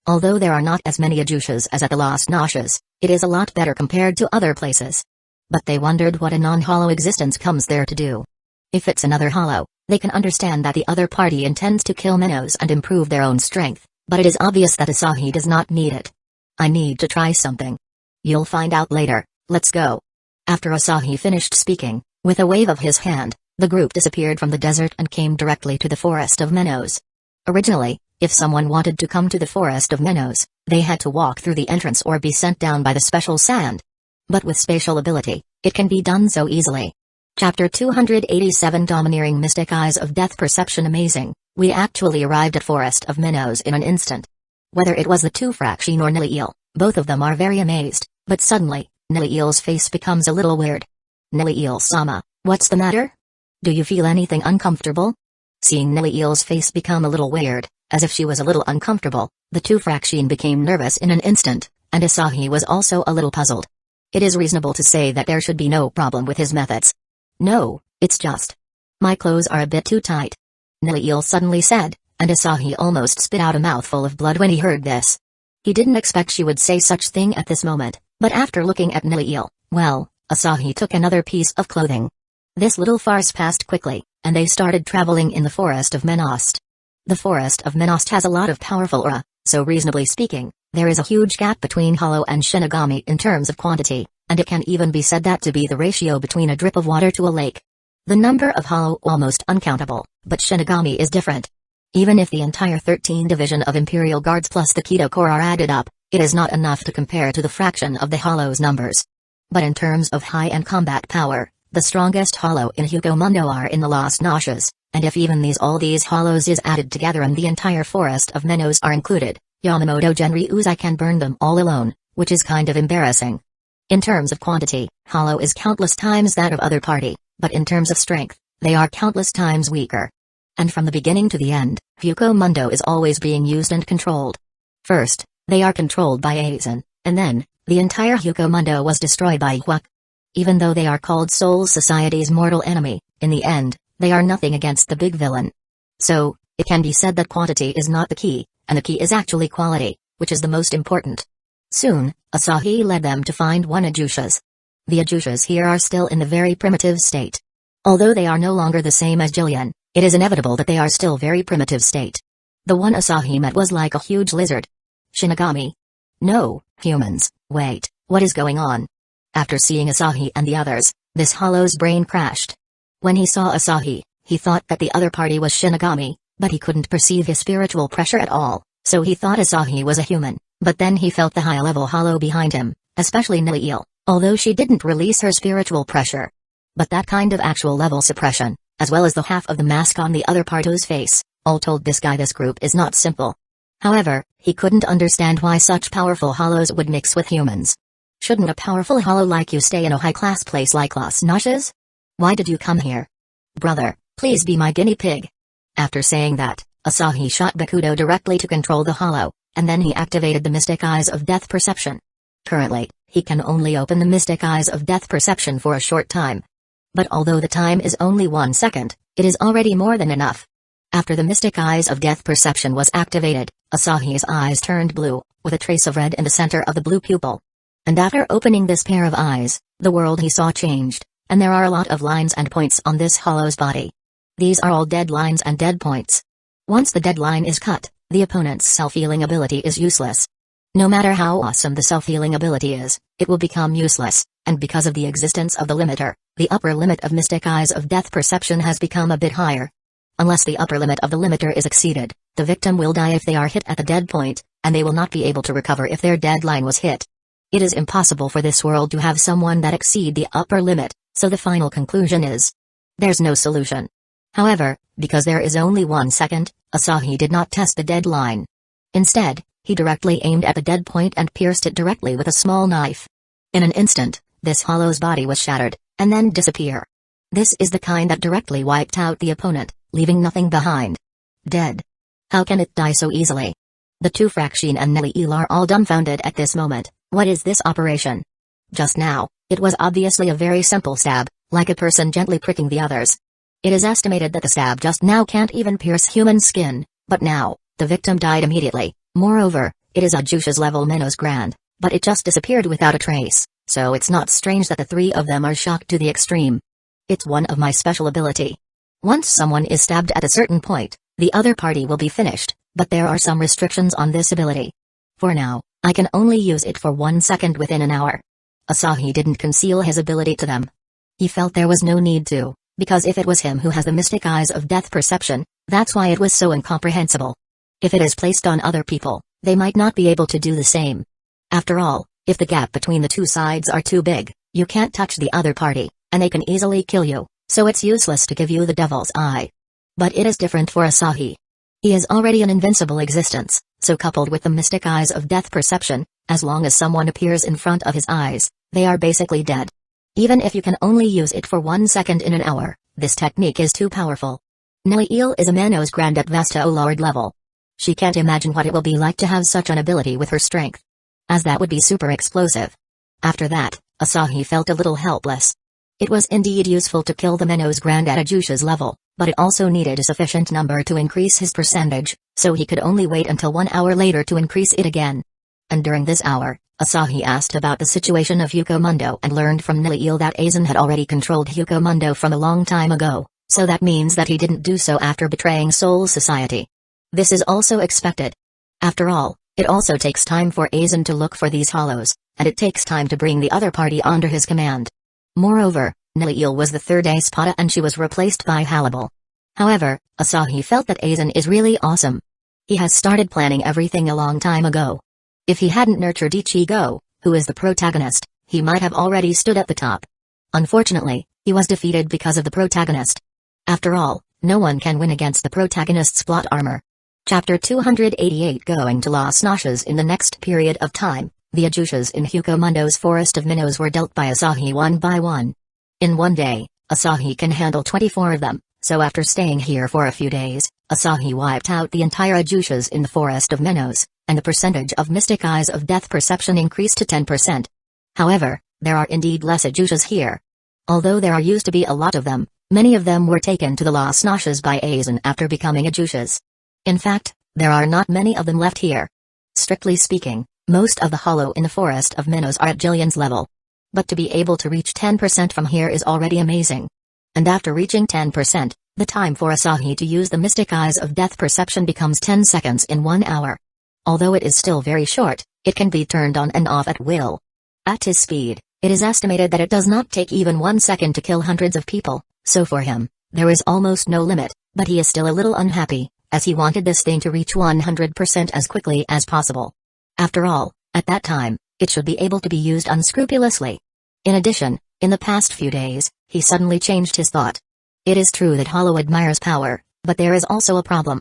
Although there are not as many Ajushas as at the Lost Notches, it is a lot better compared to other places. But they wondered what a non-hollow existence comes there to do. If it's another hollow, they can understand that the other party intends to kill Minnows and improve their own strength, but it is obvious that Asahi does not need it. I need to try something. You'll find out later, let's go. After Asahi finished speaking, with a wave of his hand, the group disappeared from the desert and came directly to the Forest of Minnows. Originally, if someone wanted to come to the Forest of Minnows, they had to walk through the entrance or be sent down by the special sand. But with spatial ability, it can be done so easily. Chapter 287 Domineering Mystic Eyes of Death Perception Amazing, we actually arrived at Forest of Minnows in an instant. Whether it was the two faction or Nileel, both of them are very amazed, but suddenly, Nileel's face becomes a little weird. Nileel-sama, what's the matter? Do you feel anything uncomfortable? Seeing Nileel's face become a little weird, as if she was a little uncomfortable, the two faction became nervous in an instant, and Asahi was also a little puzzled. It is reasonable to say that there should be no problem with his methods. No, it's just my clothes are a bit too tight, Nileel suddenly said, and Asahi almost spit out a mouthful of blood when he heard this. He didn't expect she would say such thing at this moment, but after looking at Nileel, well, Asahi took another piece of clothing. This little farce passed quickly, and they started traveling in the Forest of Minnost. The Forest of Minnost has a lot of powerful aura, so reasonably speaking, there is a huge gap between Hollow and Shinigami in terms of quantity, and it can even be said that to be the ratio between a drip of water to a lake. The number of Hollow almost uncountable, but Shinigami is different. Even if the entire 13 Division of Imperial Guards plus the Kido Corps are added up, it is not enough to compare to the fraction of the Hollow's numbers. But in terms of high-end combat power, the strongest Hollow in Mundo are in the Lost Notches, and if even all these Hollows is added together and the entire Forest of Minnows are included, Yamamoto Genryuzi can burn them all alone, which is kind of embarrassing. In terms of quantity, Hollow is countless times that of other party, but in terms of strength, they are countless times weaker. And from the beginning to the end, Hueco Mundo is always being used and controlled. First, they are controlled by Aizen, and then, the entire Hueco Mundo was destroyed by Hueco. Even though they are called Soul Society's mortal enemy, in the end, they are nothing against the big villain. So, it can be said that quantity is not the key, and the key is actually quality, which is the most important. Soon, Asahi led them to find one Ajushas. The Ajushas here are still in the very primitive state. Although they are no longer the same as Jillian, it is inevitable that they are still very primitive state. The one Asahi met was like a huge lizard. Shinigami. No, humans, wait, what is going on? After seeing Asahi and the others, this hollow's brain crashed. When he saw Asahi, he thought that the other party was Shinigami, but he couldn't perceive his spiritual pressure at all, so he thought Asahi was a human, but then he felt the high-level hollow behind him, especially Nilil, although she didn't release her spiritual pressure. But that kind of actual level suppression, as well as the half of the mask on the other party's face, all told this group is not simple. However, he couldn't understand why such powerful hollows would mix with humans. Shouldn't a powerful hollow like you stay in a high-class place like Las Noches? Why did you come here? Brother, please be my guinea pig. After saying that, Asahi shot Bakudo directly to control the hollow, and then he activated the Mystic Eyes of Death Perception. Currently, he can only open the Mystic Eyes of Death Perception for a short time. But although the time is only 1 second, it is already more than enough. After the Mystic Eyes of Death Perception was activated, Asahi's eyes turned blue, with a trace of red in the center of the blue pupil. And after opening this pair of eyes, the world he saw changed, and there are a lot of lines and points on this hollow's body. These are all dead lines and dead points. Once the dead line is cut, the opponent's self-healing ability is useless. No matter how awesome the self-healing ability is, it will become useless, and because of the existence of the limiter, the upper limit of Mystic Eyes of Death Perception has become a bit higher. Unless the upper limit of the limiter is exceeded, the victim will die if they are hit at the dead point, and they will not be able to recover if their deadline was hit. It is impossible for this world to have someone that exceed the upper limit, so the final conclusion is, there's no solution. However, because there is only 1 second, Asahi did not test the deadline. Instead, he directly aimed at the dead point and pierced it directly with a small knife. In an instant, this hollow's body was shattered, and then disappear. This is the kind that directly wiped out the opponent, leaving nothing behind. Dead. How can it die so easily? The two Frakshin and Nilil are all dumbfounded at this moment. What is this operation? Just now, it was obviously a very simple stab, like a person gently pricking the others. It is estimated that the stab just now can't even pierce human skin, but now, the victim died immediately. Moreover, it is Ajusha's level Menos Grand, but it just disappeared without a trace, so it's not strange that the three of them are shocked to the extreme. It's one of my special ability. Once someone is stabbed at a certain point, the other party will be finished, but there are some restrictions on this ability. For now, I can only use it for 1 second within an hour. Asahi didn't conceal his ability to them. He felt there was no need to, because if it was him who has the Mystic Eyes of Death Perception, that's why it was so incomprehensible. If it is placed on other people, they might not be able to do the same. After all, if the gap between the two sides are too big, you can't touch the other party, and they can easily kill you, so it's useless to give you the Devil's Eye. But it is different for Asahi. He is already an invincible existence, so coupled with the Mystic Eyes of Death Perception, as long as someone appears in front of his eyes, they are basically dead. Even if you can only use it for 1 second in an hour, this technique is too powerful. Nilil is a Menos Grand at Vasta Lord level. She can't imagine what it will be like to have such an ability with her strength. As that would be super explosive. After that, Asahi felt a little helpless. It was indeed useful to kill the Menos Grand at Ajusha's level, but it also needed a sufficient number to increase his percentage, so he could only wait until 1 hour later to increase it again. And during this hour, Asahi asked about the situation of Hueco Mundo and learned from Nilil that Aizen had already controlled Hueco Mundo from a long time ago, so that means that he didn't do so after betraying Soul Society. This is also expected. After all, it also takes time for Aizen to look for these hollows, and it takes time to bring the other party under his command. Moreover, Nilil was the third Espada and she was replaced by Halibal. However, Asahi felt that Aizen is really awesome. He has started planning everything a long time ago. If he hadn't nurtured Ichigo, who is the protagonist, he might have already stood at the top. Unfortunately, he was defeated because of the protagonist. After all, no one can win against the protagonist's plot armor. Chapter 288 Going to Las Noches. In the next period of time, the Ajushas in Hueco Mundo's Forest of Minnows were dealt by Asahi one by one. In one day, Asahi can handle 24 of them, so after staying here for a few days, Asahi wiped out the entire Ajushas in the Forest of Minnows, and the percentage of mystic eyes of death perception increased to 10%. However, there are indeed less Ajushas here. Although there used to be a lot of them, many of them were taken to the Lost Noshas by Aizen after becoming Ajushas. In fact, there are not many of them left here. Strictly speaking, most of the hollow in the Forest of Minnows are at Jillian's level. But to be able to reach 10% from here is already amazing. And after reaching 10%, the time for Asahi to use the mystic eyes of death perception becomes 10 seconds in 1 hour. Although it is still very short, it can be turned on and off at will. At his speed, it is estimated that it does not take even 1 second to kill hundreds of people, so for him, there is almost no limit, but he is still a little unhappy, as he wanted this thing to reach 100% as quickly as possible. After all, at that time, it should be able to be used unscrupulously. In addition, in the past few days, he suddenly changed his thought. It is true that Hollow admires power, but there is also a problem.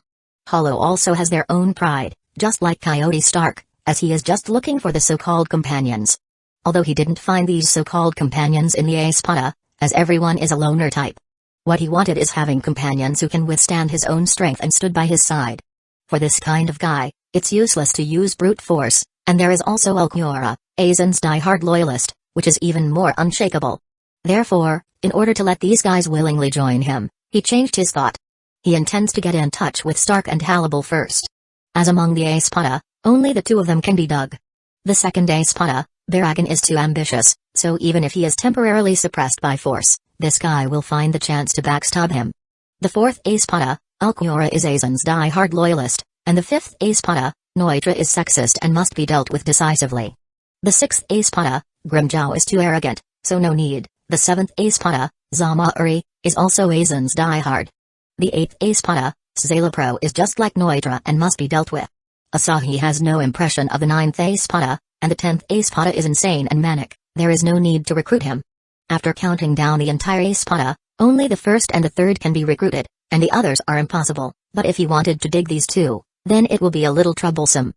Hollow also has their own pride, just like Coyote Stark, as he is just looking for the so-called companions. Although he didn't find these so-called companions in the Espada, as everyone is a loner type. What he wanted is having companions who can withstand his own strength and stood by his side. For this kind of guy, it's useless to use brute force, and there is also Ulquiorra, Aizen's die-hard loyalist, which is even more unshakable. Therefore, in order to let these guys willingly join him, he changed his thought. He intends to get in touch with Stark and Hannibal first. As among the Espada, only the two of them can be dug. The second Espada, Baragon, is too ambitious, so even if he is temporarily suppressed by force, this guy will find the chance to backstab him. The fourth Espada, Ulquiorra, is Aizen's die-hard loyalist, and the fifth Espada, Noitra, is sexist and must be dealt with decisively. The sixth Espada, Grimjow, is too arrogant, so no need. The seventh Espada, Zama-uri, is also Aizen's die-hard. The eighth Espada, Szalapro, is just like Noitra and must be dealt with. Asahi has no impression of the ninth Espada, and the 10th Espada is insane and manic. There is no need to recruit him. After counting down the entire Espada, only the first and the third can be recruited, and the others are impossible, but if he wanted to dig these two, then it will be a little troublesome.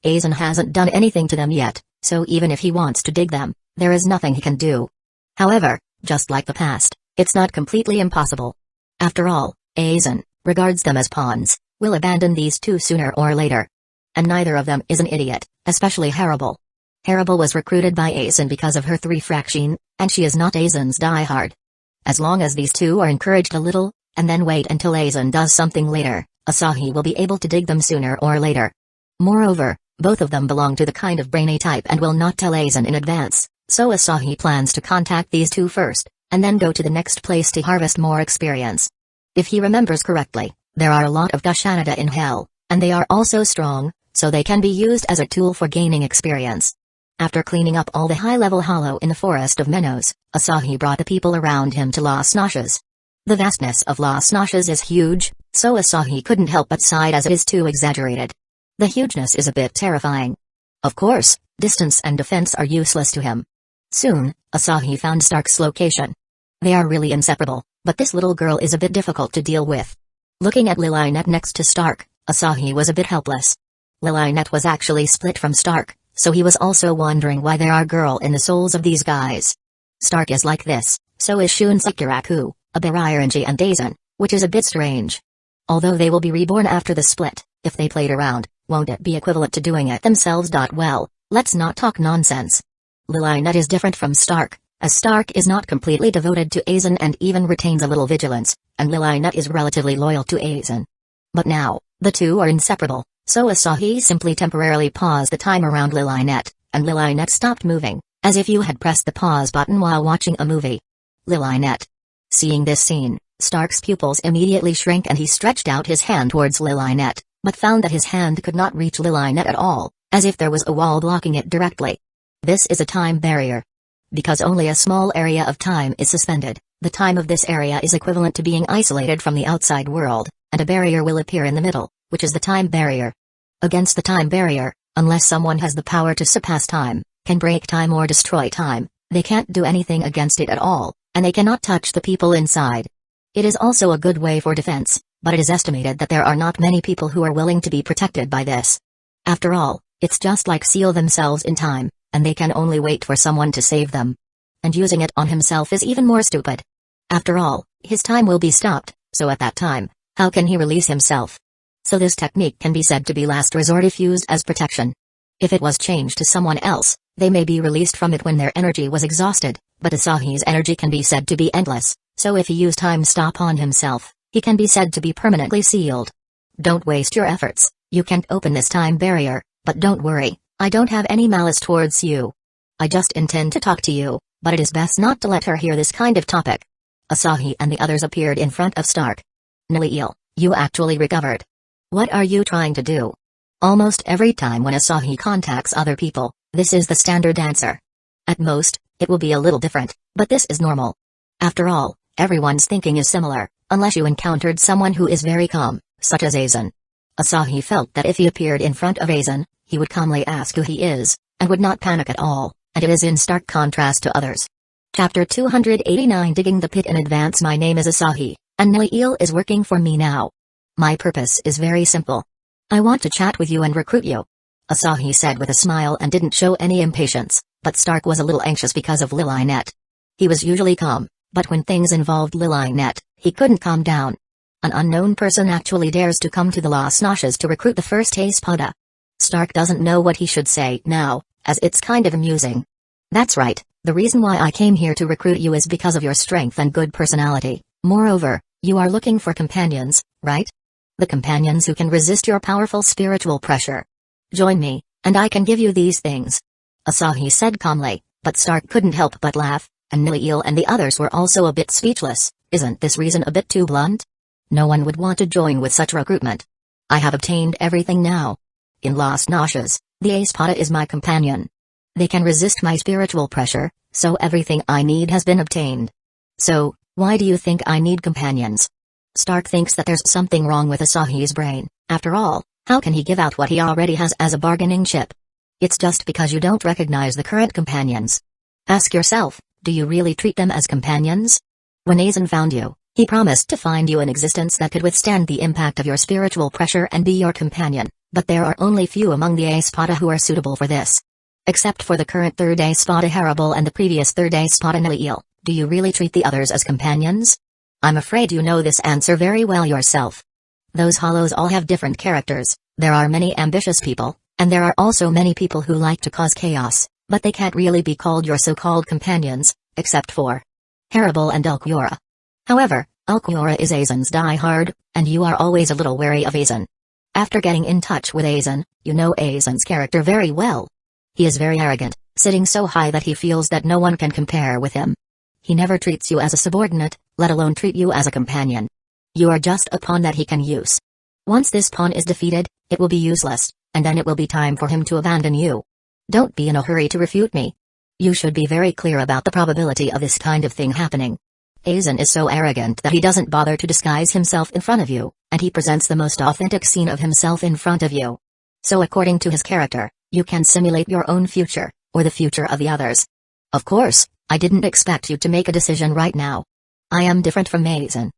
Aizen hasn't done anything to them yet, so even if he wants to dig them, there is nothing he can do. However, just like the past, it's not completely impossible. After all, Aizen regards them as pawns, will abandon these two sooner or later. And neither of them is an idiot, especially Hannibal. Hannibal was recruited by Aizen because of her 3 fraction, and she is not Aizen's diehard. As long as these two are encouraged a little, and then wait until Aizen does something later, Asahi will be able to dig them sooner or later. Moreover, both of them belong to the kind of brainy type and will not tell Aizen in advance, so Asahi plans to contact these two first, and then go to the next place to harvest more experience. If he remembers correctly, there are a lot of Gashanada in Hell, and they are also strong, so they can be used as a tool for gaining experience. After cleaning up all the high-level hollow in the Forest of Minnows, Asahi brought the people around him to Lost Noshas. The vastness of Lost Noshas is huge, so Asahi couldn't help but sigh as it is too exaggerated. The hugeness is a bit terrifying. Of course, distance and defense are useless to him. Soon, Asahi found Stark's location. They are really inseparable, but this little girl is a bit difficult to deal with. Looking at Lilinette next to Stark, Asahi was a bit helpless. Lilinette was actually split from Stark, so he was also wondering why there are girl in the souls of these guys. Stark is like this, so is Shun Sekiraku, Abarayaranji and Aizen, which is a bit strange. Although they will be reborn after the split, if they played around, won't it be equivalent to doing it themselves? Well, let's not talk nonsense. Lilinette is different from Stark, as Stark is not completely devoted to Aizen and even retains a little vigilance, and Lilinette is relatively loyal to Aizen. But now, the two are inseparable, so Asahi simply temporarily paused the time around Lilinette, and Lilinette stopped moving, as if you had pressed the pause button while watching a movie. Lilinette. Seeing this scene, Stark's pupils immediately shrank and he stretched out his hand towards Lilinette, but found that his hand could not reach Lilinette at all, as if there was a wall blocking it directly. This is a time barrier. Because only a small area of time is suspended, the time of this area is equivalent to being isolated from the outside world, and a barrier will appear in the middle, which is the time barrier. Against the time barrier, unless someone has the power to surpass time, can break time or destroy time, they can't do anything against it at all, and they cannot touch the people inside. It is also a good way for defense, but it is estimated that there are not many people who are willing to be protected by this. After all, it's just like seal themselves in time, and they can only wait for someone to save them. And using it on himself is even more stupid. After all, his time will be stopped, so at that time, how can he release himself? So this technique can be said to be last resort if used as protection. If it was changed to someone else, they may be released from it when their energy was exhausted, but Asahi's energy can be said to be endless, so if he used time stop on himself, he can be said to be permanently sealed. Don't waste your efforts, you can't open this time barrier, but don't worry, I don't have any malice towards you. I just intend to talk to you, but it is best not to let her hear this kind of topic. Asahi and the others appeared in front of Stark. Nilil, you actually recovered. What are you trying to do? Almost every time when Asahi contacts other people, this is the standard answer. At most, it will be a little different, but this is normal. After all, everyone's thinking is similar, unless you encountered someone who is very calm, such as Aizen. Asahi felt that if he appeared in front of Aizen, he would calmly ask who he is, and would not panic at all, and it is in stark contrast to others. Chapter 289 Digging the Pit in Advance. My name is Asahi, and Nilil is working for me now. My purpose is very simple. I want to chat with you and recruit you. Asahi said with a smile and didn't show any impatience, but Stark was a little anxious because of Lilinette. He was usually calm, but when things involved Lilinette, he couldn't calm down. An unknown person actually dares to come to the Las Nashas to recruit the first Espada. Stark doesn't know what he should say now, as it's kind of amusing. That's right, the reason why I came here to recruit you is because of your strength and good personality. Moreover, you are looking for companions, right? The companions who can resist your powerful spiritual pressure. Join me, and I can give you these things. Asahi said calmly, but Stark couldn't help but laugh, and Nilil and the others were also a bit speechless. Isn't this reason a bit too blunt? No one would want to join with such recruitment. I have obtained everything now. In Las Nashas, the Espada is my companion. They can resist my spiritual pressure, so everything I need has been obtained. So, why do you think I need companions? Stark thinks that there's something wrong with Asahi's brain. After all, how can he give out what he already has as a bargaining chip? It's just because you don't recognize the current companions. Ask yourself, do you really treat them as companions? When Aizen found you, he promised to find you an existence that could withstand the impact of your spiritual pressure and be your companion, but there are only few among the Espada who are suitable for this. Except for the current third Espada Harable and the previous third Espada Nilil, do you really treat the others as companions? I'm afraid you know this answer very well yourself. Those hollows all have different characters, there are many ambitious people, and there are also many people who like to cause chaos, but they can't really be called your so-called companions, except for Harable and Ulquiorra. However, Ulquiorra is Aizen's die-hard, and you are always a little wary of Aizen. After getting in touch with Aizen, you know Aizen's character very well. He is very arrogant, sitting so high that he feels that no one can compare with him. He never treats you as a subordinate, let alone treat you as a companion. You are just a pawn that he can use. Once this pawn is defeated, it will be useless, and then it will be time for him to abandon you. Don't be in a hurry to refute me. You should be very clear about the probability of this kind of thing happening. Aizen is so arrogant that he doesn't bother to disguise himself in front of you, and he presents the most authentic scene of himself in front of you. So according to his character, you can simulate your own future, or the future of the others. Of course, I didn't expect you to make a decision right now. I am different from Aizen.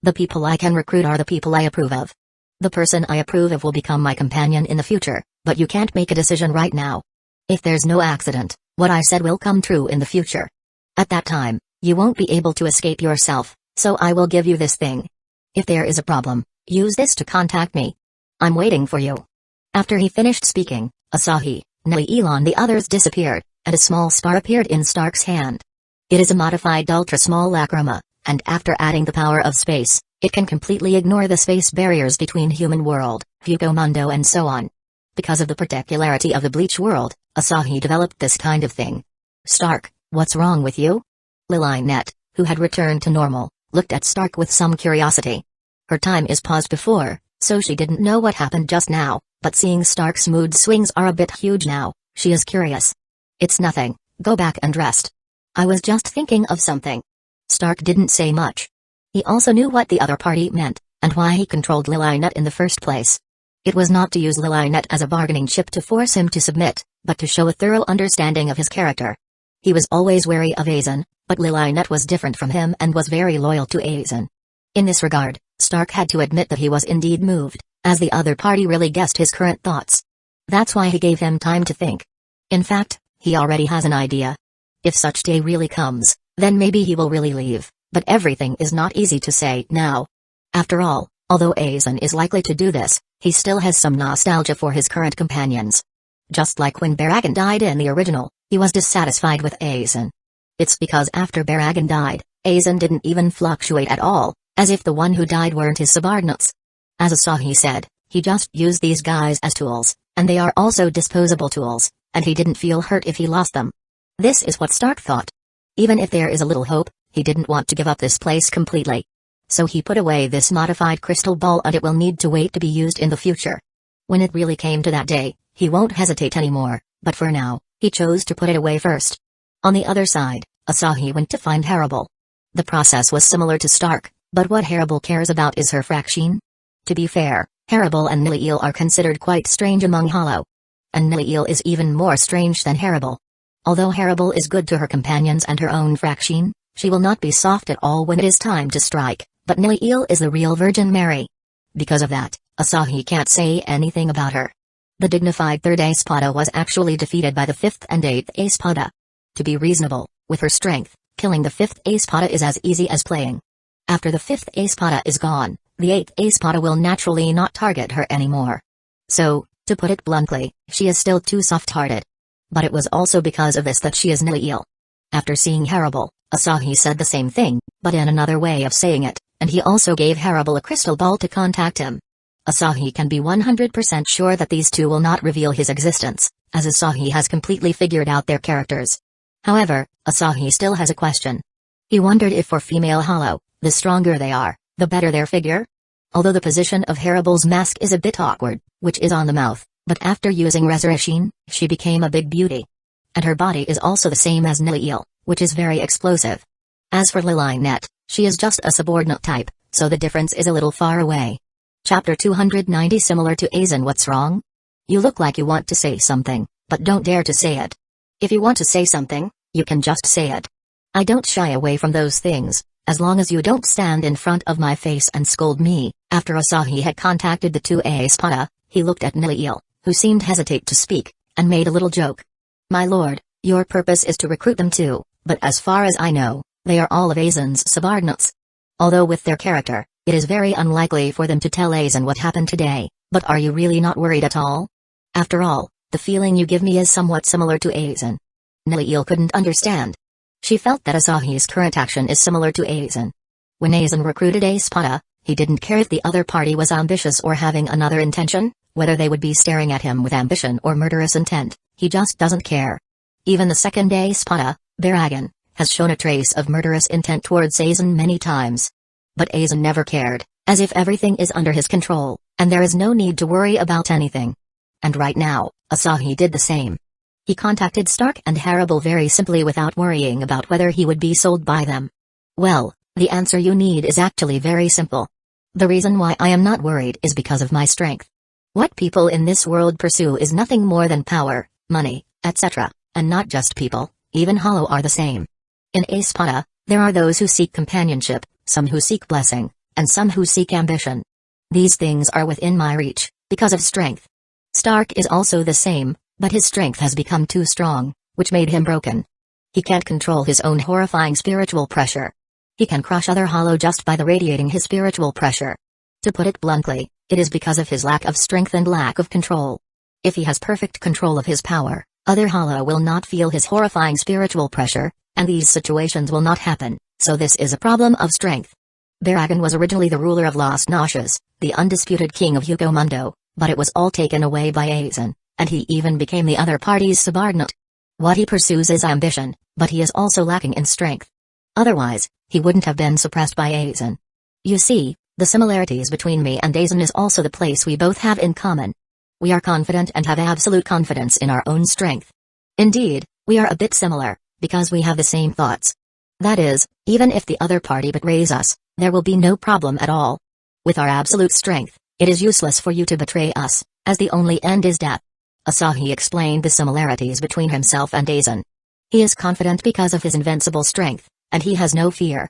The people I can recruit are the people I approve of. The person I approve of will become my companion in the future, but you can't make a decision right now. If there's no accident, what I said will come true in the future. At that time, you won't be able to escape yourself, so I will give you this thing. If there is a problem, use this to contact me. I'm waiting for you. After he finished speaking, Asahi, Nilil and the others disappeared, and a small spar appeared in Stark's hand. It is a modified ultra-small lacrima, and after adding the power of space, it can completely ignore the space barriers between human world, Hueco Mundo and so on. Because of the particularity of the Bleach world, Asahi developed this kind of thing. Stark, what's wrong with you? Lilinette, who had returned to normal, looked at Stark with some curiosity. Her time is paused before, so she didn't know what happened just now, but seeing Stark's mood swings are a bit huge now, she is curious. It's nothing, go back and rest. I was just thinking of something. Stark didn't say much. He also knew what the other party meant, and why he controlled Lilinette in the first place. It was not to use Lilinette as a bargaining chip to force him to submit, but to show a thorough understanding of his character. He was always wary of Aizen, but Lilinette was different from him and was very loyal to Aizen. In this regard, Stark had to admit that he was indeed moved, as the other party really guessed his current thoughts. That's why he gave him time to think. In fact, he already has an idea. If such day really comes, then maybe he will really leave, But everything is not easy to say now. After all, although Aizen is likely to do this, he still has some nostalgia for his current companions. Just like when Baragon died in the original, he was dissatisfied with Aizen. It's because after Baragon died, Aizen didn't even fluctuate at all, as if the one who died weren't his subordinates. As Asahi said, he just used these guys as tools, and they are also disposable tools, and he didn't feel hurt if he lost them. This is what Stark thought. Even if there is a little hope, he didn't want to give up this place completely. So he put away this modified crystal ball, and it will need to wait to be used in the future. When it really came to that day, he won't hesitate anymore, but for now, he chose to put it away first. On the other side, Asahi went to find Harable. The process was similar to Stark, but what Harable cares about is her fraction. To be fair, Harable and Nileel are considered quite strange among Hollow. And Nileel is even more strange than Harable. Although Harable is good to her companions and her own fraction, she will not be soft at all when it is time to strike, but Nileel is the real Virgin Mary. Because of that, Asahi can't say anything about her. The dignified third Espada was actually defeated by the fifth and eighth Espada. To be reasonable, with her strength, killing the fifth Espada is as easy as playing. After the fifth Espada is gone, the eighth Espada will naturally not target her anymore. So, to put it bluntly, she is still too soft-hearted. But it was also because of this that she is Nileel. After seeing Harable, Asahi said the same thing, but in another way of saying it, and he also gave Harable a crystal ball to contact him. Asahi can be 100% sure that these two will not reveal his existence, as Asahi has completely figured out their characters. However, Asahi still has a question. He wondered if for female Hollow, the stronger they are, the better their figure? Although the position of Harable's mask is a bit awkward, which is on the mouth, but after using Resurrection, she became a big beauty. And her body is also the same as Nileel, which is very explosive. As for Lilinette, she is just a subordinate type, so the difference is a little far away. Chapter 290. Similar to Aizen. What's wrong? You look like you want to say something, but don't dare to say it. If you want to say something, you can just say it. I don't shy away from those things, as long as you don't stand in front of my face and scold me. After Asahi had contacted the two Espada, he looked at Nileel, who seemed hesitate to speak, and made a little joke. My lord, your purpose is to recruit them too, but as far as I know, they are all of Aizen's subordinates. Although with their character, it is very unlikely for them to tell Aizen what happened today, but are you really not worried at all? After all, the feeling you give me is somewhat similar to Aizen. Nileel couldn't understand. She felt that Asahi's current action is similar to Aizen. When Aizen recruited Espada, he didn't care if the other party was ambitious or having another intention, whether they would be staring at him with ambition or murderous intent, he just doesn't care. Even the second Espada, Baragon, has shown a trace of murderous intent towards Aizen many times. But Aizen never cared, as if everything is under his control, and there is no need to worry about anything. And right now, Asahi did the same. He contacted Stark and Harable very simply without worrying about whether he would be sold by them. Well, the answer you need is actually very simple. The reason why I am not worried is because of my strength. What people in this world pursue is nothing more than power, money, etc., and not just people, even Hollow are the same. In Espada, there are those who seek companionship, some who seek blessing, and some who seek ambition. These things are within my reach, because of strength. Stark is also the same, but his strength has become too strong, which made him broken. He can't control his own horrifying spiritual pressure. He can crush other Hollow just by the radiating his spiritual pressure. To put it bluntly, it is because of his lack of strength and lack of control. If he has perfect control of his power, other Hollow will not feel his horrifying spiritual pressure, and these situations will not happen, so this is a problem of strength. Baragon was originally the ruler of Las Noxias, the undisputed king of Hueco Mundo, but it was all taken away by Aizen, and he even became the other party's subordinate. What he pursues is ambition, but he is also lacking in strength. Otherwise, he wouldn't have been suppressed by Aizen. You see, the similarities between me and Aizen is also the place we both have in common. We are confident and have absolute confidence in our own strength. Indeed, we are a bit similar, because we have the same thoughts. That is, even if the other party betrays us, there will be no problem at all. With our absolute strength, it is useless for you to betray us, as the only end is death. Asahi explained the similarities between himself and Aizen. He is confident because of his invincible strength, and he has no fear.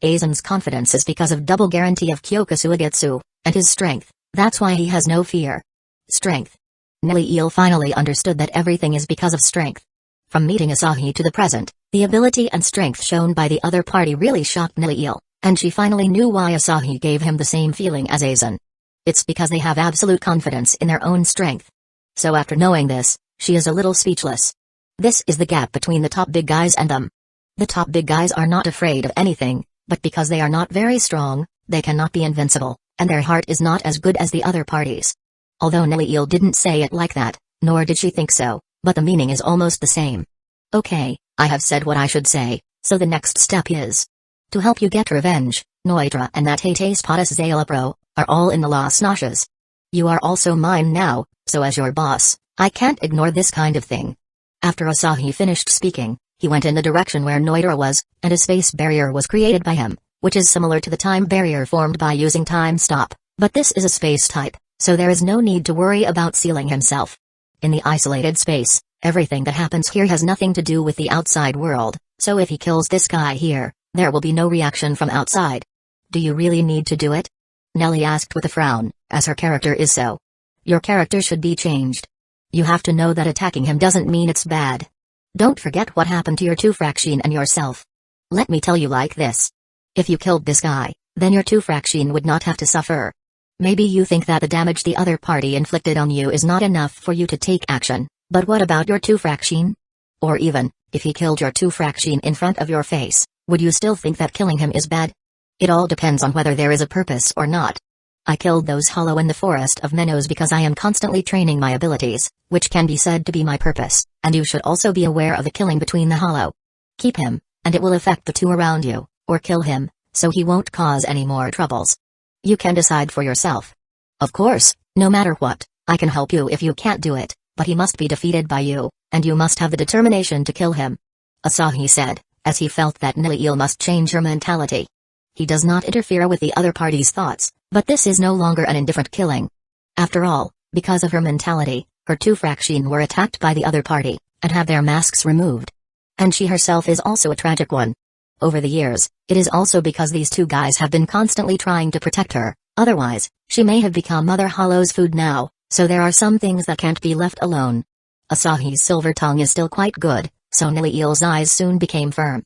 Aizen's confidence is because of double guarantee of Kyokusuagetsu, and his strength, that's why he has no fear. Strength. Nileel finally understood that everything is because of strength. From meeting Asahi to the present, the ability and strength shown by the other party really shocked Nilil, and she finally knew why Asahi gave him the same feeling as Aizen. It's because they have absolute confidence in their own strength. So after knowing this, she is a little speechless. This is the gap between the top big guys and them. The top big guys are not afraid of anything, but because they are not very strong, they cannot be invincible, and their heart is not as good as the other parties. Although Nilil didn't say it like that, nor did she think so, but the meaning is almost the same. Okay, I have said what I should say, so the next step is to help you get revenge. Noitra and that Hate Spottis Zalapro are all in the Las Noches. You are also mine now, so as your boss, I can't ignore this kind of thing. After Asahi finished speaking, he went in the direction where Noitra was, and a space barrier was created by him, which is similar to the time barrier formed by using time stop, but this is a space type, so there is no need to worry about sealing himself. In the isolated space, everything that happens here has nothing to do with the outside world, so if he kills this guy here, there will be no reaction from outside. Do you really need to do it? Nellie asked with a frown, as her character is so. Your character should be changed. You have to know that attacking him doesn't mean it's bad. Don't forget what happened to your two fraction and yourself. Let me tell you like this. If you killed this guy, then your two fraction would not have to suffer. Maybe you think that the damage the other party inflicted on you is not enough for you to take action, but what about your two fraction? Or even, if he killed your two fraction in front of your face, would you still think that killing him is bad? It all depends on whether there is a purpose or not. I killed those hollow in the Forest of Minnows because I am constantly training my abilities, which can be said to be my purpose, and you should also be aware of the killing between the hollow. Keep him, and it will affect the two around you, or kill him, so he won't cause any more troubles. You can decide for yourself. Of course, no matter what, I can help you if you can't do it, but he must be defeated by you, and you must have the determination to kill him. Asahi said, as he felt that Nilil must change her mentality. He does not interfere with the other party's thoughts, but this is no longer an indifferent killing. After all, because of her mentality, her two fraction were attacked by the other party, and have their masks removed. And she herself is also a tragic one. Over the years, it is also because these two guys have been constantly trying to protect her, otherwise, she may have become Mother Hollow's food now, so there are some things that can't be left alone. Asahi's silver tongue is still quite good, so Nilil's eyes soon became firm.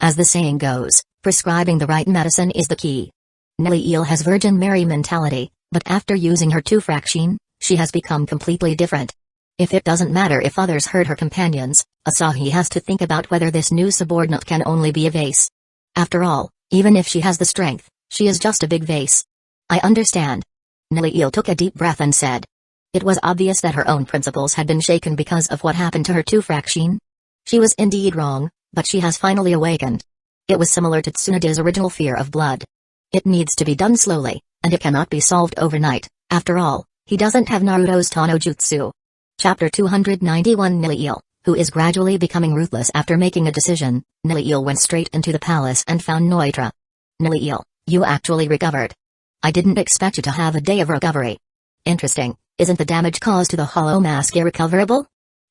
As the saying goes, prescribing the right medicine is the key. Nilil has Virgin Mary mentality, but after using her two fraction, she has become completely different. If it doesn't matter if others hurt her companions, Asahi has to think about whether this new subordinate can only be a vase. After all, even if she has the strength, she is just a big vase. I understand. Nilil took a deep breath and said. It was obvious that her own principles had been shaken because of what happened to her two fraction. She was indeed wrong, but she has finally awakened. It was similar to Tsunoda's original fear of blood. It needs to be done slowly, and it cannot be solved overnight. After all, he doesn't have Naruto's Tano Jutsu. Chapter 291 Nilil, who is gradually becoming ruthless after making a decision. Nilil went straight into the palace and found Noitra. Nilil, you actually recovered. I didn't expect you to have a day of recovery. Interesting, isn't the damage caused to the hollow mask irrecoverable?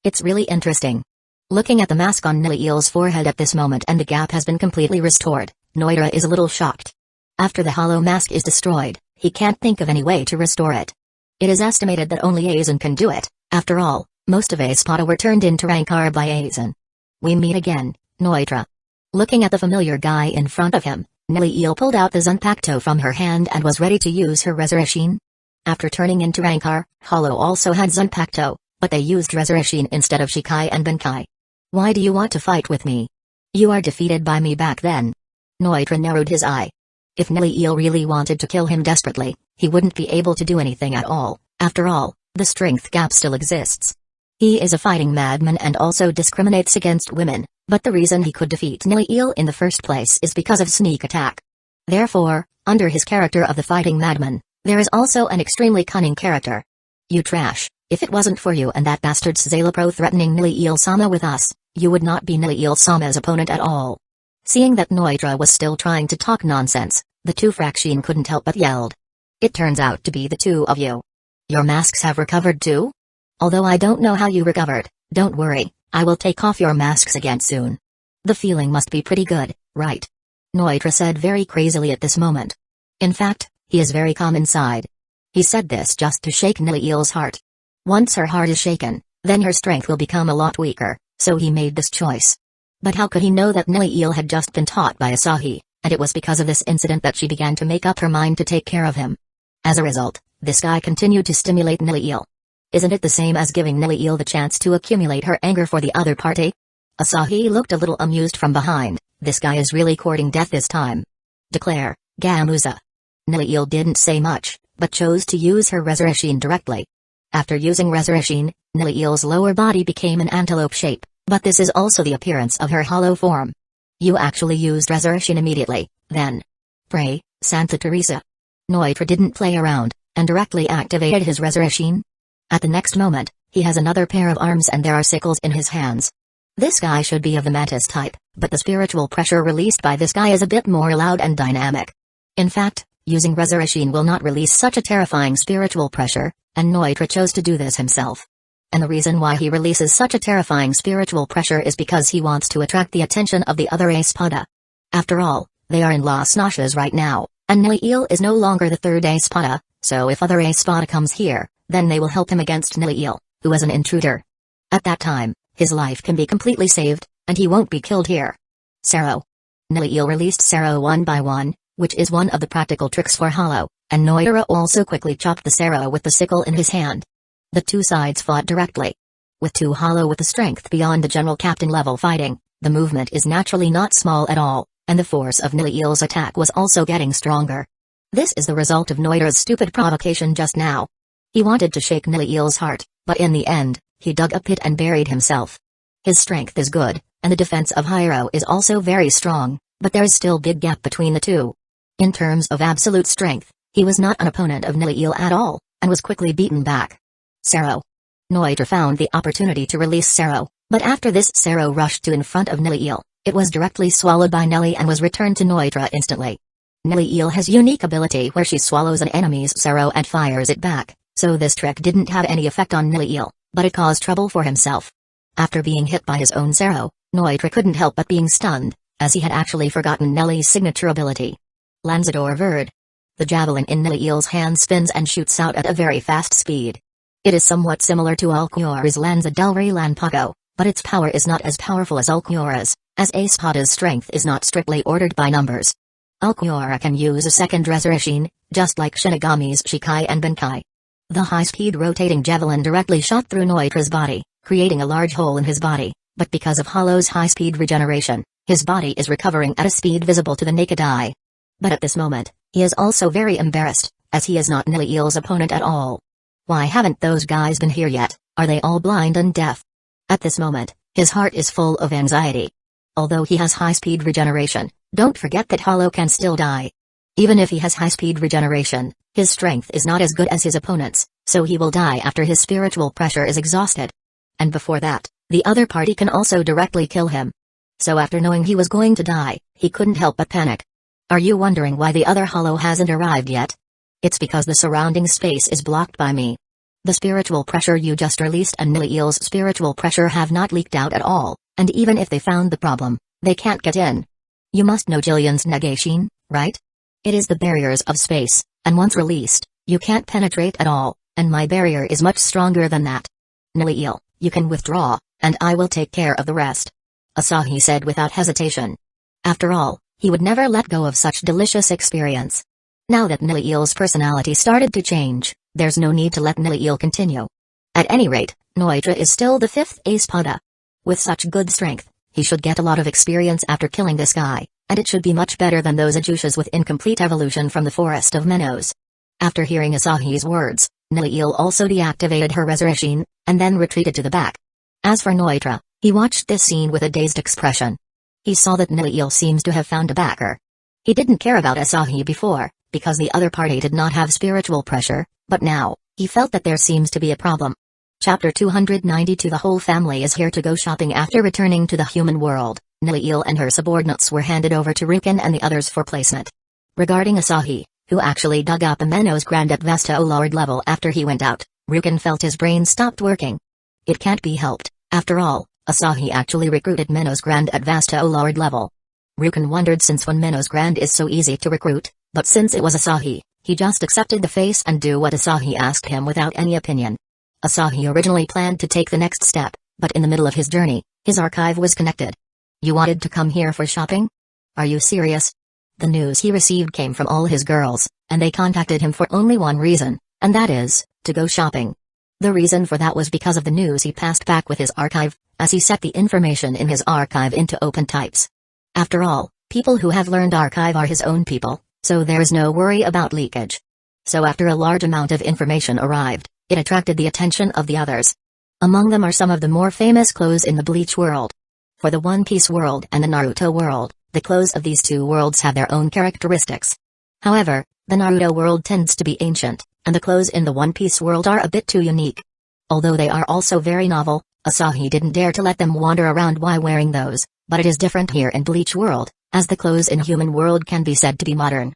It's really interesting. Looking at the mask on Nilil's forehead at this moment and the gap has been completely restored, Noitra is a little shocked. After the hollow mask is destroyed, he can't think of any way to restore it. It is estimated that only Aizen can do it. After all, most of Espada were turned into Rancor by Aizen. We meet again, Noitra. Looking at the familiar guy in front of him, Nilil pulled out the Zanpakuto from her hand and was ready to use her Resurrection. After turning into Rancor, Hollow also had Zanpakuto, but they used Resurrection instead of Shikai and Benkai. Why do you want to fight with me? You are defeated by me back then. Noitra narrowed his eye. If Nilil really wanted to kill him desperately, he wouldn't be able to do anything at all. After all, the strength gap still exists. He is a fighting madman and also discriminates against women, but the reason he could defeat Nilil in the first place is because of sneak attack. Therefore, under his character of the fighting madman, there is also an extremely cunning character. You trash, if it wasn't for you and that bastard Zalapro threatening Nilil-sama with us, you would not be Nilil-sama's opponent at all. Seeing that Noitra was still trying to talk nonsense, the two fraction couldn't help but yelled. It turns out to be the two of you. Your masks have recovered too? Although I don't know how you recovered, don't worry, I will take off your masks again soon. The feeling must be pretty good, right? Noitra said very crazily at this moment. In fact, he is very calm inside. He said this just to shake Nilil's heart. Once her heart is shaken, then her strength will become a lot weaker, so he made this choice. But how could he know that Nilil had just been taught by Asahi, and it was because of this incident that she began to make up her mind to take care of him. As a result, this guy continued to stimulate Nilil. Isn't it the same as giving Nilil the chance to accumulate her anger for the other party? Asahi looked a little amused from behind. This guy is really courting death this time. Declare, Gamuza. Nilil didn't say much, but chose to use her resurrection directly. After using resurrection, Nilil's lower body became an antelope shape, but this is also the appearance of her hollow form. You actually used resurrection immediately, then. Pray, Santa Teresa. Noitra didn't play around, and directly activated his resurrection. At the next moment, he has another pair of arms and there are sickles in his hands. This guy should be of the mantis type, but the spiritual pressure released by this guy is a bit more loud and dynamic. In fact, using resurrection will not release such a terrifying spiritual pressure, and Noitra chose to do this himself. And the reason why he releases such a terrifying spiritual pressure is because he wants to attract the attention of the other Espada. After all, they are in Las Noches right now, and Nilil is no longer the third Espada, so if other Espada comes here, then they will help him against Nilil, who is an intruder. At that time, his life can be completely saved, and he won't be killed here. Sero. Nilil released Sero one by one, which is one of the practical tricks for Hollow, and Noitra also quickly chopped the Sero with the sickle in his hand. The two sides fought directly. With two Hollow with the strength beyond the general captain level fighting, the movement is naturally not small at all, and the force of Nilil's attack was also getting stronger. This is the result of Noitra's stupid provocation just now. He wanted to shake Nilil's heart, but in the end, he dug a pit and buried himself. His strength is good, and the defense of Hyro is also very strong, but there's still big gap between the two. In terms of absolute strength, he was not an opponent of Nilil at all, and was quickly beaten back. Sero. Noitra found the opportunity to release Sero, but after this Sero rushed to in front of Nilil. It was directly swallowed by Nelly and was returned to Noitra instantly. Nilil has unique ability where she swallows an enemy's Sero and fires it back, so this trick didn't have any effect on Nilil, but it caused trouble for himself. After being hit by his own Sero, Noitra couldn't help but being stunned, as he had actually forgotten Nelly's signature ability. Lanzador Verde. The javelin in Nilil's hand spins and shoots out at a very fast speed. It is somewhat similar to Alcyora's Lanza del Rey Lanpago, but its power is not as powerful as Alcyora's, as Espada's strength is not strictly ordered by numbers. Alcyora can use a second resurrection, just like Shinigami's Shikai and Benkai. The high-speed rotating javelin directly shot through Noitra's body, creating a large hole in his body, but because of Hollow's high-speed regeneration, his body is recovering at a speed visible to the naked eye. But at this moment, he is also very embarrassed, as he is not Nilil's opponent at all. Why haven't those guys been here yet? Are they all blind and deaf? At this moment, his heart is full of anxiety. Although he has high-speed regeneration, don't forget that Hollow can still die. Even if he has high-speed regeneration, his strength is not as good as his opponent's, so he will die after his spiritual pressure is exhausted. And before that, the other party can also directly kill him. So after knowing he was going to die, he couldn't help but panic. Are you wondering why the other Hollow hasn't arrived yet? It's because the surrounding space is blocked by me. The spiritual pressure you just released and Nilil's spiritual pressure have not leaked out at all, and even if they found the problem, they can't get in. You must know Jillian's negation, right? It is the barriers of space, and once released, you can't penetrate at all, and my barrier is much stronger than that. Nilil, you can withdraw, and I will take care of the rest. Asahi said without hesitation. After all, he would never let go of such delicious experience. Now that Nilil's personality started to change, there's no need to let Nilil continue. At any rate, Noitra is still the fifth Espada. With such good strength, he should get a lot of experience after killing this guy, and it should be much better than those Ajushas with incomplete evolution from the Forest of Minnows. After hearing Asahi's words, Nilil also deactivated her resurrection, and then retreated to the back. As for Noitra, he watched this scene with a dazed expression. He saw that Nilil seems to have found a backer. He didn't care about Asahi before, because the other party did not have spiritual pressure, but now, he felt that there seems to be a problem. Chapter 292. The whole family is here to go shopping. After returning to the human world, Nilil and her subordinates were handed over to Ruken and the others for placement. Regarding Asahi, who actually dug up a Menos Grand at Vesta lowered level after he went out, Ruken felt his brain stopped working. It can't be helped, after all, Asahi actually recruited Menos Grand at Vasta lowered level. Ruken wondered since when Menos Grand is so easy to recruit, but since it was Asahi, he just accepted the face and do what Asahi asked him without any opinion. Asahi originally planned to take the next step, but in the middle of his journey, his archive was connected. You wanted to come here for shopping? Are you serious? The news he received came from all his girls, and they contacted him for only one reason, and that is, to go shopping. The reason for that was because of the news he passed back with his archive, as he set the information in his archive into open types. After all, people who have learned archive are his own people, so there is no worry about leakage. So after a large amount of information arrived, it attracted the attention of the others. Among them are some of the more famous clothes in the Bleach world. For the One Piece world and the Naruto world, the clothes of these two worlds have their own characteristics. However, the Naruto world tends to be ancient, and the clothes in the One Piece world are a bit too unique. Although they are also very novel, Asahi didn't dare to let them wander around while wearing those, but it is different here in Bleach world, as the clothes in human world can be said to be modern.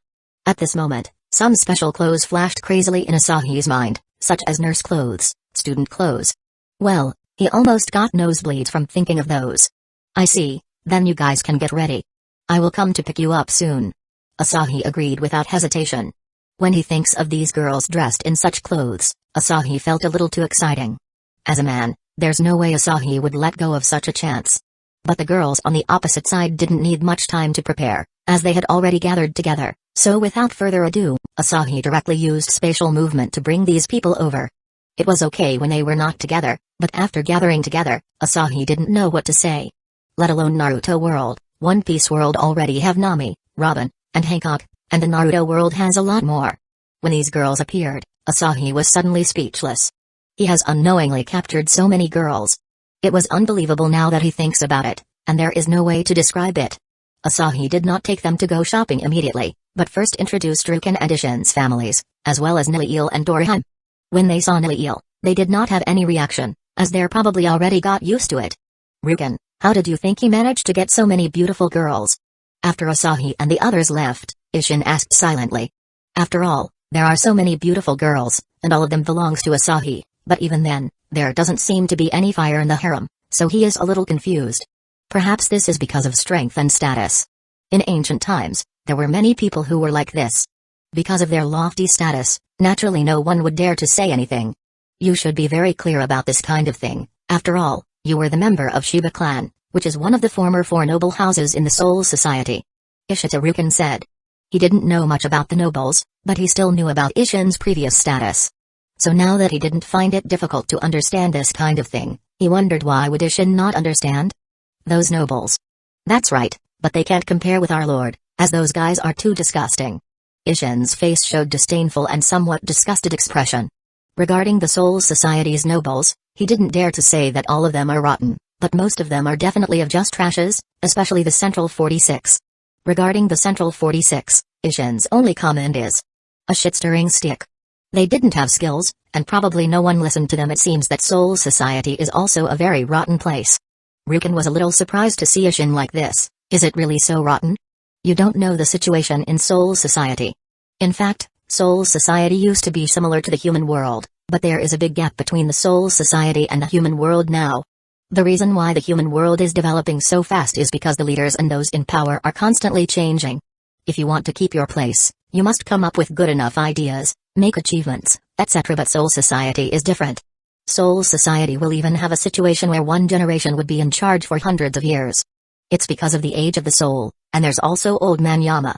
At this moment, some special clothes flashed crazily in Asahi's mind, such as nurse clothes, student clothes. Well, he almost got nosebleeds from thinking of those. I see, then you guys can get ready. I will come to pick you up soon. Asahi agreed without hesitation. When he thinks of these girls dressed in such clothes, Asahi felt a little too exciting. As a man, there's no way Asahi would let go of such a chance. But the girls on the opposite side didn't need much time to prepare, as they had already gathered together, so without further ado, Asahi directly used spatial movement to bring these people over. It was okay when they were not together, but after gathering together, Asahi didn't know what to say. Let alone Naruto world, One Piece world already have Nami, Robin, and Hancock, and the Naruto world has a lot more. When these girls appeared, Asahi was suddenly speechless. He has unknowingly captured so many girls. It was unbelievable now that he thinks about it, and there is no way to describe it. Asahi did not take them to go shopping immediately, but first introduced Ruken and Ishin's families, as well as Nilil and Dorihime. When they saw Nilil, they did not have any reaction, as they're probably already got used to it. Ruken, how did you think he managed to get so many beautiful girls? After Asahi and the others left, Ishin asked silently. After all, there are so many beautiful girls, and all of them belongs to Asahi, but even then, there doesn't seem to be any fire in the harem, so he is a little confused. Perhaps this is because of strength and status. In ancient times, there were many people who were like this. Because of their lofty status, naturally no one would dare to say anything. You should be very clear about this kind of thing. After all, you were the member of Shiba clan, which is one of the former four noble houses in the Soul Society. Ishita Ruken said. He didn't know much about the nobles, but he still knew about Ishin's previous status. So now that he didn't find it difficult to understand this kind of thing, he wondered why would Ishin not understand? Those nobles. That's right, but they can't compare with our lord, as those guys are too disgusting. Ishin's face showed disdainful and somewhat disgusted expression. Regarding the Soul Society's nobles, he didn't dare to say that all of them are rotten, but most of them are definitely of just trashes, especially the Central 46. Regarding the Central 46, Ishin's only comment is a shit-stirring stick. They didn't have skills, and probably no one listened to them. It seems that Soul Society is also a very rotten place. Ruken was a little surprised to see Ishin like this. Is it really so rotten? You don't know the situation in Soul Society. In fact, Soul Society used to be similar to the human world, but there is a big gap between the Soul Society and the human world now. The reason why the human world is developing so fast is because the leaders and those in power are constantly changing. If you want to keep your place, you must come up with good enough ideas, make achievements, etc. But Soul Society is different. Soul Society will even have a situation where one generation would be in charge for hundreds of years. It's because of the age of the soul, and there's also Old Man Yama.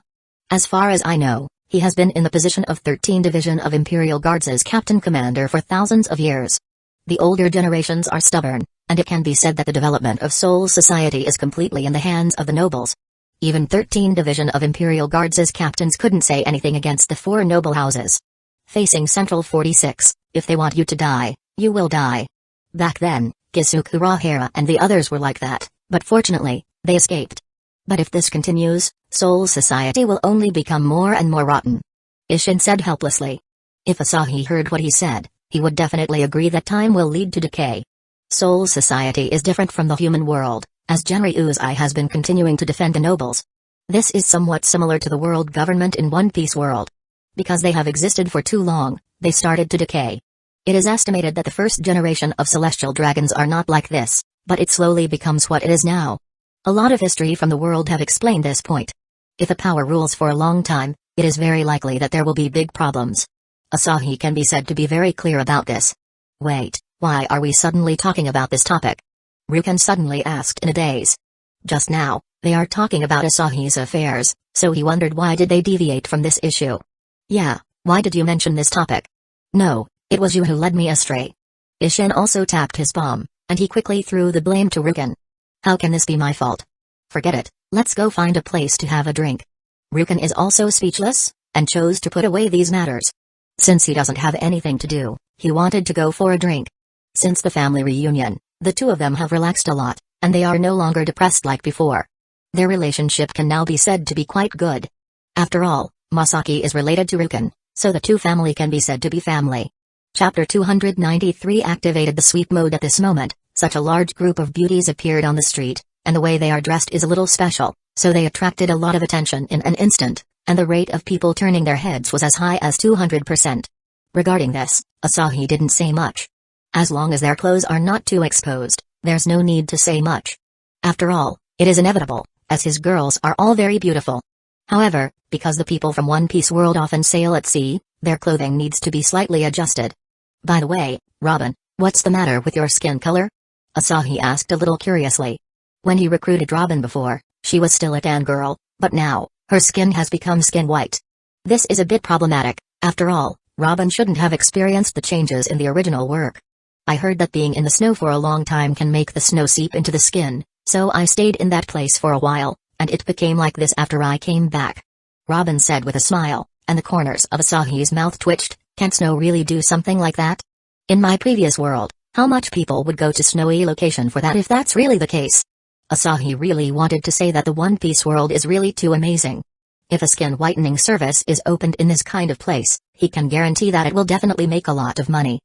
As far as I know, he has been in the position of 13 Division of Imperial Guards as Captain Commander for thousands of years. The older generations are stubborn, and it can be said that the development of Soul Society is completely in the hands of the nobles. Even 13 Division of Imperial Guards as captains couldn't say anything against the four noble houses. Facing Central 46, if they want you to die, you will die. Back then, Kusagakure and the others were like that, but fortunately, they escaped. But if this continues, Soul Society will only become more and more rotten. Ishin said helplessly. If Asahi heard what he said, he would definitely agree that time will lead to decay. Soul Society is different from the human world, as Genri Uzai has been continuing to defend the nobles. This is somewhat similar to the world government in One Piece world. Because they have existed for too long, they started to decay. It is estimated that the first generation of celestial dragons are not like this, but it slowly becomes what it is now. A lot of history from the world have explained this point. If a power rules for a long time, it is very likely that there will be big problems. Asahi can be said to be very clear about this. Wait, why are we suddenly talking about this topic? Ruken suddenly asked in a daze. Just now, they are talking about Asahi's affairs, so he wondered why did they deviate from this issue. Yeah, why did you mention this topic? No, it was you who led me astray. Ishin also tapped his palm, and he quickly threw the blame to Ruken. How can this be my fault? Forget it, let's go find a place to have a drink. Ruken is also speechless, and chose to put away these matters. Since he doesn't have anything to do, he wanted to go for a drink. Since the family reunion, the two of them have relaxed a lot, and they are no longer depressed like before. Their relationship can now be said to be quite good. After all, Masaki is related to Ruken, so the two family can be said to be family. Chapter 293 activated the sweep mode at this moment. Such a large group of beauties appeared on the street, and the way they are dressed is a little special, so they attracted a lot of attention in an instant, and the rate of people turning their heads was as high as 200%. Regarding this, Asahi didn't say much. As long as their clothes are not too exposed, there's no need to say much. After all, it is inevitable, as his girls are all very beautiful. However, because the people from One Piece world often sail at sea, their clothing needs to be slightly adjusted. By the way, Robin, what's the matter with your skin color? Asahi asked a little curiously. When he recruited Robin before, she was still a tan girl, but now, her skin has become skin white. This is a bit problematic. After all, Robin shouldn't have experienced the changes in the original work. I heard that being in the snow for a long time can make the snow seep into the skin, so I stayed in that place for a while, and it became like this after I came back. Robin said with a smile, and the corners of Asahi's mouth twitched. Can't snow really do something like that? In my previous world, how much people would go to snowy location for that if that's really the case? Asahi really wanted to say that the One Piece world is really too amazing. If a skin whitening service is opened in this kind of place, he can guarantee that it will definitely make a lot of money.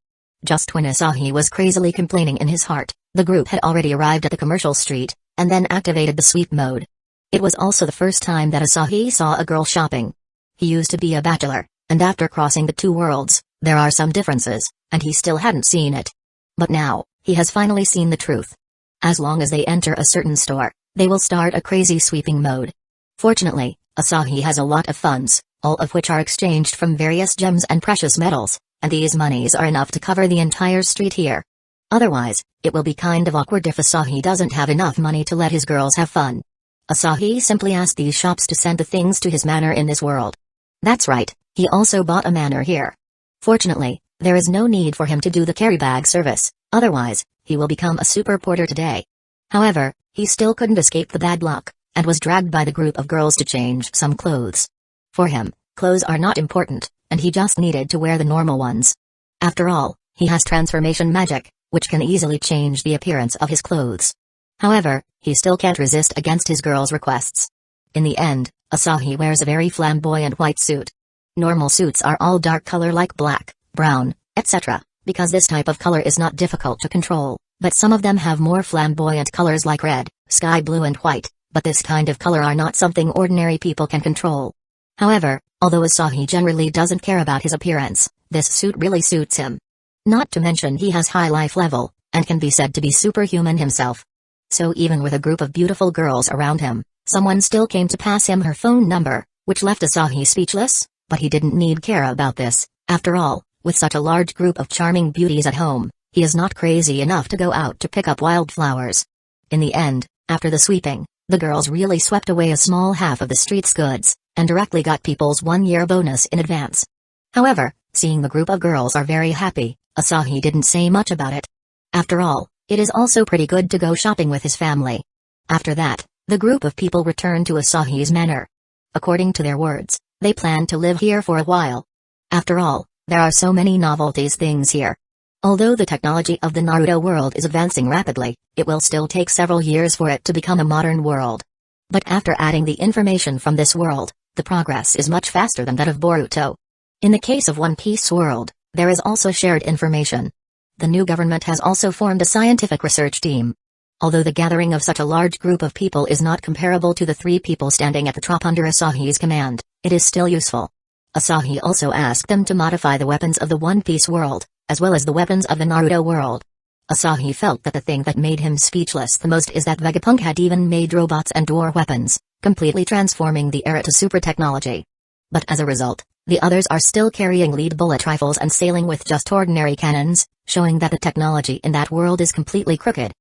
Just when Asahi was crazily complaining in his heart, the group had already arrived at the commercial street, and then activated the sweep mode. It was also the first time that Asahi saw a girl shopping. He used to be a bachelor, and after crossing the two worlds, there are some differences, and he still hadn't seen it. But now, he has finally seen the truth. As long as they enter a certain store, they will start a crazy sweeping mode. Fortunately, Asahi has a lot of funds, all of which are exchanged from various gems and precious metals, and these monies are enough to cover the entire street here. Otherwise, it will be kind of awkward if Asahi doesn't have enough money to let his girls have fun. Asahi simply asked these shops to send the things to his manor in this world. That's right, he also bought a manor here. Fortunately, there is no need for him to do the carry bag service, otherwise, he will become a super porter today. However, he still couldn't escape the bad luck, and was dragged by the group of girls to change some clothes. For him, clothes are not important, and he just needed to wear the normal ones. After all, he has transformation magic, which can easily change the appearance of his clothes. However, he still can't resist against his girls' requests. In the end, Asahi wears a very flamboyant white suit. Normal suits are all dark color like black, brown, etc., because this type of color is not difficult to control, but some of them have more flamboyant colors like red, sky blue and white, but this kind of color are not something ordinary people can control. However, although Asahi generally doesn't care about his appearance, this suit really suits him. Not to mention he has high life level, and can be said to be superhuman himself. So even with a group of beautiful girls around him, someone still came to pass him her phone number, which left Asahi speechless, but he didn't need care about this. After all, with such a large group of charming beauties at home, he is not crazy enough to go out to pick up wildflowers. In the end, after the sweeping, the girls really swept away a small half of the street's goods, and directly got people's 1-year bonus in advance. However, seeing the group of girls are very happy, Asahi didn't say much about it. After all, it is also pretty good to go shopping with his family. After that, the group of people returned to Asahi's manor. According to their words, they plan to live here for a while. After all, there are so many novelties things here. Although the technology of the Naruto world is advancing rapidly, it will still take several years for it to become a modern world. But after adding the information from this world, the progress is much faster than that of Boruto. In the case of One Piece world, there is also shared information. The new government has also formed a scientific research team. Although the gathering of such a large group of people is not comparable to the 3 people standing at the top under Asahi's command, it is still useful. Asahi also asked them to modify the weapons of the One Piece world, as well as the weapons of the Naruto world. Asahi felt that the thing that made him speechless the most is that Vegapunk had even made robots and war weapons, completely transforming the era to super technology. But as a result, the others are still carrying lead bullet rifles and sailing with just ordinary cannons, showing that the technology in that world is completely crooked.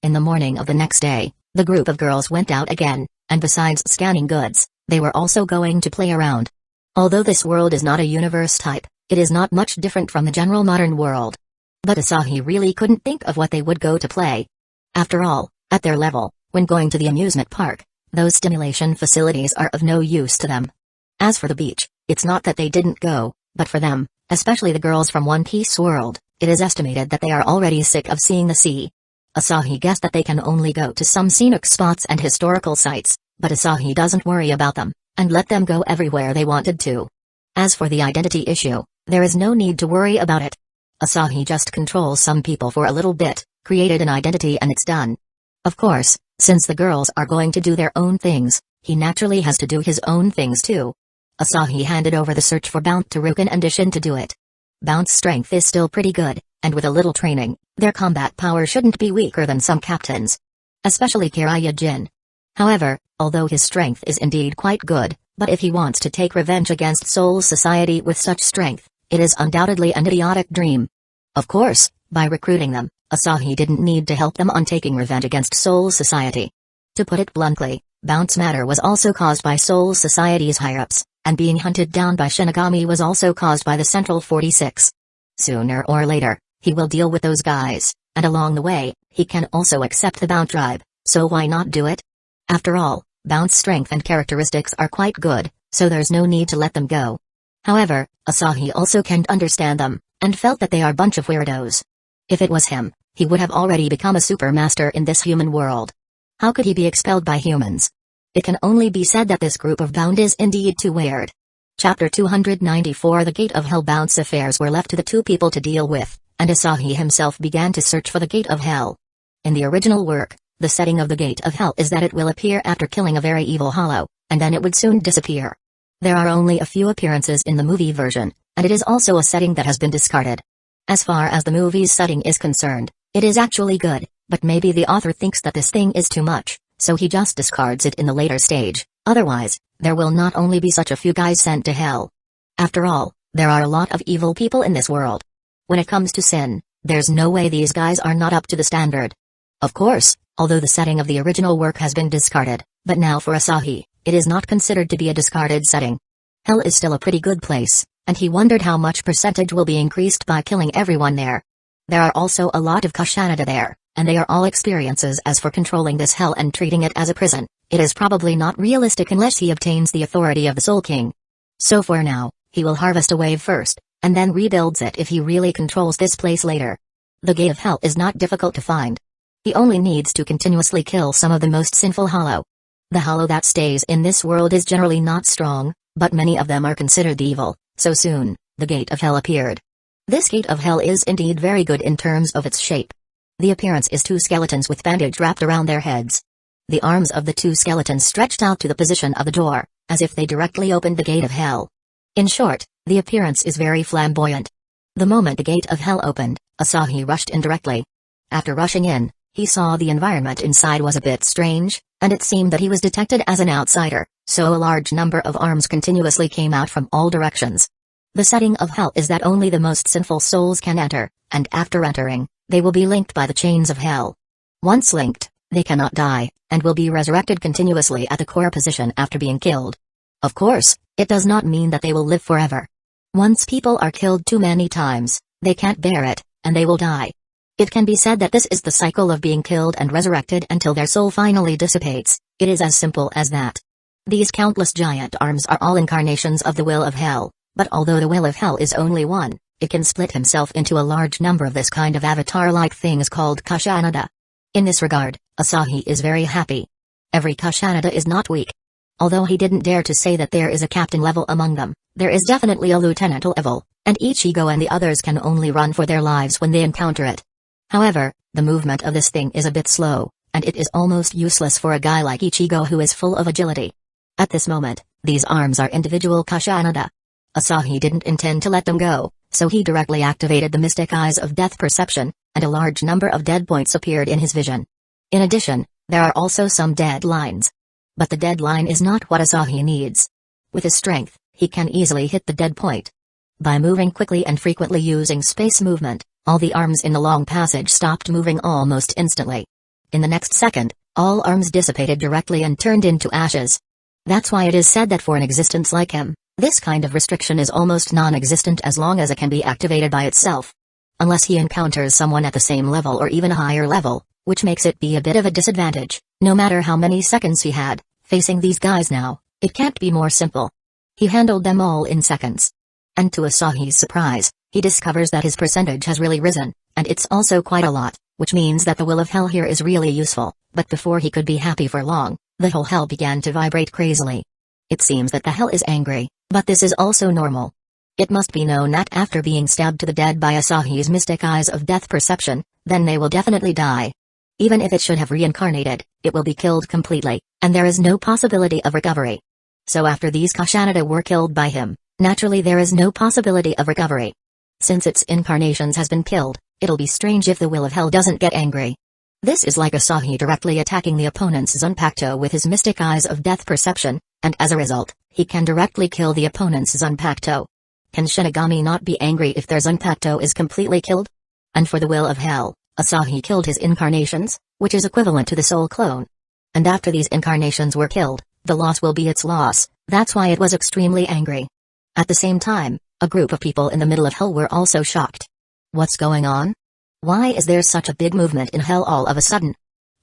In the morning of the next day, the group of girls went out again, and besides scanning goods, they were also going to play around. Although this world is not a universe type, it is not much different from the general modern world. But Asahi really couldn't think of what they would go to play. After all, at their level, when going to the amusement park, those stimulation facilities are of no use to them. As for the beach, it's not that they didn't go, but for them, especially the girls from One Piece world, it is estimated that they are already sick of seeing the sea. Asahi guessed that they can only go to some scenic spots and historical sites, but Asahi doesn't worry about them, and let them go everywhere they wanted to. As for the identity issue, there is no need to worry about it. Asahi just controls some people for a little bit, created an identity and it's done. Of course, since the girls are going to do their own things, he naturally has to do his own things too. Asahi handed over the search for Bount to Rukan and Ishin to do it. Bount's strength is still pretty good, and with a little training, their combat power shouldn't be weaker than some captains. Especially Kiraya Jin. However, although his strength is indeed quite good, but if he wants to take revenge against Soul Society with such strength, it is undoubtedly an idiotic dream. Of course, by recruiting them, Asahi didn't need to help them on taking revenge against Soul Society. To put it bluntly, Bount's matter was also caused by Soul Society's higher-ups, and being hunted down by Shinigami was also caused by the Central 46. Sooner or later, he will deal with those guys, and along the way, he can also accept the Bount tribe, so why not do it? After all, Bount's strength and characteristics are quite good, so there's no need to let them go. However, Asahi also can't understand them, and felt that they are a bunch of weirdos. If it was him, he would have already become a supermaster in this human world. How could he be expelled by humans? It can only be said that this group of Bount is indeed too weird. Chapter 294 The Gate of Hell. Bount's affairs were left to the two people to deal with, and Asahi himself began to search for the Gate of Hell. In the original work, the setting of the Gate of Hell is that it will appear after killing a very evil hollow, and then it would soon disappear. There are only a few appearances in the movie version, and it is also a setting that has been discarded. As far as the movie's setting is concerned, it is actually good, but maybe the author thinks that this thing is too much, so he just discards it in the later stage. Otherwise, there will not only be such a few guys sent to hell. After all, there are a lot of evil people in this world. When it comes to sin, there's no way these guys are not up to the standard. Of course, although the setting of the original work has been discarded, but now for Asahi, it is not considered to be a discarded setting. Hell is still a pretty good place, and he wondered how much percentage will be increased by killing everyone there. There are also a lot of Kushanada there, and they are all experiences. As for controlling this hell and treating it as a prison, it is probably not realistic unless he obtains the authority of the Soul King. So for now, he will harvest a wave first, and then rebuilds it if he really controls this place later. The Gate of Hell is not difficult to find. He only needs to continuously kill some of the most sinful hollow. The hollow that stays in this world is generally not strong, but many of them are considered evil, so soon, the Gate of Hell appeared. This Gate of Hell is indeed very good in terms of its shape. The appearance is two skeletons with bandage wrapped around their heads. The arms of the two skeletons stretched out to the position of the door, as if they directly opened the Gate of Hell. In short, the appearance is very flamboyant. The moment the Gate of Hell opened, Asahi rushed in directly. After rushing in, he saw the environment inside was a bit strange, and it seemed that he was detected as an outsider, so a large number of arms continuously came out from all directions. The setting of hell is that only the most sinful souls can enter, and after entering, they will be linked by the chains of hell. Once linked, they cannot die, and will be resurrected continuously at the core position after being killed. Of course, it does not mean that they will live forever. Once people are killed too many times, they can't bear it, and they will die. It can be said that this is the cycle of being killed and resurrected until their soul finally dissipates. It is as simple as that. These countless giant arms are all incarnations of the will of hell, but although the will of hell is only one, it can split himself into a large number of this kind of avatar-like things called Kushanada. In this regard, Asahi is very happy. Every Kushanada is not weak. Although he didn't dare to say that there is a captain level among them, there is definitely a lieutenant level, and Ichigo and the others can only run for their lives when they encounter it. However, the movement of this thing is a bit slow, and it is almost useless for a guy like Ichigo who is full of agility. At this moment, these arms are individual Kushanada. Asahi didn't intend to let them go, so he directly activated the mystic eyes of death perception, and a large number of dead points appeared in his vision. In addition, there are also some dead lines. But the dead line is not what Asahi needs. With his strength, he can easily hit the dead point. By moving quickly and frequently using space movement, all the arms in the long passage stopped moving almost instantly. In the next second, all arms dissipated directly and turned into ashes. That's why it is said that for an existence like him, this kind of restriction is almost non-existent as long as it can be activated by itself. Unless he encounters someone at the same level or even a higher level, which makes it be a bit of a disadvantage, no matter how many seconds he had, facing these guys now, it can't be more simple. He handled them all in seconds. And to Asahi's surprise, he discovers that his percentage has really risen, and it's also quite a lot, which means that the will of hell here is really useful, but before he could be happy for long, the whole hell began to vibrate crazily. It seems that the hell is angry, but this is also normal. It must be known that after being stabbed to the dead by Asahi's mystic eyes of death perception, then they will definitely die. Even if it should have reincarnated, it will be killed completely, and there is no possibility of recovery. So after these Kashanada were killed by him, naturally there is no possibility of recovery. Since its incarnations has been killed, it'll be strange if the will of hell doesn't get angry. This is like Asahi directly attacking the opponent's Zanpakuto with his mystic eyes of death perception, and as a result, he can directly kill the opponent's Zanpakuto. Can Shinigami not be angry if their Zanpakuto is completely killed? And for the will of hell, Asahi killed his incarnations, which is equivalent to the soul clone. And after these incarnations were killed, the loss will be its loss, that's why it was extremely angry. At the same time, a group of people in the middle of hell were also shocked. What's going on? Why is there such a big movement in hell all of a sudden?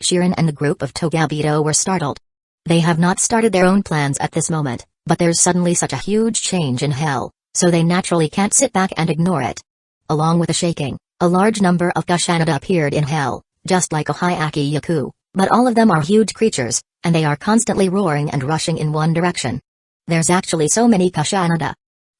Shirin and the group of Togabito were startled. They have not started their own plans at this moment, but there's suddenly such a huge change in hell, so they naturally can't sit back and ignore it. Along with the shaking, a large number of Kashanada appeared in hell, just like a Hyaki Yaku, but all of them are huge creatures, and they are constantly roaring and rushing in one direction. There's actually so many Kashanada.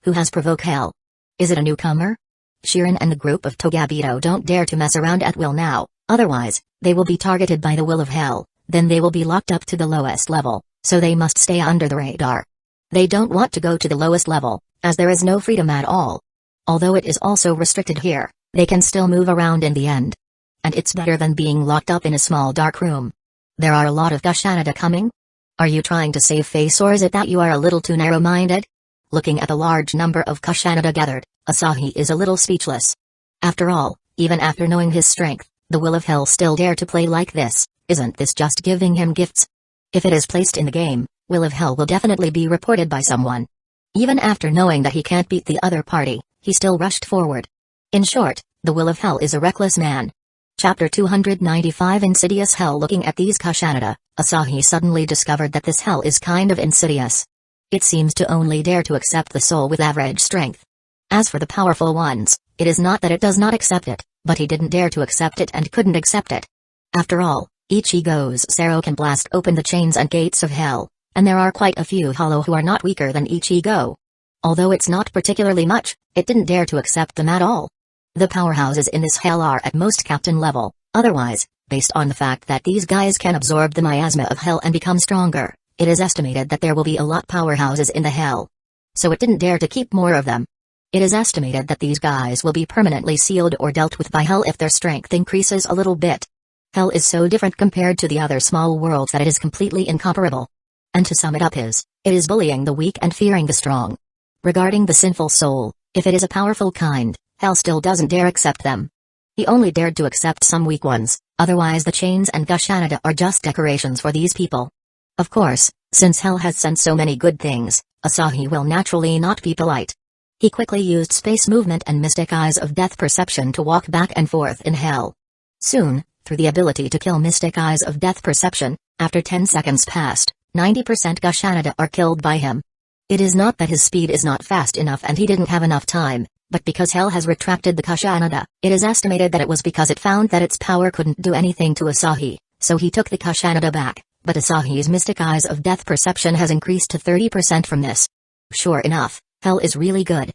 Who has provoked hell? Is it a newcomer? Shirin and the group of Togabito don't dare to mess around at will now, otherwise, they will be targeted by the will of hell, then they will be locked up to the lowest level, so they must stay under the radar. They don't want to go to the lowest level, as there is no freedom at all. Although it is also restricted here, they can still move around in the end. And it's better than being locked up in a small dark room. There are a lot of Kashanada coming? Are you trying to save face, or is it that you are a little too narrow-minded? Looking at the large number of Kashanada gathered, Asahi is a little speechless. After all, even after knowing his strength, the will of hell still dare to play like this. Isn't this just giving him gifts? If it is placed in the game, will of hell will definitely be reported by someone. Even after knowing that he can't beat the other party, he still rushed forward. In short, the will of hell is a reckless man. Chapter 295 Insidious Hell. Looking at these Kashanada, Asahi suddenly discovered that this hell is kind of insidious. It seems to only dare to accept the soul with average strength. As for the powerful ones, it is not that it does not accept it, but he didn't dare to accept it and couldn't accept it. After all, Ichigo's Sero can blast open the chains and gates of hell, and there are quite a few hollow who are not weaker than Ichigo. Although it's not particularly much, it didn't dare to accept them at all. The powerhouses in this hell are at most captain level, otherwise, based on the fact that these guys can absorb the miasma of hell and become stronger, it is estimated that there will be a lot powerhouses in the hell. So it didn't dare to keep more of them. It is estimated that these guys will be permanently sealed or dealt with by hell if their strength increases a little bit. Hell is so different compared to the other small worlds that it is completely incomparable. And to sum it up it is bullying the weak and fearing the strong. Regarding the sinful soul, if it is a powerful kind, hell still doesn't dare accept them. He only dared to accept some weak ones, otherwise the chains and Kashanada are just decorations for these people. Of course, since hell has sent so many good things, Asahi will naturally not be polite. He quickly used space movement and mystic eyes of death perception to walk back and forth in hell. Soon, through the ability to kill mystic eyes of death perception, after 10 seconds passed, 90% Kashanada are killed by him. It is not that his speed is not fast enough and he didn't have enough time, but because hell has retracted the Kashanada, it is estimated that it was because it found that its power couldn't do anything to Asahi, so he took the Kashanada back, but Asahi's mystic eyes of death perception has increased to 30% from this. Sure enough, hell is really good.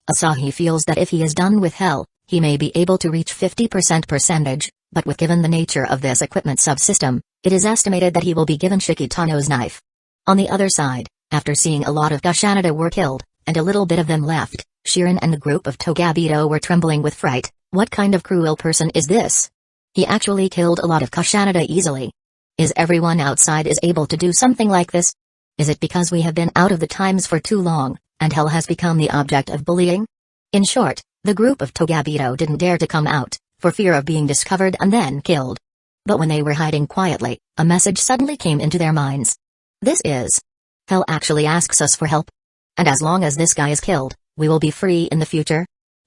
Asahi feels that if he is done with hell, he may be able to reach 50% percentage, but with given the nature of this equipment subsystem, it is estimated that he will be given Shikitano's knife. On the other side, after seeing a lot of Kashanada were killed, and a little bit of them left, Shirin and the group of Togabito were trembling with fright. What kind of cruel person is this? He actually killed a lot of Kashanada easily. Is everyone outside is able to do something like this? Is it because we have been out of the times for too long, and hell has become the object of bullying? In short, the group of Togabito didn't dare to come out, for fear of being discovered and then killed. But when they were hiding quietly, a message suddenly came into their minds. This is. Hell actually asks us for help. And as long as this guy is killed, we will be free in the future.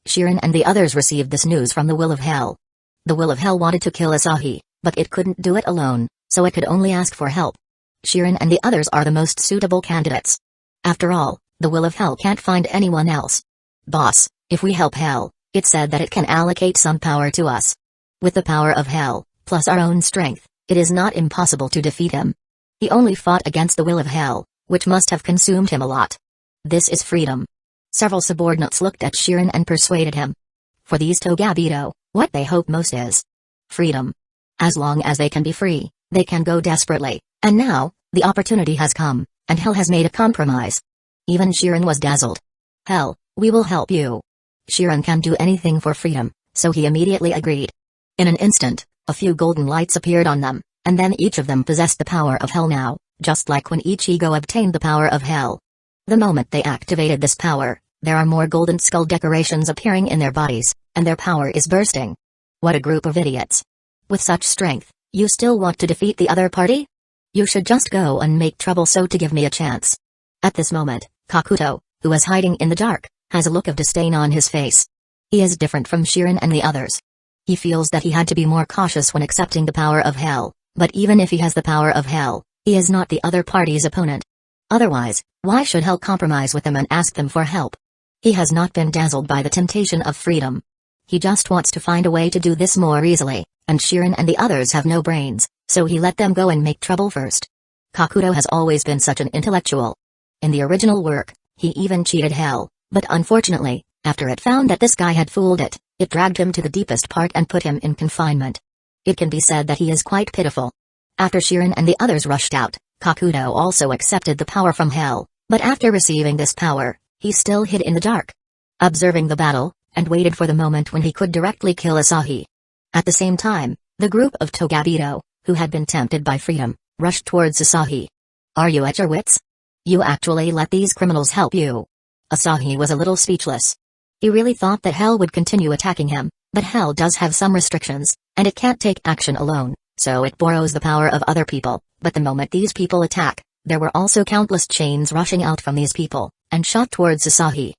Shirin and the others received this news from the Will of Hell. The Will of Hell wanted to kill Asahi, but it couldn't do it alone, so it could only ask for help. Shirin and the others are the most suitable candidates. After all, the Will of Hell can't find anyone else. Boss, if we help Hell, it said that it can allocate some power to us. With the power of Hell, plus our own strength, it is not impossible to defeat him. He only fought against the Will of Hell, which must have consumed him a lot. This is freedom. Several subordinates looked at Shirin and persuaded him. For these Togabito, what they hope most is freedom. As long as they can be free, they can go desperately, and now, the opportunity has come, and Hell has made a compromise. Even Shirin was dazzled. Hell, we will help you. Shirin can do anything for freedom, so he immediately agreed. In an instant, a few golden lights appeared on them, and then each of them possessed the power of Hell now, just like when Ichigo obtained the power of Hell. The moment they activated this power, there are more golden skull decorations appearing in their bodies, and their power is bursting. What a group of idiots. With such strength, you still want to defeat the other party? You should just go and make trouble so to give me a chance. At this moment, Kakuto, who was hiding in the dark, has a look of disdain on his face. He is different from Shirin and the others. He feels that he had to be more cautious when accepting the power of Hell, but even if he has the power of Hell, he is not the other party's opponent. Otherwise, why should Hell compromise with them and ask them for help? He has not been dazzled by the temptation of freedom. He just wants to find a way to do this more easily, and Shirin and the others have no brains, so he let them go and make trouble first. Kakuto has always been such an intellectual. In the original work, he even cheated Hell, but unfortunately, after it found that this guy had fooled it, it dragged him to the deepest part and put him in confinement. It can be said that he is quite pitiful. After Shirin and the others rushed out, Kakuto also accepted the power from Hell, but after receiving this power, he still hid in the dark, observing the battle, and waited for the moment when he could directly kill Asahi. At the same time, the group of Togabito, who had been tempted by freedom, rushed towards Asahi. Are you at your wits? You actually let these criminals help you? Asahi was a little speechless. He really thought that Hell would continue attacking him, but Hell does have some restrictions, and it can't take action alone, so it borrows the power of other people, but the moment these people attack, there were also countless chains rushing out from these people, and shot towards Asahi.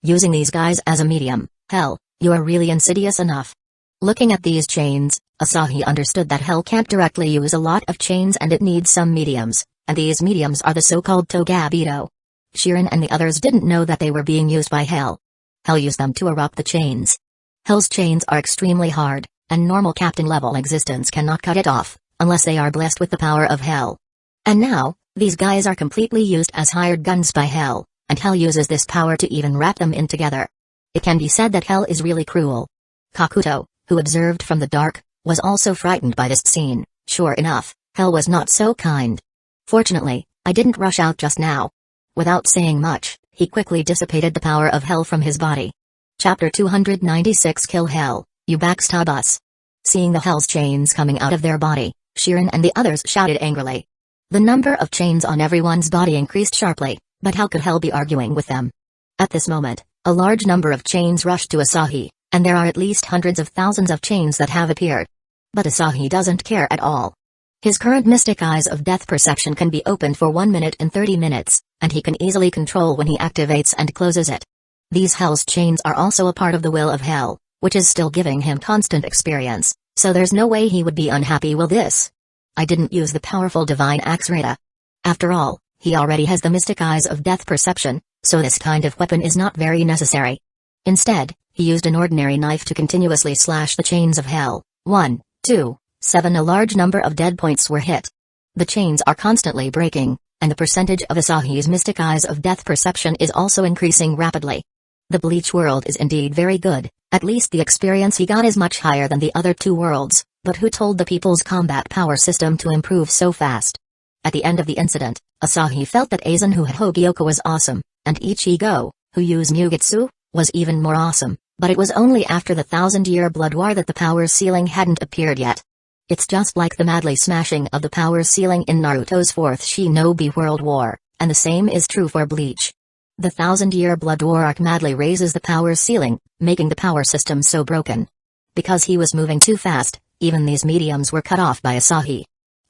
Using these guys as a medium, Hell, you are really insidious enough. Looking at these chains, Asahi understood that Hell can't directly use a lot of chains and it needs some mediums, and these mediums are the so-called Togabito. Shirin and the others didn't know that they were being used by Hell. Hell used them to erupt the chains. Hell's chains are extremely hard, and normal captain-level existence cannot cut it off, unless they are blessed with the power of Hell. And now, these guys are completely used as hired guns by Hell, and Hell uses this power to even wrap them in together. It can be said that Hell is really cruel. Kakuto, who observed from the dark, was also frightened by this scene. Sure enough, Hell was not so kind. Fortunately, I didn't rush out just now. Without saying much, he quickly dissipated the power of Hell from his body. Chapter 296 Kill Hell, you backstab us. Seeing the Hell's chains coming out of their body, Shirin and the others shouted angrily. The number of chains on everyone's body increased sharply, but how could Hell be arguing with them? At this moment, a large number of chains rushed to Asahi, and there are at least hundreds of thousands of chains that have appeared. But Asahi doesn't care at all. His current mystic eyes of death perception can be opened for 1 minute and 30 minutes, and he can easily control when he activates and closes it. These Hell's chains are also a part of the will of Hell, which is still giving him constant experience, so there's no way he would be unhappy with this. I didn't use the powerful divine axe Rata. After all, he already has the mystic eyes of death perception, so this kind of weapon is not very necessary. Instead, he used an ordinary knife to continuously slash the chains of Hell. 1, 2, 7 A large number of dead points were hit. The chains are constantly breaking, and the percentage of Asahi's mystic eyes of death perception is also increasing rapidly. The Bleach world is indeed very good, at least the experience he got is much higher than the other two worlds, but who told the people's combat power system to improve so fast? At the end of the incident, Asahi felt that Aizen who had Hueco was awesome, and Ichigo, who used Mugetsu, was even more awesome, but it was only after the 1,000-year blood war that the power ceiling hadn't appeared yet. It's just like the madly smashing of the power ceiling in Naruto's 4th Shinobi World War, and the same is true for Bleach. The 1,000-year blood war arc madly raises the power ceiling, making the power system so broken. Because he was moving too fast, even these mediums were cut off by Asahi.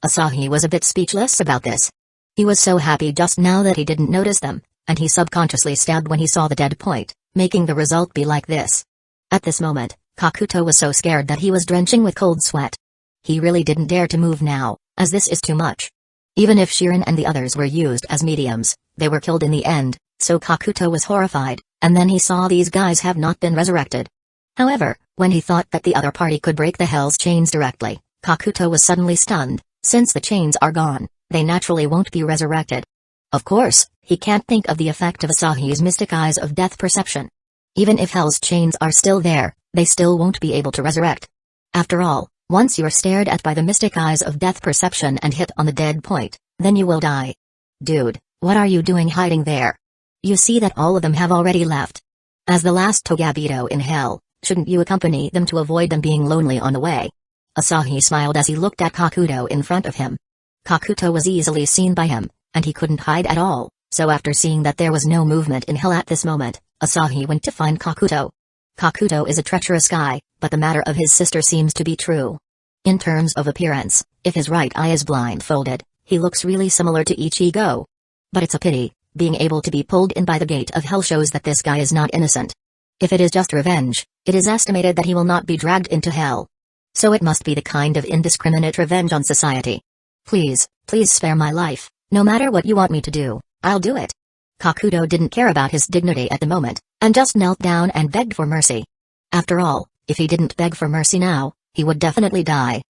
Asahi was a bit speechless about this. He was so happy just now that he didn't notice them, and he subconsciously stabbed when he saw the dead point, making the result be like this. At this moment, Kakuto was so scared that he was drenching with cold sweat. He really didn't dare to move now, as this is too much. Even if Shirin and the others were used as mediums, they were killed in the end, so Kakuto was horrified, and then he saw these guys have not been resurrected. However, when he thought that the other party could break the Hell's chains directly, Kakuto was suddenly stunned. Since the chains are gone, they naturally won't be resurrected. Of course, he can't think of the effect of Asahi's mystic eyes of death perception. Even if Hell's chains are still there, they still won't be able to resurrect. After all, once you're stared at by the mystic eyes of death perception and hit on the dead point, then you will die. Dude, what are you doing hiding there? You see that all of them have already left. As the last Togabito in Hell, shouldn't you accompany them to avoid them being lonely on the way? Asahi smiled as he looked at Kakuto in front of him. Kakuto was easily seen by him, and he couldn't hide at all, so after seeing that there was no movement in Hell at this moment, Asahi went to find Kakuto. Kakuto is a treacherous guy, but the matter of his sister seems to be true. In terms of appearance, if his right eye is blindfolded, he looks really similar to Ichigo. But it's a pity, being able to be pulled in by the gate of Hell shows that this guy is not innocent. If it is just revenge, it is estimated that he will not be dragged into Hell. So it must be the kind of indiscriminate revenge on society. Please, please spare my life, no matter what you want me to do, I'll do it. Kakuto didn't care about his dignity at the moment, and just knelt down and begged for mercy. After all, if he didn't beg for mercy now, he would definitely die.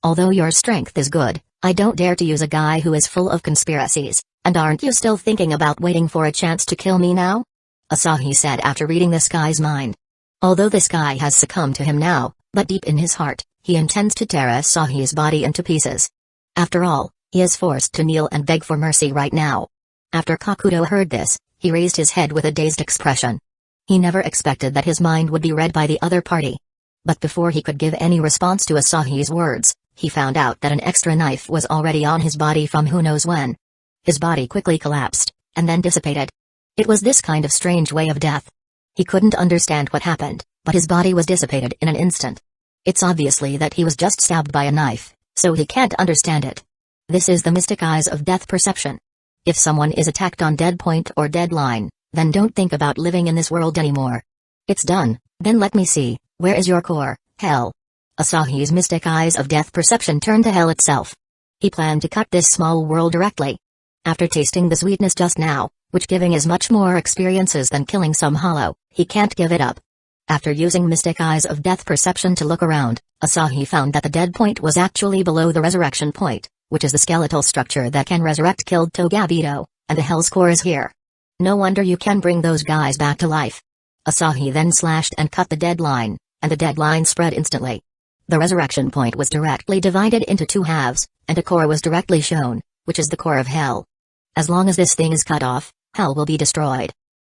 Although your strength is good, I don't dare to use a guy who is full of conspiracies, and aren't you still thinking about waiting for a chance to kill me now? Asahi said after reading this guy's mind. Although this guy has succumbed to him now, but deep in his heart, he intends to tear Asahi's body into pieces. After all, he is forced to kneel and beg for mercy right now. After Kakuto heard this, he raised his head with a dazed expression. He never expected that his mind would be read by the other party. But before he could give any response to Asahi's words, he found out that an extra knife was already on his body from who knows when. His body quickly collapsed, and then dissipated. It was this kind of strange way of death. He couldn't understand what happened, but his body was dissipated in an instant. It's obviously that he was just stabbed by a knife, so he can't understand it. This is the mystic eyes of death perception. If someone is attacked on dead point or deadline, then don't think about living in this world anymore. It's done, then let me see, where is your core, Hell? Asahi's mystic eyes of death perception turned to Hell itself. He planned to cut this small world directly. After tasting the sweetness just now, which giving is much more experiences than killing some hollow, he can't give it up. After using mystic eyes of death perception to look around, Asahi found that the dead point was actually below the resurrection point, which is the skeletal structure that can resurrect killed Togabito, and the Hell's core is here. No wonder you can bring those guys back to life. Asahi then slashed and cut the dead line, and the dead line spread instantly. The resurrection point was directly divided into two halves, and a core was directly shown, which is the core of Hell. As long as this thing is cut off, Hell will be destroyed.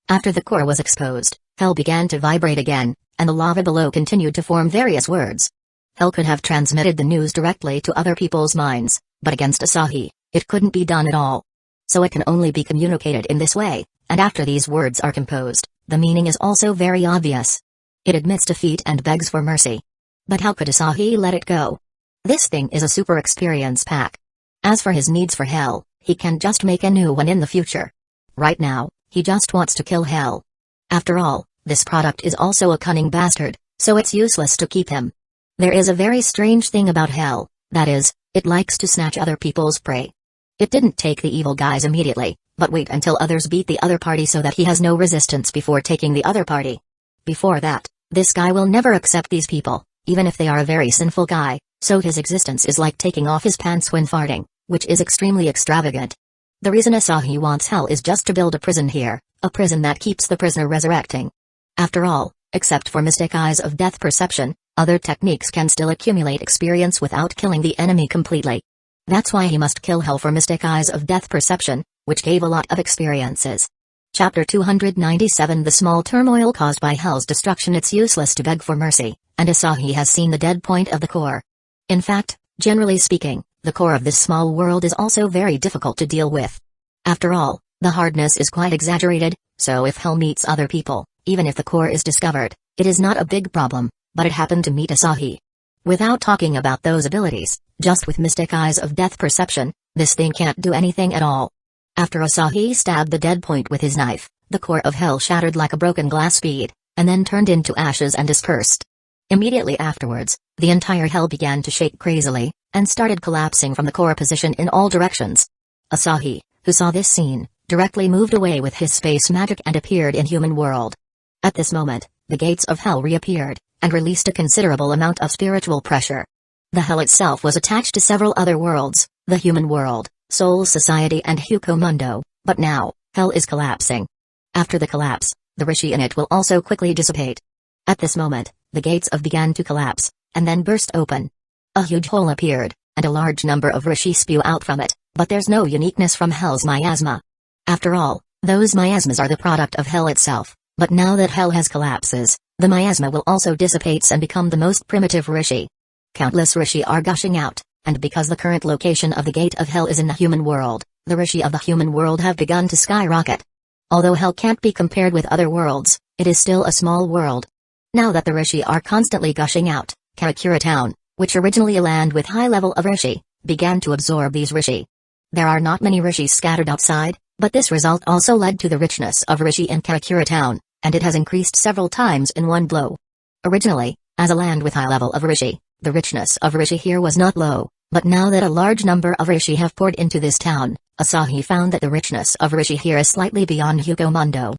After the core was exposed, Hell began to vibrate again, and the lava below continued to form various words. Hell could have transmitted the news directly to other people's minds, but against Asahi, it couldn't be done at all. So it can only be communicated in this way, and after these words are composed, the meaning is also very obvious. It admits defeat and begs for mercy. But how could Asahi let it go? This thing is a super experience pack. As for his needs for Hell, he can just make a new one in the future. Right now, he just wants to kill Hell. After all, this product is also a cunning bastard, so it's useless to keep him. There is a very strange thing about Hell, that is, it likes to snatch other people's prey. It didn't take the evil guys immediately, but wait until others beat the other party so that he has no resistance before taking the other party. Before that, this guy will never accept these people, even if they are a very sinful guy, so his existence is like taking off his pants when farting, which is extremely extravagant. The reason Asahi wants Hell is just to build a prison here, a prison that keeps the prisoner resurrecting. After all, except for mystic eyes of death perception, other techniques can still accumulate experience without killing the enemy completely. That's why he must kill Hell for mystic eyes of death perception, which gave a lot of experiences. Chapter 297 The small turmoil caused by Hell's destruction. It's useless to beg for mercy, and Asahi has seen the dead point of the core. In fact, generally speaking, the core of this small world is also very difficult to deal with. After all, the hardness is quite exaggerated, so if Hell meets other people, even if the core is discovered, it is not a big problem, but it happened to meet Asahi. Without talking about those abilities, just with mystic eyes of death perception, this thing can't do anything at all. After Asahi stabbed the dead point with his knife, the core of hell shattered like a broken glass bead, and then turned into ashes and dispersed. Immediately afterwards, the entire hell began to shake crazily, and started collapsing from the core position in all directions. Asahi, who saw this scene, directly moved away with his space magic and appeared in human world. At this moment, the gates of hell reappeared, and released a considerable amount of spiritual pressure. The hell itself was attached to several other worlds, the human world, Soul Society and Hueco Mundo, but now, hell is collapsing. After the collapse, the rishi in it will also quickly dissipate. At this moment, the gates of began to collapse, and then burst open. A huge hole appeared, and a large number of rishi spew out from it, but there's no uniqueness from hell's miasma. After all, those miasmas are the product of hell itself, but now that hell has collapses, the miasma will also dissipates and become the most primitive rishi. Countless rishi are gushing out, and because the current location of the gate of hell is in the human world, the rishi of the human world have begun to skyrocket. Although hell can't be compared with other worlds, it is still a small world. Now that the rishi are constantly gushing out, Karakura town, which originally a land with high level of rishi, began to absorb these rishi. There are not many rishis scattered outside, but this result also led to the richness of rishi in Karakura town, and it has increased several times in one blow. Originally, as a land with high level of rishi, the richness of rishi here was not low, but now that a large number of rishi have poured into this town, Asahi found that the richness of rishi here is slightly beyond Hueco Mundo.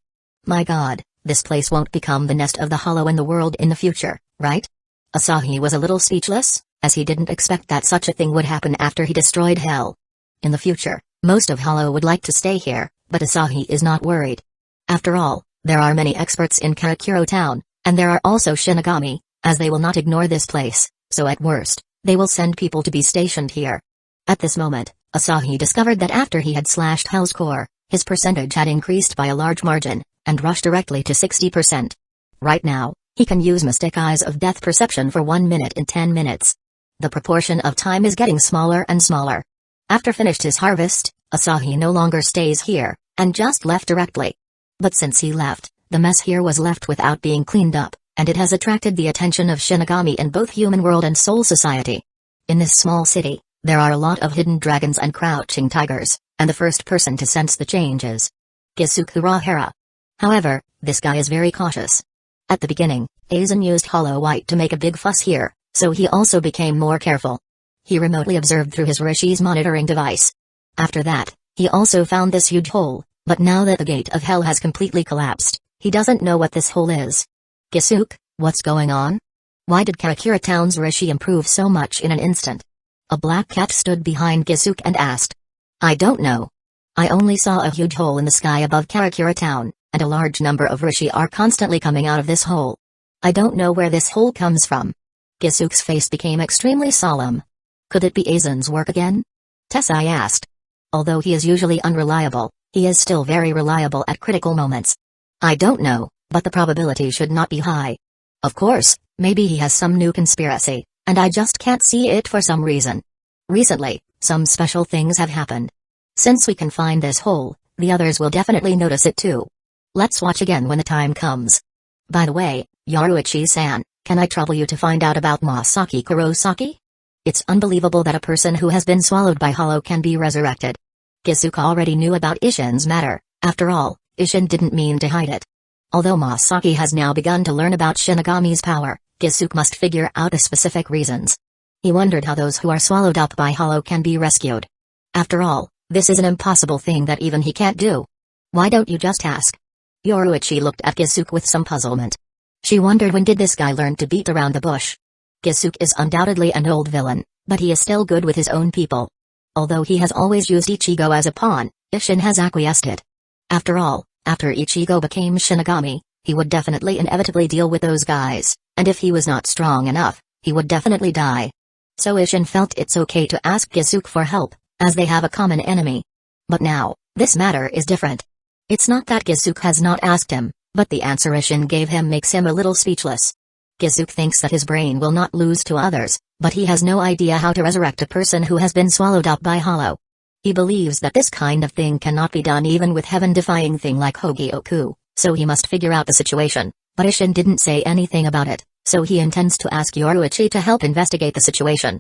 My god, this place won't become the nest of the hollow in the world in the future, right? Asahi was a little speechless, as he didn't expect that such a thing would happen after he destroyed hell. In the future, most of Hollow would like to stay here, but Asahi is not worried. After all, there are many experts in Karakura town, and there are also Shinigami, as they will not ignore this place, so at worst, they will send people to be stationed here. At this moment, Asahi discovered that after he had slashed Hell's core, his percentage had increased by a large margin, and rushed directly to 60%. Right now, he can use Mystic Eyes of Death Perception for 1 minute in 10 minutes. The proportion of time is getting smaller and smaller. After finished his harvest, Asahi no longer stays here, and just left directly. But since he left, the mess here was left without being cleaned up, and it has attracted the attention of Shinigami in both Human World and Soul Society. In this small city, there are a lot of hidden dragons and crouching tigers, and the first person to sense the change is Kusagakure. However, this guy is very cautious. At the beginning, Aizen used Hollow White to make a big fuss here, so he also became more careful. He remotely observed through his Rishi's monitoring device. After that, he also found this huge hole, but now that the gate of hell has completely collapsed, he doesn't know what this hole is. Kusuk, what's going on? Why did Karakura town's Rishi improve so much in an instant? A black cat stood behind Kusuk and asked. I don't know. I only saw a huge hole in the sky above Karakura town, and a large number of Rishi are constantly coming out of this hole. I don't know where this hole comes from. Kusuk's face became extremely solemn. Could it be Aizen's work again? Tessai asked. Although he is usually unreliable, he is still very reliable at critical moments. I don't know, but the probability should not be high. Of course, maybe he has some new conspiracy, and I just can't see it for some reason. Recently, some special things have happened. Since we can find this hole, the others will definitely notice it too. Let's watch again when the time comes. By the way, Yaruichi-san, can I trouble you to find out about Masaki Kurosaki? It's unbelievable that a person who has been swallowed by Hollow can be resurrected. Kusuk already knew about Ishin's matter, after all, Ishin didn't mean to hide it. Although Masaki has now begun to learn about Shinigami's power, Kusuk must figure out the specific reasons. He wondered how those who are swallowed up by Hollow can be rescued. After all, this is an impossible thing that even he can't do. Why don't you just ask? Yoruichi looked at Kusuk with some puzzlement. She wondered when did this guy learn to beat around the bush. Kusuk is undoubtedly an old villain, but he is still good with his own people. Although he has always used Ichigo as a pawn, Ishin has acquiesced it. After all, after Ichigo became Shinigami, he would definitely inevitably deal with those guys, and if he was not strong enough, he would definitely die. So Ishin felt it's okay to ask Kusuk for help, as they have a common enemy. But now, this matter is different. It's not that Kusuk has not asked him, but the answer Ishin gave him makes him a little speechless. Kusuk thinks that his brain will not lose to others, but he has no idea how to resurrect a person who has been swallowed up by Hollow. He believes that this kind of thing cannot be done even with heaven-defying thing like Hogyoku, so he must figure out the situation, but Ishin didn't say anything about it, so he intends to ask Yoruichi to help investigate the situation.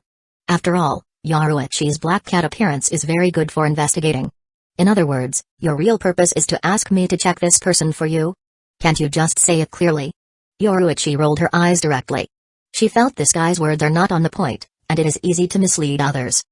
After all, Yoruichi's black cat appearance is very good for investigating. In other words, your real purpose is to ask me to check this person for you? Can't you just say it clearly? Yoruichi rolled her eyes directly. She felt this guy's words are not on the point, and it is easy to mislead others.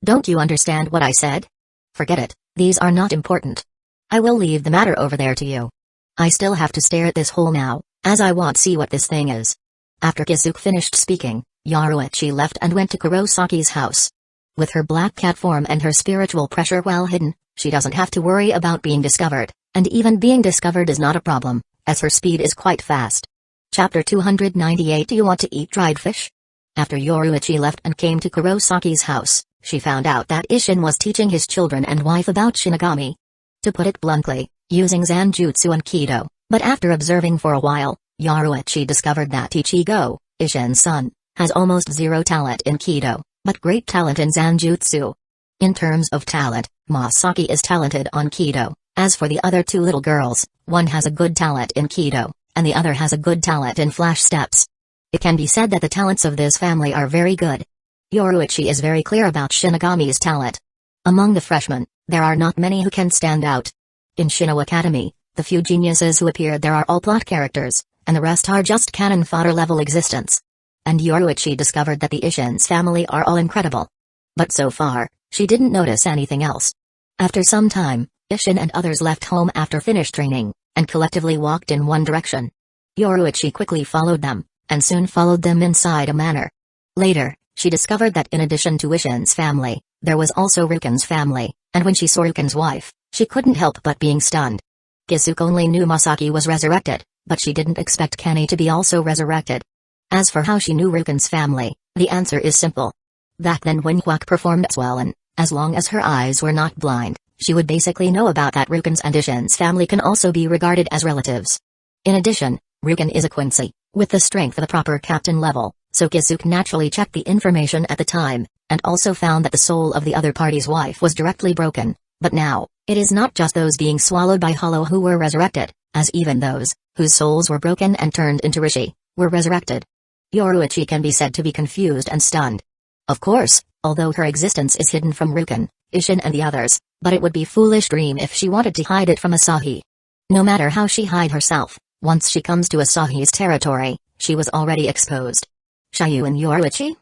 Don't you understand what I said? Forget it, these are not important. I will leave the matter over there to you. I still have to stare at this hole now, as I want to see what this thing is. After Kusagakure finished speaking, Yoruichi left and went to Kurosaki's house. With her black cat form and her spiritual pressure well hidden, she doesn't have to worry about being discovered, and even being discovered is not a problem, as her speed is quite fast. Chapter 298. Do you want to eat dried fish? After Yoruichi left and came to Kurosaki's house, she found out that Isshin was teaching his children and wife about Shinigami. To put it bluntly, using Zanjutsu and Kido, but after observing for a while, Yoruichi discovered that Ichigo, Isshin's son, has almost zero talent in Kido, but great talent in Zanjutsu. In terms of talent, Masaki is talented on Kido. As for the other two little girls, one has a good talent in Kido, and the other has a good talent in flash steps. It can be said that the talents of this family are very good. Yoruichi is very clear about Shinigami's talent. Among the freshmen, there are not many who can stand out. In Shino Academy, the few geniuses who appear there are all plot characters, and the rest are just cannon fodder level existence. And Yoruichi discovered that the Isshin's family are all incredible. But so far, she didn't notice anything else. After some time, Isshin and others left home after finished training, and collectively walked in one direction. Yoruichi quickly followed them, and soon followed them inside a manor. Later, she discovered that in addition to Isshin's family, there was also Rukon's family, and when she saw Rukon's wife, she couldn't help but being stunned. Kusagakure only knew Masaki was resurrected, but she didn't expect Kenny to be also resurrected. As for how she knew Rukon's family, the answer is simple. Back then when Hueco performed as well, and, as long as her eyes were not blind, she would basically know about that Rukon's and Isshin's family can also be regarded as relatives. In addition, Rukon is a Quincy, with the strength of a proper captain level, so Kusagakure naturally checked the information at the time, and also found that the soul of the other party's wife was directly broken, but now, it is not just those being swallowed by Hollow who were resurrected, as even those, whose souls were broken and turned into Rishi, were resurrected. Yoruichi can be said to be confused and stunned. Of course, although her existence is hidden from Rukon, Isshin and the others, but it would be foolish dream if she wanted to hide it from Asahi. No matter how she hide herself, once she comes to Asahi's territory, she was already exposed. Shiyu and Yoruichi?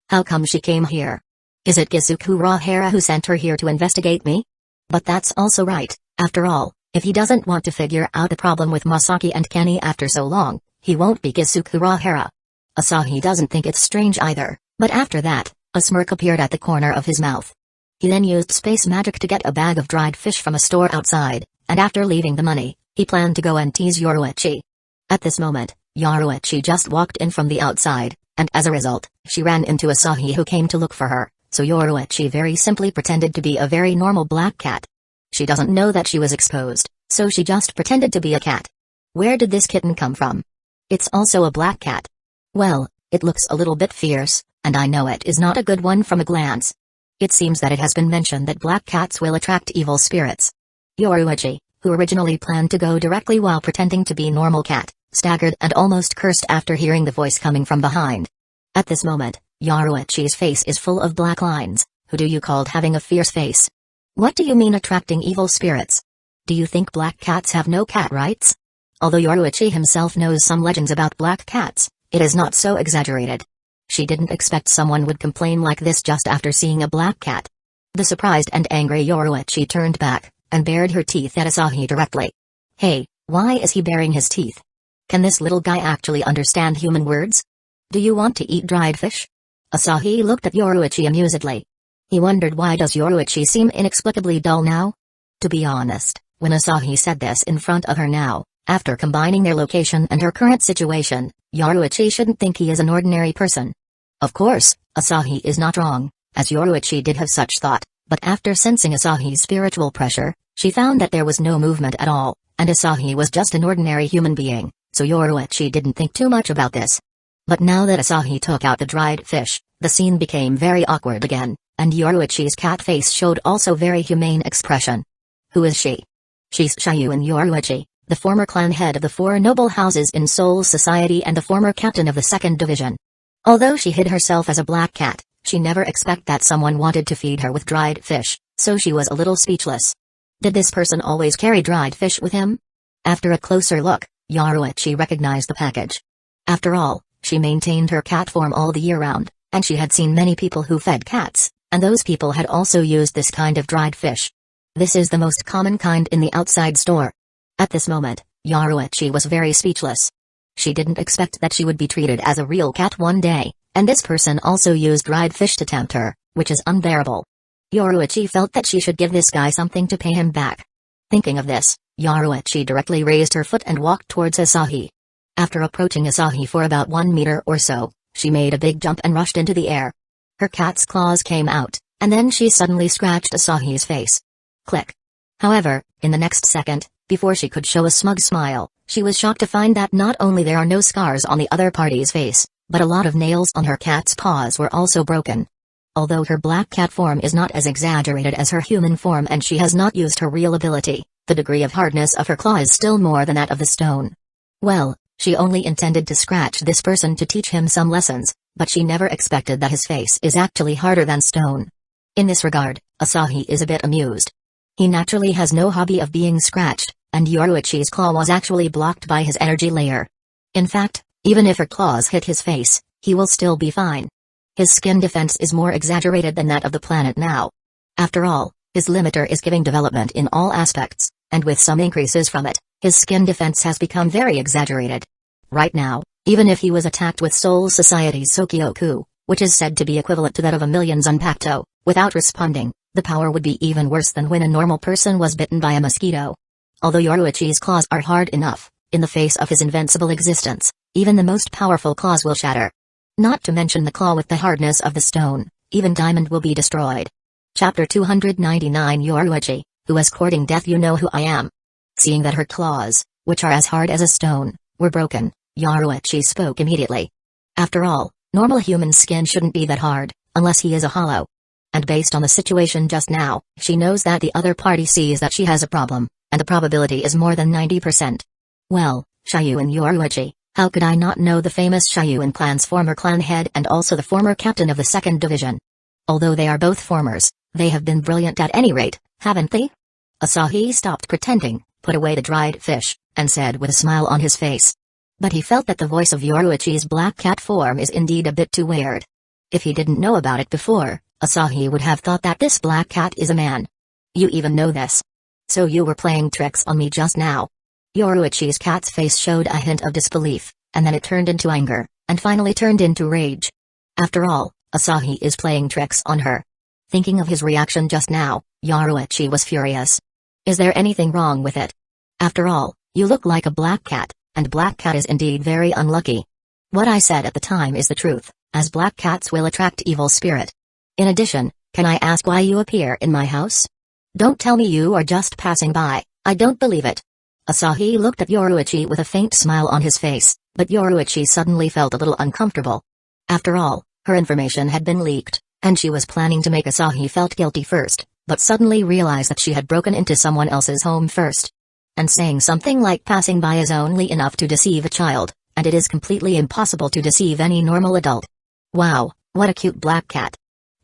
How come she came here? Is it Kusagakure who sent her here to investigate me? But that's also right, after all, if he doesn't want to figure out the problem with Masaki and Kenny after so long, he won't be Kusagakure. Asahi doesn't think it's strange either, but after that, a smirk appeared at the corner of his mouth. He then used space magic to get a bag of dried fish from a store outside, and after leaving the money, he planned to go and tease Yoruichi. At this moment, Yoruichi just walked in from the outside, and as a result, she ran into Asahi who came to look for her, so Yoruichi very simply pretended to be a very normal black cat. She doesn't know that she was exposed, so she just pretended to be a cat. Where did this kitten come from? It's also a black cat. Well, it looks a little bit fierce, and I know it is not a good one from a glance. It seems that it has been mentioned that black cats will attract evil spirits. Yoruichi, who originally planned to go directly while pretending to be normal cat, staggered and almost cursed after hearing the voice coming from behind. At this moment, Yoruichi's face is full of black lines. Who do you call having a fierce face? What do you mean attracting evil spirits? Do you think black cats have no cat rights? Although Yoruichi himself knows some legends about black cats, it is not so exaggerated. She didn't expect someone would complain like this just after seeing a black cat. The surprised and angry Yoruichi turned back, and bared her teeth at Asahi directly. Hey, why is he baring his teeth? Can this little guy actually understand human words? Do you want to eat dried fish? Asahi looked at Yoruichi amusedly. He wondered why does Yoruichi seem inexplicably dull now? To be honest, when Asahi said this in front of her now, after combining their location and her current situation, Yoruichi shouldn't think he is an ordinary person. Of course, Asahi is not wrong, as Yoruichi did have such thought, but after sensing Asahi's spiritual pressure, she found that there was no movement at all, and Asahi was just an ordinary human being, so Yoruichi didn't think too much about this. But now that Asahi took out the dried fish, the scene became very awkward again, and Yoruichi's cat face showed also very humane expression. Who is she? She's Shiyu and Yoruichi, the former clan head of the 4 noble houses in Soul Society and the former captain of the 2nd Division. Although she hid herself as a black cat, she never expected that someone wanted to feed her with dried fish, so she was a little speechless. Did this person always carry dried fish with him? After a closer look, Yoruichi recognized the package. After all, she maintained her cat form all the year round, and she had seen many people who fed cats, and those people had also used this kind of dried fish. This is the most common kind in the outside store. At this moment, Yoruichi was very speechless. She didn't expect that she would be treated as a real cat one day, and this person also used dried fish to tempt her, which is unbearable. Yoruichi felt that she should give this guy something to pay him back. Thinking of this, Yoruichi directly raised her foot and walked towards Asahi. After approaching Asahi for about 1 meter or so, she made a big jump and rushed into the air. Her cat's claws came out, and then she suddenly scratched Asahi's face. Click. However, in the next second, before she could show a smug smile, she was shocked to find that not only there are no scars on the other party's face, but a lot of nails on her cat's paws were also broken. Although her black cat form is not as exaggerated as her human form and she has not used her real ability, the degree of hardness of her claw is still more than that of the stone. Well, she only intended to scratch this person to teach him some lessons, but she never expected that his face is actually harder than stone. In this regard, Asahi is a bit amused. He naturally has no hobby of being scratched, and Yoruichi's claw was actually blocked by his energy layer. In fact, even if her claws hit his face, he will still be fine. His skin defense is more exaggerated than that of the planet now. After all, his limiter is giving development in all aspects, and with some increases from it, his skin defense has become very exaggerated. Right now, even if he was attacked with Soul Society's Sokyoku, which is said to be equivalent to that of a million Zanpakuto, without responding, the power would be even worse than when a normal person was bitten by a mosquito. Although Yoruichi's claws are hard enough, in the face of his invincible existence, even the most powerful claws will shatter. Not to mention the claw with the hardness of the stone, even diamond will be destroyed. Chapter 299 Yoruichi, who is courting death. You know who I am. Seeing that her claws, which are as hard as a stone, were broken, Yoruichi spoke immediately. After all, normal human skin shouldn't be that hard, unless he is a hollow. And based on the situation just now, she knows that the other party sees that she has a problem, and the probability is more than 90%. Well, Shayuin Yoruichi, how could I not know the famous Shayuin clan's former clan head and also the former captain of the 2nd Division? Although they are both formers, they have been brilliant at any rate, haven't they? Asahi stopped pretending, put away the dried fish, and said with a smile on his face. But he felt that the voice of Yoruichi's black cat form is indeed a bit too weird. If he didn't know about it before, Asahi would have thought that this black cat is a man. You even know this. So you were playing tricks on me just now. Yoruichi's cat's face showed a hint of disbelief, and then it turned into anger, and finally turned into rage. After all, Asahi is playing tricks on her. Thinking of his reaction just now, Yoruichi was furious. Is there anything wrong with it? After all, you look like a black cat, and black cat is indeed very unlucky. What I said at the time is the truth, as black cats will attract evil spirit. In addition, can I ask why you appear in my house? Don't tell me you are just passing by, I don't believe it. Asahi looked at Yoruichi with a faint smile on his face, but Yoruichi suddenly felt a little uncomfortable. After all, her information had been leaked, and she was planning to make Asahi felt guilty first, but suddenly realized that she had broken into someone else's home first. And saying something like passing by is only enough to deceive a child, and it is completely impossible to deceive any normal adult. Wow, what a cute black cat.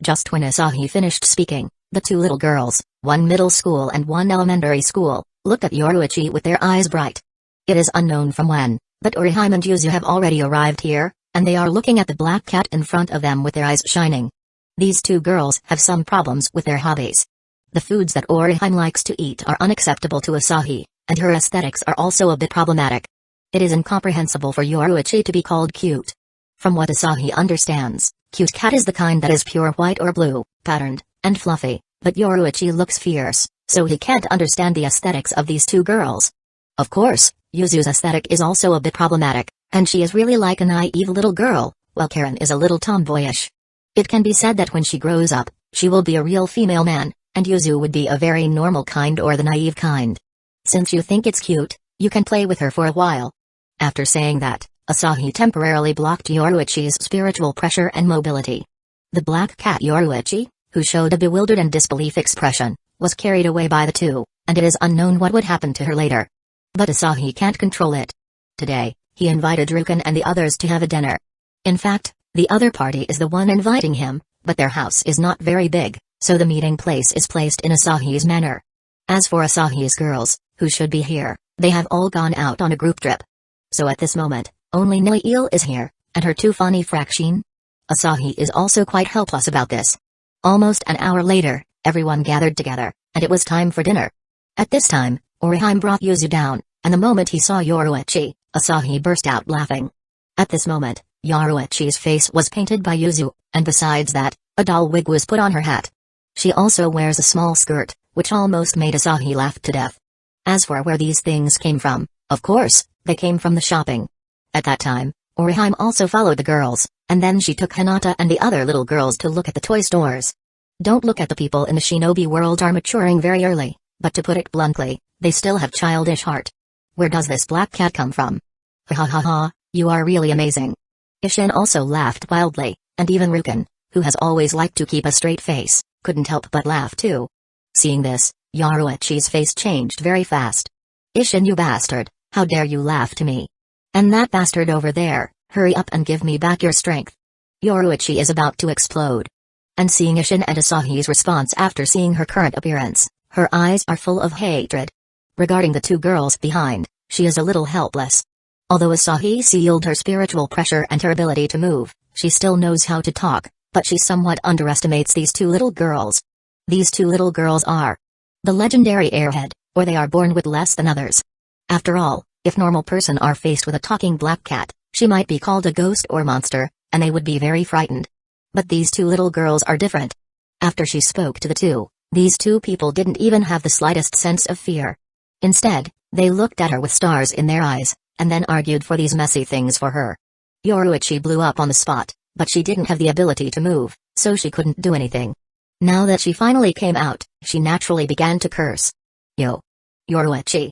Just when Asahi finished speaking, the 2 little girls, one middle school and one elementary school, looked at Yoruichi with their eyes bright. It is unknown from when, but Orihime and Yuzu have already arrived here, and they are looking at the black cat in front of them with their eyes shining. These 2 girls have some problems with their hobbies. The foods that Orihime likes to eat are unacceptable to Asahi, and her aesthetics are also a bit problematic. It is incomprehensible for Yoruichi to be called cute. From what Asahi understands, cute cat is the kind that is pure white or blue, patterned, and fluffy, but Yoruichi looks fierce, so he can't understand the aesthetics of these 2 girls. Of course, Yuzu's aesthetic is also a bit problematic, and she is really like a naive little girl, while Karen is a little tomboyish. It can be said that when she grows up, she will be a real female man, and Yuzu would be a very normal kind or the naive kind. Since you think it's cute, you can play with her for a while. After saying that, Asahi temporarily blocked Yoruichi's spiritual pressure and mobility. The black cat Yoruichi, who showed a bewildered and disbelief expression, was carried away by the 2, and it is unknown what would happen to her later. But Asahi can't control it. Today, he invited Rukan and the others to have a dinner. In fact, the other party is the one inviting him, but their house is not very big, so the meeting place is placed in Asahi's manor. As for Asahi's girls, who should be here, they have all gone out on a group trip. So at this moment, only Neil is here, and her two funny fraction. Asahi is also quite helpless about this. Almost an hour later, everyone gathered together, and it was time for dinner. At this time, Orihime brought Yuzu down, and the moment he saw Yoruichi, Asahi burst out laughing. At this moment, Yoruichi's face was painted by Yuzu, and besides that, a doll wig was put on her hat. She also wears a small skirt, which almost made Asahi laugh to death. As for where these things came from, of course, they came from the shopping. At that time, Orihime also followed the girls, and then she took Hinata and the other little girls to look at the toy stores. Don't look at the people in the shinobi world are maturing very early, but to put it bluntly, they still have childish heart. Where does this black cat come from? Ha ha ha ha, you are really amazing. Ishin also laughed wildly, and even Rukan, who has always liked to keep a straight face, couldn't help but laugh too. Seeing this, Yoruichi's face changed very fast. Ishin, you bastard, how dare you laugh to me? And that bastard over there, hurry up and give me back your strength. Yoruichi is about to explode. And seeing Ishin and Asahi's response after seeing her current appearance, her eyes are full of hatred. Regarding the two girls behind, she is a little helpless. Although Asahi sealed her spiritual pressure and her ability to move, she still knows how to talk, but she somewhat underestimates these two little girls. These two little girls are the legendary airhead, or they are born with less than others. After all, if normal person are faced with a talking black cat, she might be called a ghost or monster, and they would be very frightened. But these two little girls are different. After she spoke to the two, these two people didn't even have the slightest sense of fear. Instead, they looked at her with stars in their eyes, and then argued for these messy things for her. Yoruichi blew up on the spot, but she didn't have the ability to move, so she couldn't do anything. Now that she finally came out, she naturally began to curse. Yo! Yoruichi!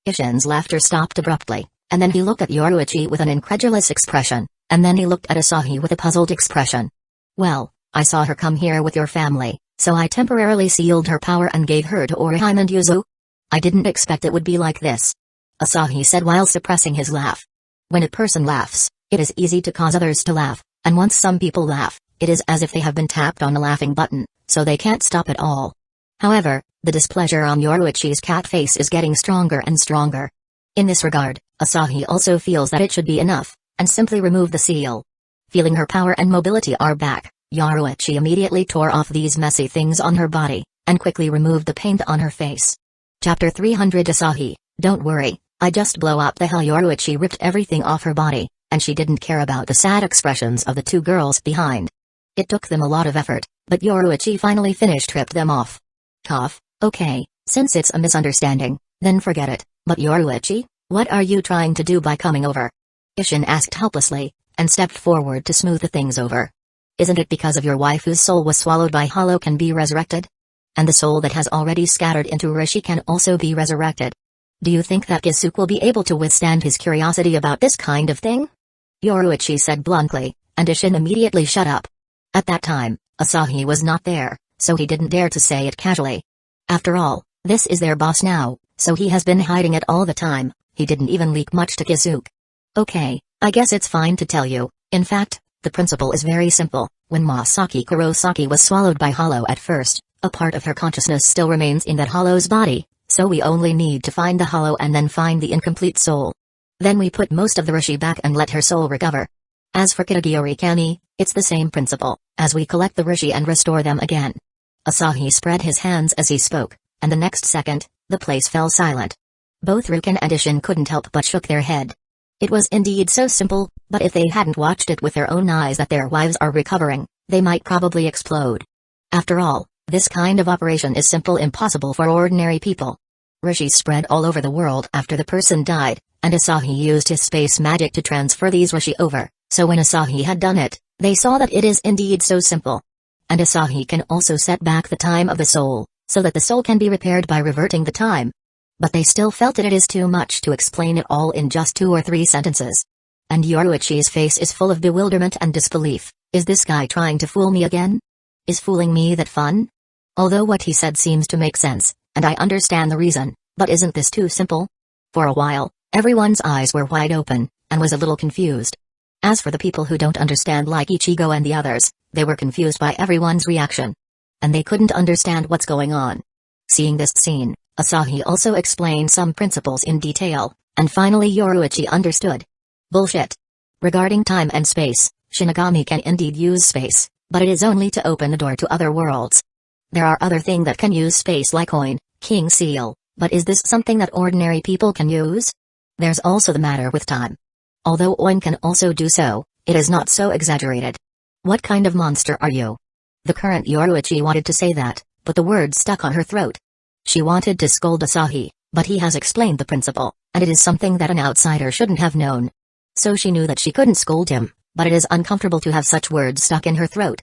Ishin's laughter stopped abruptly, and then he looked at Yoruichi with an incredulous expression, and then he looked at Asahi with a puzzled expression. Well, I saw her come here with your family, so I temporarily sealed her power and gave her to Orihime and Yuzu. I didn't expect it would be like this. Asahi said while suppressing his laugh. When a person laughs, it is easy to cause others to laugh, and once some people laugh, it is as if they have been tapped on a laughing button, so they can't stop at all. However, the displeasure on Yoruichi's cat face is getting stronger and stronger. In this regard, Asahi also feels that it should be enough, and simply remove the seal. Feeling her power and mobility are back, Yoruichi immediately tore off these messy things on her body, and quickly removed the paint on her face. Chapter 300 Asahi, don't worry, I just blow up the hell. Yoruichi ripped everything off her body, and she didn't care about the sad expressions of the two girls behind. It took them a lot of effort, but Yoruichi finally ripped them off. Cough, okay, since it's a misunderstanding, then forget it, but Yoruichi, what are you trying to do by coming over? Ishin asked helplessly, and stepped forward to smooth the things over. Isn't it because of your wife whose soul was swallowed by Hollow can be resurrected? And the soul that has already scattered into Rishi can also be resurrected. Do you think that Kisuke will be able to withstand his curiosity about this kind of thing? Yoruichi said bluntly, and Ishin immediately shut up. At that time, Asahi was not there, so he didn't dare to say it casually. After all, this is their boss now, so he has been hiding it all the time. He didn't even leak much to Kisuke. Okay, I guess it's fine to tell you. In fact, the principle is very simple. When Masaki Kurosaki was swallowed by Hollow at first, a part of her consciousness still remains in that Hollow's body, so we only need to find the Hollow and then find the incomplete soul. Then we put most of the Rishi back and let her soul recover. As for Kitagiori Kami, it's the same principle, as we collect the Rishi and restore them again. Asahi spread his hands as he spoke, and the next second, the place fell silent. Both Rukan and Ishin couldn't help but shook their head. It was indeed so simple, but if they hadn't watched it with their own eyes that their wives are recovering, they might probably explode. After all, this kind of operation is simple impossible for ordinary people. Rishi spread all over the world after the person died, and Asahi used his space magic to transfer these Rishi over, so when Asahi had done it, they saw that it is indeed so simple. And Asahi can also set back the time of the soul, so that the soul can be repaired by reverting the time. But they still felt that it is too much to explain it all in just 2 or 3 sentences. And Yoruichi's face is full of bewilderment and disbelief. Is this guy trying to fool me again? Is fooling me that fun? Although what he said seems to make sense, and I understand the reason, but isn't this too simple? For a while, everyone's eyes were wide open, and was a little confused. As for the people who don't understand like Ichigo and the others, they were confused by everyone's reaction. And they couldn't understand what's going on. Seeing this scene, Asahi also explained some principles in detail, and finally Yoruichi understood. Bullshit. Regarding time and space, Shinigami can indeed use space, but it is only to open a door to other worlds. There are other things that can use space like coin, king seal, but is this something that ordinary people can use? There's also the matter with time. Although Oin can also do so, it is not so exaggerated. What kind of monster are you? The current Yoruichi wanted to say that, but the word stuck on her throat. She wanted to scold Asahi, but he has explained the principle, and it is something that an outsider shouldn't have known. So she knew that she couldn't scold him, but it is uncomfortable to have such words stuck in her throat.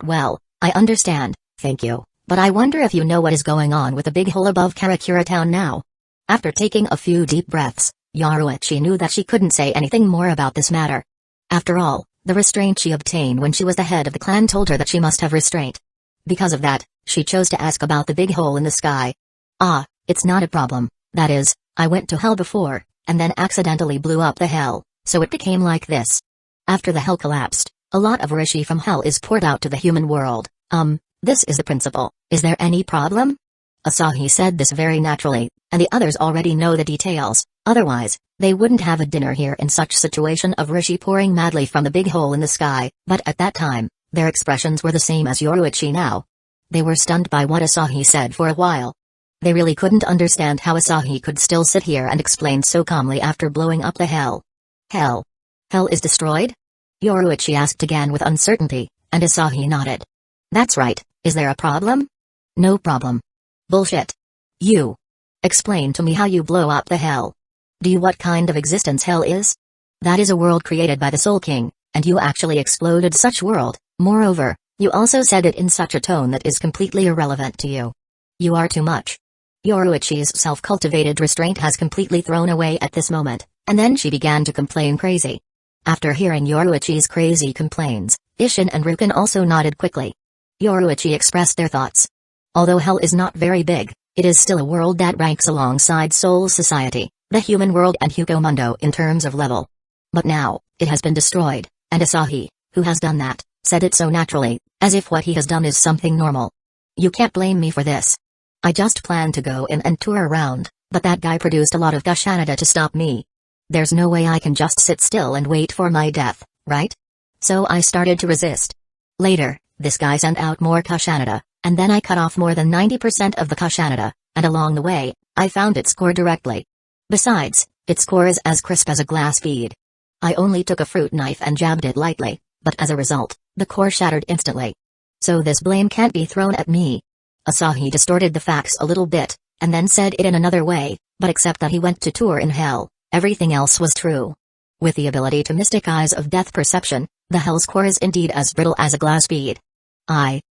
Well, I understand, thank you, but I wonder if you know what is going on with the big hole above Karakura town now. After taking a few deep breaths, Yoruichi knew that she couldn't say anything more about this matter. After all, the restraint she obtained when she was the head of the clan told her that she must have restraint. Because of that, she chose to ask about the big hole in the sky. It's not a problem, that is, I went to hell before, and then accidentally blew up the hell, so it became like this. After the hell collapsed, a lot of rishi from hell is poured out to the human world. This is the principle, is there any problem? Asahi said this very naturally, and the others already know the details, otherwise, they wouldn't have a dinner here in such situation of rishi pouring madly from the big hole in the sky, but at that time, their expressions were the same as Yoruichi now. They were stunned by what Asahi said for a while. They really couldn't understand how Asahi could still sit here and explain so calmly after blowing up the hell. Hell? Hell is destroyed? Yoruichi asked again with uncertainty, and Asahi nodded. That's right, is there a problem? No problem. Bullshit. You. Explain to me how you blow up the hell. Do you what kind of existence hell is? That is a world created by the Soul King, and you actually exploded such world, moreover, you also said it in such a tone that is completely irrelevant to you. You are too much. Yoruichi's self-cultivated restraint has completely thrown away at this moment, and then she began to complain crazy. After hearing Yoruichi's crazy complaints, Isshin and Ruken also nodded quickly. Yoruichi expressed their thoughts. Although hell is not very big, it is still a world that ranks alongside Soul Society, the human world and Hueco Mundo in terms of level. But now, it has been destroyed, and Asahi, who has done that, said it so naturally, as if what he has done is something normal. You can't blame me for this. I just planned to go in and tour around, but that guy produced a lot of Kushanada to stop me. There's no way I can just sit still and wait for my death, right? So I started to resist. Later, this guy sent out more Kushanada, and then I cut off more than 90% of the Kushanada, and along the way, I found its core directly. Besides, its core is as crisp as a glass bead. I only took a fruit knife and jabbed it lightly, but as a result, the core shattered instantly. So this blame can't be thrown at me. Asahi distorted the facts a little bit, and then said it in another way, but except that he went to tour in hell, everything else was true. With the ability to mystic eyes of death perception, the hell's core is indeed as brittle as a glass bead. I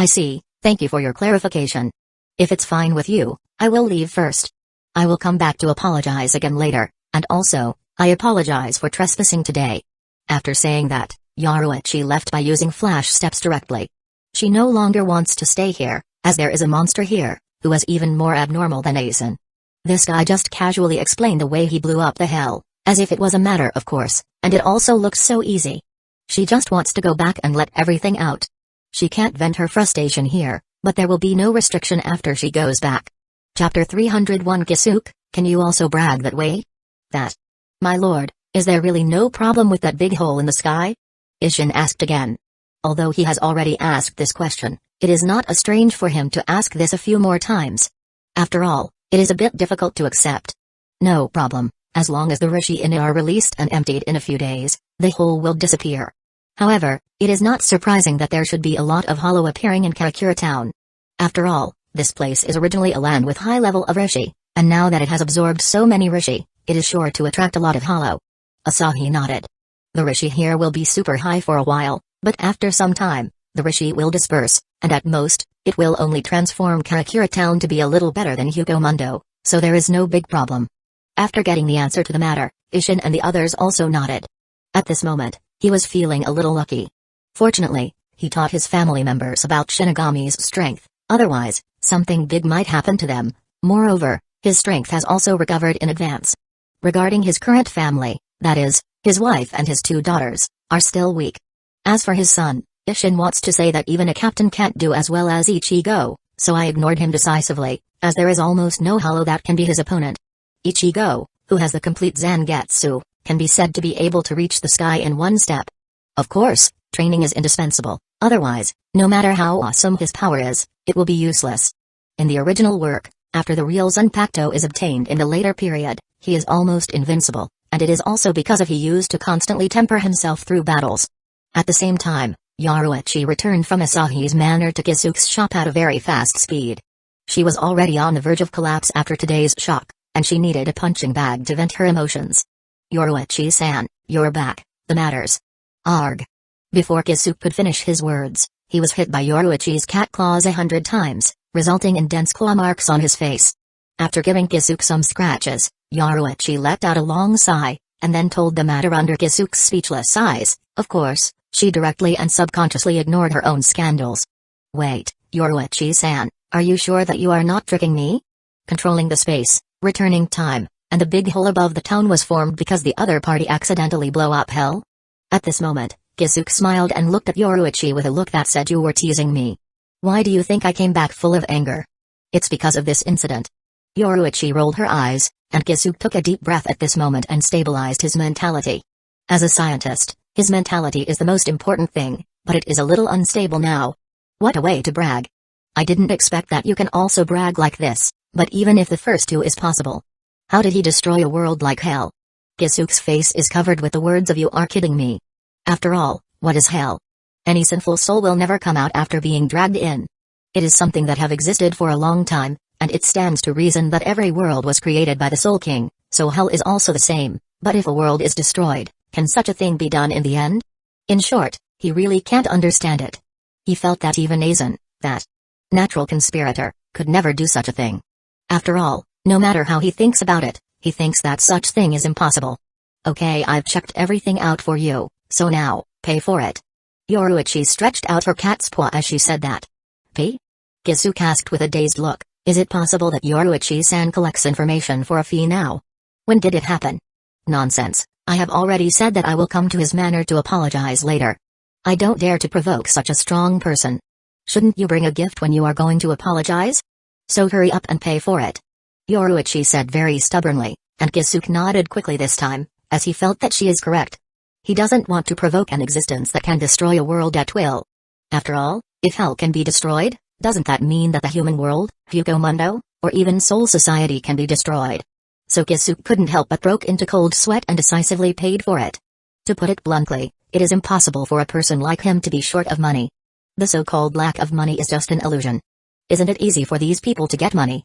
see, thank you for your clarification. If it's fine with you, I will leave first. I will come back to apologize again later, and also, I apologize for trespassing today. After saying that, Yoruichi left by using flash steps directly. She no longer wants to stay here, as there is a monster here, who is even more abnormal than Aizen. This guy just casually explained the way he blew up the hell, as if it was a matter of course, and it also looks so easy. She just wants to go back and let everything out. She can't vent her frustration here, but there will be no restriction after she goes back. Chapter 301 Kisuke, can you also brag that way? That. My lord, is there really no problem with that big hole in the sky? Isshin asked again. Although he has already asked this question, it is not strange for him to ask this a few more times. After all, it is a bit difficult to accept. No problem, as long as the Rishi in it are released and emptied in a few days, the hole will disappear. However, it is not surprising that there should be a lot of hollow appearing in Karakura town. After all, this place is originally a land with high level of Rishi, and now that it has absorbed so many Rishi, it is sure to attract a lot of hollow. Asahi nodded. The Rishi here will be super high for a while, but after some time, the Rishi will disperse, and at most, it will only transform Karakura town to be a little better than Hueco Mundo, so there is no big problem. After getting the answer to the matter, Isshin and the others also nodded. At this moment, he was feeling a little lucky. Fortunately, he taught his family members about Shinigami's strength, otherwise, something big might happen to them. Moreover, His strength has also recovered in advance. Regarding his current family, that is, his wife and his 2 daughters, are still weak. As for his son, Isshin wants to say that even a captain can't do as well as Ichigo, so I ignored him decisively, as there is almost no hollow that can be his opponent. Ichigo, who has the complete Zangetsu, can be said to be able to reach the sky in 1 step. Of course, training is indispensable, otherwise, no matter how awesome his power is, it will be useless. In the original work, after the real Zanpakuto is obtained in the later period, he is almost invincible, and it is also because of he used to constantly temper himself through battles. At the same time, Yoruichi returned from Asahi's manor to Kisuke's shop at a very fast speed. She was already on the verge of collapse after today's shock, and she needed a punching bag to vent her emotions. Yoruichi-san, you're back, the matters. Arg. Before Kisuke could finish his words, he was hit by Yoruichi's cat claws 100 times, resulting in dense claw marks on his face. After giving Kisuke some scratches, Yoruichi let out a long sigh, and then told the matter under Kisuke's speechless eyes. Of course, she directly and subconsciously ignored her own scandals. Wait, Yoruichi-san, are you sure that you are not tricking me? Controlling the space, returning time, and the big hole above the town was formed because the other party accidentally blow up hell? At this moment, Kisuke smiled and looked at Yoruichi with a look that said you were teasing me. Why do you think I came back full of anger? It's because of this incident. Yoruichi rolled her eyes, and Kisuke took a deep breath at this moment and stabilized his mentality. As a scientist, his mentality is the most important thing, but it is a little unstable now. What a way to brag. I didn't expect that you can also brag like this, but even if the first 2 is possible. How did he destroy a world like hell? Kisuke's face is covered with the words of you are kidding me. After all, what is hell? Any sinful soul will never come out after being dragged in. It is something that have existed for a long time, and it stands to reason that every world was created by the Soul King, so hell is also the same, but if a world is destroyed, can such a thing be done in the end? In short, he really can't understand it. He felt that even Aizen, that natural conspirator, could never do such a thing. After all, no matter how he thinks about it, he thinks that such thing is impossible. Okay, I've checked everything out for you, so now, pay for it. Yoruichi stretched out her cat's paw as she said that. Pay? Kisuke asked with a dazed look, is it possible that Yoruichi-san collects information for a fee now? When did it happen? Nonsense, I have already said that I will come to his manor to apologize later. I don't dare to provoke such a strong person. Shouldn't you bring a gift when you are going to apologize? So hurry up and pay for it. Yoruichi said very stubbornly, and Kisuke nodded quickly this time, as he felt that she is correct. He doesn't want to provoke an existence that can destroy a world at will. After all, if hell can be destroyed, doesn't that mean that the human world, Hueco Mundo, or even Soul Society can be destroyed? So Kisuke couldn't help but broke into cold sweat and decisively paid for it. To put it bluntly, it is impossible for a person like him to be short of money. The so-called lack of money is just an illusion. Isn't it easy for these people to get money?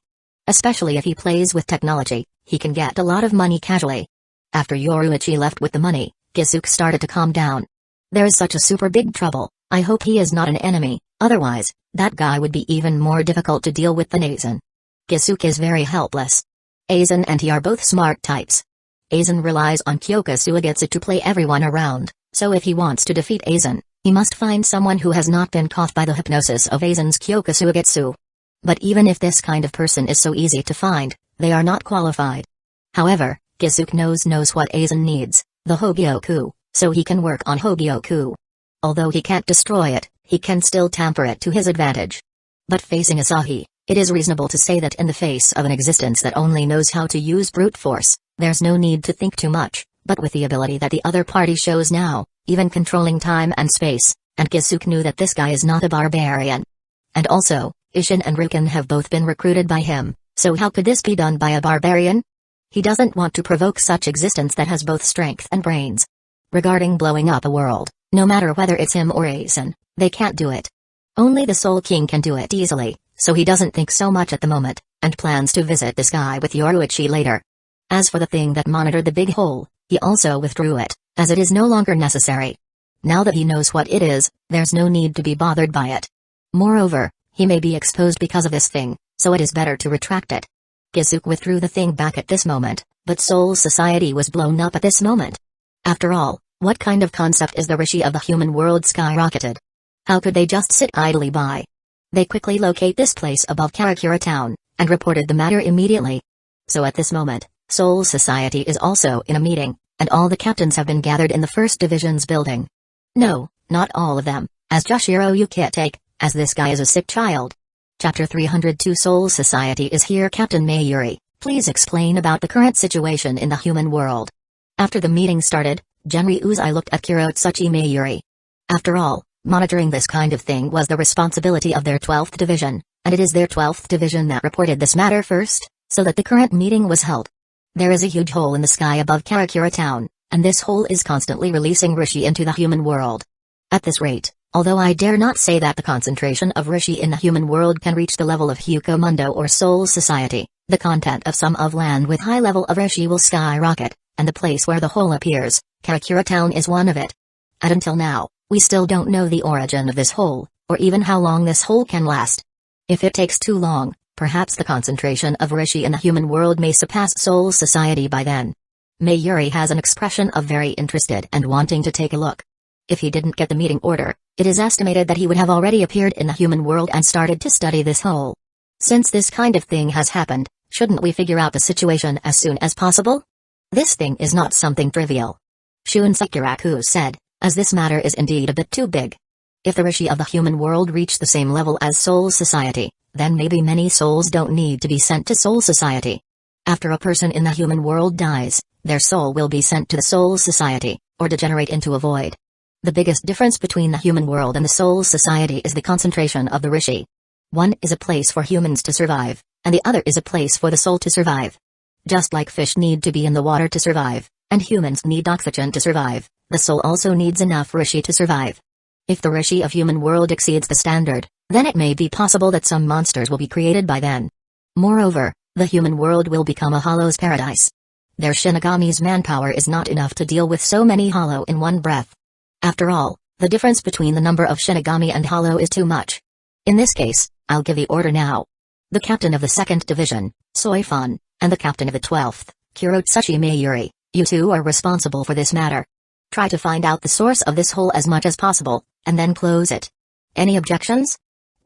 Especially if he plays with technology, he can get a lot of money casually. After Yoruichi left with the money, Kisuke started to calm down. There's such a super big trouble, I hope he is not an enemy, otherwise, that guy would be even more difficult to deal with than Aizen. Kisuke is very helpless. Aizen and he are both smart types. Aizen relies on Kyoka Suigetsu to play everyone around, so if he wants to defeat Aizen, he must find someone who has not been caught by the hypnosis of Aizen's Kyoka Suigetsu. But even if this kind of person is so easy to find, they are not qualified. However, Kisuke knows what Aizen needs, the Hogyoku, so he can work on Hogyoku. Although he can't destroy it, he can still tamper it to his advantage. But facing Asahi, it is reasonable to say that in the face of an existence that only knows how to use brute force, there's no need to think too much, but with the ability that the other party shows now, even controlling time and space, and Kisuke knew that this guy is not a barbarian. And also, Isshin and Ruken have both been recruited by him, so how could this be done by a barbarian? He doesn't want to provoke such existence that has both strength and brains. Regarding blowing up a world, no matter whether it's him or Aizen, they can't do it. Only the Soul King can do it easily, so he doesn't think so much at the moment, and plans to visit this guy with Yoruichi later. As for the thing that monitored the big hole, he also withdrew it, as it is no longer necessary. Now that he knows what it is, there's no need to be bothered by it. Moreover, he may be exposed because of this thing, so it is better to retract it. Kisuke withdrew the thing back at this moment, but Soul Society was blown up at this moment. After all, what kind of concept is the Rishi of the human world skyrocketed? How could they just sit idly by? They quickly locate this place above Karakura town, and reported the matter immediately. So at this moment, Soul Society is also in a meeting, and all the captains have been gathered in the First Division's building. No, not all of them, as Joshiro you can't take, as this guy is a sick child. Chapter 302 Soul Society is here. Captain Mayuri, please explain about the current situation in the human world. After the meeting started, Genryuzai looked at Kurotsuchi Mayuri. After all, monitoring this kind of thing was the responsibility of their 12th Division, and it is their 12th Division that reported this matter first, so that the current meeting was held. There is a huge hole in the sky above Karakura town, and this hole is constantly releasing Rishi into the human world. At this rate, although I dare not say that the concentration of Rishi in the human world can reach the level of Hueco Mundo or Soul Society, the content of some of land with high level of Rishi will skyrocket, and the place where the hole appears, Karakura town is one of it. And until now, we still don't know the origin of this hole, or even how long this hole can last. If it takes too long, perhaps the concentration of Rishi in the human world may surpass Soul Society by then. Mayuri has an expression of very interested and wanting to take a look. If he didn't get the meeting order, it is estimated that he would have already appeared in the human world and started to study this hole. Since this kind of thing has happened, shouldn't we figure out the situation as soon as possible? This thing is not something trivial. Shun Sekiraku said, as this matter is indeed a bit too big. If the Rishi of the human world reach the same level as Soul Society, then maybe many souls don't need to be sent to Soul Society. After a person in the human world dies, their soul will be sent to the Soul Society, or degenerate into a void. The biggest difference between the human world and the Soul Society is the concentration of the Rishi. One is a place for humans to survive, and the other is a place for the soul to survive. Just like fish need to be in the water to survive, and humans need oxygen to survive, the soul also needs enough Rishi to survive. If the Rishi of human world exceeds the standard, then it may be possible that some monsters will be created by then. Moreover, the human world will become a hollow's paradise. Their Shinigami's manpower is not enough to deal with so many hollow in one breath. After all, the difference between the number of Shinigami and hollow is too much. In this case, I'll give the order now. The captain of the 2nd Division, Soifun, and the captain of the 12th, Kurotsuchi Mayuri, you two are responsible for this matter. Try to find out the source of this hole as much as possible, and then close it. Any objections?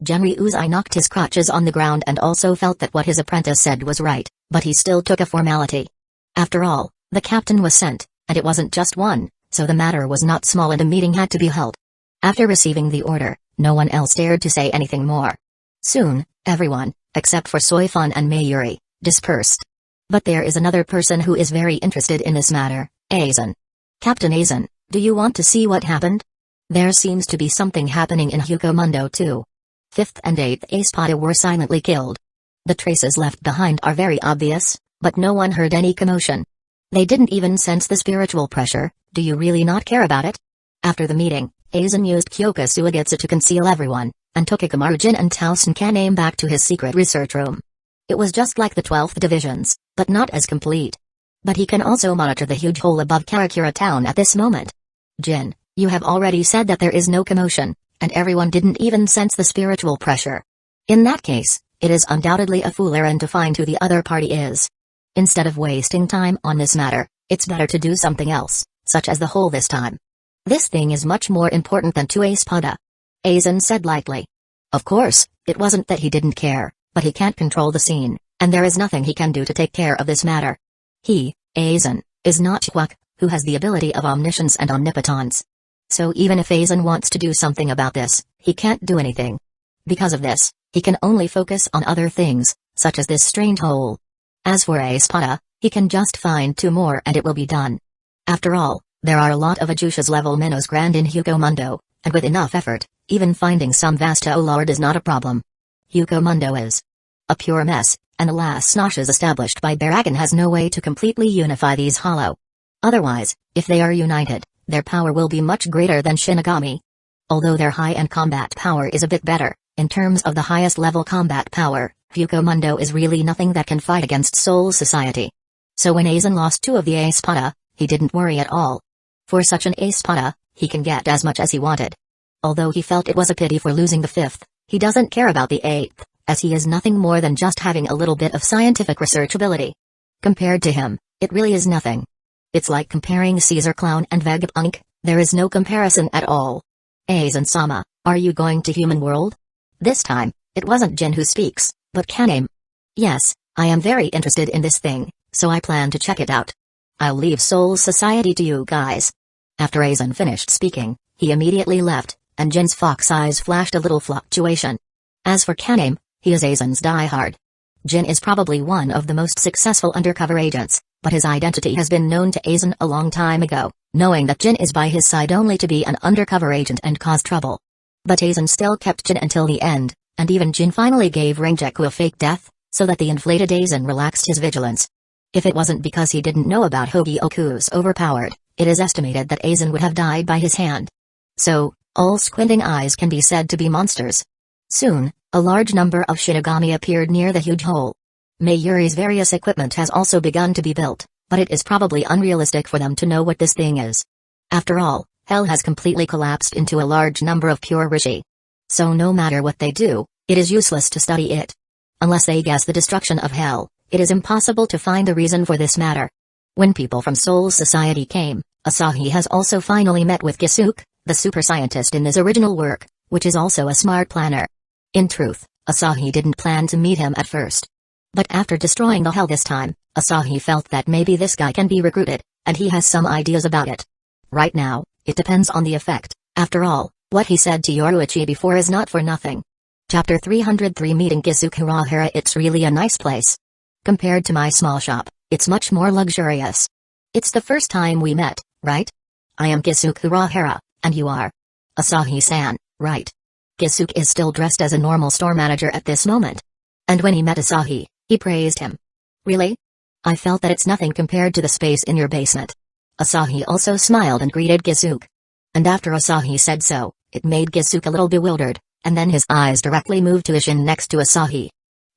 Genryuzai knocked his crotches on the ground and also felt that what his apprentice said was right, but he still took a formality. After all, the captain was sent, and it wasn't just one, so the matter was not small and a meeting had to be held. After receiving the order, no one else dared to say anything more. Soon, everyone, except for Soifun and Mayuri, dispersed. But there is another person who is very interested in this matter, Aizen. Captain Aizen, do you want to see what happened? There seems to be something happening in Hueco Mundo too. 5th and 8th Espada were silently killed. The traces left behind are very obvious, but no one heard any commotion. They didn't even sense the spiritual pressure. Do you really not care about it? After the meeting, Aizen used Kyoka Suigetsu to conceal everyone, and took Ikamarujin and Tausen Kaname back to his secret research room. It was just like the 12th Divisions, but not as complete. But he can also monitor the huge hole above Karakura town at this moment. Jin, you have already said that there is no commotion, and everyone didn't even sense the spiritual pressure. In that case, it is undoubtedly a fool errand to find who the other party is. Instead of wasting time on this matter, it's better to do something else, such as the hole this time. This thing is much more important than 2 Espada. Aizen said lightly. Of course, it wasn't that he didn't care, but he can't control the scene, and there is nothing he can do to take care of this matter. He, Aizen, is not Hueco, who has the ability of omniscience and omnipotence. So even if Aizen wants to do something about this, he can't do anything. Because of this, he can only focus on other things, such as this strange hole. As for Espada, he can just find 2 more and it will be done. After all, there are a lot of Ajusha's level minnows grand in Hueco Mundo, and with enough effort, even finding some Vasto Lord is not a problem. Hueco Mundo is a pure mess, and the last noshes established by Baragon has no way to completely unify these hollow. Otherwise, if they are united, their power will be much greater than Shinigami. Although their high-end combat power is a bit better, in terms of the highest level combat power, Hueco Mundo is really nothing that can fight against Soul Society. So when Aizen lost 2 of the Espada, he didn't worry at all. For such an Espada, he can get as much as he wanted. Although he felt it was a pity for losing the 5th, he doesn't care about the 8th, as he is nothing more than just having a little bit of scientific research ability. Compared to him, it really is nothing. It's like comparing Caesar Clown and Vegapunk, there is no comparison at all. Aizen-sama, are you going to human world? This time, it wasn't Jin who speaks, but Kaname. Yes, I am very interested in this thing, so I plan to check it out. I'll leave Soul Society to you guys." After Aizen finished speaking, he immediately left, and Jin's fox eyes flashed a little fluctuation. As for Kaname, he is Aizen's diehard. Jin is probably one of the most successful undercover agents, but his identity has been known to Aizen a long time ago, knowing that Jin is by his side only to be an undercover agent and cause trouble. But Aizen still kept Jin until the end, and even Jin finally gave Rengeku a fake death, so that the inflated Aizen relaxed his vigilance. If it wasn't because he didn't know about Hogyoku's overpowered, it is estimated that Aizen would have died by his hand. So, all squinting eyes can be said to be monsters. Soon, a large number of Shinigami appeared near the huge hole. Mayuri's various equipment has also begun to be built, but it is probably unrealistic for them to know what this thing is. After all, hell has completely collapsed into a large number of pure Rishi. So no matter what they do, it is useless to study it. Unless they guess the destruction of hell, it is impossible to find the reason for this matter. When people from Soul Society came, Asahi has also finally met with Kisuke, the super scientist in his original work, which is also a smart planner. In truth, Asahi didn't plan to meet him at first. But after destroying the hell this time, Asahi felt that maybe this guy can be recruited, and he has some ideas about it. Right now, it depends on the effect. After all, what he said to Yoruichi before is not for nothing. Chapter 303 Meeting Kusagakure. It's really a nice place. Compared to my small shop, it's much more luxurious. It's the first time we met, right? I am Kusagakure, and you are Asahi-san, right? Kisuke is still dressed as a normal store manager at this moment. And when he met Asahi, he praised him. Really? I felt that it's nothing compared to the space in your basement. Asahi also smiled and greeted Kisuke. And after Asahi said so, it made Kisuke a little bewildered, and then his eyes directly moved to Ishin next to Asahi.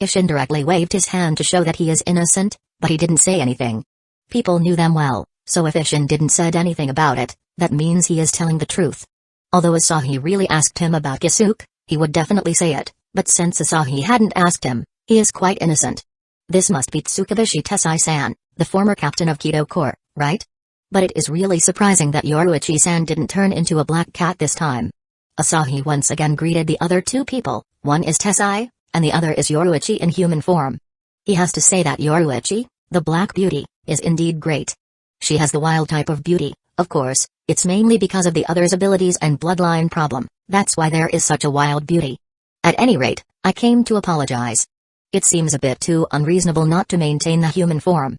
Ishin directly waved his hand to show that he is innocent, but he didn't say anything. People knew them well, so if Ishin didn't said anything about it, that means he is telling the truth. Although Asahi really asked him about Kisuke, he would definitely say it, but since Asahi hadn't asked him, he is quite innocent. This must be Tsukabushi Tessai-san, the former captain of Kido Corps, right? But it is really surprising that Yoruichi-san didn't turn into a black cat this time. Asahi once again greeted the other two people, one is Tessai, and the other is Yoruichi in human form. He has to say that Yoruichi, the Black Beauty, is indeed great. She has the wild type of beauty, of course, it's mainly because of the other's abilities and bloodline problem, that's why there is such a wild beauty. At any rate, I came to apologize. It seems a bit too unreasonable not to maintain the human form.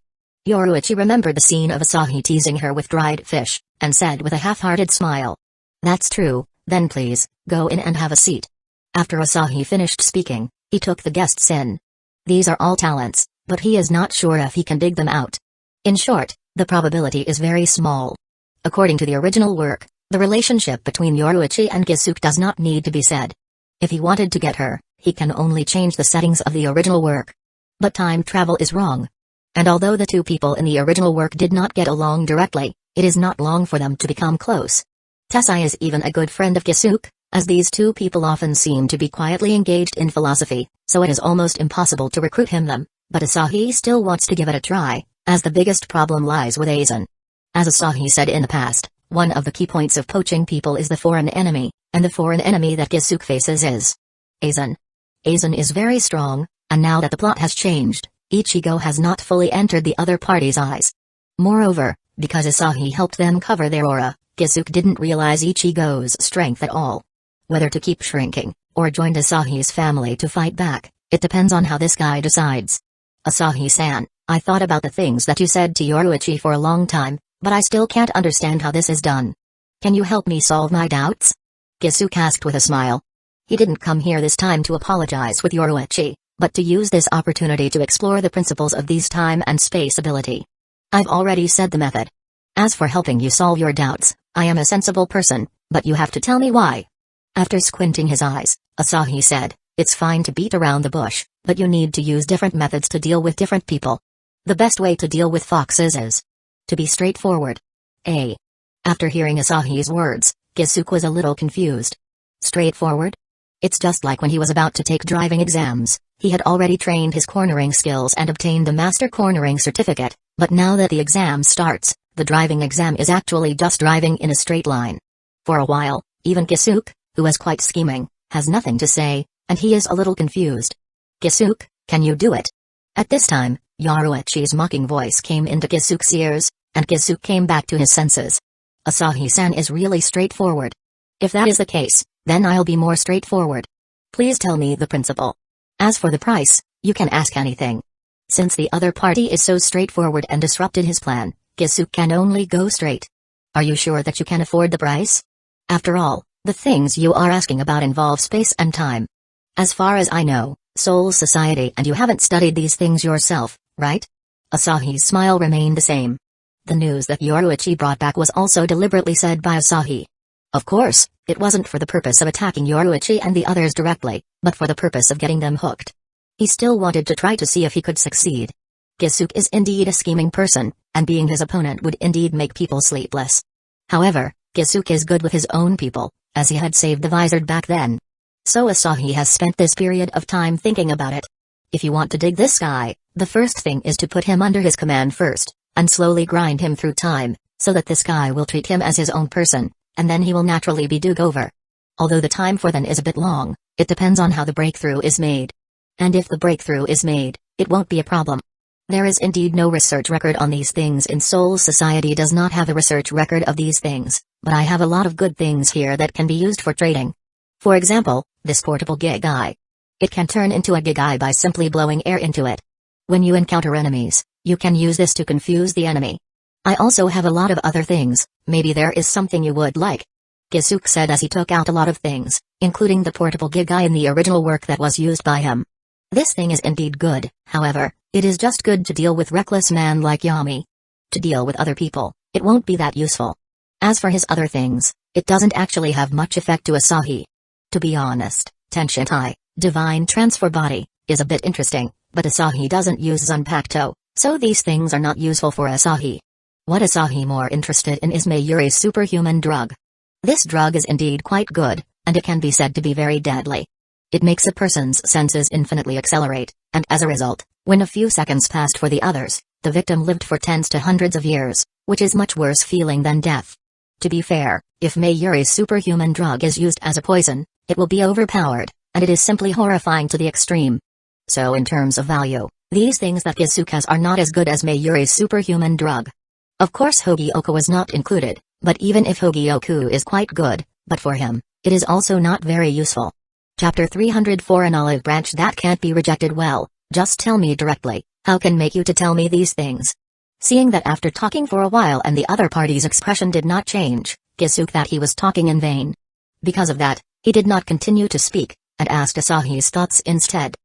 Yoruichi remembered the scene of Asahi teasing her with dried fish, and said with a half-hearted smile. That's true, then please, go in and have a seat. After Asahi finished speaking, he took the guests in. These are all talents, but he is not sure if he can dig them out. In short, the probability is very small. According to the original work, the relationship between Yoruichi and Kisuke does not need to be said. If he wanted to get her, he can only change the settings of the original work. But time travel is wrong. And although the two people in the original work did not get along directly, it is not long for them to become close. Tessai is even a good friend of Kisuke, as these two people often seem to be quietly engaged in philosophy, so it is almost impossible to recruit them, but Asahi still wants to give it a try, as the biggest problem lies with Aizen. As Asahi said in the past, one of the key points of poaching people is the foreign enemy, and the foreign enemy that Kisuke faces is Aizen. Aizen is very strong, and now that the plot has changed, Ichigo has not fully entered the other party's eyes. Moreover, because Asahi helped them cover their aura, Kisuke didn't realize Ichigo's strength at all. Whether to keep shrinking, or join Asahi's family to fight back, it depends on how this guy decides. Asahi-san, I thought about the things that you said to Yoruichi for a long time, but I still can't understand how this is done. Can you help me solve my doubts? Kisuke asked with a smile. He didn't come here this time to apologize with Yoruichi, but to use this opportunity to explore the principles of these time and space ability. I've already said the method. As for helping you solve your doubts, I am a sensible person, but you have to tell me why. After squinting his eyes, Asahi said, it's fine to beat around the bush, but you need to use different methods to deal with different people. The best way to deal with foxes is to be straightforward. After hearing Asahi's words, Kisuke was a little confused. Straightforward? It's just like when he was about to take driving exams, he had already trained his cornering skills and obtained the master cornering certificate, but now that the exam starts, the driving exam is actually just driving in a straight line. For a while, even Kisuke, who is quite scheming, has nothing to say, and he is a little confused. Kisuke, can you do it? At this time, Yoruichi's mocking voice came into Kisuke's ears, and Kisuke came back to his senses. Asahi-san is really straightforward. If that is the case, then I'll be more straightforward. Please tell me the principle. As for the price, you can ask anything. Since the other party is so straightforward and disrupted his plan, Kisuke can only go straight. Are you sure that you can afford the price? After all, the things you are asking about involve space and time. As far as I know, Soul Society and you haven't studied these things yourself, right? Asahi's smile remained the same. The news that Yoruichi brought back was also deliberately said by Asahi. Of course, it wasn't for the purpose of attacking Yoruichi and the others directly, but for the purpose of getting them hooked. He still wanted to try to see if he could succeed. Kisuke is indeed a scheming person, and being his opponent would indeed make people sleepless. However, Kisuke is good with his own people, as he had saved the Visored back then. So Asahi has spent this period of time thinking about it. If you want to dig this guy, the first thing is to put him under his command first, and slowly grind him through time, so that this guy will treat him as his own person, and then he will naturally be dug over. Although the time for then is a bit long, it depends on how the breakthrough is made. And if the breakthrough is made, it won't be a problem. There is indeed no research record on these things, and Soul Society does not have a research record of these things, but I have a lot of good things here that can be used for trading. For example, this portable Gigai. It can turn into a Gigai by simply blowing air into it. When you encounter enemies, you can use this to confuse the enemy. I also have a lot of other things, maybe there is something you would like. Kisuke said as he took out a lot of things, including the portable Gigai in the original work that was used by him. This thing is indeed good, however, it is just good to deal with reckless man like Yami. To deal with other people, it won't be that useful. As for his other things, it doesn't actually have much effect to Asahi. To be honest, Tenshintai, Divine Transfer Body, is a bit interesting, but Asahi doesn't use Zanpakuto, so these things are not useful for Asahi. What Asahi more interested in is Mayuri's superhuman drug. This drug is indeed quite good, and it can be said to be very deadly. It makes a person's senses infinitely accelerate, and as a result, when a few seconds passed for the others, the victim lived for tens to hundreds of years, which is much worse feeling than death. To be fair, if Mayuri's superhuman drug is used as a poison, it will be overpowered, and it is simply horrifying to the extreme. So in terms of value, these things that Kisuke has are not as good as Mayuri's superhuman drug. Of course Hogioku was not included, but even if Hogioku is quite good, but for him, it is also not very useful. Chapter 304 An olive branch that can't be rejected. Well, just tell me directly, how can make you to tell me these things? Seeing that after talking for a while and the other party's expression did not change, Kisuke that he was talking in vain. Because of that, he did not continue to speak, and asked Asahi's thoughts instead.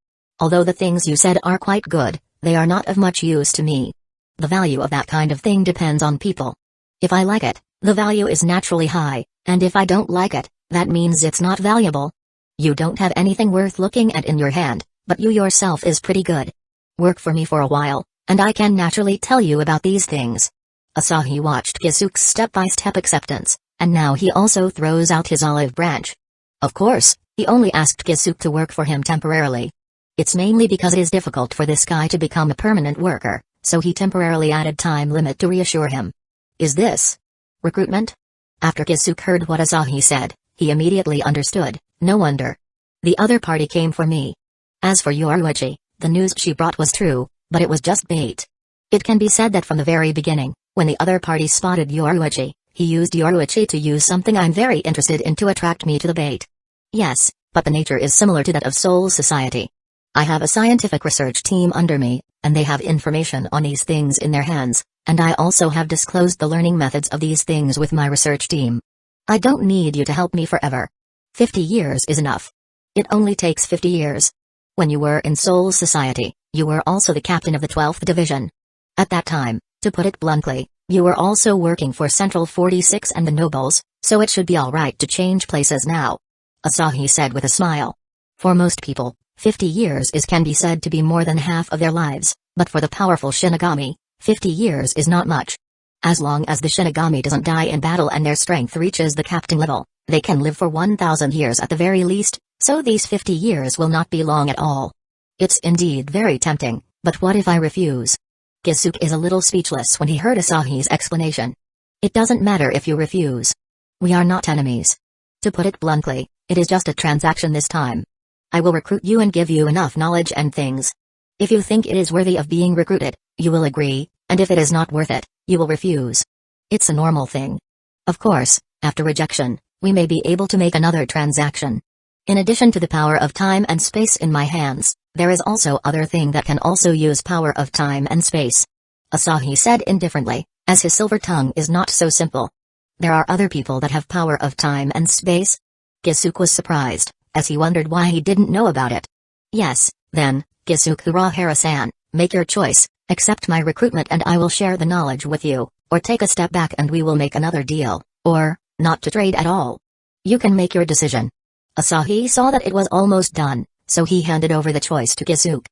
Although the things you said are quite good, they are not of much use to me. The value of that kind of thing depends on people. If I like it, the value is naturally high, and if I don't like it, that means it's not valuable. You don't have anything worth looking at in your hand, but you yourself is pretty good. Work for me for a while, and I can naturally tell you about these things. Asahi watched Kisuke's step-by-step acceptance, and now he also throws out his olive branch. Of course, he only asked Kisuke to work for him temporarily. It's mainly because it is difficult for this guy to become a permanent worker, so he temporarily added time limit to reassure him. Is this recruitment? After Kisuke heard what Asahi said, he immediately understood. No wonder. The other party came for me. As for Yoruichi, the news she brought was true, but it was just bait. It can be said that from the very beginning, when the other party spotted Yoruichi, he used Yoruichi to use something I'm very interested in to attract me to the bait. Yes, but the nature is similar to that of Soul Society. I have a scientific research team under me, and they have information on these things in their hands, and I also have disclosed the learning methods of these things with my research team. I don't need you to help me forever. 50 years is enough. It only takes 50 years. When you were in Soul Society, you were also the captain of the 12th Division. At that time, to put it bluntly, you were also working for Central 46 and the Nobles, so it should be alright to change places now. Asahi said with a smile. For most people, 50 years can be said to be more than half of their lives, but for the powerful Shinigami, 50 years is not much. As long as the Shinigami doesn't die in battle and their strength reaches the captain level, they can live for 1,000 years at the very least, so these 50 years will not be long at all. It's indeed very tempting, but what if I refuse? Kisuke is a little speechless when he heard Asahi's explanation. It doesn't matter if you refuse. We are not enemies. To put it bluntly, it is just a transaction this time. I will recruit you and give you enough knowledge and things. If you think it is worthy of being recruited, you will agree, and if it is not worth it, you will refuse. It's a normal thing. Of course, after rejection, we may be able to make another transaction. In addition to the power of time and space in my hands, there is also other thing that can also use power of time and space. Asahi said indifferently, as his silver tongue is not so simple. There are other people that have power of time and space? Kusagakure was surprised, as he wondered why he didn't know about it. Yes, then, Kusagakure-san, make your choice, accept my recruitment and I will share the knowledge with you, or take a step back and we will make another deal, or, not to trade at all. You can make your decision. Asahi saw that it was almost done, so he handed over the choice to Kusagakure.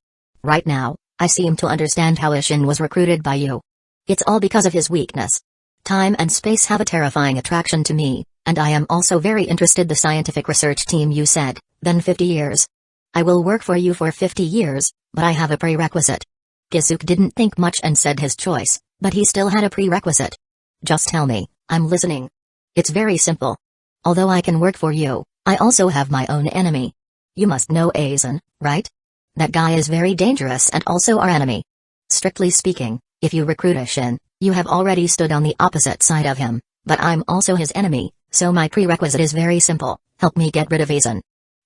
Right now, I seem to understand how Isshin was recruited by you. It's all because of his weakness. Time and space have a terrifying attraction to me, and I am also very interested the scientific research team you said, then 50 years. I will work for you for 50 years, but I have a prerequisite. Kusagakure didn't think much and said his choice, but he still had a prerequisite. Just tell me, I'm listening. It's very simple. Although I can work for you, I also have my own enemy. You must know Aizen, right? That guy is very dangerous and also our enemy. Strictly speaking, if you recruit Isshin, you have already stood on the opposite side of him, but I'm also his enemy, so my prerequisite is very simple, help me get rid of Aizen.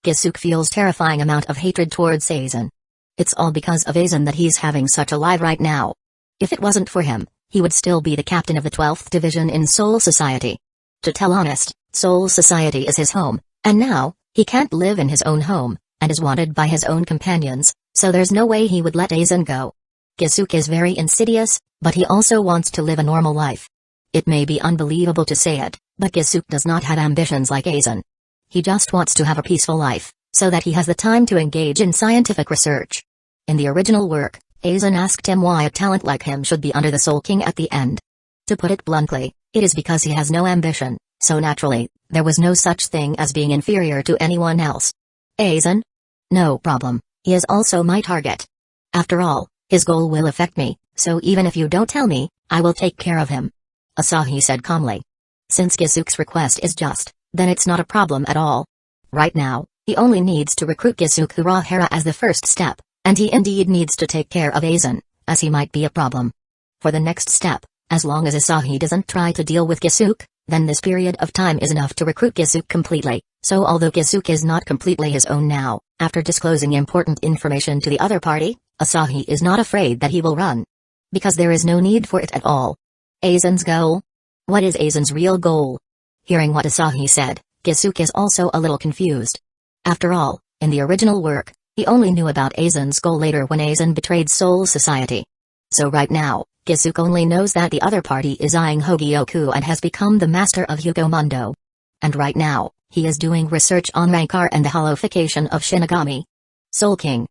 Kusagakure feels terrifying amount of hatred towards Aizen. It's all because of Aizen that he's having such a life right now. If it wasn't for him, he would still be the captain of the 12th division in Soul Society. To tell honest, Soul Society is his home, and now, he can't live in his own home, and is wanted by his own companions, so there's no way he would let Aizen go. Kusagakure is very insidious, but he also wants to live a normal life. It may be unbelievable to say it, but Kusagakure does not have ambitions like Aizen. He just wants to have a peaceful life, so that he has the time to engage in scientific research. In the original work, Aizen asked him why a talent like him should be under the Soul King at the end. To put it bluntly, it is because he has no ambition, so naturally, there was no such thing as being inferior to anyone else. Aizen? No problem, he is also my target. After all, his goal will affect me, so even if you don't tell me, I will take care of him. Asahi said calmly. Since Kisuke's request is just, then it's not a problem at all. Right now, he only needs to recruit Kusagakure as the first step, and he indeed needs to take care of Aizen, as he might be a problem. For the next step, as long as Asahi doesn't try to deal with Kusagakure, then this period of time is enough to recruit Kusagakure completely, so although Kusagakure is not completely his own now, after disclosing important information to the other party, Asahi is not afraid that he will run. Because there is no need for it at all. Aizen's goal? What is Aizen's real goal? Hearing what Asahi said, Kusagakure is also a little confused. After all, in the original work, he only knew about Aizen's goal later when Aizen betrayed Soul Society. So right now, Kusagakure only knows that the other party is eyeing Hueco and has become the master of Hueco Mundo. And right now, he is doing research on Rancor and the holification of Shinigami. Soul King.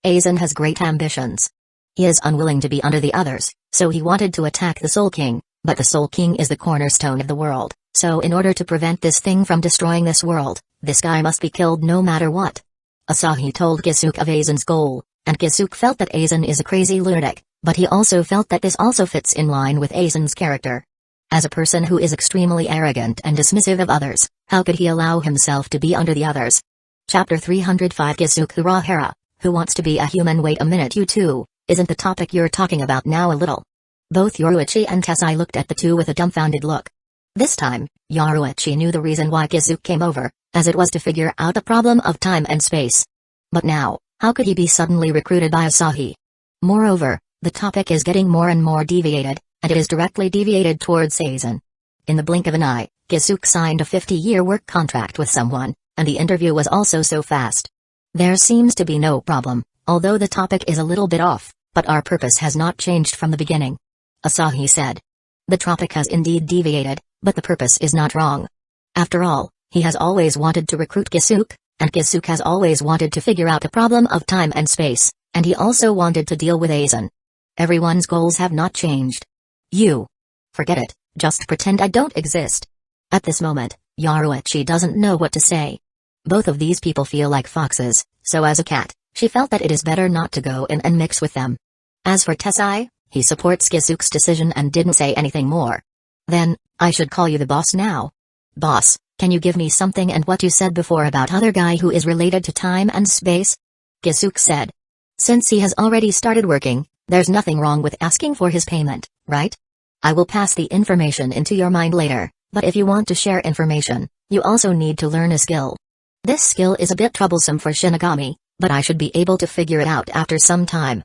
Aizen has great ambitions. He is unwilling to be under the others, so he wanted to attack the Soul King, but the Soul King is the cornerstone of the world, so in order to prevent this thing from destroying this world, this guy must be killed no matter what. Asahi told Kusagakure of Aizen's goal, and Kusagakure felt that Aizen is a crazy lunatic, but he also felt that this also fits in line with Aizen's character. As a person who is extremely arrogant and dismissive of others, how could he allow himself to be under the others? Chapter 305 Kusagakure, who wants to be a human? Wait a minute, you two, isn't the topic you're talking about now a little? Both Yoruichi and Tessai looked at the two with a dumbfounded look. This time, Yoruichi knew the reason why Kusagakure came over, as it was to figure out the problem of time and space. But now, how could he be suddenly recruited by Asahi? Moreover, the topic is getting more and more deviated, and it is directly deviated towards Aizen. In the blink of an eye, Kusagakure signed a 50-year work contract with someone, and the interview was also so fast. There seems to be no problem, although the topic is a little bit off, but our purpose has not changed from the beginning. Asahi said. The topic has indeed deviated, but the purpose is not wrong. After all, he has always wanted to recruit Kusagakure, and Kusagakure has always wanted to figure out the problem of time and space, and he also wanted to deal with Aizen. Everyone's goals have not changed. You. Forget it, just pretend I don't exist. At this moment, Yoruichi doesn't know what to say. Both of these people feel like foxes, so as a cat, she felt that it is better not to go in and mix with them. As for Tessai, he supports Kisuke's decision and didn't say anything more. Then, I should call you the boss now. Boss, can you give me something and what you said before about other guy who is related to time and space? Kusagakure said. Since he has already started working, there's nothing wrong with asking for his payment, right? I will pass the information into your mind later, but if you want to share information, you also need to learn a skill. This skill is a bit troublesome for Shinigami, but I should be able to figure it out after some time.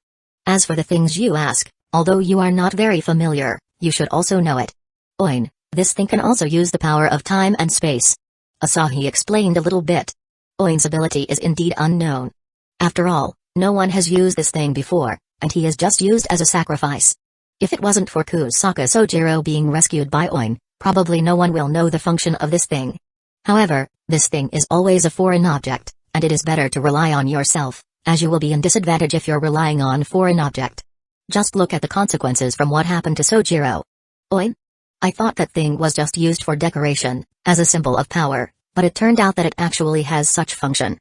As for the things you ask, although you are not very familiar, you should also know it. Oin, this thing can also use the power of time and space. Asahi explained a little bit. Oin's ability is indeed unknown. After all, no one has used this thing before, and he is just used as a sacrifice. If it wasn't for Kusaka Sojiro being rescued by Oin, probably no one will know the function of this thing. However, this thing is always a foreign object, and it is better to rely on yourself, as you will be in disadvantage if you're relying on foreign object. Just look at the consequences from what happened to Sojiro. Oin? I thought that thing was just used for decoration, as a symbol of power, but it turned out that it actually has such function.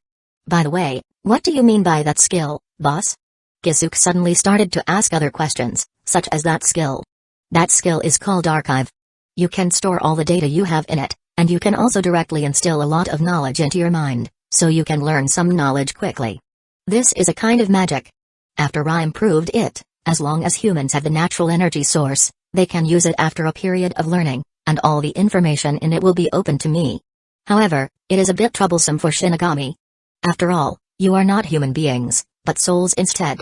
By the way, what do you mean by that skill, boss? Kisuke suddenly started to ask other questions, such as that skill. That skill is called Archive. You can store all the data you have in it, and you can also directly instill a lot of knowledge into your mind, so you can learn some knowledge quickly. This is a kind of magic. After Rhyme proved it, as long as humans have the natural energy source, they can use it after a period of learning, and all the information in it will be open to me. However, it is a bit troublesome for Shinigami. After all, you are not human beings, but souls instead.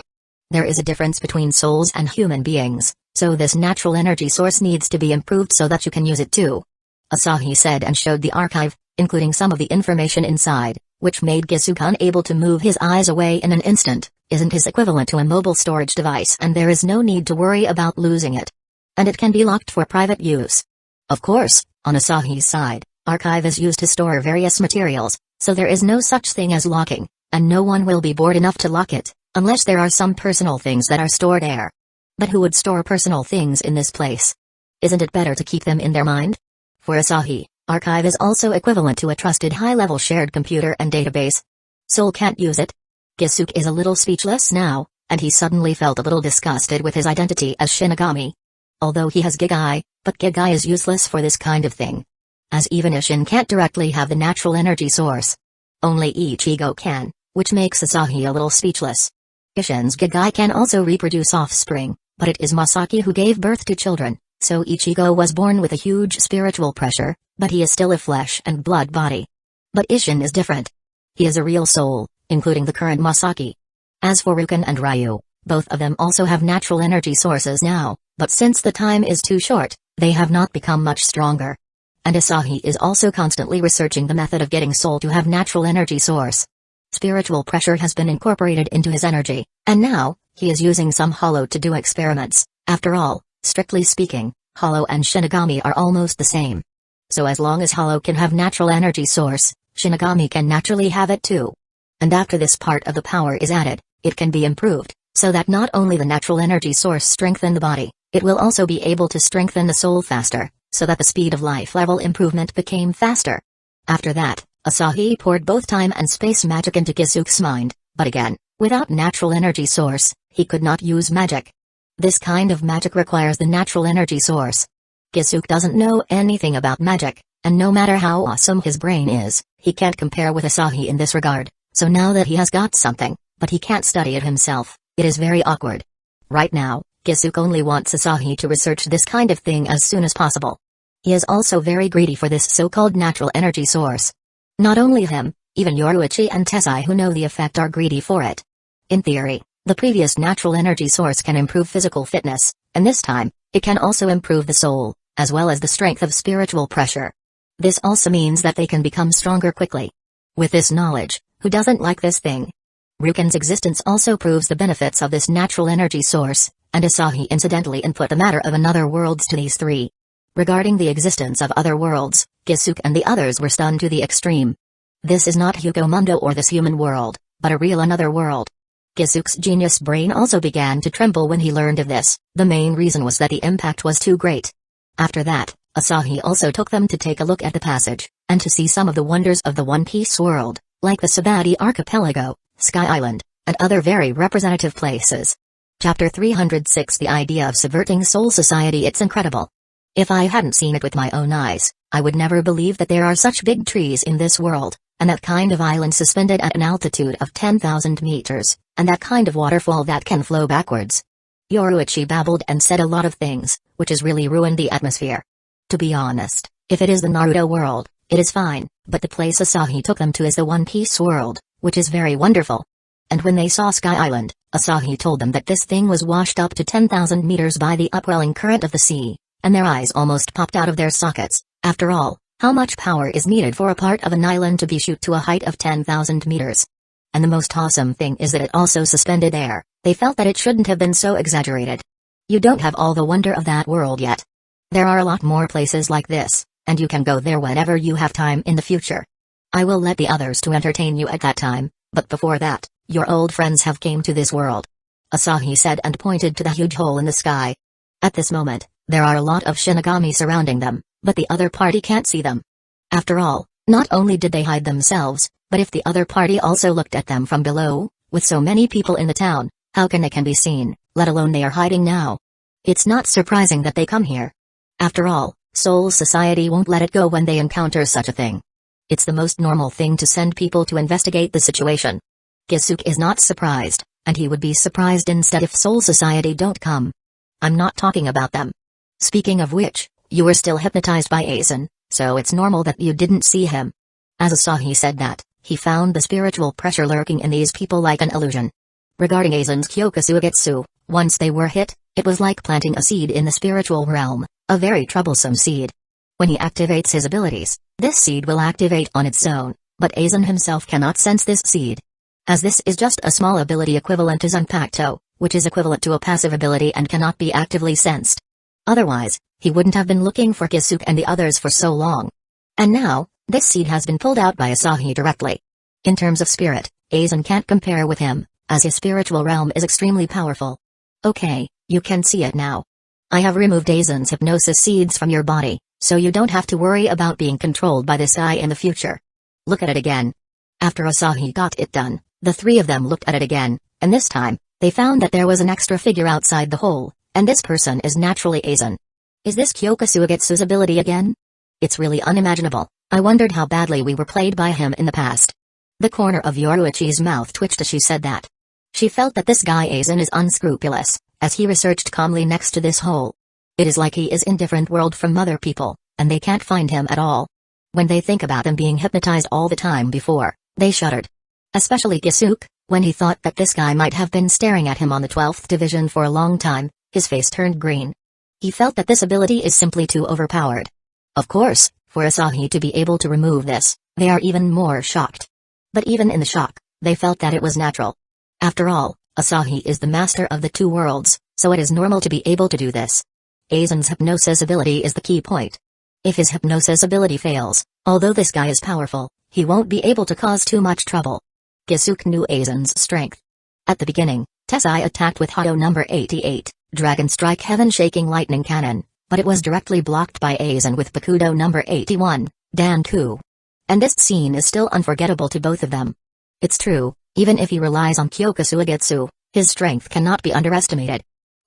There is a difference between souls and human beings, so this natural energy source needs to be improved so that you can use it too. Asahi said and showed the archive, including some of the information inside, which made Kisuke unable to move his eyes away in an instant. Isn't his equivalent to a mobile storage device, and there is no need to worry about losing it. And it can be locked for private use. Of course, on Asahi's side, archive is used to store various materials, so there is no such thing as locking, and no one will be bored enough to lock it, unless there are some personal things that are stored there. But who would store personal things in this place? Isn't it better to keep them in their mind? For Asahi, archive is also equivalent to a trusted high-level shared computer and database. Soul can't use it. Kisuke is a little speechless now, and he suddenly felt a little disgusted with his identity as Shinigami. Although he has Gigai, but Gigai is useless for this kind of thing. As even Ishin can't directly have the natural energy source. Only Ichigo can, which makes Asahi a little speechless. Ishin's Gigai can also reproduce offspring, but it is Masaki who gave birth to children, so Ichigo was born with a huge spiritual pressure, but he is still a flesh and blood body. But Ishin is different. He is a real soul, including the current Masaki. As for Ruken and Ryu, both of them also have natural energy sources now, but since the time is too short, they have not become much stronger. And Asahi is also constantly researching the method of getting Soul to have natural energy source. Spiritual pressure has been incorporated into his energy, and now, he is using some Hollow to do experiments. After all, strictly speaking, Hollow and Shinigami are almost the same. So as long as Hollow can have natural energy source, Shinigami can naturally have it too. And after this part of the power is added, it can be improved, so that not only the natural energy source strengthen the body, it will also be able to strengthen the soul faster, so that the speed of life level improvement became faster. After that, Asahi poured both time and space magic into Kisuke's mind, but again, without natural energy source, he could not use magic. This kind of magic requires the natural energy source. Kisuke doesn't know anything about magic, and no matter how awesome his brain is, he can't compare with Asahi in this regard, so now that he has got something, but he can't study it himself, it is very awkward. Right now, Kisuke only wants Asahi to research this kind of thing as soon as possible. He is also very greedy for this so-called natural energy source. Not only him, even Yoruichi and Tessai who know the effect are greedy for it. In theory, the previous natural energy source can improve physical fitness, and this time, it can also improve the soul, as well as the strength of spiritual pressure. This also means that they can become stronger quickly. With this knowledge, who doesn't like this thing? Ruken's existence also proves the benefits of this natural energy source, and Asahi incidentally input the matter of another worlds to these three. Regarding the existence of other worlds, Kisuke and the others were stunned to the extreme. This is not Hueco Mundo or this human world, but a real another world. Kisuke's genius brain also began to tremble when he learned of this. The main reason was that the impact was too great. After that, Asahi also took them to take a look at the passage, and to see some of the wonders of the One Piece world, like the Sabati Archipelago, Sky Island, and other very representative places. Chapter 306 The Idea of Subverting Soul Society. It's incredible. If I hadn't seen it with my own eyes, I would never believe that there are such big trees in this world, and that kind of island suspended at an altitude of 10,000 meters, and that kind of waterfall that can flow backwards. Yoruichi babbled and said a lot of things, which has really ruined the atmosphere. To be honest, if it is the Naruto world, it is fine, but the place Asahi took them to is the One Piece world, which is very wonderful. And when they saw Sky Island, Asahi told them that this thing was washed up to 10,000 meters by the upwelling current of the sea, and their eyes almost popped out of their sockets. After all, how much power is needed for a part of an island to be shoot to a height of 10,000 meters? And the most awesome thing is that it also suspended there. They felt that it shouldn't have been so exaggerated. You don't have all the wonder of that world yet. There are a lot more places like this, and you can go there whenever you have time in the future. I will let the others to entertain you at that time, but before that, your old friends have came to this world. Asahi said and pointed to the huge hole in the sky. At this moment, there are a lot of Shinigami surrounding them, but the other party can't see them. After all, not only did they hide themselves, but if the other party also looked at them from below, with so many people in the town, how can they be seen, let alone they are hiding now? It's not surprising that they come here. After all, Soul Society won't let it go when they encounter such a thing. It's the most normal thing to send people to investigate the situation. Kisuke is not surprised, and he would be surprised instead if Soul Society don't come. I'm not talking about them. Speaking of which, you were still hypnotized by Aizen, so it's normal that you didn't see him. As Asahi said that, he found the spiritual pressure lurking in these people like an illusion. Regarding Aizen's Kyokusugetsu, once they were hit, it was like planting a seed in the spiritual realm, a very troublesome seed. When he activates his abilities, this seed will activate on its own, but Aizen himself cannot sense this seed. As this is just a small ability equivalent to Zanpakuto, which is equivalent to a passive ability and cannot be actively sensed. Otherwise, he wouldn't have been looking for Kisuke and the others for so long. And now, this seed has been pulled out by Asahi directly. In terms of spirit, Aizen can't compare with him, as his spiritual realm is extremely powerful. Okay, you can see it now. I have removed Aizen's hypnosis seeds from your body, so you don't have to worry about being controlled by this guy in the future. Look at it again. After Asahi got it done, the three of them looked at it again, and this time, they found that there was an extra figure outside the hole, and this person is naturally Aizen. Is this Kyokusugetsu's ability again? It's really unimaginable. I wondered how badly we were played by him in the past. The corner of Yoruichi's mouth twitched as she said that. She felt that this guy Aizen is unscrupulous, as he researched calmly next to this hole. It is like he is in different world from other people, and they can't find him at all. When they think about him being hypnotized all the time before, they shuddered. Especially Kisuke, when he thought that this guy might have been staring at him on the 12th division for a long time, his face turned green. He felt that this ability is simply too overpowered. Of course, for Asahi to be able to remove this, they are even more shocked. But even in the shock, they felt that it was natural. After all, Asahi is the master of the two worlds, so it is normal to be able to do this. Aizen's hypnosis ability is the key point. If his hypnosis ability fails, although this guy is powerful, he won't be able to cause too much trouble. Kisuke knew Aizen's strength. At the beginning, Tessai attacked with Hueco number 88, Dragon Strike Heaven Shaking Lightning Cannon, but it was directly blocked by Aizen with Bakudo number 81, Danzō. And this scene is still unforgettable to both of them. It's true, even if he relies on Kyokusugetsu, his strength cannot be underestimated.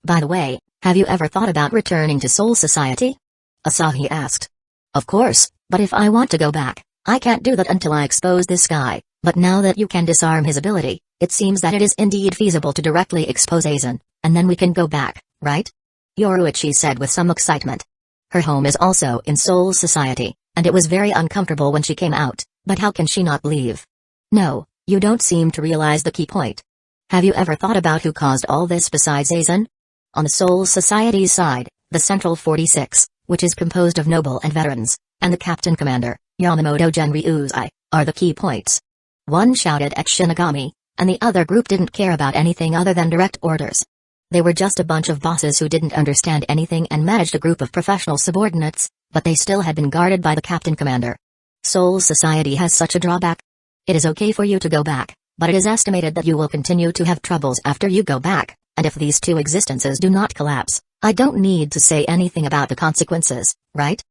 By the way, have you ever thought about returning to Soul Society? Asahi asked. Of course, but if I want to go back, I can't do that until I expose this guy, but now that you can disarm his ability, it seems that it is indeed feasible to directly expose Aizen, and then we can go back, right? Yoruichi said with some excitement. Her home is also in Soul Society, and it was very uncomfortable when she came out, but how can she not leave? No, you don't seem to realize the key point. Have you ever thought about who caused all this besides Aizen? On the Soul Society's side, the Central 46, which is composed of noble and veterans, and the Captain Commander, Yamamoto Genryusai, are the key points. One shouted at Shinigami, and the other group didn't care about anything other than direct orders. They were just a bunch of bosses who didn't understand anything and managed a group of professional subordinates, but they still had been guarded by the Captain Commander. Soul Society has such a drawback. It is okay for you to go back, but it is estimated that you will continue to have troubles after you go back, and if these two existences do not collapse, I don't need to say anything about the consequences, right?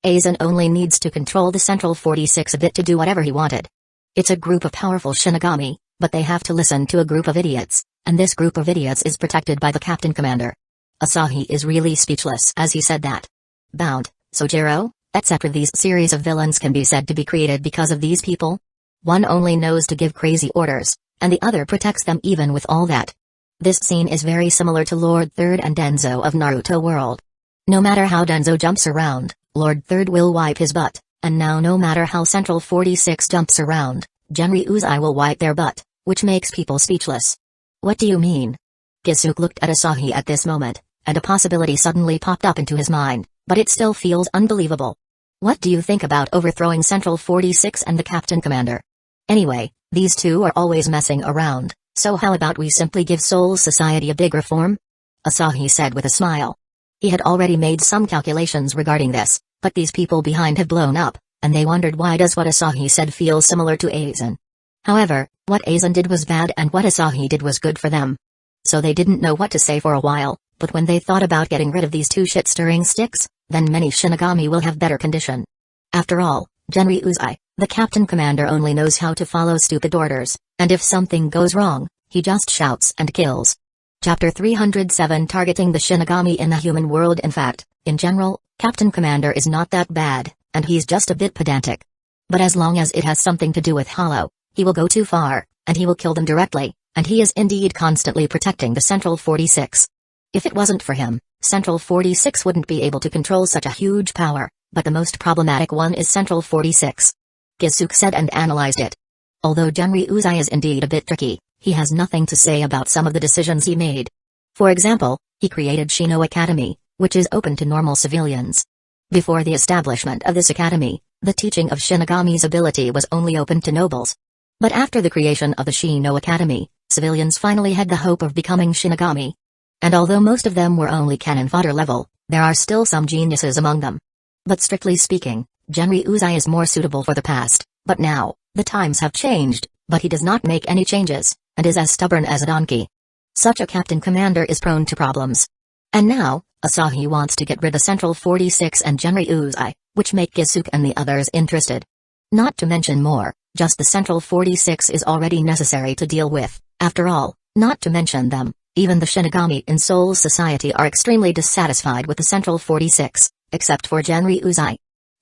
Aizen only needs to control the Central 46 a bit to do whatever he wanted. It's a group of powerful Shinigami, but they have to listen to a group of idiots, and this group of idiots is protected by the Captain Commander. Asahi is really speechless as he said that. Bound, Sojiro, etc. These series of villains can be said to be created because of these people? One only knows to give crazy orders, and the other protects them even with all that. This scene is very similar to Lord Third and Danzō of Naruto World. No matter how Danzō jumps around, Lord Third will wipe his butt, and now no matter how Central 46 jumps around, Genryu's will wipe their butt, which makes people speechless. What do you mean? Kisuke looked at Asahi at this moment, and a possibility suddenly popped up into his mind, but it still feels unbelievable. What do you think about overthrowing Central 46 and the Captain Commander? Anyway, these two are always messing around, so how about we simply give Soul Society a big reform? Asahi said with a smile. He had already made some calculations regarding this, but these people behind had blown up, and they wondered why does what Asahi said feel similar to Aizen. However, what Aizen did was bad and what Asahi did was good for them. So they didn't know what to say for a while, but when they thought about getting rid of these two shit-stirring sticks, then many Shinigami will have better condition. After all, Genryu's, the Captain Commander, only knows how to follow stupid orders, and if something goes wrong, he just shouts and kills. Chapter 307 Targeting the Shinigami in the Human World. In fact, in general, Captain Commander is not that bad, and he's just a bit pedantic. But as long as it has something to do with Hollow, he will go too far, and he will kill them directly, and he is indeed constantly protecting the Central 46. If it wasn't for him, Central 46 wouldn't be able to control such a huge power, but the most problematic one is Central 46. Kisuke said and analyzed it. Although Genryu's is indeed a bit tricky, he has nothing to say about some of the decisions he made. For example, he created Shino Academy, which is open to normal civilians. Before the establishment of this academy, the teaching of Shinigami's ability was only open to nobles. But after the creation of the Shino Academy, civilians finally had the hope of becoming Shinigami. And although most of them were only cannon fodder level, there are still some geniuses among them. But strictly speaking, Genryu's is more suitable for the past, but now, the times have changed, but he does not make any changes, and is as stubborn as a donkey. Such a Captain Commander is prone to problems. And now, Asahi wants to get rid of Central 46 and Genryu's, which make Kisuke and the others interested. Not to mention more, just the Central 46 is already necessary to deal with, after all, not to mention them, even the Shinigami in Soul Society are extremely dissatisfied with the Central 46, except for Genryu's.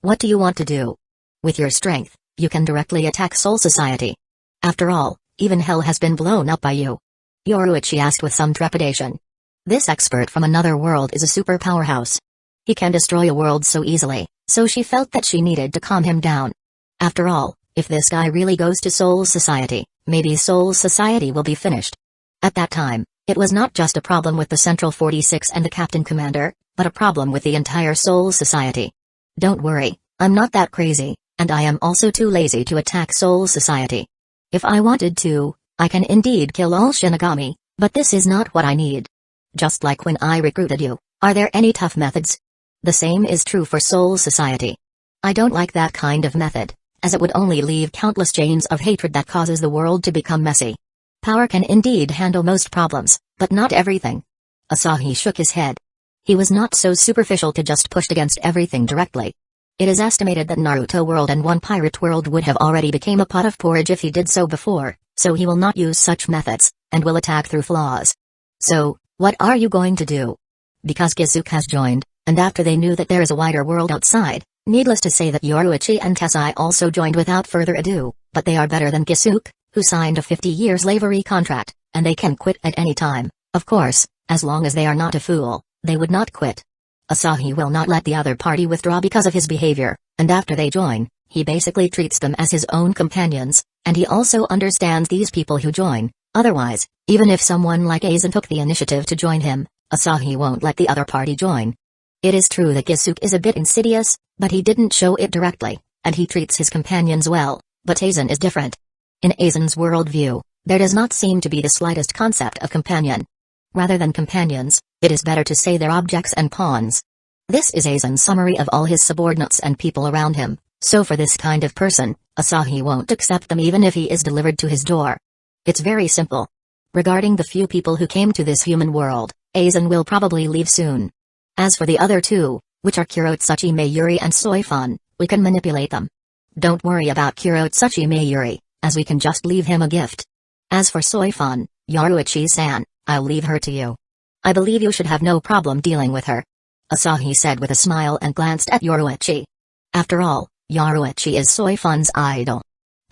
What do you want to do? With your strength, you can directly attack Soul Society. After all, even hell has been blown up by you. Yoruichi asked with some trepidation. This expert from another world is a super powerhouse. He can destroy a world so easily, so she felt that she needed to calm him down. After all, if this guy really goes to Soul Society, maybe Soul Society will be finished. At that time, it was not just a problem with the Central 46 and the Captain Commander, but a problem with the entire Soul Society. Don't worry, I'm not that crazy, and I am also too lazy to attack Soul Society. If I wanted to, I can indeed kill all Shinigami, but this is not what I need. Just like when I recruited you, are there any tough methods? The same is true for Soul Society. I don't like that kind of method, as it would only leave countless chains of hatred that causes the world to become messy. Power can indeed handle most problems, but not everything. Asahi shook his head. He was not so superficial to just push against everything directly. It is estimated that Naruto World and One Pirate World would have already become a pot of porridge if he did so before, so he will not use such methods, and will attack through flaws. So, what are you going to do? Because Kisuke has joined, and after they knew that there is a wider world outside, needless to say that Yoruichi and Tessai also joined without further ado, but they are better than Kisuke, who signed a 50-year slavery contract, and they can quit at any time, of course, as long as they are not a fool, they would not quit. Asahi will not let the other party withdraw because of his behavior, and after they join, he basically treats them as his own companions, and he also understands these people who join. Otherwise, even if someone like Aizen took the initiative to join him, Asahi won't let the other party join. It is true that Kisuke is a bit insidious, but he didn't show it directly, and he treats his companions well, but Aizen is different. In Aizen's worldview, there does not seem to be the slightest concept of companion. Rather than companions, it is better to say they're objects and pawns. This is Aizen's summary of all his subordinates and people around him, so for this kind of person, Asahi won't accept them even if he is delivered to his door. It's very simple. Regarding the few people who came to this human world, Aizen will probably leave soon. As for the other two, which are Kurotsuchi Mayuri and Soifan, we can manipulate them. Don't worry about Kurotsuchi Mayuri, as we can just leave him a gift. As for Soifan, Yoruichi-san, I'll leave her to you. I believe you should have no problem dealing with her. Asahi said with a smile and glanced at Yoruichi. After all, Yoruichi is Soifan's idol.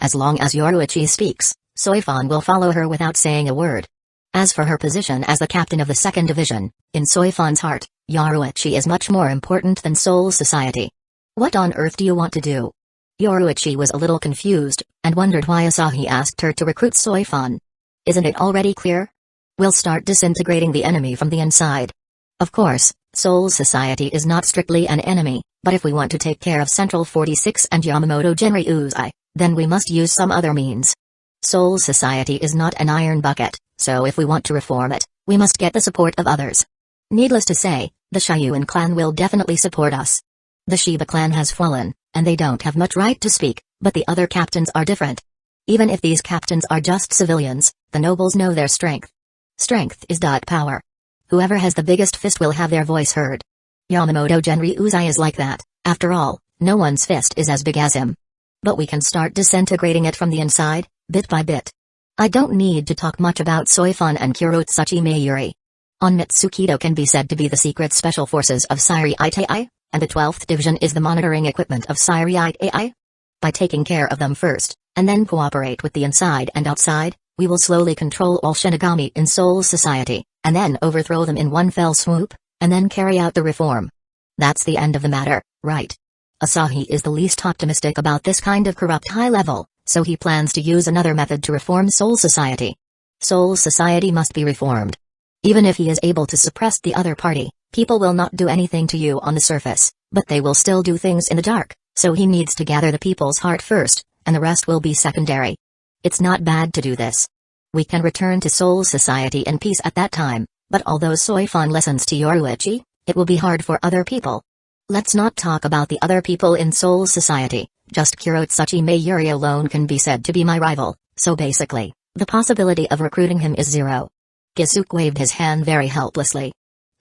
As long as Yoruichi speaks, Soifan will follow her without saying a word. As for her position as the captain of the 2nd Division, in Soifan's heart, Yoruichi is much more important than Soul Society. What on earth do you want to do? Yoruichi was a little confused, and wondered why Asahi asked her to recruit Soifan. Isn't it already clear? We'll start disintegrating the enemy from the inside. Of course, Soul Society is not strictly an enemy, but if we want to take care of Central 46 and Yamamoto Genryusai, then we must use some other means. Soul Society is not an iron bucket, so if we want to reform it, we must get the support of others. Needless to say, the Shiyuan clan will definitely support us. The Shiba clan has fallen, and they don't have much right to speak, but the other captains are different. Even if these captains are just civilians, the nobles know their strength. Strength is power. Whoever has the biggest fist will have their voice heard. Yamamoto Genryusai is like that. After all, no one's fist is as big as him. But we can start disintegrating it from the inside, bit by bit. I don't need to talk much about Soifan and Kurotsuchi Mayuri. On Mitsukido can be said to be the secret special forces of Siri Itai, and the 12th Division is the monitoring equipment of Siri Itai. By taking care of them first, and then cooperate with the inside and outside, we will slowly control all Shinigami in Soul Society, and then overthrow them in one fell swoop, and then carry out the reform. That's the end of the matter, right? Asahi is the least optimistic about this kind of corrupt high level, so he plans to use another method to reform Soul Society. Soul Society must be reformed. Even if he is able to suppress the other party, people will not do anything to you on the surface, but they will still do things in the dark, so he needs to gather the people's heart first, and the rest will be secondary. It's not bad to do this. We can return to Soul Society in peace at that time, but although Soifan listens to Yoruichi, it will be hard for other people. Let's not talk about the other people in Soul Society, just Kurotsuchi Mayuri alone can be said to be my rival, so basically, the possibility of recruiting him is zero. Kisuke waved his hand very helplessly.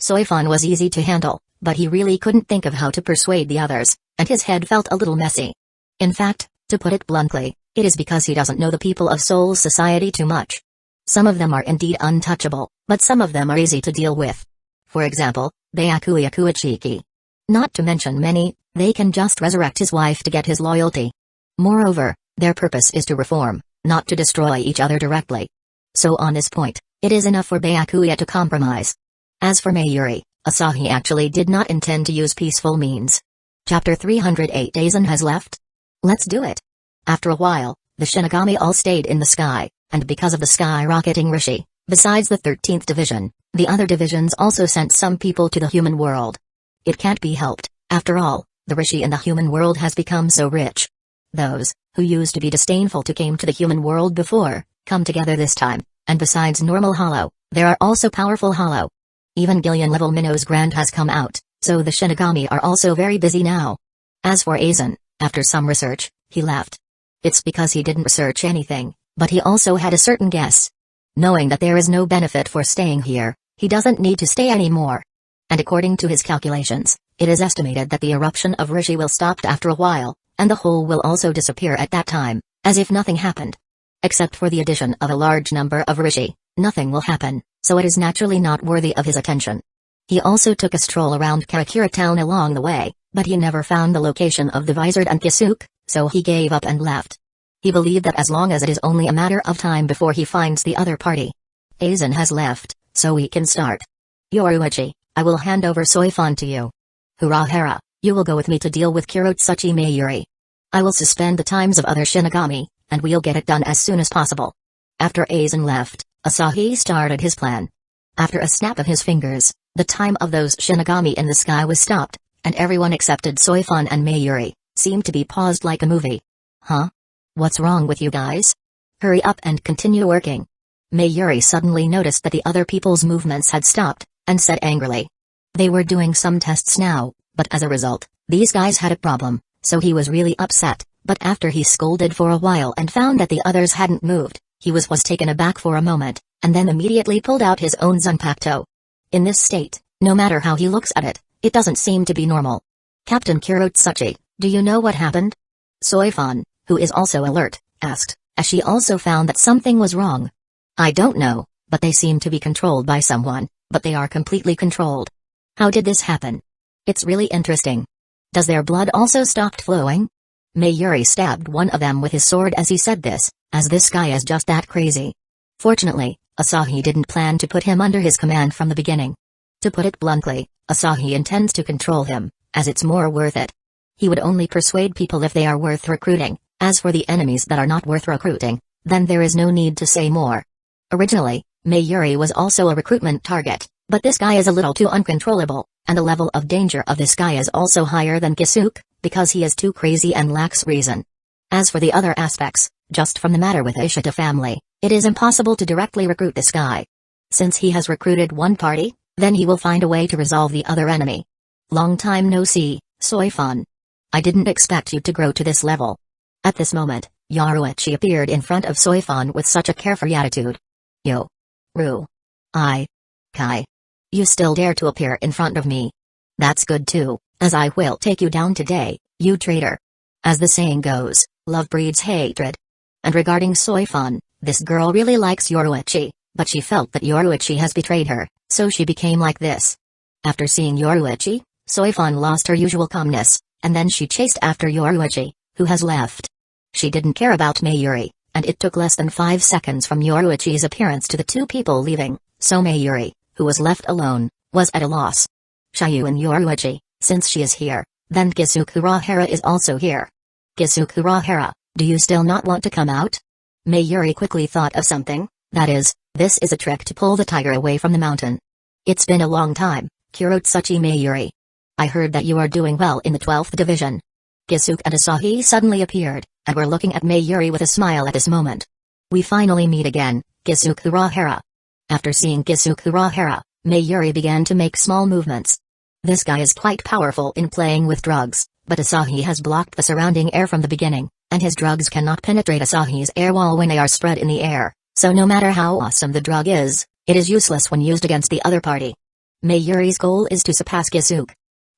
Soifan was easy to handle, but he really couldn't think of how to persuade the others, and his head felt a little messy. In fact, to put it bluntly, it is because he doesn't know the people of Soul Society too much. Some of them are indeed untouchable, but some of them are easy to deal with. For example, Byakuya Kuichiki. Not to mention many, they can just resurrect his wife to get his loyalty. Moreover, their purpose is to reform, not to destroy each other directly. So on this point, it is enough for Byakuya to compromise. As for Mayuri, Asahi actually did not intend to use peaceful means. Chapter 308 Aizen has left? Let's do it. After a while, the Shinigami all stayed in the sky, and because of the skyrocketing Rishi, besides the 13th Division, the other divisions also sent some people to the human world. It can't be helped, after all, the Rishi in the human world has become so rich. Those, who used to be disdainful to came to the human world before, come together this time, and besides normal Hollow, there are also powerful Hollow. Even Gillian-level Minnow's Grand has come out, so the Shinigami are also very busy now. As for Aizen, after some research, he left. It's because he didn't research anything, but he also had a certain guess. Knowing that there is no benefit for staying here, he doesn't need to stay anymore. And according to his calculations, it is estimated that the eruption of Rishi will stop after a while, and the hole will also disappear at that time, as if nothing happened. Except for the addition of a large number of Rishi, nothing will happen, so it is naturally not worthy of his attention. He also took a stroll around Karakura town along the way, but he never found the location of the Visored and Kisuke, so he gave up and left. He believed that as long as it is only a matter of time before he finds the other party. Aizen has left, so we can start. Yoruichi, I will hand over Soifan to you. Urahara, you will go with me to deal with Kurotsuchi Mayuri. I will suspend the times of other Shinigami, and we'll get it done as soon as possible. After Aizen left, Asahi started his plan. After a snap of his fingers, the time of those Shinigami in the sky was stopped, and everyone excepted Soifan and Mayuri seemed to be paused like a movie. Huh? What's wrong with you guys? Hurry up and continue working. Mayuri suddenly noticed that the other people's movements had stopped, and said angrily. They were doing some tests now, but as a result, these guys had a problem, so he was really upset, but after he scolded for a while and found that the others hadn't moved, he was taken aback for a moment, and then immediately pulled out his own Zanpakuto. In this state, no matter how he looks at it, it doesn't seem to be normal. Captain Kurotsuchi, do you know what happened? Soifan, who is also alert, asked, as she also found that something was wrong. I don't know, but they seem to be controlled by someone, but they are completely controlled. How did this happen? It's really interesting. Does their blood also stop flowing? Mayuri stabbed one of them with his sword as he said this, as this guy is just that crazy. Fortunately, Asahi didn't plan to put him under his command from the beginning. To put it bluntly, Asahi intends to control him, as it's more worth it. He would only persuade people if they are worth recruiting. As for the enemies that are not worth recruiting, then there is no need to say more. Originally, Mayuri was also a recruitment target, but this guy is a little too uncontrollable, and the level of danger of this guy is also higher than Kisuke, because he is too crazy and lacks reason. As for the other aspects, just from the matter with Ishita family, it is impossible to directly recruit this guy. Since he has recruited one party, then he will find a way to resolve the other enemy. Long time no see, Soifun. I didn't expect you to grow to this level. At this moment, Yaruichi appeared in front of Soifun with such a carefree attitude. Yo. Ru. Kai. You still dare to appear in front of me. That's good too, as I will take you down today, you traitor. As the saying goes, love breeds hatred. And regarding Soifun, this girl really likes Yoruichi, but she felt that Yoruichi has betrayed her, so she became like this. After seeing Yoruichi, Soifun lost her usual calmness, and then she chased after Yoruichi, who has left. She didn't care about Mayuri, and it took less than 5 seconds from Yoruichi's appearance to the two people leaving, so Mayuri, who was left alone, was at a loss. Shiyu and Yoruichi, since she is here, then Kusagakure is also here. Kusagakure, do you still not want to come out? Mayuri quickly thought of something, that is, this is a trick to pull the tiger away from the mountain. It's been a long time, Kurotsuchi Mayuri. I heard that you are doing well in the 12th division. Kisuke and Asahi suddenly appeared, and were looking at Mayuri with a smile at this moment. We finally meet again, Kusagakure. After seeing Kusagakure, Mayuri began to make small movements. This guy is quite powerful in playing with drugs, but Asahi has blocked the surrounding air from the beginning, and his drugs cannot penetrate Asahi's air wall when they are spread in the air, so no matter how awesome the drug is, it is useless when used against the other party. Mayuri's goal is to surpass Kisuke.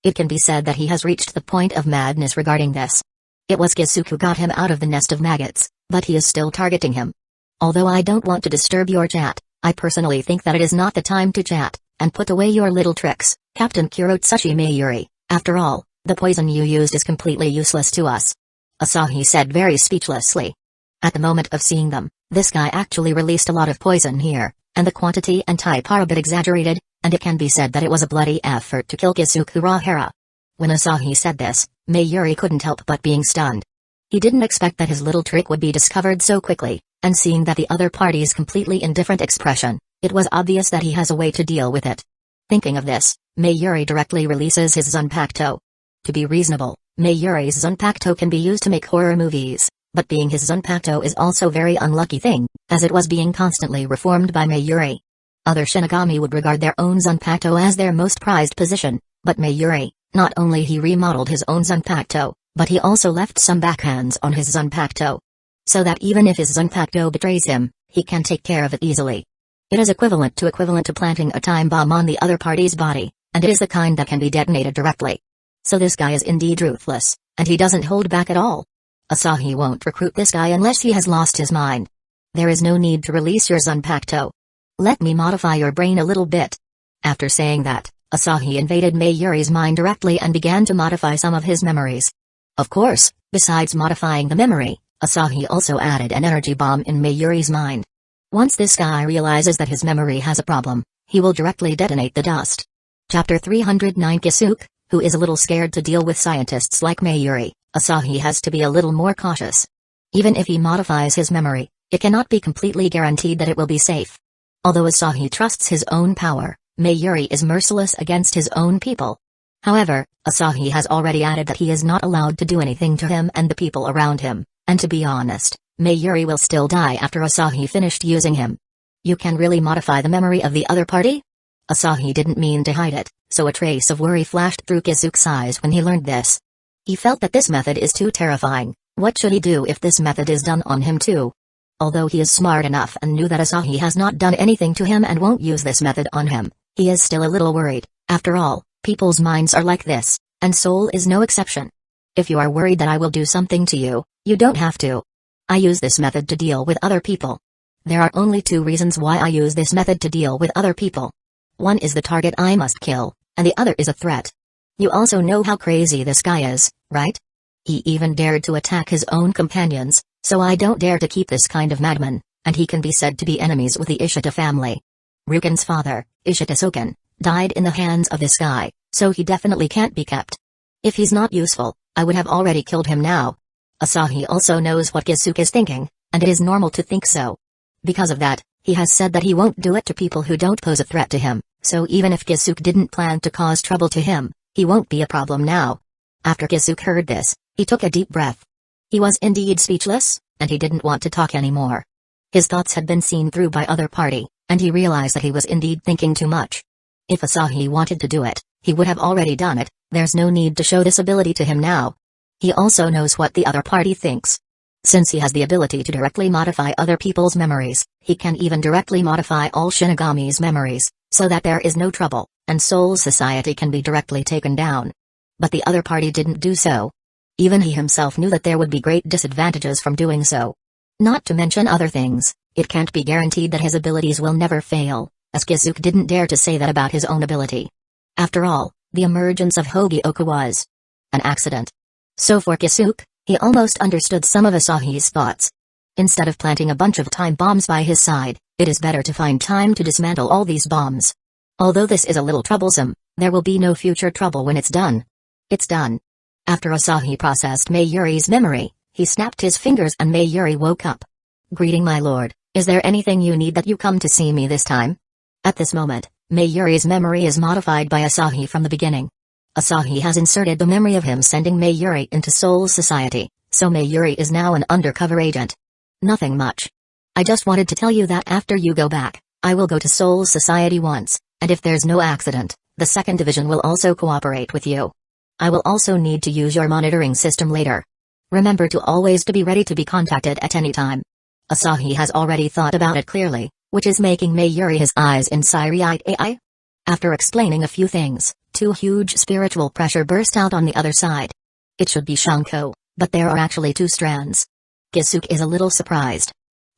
It can be said that he has reached the point of madness regarding this. It was Kisuke who got him out of the nest of maggots, but he is still targeting him. Although I don't want to disturb your chat, I personally think that it is not the time to chat, and put away your little tricks, Captain Kurotsuchi Mayuri. After all, the poison you used is completely useless to us. Asahi said very speechlessly. At the moment of seeing them, this guy actually released a lot of poison here, and the quantity and type are a bit exaggerated, and it can be said that it was a bloody effort to kill Kusagakure. When Asahi said this, Mayuri couldn't help but being stunned. He didn't expect that his little trick would be discovered so quickly, and seeing that the other party's completely indifferent expression, it was obvious that he has a way to deal with it. Thinking of this, Mayuri directly releases his Zanpakuto. To be reasonable, Mayuri's Zanpakuto can be used to make horror movies, but being his Zanpakuto is also very unlucky thing, as it was being constantly reformed by Mayuri. Other Shinigami would regard their own Zanpakuto as their most prized position, but Mayuri, not only he remodeled his own Zanpakuto, but he also left some backhands on his Zanpakuto. So that even if his Zanpakuto betrays him, he can take care of it easily. It is equivalent to planting a time bomb on the other party's body, and it is the kind that can be detonated directly. So this guy is indeed ruthless, and he doesn't hold back at all. Asahi won't recruit this guy unless he has lost his mind. There is no need to release your Zanpakuto. Let me modify your brain a little bit. After saying that, Asahi invaded Mayuri's mind directly and began to modify some of his memories. Of course, besides modifying the memory, Asahi also added an energy bomb in Mayuri's mind. Once this guy realizes that his memory has a problem, he will directly detonate the dust. Chapter 309 Kisuke, who is a little scared to deal with scientists like Mayuri, Asahi has to be a little more cautious. Even if he modifies his memory, it cannot be completely guaranteed that it will be safe. Although Asahi trusts his own power, Mayuri is merciless against his own people. However, Asahi has already added that he is not allowed to do anything to him and the people around him, and to be honest, Mayuri will still die after Asahi finished using him. You can really modify the memory of the other party? Asahi didn't mean to hide it, so a trace of worry flashed through Kisuke's eyes when he learned this. He felt that this method is too terrifying. What should he do if this method is done on him too? Although he is smart enough and knew that Asahi has not done anything to him and won't use this method on him, he is still a little worried. After all, people's minds are like this, and Soul is no exception. If you are worried that I will do something to you, you don't have to. I use this method to deal with other people. There are only two reasons why I use this method to deal with other people. One is the target I must kill, and the other is a threat. You also know how crazy this guy is, right? He even dared to attack his own companions, so I don't dare to keep this kind of madman, and he can be said to be enemies with the Ishita family. Ruken's father, Ishita Soken, died in the hands of this guy, so he definitely can't be kept. If he's not useful, I would have already killed him now. Asahi also knows what Kisuke is thinking, and it is normal to think so. Because of that, he has said that he won't do it to people who don't pose a threat to him, so even if Kisuke didn't plan to cause trouble to him, he won't be a problem now. After Kisuke heard this, he took a deep breath. He was indeed speechless, and he didn't want to talk anymore. His thoughts had been seen through by other party, and he realized that he was indeed thinking too much. If Asahi wanted to do it, he would have already done it. There's no need to show this ability to him now. He also knows what the other party thinks. Since he has the ability to directly modify other people's memories, he can even directly modify all Shinigami's memories, so that there is no trouble, and Soul Society can be directly taken down. But the other party didn't do so. Even he himself knew that there would be great disadvantages from doing so. Not to mention other things, it can't be guaranteed that his abilities will never fail, as Kisuke didn't dare to say that about his own ability. After all, the emergence of Hueco was an accident. So for Kisuke, he almost understood some of Asahi's thoughts. Instead of planting a bunch of time bombs by his side, it is better to find time to dismantle all these bombs. Although this is a little troublesome, there will be no future trouble when it's done. It's done. After Asahi processed Mayuri's memory, he snapped his fingers and Mayuri woke up. Greeting my lord, is there anything you need that you come to see me this time? At this moment, Mayuri's memory is modified by Asahi from the beginning. Asahi has inserted the memory of him sending Mayuri into Soul Society, so Mayuri is now an undercover agent. Nothing much. I just wanted to tell you that after you go back, I will go to Soul Society once, and if there's no accident, the second division will also cooperate with you. I will also need to use your monitoring system later. Remember to always be ready to be contacted at any time. Asahi has already thought about it clearly, which is making Mayuri his eyes in Siriite AI. After explaining a few things, two huge spiritual pressure burst out on the other side. It should be Shunko, but there are actually two strands. Kisuke is a little surprised.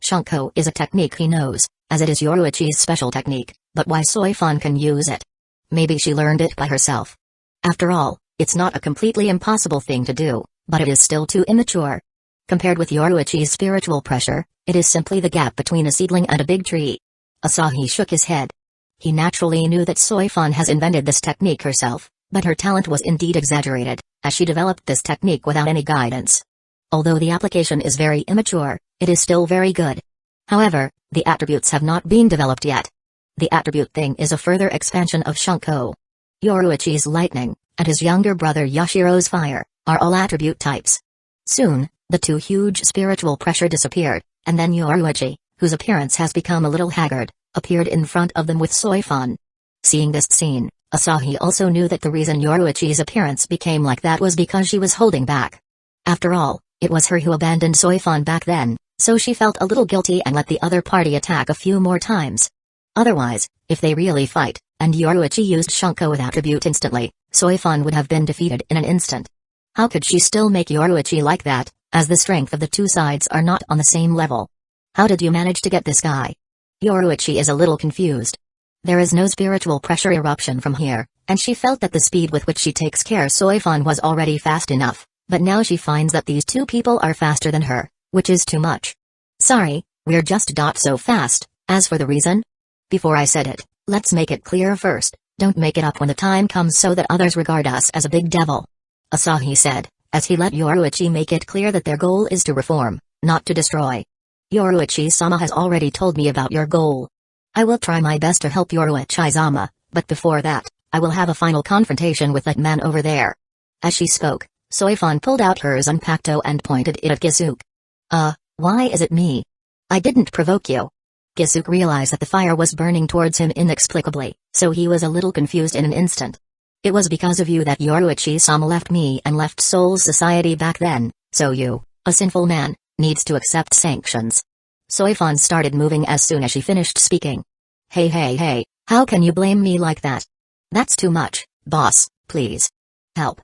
Shunko is a technique he knows, as it is Yoruichi's special technique, but why Soifan can use it? Maybe she learned it by herself. After all, it's not a completely impossible thing to do, but it is still too immature. Compared with Yoruichi's spiritual pressure, it is simply the gap between a seedling and a big tree. Asahi shook his head. He naturally knew that Soifan has invented this technique herself, but her talent was indeed exaggerated, as she developed this technique without any guidance. Although the application is very immature, it is still very good. However, the attributes have not been developed yet. The attribute thing is a further expansion of Shunko. Yoruichi's lightning, and his younger brother Yashiro's fire, are all attribute types. Soon, the two huge spiritual pressure disappeared, and then Yoruichi, whose appearance has become a little haggard, appeared in front of them with Soifan. Seeing this scene, Asahi also knew that the reason Yoruichi's appearance became like that was because she was holding back. After all, it was her who abandoned Soifan back then, so she felt a little guilty and let the other party attack a few more times. Otherwise, if they really fight, and Yoruichi used Shunko with attribute instantly, Soifan would have been defeated in an instant. How could she still make Yoruichi like that, as the strength of the two sides are not on the same level? How did you manage to get this guy? Yoruichi is a little confused. There is no spiritual pressure eruption from here, and she felt that the speed with which she takes care Soifan was already fast enough, but now she finds that these two people are faster than her, which is too much. Sorry, we're just so fast. As for the reason? Before I said it, let's make it clear first, don't make it up when the time comes so that others regard us as a big devil. Asahi said, as he let Yoruichi make it clear that their goal is to reform, not to destroy. Yoruichi-sama has already told me about your goal. I will try my best to help Yoruichi-sama, but before that, I will have a final confrontation with that man over there. As she spoke, Soifan pulled out her Zanpakuto and pointed it at Kisuke. Why is it me? I didn't provoke you. Kisuke realized that the fire was burning towards him inexplicably, so he was a little confused in an instant. It was because of you that Yoruichi-sama left me and left Soul Society back then, so you, a sinful man, needs to accept sanctions. Soifan started moving as soon as she finished speaking. Hey, how can you blame me like that? That's too much, boss, please. Help.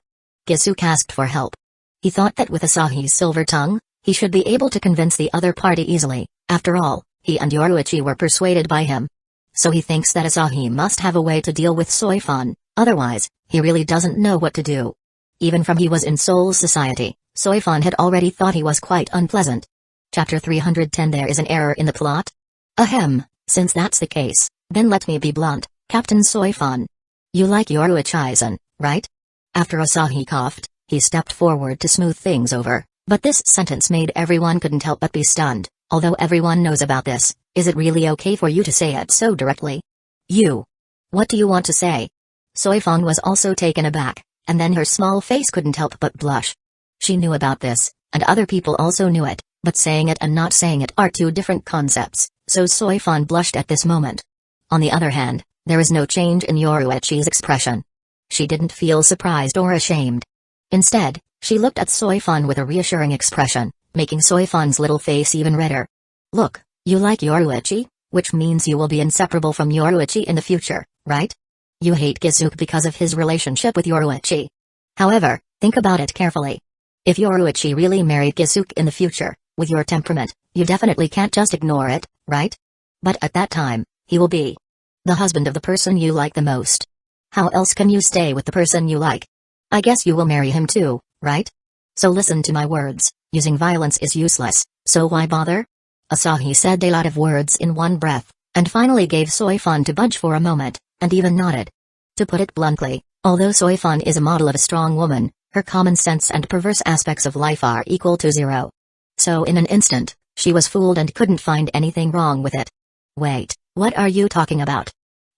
Kisuke asked for help. He thought that with Asahi's silver tongue, he should be able to convince the other party easily. After all, he and Yoruichi were persuaded by him. So he thinks that Asahi must have a way to deal with Soifan, otherwise, he really doesn't know what to do. Even from he was in Soul Society, Soifan had already thought he was quite unpleasant. Chapter 310 There is an error in the plot? Ahem, since that's the case, then let me be blunt, Captain Soifan. You like your Aizen, right? After Asahi coughed, he stepped forward to smooth things over, but this sentence made everyone couldn't help but be stunned. Although everyone knows about this, is it really okay for you to say it so directly? You. What do you want to say? Soifan was also taken aback, and then her small face couldn't help but blush. She knew about this, and other people also knew it, but saying it and not saying it are two different concepts, so Soifan blushed at this moment. On the other hand, there is no change in Yoruichi's expression. She didn't feel surprised or ashamed. Instead, she looked at Soifan with a reassuring expression, making Soifan's little face even redder. Look, you like Yoruichi, which means you will be inseparable from Yoruichi in the future, right? You hate Kusagakure because of his relationship with Yoruichi. However, think about it carefully. If Yoruichi really married Kusagakure in the future, with your temperament, you definitely can't just ignore it, right? But at that time, he will be the husband of the person you like the most. How else can you stay with the person you like? I guess you will marry him too, right? So listen to my words, using violence is useless, so why bother? Asahi said a lot of words in one breath, and finally gave Soifan to budge for a moment, and even nodded. To put it bluntly, although Soifan is a model of a strong woman, her common sense and perverse aspects of life are equal to zero. So in an instant, she was fooled and couldn't find anything wrong with it. Wait, what are you talking about?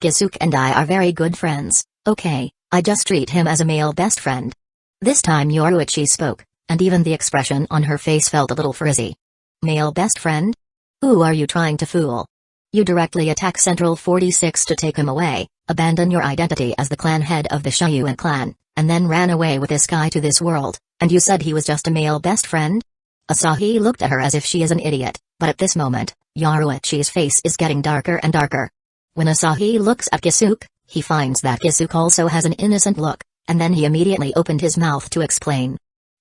Kusagakure and I are very good friends, okay, I just treat him as a male best friend. This time Yoruichi spoke, and even the expression on her face felt a little frizzy. Male best friend? Who are you trying to fool? You directly attack Central 46 to take him away, abandon your identity as the clan head of the Shuyuan clan, and then ran away with this guy to this world, and you said he was just a male best friend? Asahi looked at her as if she is an idiot, but at this moment, Yoruichi's face is getting darker and darker. When Asahi looks at Kusagakure, he finds that Kusagakure also has an innocent look, and then he immediately opened his mouth to explain.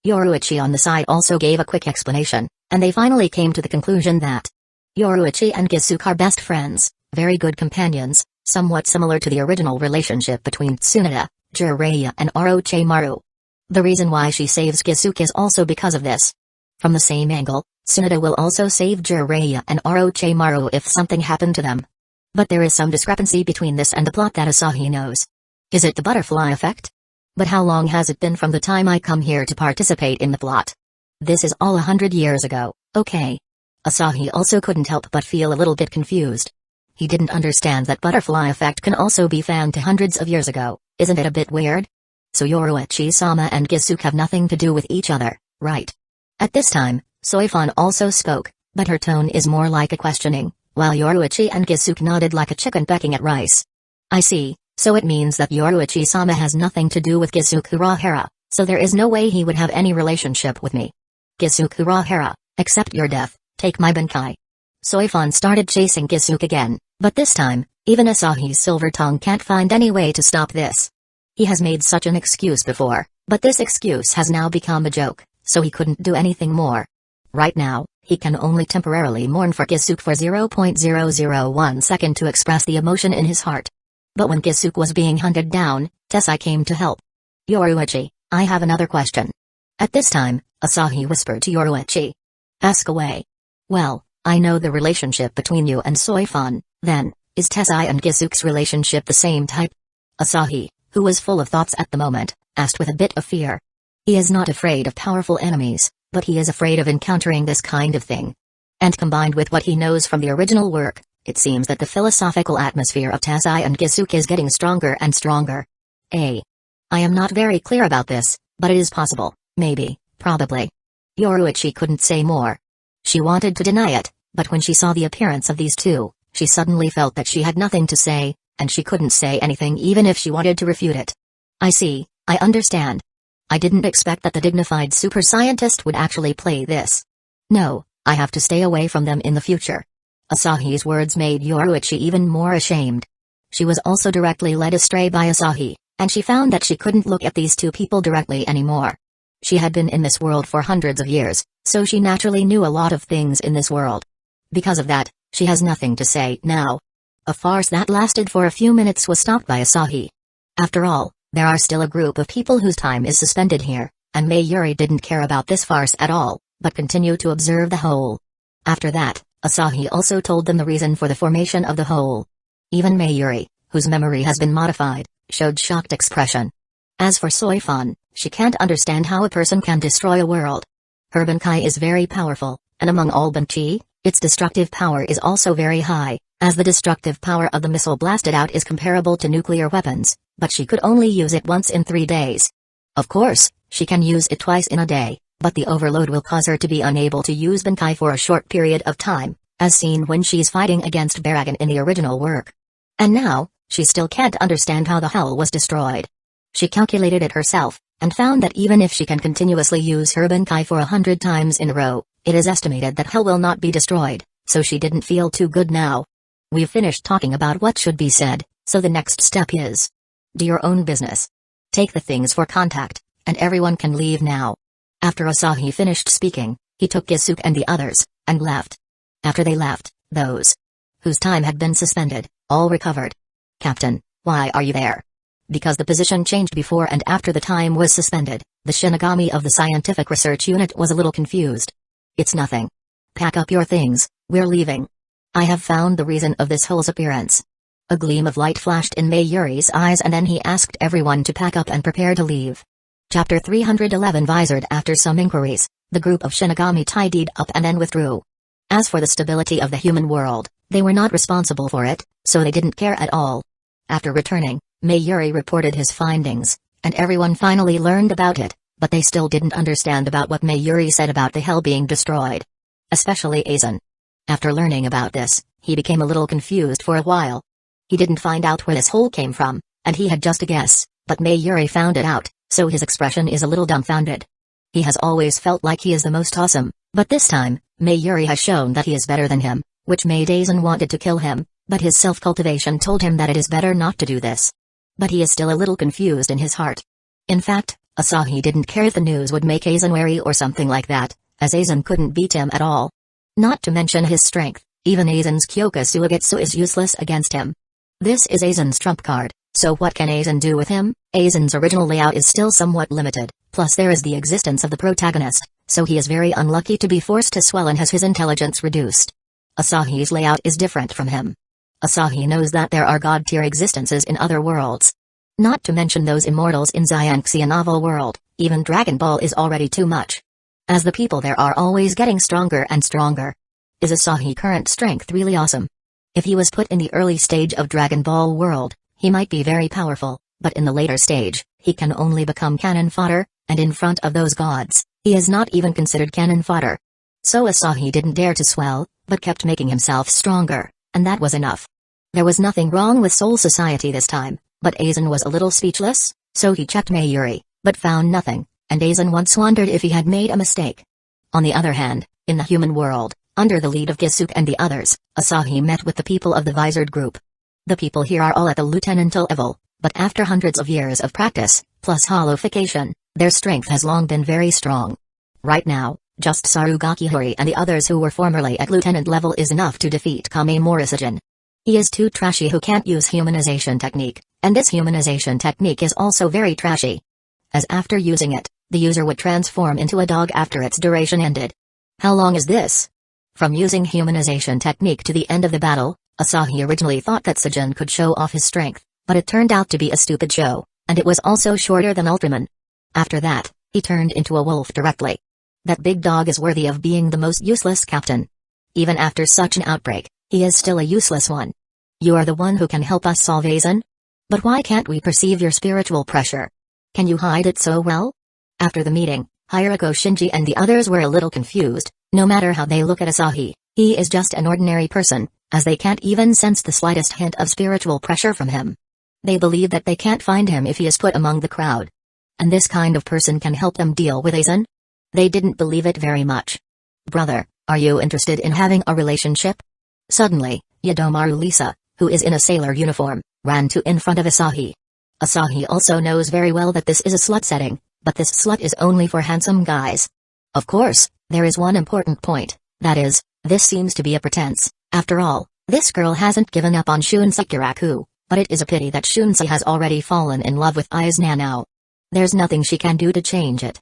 Yoruichi on the side also gave a quick explanation, and they finally came to the conclusion that Yoruichi and Kusagakure are best friends, very good companions, somewhat similar to the original relationship between Tsunade, Jiraiya and Orochimaru. The reason why she saves Kusagakure is also because of this. From the same angle, Tsunade will also save Jiraiya and Orochimaru if something happened to them. But there is some discrepancy between this and the plot that Asahi knows. Is it the butterfly effect? But how long has it been from the time I come here to participate in the plot? This is all 100 years ago, okay. Asahi also couldn't help but feel a little bit confused. He didn't understand that butterfly effect can also be found to hundreds of years ago, isn't it a bit weird? So Yoruichi-sama and Kusagakure have nothing to do with each other, right? At this time, Soifan also spoke, but her tone is more like a questioning, while Yoruichi and Kusagakure nodded like a chicken pecking at rice. I see, so it means that Yoruichi-sama has nothing to do with Kusagakure, so there is no way he would have any relationship with me. Kusagakure, accept your death, take my Bankai. Soifan started chasing Kusagakure again, but this time, even Asahi's silver tongue can't find any way to stop this. He has made such an excuse before, but this excuse has now become a joke, so he couldn't do anything more. Right now, he can only temporarily mourn for Kusagakure for 0.001 second to express the emotion in his heart. But when Kusagakure was being hunted down, Tessai came to help. Yoruichi, I have another question. At this time, Asahi whispered to Yoruichi. Ask away. Well, I know the relationship between you and Soifan, then, is Tessai and Kusugakure's relationship the same type? Asahi, who was full of thoughts at the moment, asked with a bit of fear. He is not afraid of powerful enemies, but he is afraid of encountering this kind of thing. And combined with what he knows from the original work, it seems that the philosophical atmosphere of Tessai and Kusagakure is getting stronger and stronger. I am not very clear about this, but it is possible, maybe, probably. Yoruichi couldn't say more. She wanted to deny it, but when she saw the appearance of these two, she suddenly felt that she had nothing to say, and she couldn't say anything even if she wanted to refute it. I see, I understand. I didn't expect that the dignified super scientist would actually play this. No, I have to stay away from them in the future. Asahi's words made Yoruichi even more ashamed. She was also directly led astray by Asahi, and she found that she couldn't look at these two people directly anymore. She had been in this world for hundreds of years, so she naturally knew a lot of things in this world. Because of that, she has nothing to say now. A farce that lasted for a few minutes was stopped by Asahi. After all, there are still a group of people whose time is suspended here, and Mayuri didn't care about this farce at all, but continued to observe the hole. After that, Asahi also told them the reason for the formation of the hole. Even Mayuri, whose memory has been modified, showed shocked expression. As for Soifan, she can't understand how a person can destroy a world. Her Bankai is very powerful, and among all Banchi, its destructive power is also very high, as the destructive power of the missile blasted out is comparable to nuclear weapons, but she could only use it once in 3 days. Of course, she can use it twice in a day, but the overload will cause her to be unable to use Bankai for a short period of time, as seen when she's fighting against Baragon in the original work. And now, she still can't understand how the hell was destroyed. She calculated it herself, and found that even if she can continuously use her Bankai for 100 times in a row, it is estimated that hell will not be destroyed, so she didn't feel too good now. We've finished talking about what should be said, so the next step is: do your own business. Take the things for contact, and everyone can leave now. After Asahi finished speaking, he took Gisuke and the others, and left. After they left, those whose time had been suspended, all recovered. Captain, why are you there? Because the position changed before and after the time was suspended, the Shinigami of the Scientific Research Unit was a little confused. It's nothing. Pack up your things, we're leaving. I have found the reason of this hole's appearance. A gleam of light flashed in Mayuri's eyes and then he asked everyone to pack up and prepare to leave. Chapter 311 Visored. After some inquiries, the group of Shinigami tidied up and then withdrew. As for the stability of the human world, they were not responsible for it, so they didn't care at all. After returning, Mayuri reported his findings, and everyone finally learned about it, but they still didn't understand about what Mayuri said about the hell being destroyed. Especially Aizen. After learning about this, he became a little confused for a while. He didn't find out where this hole came from, and he had just a guess, but Mayuri found it out, so his expression is a little dumbfounded. He has always felt like he is the most awesome, but this time, Mayuri has shown that he is better than him, which made Aizen wanted to kill him, but his self-cultivation told him that it is better not to do this. But he is still a little confused in his heart. In fact, Asahi didn't care if the news would make Aizen wary or something like that, as Aizen couldn't beat him at all. Not to mention his strength, even Aizen's Kyoka Suigetsu is useless against him. This is Aizen's trump card, so what can Aizen do with him? Aizen's original layout is still somewhat limited, plus there is the existence of the protagonist, so he is very unlucky to be forced to swell and has his intelligence reduced. Asahi's layout is different from him. Asahi knows that there are god-tier existences in other worlds. Not to mention those immortals in Xianxia novel world, even Dragon Ball is already too much. As the people there are always getting stronger and stronger. Is Asahi's current strength really awesome? If he was put in the early stage of Dragon Ball world, he might be very powerful, but in the later stage, he can only become cannon fodder, and in front of those gods, he is not even considered cannon fodder. So Asahi didn't dare to swell, but kept making himself stronger, and that was enough. There was nothing wrong with Soul Society this time, but Aizen was a little speechless, so he checked Mayuri, but found nothing, and Aizen once wondered if he had made a mistake. On the other hand, in the human world, under the lead of Gisuke and the others, Asahi met with the people of the Visored group. The people here are all at the lieutenantal level, but after hundreds of years of practice, plus holification, their strength has long been very strong. Right now, just Sarugakihori and the others who were formerly at lieutenant level is enough to defeat Kame Morisajin. He is too trashy who can't use humanization technique, and this humanization technique is also very trashy. As after using it, the user would transform into a dog after its duration ended. How long is this? From using humanization technique to the end of the battle, Asahi originally thought that Sajin could show off his strength, but it turned out to be a stupid show, and it was also shorter than Ultraman. After that, he turned into a wolf directly. That big dog is worthy of being the most useless captain. Even after such an outbreak, he is still a useless one. You are the one who can help us solve Aizen? But why can't we perceive your spiritual pressure? Can you hide it so well? After the meeting, Hirako Shinji and the others were a little confused. No matter how they look at Asahi, he is just an ordinary person, as they can't even sense the slightest hint of spiritual pressure from him. They believe that they can't find him if he is put among the crowd. And this kind of person can help them deal with Aizen? They didn't believe it very much. Brother, are you interested in having a relationship? Suddenly, Yadomaru Lisa, who is in a sailor uniform, ran to in front of Asahi. Asahi also knows very well that this is a slut setting, but this slut is only for handsome guys. Of course, there is one important point, that is, this seems to be a pretense. After all, this girl hasn't given up on Shunsei Kiraku, but it is a pity that Shunsei has already fallen in love with Aizen now. There's nothing she can do to change it.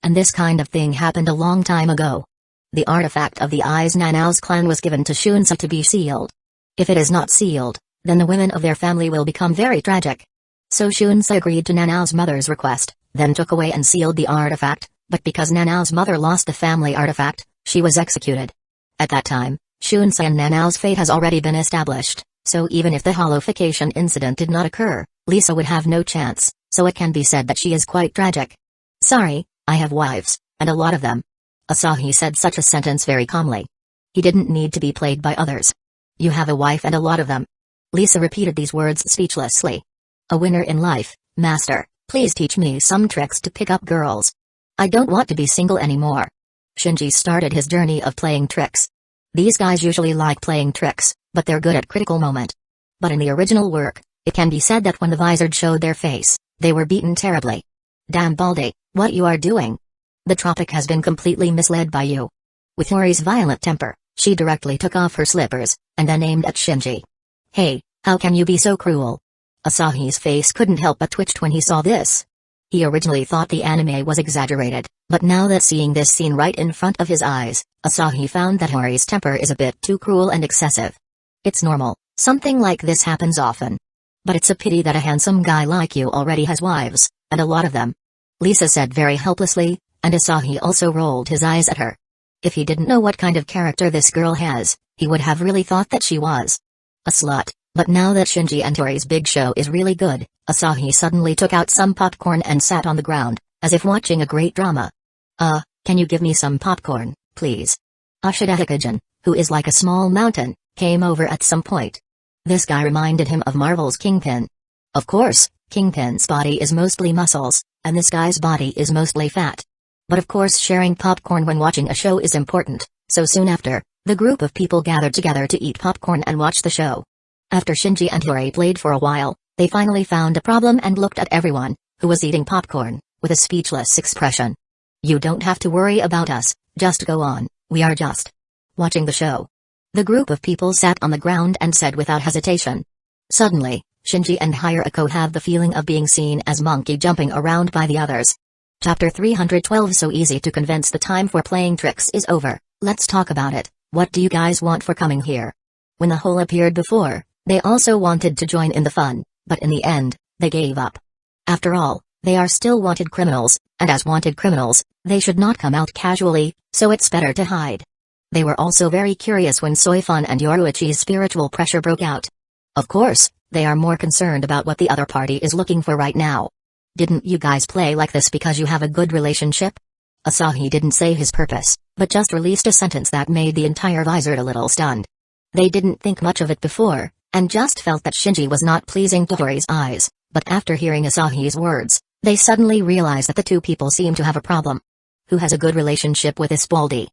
And this kind of thing happened a long time ago. The artifact of the Aizen Nanao's clan was given to Shunsa to be sealed. If it is not sealed, then the women of their family will become very tragic. So Shunsa agreed to Nanao's mother's request, then took away and sealed the artifact, but because Nanao's mother lost the family artifact, she was executed. At that time, Shunsa and Nanao's fate has already been established, so even if the holification incident did not occur, Lisa would have no chance, so it can be said that she is quite tragic. Sorry, I have wives, and a lot of them. Asahi said such a sentence very calmly. He didn't need to be played by others. You have a wife and a lot of them. Lisa repeated these words speechlessly. A winner in life, master, please teach me some tricks to pick up girls. I don't want to be single anymore. Shinji started his journey of playing tricks. These guys usually like playing tricks, but they're good at critical moment. But in the original work, it can be said that when the Vizard showed their face, they were beaten terribly. Damn Baldy, what you are doing? The tropic has been completely misled by you. With Hori's violent temper, she directly took off her slippers, and then aimed at Shinji. Hey, how can you be so cruel? Asahi's face couldn't help but twitch when he saw this. He originally thought the anime was exaggerated, but now that seeing this scene right in front of his eyes, Asahi found that Hori's temper is a bit too cruel and excessive. It's normal, something like this happens often. But it's a pity that a handsome guy like you already has wives, and a lot of them. Lisa said very helplessly, and Asahi also rolled his eyes at her. If he didn't know what kind of character this girl has, he would have really thought that she was a slut, but now that Shinji and Hori's big show is really good, Asahi suddenly took out some popcorn and sat on the ground, as if watching a great drama. Can you give me some popcorn, please? Ashidahikajin, who is like a small mountain, came over at some point. This guy reminded him of Marvel's Kingpin. Of course, Kingpin's body is mostly muscles, and this guy's body is mostly fat. But of course sharing popcorn when watching a show is important, so soon after, the group of people gathered together to eat popcorn and watch the show. After Shinji and Hori played for a while, they finally found a problem and looked at everyone, who was eating popcorn, with a speechless expression. You don't have to worry about us, just go on, we are just watching the show. The group of people sat on the ground and said without hesitation. Suddenly, Shinji and Hirako have the feeling of being seen as monkey jumping around by the others. Chapter 312. So easy to convince. The time for playing tricks is over, let's talk about it. What do you guys want for coming here? When the hole appeared before, they also wanted to join in the fun, but in the end, they gave up. After all, they are still wanted criminals, and as wanted criminals, they should not come out casually, so it's better to hide. They were also very curious when Soifun and Yoruichi's spiritual pressure broke out. Of course, they are more concerned about what the other party is looking for right now. Didn't you guys play like this because you have a good relationship? Asahi didn't say his purpose, but just released a sentence that made the entire Vizard a little stunned. They didn't think much of it before, and just felt that Shinji was not pleasing to Hori's eyes, but after hearing Asahi's words, they suddenly realized that the two people seem to have a problem. Who has a good relationship with this Baldy?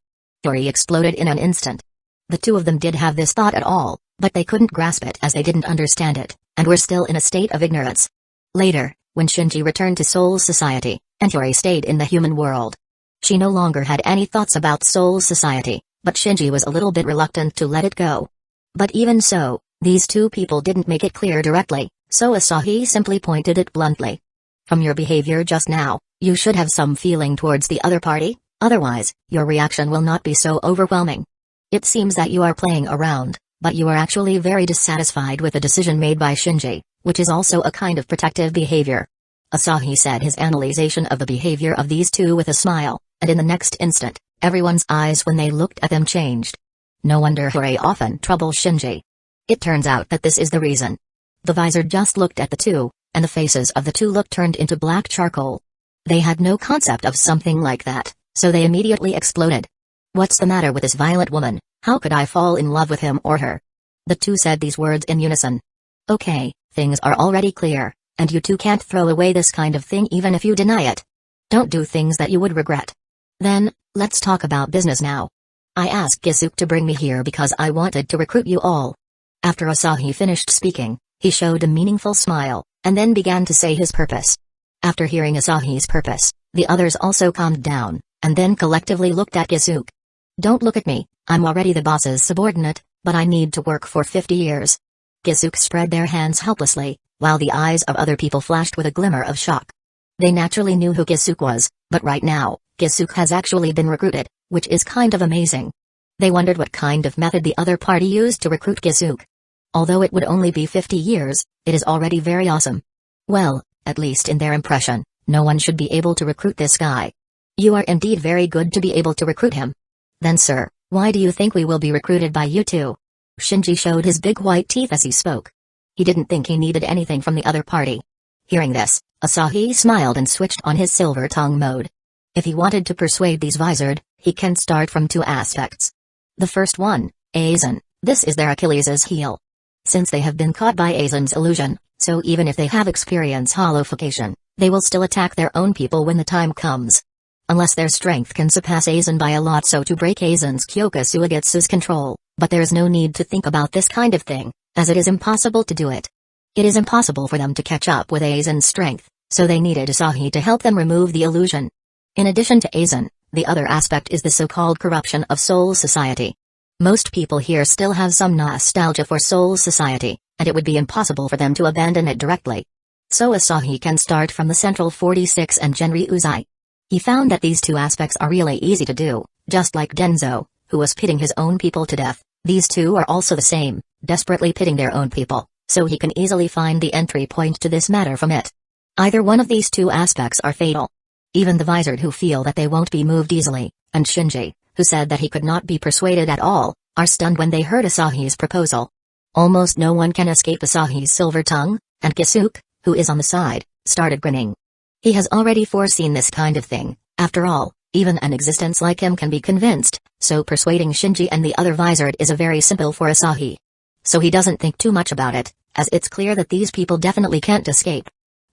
Hori exploded in an instant. The two of them did have this thought at all, but they couldn't grasp it as they didn't understand it, and were still in a state of ignorance. Later, when Shinji returned to Soul Society, and Hori stayed in the human world, she no longer had any thoughts about Soul Society, but Shinji was a little bit reluctant to let it go. But even so, these two people didn't make it clear directly, so Asahi simply pointed it bluntly. From your behavior just now, you should have some feeling towards the other party, otherwise, your reaction will not be so overwhelming. It seems that you are playing around, but you are actually very dissatisfied with the decision made by Shinji, which is also a kind of protective behavior. Asahi said his analyzation of the behavior of these two with a smile, and in the next instant, everyone's eyes when they looked at them changed. No wonder Hori often troubles Shinji. It turns out that this is the reason. The Vizard just looked at the two, and the faces of the two looked turned into black charcoal. They had no concept of something like that, so they immediately exploded. What's the matter with this violent woman? How could I fall in love with him or her? The two said these words in unison. Okay, things are already clear, and you two can't throw away this kind of thing even if you deny it. Don't do things that you would regret. Then, let's talk about business now. I asked Gisuk to bring me here because I wanted to recruit you all. After Asahi finished speaking, he showed a meaningful smile, and then began to say his purpose. After hearing Asahi's purpose, the others also calmed down, and then collectively looked at Gisuk. Don't look at me, I'm already the boss's subordinate, but I need to work for 50 years. Gisuk spread their hands helplessly, while the eyes of other people flashed with a glimmer of shock. They naturally knew who Gisuk was, but right now, Kusagakure has actually been recruited, which is kind of amazing. They wondered what kind of method the other party used to recruit Kusagakure. Although it would only be 50 years, it is already very awesome. Well, at least in their impression, no one should be able to recruit this guy. You are indeed very good to be able to recruit him. Then sir, why do you think we will be recruited by you two? Shinji showed his big white teeth as he spoke. He didn't think he needed anything from the other party. Hearing this, Asahi smiled and switched on his silver tongue mode. If he wanted to persuade these visored, he can start from two aspects. The first one, Aizen, this is their Achilles' heel. Since they have been caught by Aizen's illusion, so even if they have experienced hollowification, they will still attack their own people when the time comes. Unless their strength can surpass Aizen by a lot, so to break Aizen's Kyoka Suigetsu's control, but there is no need to think about this kind of thing, as it is impossible to do it. It is impossible for them to catch up with Aizen's strength, so they needed Asahi to help them remove the illusion. In addition to Aizen, the other aspect is the so-called corruption of Soul Society. Most people here still have some nostalgia for Soul Society, and it would be impossible for them to abandon it directly. So Asahi can start from the Central 46 and Genri Uzai. He found that these two aspects are really easy to do, just like Danzō, who was pitting his own people to death. These two are also the same, desperately pitting their own people, so he can easily find the entry point to this matter from it. Either one of these two aspects are fatal. Even the visored who feel that they won't be moved easily, and Shinji, who said that he could not be persuaded at all, are stunned when they heard Asahi's proposal. Almost no one can escape Asahi's silver tongue, and Kusagakure, who is on the side, started grinning. He has already foreseen this kind of thing. After all, even an existence like him can be convinced, so persuading Shinji and the other visored is a very simple for Asahi. So he doesn't think too much about it, as it's clear that these people definitely can't escape.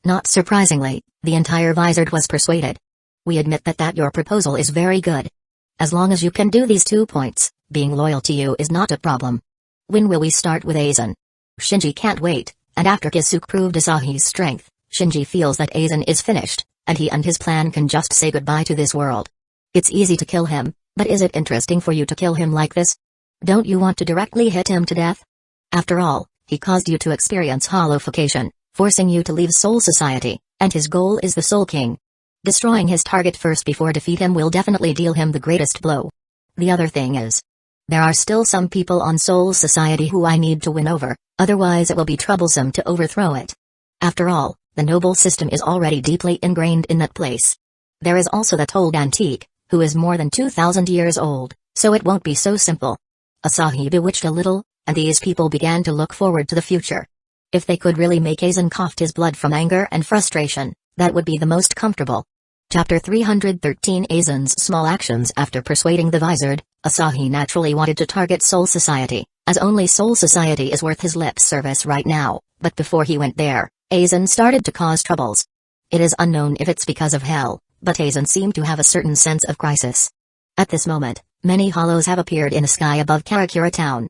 Not surprisingly, the entire visored was persuaded. We admit that your proposal is very good. As long as you can do these 2 points, being loyal to you is not a problem. When will we start with Aizen? Shinji can't wait, and after Kusagakure proved Asahi's strength, Shinji feels that Aizen is finished, and he and his plan can just say goodbye to this world. It's easy to kill him, but is it interesting for you to kill him like this? Don't you want to directly hit him to death? After all, he caused you to experience hollowification, forcing you to leave Soul Society, and his goal is the Soul King. Destroying his target first before defeat him will definitely deal him the greatest blow. The other thing is, there are still some people on Soul Society who I need to win over, otherwise it will be troublesome to overthrow it. After all, the noble system is already deeply ingrained in that place. There is also that old antique, who is more than 2,000 years old, so it won't be so simple. Asahi bewitched a little, and these people began to look forward to the future. If they could really make Aizen cough his blood from anger and frustration, that would be the most comfortable. Chapter 313 Aizen's small actions. After persuading the visored, Asahi naturally wanted to target Soul Society, as only Soul Society is worth his lip service right now, but before he went there, Aizen started to cause troubles. It is unknown if it's because of hell, but Aizen seemed to have a certain sense of crisis. At this moment, many hollows have appeared in the sky above Karakura town.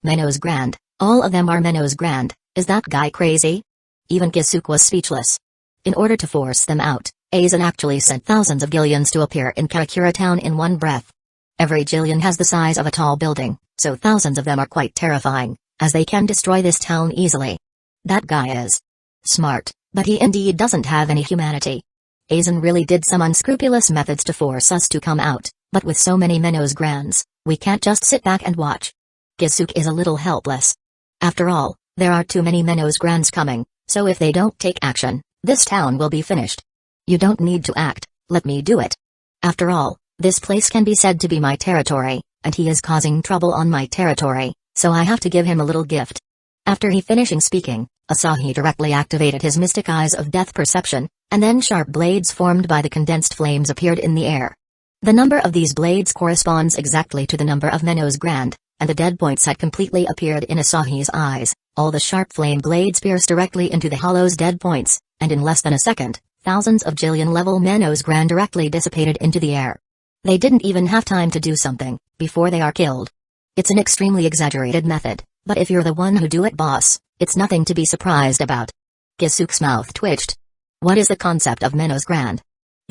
Menos Grand, all of them are Menos Grand, is that guy crazy? Even Kusagakure was speechless. In order to force them out, Aizen actually sent thousands of Gillions to appear in Karakura town in one breath. Every Gillion has the size of a tall building, so thousands of them are quite terrifying, as they can destroy this town easily. That guy is smart, but he indeed doesn't have any humanity. Aizen really did some unscrupulous methods to force us to come out, but with so many Menos Grands, we can't just sit back and watch. Kusagakure is a little helpless. After all, there are too many Menos Grands coming, so if they don't take action, this town will be finished. You don't need to act, let me do it. After all, this place can be said to be my territory, and he is causing trouble on my territory, so I have to give him a little gift. After he finishing speaking, Asahi directly activated his mystic eyes of death perception, and then sharp blades formed by the condensed flames appeared in the air. The number of these blades corresponds exactly to the number of Menos Grand, and the dead points had completely appeared in Asahi's eyes. All the sharp flame blades pierced directly into the hollow's dead points, and in less than a second, thousands of Gillion-level Menos Grand directly dissipated into the air. They didn't even have time to do something, before they are killed. It's an extremely exaggerated method, but if you're the one who do it, boss, it's nothing to be surprised about. Kusugakure's mouth twitched. What is the concept of Menos Grand?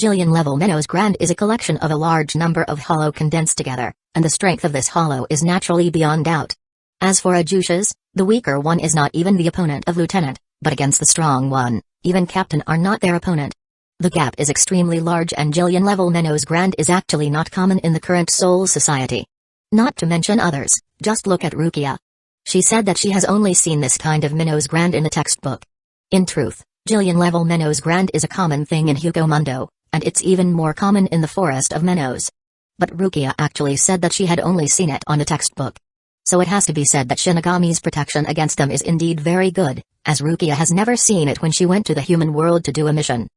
Gillion-level Menos Grand is a collection of a large number of hollow condensed together, and the strength of this hollow is naturally beyond doubt. As for Ajushas, the weaker one is not even the opponent of Lieutenant, but against the strong one, even Captain are not their opponent. The gap is extremely large and Jillian-level Minnows Grand is actually not common in the current Soul Society. Not to mention others, just look at Rukia. She said that she has only seen this kind of Minnows Grand in a textbook. In truth, Jillian-level Minnows Grand is a common thing in Hueco Mundo, and it's even more common in the Forest of Minnows. But Rukia actually said that she had only seen it on a textbook. So it has to be said that Shinigami's protection against them is indeed very good, as Rukia has never seen it when she went to the human world to do a mission.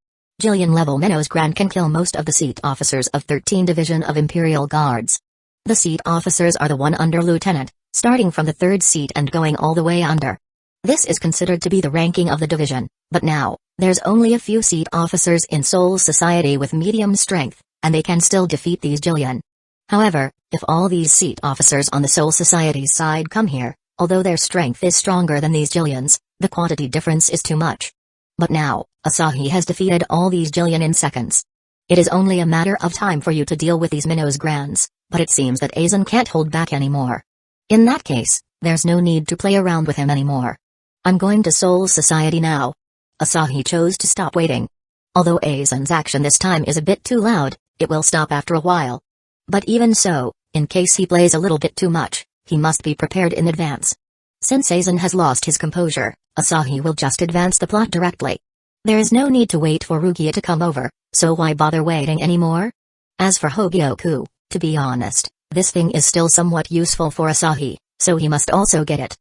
Jillian-level Minnows Grand can kill most of the seat officers of 13 Division of Imperial Guards. The seat officers are the one under lieutenant, starting from the 3rd seat and going all the way under. This is considered to be the ranking of the division, but now, there's only a few seat officers in Soul Society with medium strength, and they can still defeat these Jillian. However, if all these seat officers on the Soul Society's side come here, although their strength is stronger than these Jillians, the quantity difference is too much. But now, Asahi has defeated all these Jillian in seconds. It is only a matter of time for you to deal with these Minnows Grands, but it seems that Aizen can't hold back anymore. In that case, there's no need to play around with him anymore. I'm going to Soul Society now. Asahi chose to stop waiting. Although Aizen's action this time is a bit too loud, it will stop after a while. But even so, in case he plays a little bit too much, he must be prepared in advance. Since Aizen has lost his composure, Asahi will just advance the plot directly. There is no need to wait for Rukia to come over, so why bother waiting anymore? As for Hogyoku, to be honest, this thing is still somewhat useful for Asahi, so he must also get it.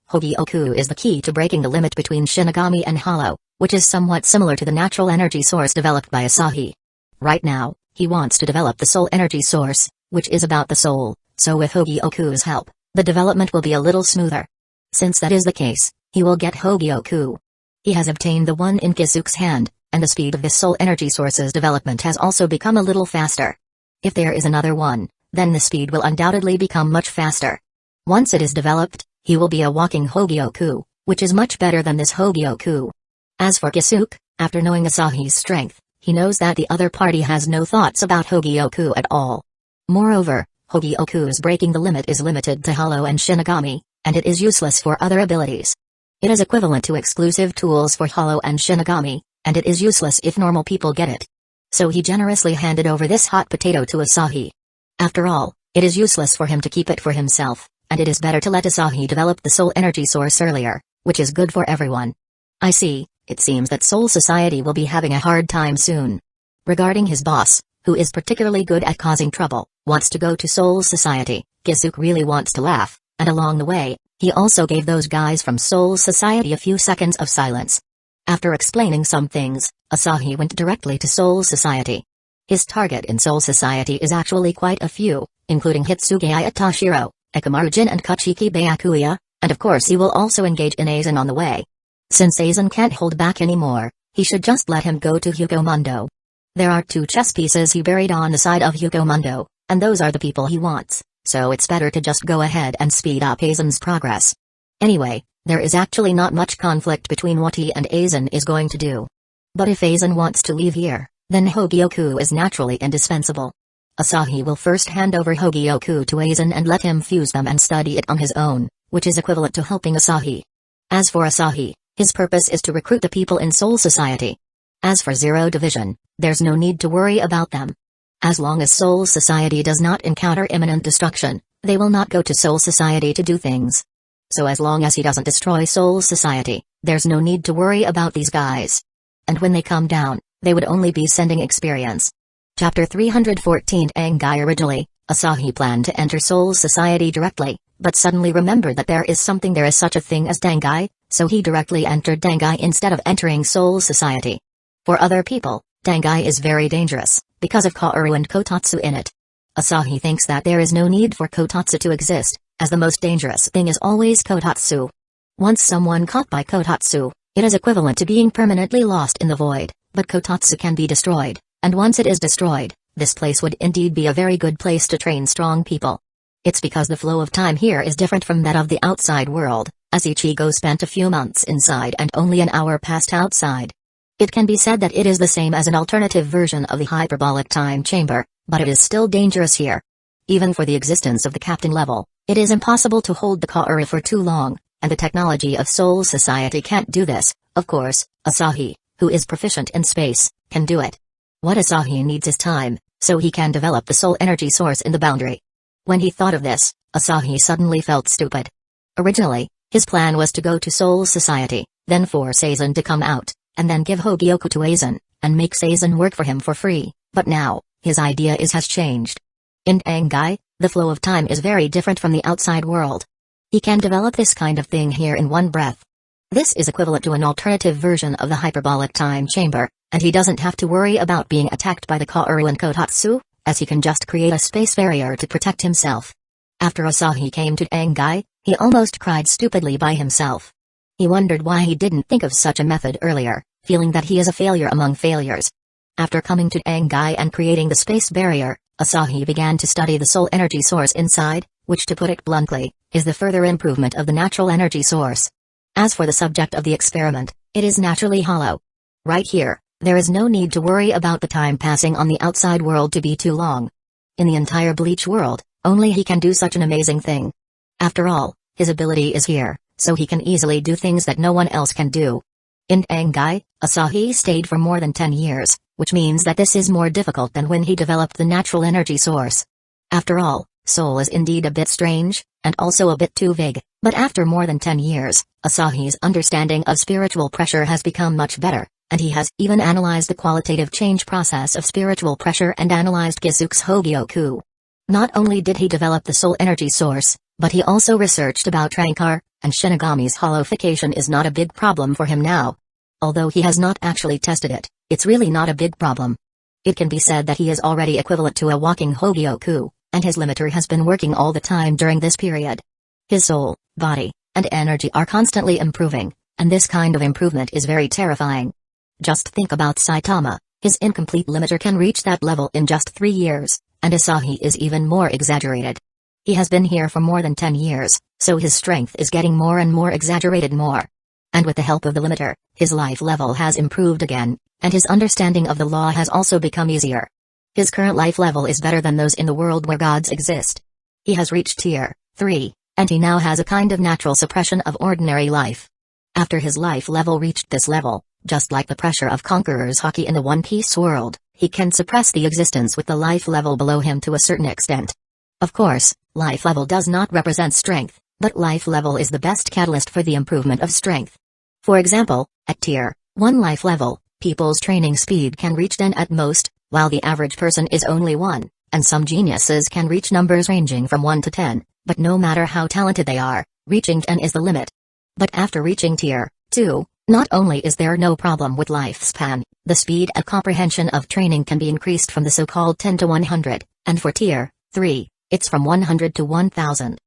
Hogyoku is the key to breaking the limit between Shinigami and Hollow, which is somewhat similar to the natural energy source developed by Asahi. Right now, he wants to develop the soul energy source, which is about the soul, so with Hogyoku's help, the development will be a little smoother. Since that is the case, he will get Hogyoku. He has obtained the one in Kisuke's hand, and the speed of this soul energy source's development has also become a little faster. If there is another one, then the speed will undoubtedly become much faster. Once it is developed, he will be a walking Hogyoku, which is much better than this Hogyoku. As for Kisuke, after knowing Asahi's strength, he knows that the other party has no thoughts about Hogyoku at all. Moreover, Hogyoku's breaking the limit is limited to Hollow and Shinigami, and it is useless for other abilities. It is equivalent to exclusive tools for Hollow and Shinigami, and it is useless if normal people get it. So he generously handed over this hot potato to Asahi. After all, it is useless for him to keep it for himself, and it is better to let Asahi develop the soul energy source earlier, which is good for everyone. I see, it seems that Soul Society will be having a hard time soon. Regarding his boss, who is particularly good at causing trouble, wants to go to Soul Society, Kisuke really wants to laugh, and along the way, he also gave those guys from Soul Society a few seconds of silence. After explaining some things, Asahi went directly to Soul Society. His target in Soul Society is actually quite a few, including Hitsugaya Tashiro, Ekamarujin and Kachiki Byakuya, and of course he will also engage in Aizen on the way. Since Aizen can't hold back anymore, he should just let him go to Hueco Mundo. There are 2 chess pieces he buried on the side of Hueco Mundo, and those are the people he wants, so it's better to just go ahead and speed up Aizen's progress. Anyway, there is actually not much conflict between what he and Aizen is going to do. But if Aizen wants to leave here, then Hogyoku is naturally indispensable. Asahi will first hand over Hogyoku to Aizen and let him fuse them and study it on his own, which is equivalent to helping Asahi. As for Asahi, his purpose is to recruit the people in Soul Society. As for Zero Division, there's no need to worry about them. As long as Soul Society does not encounter imminent destruction, they will not go to Soul Society to do things. So as long as he doesn't destroy Soul Society, there's no need to worry about these guys. And when they come down, they would only be sending experience. Chapter 314 Angai. Originally, Asahi planned to enter Soul Society directly, but suddenly remembered that there is such a thing as Dangai, so he directly entered Dangai instead of entering Soul Society. For other people, Dangai is very dangerous, because of Kaoru and Kotatsu in it. Asahi thinks that there is no need for Kotatsu to exist, as the most dangerous thing is always Kotatsu. Once someone caught by Kotatsu, it is equivalent to being permanently lost in the void, but Kotatsu can be destroyed, and once it is destroyed, this place would indeed be a very good place to train strong people. It's because the flow of time here is different from that of the outside world, as Ichigo spent a few months inside and only an hour passed outside. It can be said that it is the same as an alternative version of the hyperbolic time chamber, but it is still dangerous here. Even for the existence of the captain level, it is impossible to hold the Kaoru for too long, and the technology of Soul Society can't do this. Of course, Asahi, who is proficient in space, can do it. What Asahi needs is time, so he can develop the soul energy source in the boundary. When he thought of this, Asahi suddenly felt stupid. Originally, his plan was to go to Soul Society, then force Aizen to come out, and then give Hueco to Aizen, and make Aizen work for him for free, but now, his idea has changed. In Dangai, the flow of time is very different from the outside world. He can develop this kind of thing here in one breath. This is equivalent to an alternative version of the hyperbolic time chamber, and he doesn't have to worry about being attacked by the Kaoru and Kotatsu, as he can just create a space barrier to protect himself. After Asahi came to Dangai, he almost cried stupidly by himself. He wondered why he didn't think of such a method earlier, feeling that he is a failure among failures. After coming to Dangai and creating the space barrier, Asahi began to study the soul energy source inside, which, to put it bluntly, is the further improvement of the natural energy source. As for the subject of the experiment, it is naturally hollow. Right here, there is no need to worry about the time passing on the outside world to be too long. In the entire Bleach world, only he can do such an amazing thing. After all, his ability is here, so he can easily do things that no one else can do. In Dangai, Asahi stayed for more than 10 years, which means that this is more difficult than when he developed the natural energy source. After all, soul is indeed a bit strange, and also a bit too vague, but after more than 10 years, Asahi's understanding of spiritual pressure has become much better, and he has even analyzed the qualitative change process of spiritual pressure and analyzed Gisuke's Hogyoku. Not only did he develop the soul energy source, but he also researched about Trankar, and Shinigami's hollowification is not a big problem for him now. Although he has not actually tested it, it's really not a big problem. It can be said that he is already equivalent to a walking Hogyoku, and his limiter has been working all the time during this period. His soul, body, and energy are constantly improving, and this kind of improvement is very terrifying. Just think about Saitama, his incomplete limiter can reach that level in just 3 years, and Asahi is even more exaggerated. He has been here for more than 10 years, so his strength is getting more and more exaggerated more. And with the help of the limiter, his life level has improved again, and his understanding of the law has also become easier. His current life level is better than those in the world where gods exist. He has reached tier 3, and he now has a kind of natural suppression of ordinary life. After his life level reached this level, just like the pressure of Conqueror's Haki in the One Piece world, he can suppress the existence with the life level below him to a certain extent. Of course, life level does not represent strength, but life level is the best catalyst for the improvement of strength. For example, at tier 1 life level, people's training speed can reach 10 at most, while the average person is only 1, and some geniuses can reach numbers ranging from 1 to 10, but no matter how talented they are, reaching 10 is the limit. But after reaching tier 2, not only is there no problem with lifespan, the speed and comprehension of training can be increased from the so-called 10 to 100, and for tier 3, it's from 100 to 1000.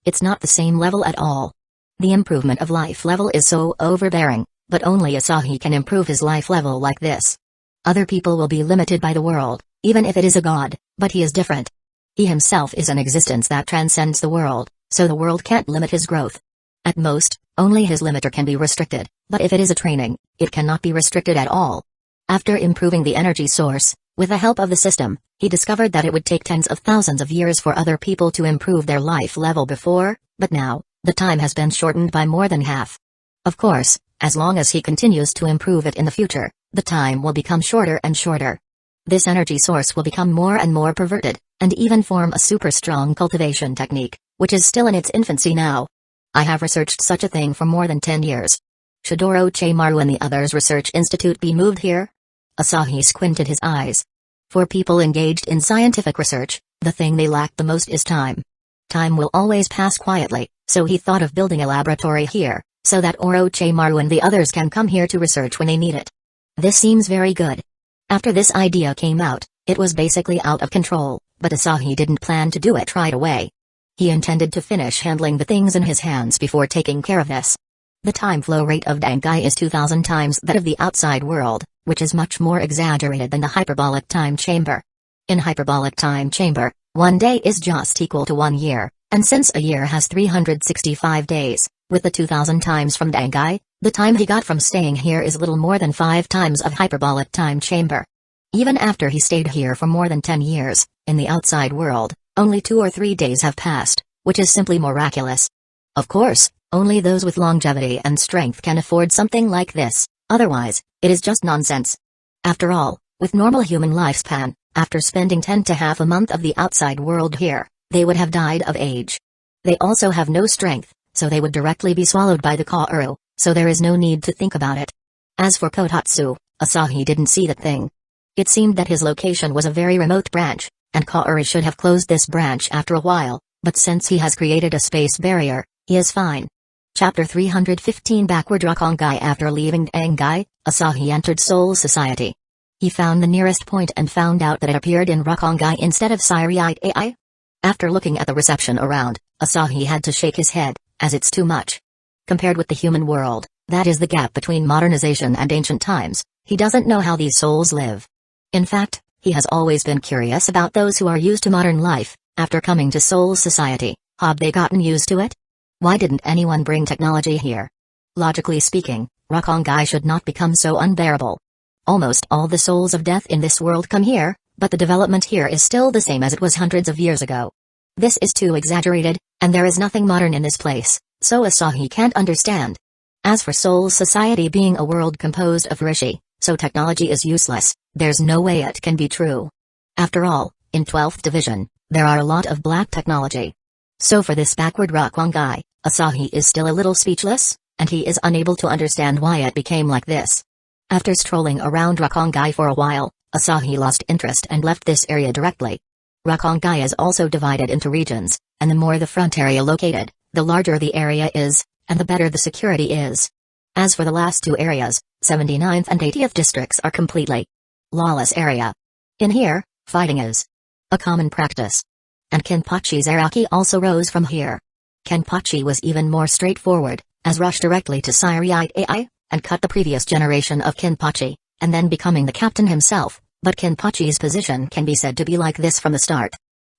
It's not the same level at all. The improvement of life level is so overbearing, but only Asahi can improve his life level like this. Other people will be limited by the world, even if it is a god, but he is different. He himself is an existence that transcends the world, so the world can't limit his growth. At most, only his limiter can be restricted, but if it is a training, it cannot be restricted at all. After improving the energy source, with the help of the system, he discovered that it would take tens of thousands of years for other people to improve their life level before, but now, the time has been shortened by more than half. Of course, as long as he continues to improve it in the future, the time will become shorter and shorter. This energy source will become more and more perverted, and even form a super strong cultivation technique, which is still in its infancy now. I have researched such a thing for more than 10 years. Should Orochimaru and the others' research institute be moved here? Asahi squinted his eyes. For people engaged in scientific research, the thing they lack the most is time. Time will always pass quietly, so he thought of building a laboratory here, so that Orochimaru and the others can come here to research when they need it. This seems very good. After this idea came out, it was basically out of control, but Asahi didn't plan to do it right away. He intended to finish handling the things in his hands before taking care of this. The time flow rate of Dangai is 2000 times that of the outside world, which is much more exaggerated than the hyperbolic time chamber. In hyperbolic time chamber, 1 day is just equal to 1 year, and since a year has 365 days, with the 2000 times from Dangai, the time he got from staying here is little more than 5 times of hyperbolic time chamber. Even after he stayed here for more than 10 years, in the outside world, only 2 or 3 days have passed, which is simply miraculous. Of course, only those with longevity and strength can afford something like this, Otherwise, it is just nonsense. After all, with normal human lifespan, after spending 10 to half a month of the outside world here, they would have died of age. They also have no strength, so they would directly be swallowed by the Kaoru, so there is no need to think about it. As for Kotatsu, Asahi didn't see that thing. It seemed that his location was a very remote branch, and Kaoru should have closed this branch after a while, but since he has created a space barrier, he is fine. Chapter 315 Backward Rukongai. After leaving Dangai, Asahi entered Soul Society. He found the nearest point and found out that it appeared in Rukongai instead of Siriite AI. After looking at the reception around, Asahi had to shake his head, as it's too much. Compared with the human world, that is the gap between modernization and ancient times, he doesn't know how these souls live. In fact, he has always been curious about those who are used to modern life. After coming to Soul Society, have they gotten used to it? Why didn't anyone bring technology here? Logically speaking, Rukongai should not become so unbearable. Almost all the souls of death in this world come here, but the development here is still the same as it was hundreds of years ago. This is too exaggerated, and there is nothing modern in this place, so Asahi can't understand. As for Soul Society being a world composed of Rishi, so technology is useless, there's no way it can be true. After all, in 12th Division, there are a lot of black technology. So for this backward Rukongai, Asahi is still a little speechless, and he is unable to understand why it became like this. After strolling around Rukongai for a while, Asahi lost interest and left this area directly. Rukongai is also divided into regions, and the more the front area located, the larger the area is, and the better the security is. As for the last two areas, 79th and 80th districts are completely lawless area. In here, fighting is a common practice. And Kenpachi's hierarchy also rose from here. Kenpachi was even more straightforward, as rushed directly to Siriite AI, and cut the previous generation of Kenpachi, and then becoming the captain himself, but Kenpachi's position can be said to be like this from the start.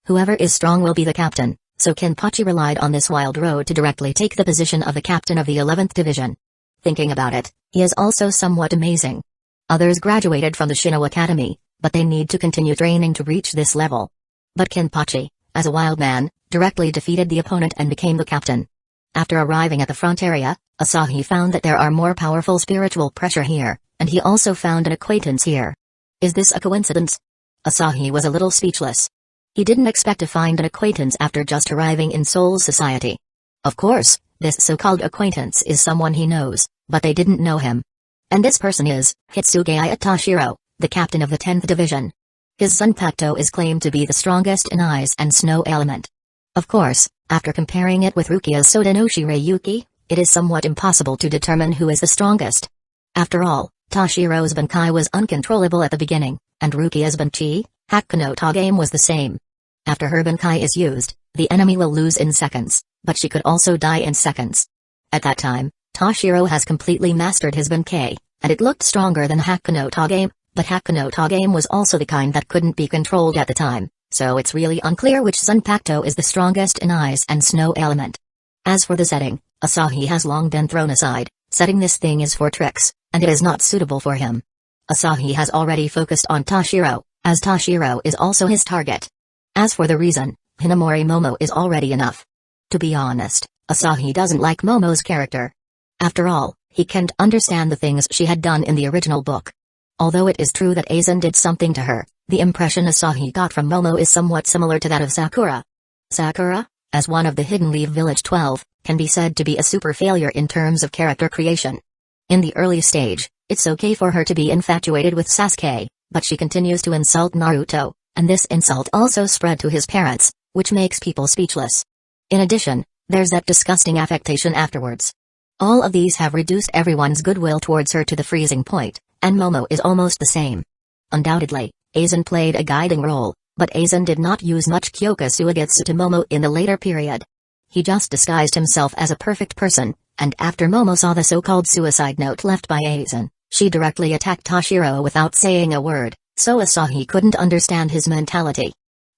Whoever is strong will be the captain, so Kenpachi relied on this wild road to directly take the position of the captain of the 11th Division. Thinking about it, he is also somewhat amazing. Others graduated from the Shino Academy, but they need to continue training to reach this level. But Kenpachi, as a wild man, directly defeated the opponent and became the captain. After arriving at the front area, Asahi found that there are more powerful spiritual pressure here, and he also found an acquaintance here. Is this a coincidence? Asahi was a little speechless. He didn't expect to find an acquaintance after just arriving in Soul Society. Of course, this so-called acquaintance is someone he knows, but they didn't know him. And this person is Hitsugaya Tashiro, the captain of the 10th Division. His Zanpakuto is claimed to be the strongest in ice and snow element. Of course, after comparing it with Rukia's Sodanoshi Reiyuki, it is somewhat impossible to determine who is the strongest. After all, Tashiro's Bankai was uncontrollable at the beginning, and Rukia's Banchi, Hakuno Tagame was the same. After her Bankai is used, the enemy will lose in seconds, but she could also die in seconds. At that time, Tashiro has completely mastered his Bankai, and it looked stronger than Hakuno Tagame, but Hakuno Tagame was also the kind that couldn't be controlled at the time, so it's really unclear which Zanpakuto is the strongest in ice and snow element. As for the setting, Asahi has long been thrown aside, setting this thing is for tricks, and it is not suitable for him. Asahi has already focused on Tashiro, as Tashiro is also his target. As for the reason, Hinamori Momo is already enough. To be honest, Asahi doesn't like Momo's character. After all, he can't understand the things she had done in the original book. Although it is true that Aizen did something to her, the impression Asahi got from Momo is somewhat similar to that of Sakura. Sakura, as one of the Hidden Leaf Village 12, can be said to be a super failure in terms of character creation. In the early stage, it's okay for her to be infatuated with Sasuke, but she continues to insult Naruto, and this insult also spread to his parents, which makes people speechless. In addition, there's that disgusting affectation afterwards. All of these have reduced everyone's goodwill towards her to the freezing point, and Momo is almost the same. Undoubtedly, Aizen played a guiding role, but Aizen did not use much Kyoka Suigetsu to Momo in the later period. He just disguised himself as a perfect person, and after Momo saw the so-called suicide note left by Aizen, she directly attacked Tashiro without saying a word, so Asahi couldn't understand his mentality.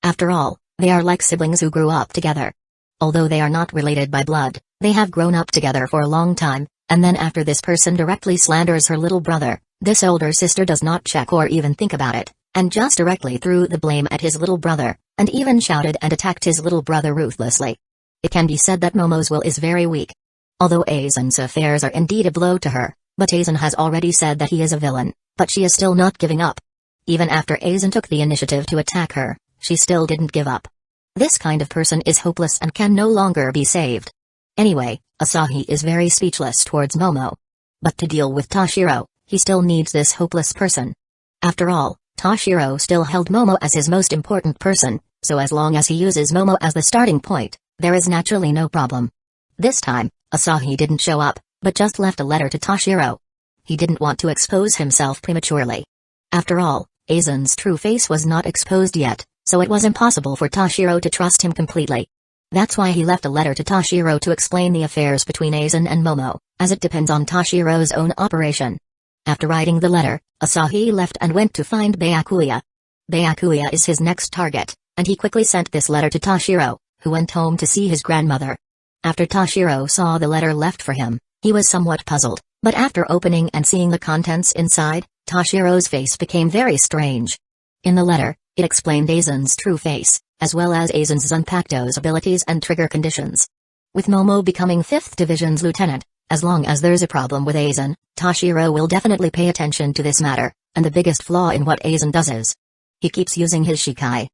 After all, they are like siblings who grew up together. Although they are not related by blood, they have grown up together for a long time, and then after this person directly slanders her little brother, this older sister does not check or even think about it, and just directly threw the blame at his little brother, and even shouted and attacked his little brother ruthlessly. It can be said that Momo's will is very weak. Although Aizen's affairs are indeed a blow to her, But Aizen has already said that he is a villain, but she is still not giving up. Even after Aizen took the initiative to attack her, she still didn't give up. This kind of person is hopeless and can no longer be saved. Anyway, Asahi is very speechless towards Momo. But to deal with Toshiro, he still needs this hopeless person. After all, Toshiro still held Momo as his most important person, so as long as he uses Momo as the starting point, there is naturally no problem. This time, Asahi didn't show up, but just left a letter to Toshiro. He didn't want to expose himself prematurely. After all, Aizen's true face was not exposed yet, so it was impossible for Toshiro to trust him completely. That's why he left a letter to Toshiro to explain the affairs between Aizen and Momo, as it depends on Toshiro's own operation. After writing the letter, Asahi left and went to find Byakuya. Byakuya is his next target, and he quickly sent this letter to Toshiro, who went home to see his grandmother. After Toshiro saw the letter left for him, he was somewhat puzzled, but after opening and seeing the contents inside, Toshiro's face became very strange. In the letter, it explained Aizen's true face, as well as Aizen's Zanpakuto's abilities and trigger conditions. With Momo becoming 5th Division's lieutenant, as long as there's a problem with Aizen, Toshiro will definitely pay attention to this matter, and the biggest flaw in what Aizen does is he keeps using his Shikai.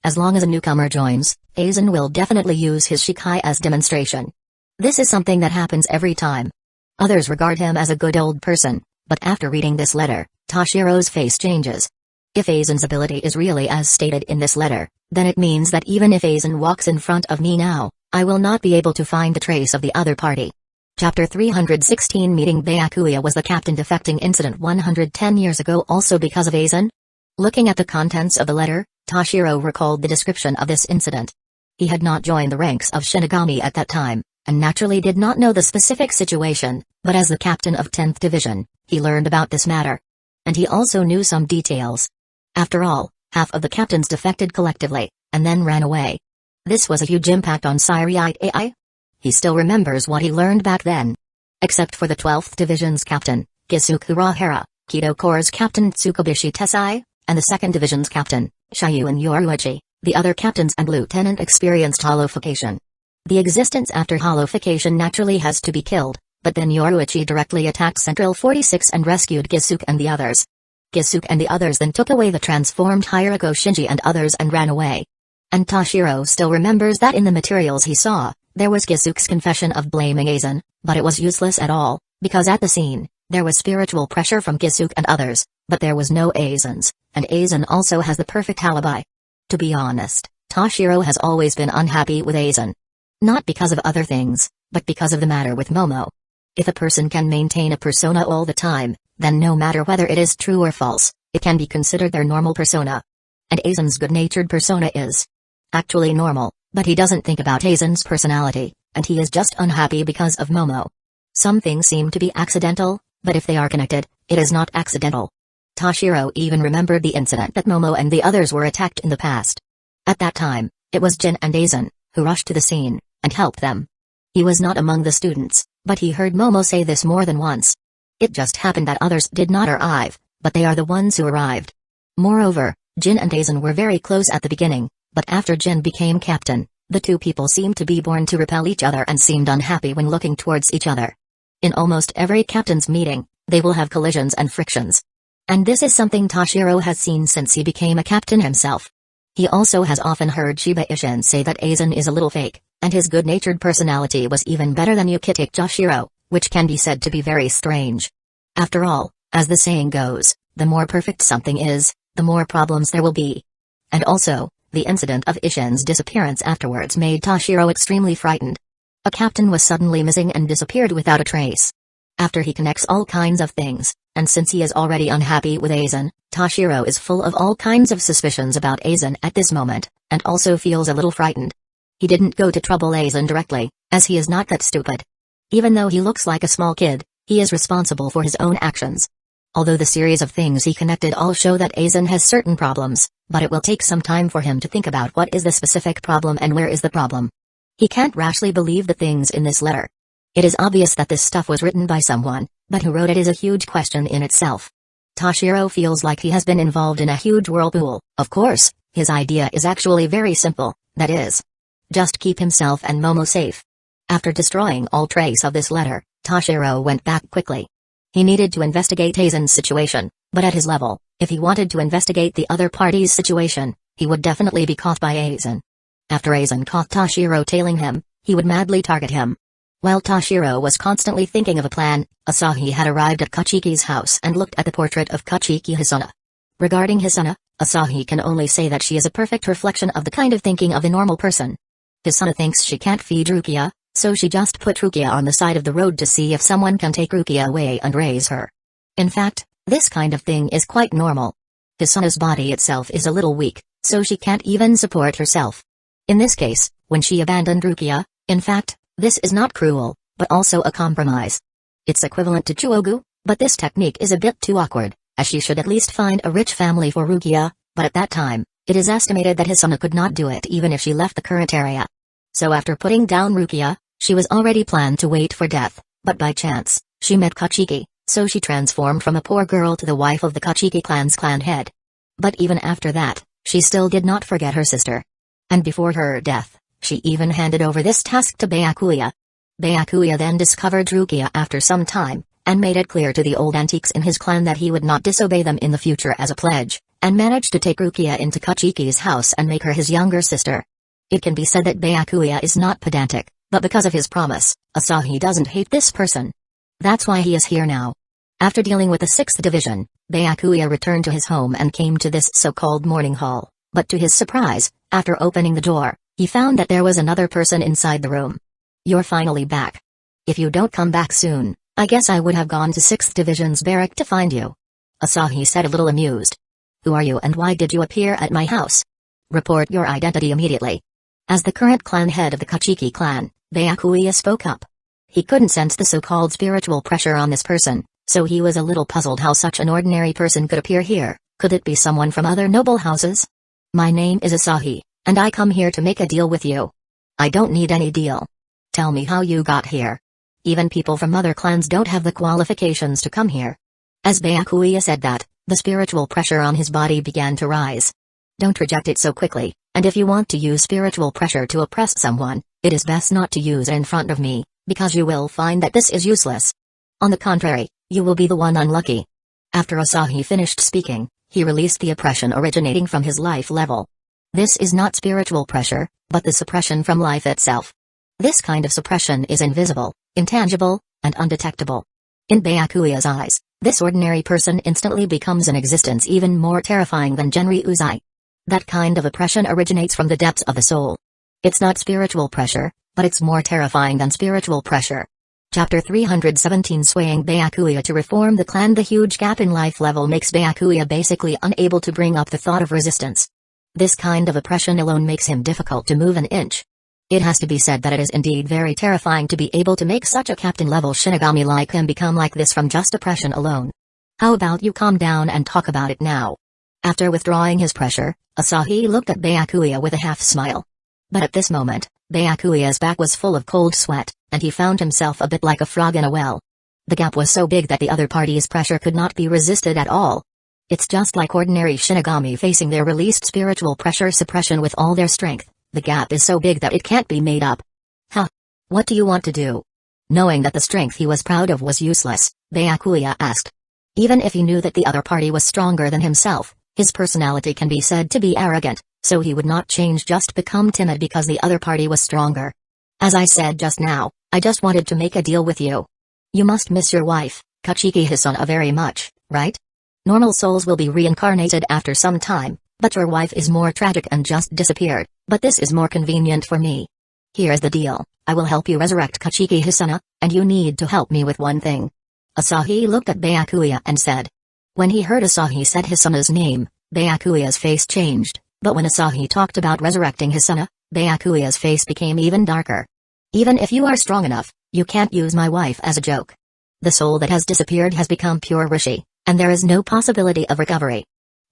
As long as a newcomer joins, Aizen will definitely use his Shikai as demonstration. This is something that happens every time. Others regard him as a good old person, but after reading this letter, Toshiro's face changes. If Aizen's ability is really as stated in this letter, then it means that even if Aizen walks in front of me now, I will not be able to find the trace of the other party. Chapter 316 Meeting Byakuya. Was the captain defecting incident 110 years ago also because of Aizen? Looking at the contents of the letter, Toshiro recalled the description of this incident. He had not joined the ranks of Shinigami at that time, and naturally did not know the specific situation, but as the captain of 10th Division, he learned about this matter. And he also knew some details. After all, half of the captains defected collectively, and then ran away. This was a huge impact on Siriite AI. He still remembers what he learned back then. Except for the 12th Division's captain, Kusagakure, Kido Corps' captain Tsukubishi Tessai, and the 2nd Division's captain, Shiyuin Yoruichi, the other captains and lieutenant experienced holification. The existence after holification naturally has to be killed, but then Yoruichi directly attacked Central 46 and rescued Gisuke and the others. Gisuke and the others then took away the transformed Hueco Shinji and others and ran away. And Toshiro still remembers that in the materials he saw, there was Gisuke's confession of blaming Aizen, but it was useless at all, because at the scene, there was spiritual pressure from Gisuke and others, but there was no Aizen's, and Aizen also has the perfect alibi. To be honest, Toshiro has always been unhappy with Aizen. Not because of other things, but because of the matter with Momo. If a person can maintain a persona all the time, then no matter whether it is true or false, it can be considered their normal persona. And Aizen's good-natured persona is actually normal, but he doesn't think about Aizen's personality, and he is just unhappy because of Momo. Some things seem to be accidental, but if they are connected, it is not accidental. Toshiro even remembered the incident that Momo and the others were attacked in the past. At that time, it was Jin and Aizen who rushed to the scene and helped them. He was not among the students, but he heard Momo say this more than once. It just happened that others did not arrive, but they are the ones who arrived. Moreover, Jin and Aizen were very close at the beginning, but after Jin became captain, the two people seemed to be born to repel each other and seemed unhappy when looking towards each other. In almost every captain's meeting, they will have collisions and frictions. And this is something Toshiro has seen since he became a captain himself. He also has often heard Shiba Ishin say that Aizen is a little fake, and his good-natured personality was even better than Yukitake Joshiro, which can be said to be very strange. After all, as the saying goes, the more perfect something is, the more problems there will be. And also, the incident of Ishin's disappearance afterwards made Toshiro extremely frightened. A captain was suddenly missing and disappeared without a trace. After he connects all kinds of things, and since he is already unhappy with Aizen, Toshiro is full of all kinds of suspicions about Aizen at this moment, and also feels a little frightened. He didn't go to trouble Aizen directly, as he is not that stupid. Even though he looks like a small kid, he is responsible for his own actions. Although the series of things he connected all show that Aizen has certain problems, but it will take some time for him to think about what is the specific problem and where is the problem. He can't rashly believe the things in this letter. It is obvious that this stuff was written by someone, but who wrote it is a huge question in itself. Toshiro feels like he has been involved in a huge whirlpool. Of course, his idea is actually very simple, that is, just keep himself and Momo safe. After destroying all trace of this letter, Toshiro went back quickly. He needed to investigate Aizen's situation, but at his level, if he wanted to investigate the other party's situation, he would definitely be caught by Aizen. After Aizen caught Toshiro tailing him, he would madly target him. While Toshiro was constantly thinking of a plan, Asahi had arrived at Kachiki's house and looked at the portrait of Kachiki Hisuna. Regarding Hisuna, Asahi can only say that she is a perfect reflection of the kind of thinking of a normal person. Hisuna thinks she can't feed Rukia, so she just put Rukia on the side of the road to see if someone can take Rukia away and raise her. In fact, this kind of thing is quite normal. Hisuna's body itself is a little weak, so she can't even support herself. In this case, when she abandoned Rukia, in fact, this is not cruel, but also a compromise. It's equivalent to Chuogu, but this technique is a bit too awkward, as she should at least find a rich family for Rukia, but at that time, it is estimated that Hisuna could not do it even if she left the current area. So after putting down Rukia, she was already planned to wait for death, but by chance, she met Kachiki, so she transformed from a poor girl to the wife of the Kachiki clan's clan head. But even after that, she still did not forget her sister. And before her death, she even handed over this task to Byakuya. Byakuya then discovered Rukia after some time, and made it clear to the old antiques in his clan that he would not disobey them in the future as a pledge, and managed to take Rukia into Kachiki's house and make her his younger sister. It can be said that Byakuya is not pedantic, but because of his promise, Asahi doesn't hate this person. That's why he is here now. After dealing with the 6th Division, Byakuya returned to his home and came to this so-called morning hall, but to his surprise, after opening the door, he found that there was another person inside the room. You're finally back. If you don't come back soon, I guess I would have gone to 6th Division's barrack to find you. Asahi said a little amused. Who are you and why did you appear at my house? Report your identity immediately. As the current clan head of the Kachiki clan, Byakuya spoke up. He couldn't sense the so-called spiritual pressure on this person, so he was a little puzzled how such an ordinary person could appear here. Could it be someone from other noble houses? My name is Asahi, and I come here to make a deal with you. I don't need any deal. Tell me how you got here. Even people from other clans don't have the qualifications to come here. As Byakuya said that, the spiritual pressure on his body began to rise. Don't reject it so quickly, and if you want to use spiritual pressure to oppress someone, it is best not to use it in front of me, because you will find that this is useless. On the contrary, you will be the one unlucky. After Asahi finished speaking, he released the oppression originating from his life level. This is not spiritual pressure, but the suppression from life itself. This kind of suppression is invisible, intangible, and undetectable. In Byakuya's eyes, this ordinary person instantly becomes an existence even more terrifying than Genri Uzai. That kind of oppression originates from the depths of the soul. It's not spiritual pressure, but it's more terrifying than spiritual pressure. Chapter 317 Swaying Byakuya to reform the clan. The huge gap in life level makes Byakuya basically unable to bring up the thought of resistance. This kind of oppression alone makes him difficult to move an inch. It has to be said that it is indeed very terrifying to be able to make such a captain-level Shinigami like him become like this from just oppression alone. How about you calm down and talk about it now? After withdrawing his pressure, Asahi looked at Byakuya with a half-smile. But at this moment, Byakuya's back was full of cold sweat, and he found himself a bit like a frog in a well. The gap was so big that the other party's pressure could not be resisted at all. It's just like ordinary Shinigami facing their released spiritual pressure suppression with all their strength. The gap is so big that it can't be made up. Huh? What do you want to do? Knowing that the strength he was proud of was useless, Byakuya asked. Even if he knew that the other party was stronger than himself, his personality can be said to be arrogant, so he would not change just become timid because the other party was stronger. As I said just now, I just wanted to make a deal with you. You must miss your wife, Kachiki Hisuna, very much, right? Normal souls will be reincarnated after some time, but your wife is more tragic and just disappeared, but this is more convenient for me. Here's the deal, I will help you resurrect Kachiki Hisuna, and you need to help me with one thing. Asahi looked at Byakuya and said. When he heard Asahi said Hisuna's name, Byakuya's face changed, but when Asahi talked about resurrecting Hisuna, Byakuya's face became even darker. Even if you are strong enough, you can't use my wife as a joke. The soul that has disappeared has become pure Rishi, and there is no possibility of recovery.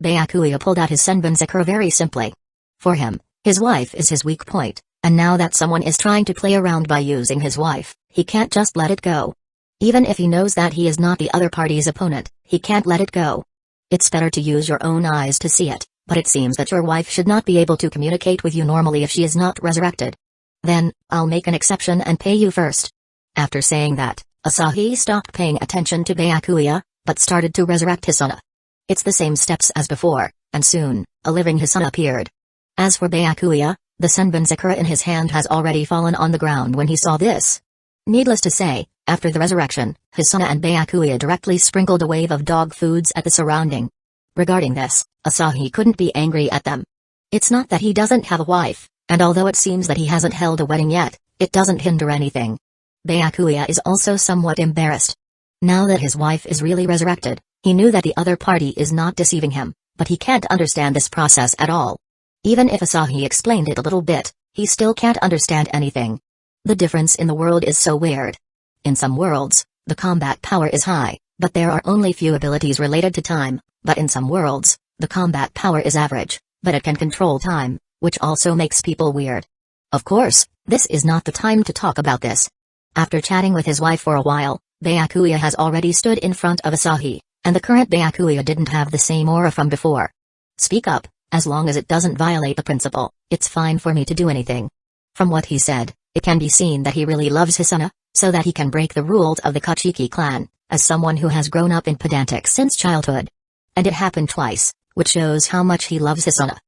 Byakuya pulled out his Senbonzakure very simply. For him, his wife is his weak point, and now that someone is trying to play around by using his wife, he can't just let it go. Even if he knows that he is not the other party's opponent, he can't let it go. It's better to use your own eyes to see it, but it seems that your wife should not be able to communicate with you normally if she is not resurrected. Then, I'll make an exception and pay you first. After saying that, Asahi stopped paying attention to Byakuya, but started to resurrect Hisuna. It's the same steps as before, and soon, a living Hisuna appeared. As for Byakuya, the Senbon Sakura in his hand has already fallen on the ground when he saw this. Needless to say, after the resurrection, Hisuna and Byakuya directly sprinkled a wave of dog foods at the surrounding. Regarding this, Asahi couldn't be angry at them. It's not that he doesn't have a wife, and although it seems that he hasn't held a wedding yet, it doesn't hinder anything. Byakuya is also somewhat embarrassed. Now that his wife is really resurrected, he knew that the other party is not deceiving him, but he can't understand this process at all. Even if Asahi explained it a little bit, he still can't understand anything. The difference in the world is so weird. In some worlds, the combat power is high, but there are only few abilities related to time, but in some worlds, the combat power is average, but it can control time, which also makes people weird. Of course, this is not the time to talk about this. After chatting with his wife for a while, Byakuya has already stood in front of Asahi, and the current Byakuya didn't have the same aura from before. Speak up, as long as it doesn't violate the principle, it's fine for me to do anything. From what he said, it can be seen that he really loves Hisuna, so that he can break the rules of the Kachiki clan, as someone who has grown up in pedantic since childhood. And it happened twice, which shows how much he loves Hisuna.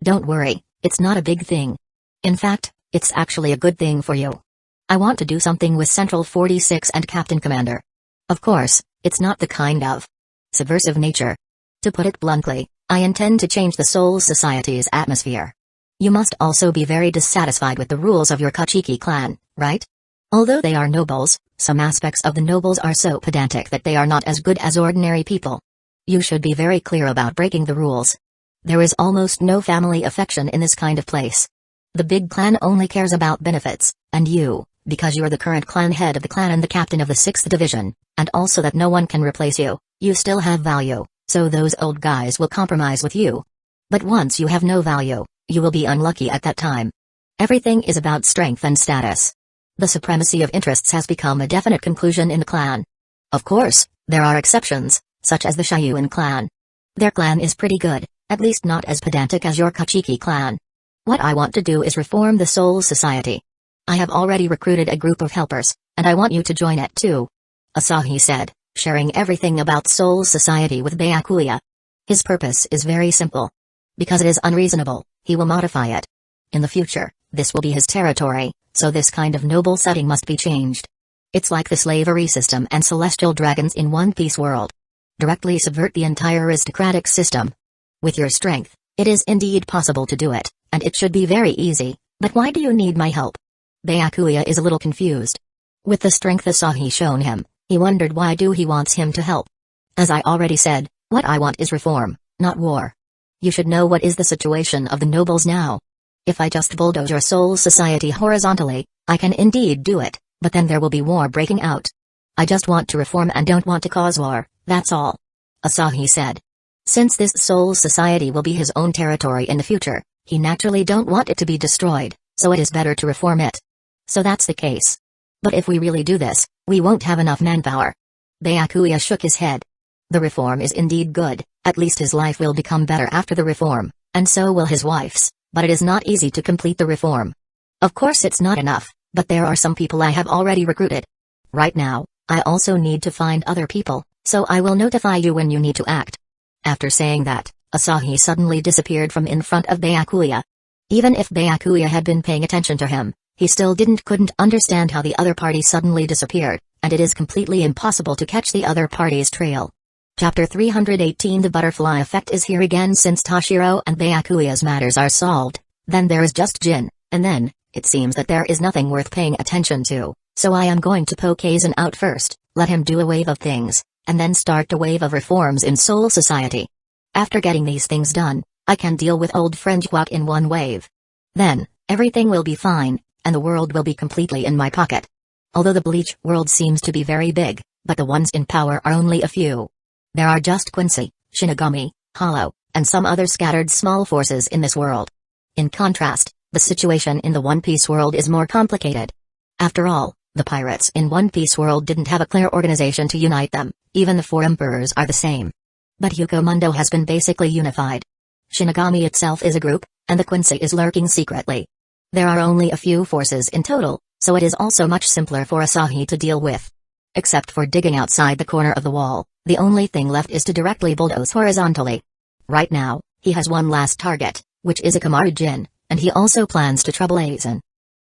Don't worry, it's not a big thing. In fact, it's actually a good thing for you. I want to do something with Central 46 and Captain Commander. Of course, it's not the kind of subversive nature. To put it bluntly, I intend to change the Soul Society's atmosphere. You must also be very dissatisfied with the rules of your Kachiki clan, right? Although they are nobles, some aspects of the nobles are so pedantic that they are not as good as ordinary people. You should be very clear about breaking the rules. There is almost no family affection in this kind of place. The big clan only cares about benefits, and you, because you're the current clan head of the clan and the captain of the 6th division, and also that no one can replace you, you still have value, so those old guys will compromise with you. But once you have no value, you will be unlucky at that time. Everything is about strength and status. The supremacy of interests has become a definite conclusion in the clan. Of course, there are exceptions, such as the Shayuan clan. Their clan is pretty good, at least not as pedantic as your Kachiki clan. What I want to do is reform the Soul Society. I have already recruited a group of helpers, and I want you to join it too. Asahi said, sharing everything about Soul Society with Byakuya. His purpose is very simple. Because it is unreasonable, he will modify it. In the future, this will be his territory, so this kind of noble setting must be changed. It's like the slavery system and celestial dragons in One Piece world. Directly subvert the entire aristocratic system. With your strength, it is indeed possible to do it, and it should be very easy, but why do you need my help? Byakuya is a little confused. With the strength Asahi shown him, he wondered why he wants him to help. As I already said, what I want is reform, not war. You should know what is the situation of the nobles now. If I just bulldoze your Soul Society horizontally, I can indeed do it, but then there will be war breaking out. I just want to reform and don't want to cause war, that's all. Asahi said. Since this Soul Society will be his own territory in the future, he naturally don't want it to be destroyed, so it is better to reform it. So that's the case. But if we really do this, we won't have enough manpower. Byakuya shook his head. The reform is indeed good, at least his life will become better after the reform, and so will his wife's, but it is not easy to complete the reform. Of course it's not enough, but there are some people I have already recruited. Right now, I also need to find other people, so I will notify you when you need to act. After saying that, Asahi suddenly disappeared from in front of Byakuya. Even if Byakuya had been paying attention to him, he still couldn't understand how the other party suddenly disappeared, and it is completely impossible to catch the other party's trail. Chapter 318 The Butterfly Effect is here again. Since Toshiro and Byakuya's matters are solved, then there is just Jin, and then, it seems that there is nothing worth paying attention to, so I am going to poke Aizen out first, let him do a wave of things, and then start a wave of reforms in Soul Society. After getting these things done, I can deal with old friend Hueco in one wave. Then, everything will be fine, and the world will be completely in my pocket. Although the Bleach world seems to be very big, but the ones in power are only a few. There are just Quincy, Shinigami, Hollow, and some other scattered small forces in this world. In contrast, the situation in the One Piece world is more complicated. After all, the pirates in One Piece world didn't have a clear organization to unite them, even the 4 emperors are the same. But Hueco Mundo has been basically unified. Shinigami itself is a group, and the Quincy is lurking secretly. There are only a few forces in total, so it is also much simpler for Asahi to deal with. Except for digging outside the corner of the wall, the only thing left is to directly bulldoze horizontally. Right now, he has one last target, which is a Kamaru-jin, and he also plans to trouble Aizen.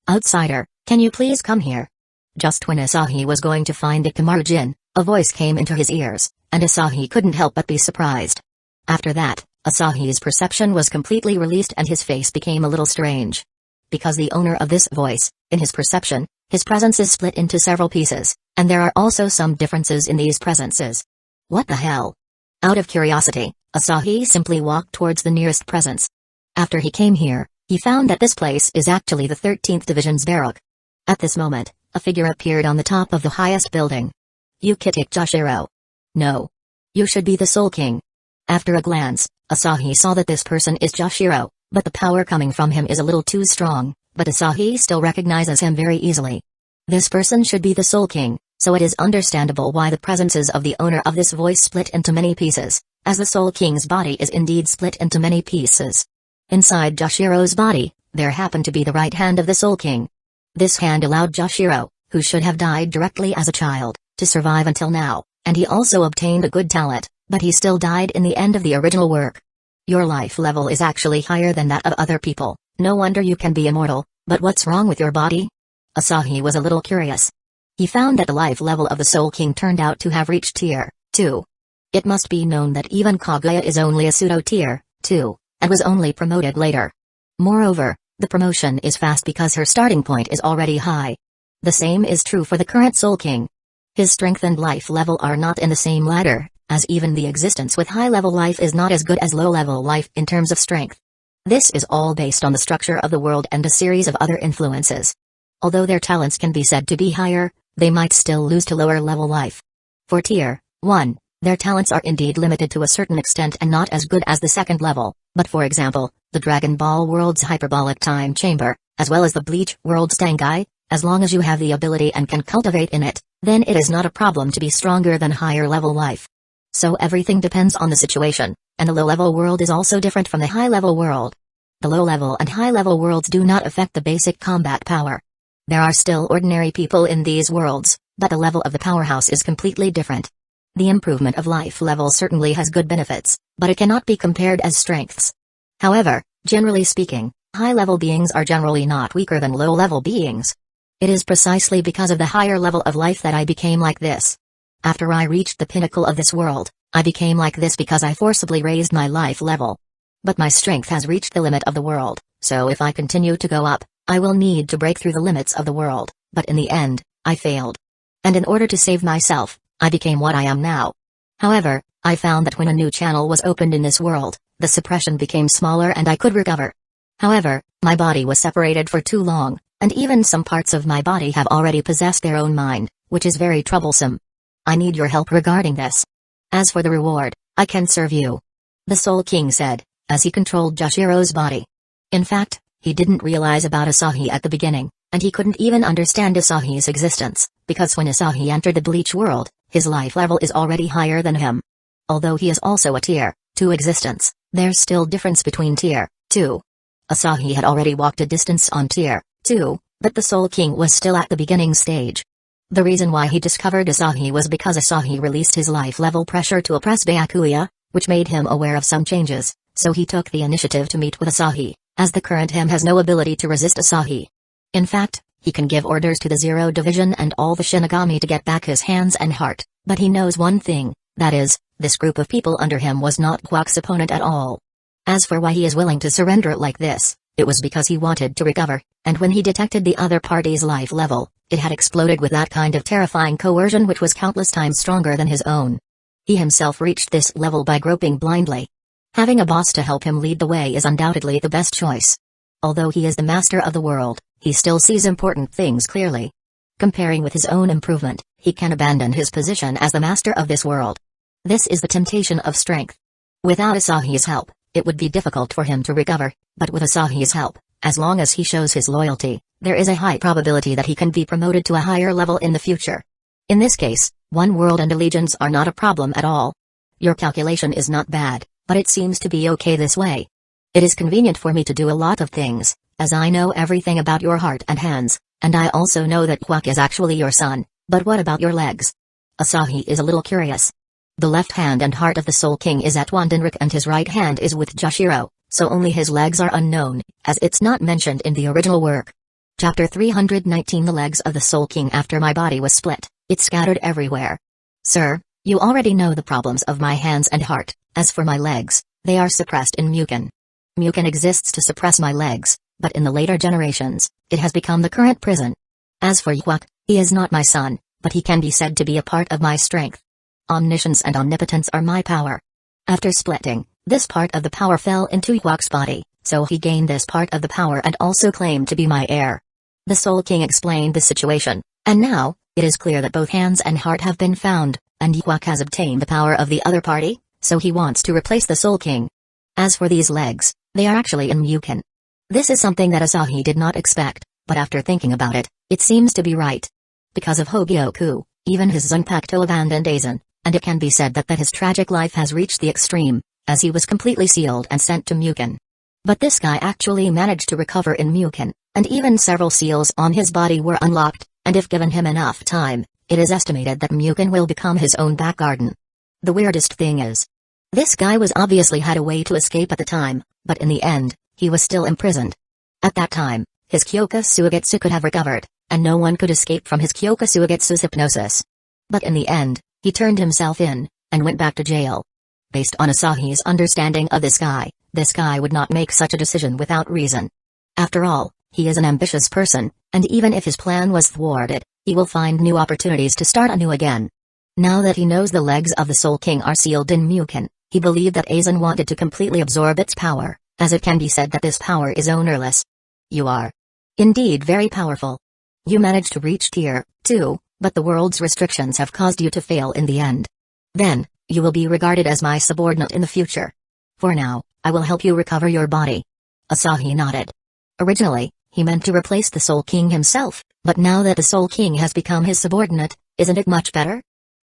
Outsider, can you please come here? Just when Asahi was going to find the Kamaru-jin, a voice came into his ears, and Asahi couldn't help but be surprised. After that, Asahi's perception was completely released and his face became a little strange. Because the owner of this voice, in his perception, his presence is split into several pieces, and there are also some differences in these presences. What the hell? Out of curiosity, Asahi simply walked towards the nearest presence. After he came here, he found that this place is actually the 13th Division's barrack. At this moment, a figure appeared on the top of the highest building. You Kitik Joshiro. No. You should be the Soul King. After a glance, Asahi saw that this person is Joshiro, but the power coming from him is a little too strong, but Asahi still recognizes him very easily. This person should be the Soul King, so it is understandable why the presences of the owner of this voice split into many pieces, as the Soul King's body is indeed split into many pieces. Inside Joshiro's body, there happened to be the right hand of the Soul King. This hand allowed Joshiro, who should have died directly as a child, to survive until now, and he also obtained a good talent, but he still died in the end of the original work. Your life level is actually higher than that of other people, no wonder you can be immortal, but what's wrong with your body? Asahi was a little curious. He found that the life level of the Soul King turned out to have reached Tier 2. It must be known that even Kaguya is only a pseudo-Tier 2, and was only promoted later. Moreover, the promotion is fast because her starting point is already high. The same is true for the current Soul King. His strength and life level are not in the same ladder, as even the existence with high-level life is not as good as low-level life in terms of strength. This is all based on the structure of the world and a series of other influences. Although their talents can be said to be higher, they might still lose to lower-level life. For Tier 1, their talents are indeed limited to a certain extent and not as good as the second level, but for example, the Dragon Ball World's Hyperbolic Time Chamber, as well as the Bleach World's Dangai, as long as you have the ability and can cultivate in it, then it is not a problem to be stronger than higher-level life. So everything depends on the situation, and the low-level world is also different from the high-level world. The low-level and high-level worlds do not affect the basic combat power. There are still ordinary people in these worlds, but the level of the powerhouse is completely different. The improvement of life level certainly has good benefits, but it cannot be compared as strengths. However, generally speaking, high-level beings are generally not weaker than low-level beings. It is precisely because of the higher level of life that I became like this. After I reached the pinnacle of this world, I became like this because I forcibly raised my life level. But my strength has reached the limit of the world, so if I continue to go up, I will need to break through the limits of the world, but in the end, I failed. And in order to save myself, I became what I am now. However, I found that when a new channel was opened in this world, the suppression became smaller and I could recover. However, my body was separated for too long, and even some parts of my body have already possessed their own mind, which is very troublesome. I need your help regarding this. As for the reward, I can serve you. The Soul King said, as he controlled Joshiro's body. In fact, he didn't realize about Asahi at the beginning, and he couldn't even understand Asahi's existence, because when Asahi entered the Bleach world, his life level is already higher than him. Although he is also a Tier 2 existence, there's still difference between Tier 2. Asahi had already walked a distance on Tier 2, but the Soul King was still at the beginning stage. The reason why he discovered Asahi was because Asahi released his life level pressure to oppress Byakuya, which made him aware of some changes, so he took the initiative to meet with Asahi, as the current him has no ability to resist Asahi. In fact, he can give orders to the Zero Division and all the Shinigami to get back his hands and heart, but he knows one thing, that is, this group of people under him was not Quack's opponent at all. As for why he is willing to surrender like this, it was because he wanted to recover, and when he detected the other party's life level, it had exploded with that kind of terrifying coercion which was countless times stronger than his own. He himself reached this level by groping blindly. Having a boss to help him lead the way is undoubtedly the best choice. Although he is the master of the world, he still sees important things clearly. Comparing with his own improvement, he can abandon his position as the master of this world. This is the temptation of strength. Without Asahi's help, it would be difficult for him to recover, but with Asahi's help, as long as he shows his loyalty, there is a high probability that he can be promoted to a higher level in the future. In this case, one world and allegiance are not a problem at all. Your calculation is not bad, but it seems to be okay this way. It is convenient for me to do a lot of things, as I know everything about your heart and hands, and I also know that Quack is actually your son, but what about your legs? Asahi is a little curious. The left hand and heart of the Soul King is at Wandenrick and his right hand is with Joshiro, so only his legs are unknown, as it's not mentioned in the original work. Chapter 319 The legs of the Soul King. After my body was split, it scattered everywhere. Sir, you already know the problems of my hands and heart. As for my legs, they are suppressed in Muken. Muken exists to suppress my legs, but in the later generations, it has become the current prison. As for Hueco, he is not my son, but he can be said to be a part of my strength. Omniscience and omnipotence are my power. After splitting, this part of the power fell into Hueco's body, so he gained this part of the power and also claimed to be my heir. The Soul King explained the situation, and now, it is clear that both hands and heart have been found, and Hueco has obtained the power of the other party, so he wants to replace the Soul King. As for these legs, they are actually in Muken. This is something that Asahi did not expect, but after thinking about it, it seems to be right. Because of Hogyoku, even his Zanpakuto abandoned Aizen, and it can be said that his tragic life has reached the extreme, as he was completely sealed and sent to Muken. But this guy actually managed to recover in Muken, and even several seals on his body were unlocked, and if given him enough time, it is estimated that Muken will become his own back garden. The weirdest thing is, this guy was obviously had a way to escape at the time, but in the end, he was still imprisoned. At that time, his Kyoka Suigetsu could have recovered, and no one could escape from his Kyoka Suigetsu's hypnosis. But in the end, he turned himself in, and went back to jail. Based on Asahi's understanding of this guy would not make such a decision without reason. After all, he is an ambitious person, and even if his plan was thwarted, he will find new opportunities to start anew again. Now that he knows the legs of the Soul King are sealed in Muken, he believed that Aizen wanted to completely absorb its power, as it can be said that this power is ownerless. You are indeed very powerful. You managed to reach Tier 2, but the world's restrictions have caused you to fail in the end. Then, you will be regarded as my subordinate in the future. For now, I will help you recover your body. Asahi nodded. Originally, he meant to replace the Soul King himself, but now that the Soul King has become his subordinate, isn't it much better?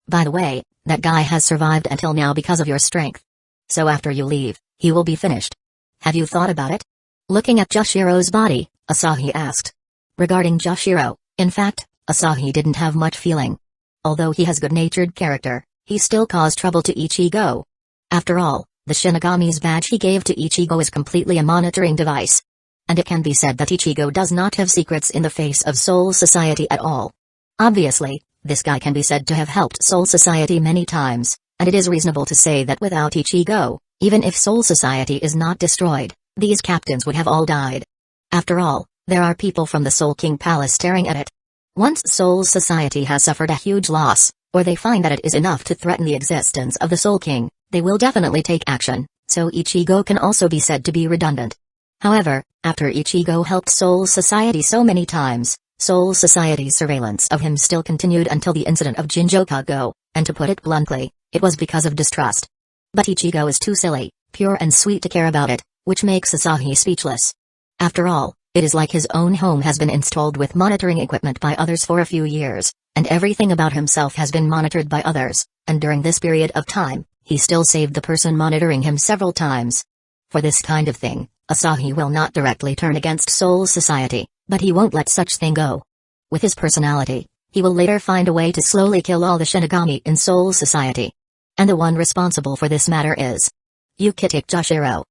By the way, that guy has survived until now because of your strength. So after you leave, he will be finished. Have you thought about it? Looking at Joshiro's body, Asahi asked. Regarding Joshiro, in fact, Asahi didn't have much feeling. Although he has good-natured character, he still caused trouble to Ichigo. After all, the Shinigami's badge he gave to Ichigo is completely a monitoring device. And it can be said that Ichigo does not have secrets in the face of Soul Society at all. Obviously, this guy can be said to have helped Soul Society many times, and it is reasonable to say that without Ichigo, even if Soul Society is not destroyed, these captains would have all died. After all, there are people from the Soul King Palace staring at it. Once Soul Society has suffered a huge loss, or they find that it is enough to threaten the existence of the Soul King, they will definitely take action, so Ichigo can also be said to be redundant. However, after Ichigo helped Soul Society so many times, Soul Society's surveillance of him still continued until the incident of Jinjokago, and to put it bluntly, it was because of distrust. But Ichigo is too silly, pure and sweet to care about it, which makes Asahi speechless. After all, it is like his own home has been installed with monitoring equipment by others for a few years, and everything about himself has been monitored by others, and during this period of time, he still saved the person monitoring him several times. For this kind of thing, Asahi will not directly turn against Soul Society, but he won't let such thing go. With his personality, he will later find a way to slowly kill all the Shinigami in Soul Society. And the one responsible for this matter is Yukitake Joshiro.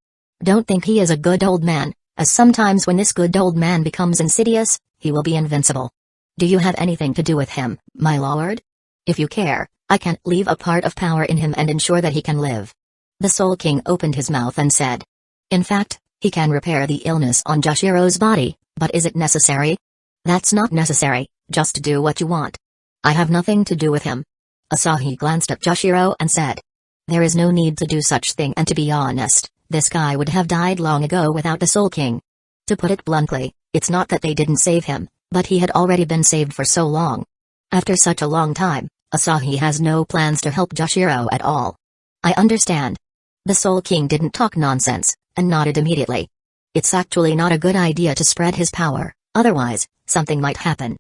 Don't think he is a good old man, as sometimes when this good old man becomes insidious, he will be invincible. Do you have anything to do with him, my lord? If you care, I can leave a part of power in him and ensure that he can live. The Soul King opened his mouth and said. In fact, he can repair the illness on Joshiro's body, but is it necessary? That's not necessary, just do what you want. I have nothing to do with him. Asahi glanced at Joshiro and said. There is no need to do such thing, and to be honest, this guy would have died long ago without the Soul King. To put it bluntly, it's not that they didn't save him, but he had already been saved for so long. After such a long time, Asahi has no plans to help Joshiro at all. I understand. The Soul King didn't talk nonsense, and nodded immediately. It's actually not a good idea to spread his power, otherwise, something might happen.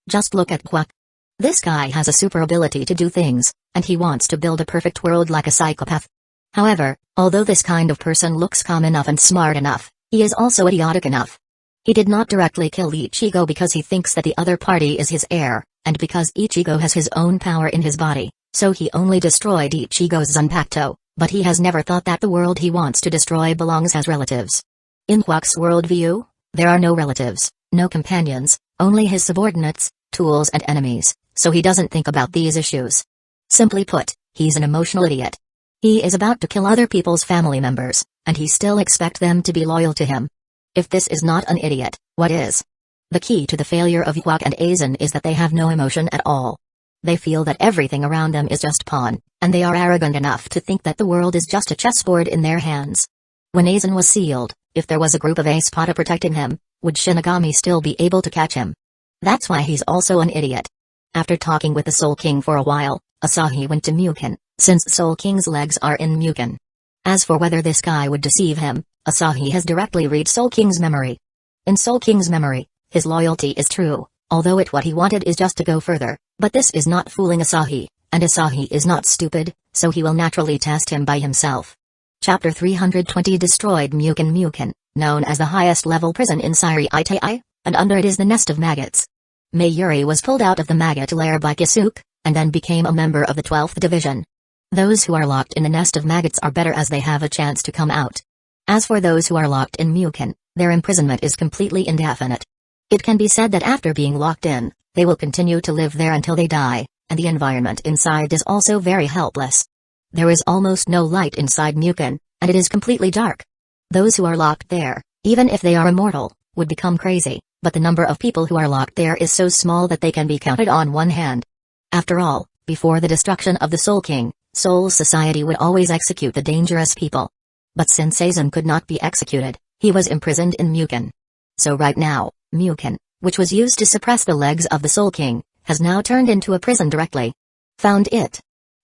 Just look at Hueco. This guy has a super ability to do things, and he wants to build a perfect world like a psychopath. However, although this kind of person looks calm enough and smart enough, he is also idiotic enough. He did not directly kill Ichigo because he thinks that the other party is his heir, and because each ego has his own power in his body, so he only destroyed each ego's Zanpakuto, but he has never thought that the world he wants to destroy belongs as relatives. In Hueco's worldview, there are no relatives, no companions, only his subordinates, tools and enemies, so he doesn't think about these issues. Simply put, he's an emotional idiot. He is about to kill other people's family members, and he still expects them to be loyal to him. If this is not an idiot, what is? The key to the failure of Hueco and Aizen is that they have no emotion at all. They feel that everything around them is just pawn, and they are arrogant enough to think that the world is just a chessboard in their hands. When Aizen was sealed, if there was a group of Espada protecting him, would Shinigami still be able to catch him? That's why he's also an idiot. After talking with the Soul King for a while, Asahi went to Mugen, since Soul King's legs are in Mugen. As for whether this guy would deceive him, Asahi has directly read Soul King's memory. In Soul King's memory, his loyalty is true, although what he wanted is just to go further, but this is not fooling Asahi, and Asahi is not stupid, so he will naturally test him by himself. Chapter 320 Destroyed Mugen, known as the highest level prison in Siri-Itai, and under it is the nest of maggots. Mayuri was pulled out of the maggot lair by Kisuke, and then became a member of the 12th Division. Those who are locked in the nest of maggots are better as they have a chance to come out. As for those who are locked in Mugen, their imprisonment is completely indefinite. It can be said that after being locked in, they will continue to live there until they die, and the environment inside is also very helpless. There is almost no light inside Mugen, and it is completely dark. Those who are locked there, even if they are immortal, would become crazy, but the number of people who are locked there is so small that they can be counted on one hand. After all, before the destruction of the Soul King, Soul Society would always execute the dangerous people. But since Aizen could not be executed, he was imprisoned in Mugen. So right now, Mugen, which was used to suppress the legs of the Soul King, has now turned into a prison directly. Found it.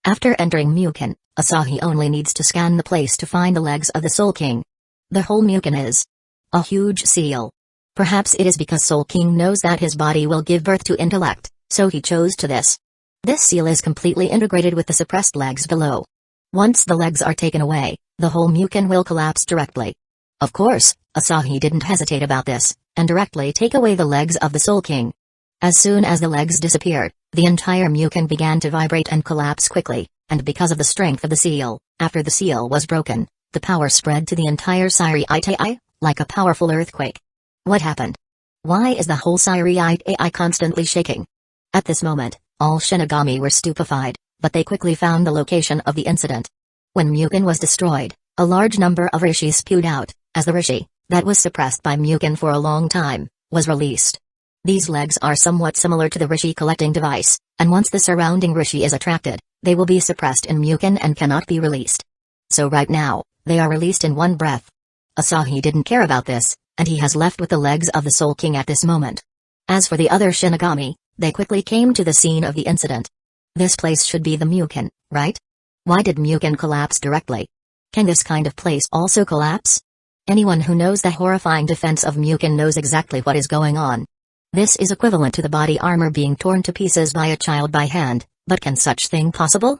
After entering Mugen, Asahi only needs to scan the place to find the legs of the Soul King. The whole Mugen is a huge seal. Perhaps it is because Soul King knows that his body will give birth to intellect, so he chose to this. This seal is completely integrated with the suppressed legs below. Once the legs are taken away, the whole Mugen will collapse directly. Of course, Asahi didn't hesitate about this, and directly take away the legs of the Soul King. As soon as the legs disappeared, the entire Mugen began to vibrate and collapse quickly, and because of the strength of the seal, after the seal was broken, the power spread to the entire Siri-Itai, like a powerful earthquake. What happened? Why is the whole Siri-Itai constantly shaking? At this moment, all Shinigami were stupefied, but they quickly found the location of the incident. When Mugen was destroyed, a large number of Rishi spewed out, as the Rishi, that was suppressed by Mugen for a long time, was released. These legs are somewhat similar to the Rishi collecting device, and once the surrounding Rishi is attracted, they will be suppressed in Mugen and cannot be released. So right now, they are released in one breath. Asahi didn't care about this, and he has left with the legs of the Soul King at this moment. As for the other Shinigami, they quickly came to the scene of the incident. This place should be the Mugen, right? Why did Mugen collapse directly? Can this kind of place also collapse? Anyone who knows the horrifying defense of Mugen knows exactly what is going on. This is equivalent to the body armor being torn to pieces by a child by hand, but can such thing possible?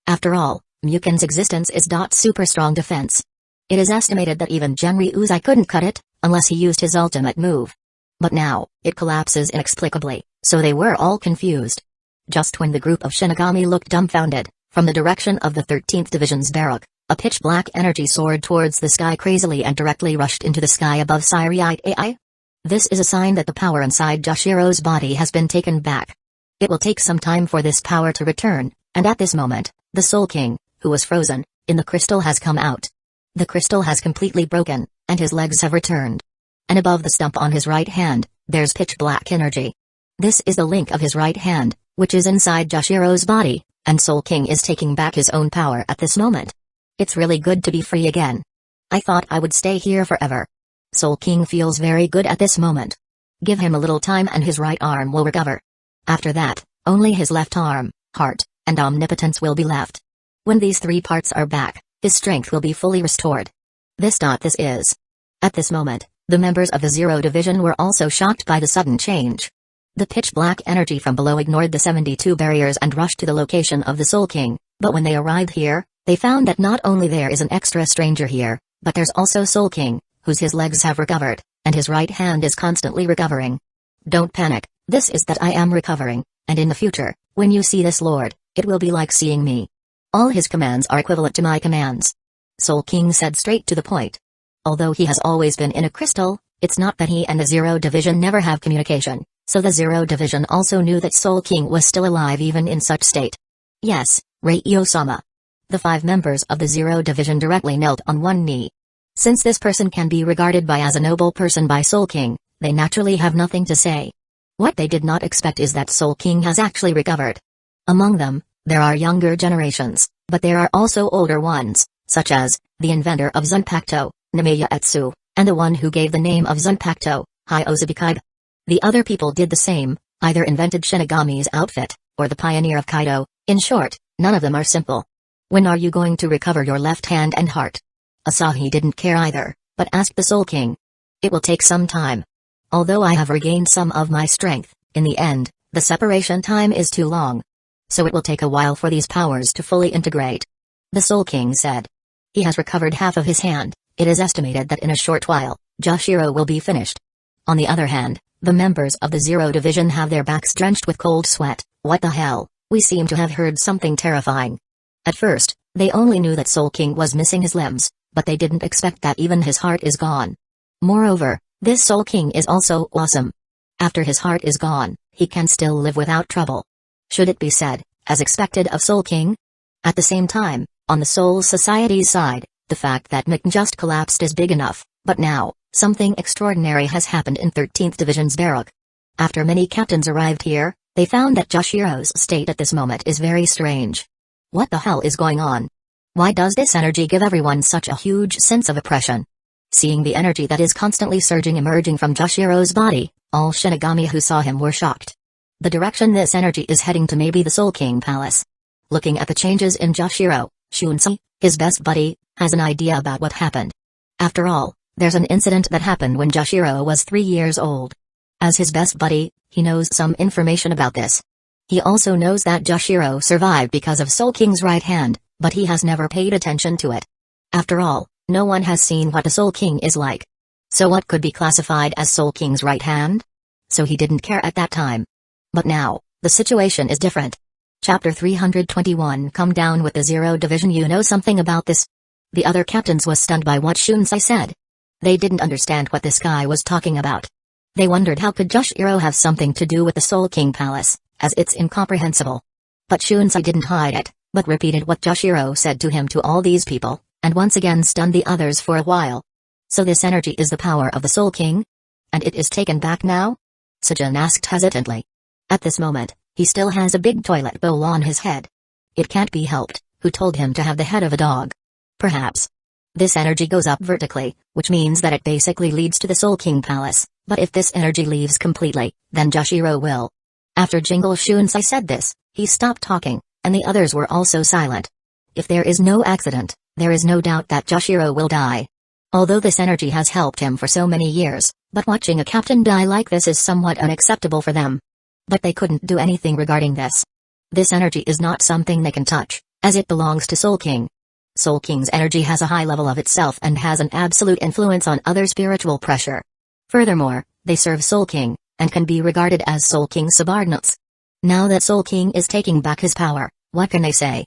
After all, Mugen's existence is super strong defense. It is estimated that even Genri Uzai couldn't cut it, unless he used his ultimate move. But now, it collapses inexplicably, so they were all confused. Just when the group of Shinigami looked dumbfounded, from the direction of the 13th Division's barrack, a pitch-black energy soared towards the sky crazily and directly rushed into the sky above Siri-Itai. This is a sign that the power inside Joshiro's body has been taken back. It will take some time for this power to return, and at this moment, the Soul King, who was frozen in the crystal, has come out. The crystal has completely broken, and his legs have returned. And above the stump on his right hand, there's pitch-black energy. This is the link of his right hand, which is inside Joshiro's body, and Soul King is taking back his own power at this moment. It's really good to be free again. I thought I would stay here forever. Soul King feels very good at this moment. Give him a little time and his right arm will recover. After that, only his left arm, heart, and omnipotence will be left. When these three parts are back, his strength will be fully restored. This is. At this moment, the members of the 0 Division were also shocked by the sudden change. The pitch-black energy from below ignored the 72 barriers and rushed to the location of the Soul King, but when they arrived here, they found that not only there is an extra stranger here, but there's also Soul King, his legs have recovered, and his right hand is constantly recovering. Don't panic, this is that I am recovering, And in the future, when you see this lord, it will be like seeing me. All his commands are equivalent to my commands. Soul King said straight to the point. Although he has always been in a crystal, it's not that he and the Zero Division never have communication, so the Zero Division also knew that Soul King was still alive even in such state. Yes, Rei-sama. The 5 members of the Zero Division directly knelt on one knee. Since this person can be regarded by as a noble person by Soul King, they naturally have nothing to say. What they did not expect is that Soul King has actually recovered. Among them, there are younger generations, but there are also older ones, such as the inventor of Zanpakuto, Namayaetsu, and the one who gave the name of Zanpakuto, Hyozabikaiba. The other people did the same, either invented Shinigami's outfit, or the pioneer of Kaido. In short, none of them are simple. When are you going to recover your left hand and heart? Asahi didn't care either, but asked the Soul King. It will take some time. Although I have regained some of my strength, in the end, the separation time is too long. So it will take a while for these powers to fully integrate. The Soul King said. He has recovered half of his hand. It is estimated that in a short while, Joshiro will be finished. On the other hand, the members of the Zero Division have their backs drenched with cold sweat. What the hell? We seem to have heard something terrifying. At first, they only knew that Soul King was missing his limbs, but they didn't expect that even his heart is gone. Moreover, this Soul King is also awesome. After his heart is gone, he can still live without trouble. Should it be said, as expected of Soul King? At the same time, on the Soul Society's side, the fact that Nick just collapsed is big enough, but now, something extraordinary has happened in 13th Division's barrack. After many captains arrived here, they found that Joshiro's state at this moment is very strange. What the hell is going on? Why does this energy give everyone such a huge sense of oppression? Seeing the energy that is constantly surging emerging from Joshiro's body, all Shinigami who saw him were shocked. The direction this energy is heading to may be the Soul King Palace. Looking at the changes in Joshiro, Shunsei, his best buddy, has an idea about what happened. After all, there's an incident that happened when Joshiro was 3 years old. As his best buddy, he knows some information about this. He also knows that Joshiro survived because of Soul King's right hand, but he has never paid attention to it. After all, no one has seen what a Soul King is like. So what could be classified as Soul King's right hand? So he didn't care at that time. But now, the situation is different. Chapter 321 Come down with the Zero Division. You know something about this? The other captains was stunned by what Shunsei said. They didn't understand what this guy was talking about. They wondered how could Joshiro have something to do with the Soul King Palace, as it's incomprehensible. But Shunsei didn't hide it, but repeated what Joshiro said to him to all these people, and once again stunned the others for a while. So this energy is the power of the Soul King? And it is taken back now? Sajin asked hesitantly. At this moment, he still has a big toilet bowl on his head. It can't be helped. Who told him to have the head of a dog? Perhaps. This energy goes up vertically, which means that it basically leads to the Soul King Palace, but if this energy leaves completely, then Joshiro will. After Jingle Shunsei said this, he stopped talking, and the others were also silent. If there is no accident, there is no doubt that Joshiro will die. Although this energy has helped him for so many years, but watching a captain die like this is somewhat unacceptable for them. But they couldn't do anything regarding this. This energy is not something they can touch, as it belongs to Soul King. Soul King's energy has a high level of itself and has an absolute influence on other spiritual pressure. Furthermore, they serve Soul King, and can be regarded as Soul King's subordinates. Now that Soul King is taking back his power, what can they say?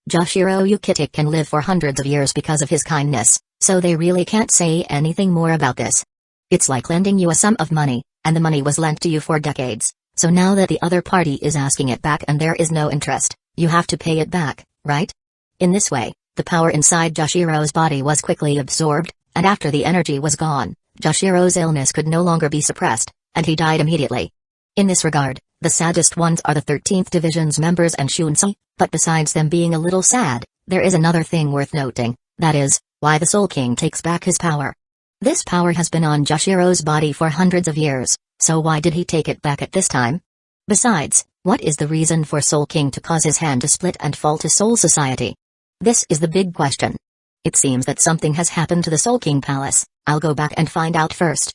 Joshiro Yukitik can live for hundreds of years because of his kindness, so they really can't say anything more about this. It's like lending you a sum of money, and the money was lent to you for decades. So now that the other party is asking it back and there is no interest, you have to pay it back, right? In this way, the power inside Joshiro's body was quickly absorbed, and after the energy was gone, Joshiro's illness could no longer be suppressed, and he died immediately. In this regard, the saddest ones are the 13th Division's members and Shunsei, but besides them being a little sad, there is another thing worth noting, that is, why the Soul King takes back his power. This power has been on Joshiro's body for hundreds of years. So why did he take it back at this time? Besides, what is the reason for Soul King to cause his hand to split and fall to Soul Society? This is the big question. It seems that something has happened to the Soul King Palace. I'll go back and find out first.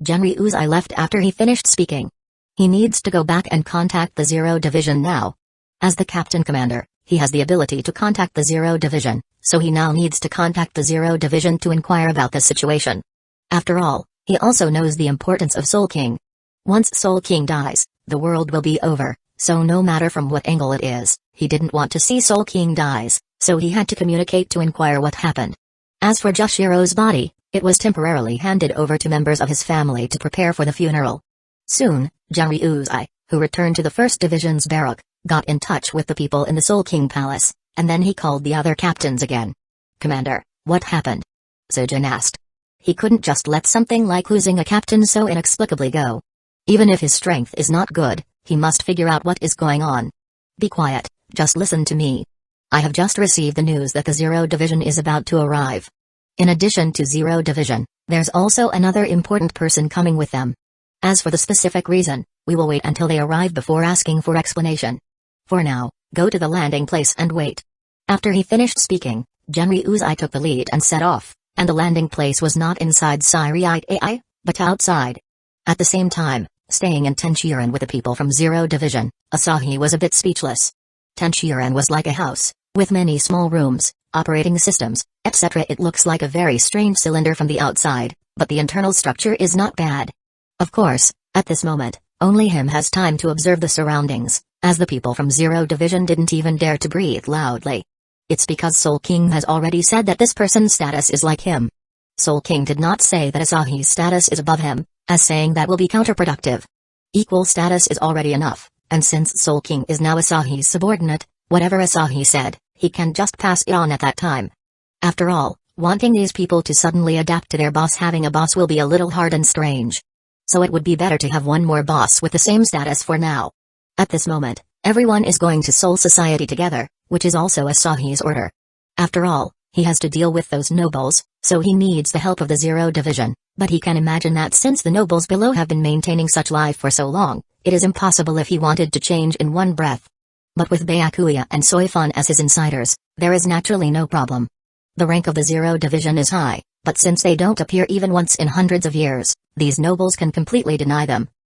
Genryuzi left after he finished speaking. He needs to go back and contact the Zero Division now. As the Captain Commander, he has the ability to contact the Zero Division, so he now needs to contact the Zero Division to inquire about the situation. After all, he also knows the importance of Soul King. Once Soul King dies, the world will be over, So no matter from what angle it is, he didn't want to see Soul King dies, so he had to communicate to inquire what happened. As for Jushiro's body, it was temporarily handed over to members of his family to prepare for the funeral. Soon, Genri Uzai, who returned to the 1st Division's barrack, got in touch with the people in the Soul King Palace, and then he called the other captains again. "Commander, what happened?" Sujin asked. He couldn't just let something like losing a captain so inexplicably go. Even if his strength is not good, he must figure out what is going on. "Be quiet, just listen to me. I have just received the news that the Zero Division is about to arrive. In addition to Zero Division, there's also another important person coming with them. As for the specific reason, we will wait until they arrive before asking for explanation. For now, go to the landing place and wait." After he finished speaking, Genri Uzai took the lead and set off, and the landing place was not inside Siriai, but outside. At the same time, staying in Tenshiren with the people from Zero Division, Asahi was a bit speechless. Tenshiren was like a house, with many small rooms, operating systems, etc. It looks like a very strange cylinder from the outside, but the internal structure is not bad. Of course, at this moment, only him has time to observe the surroundings, as the people from Zero Division didn't even dare to breathe loudly. It's because Soul King has already said that this person's status is like him. Soul King did not say that Asahi's status is above him, as saying that will be counterproductive. Equal status is already enough, and since Soul King is now Asahi's subordinate, whatever Asahi said, he can just pass it on at that time. After all, wanting these people to suddenly adapt to their boss having a boss will be a little hard and strange. So it would be better to have one more boss with the same status for now. At this moment, everyone is going to Soul Society together, which is also Asahi's order. After all, he has to deal with those nobles, so he needs the help of the Zero Division, but he can imagine that since the nobles below have been maintaining such life for so long, it is impossible if he wanted to change in one breath. But with Byakuya and Soifun as his insiders, there is naturally no problem. The rank of the Zero Division is high, but since they don't appear even once in hundreds of years, these nobles can completely deny them.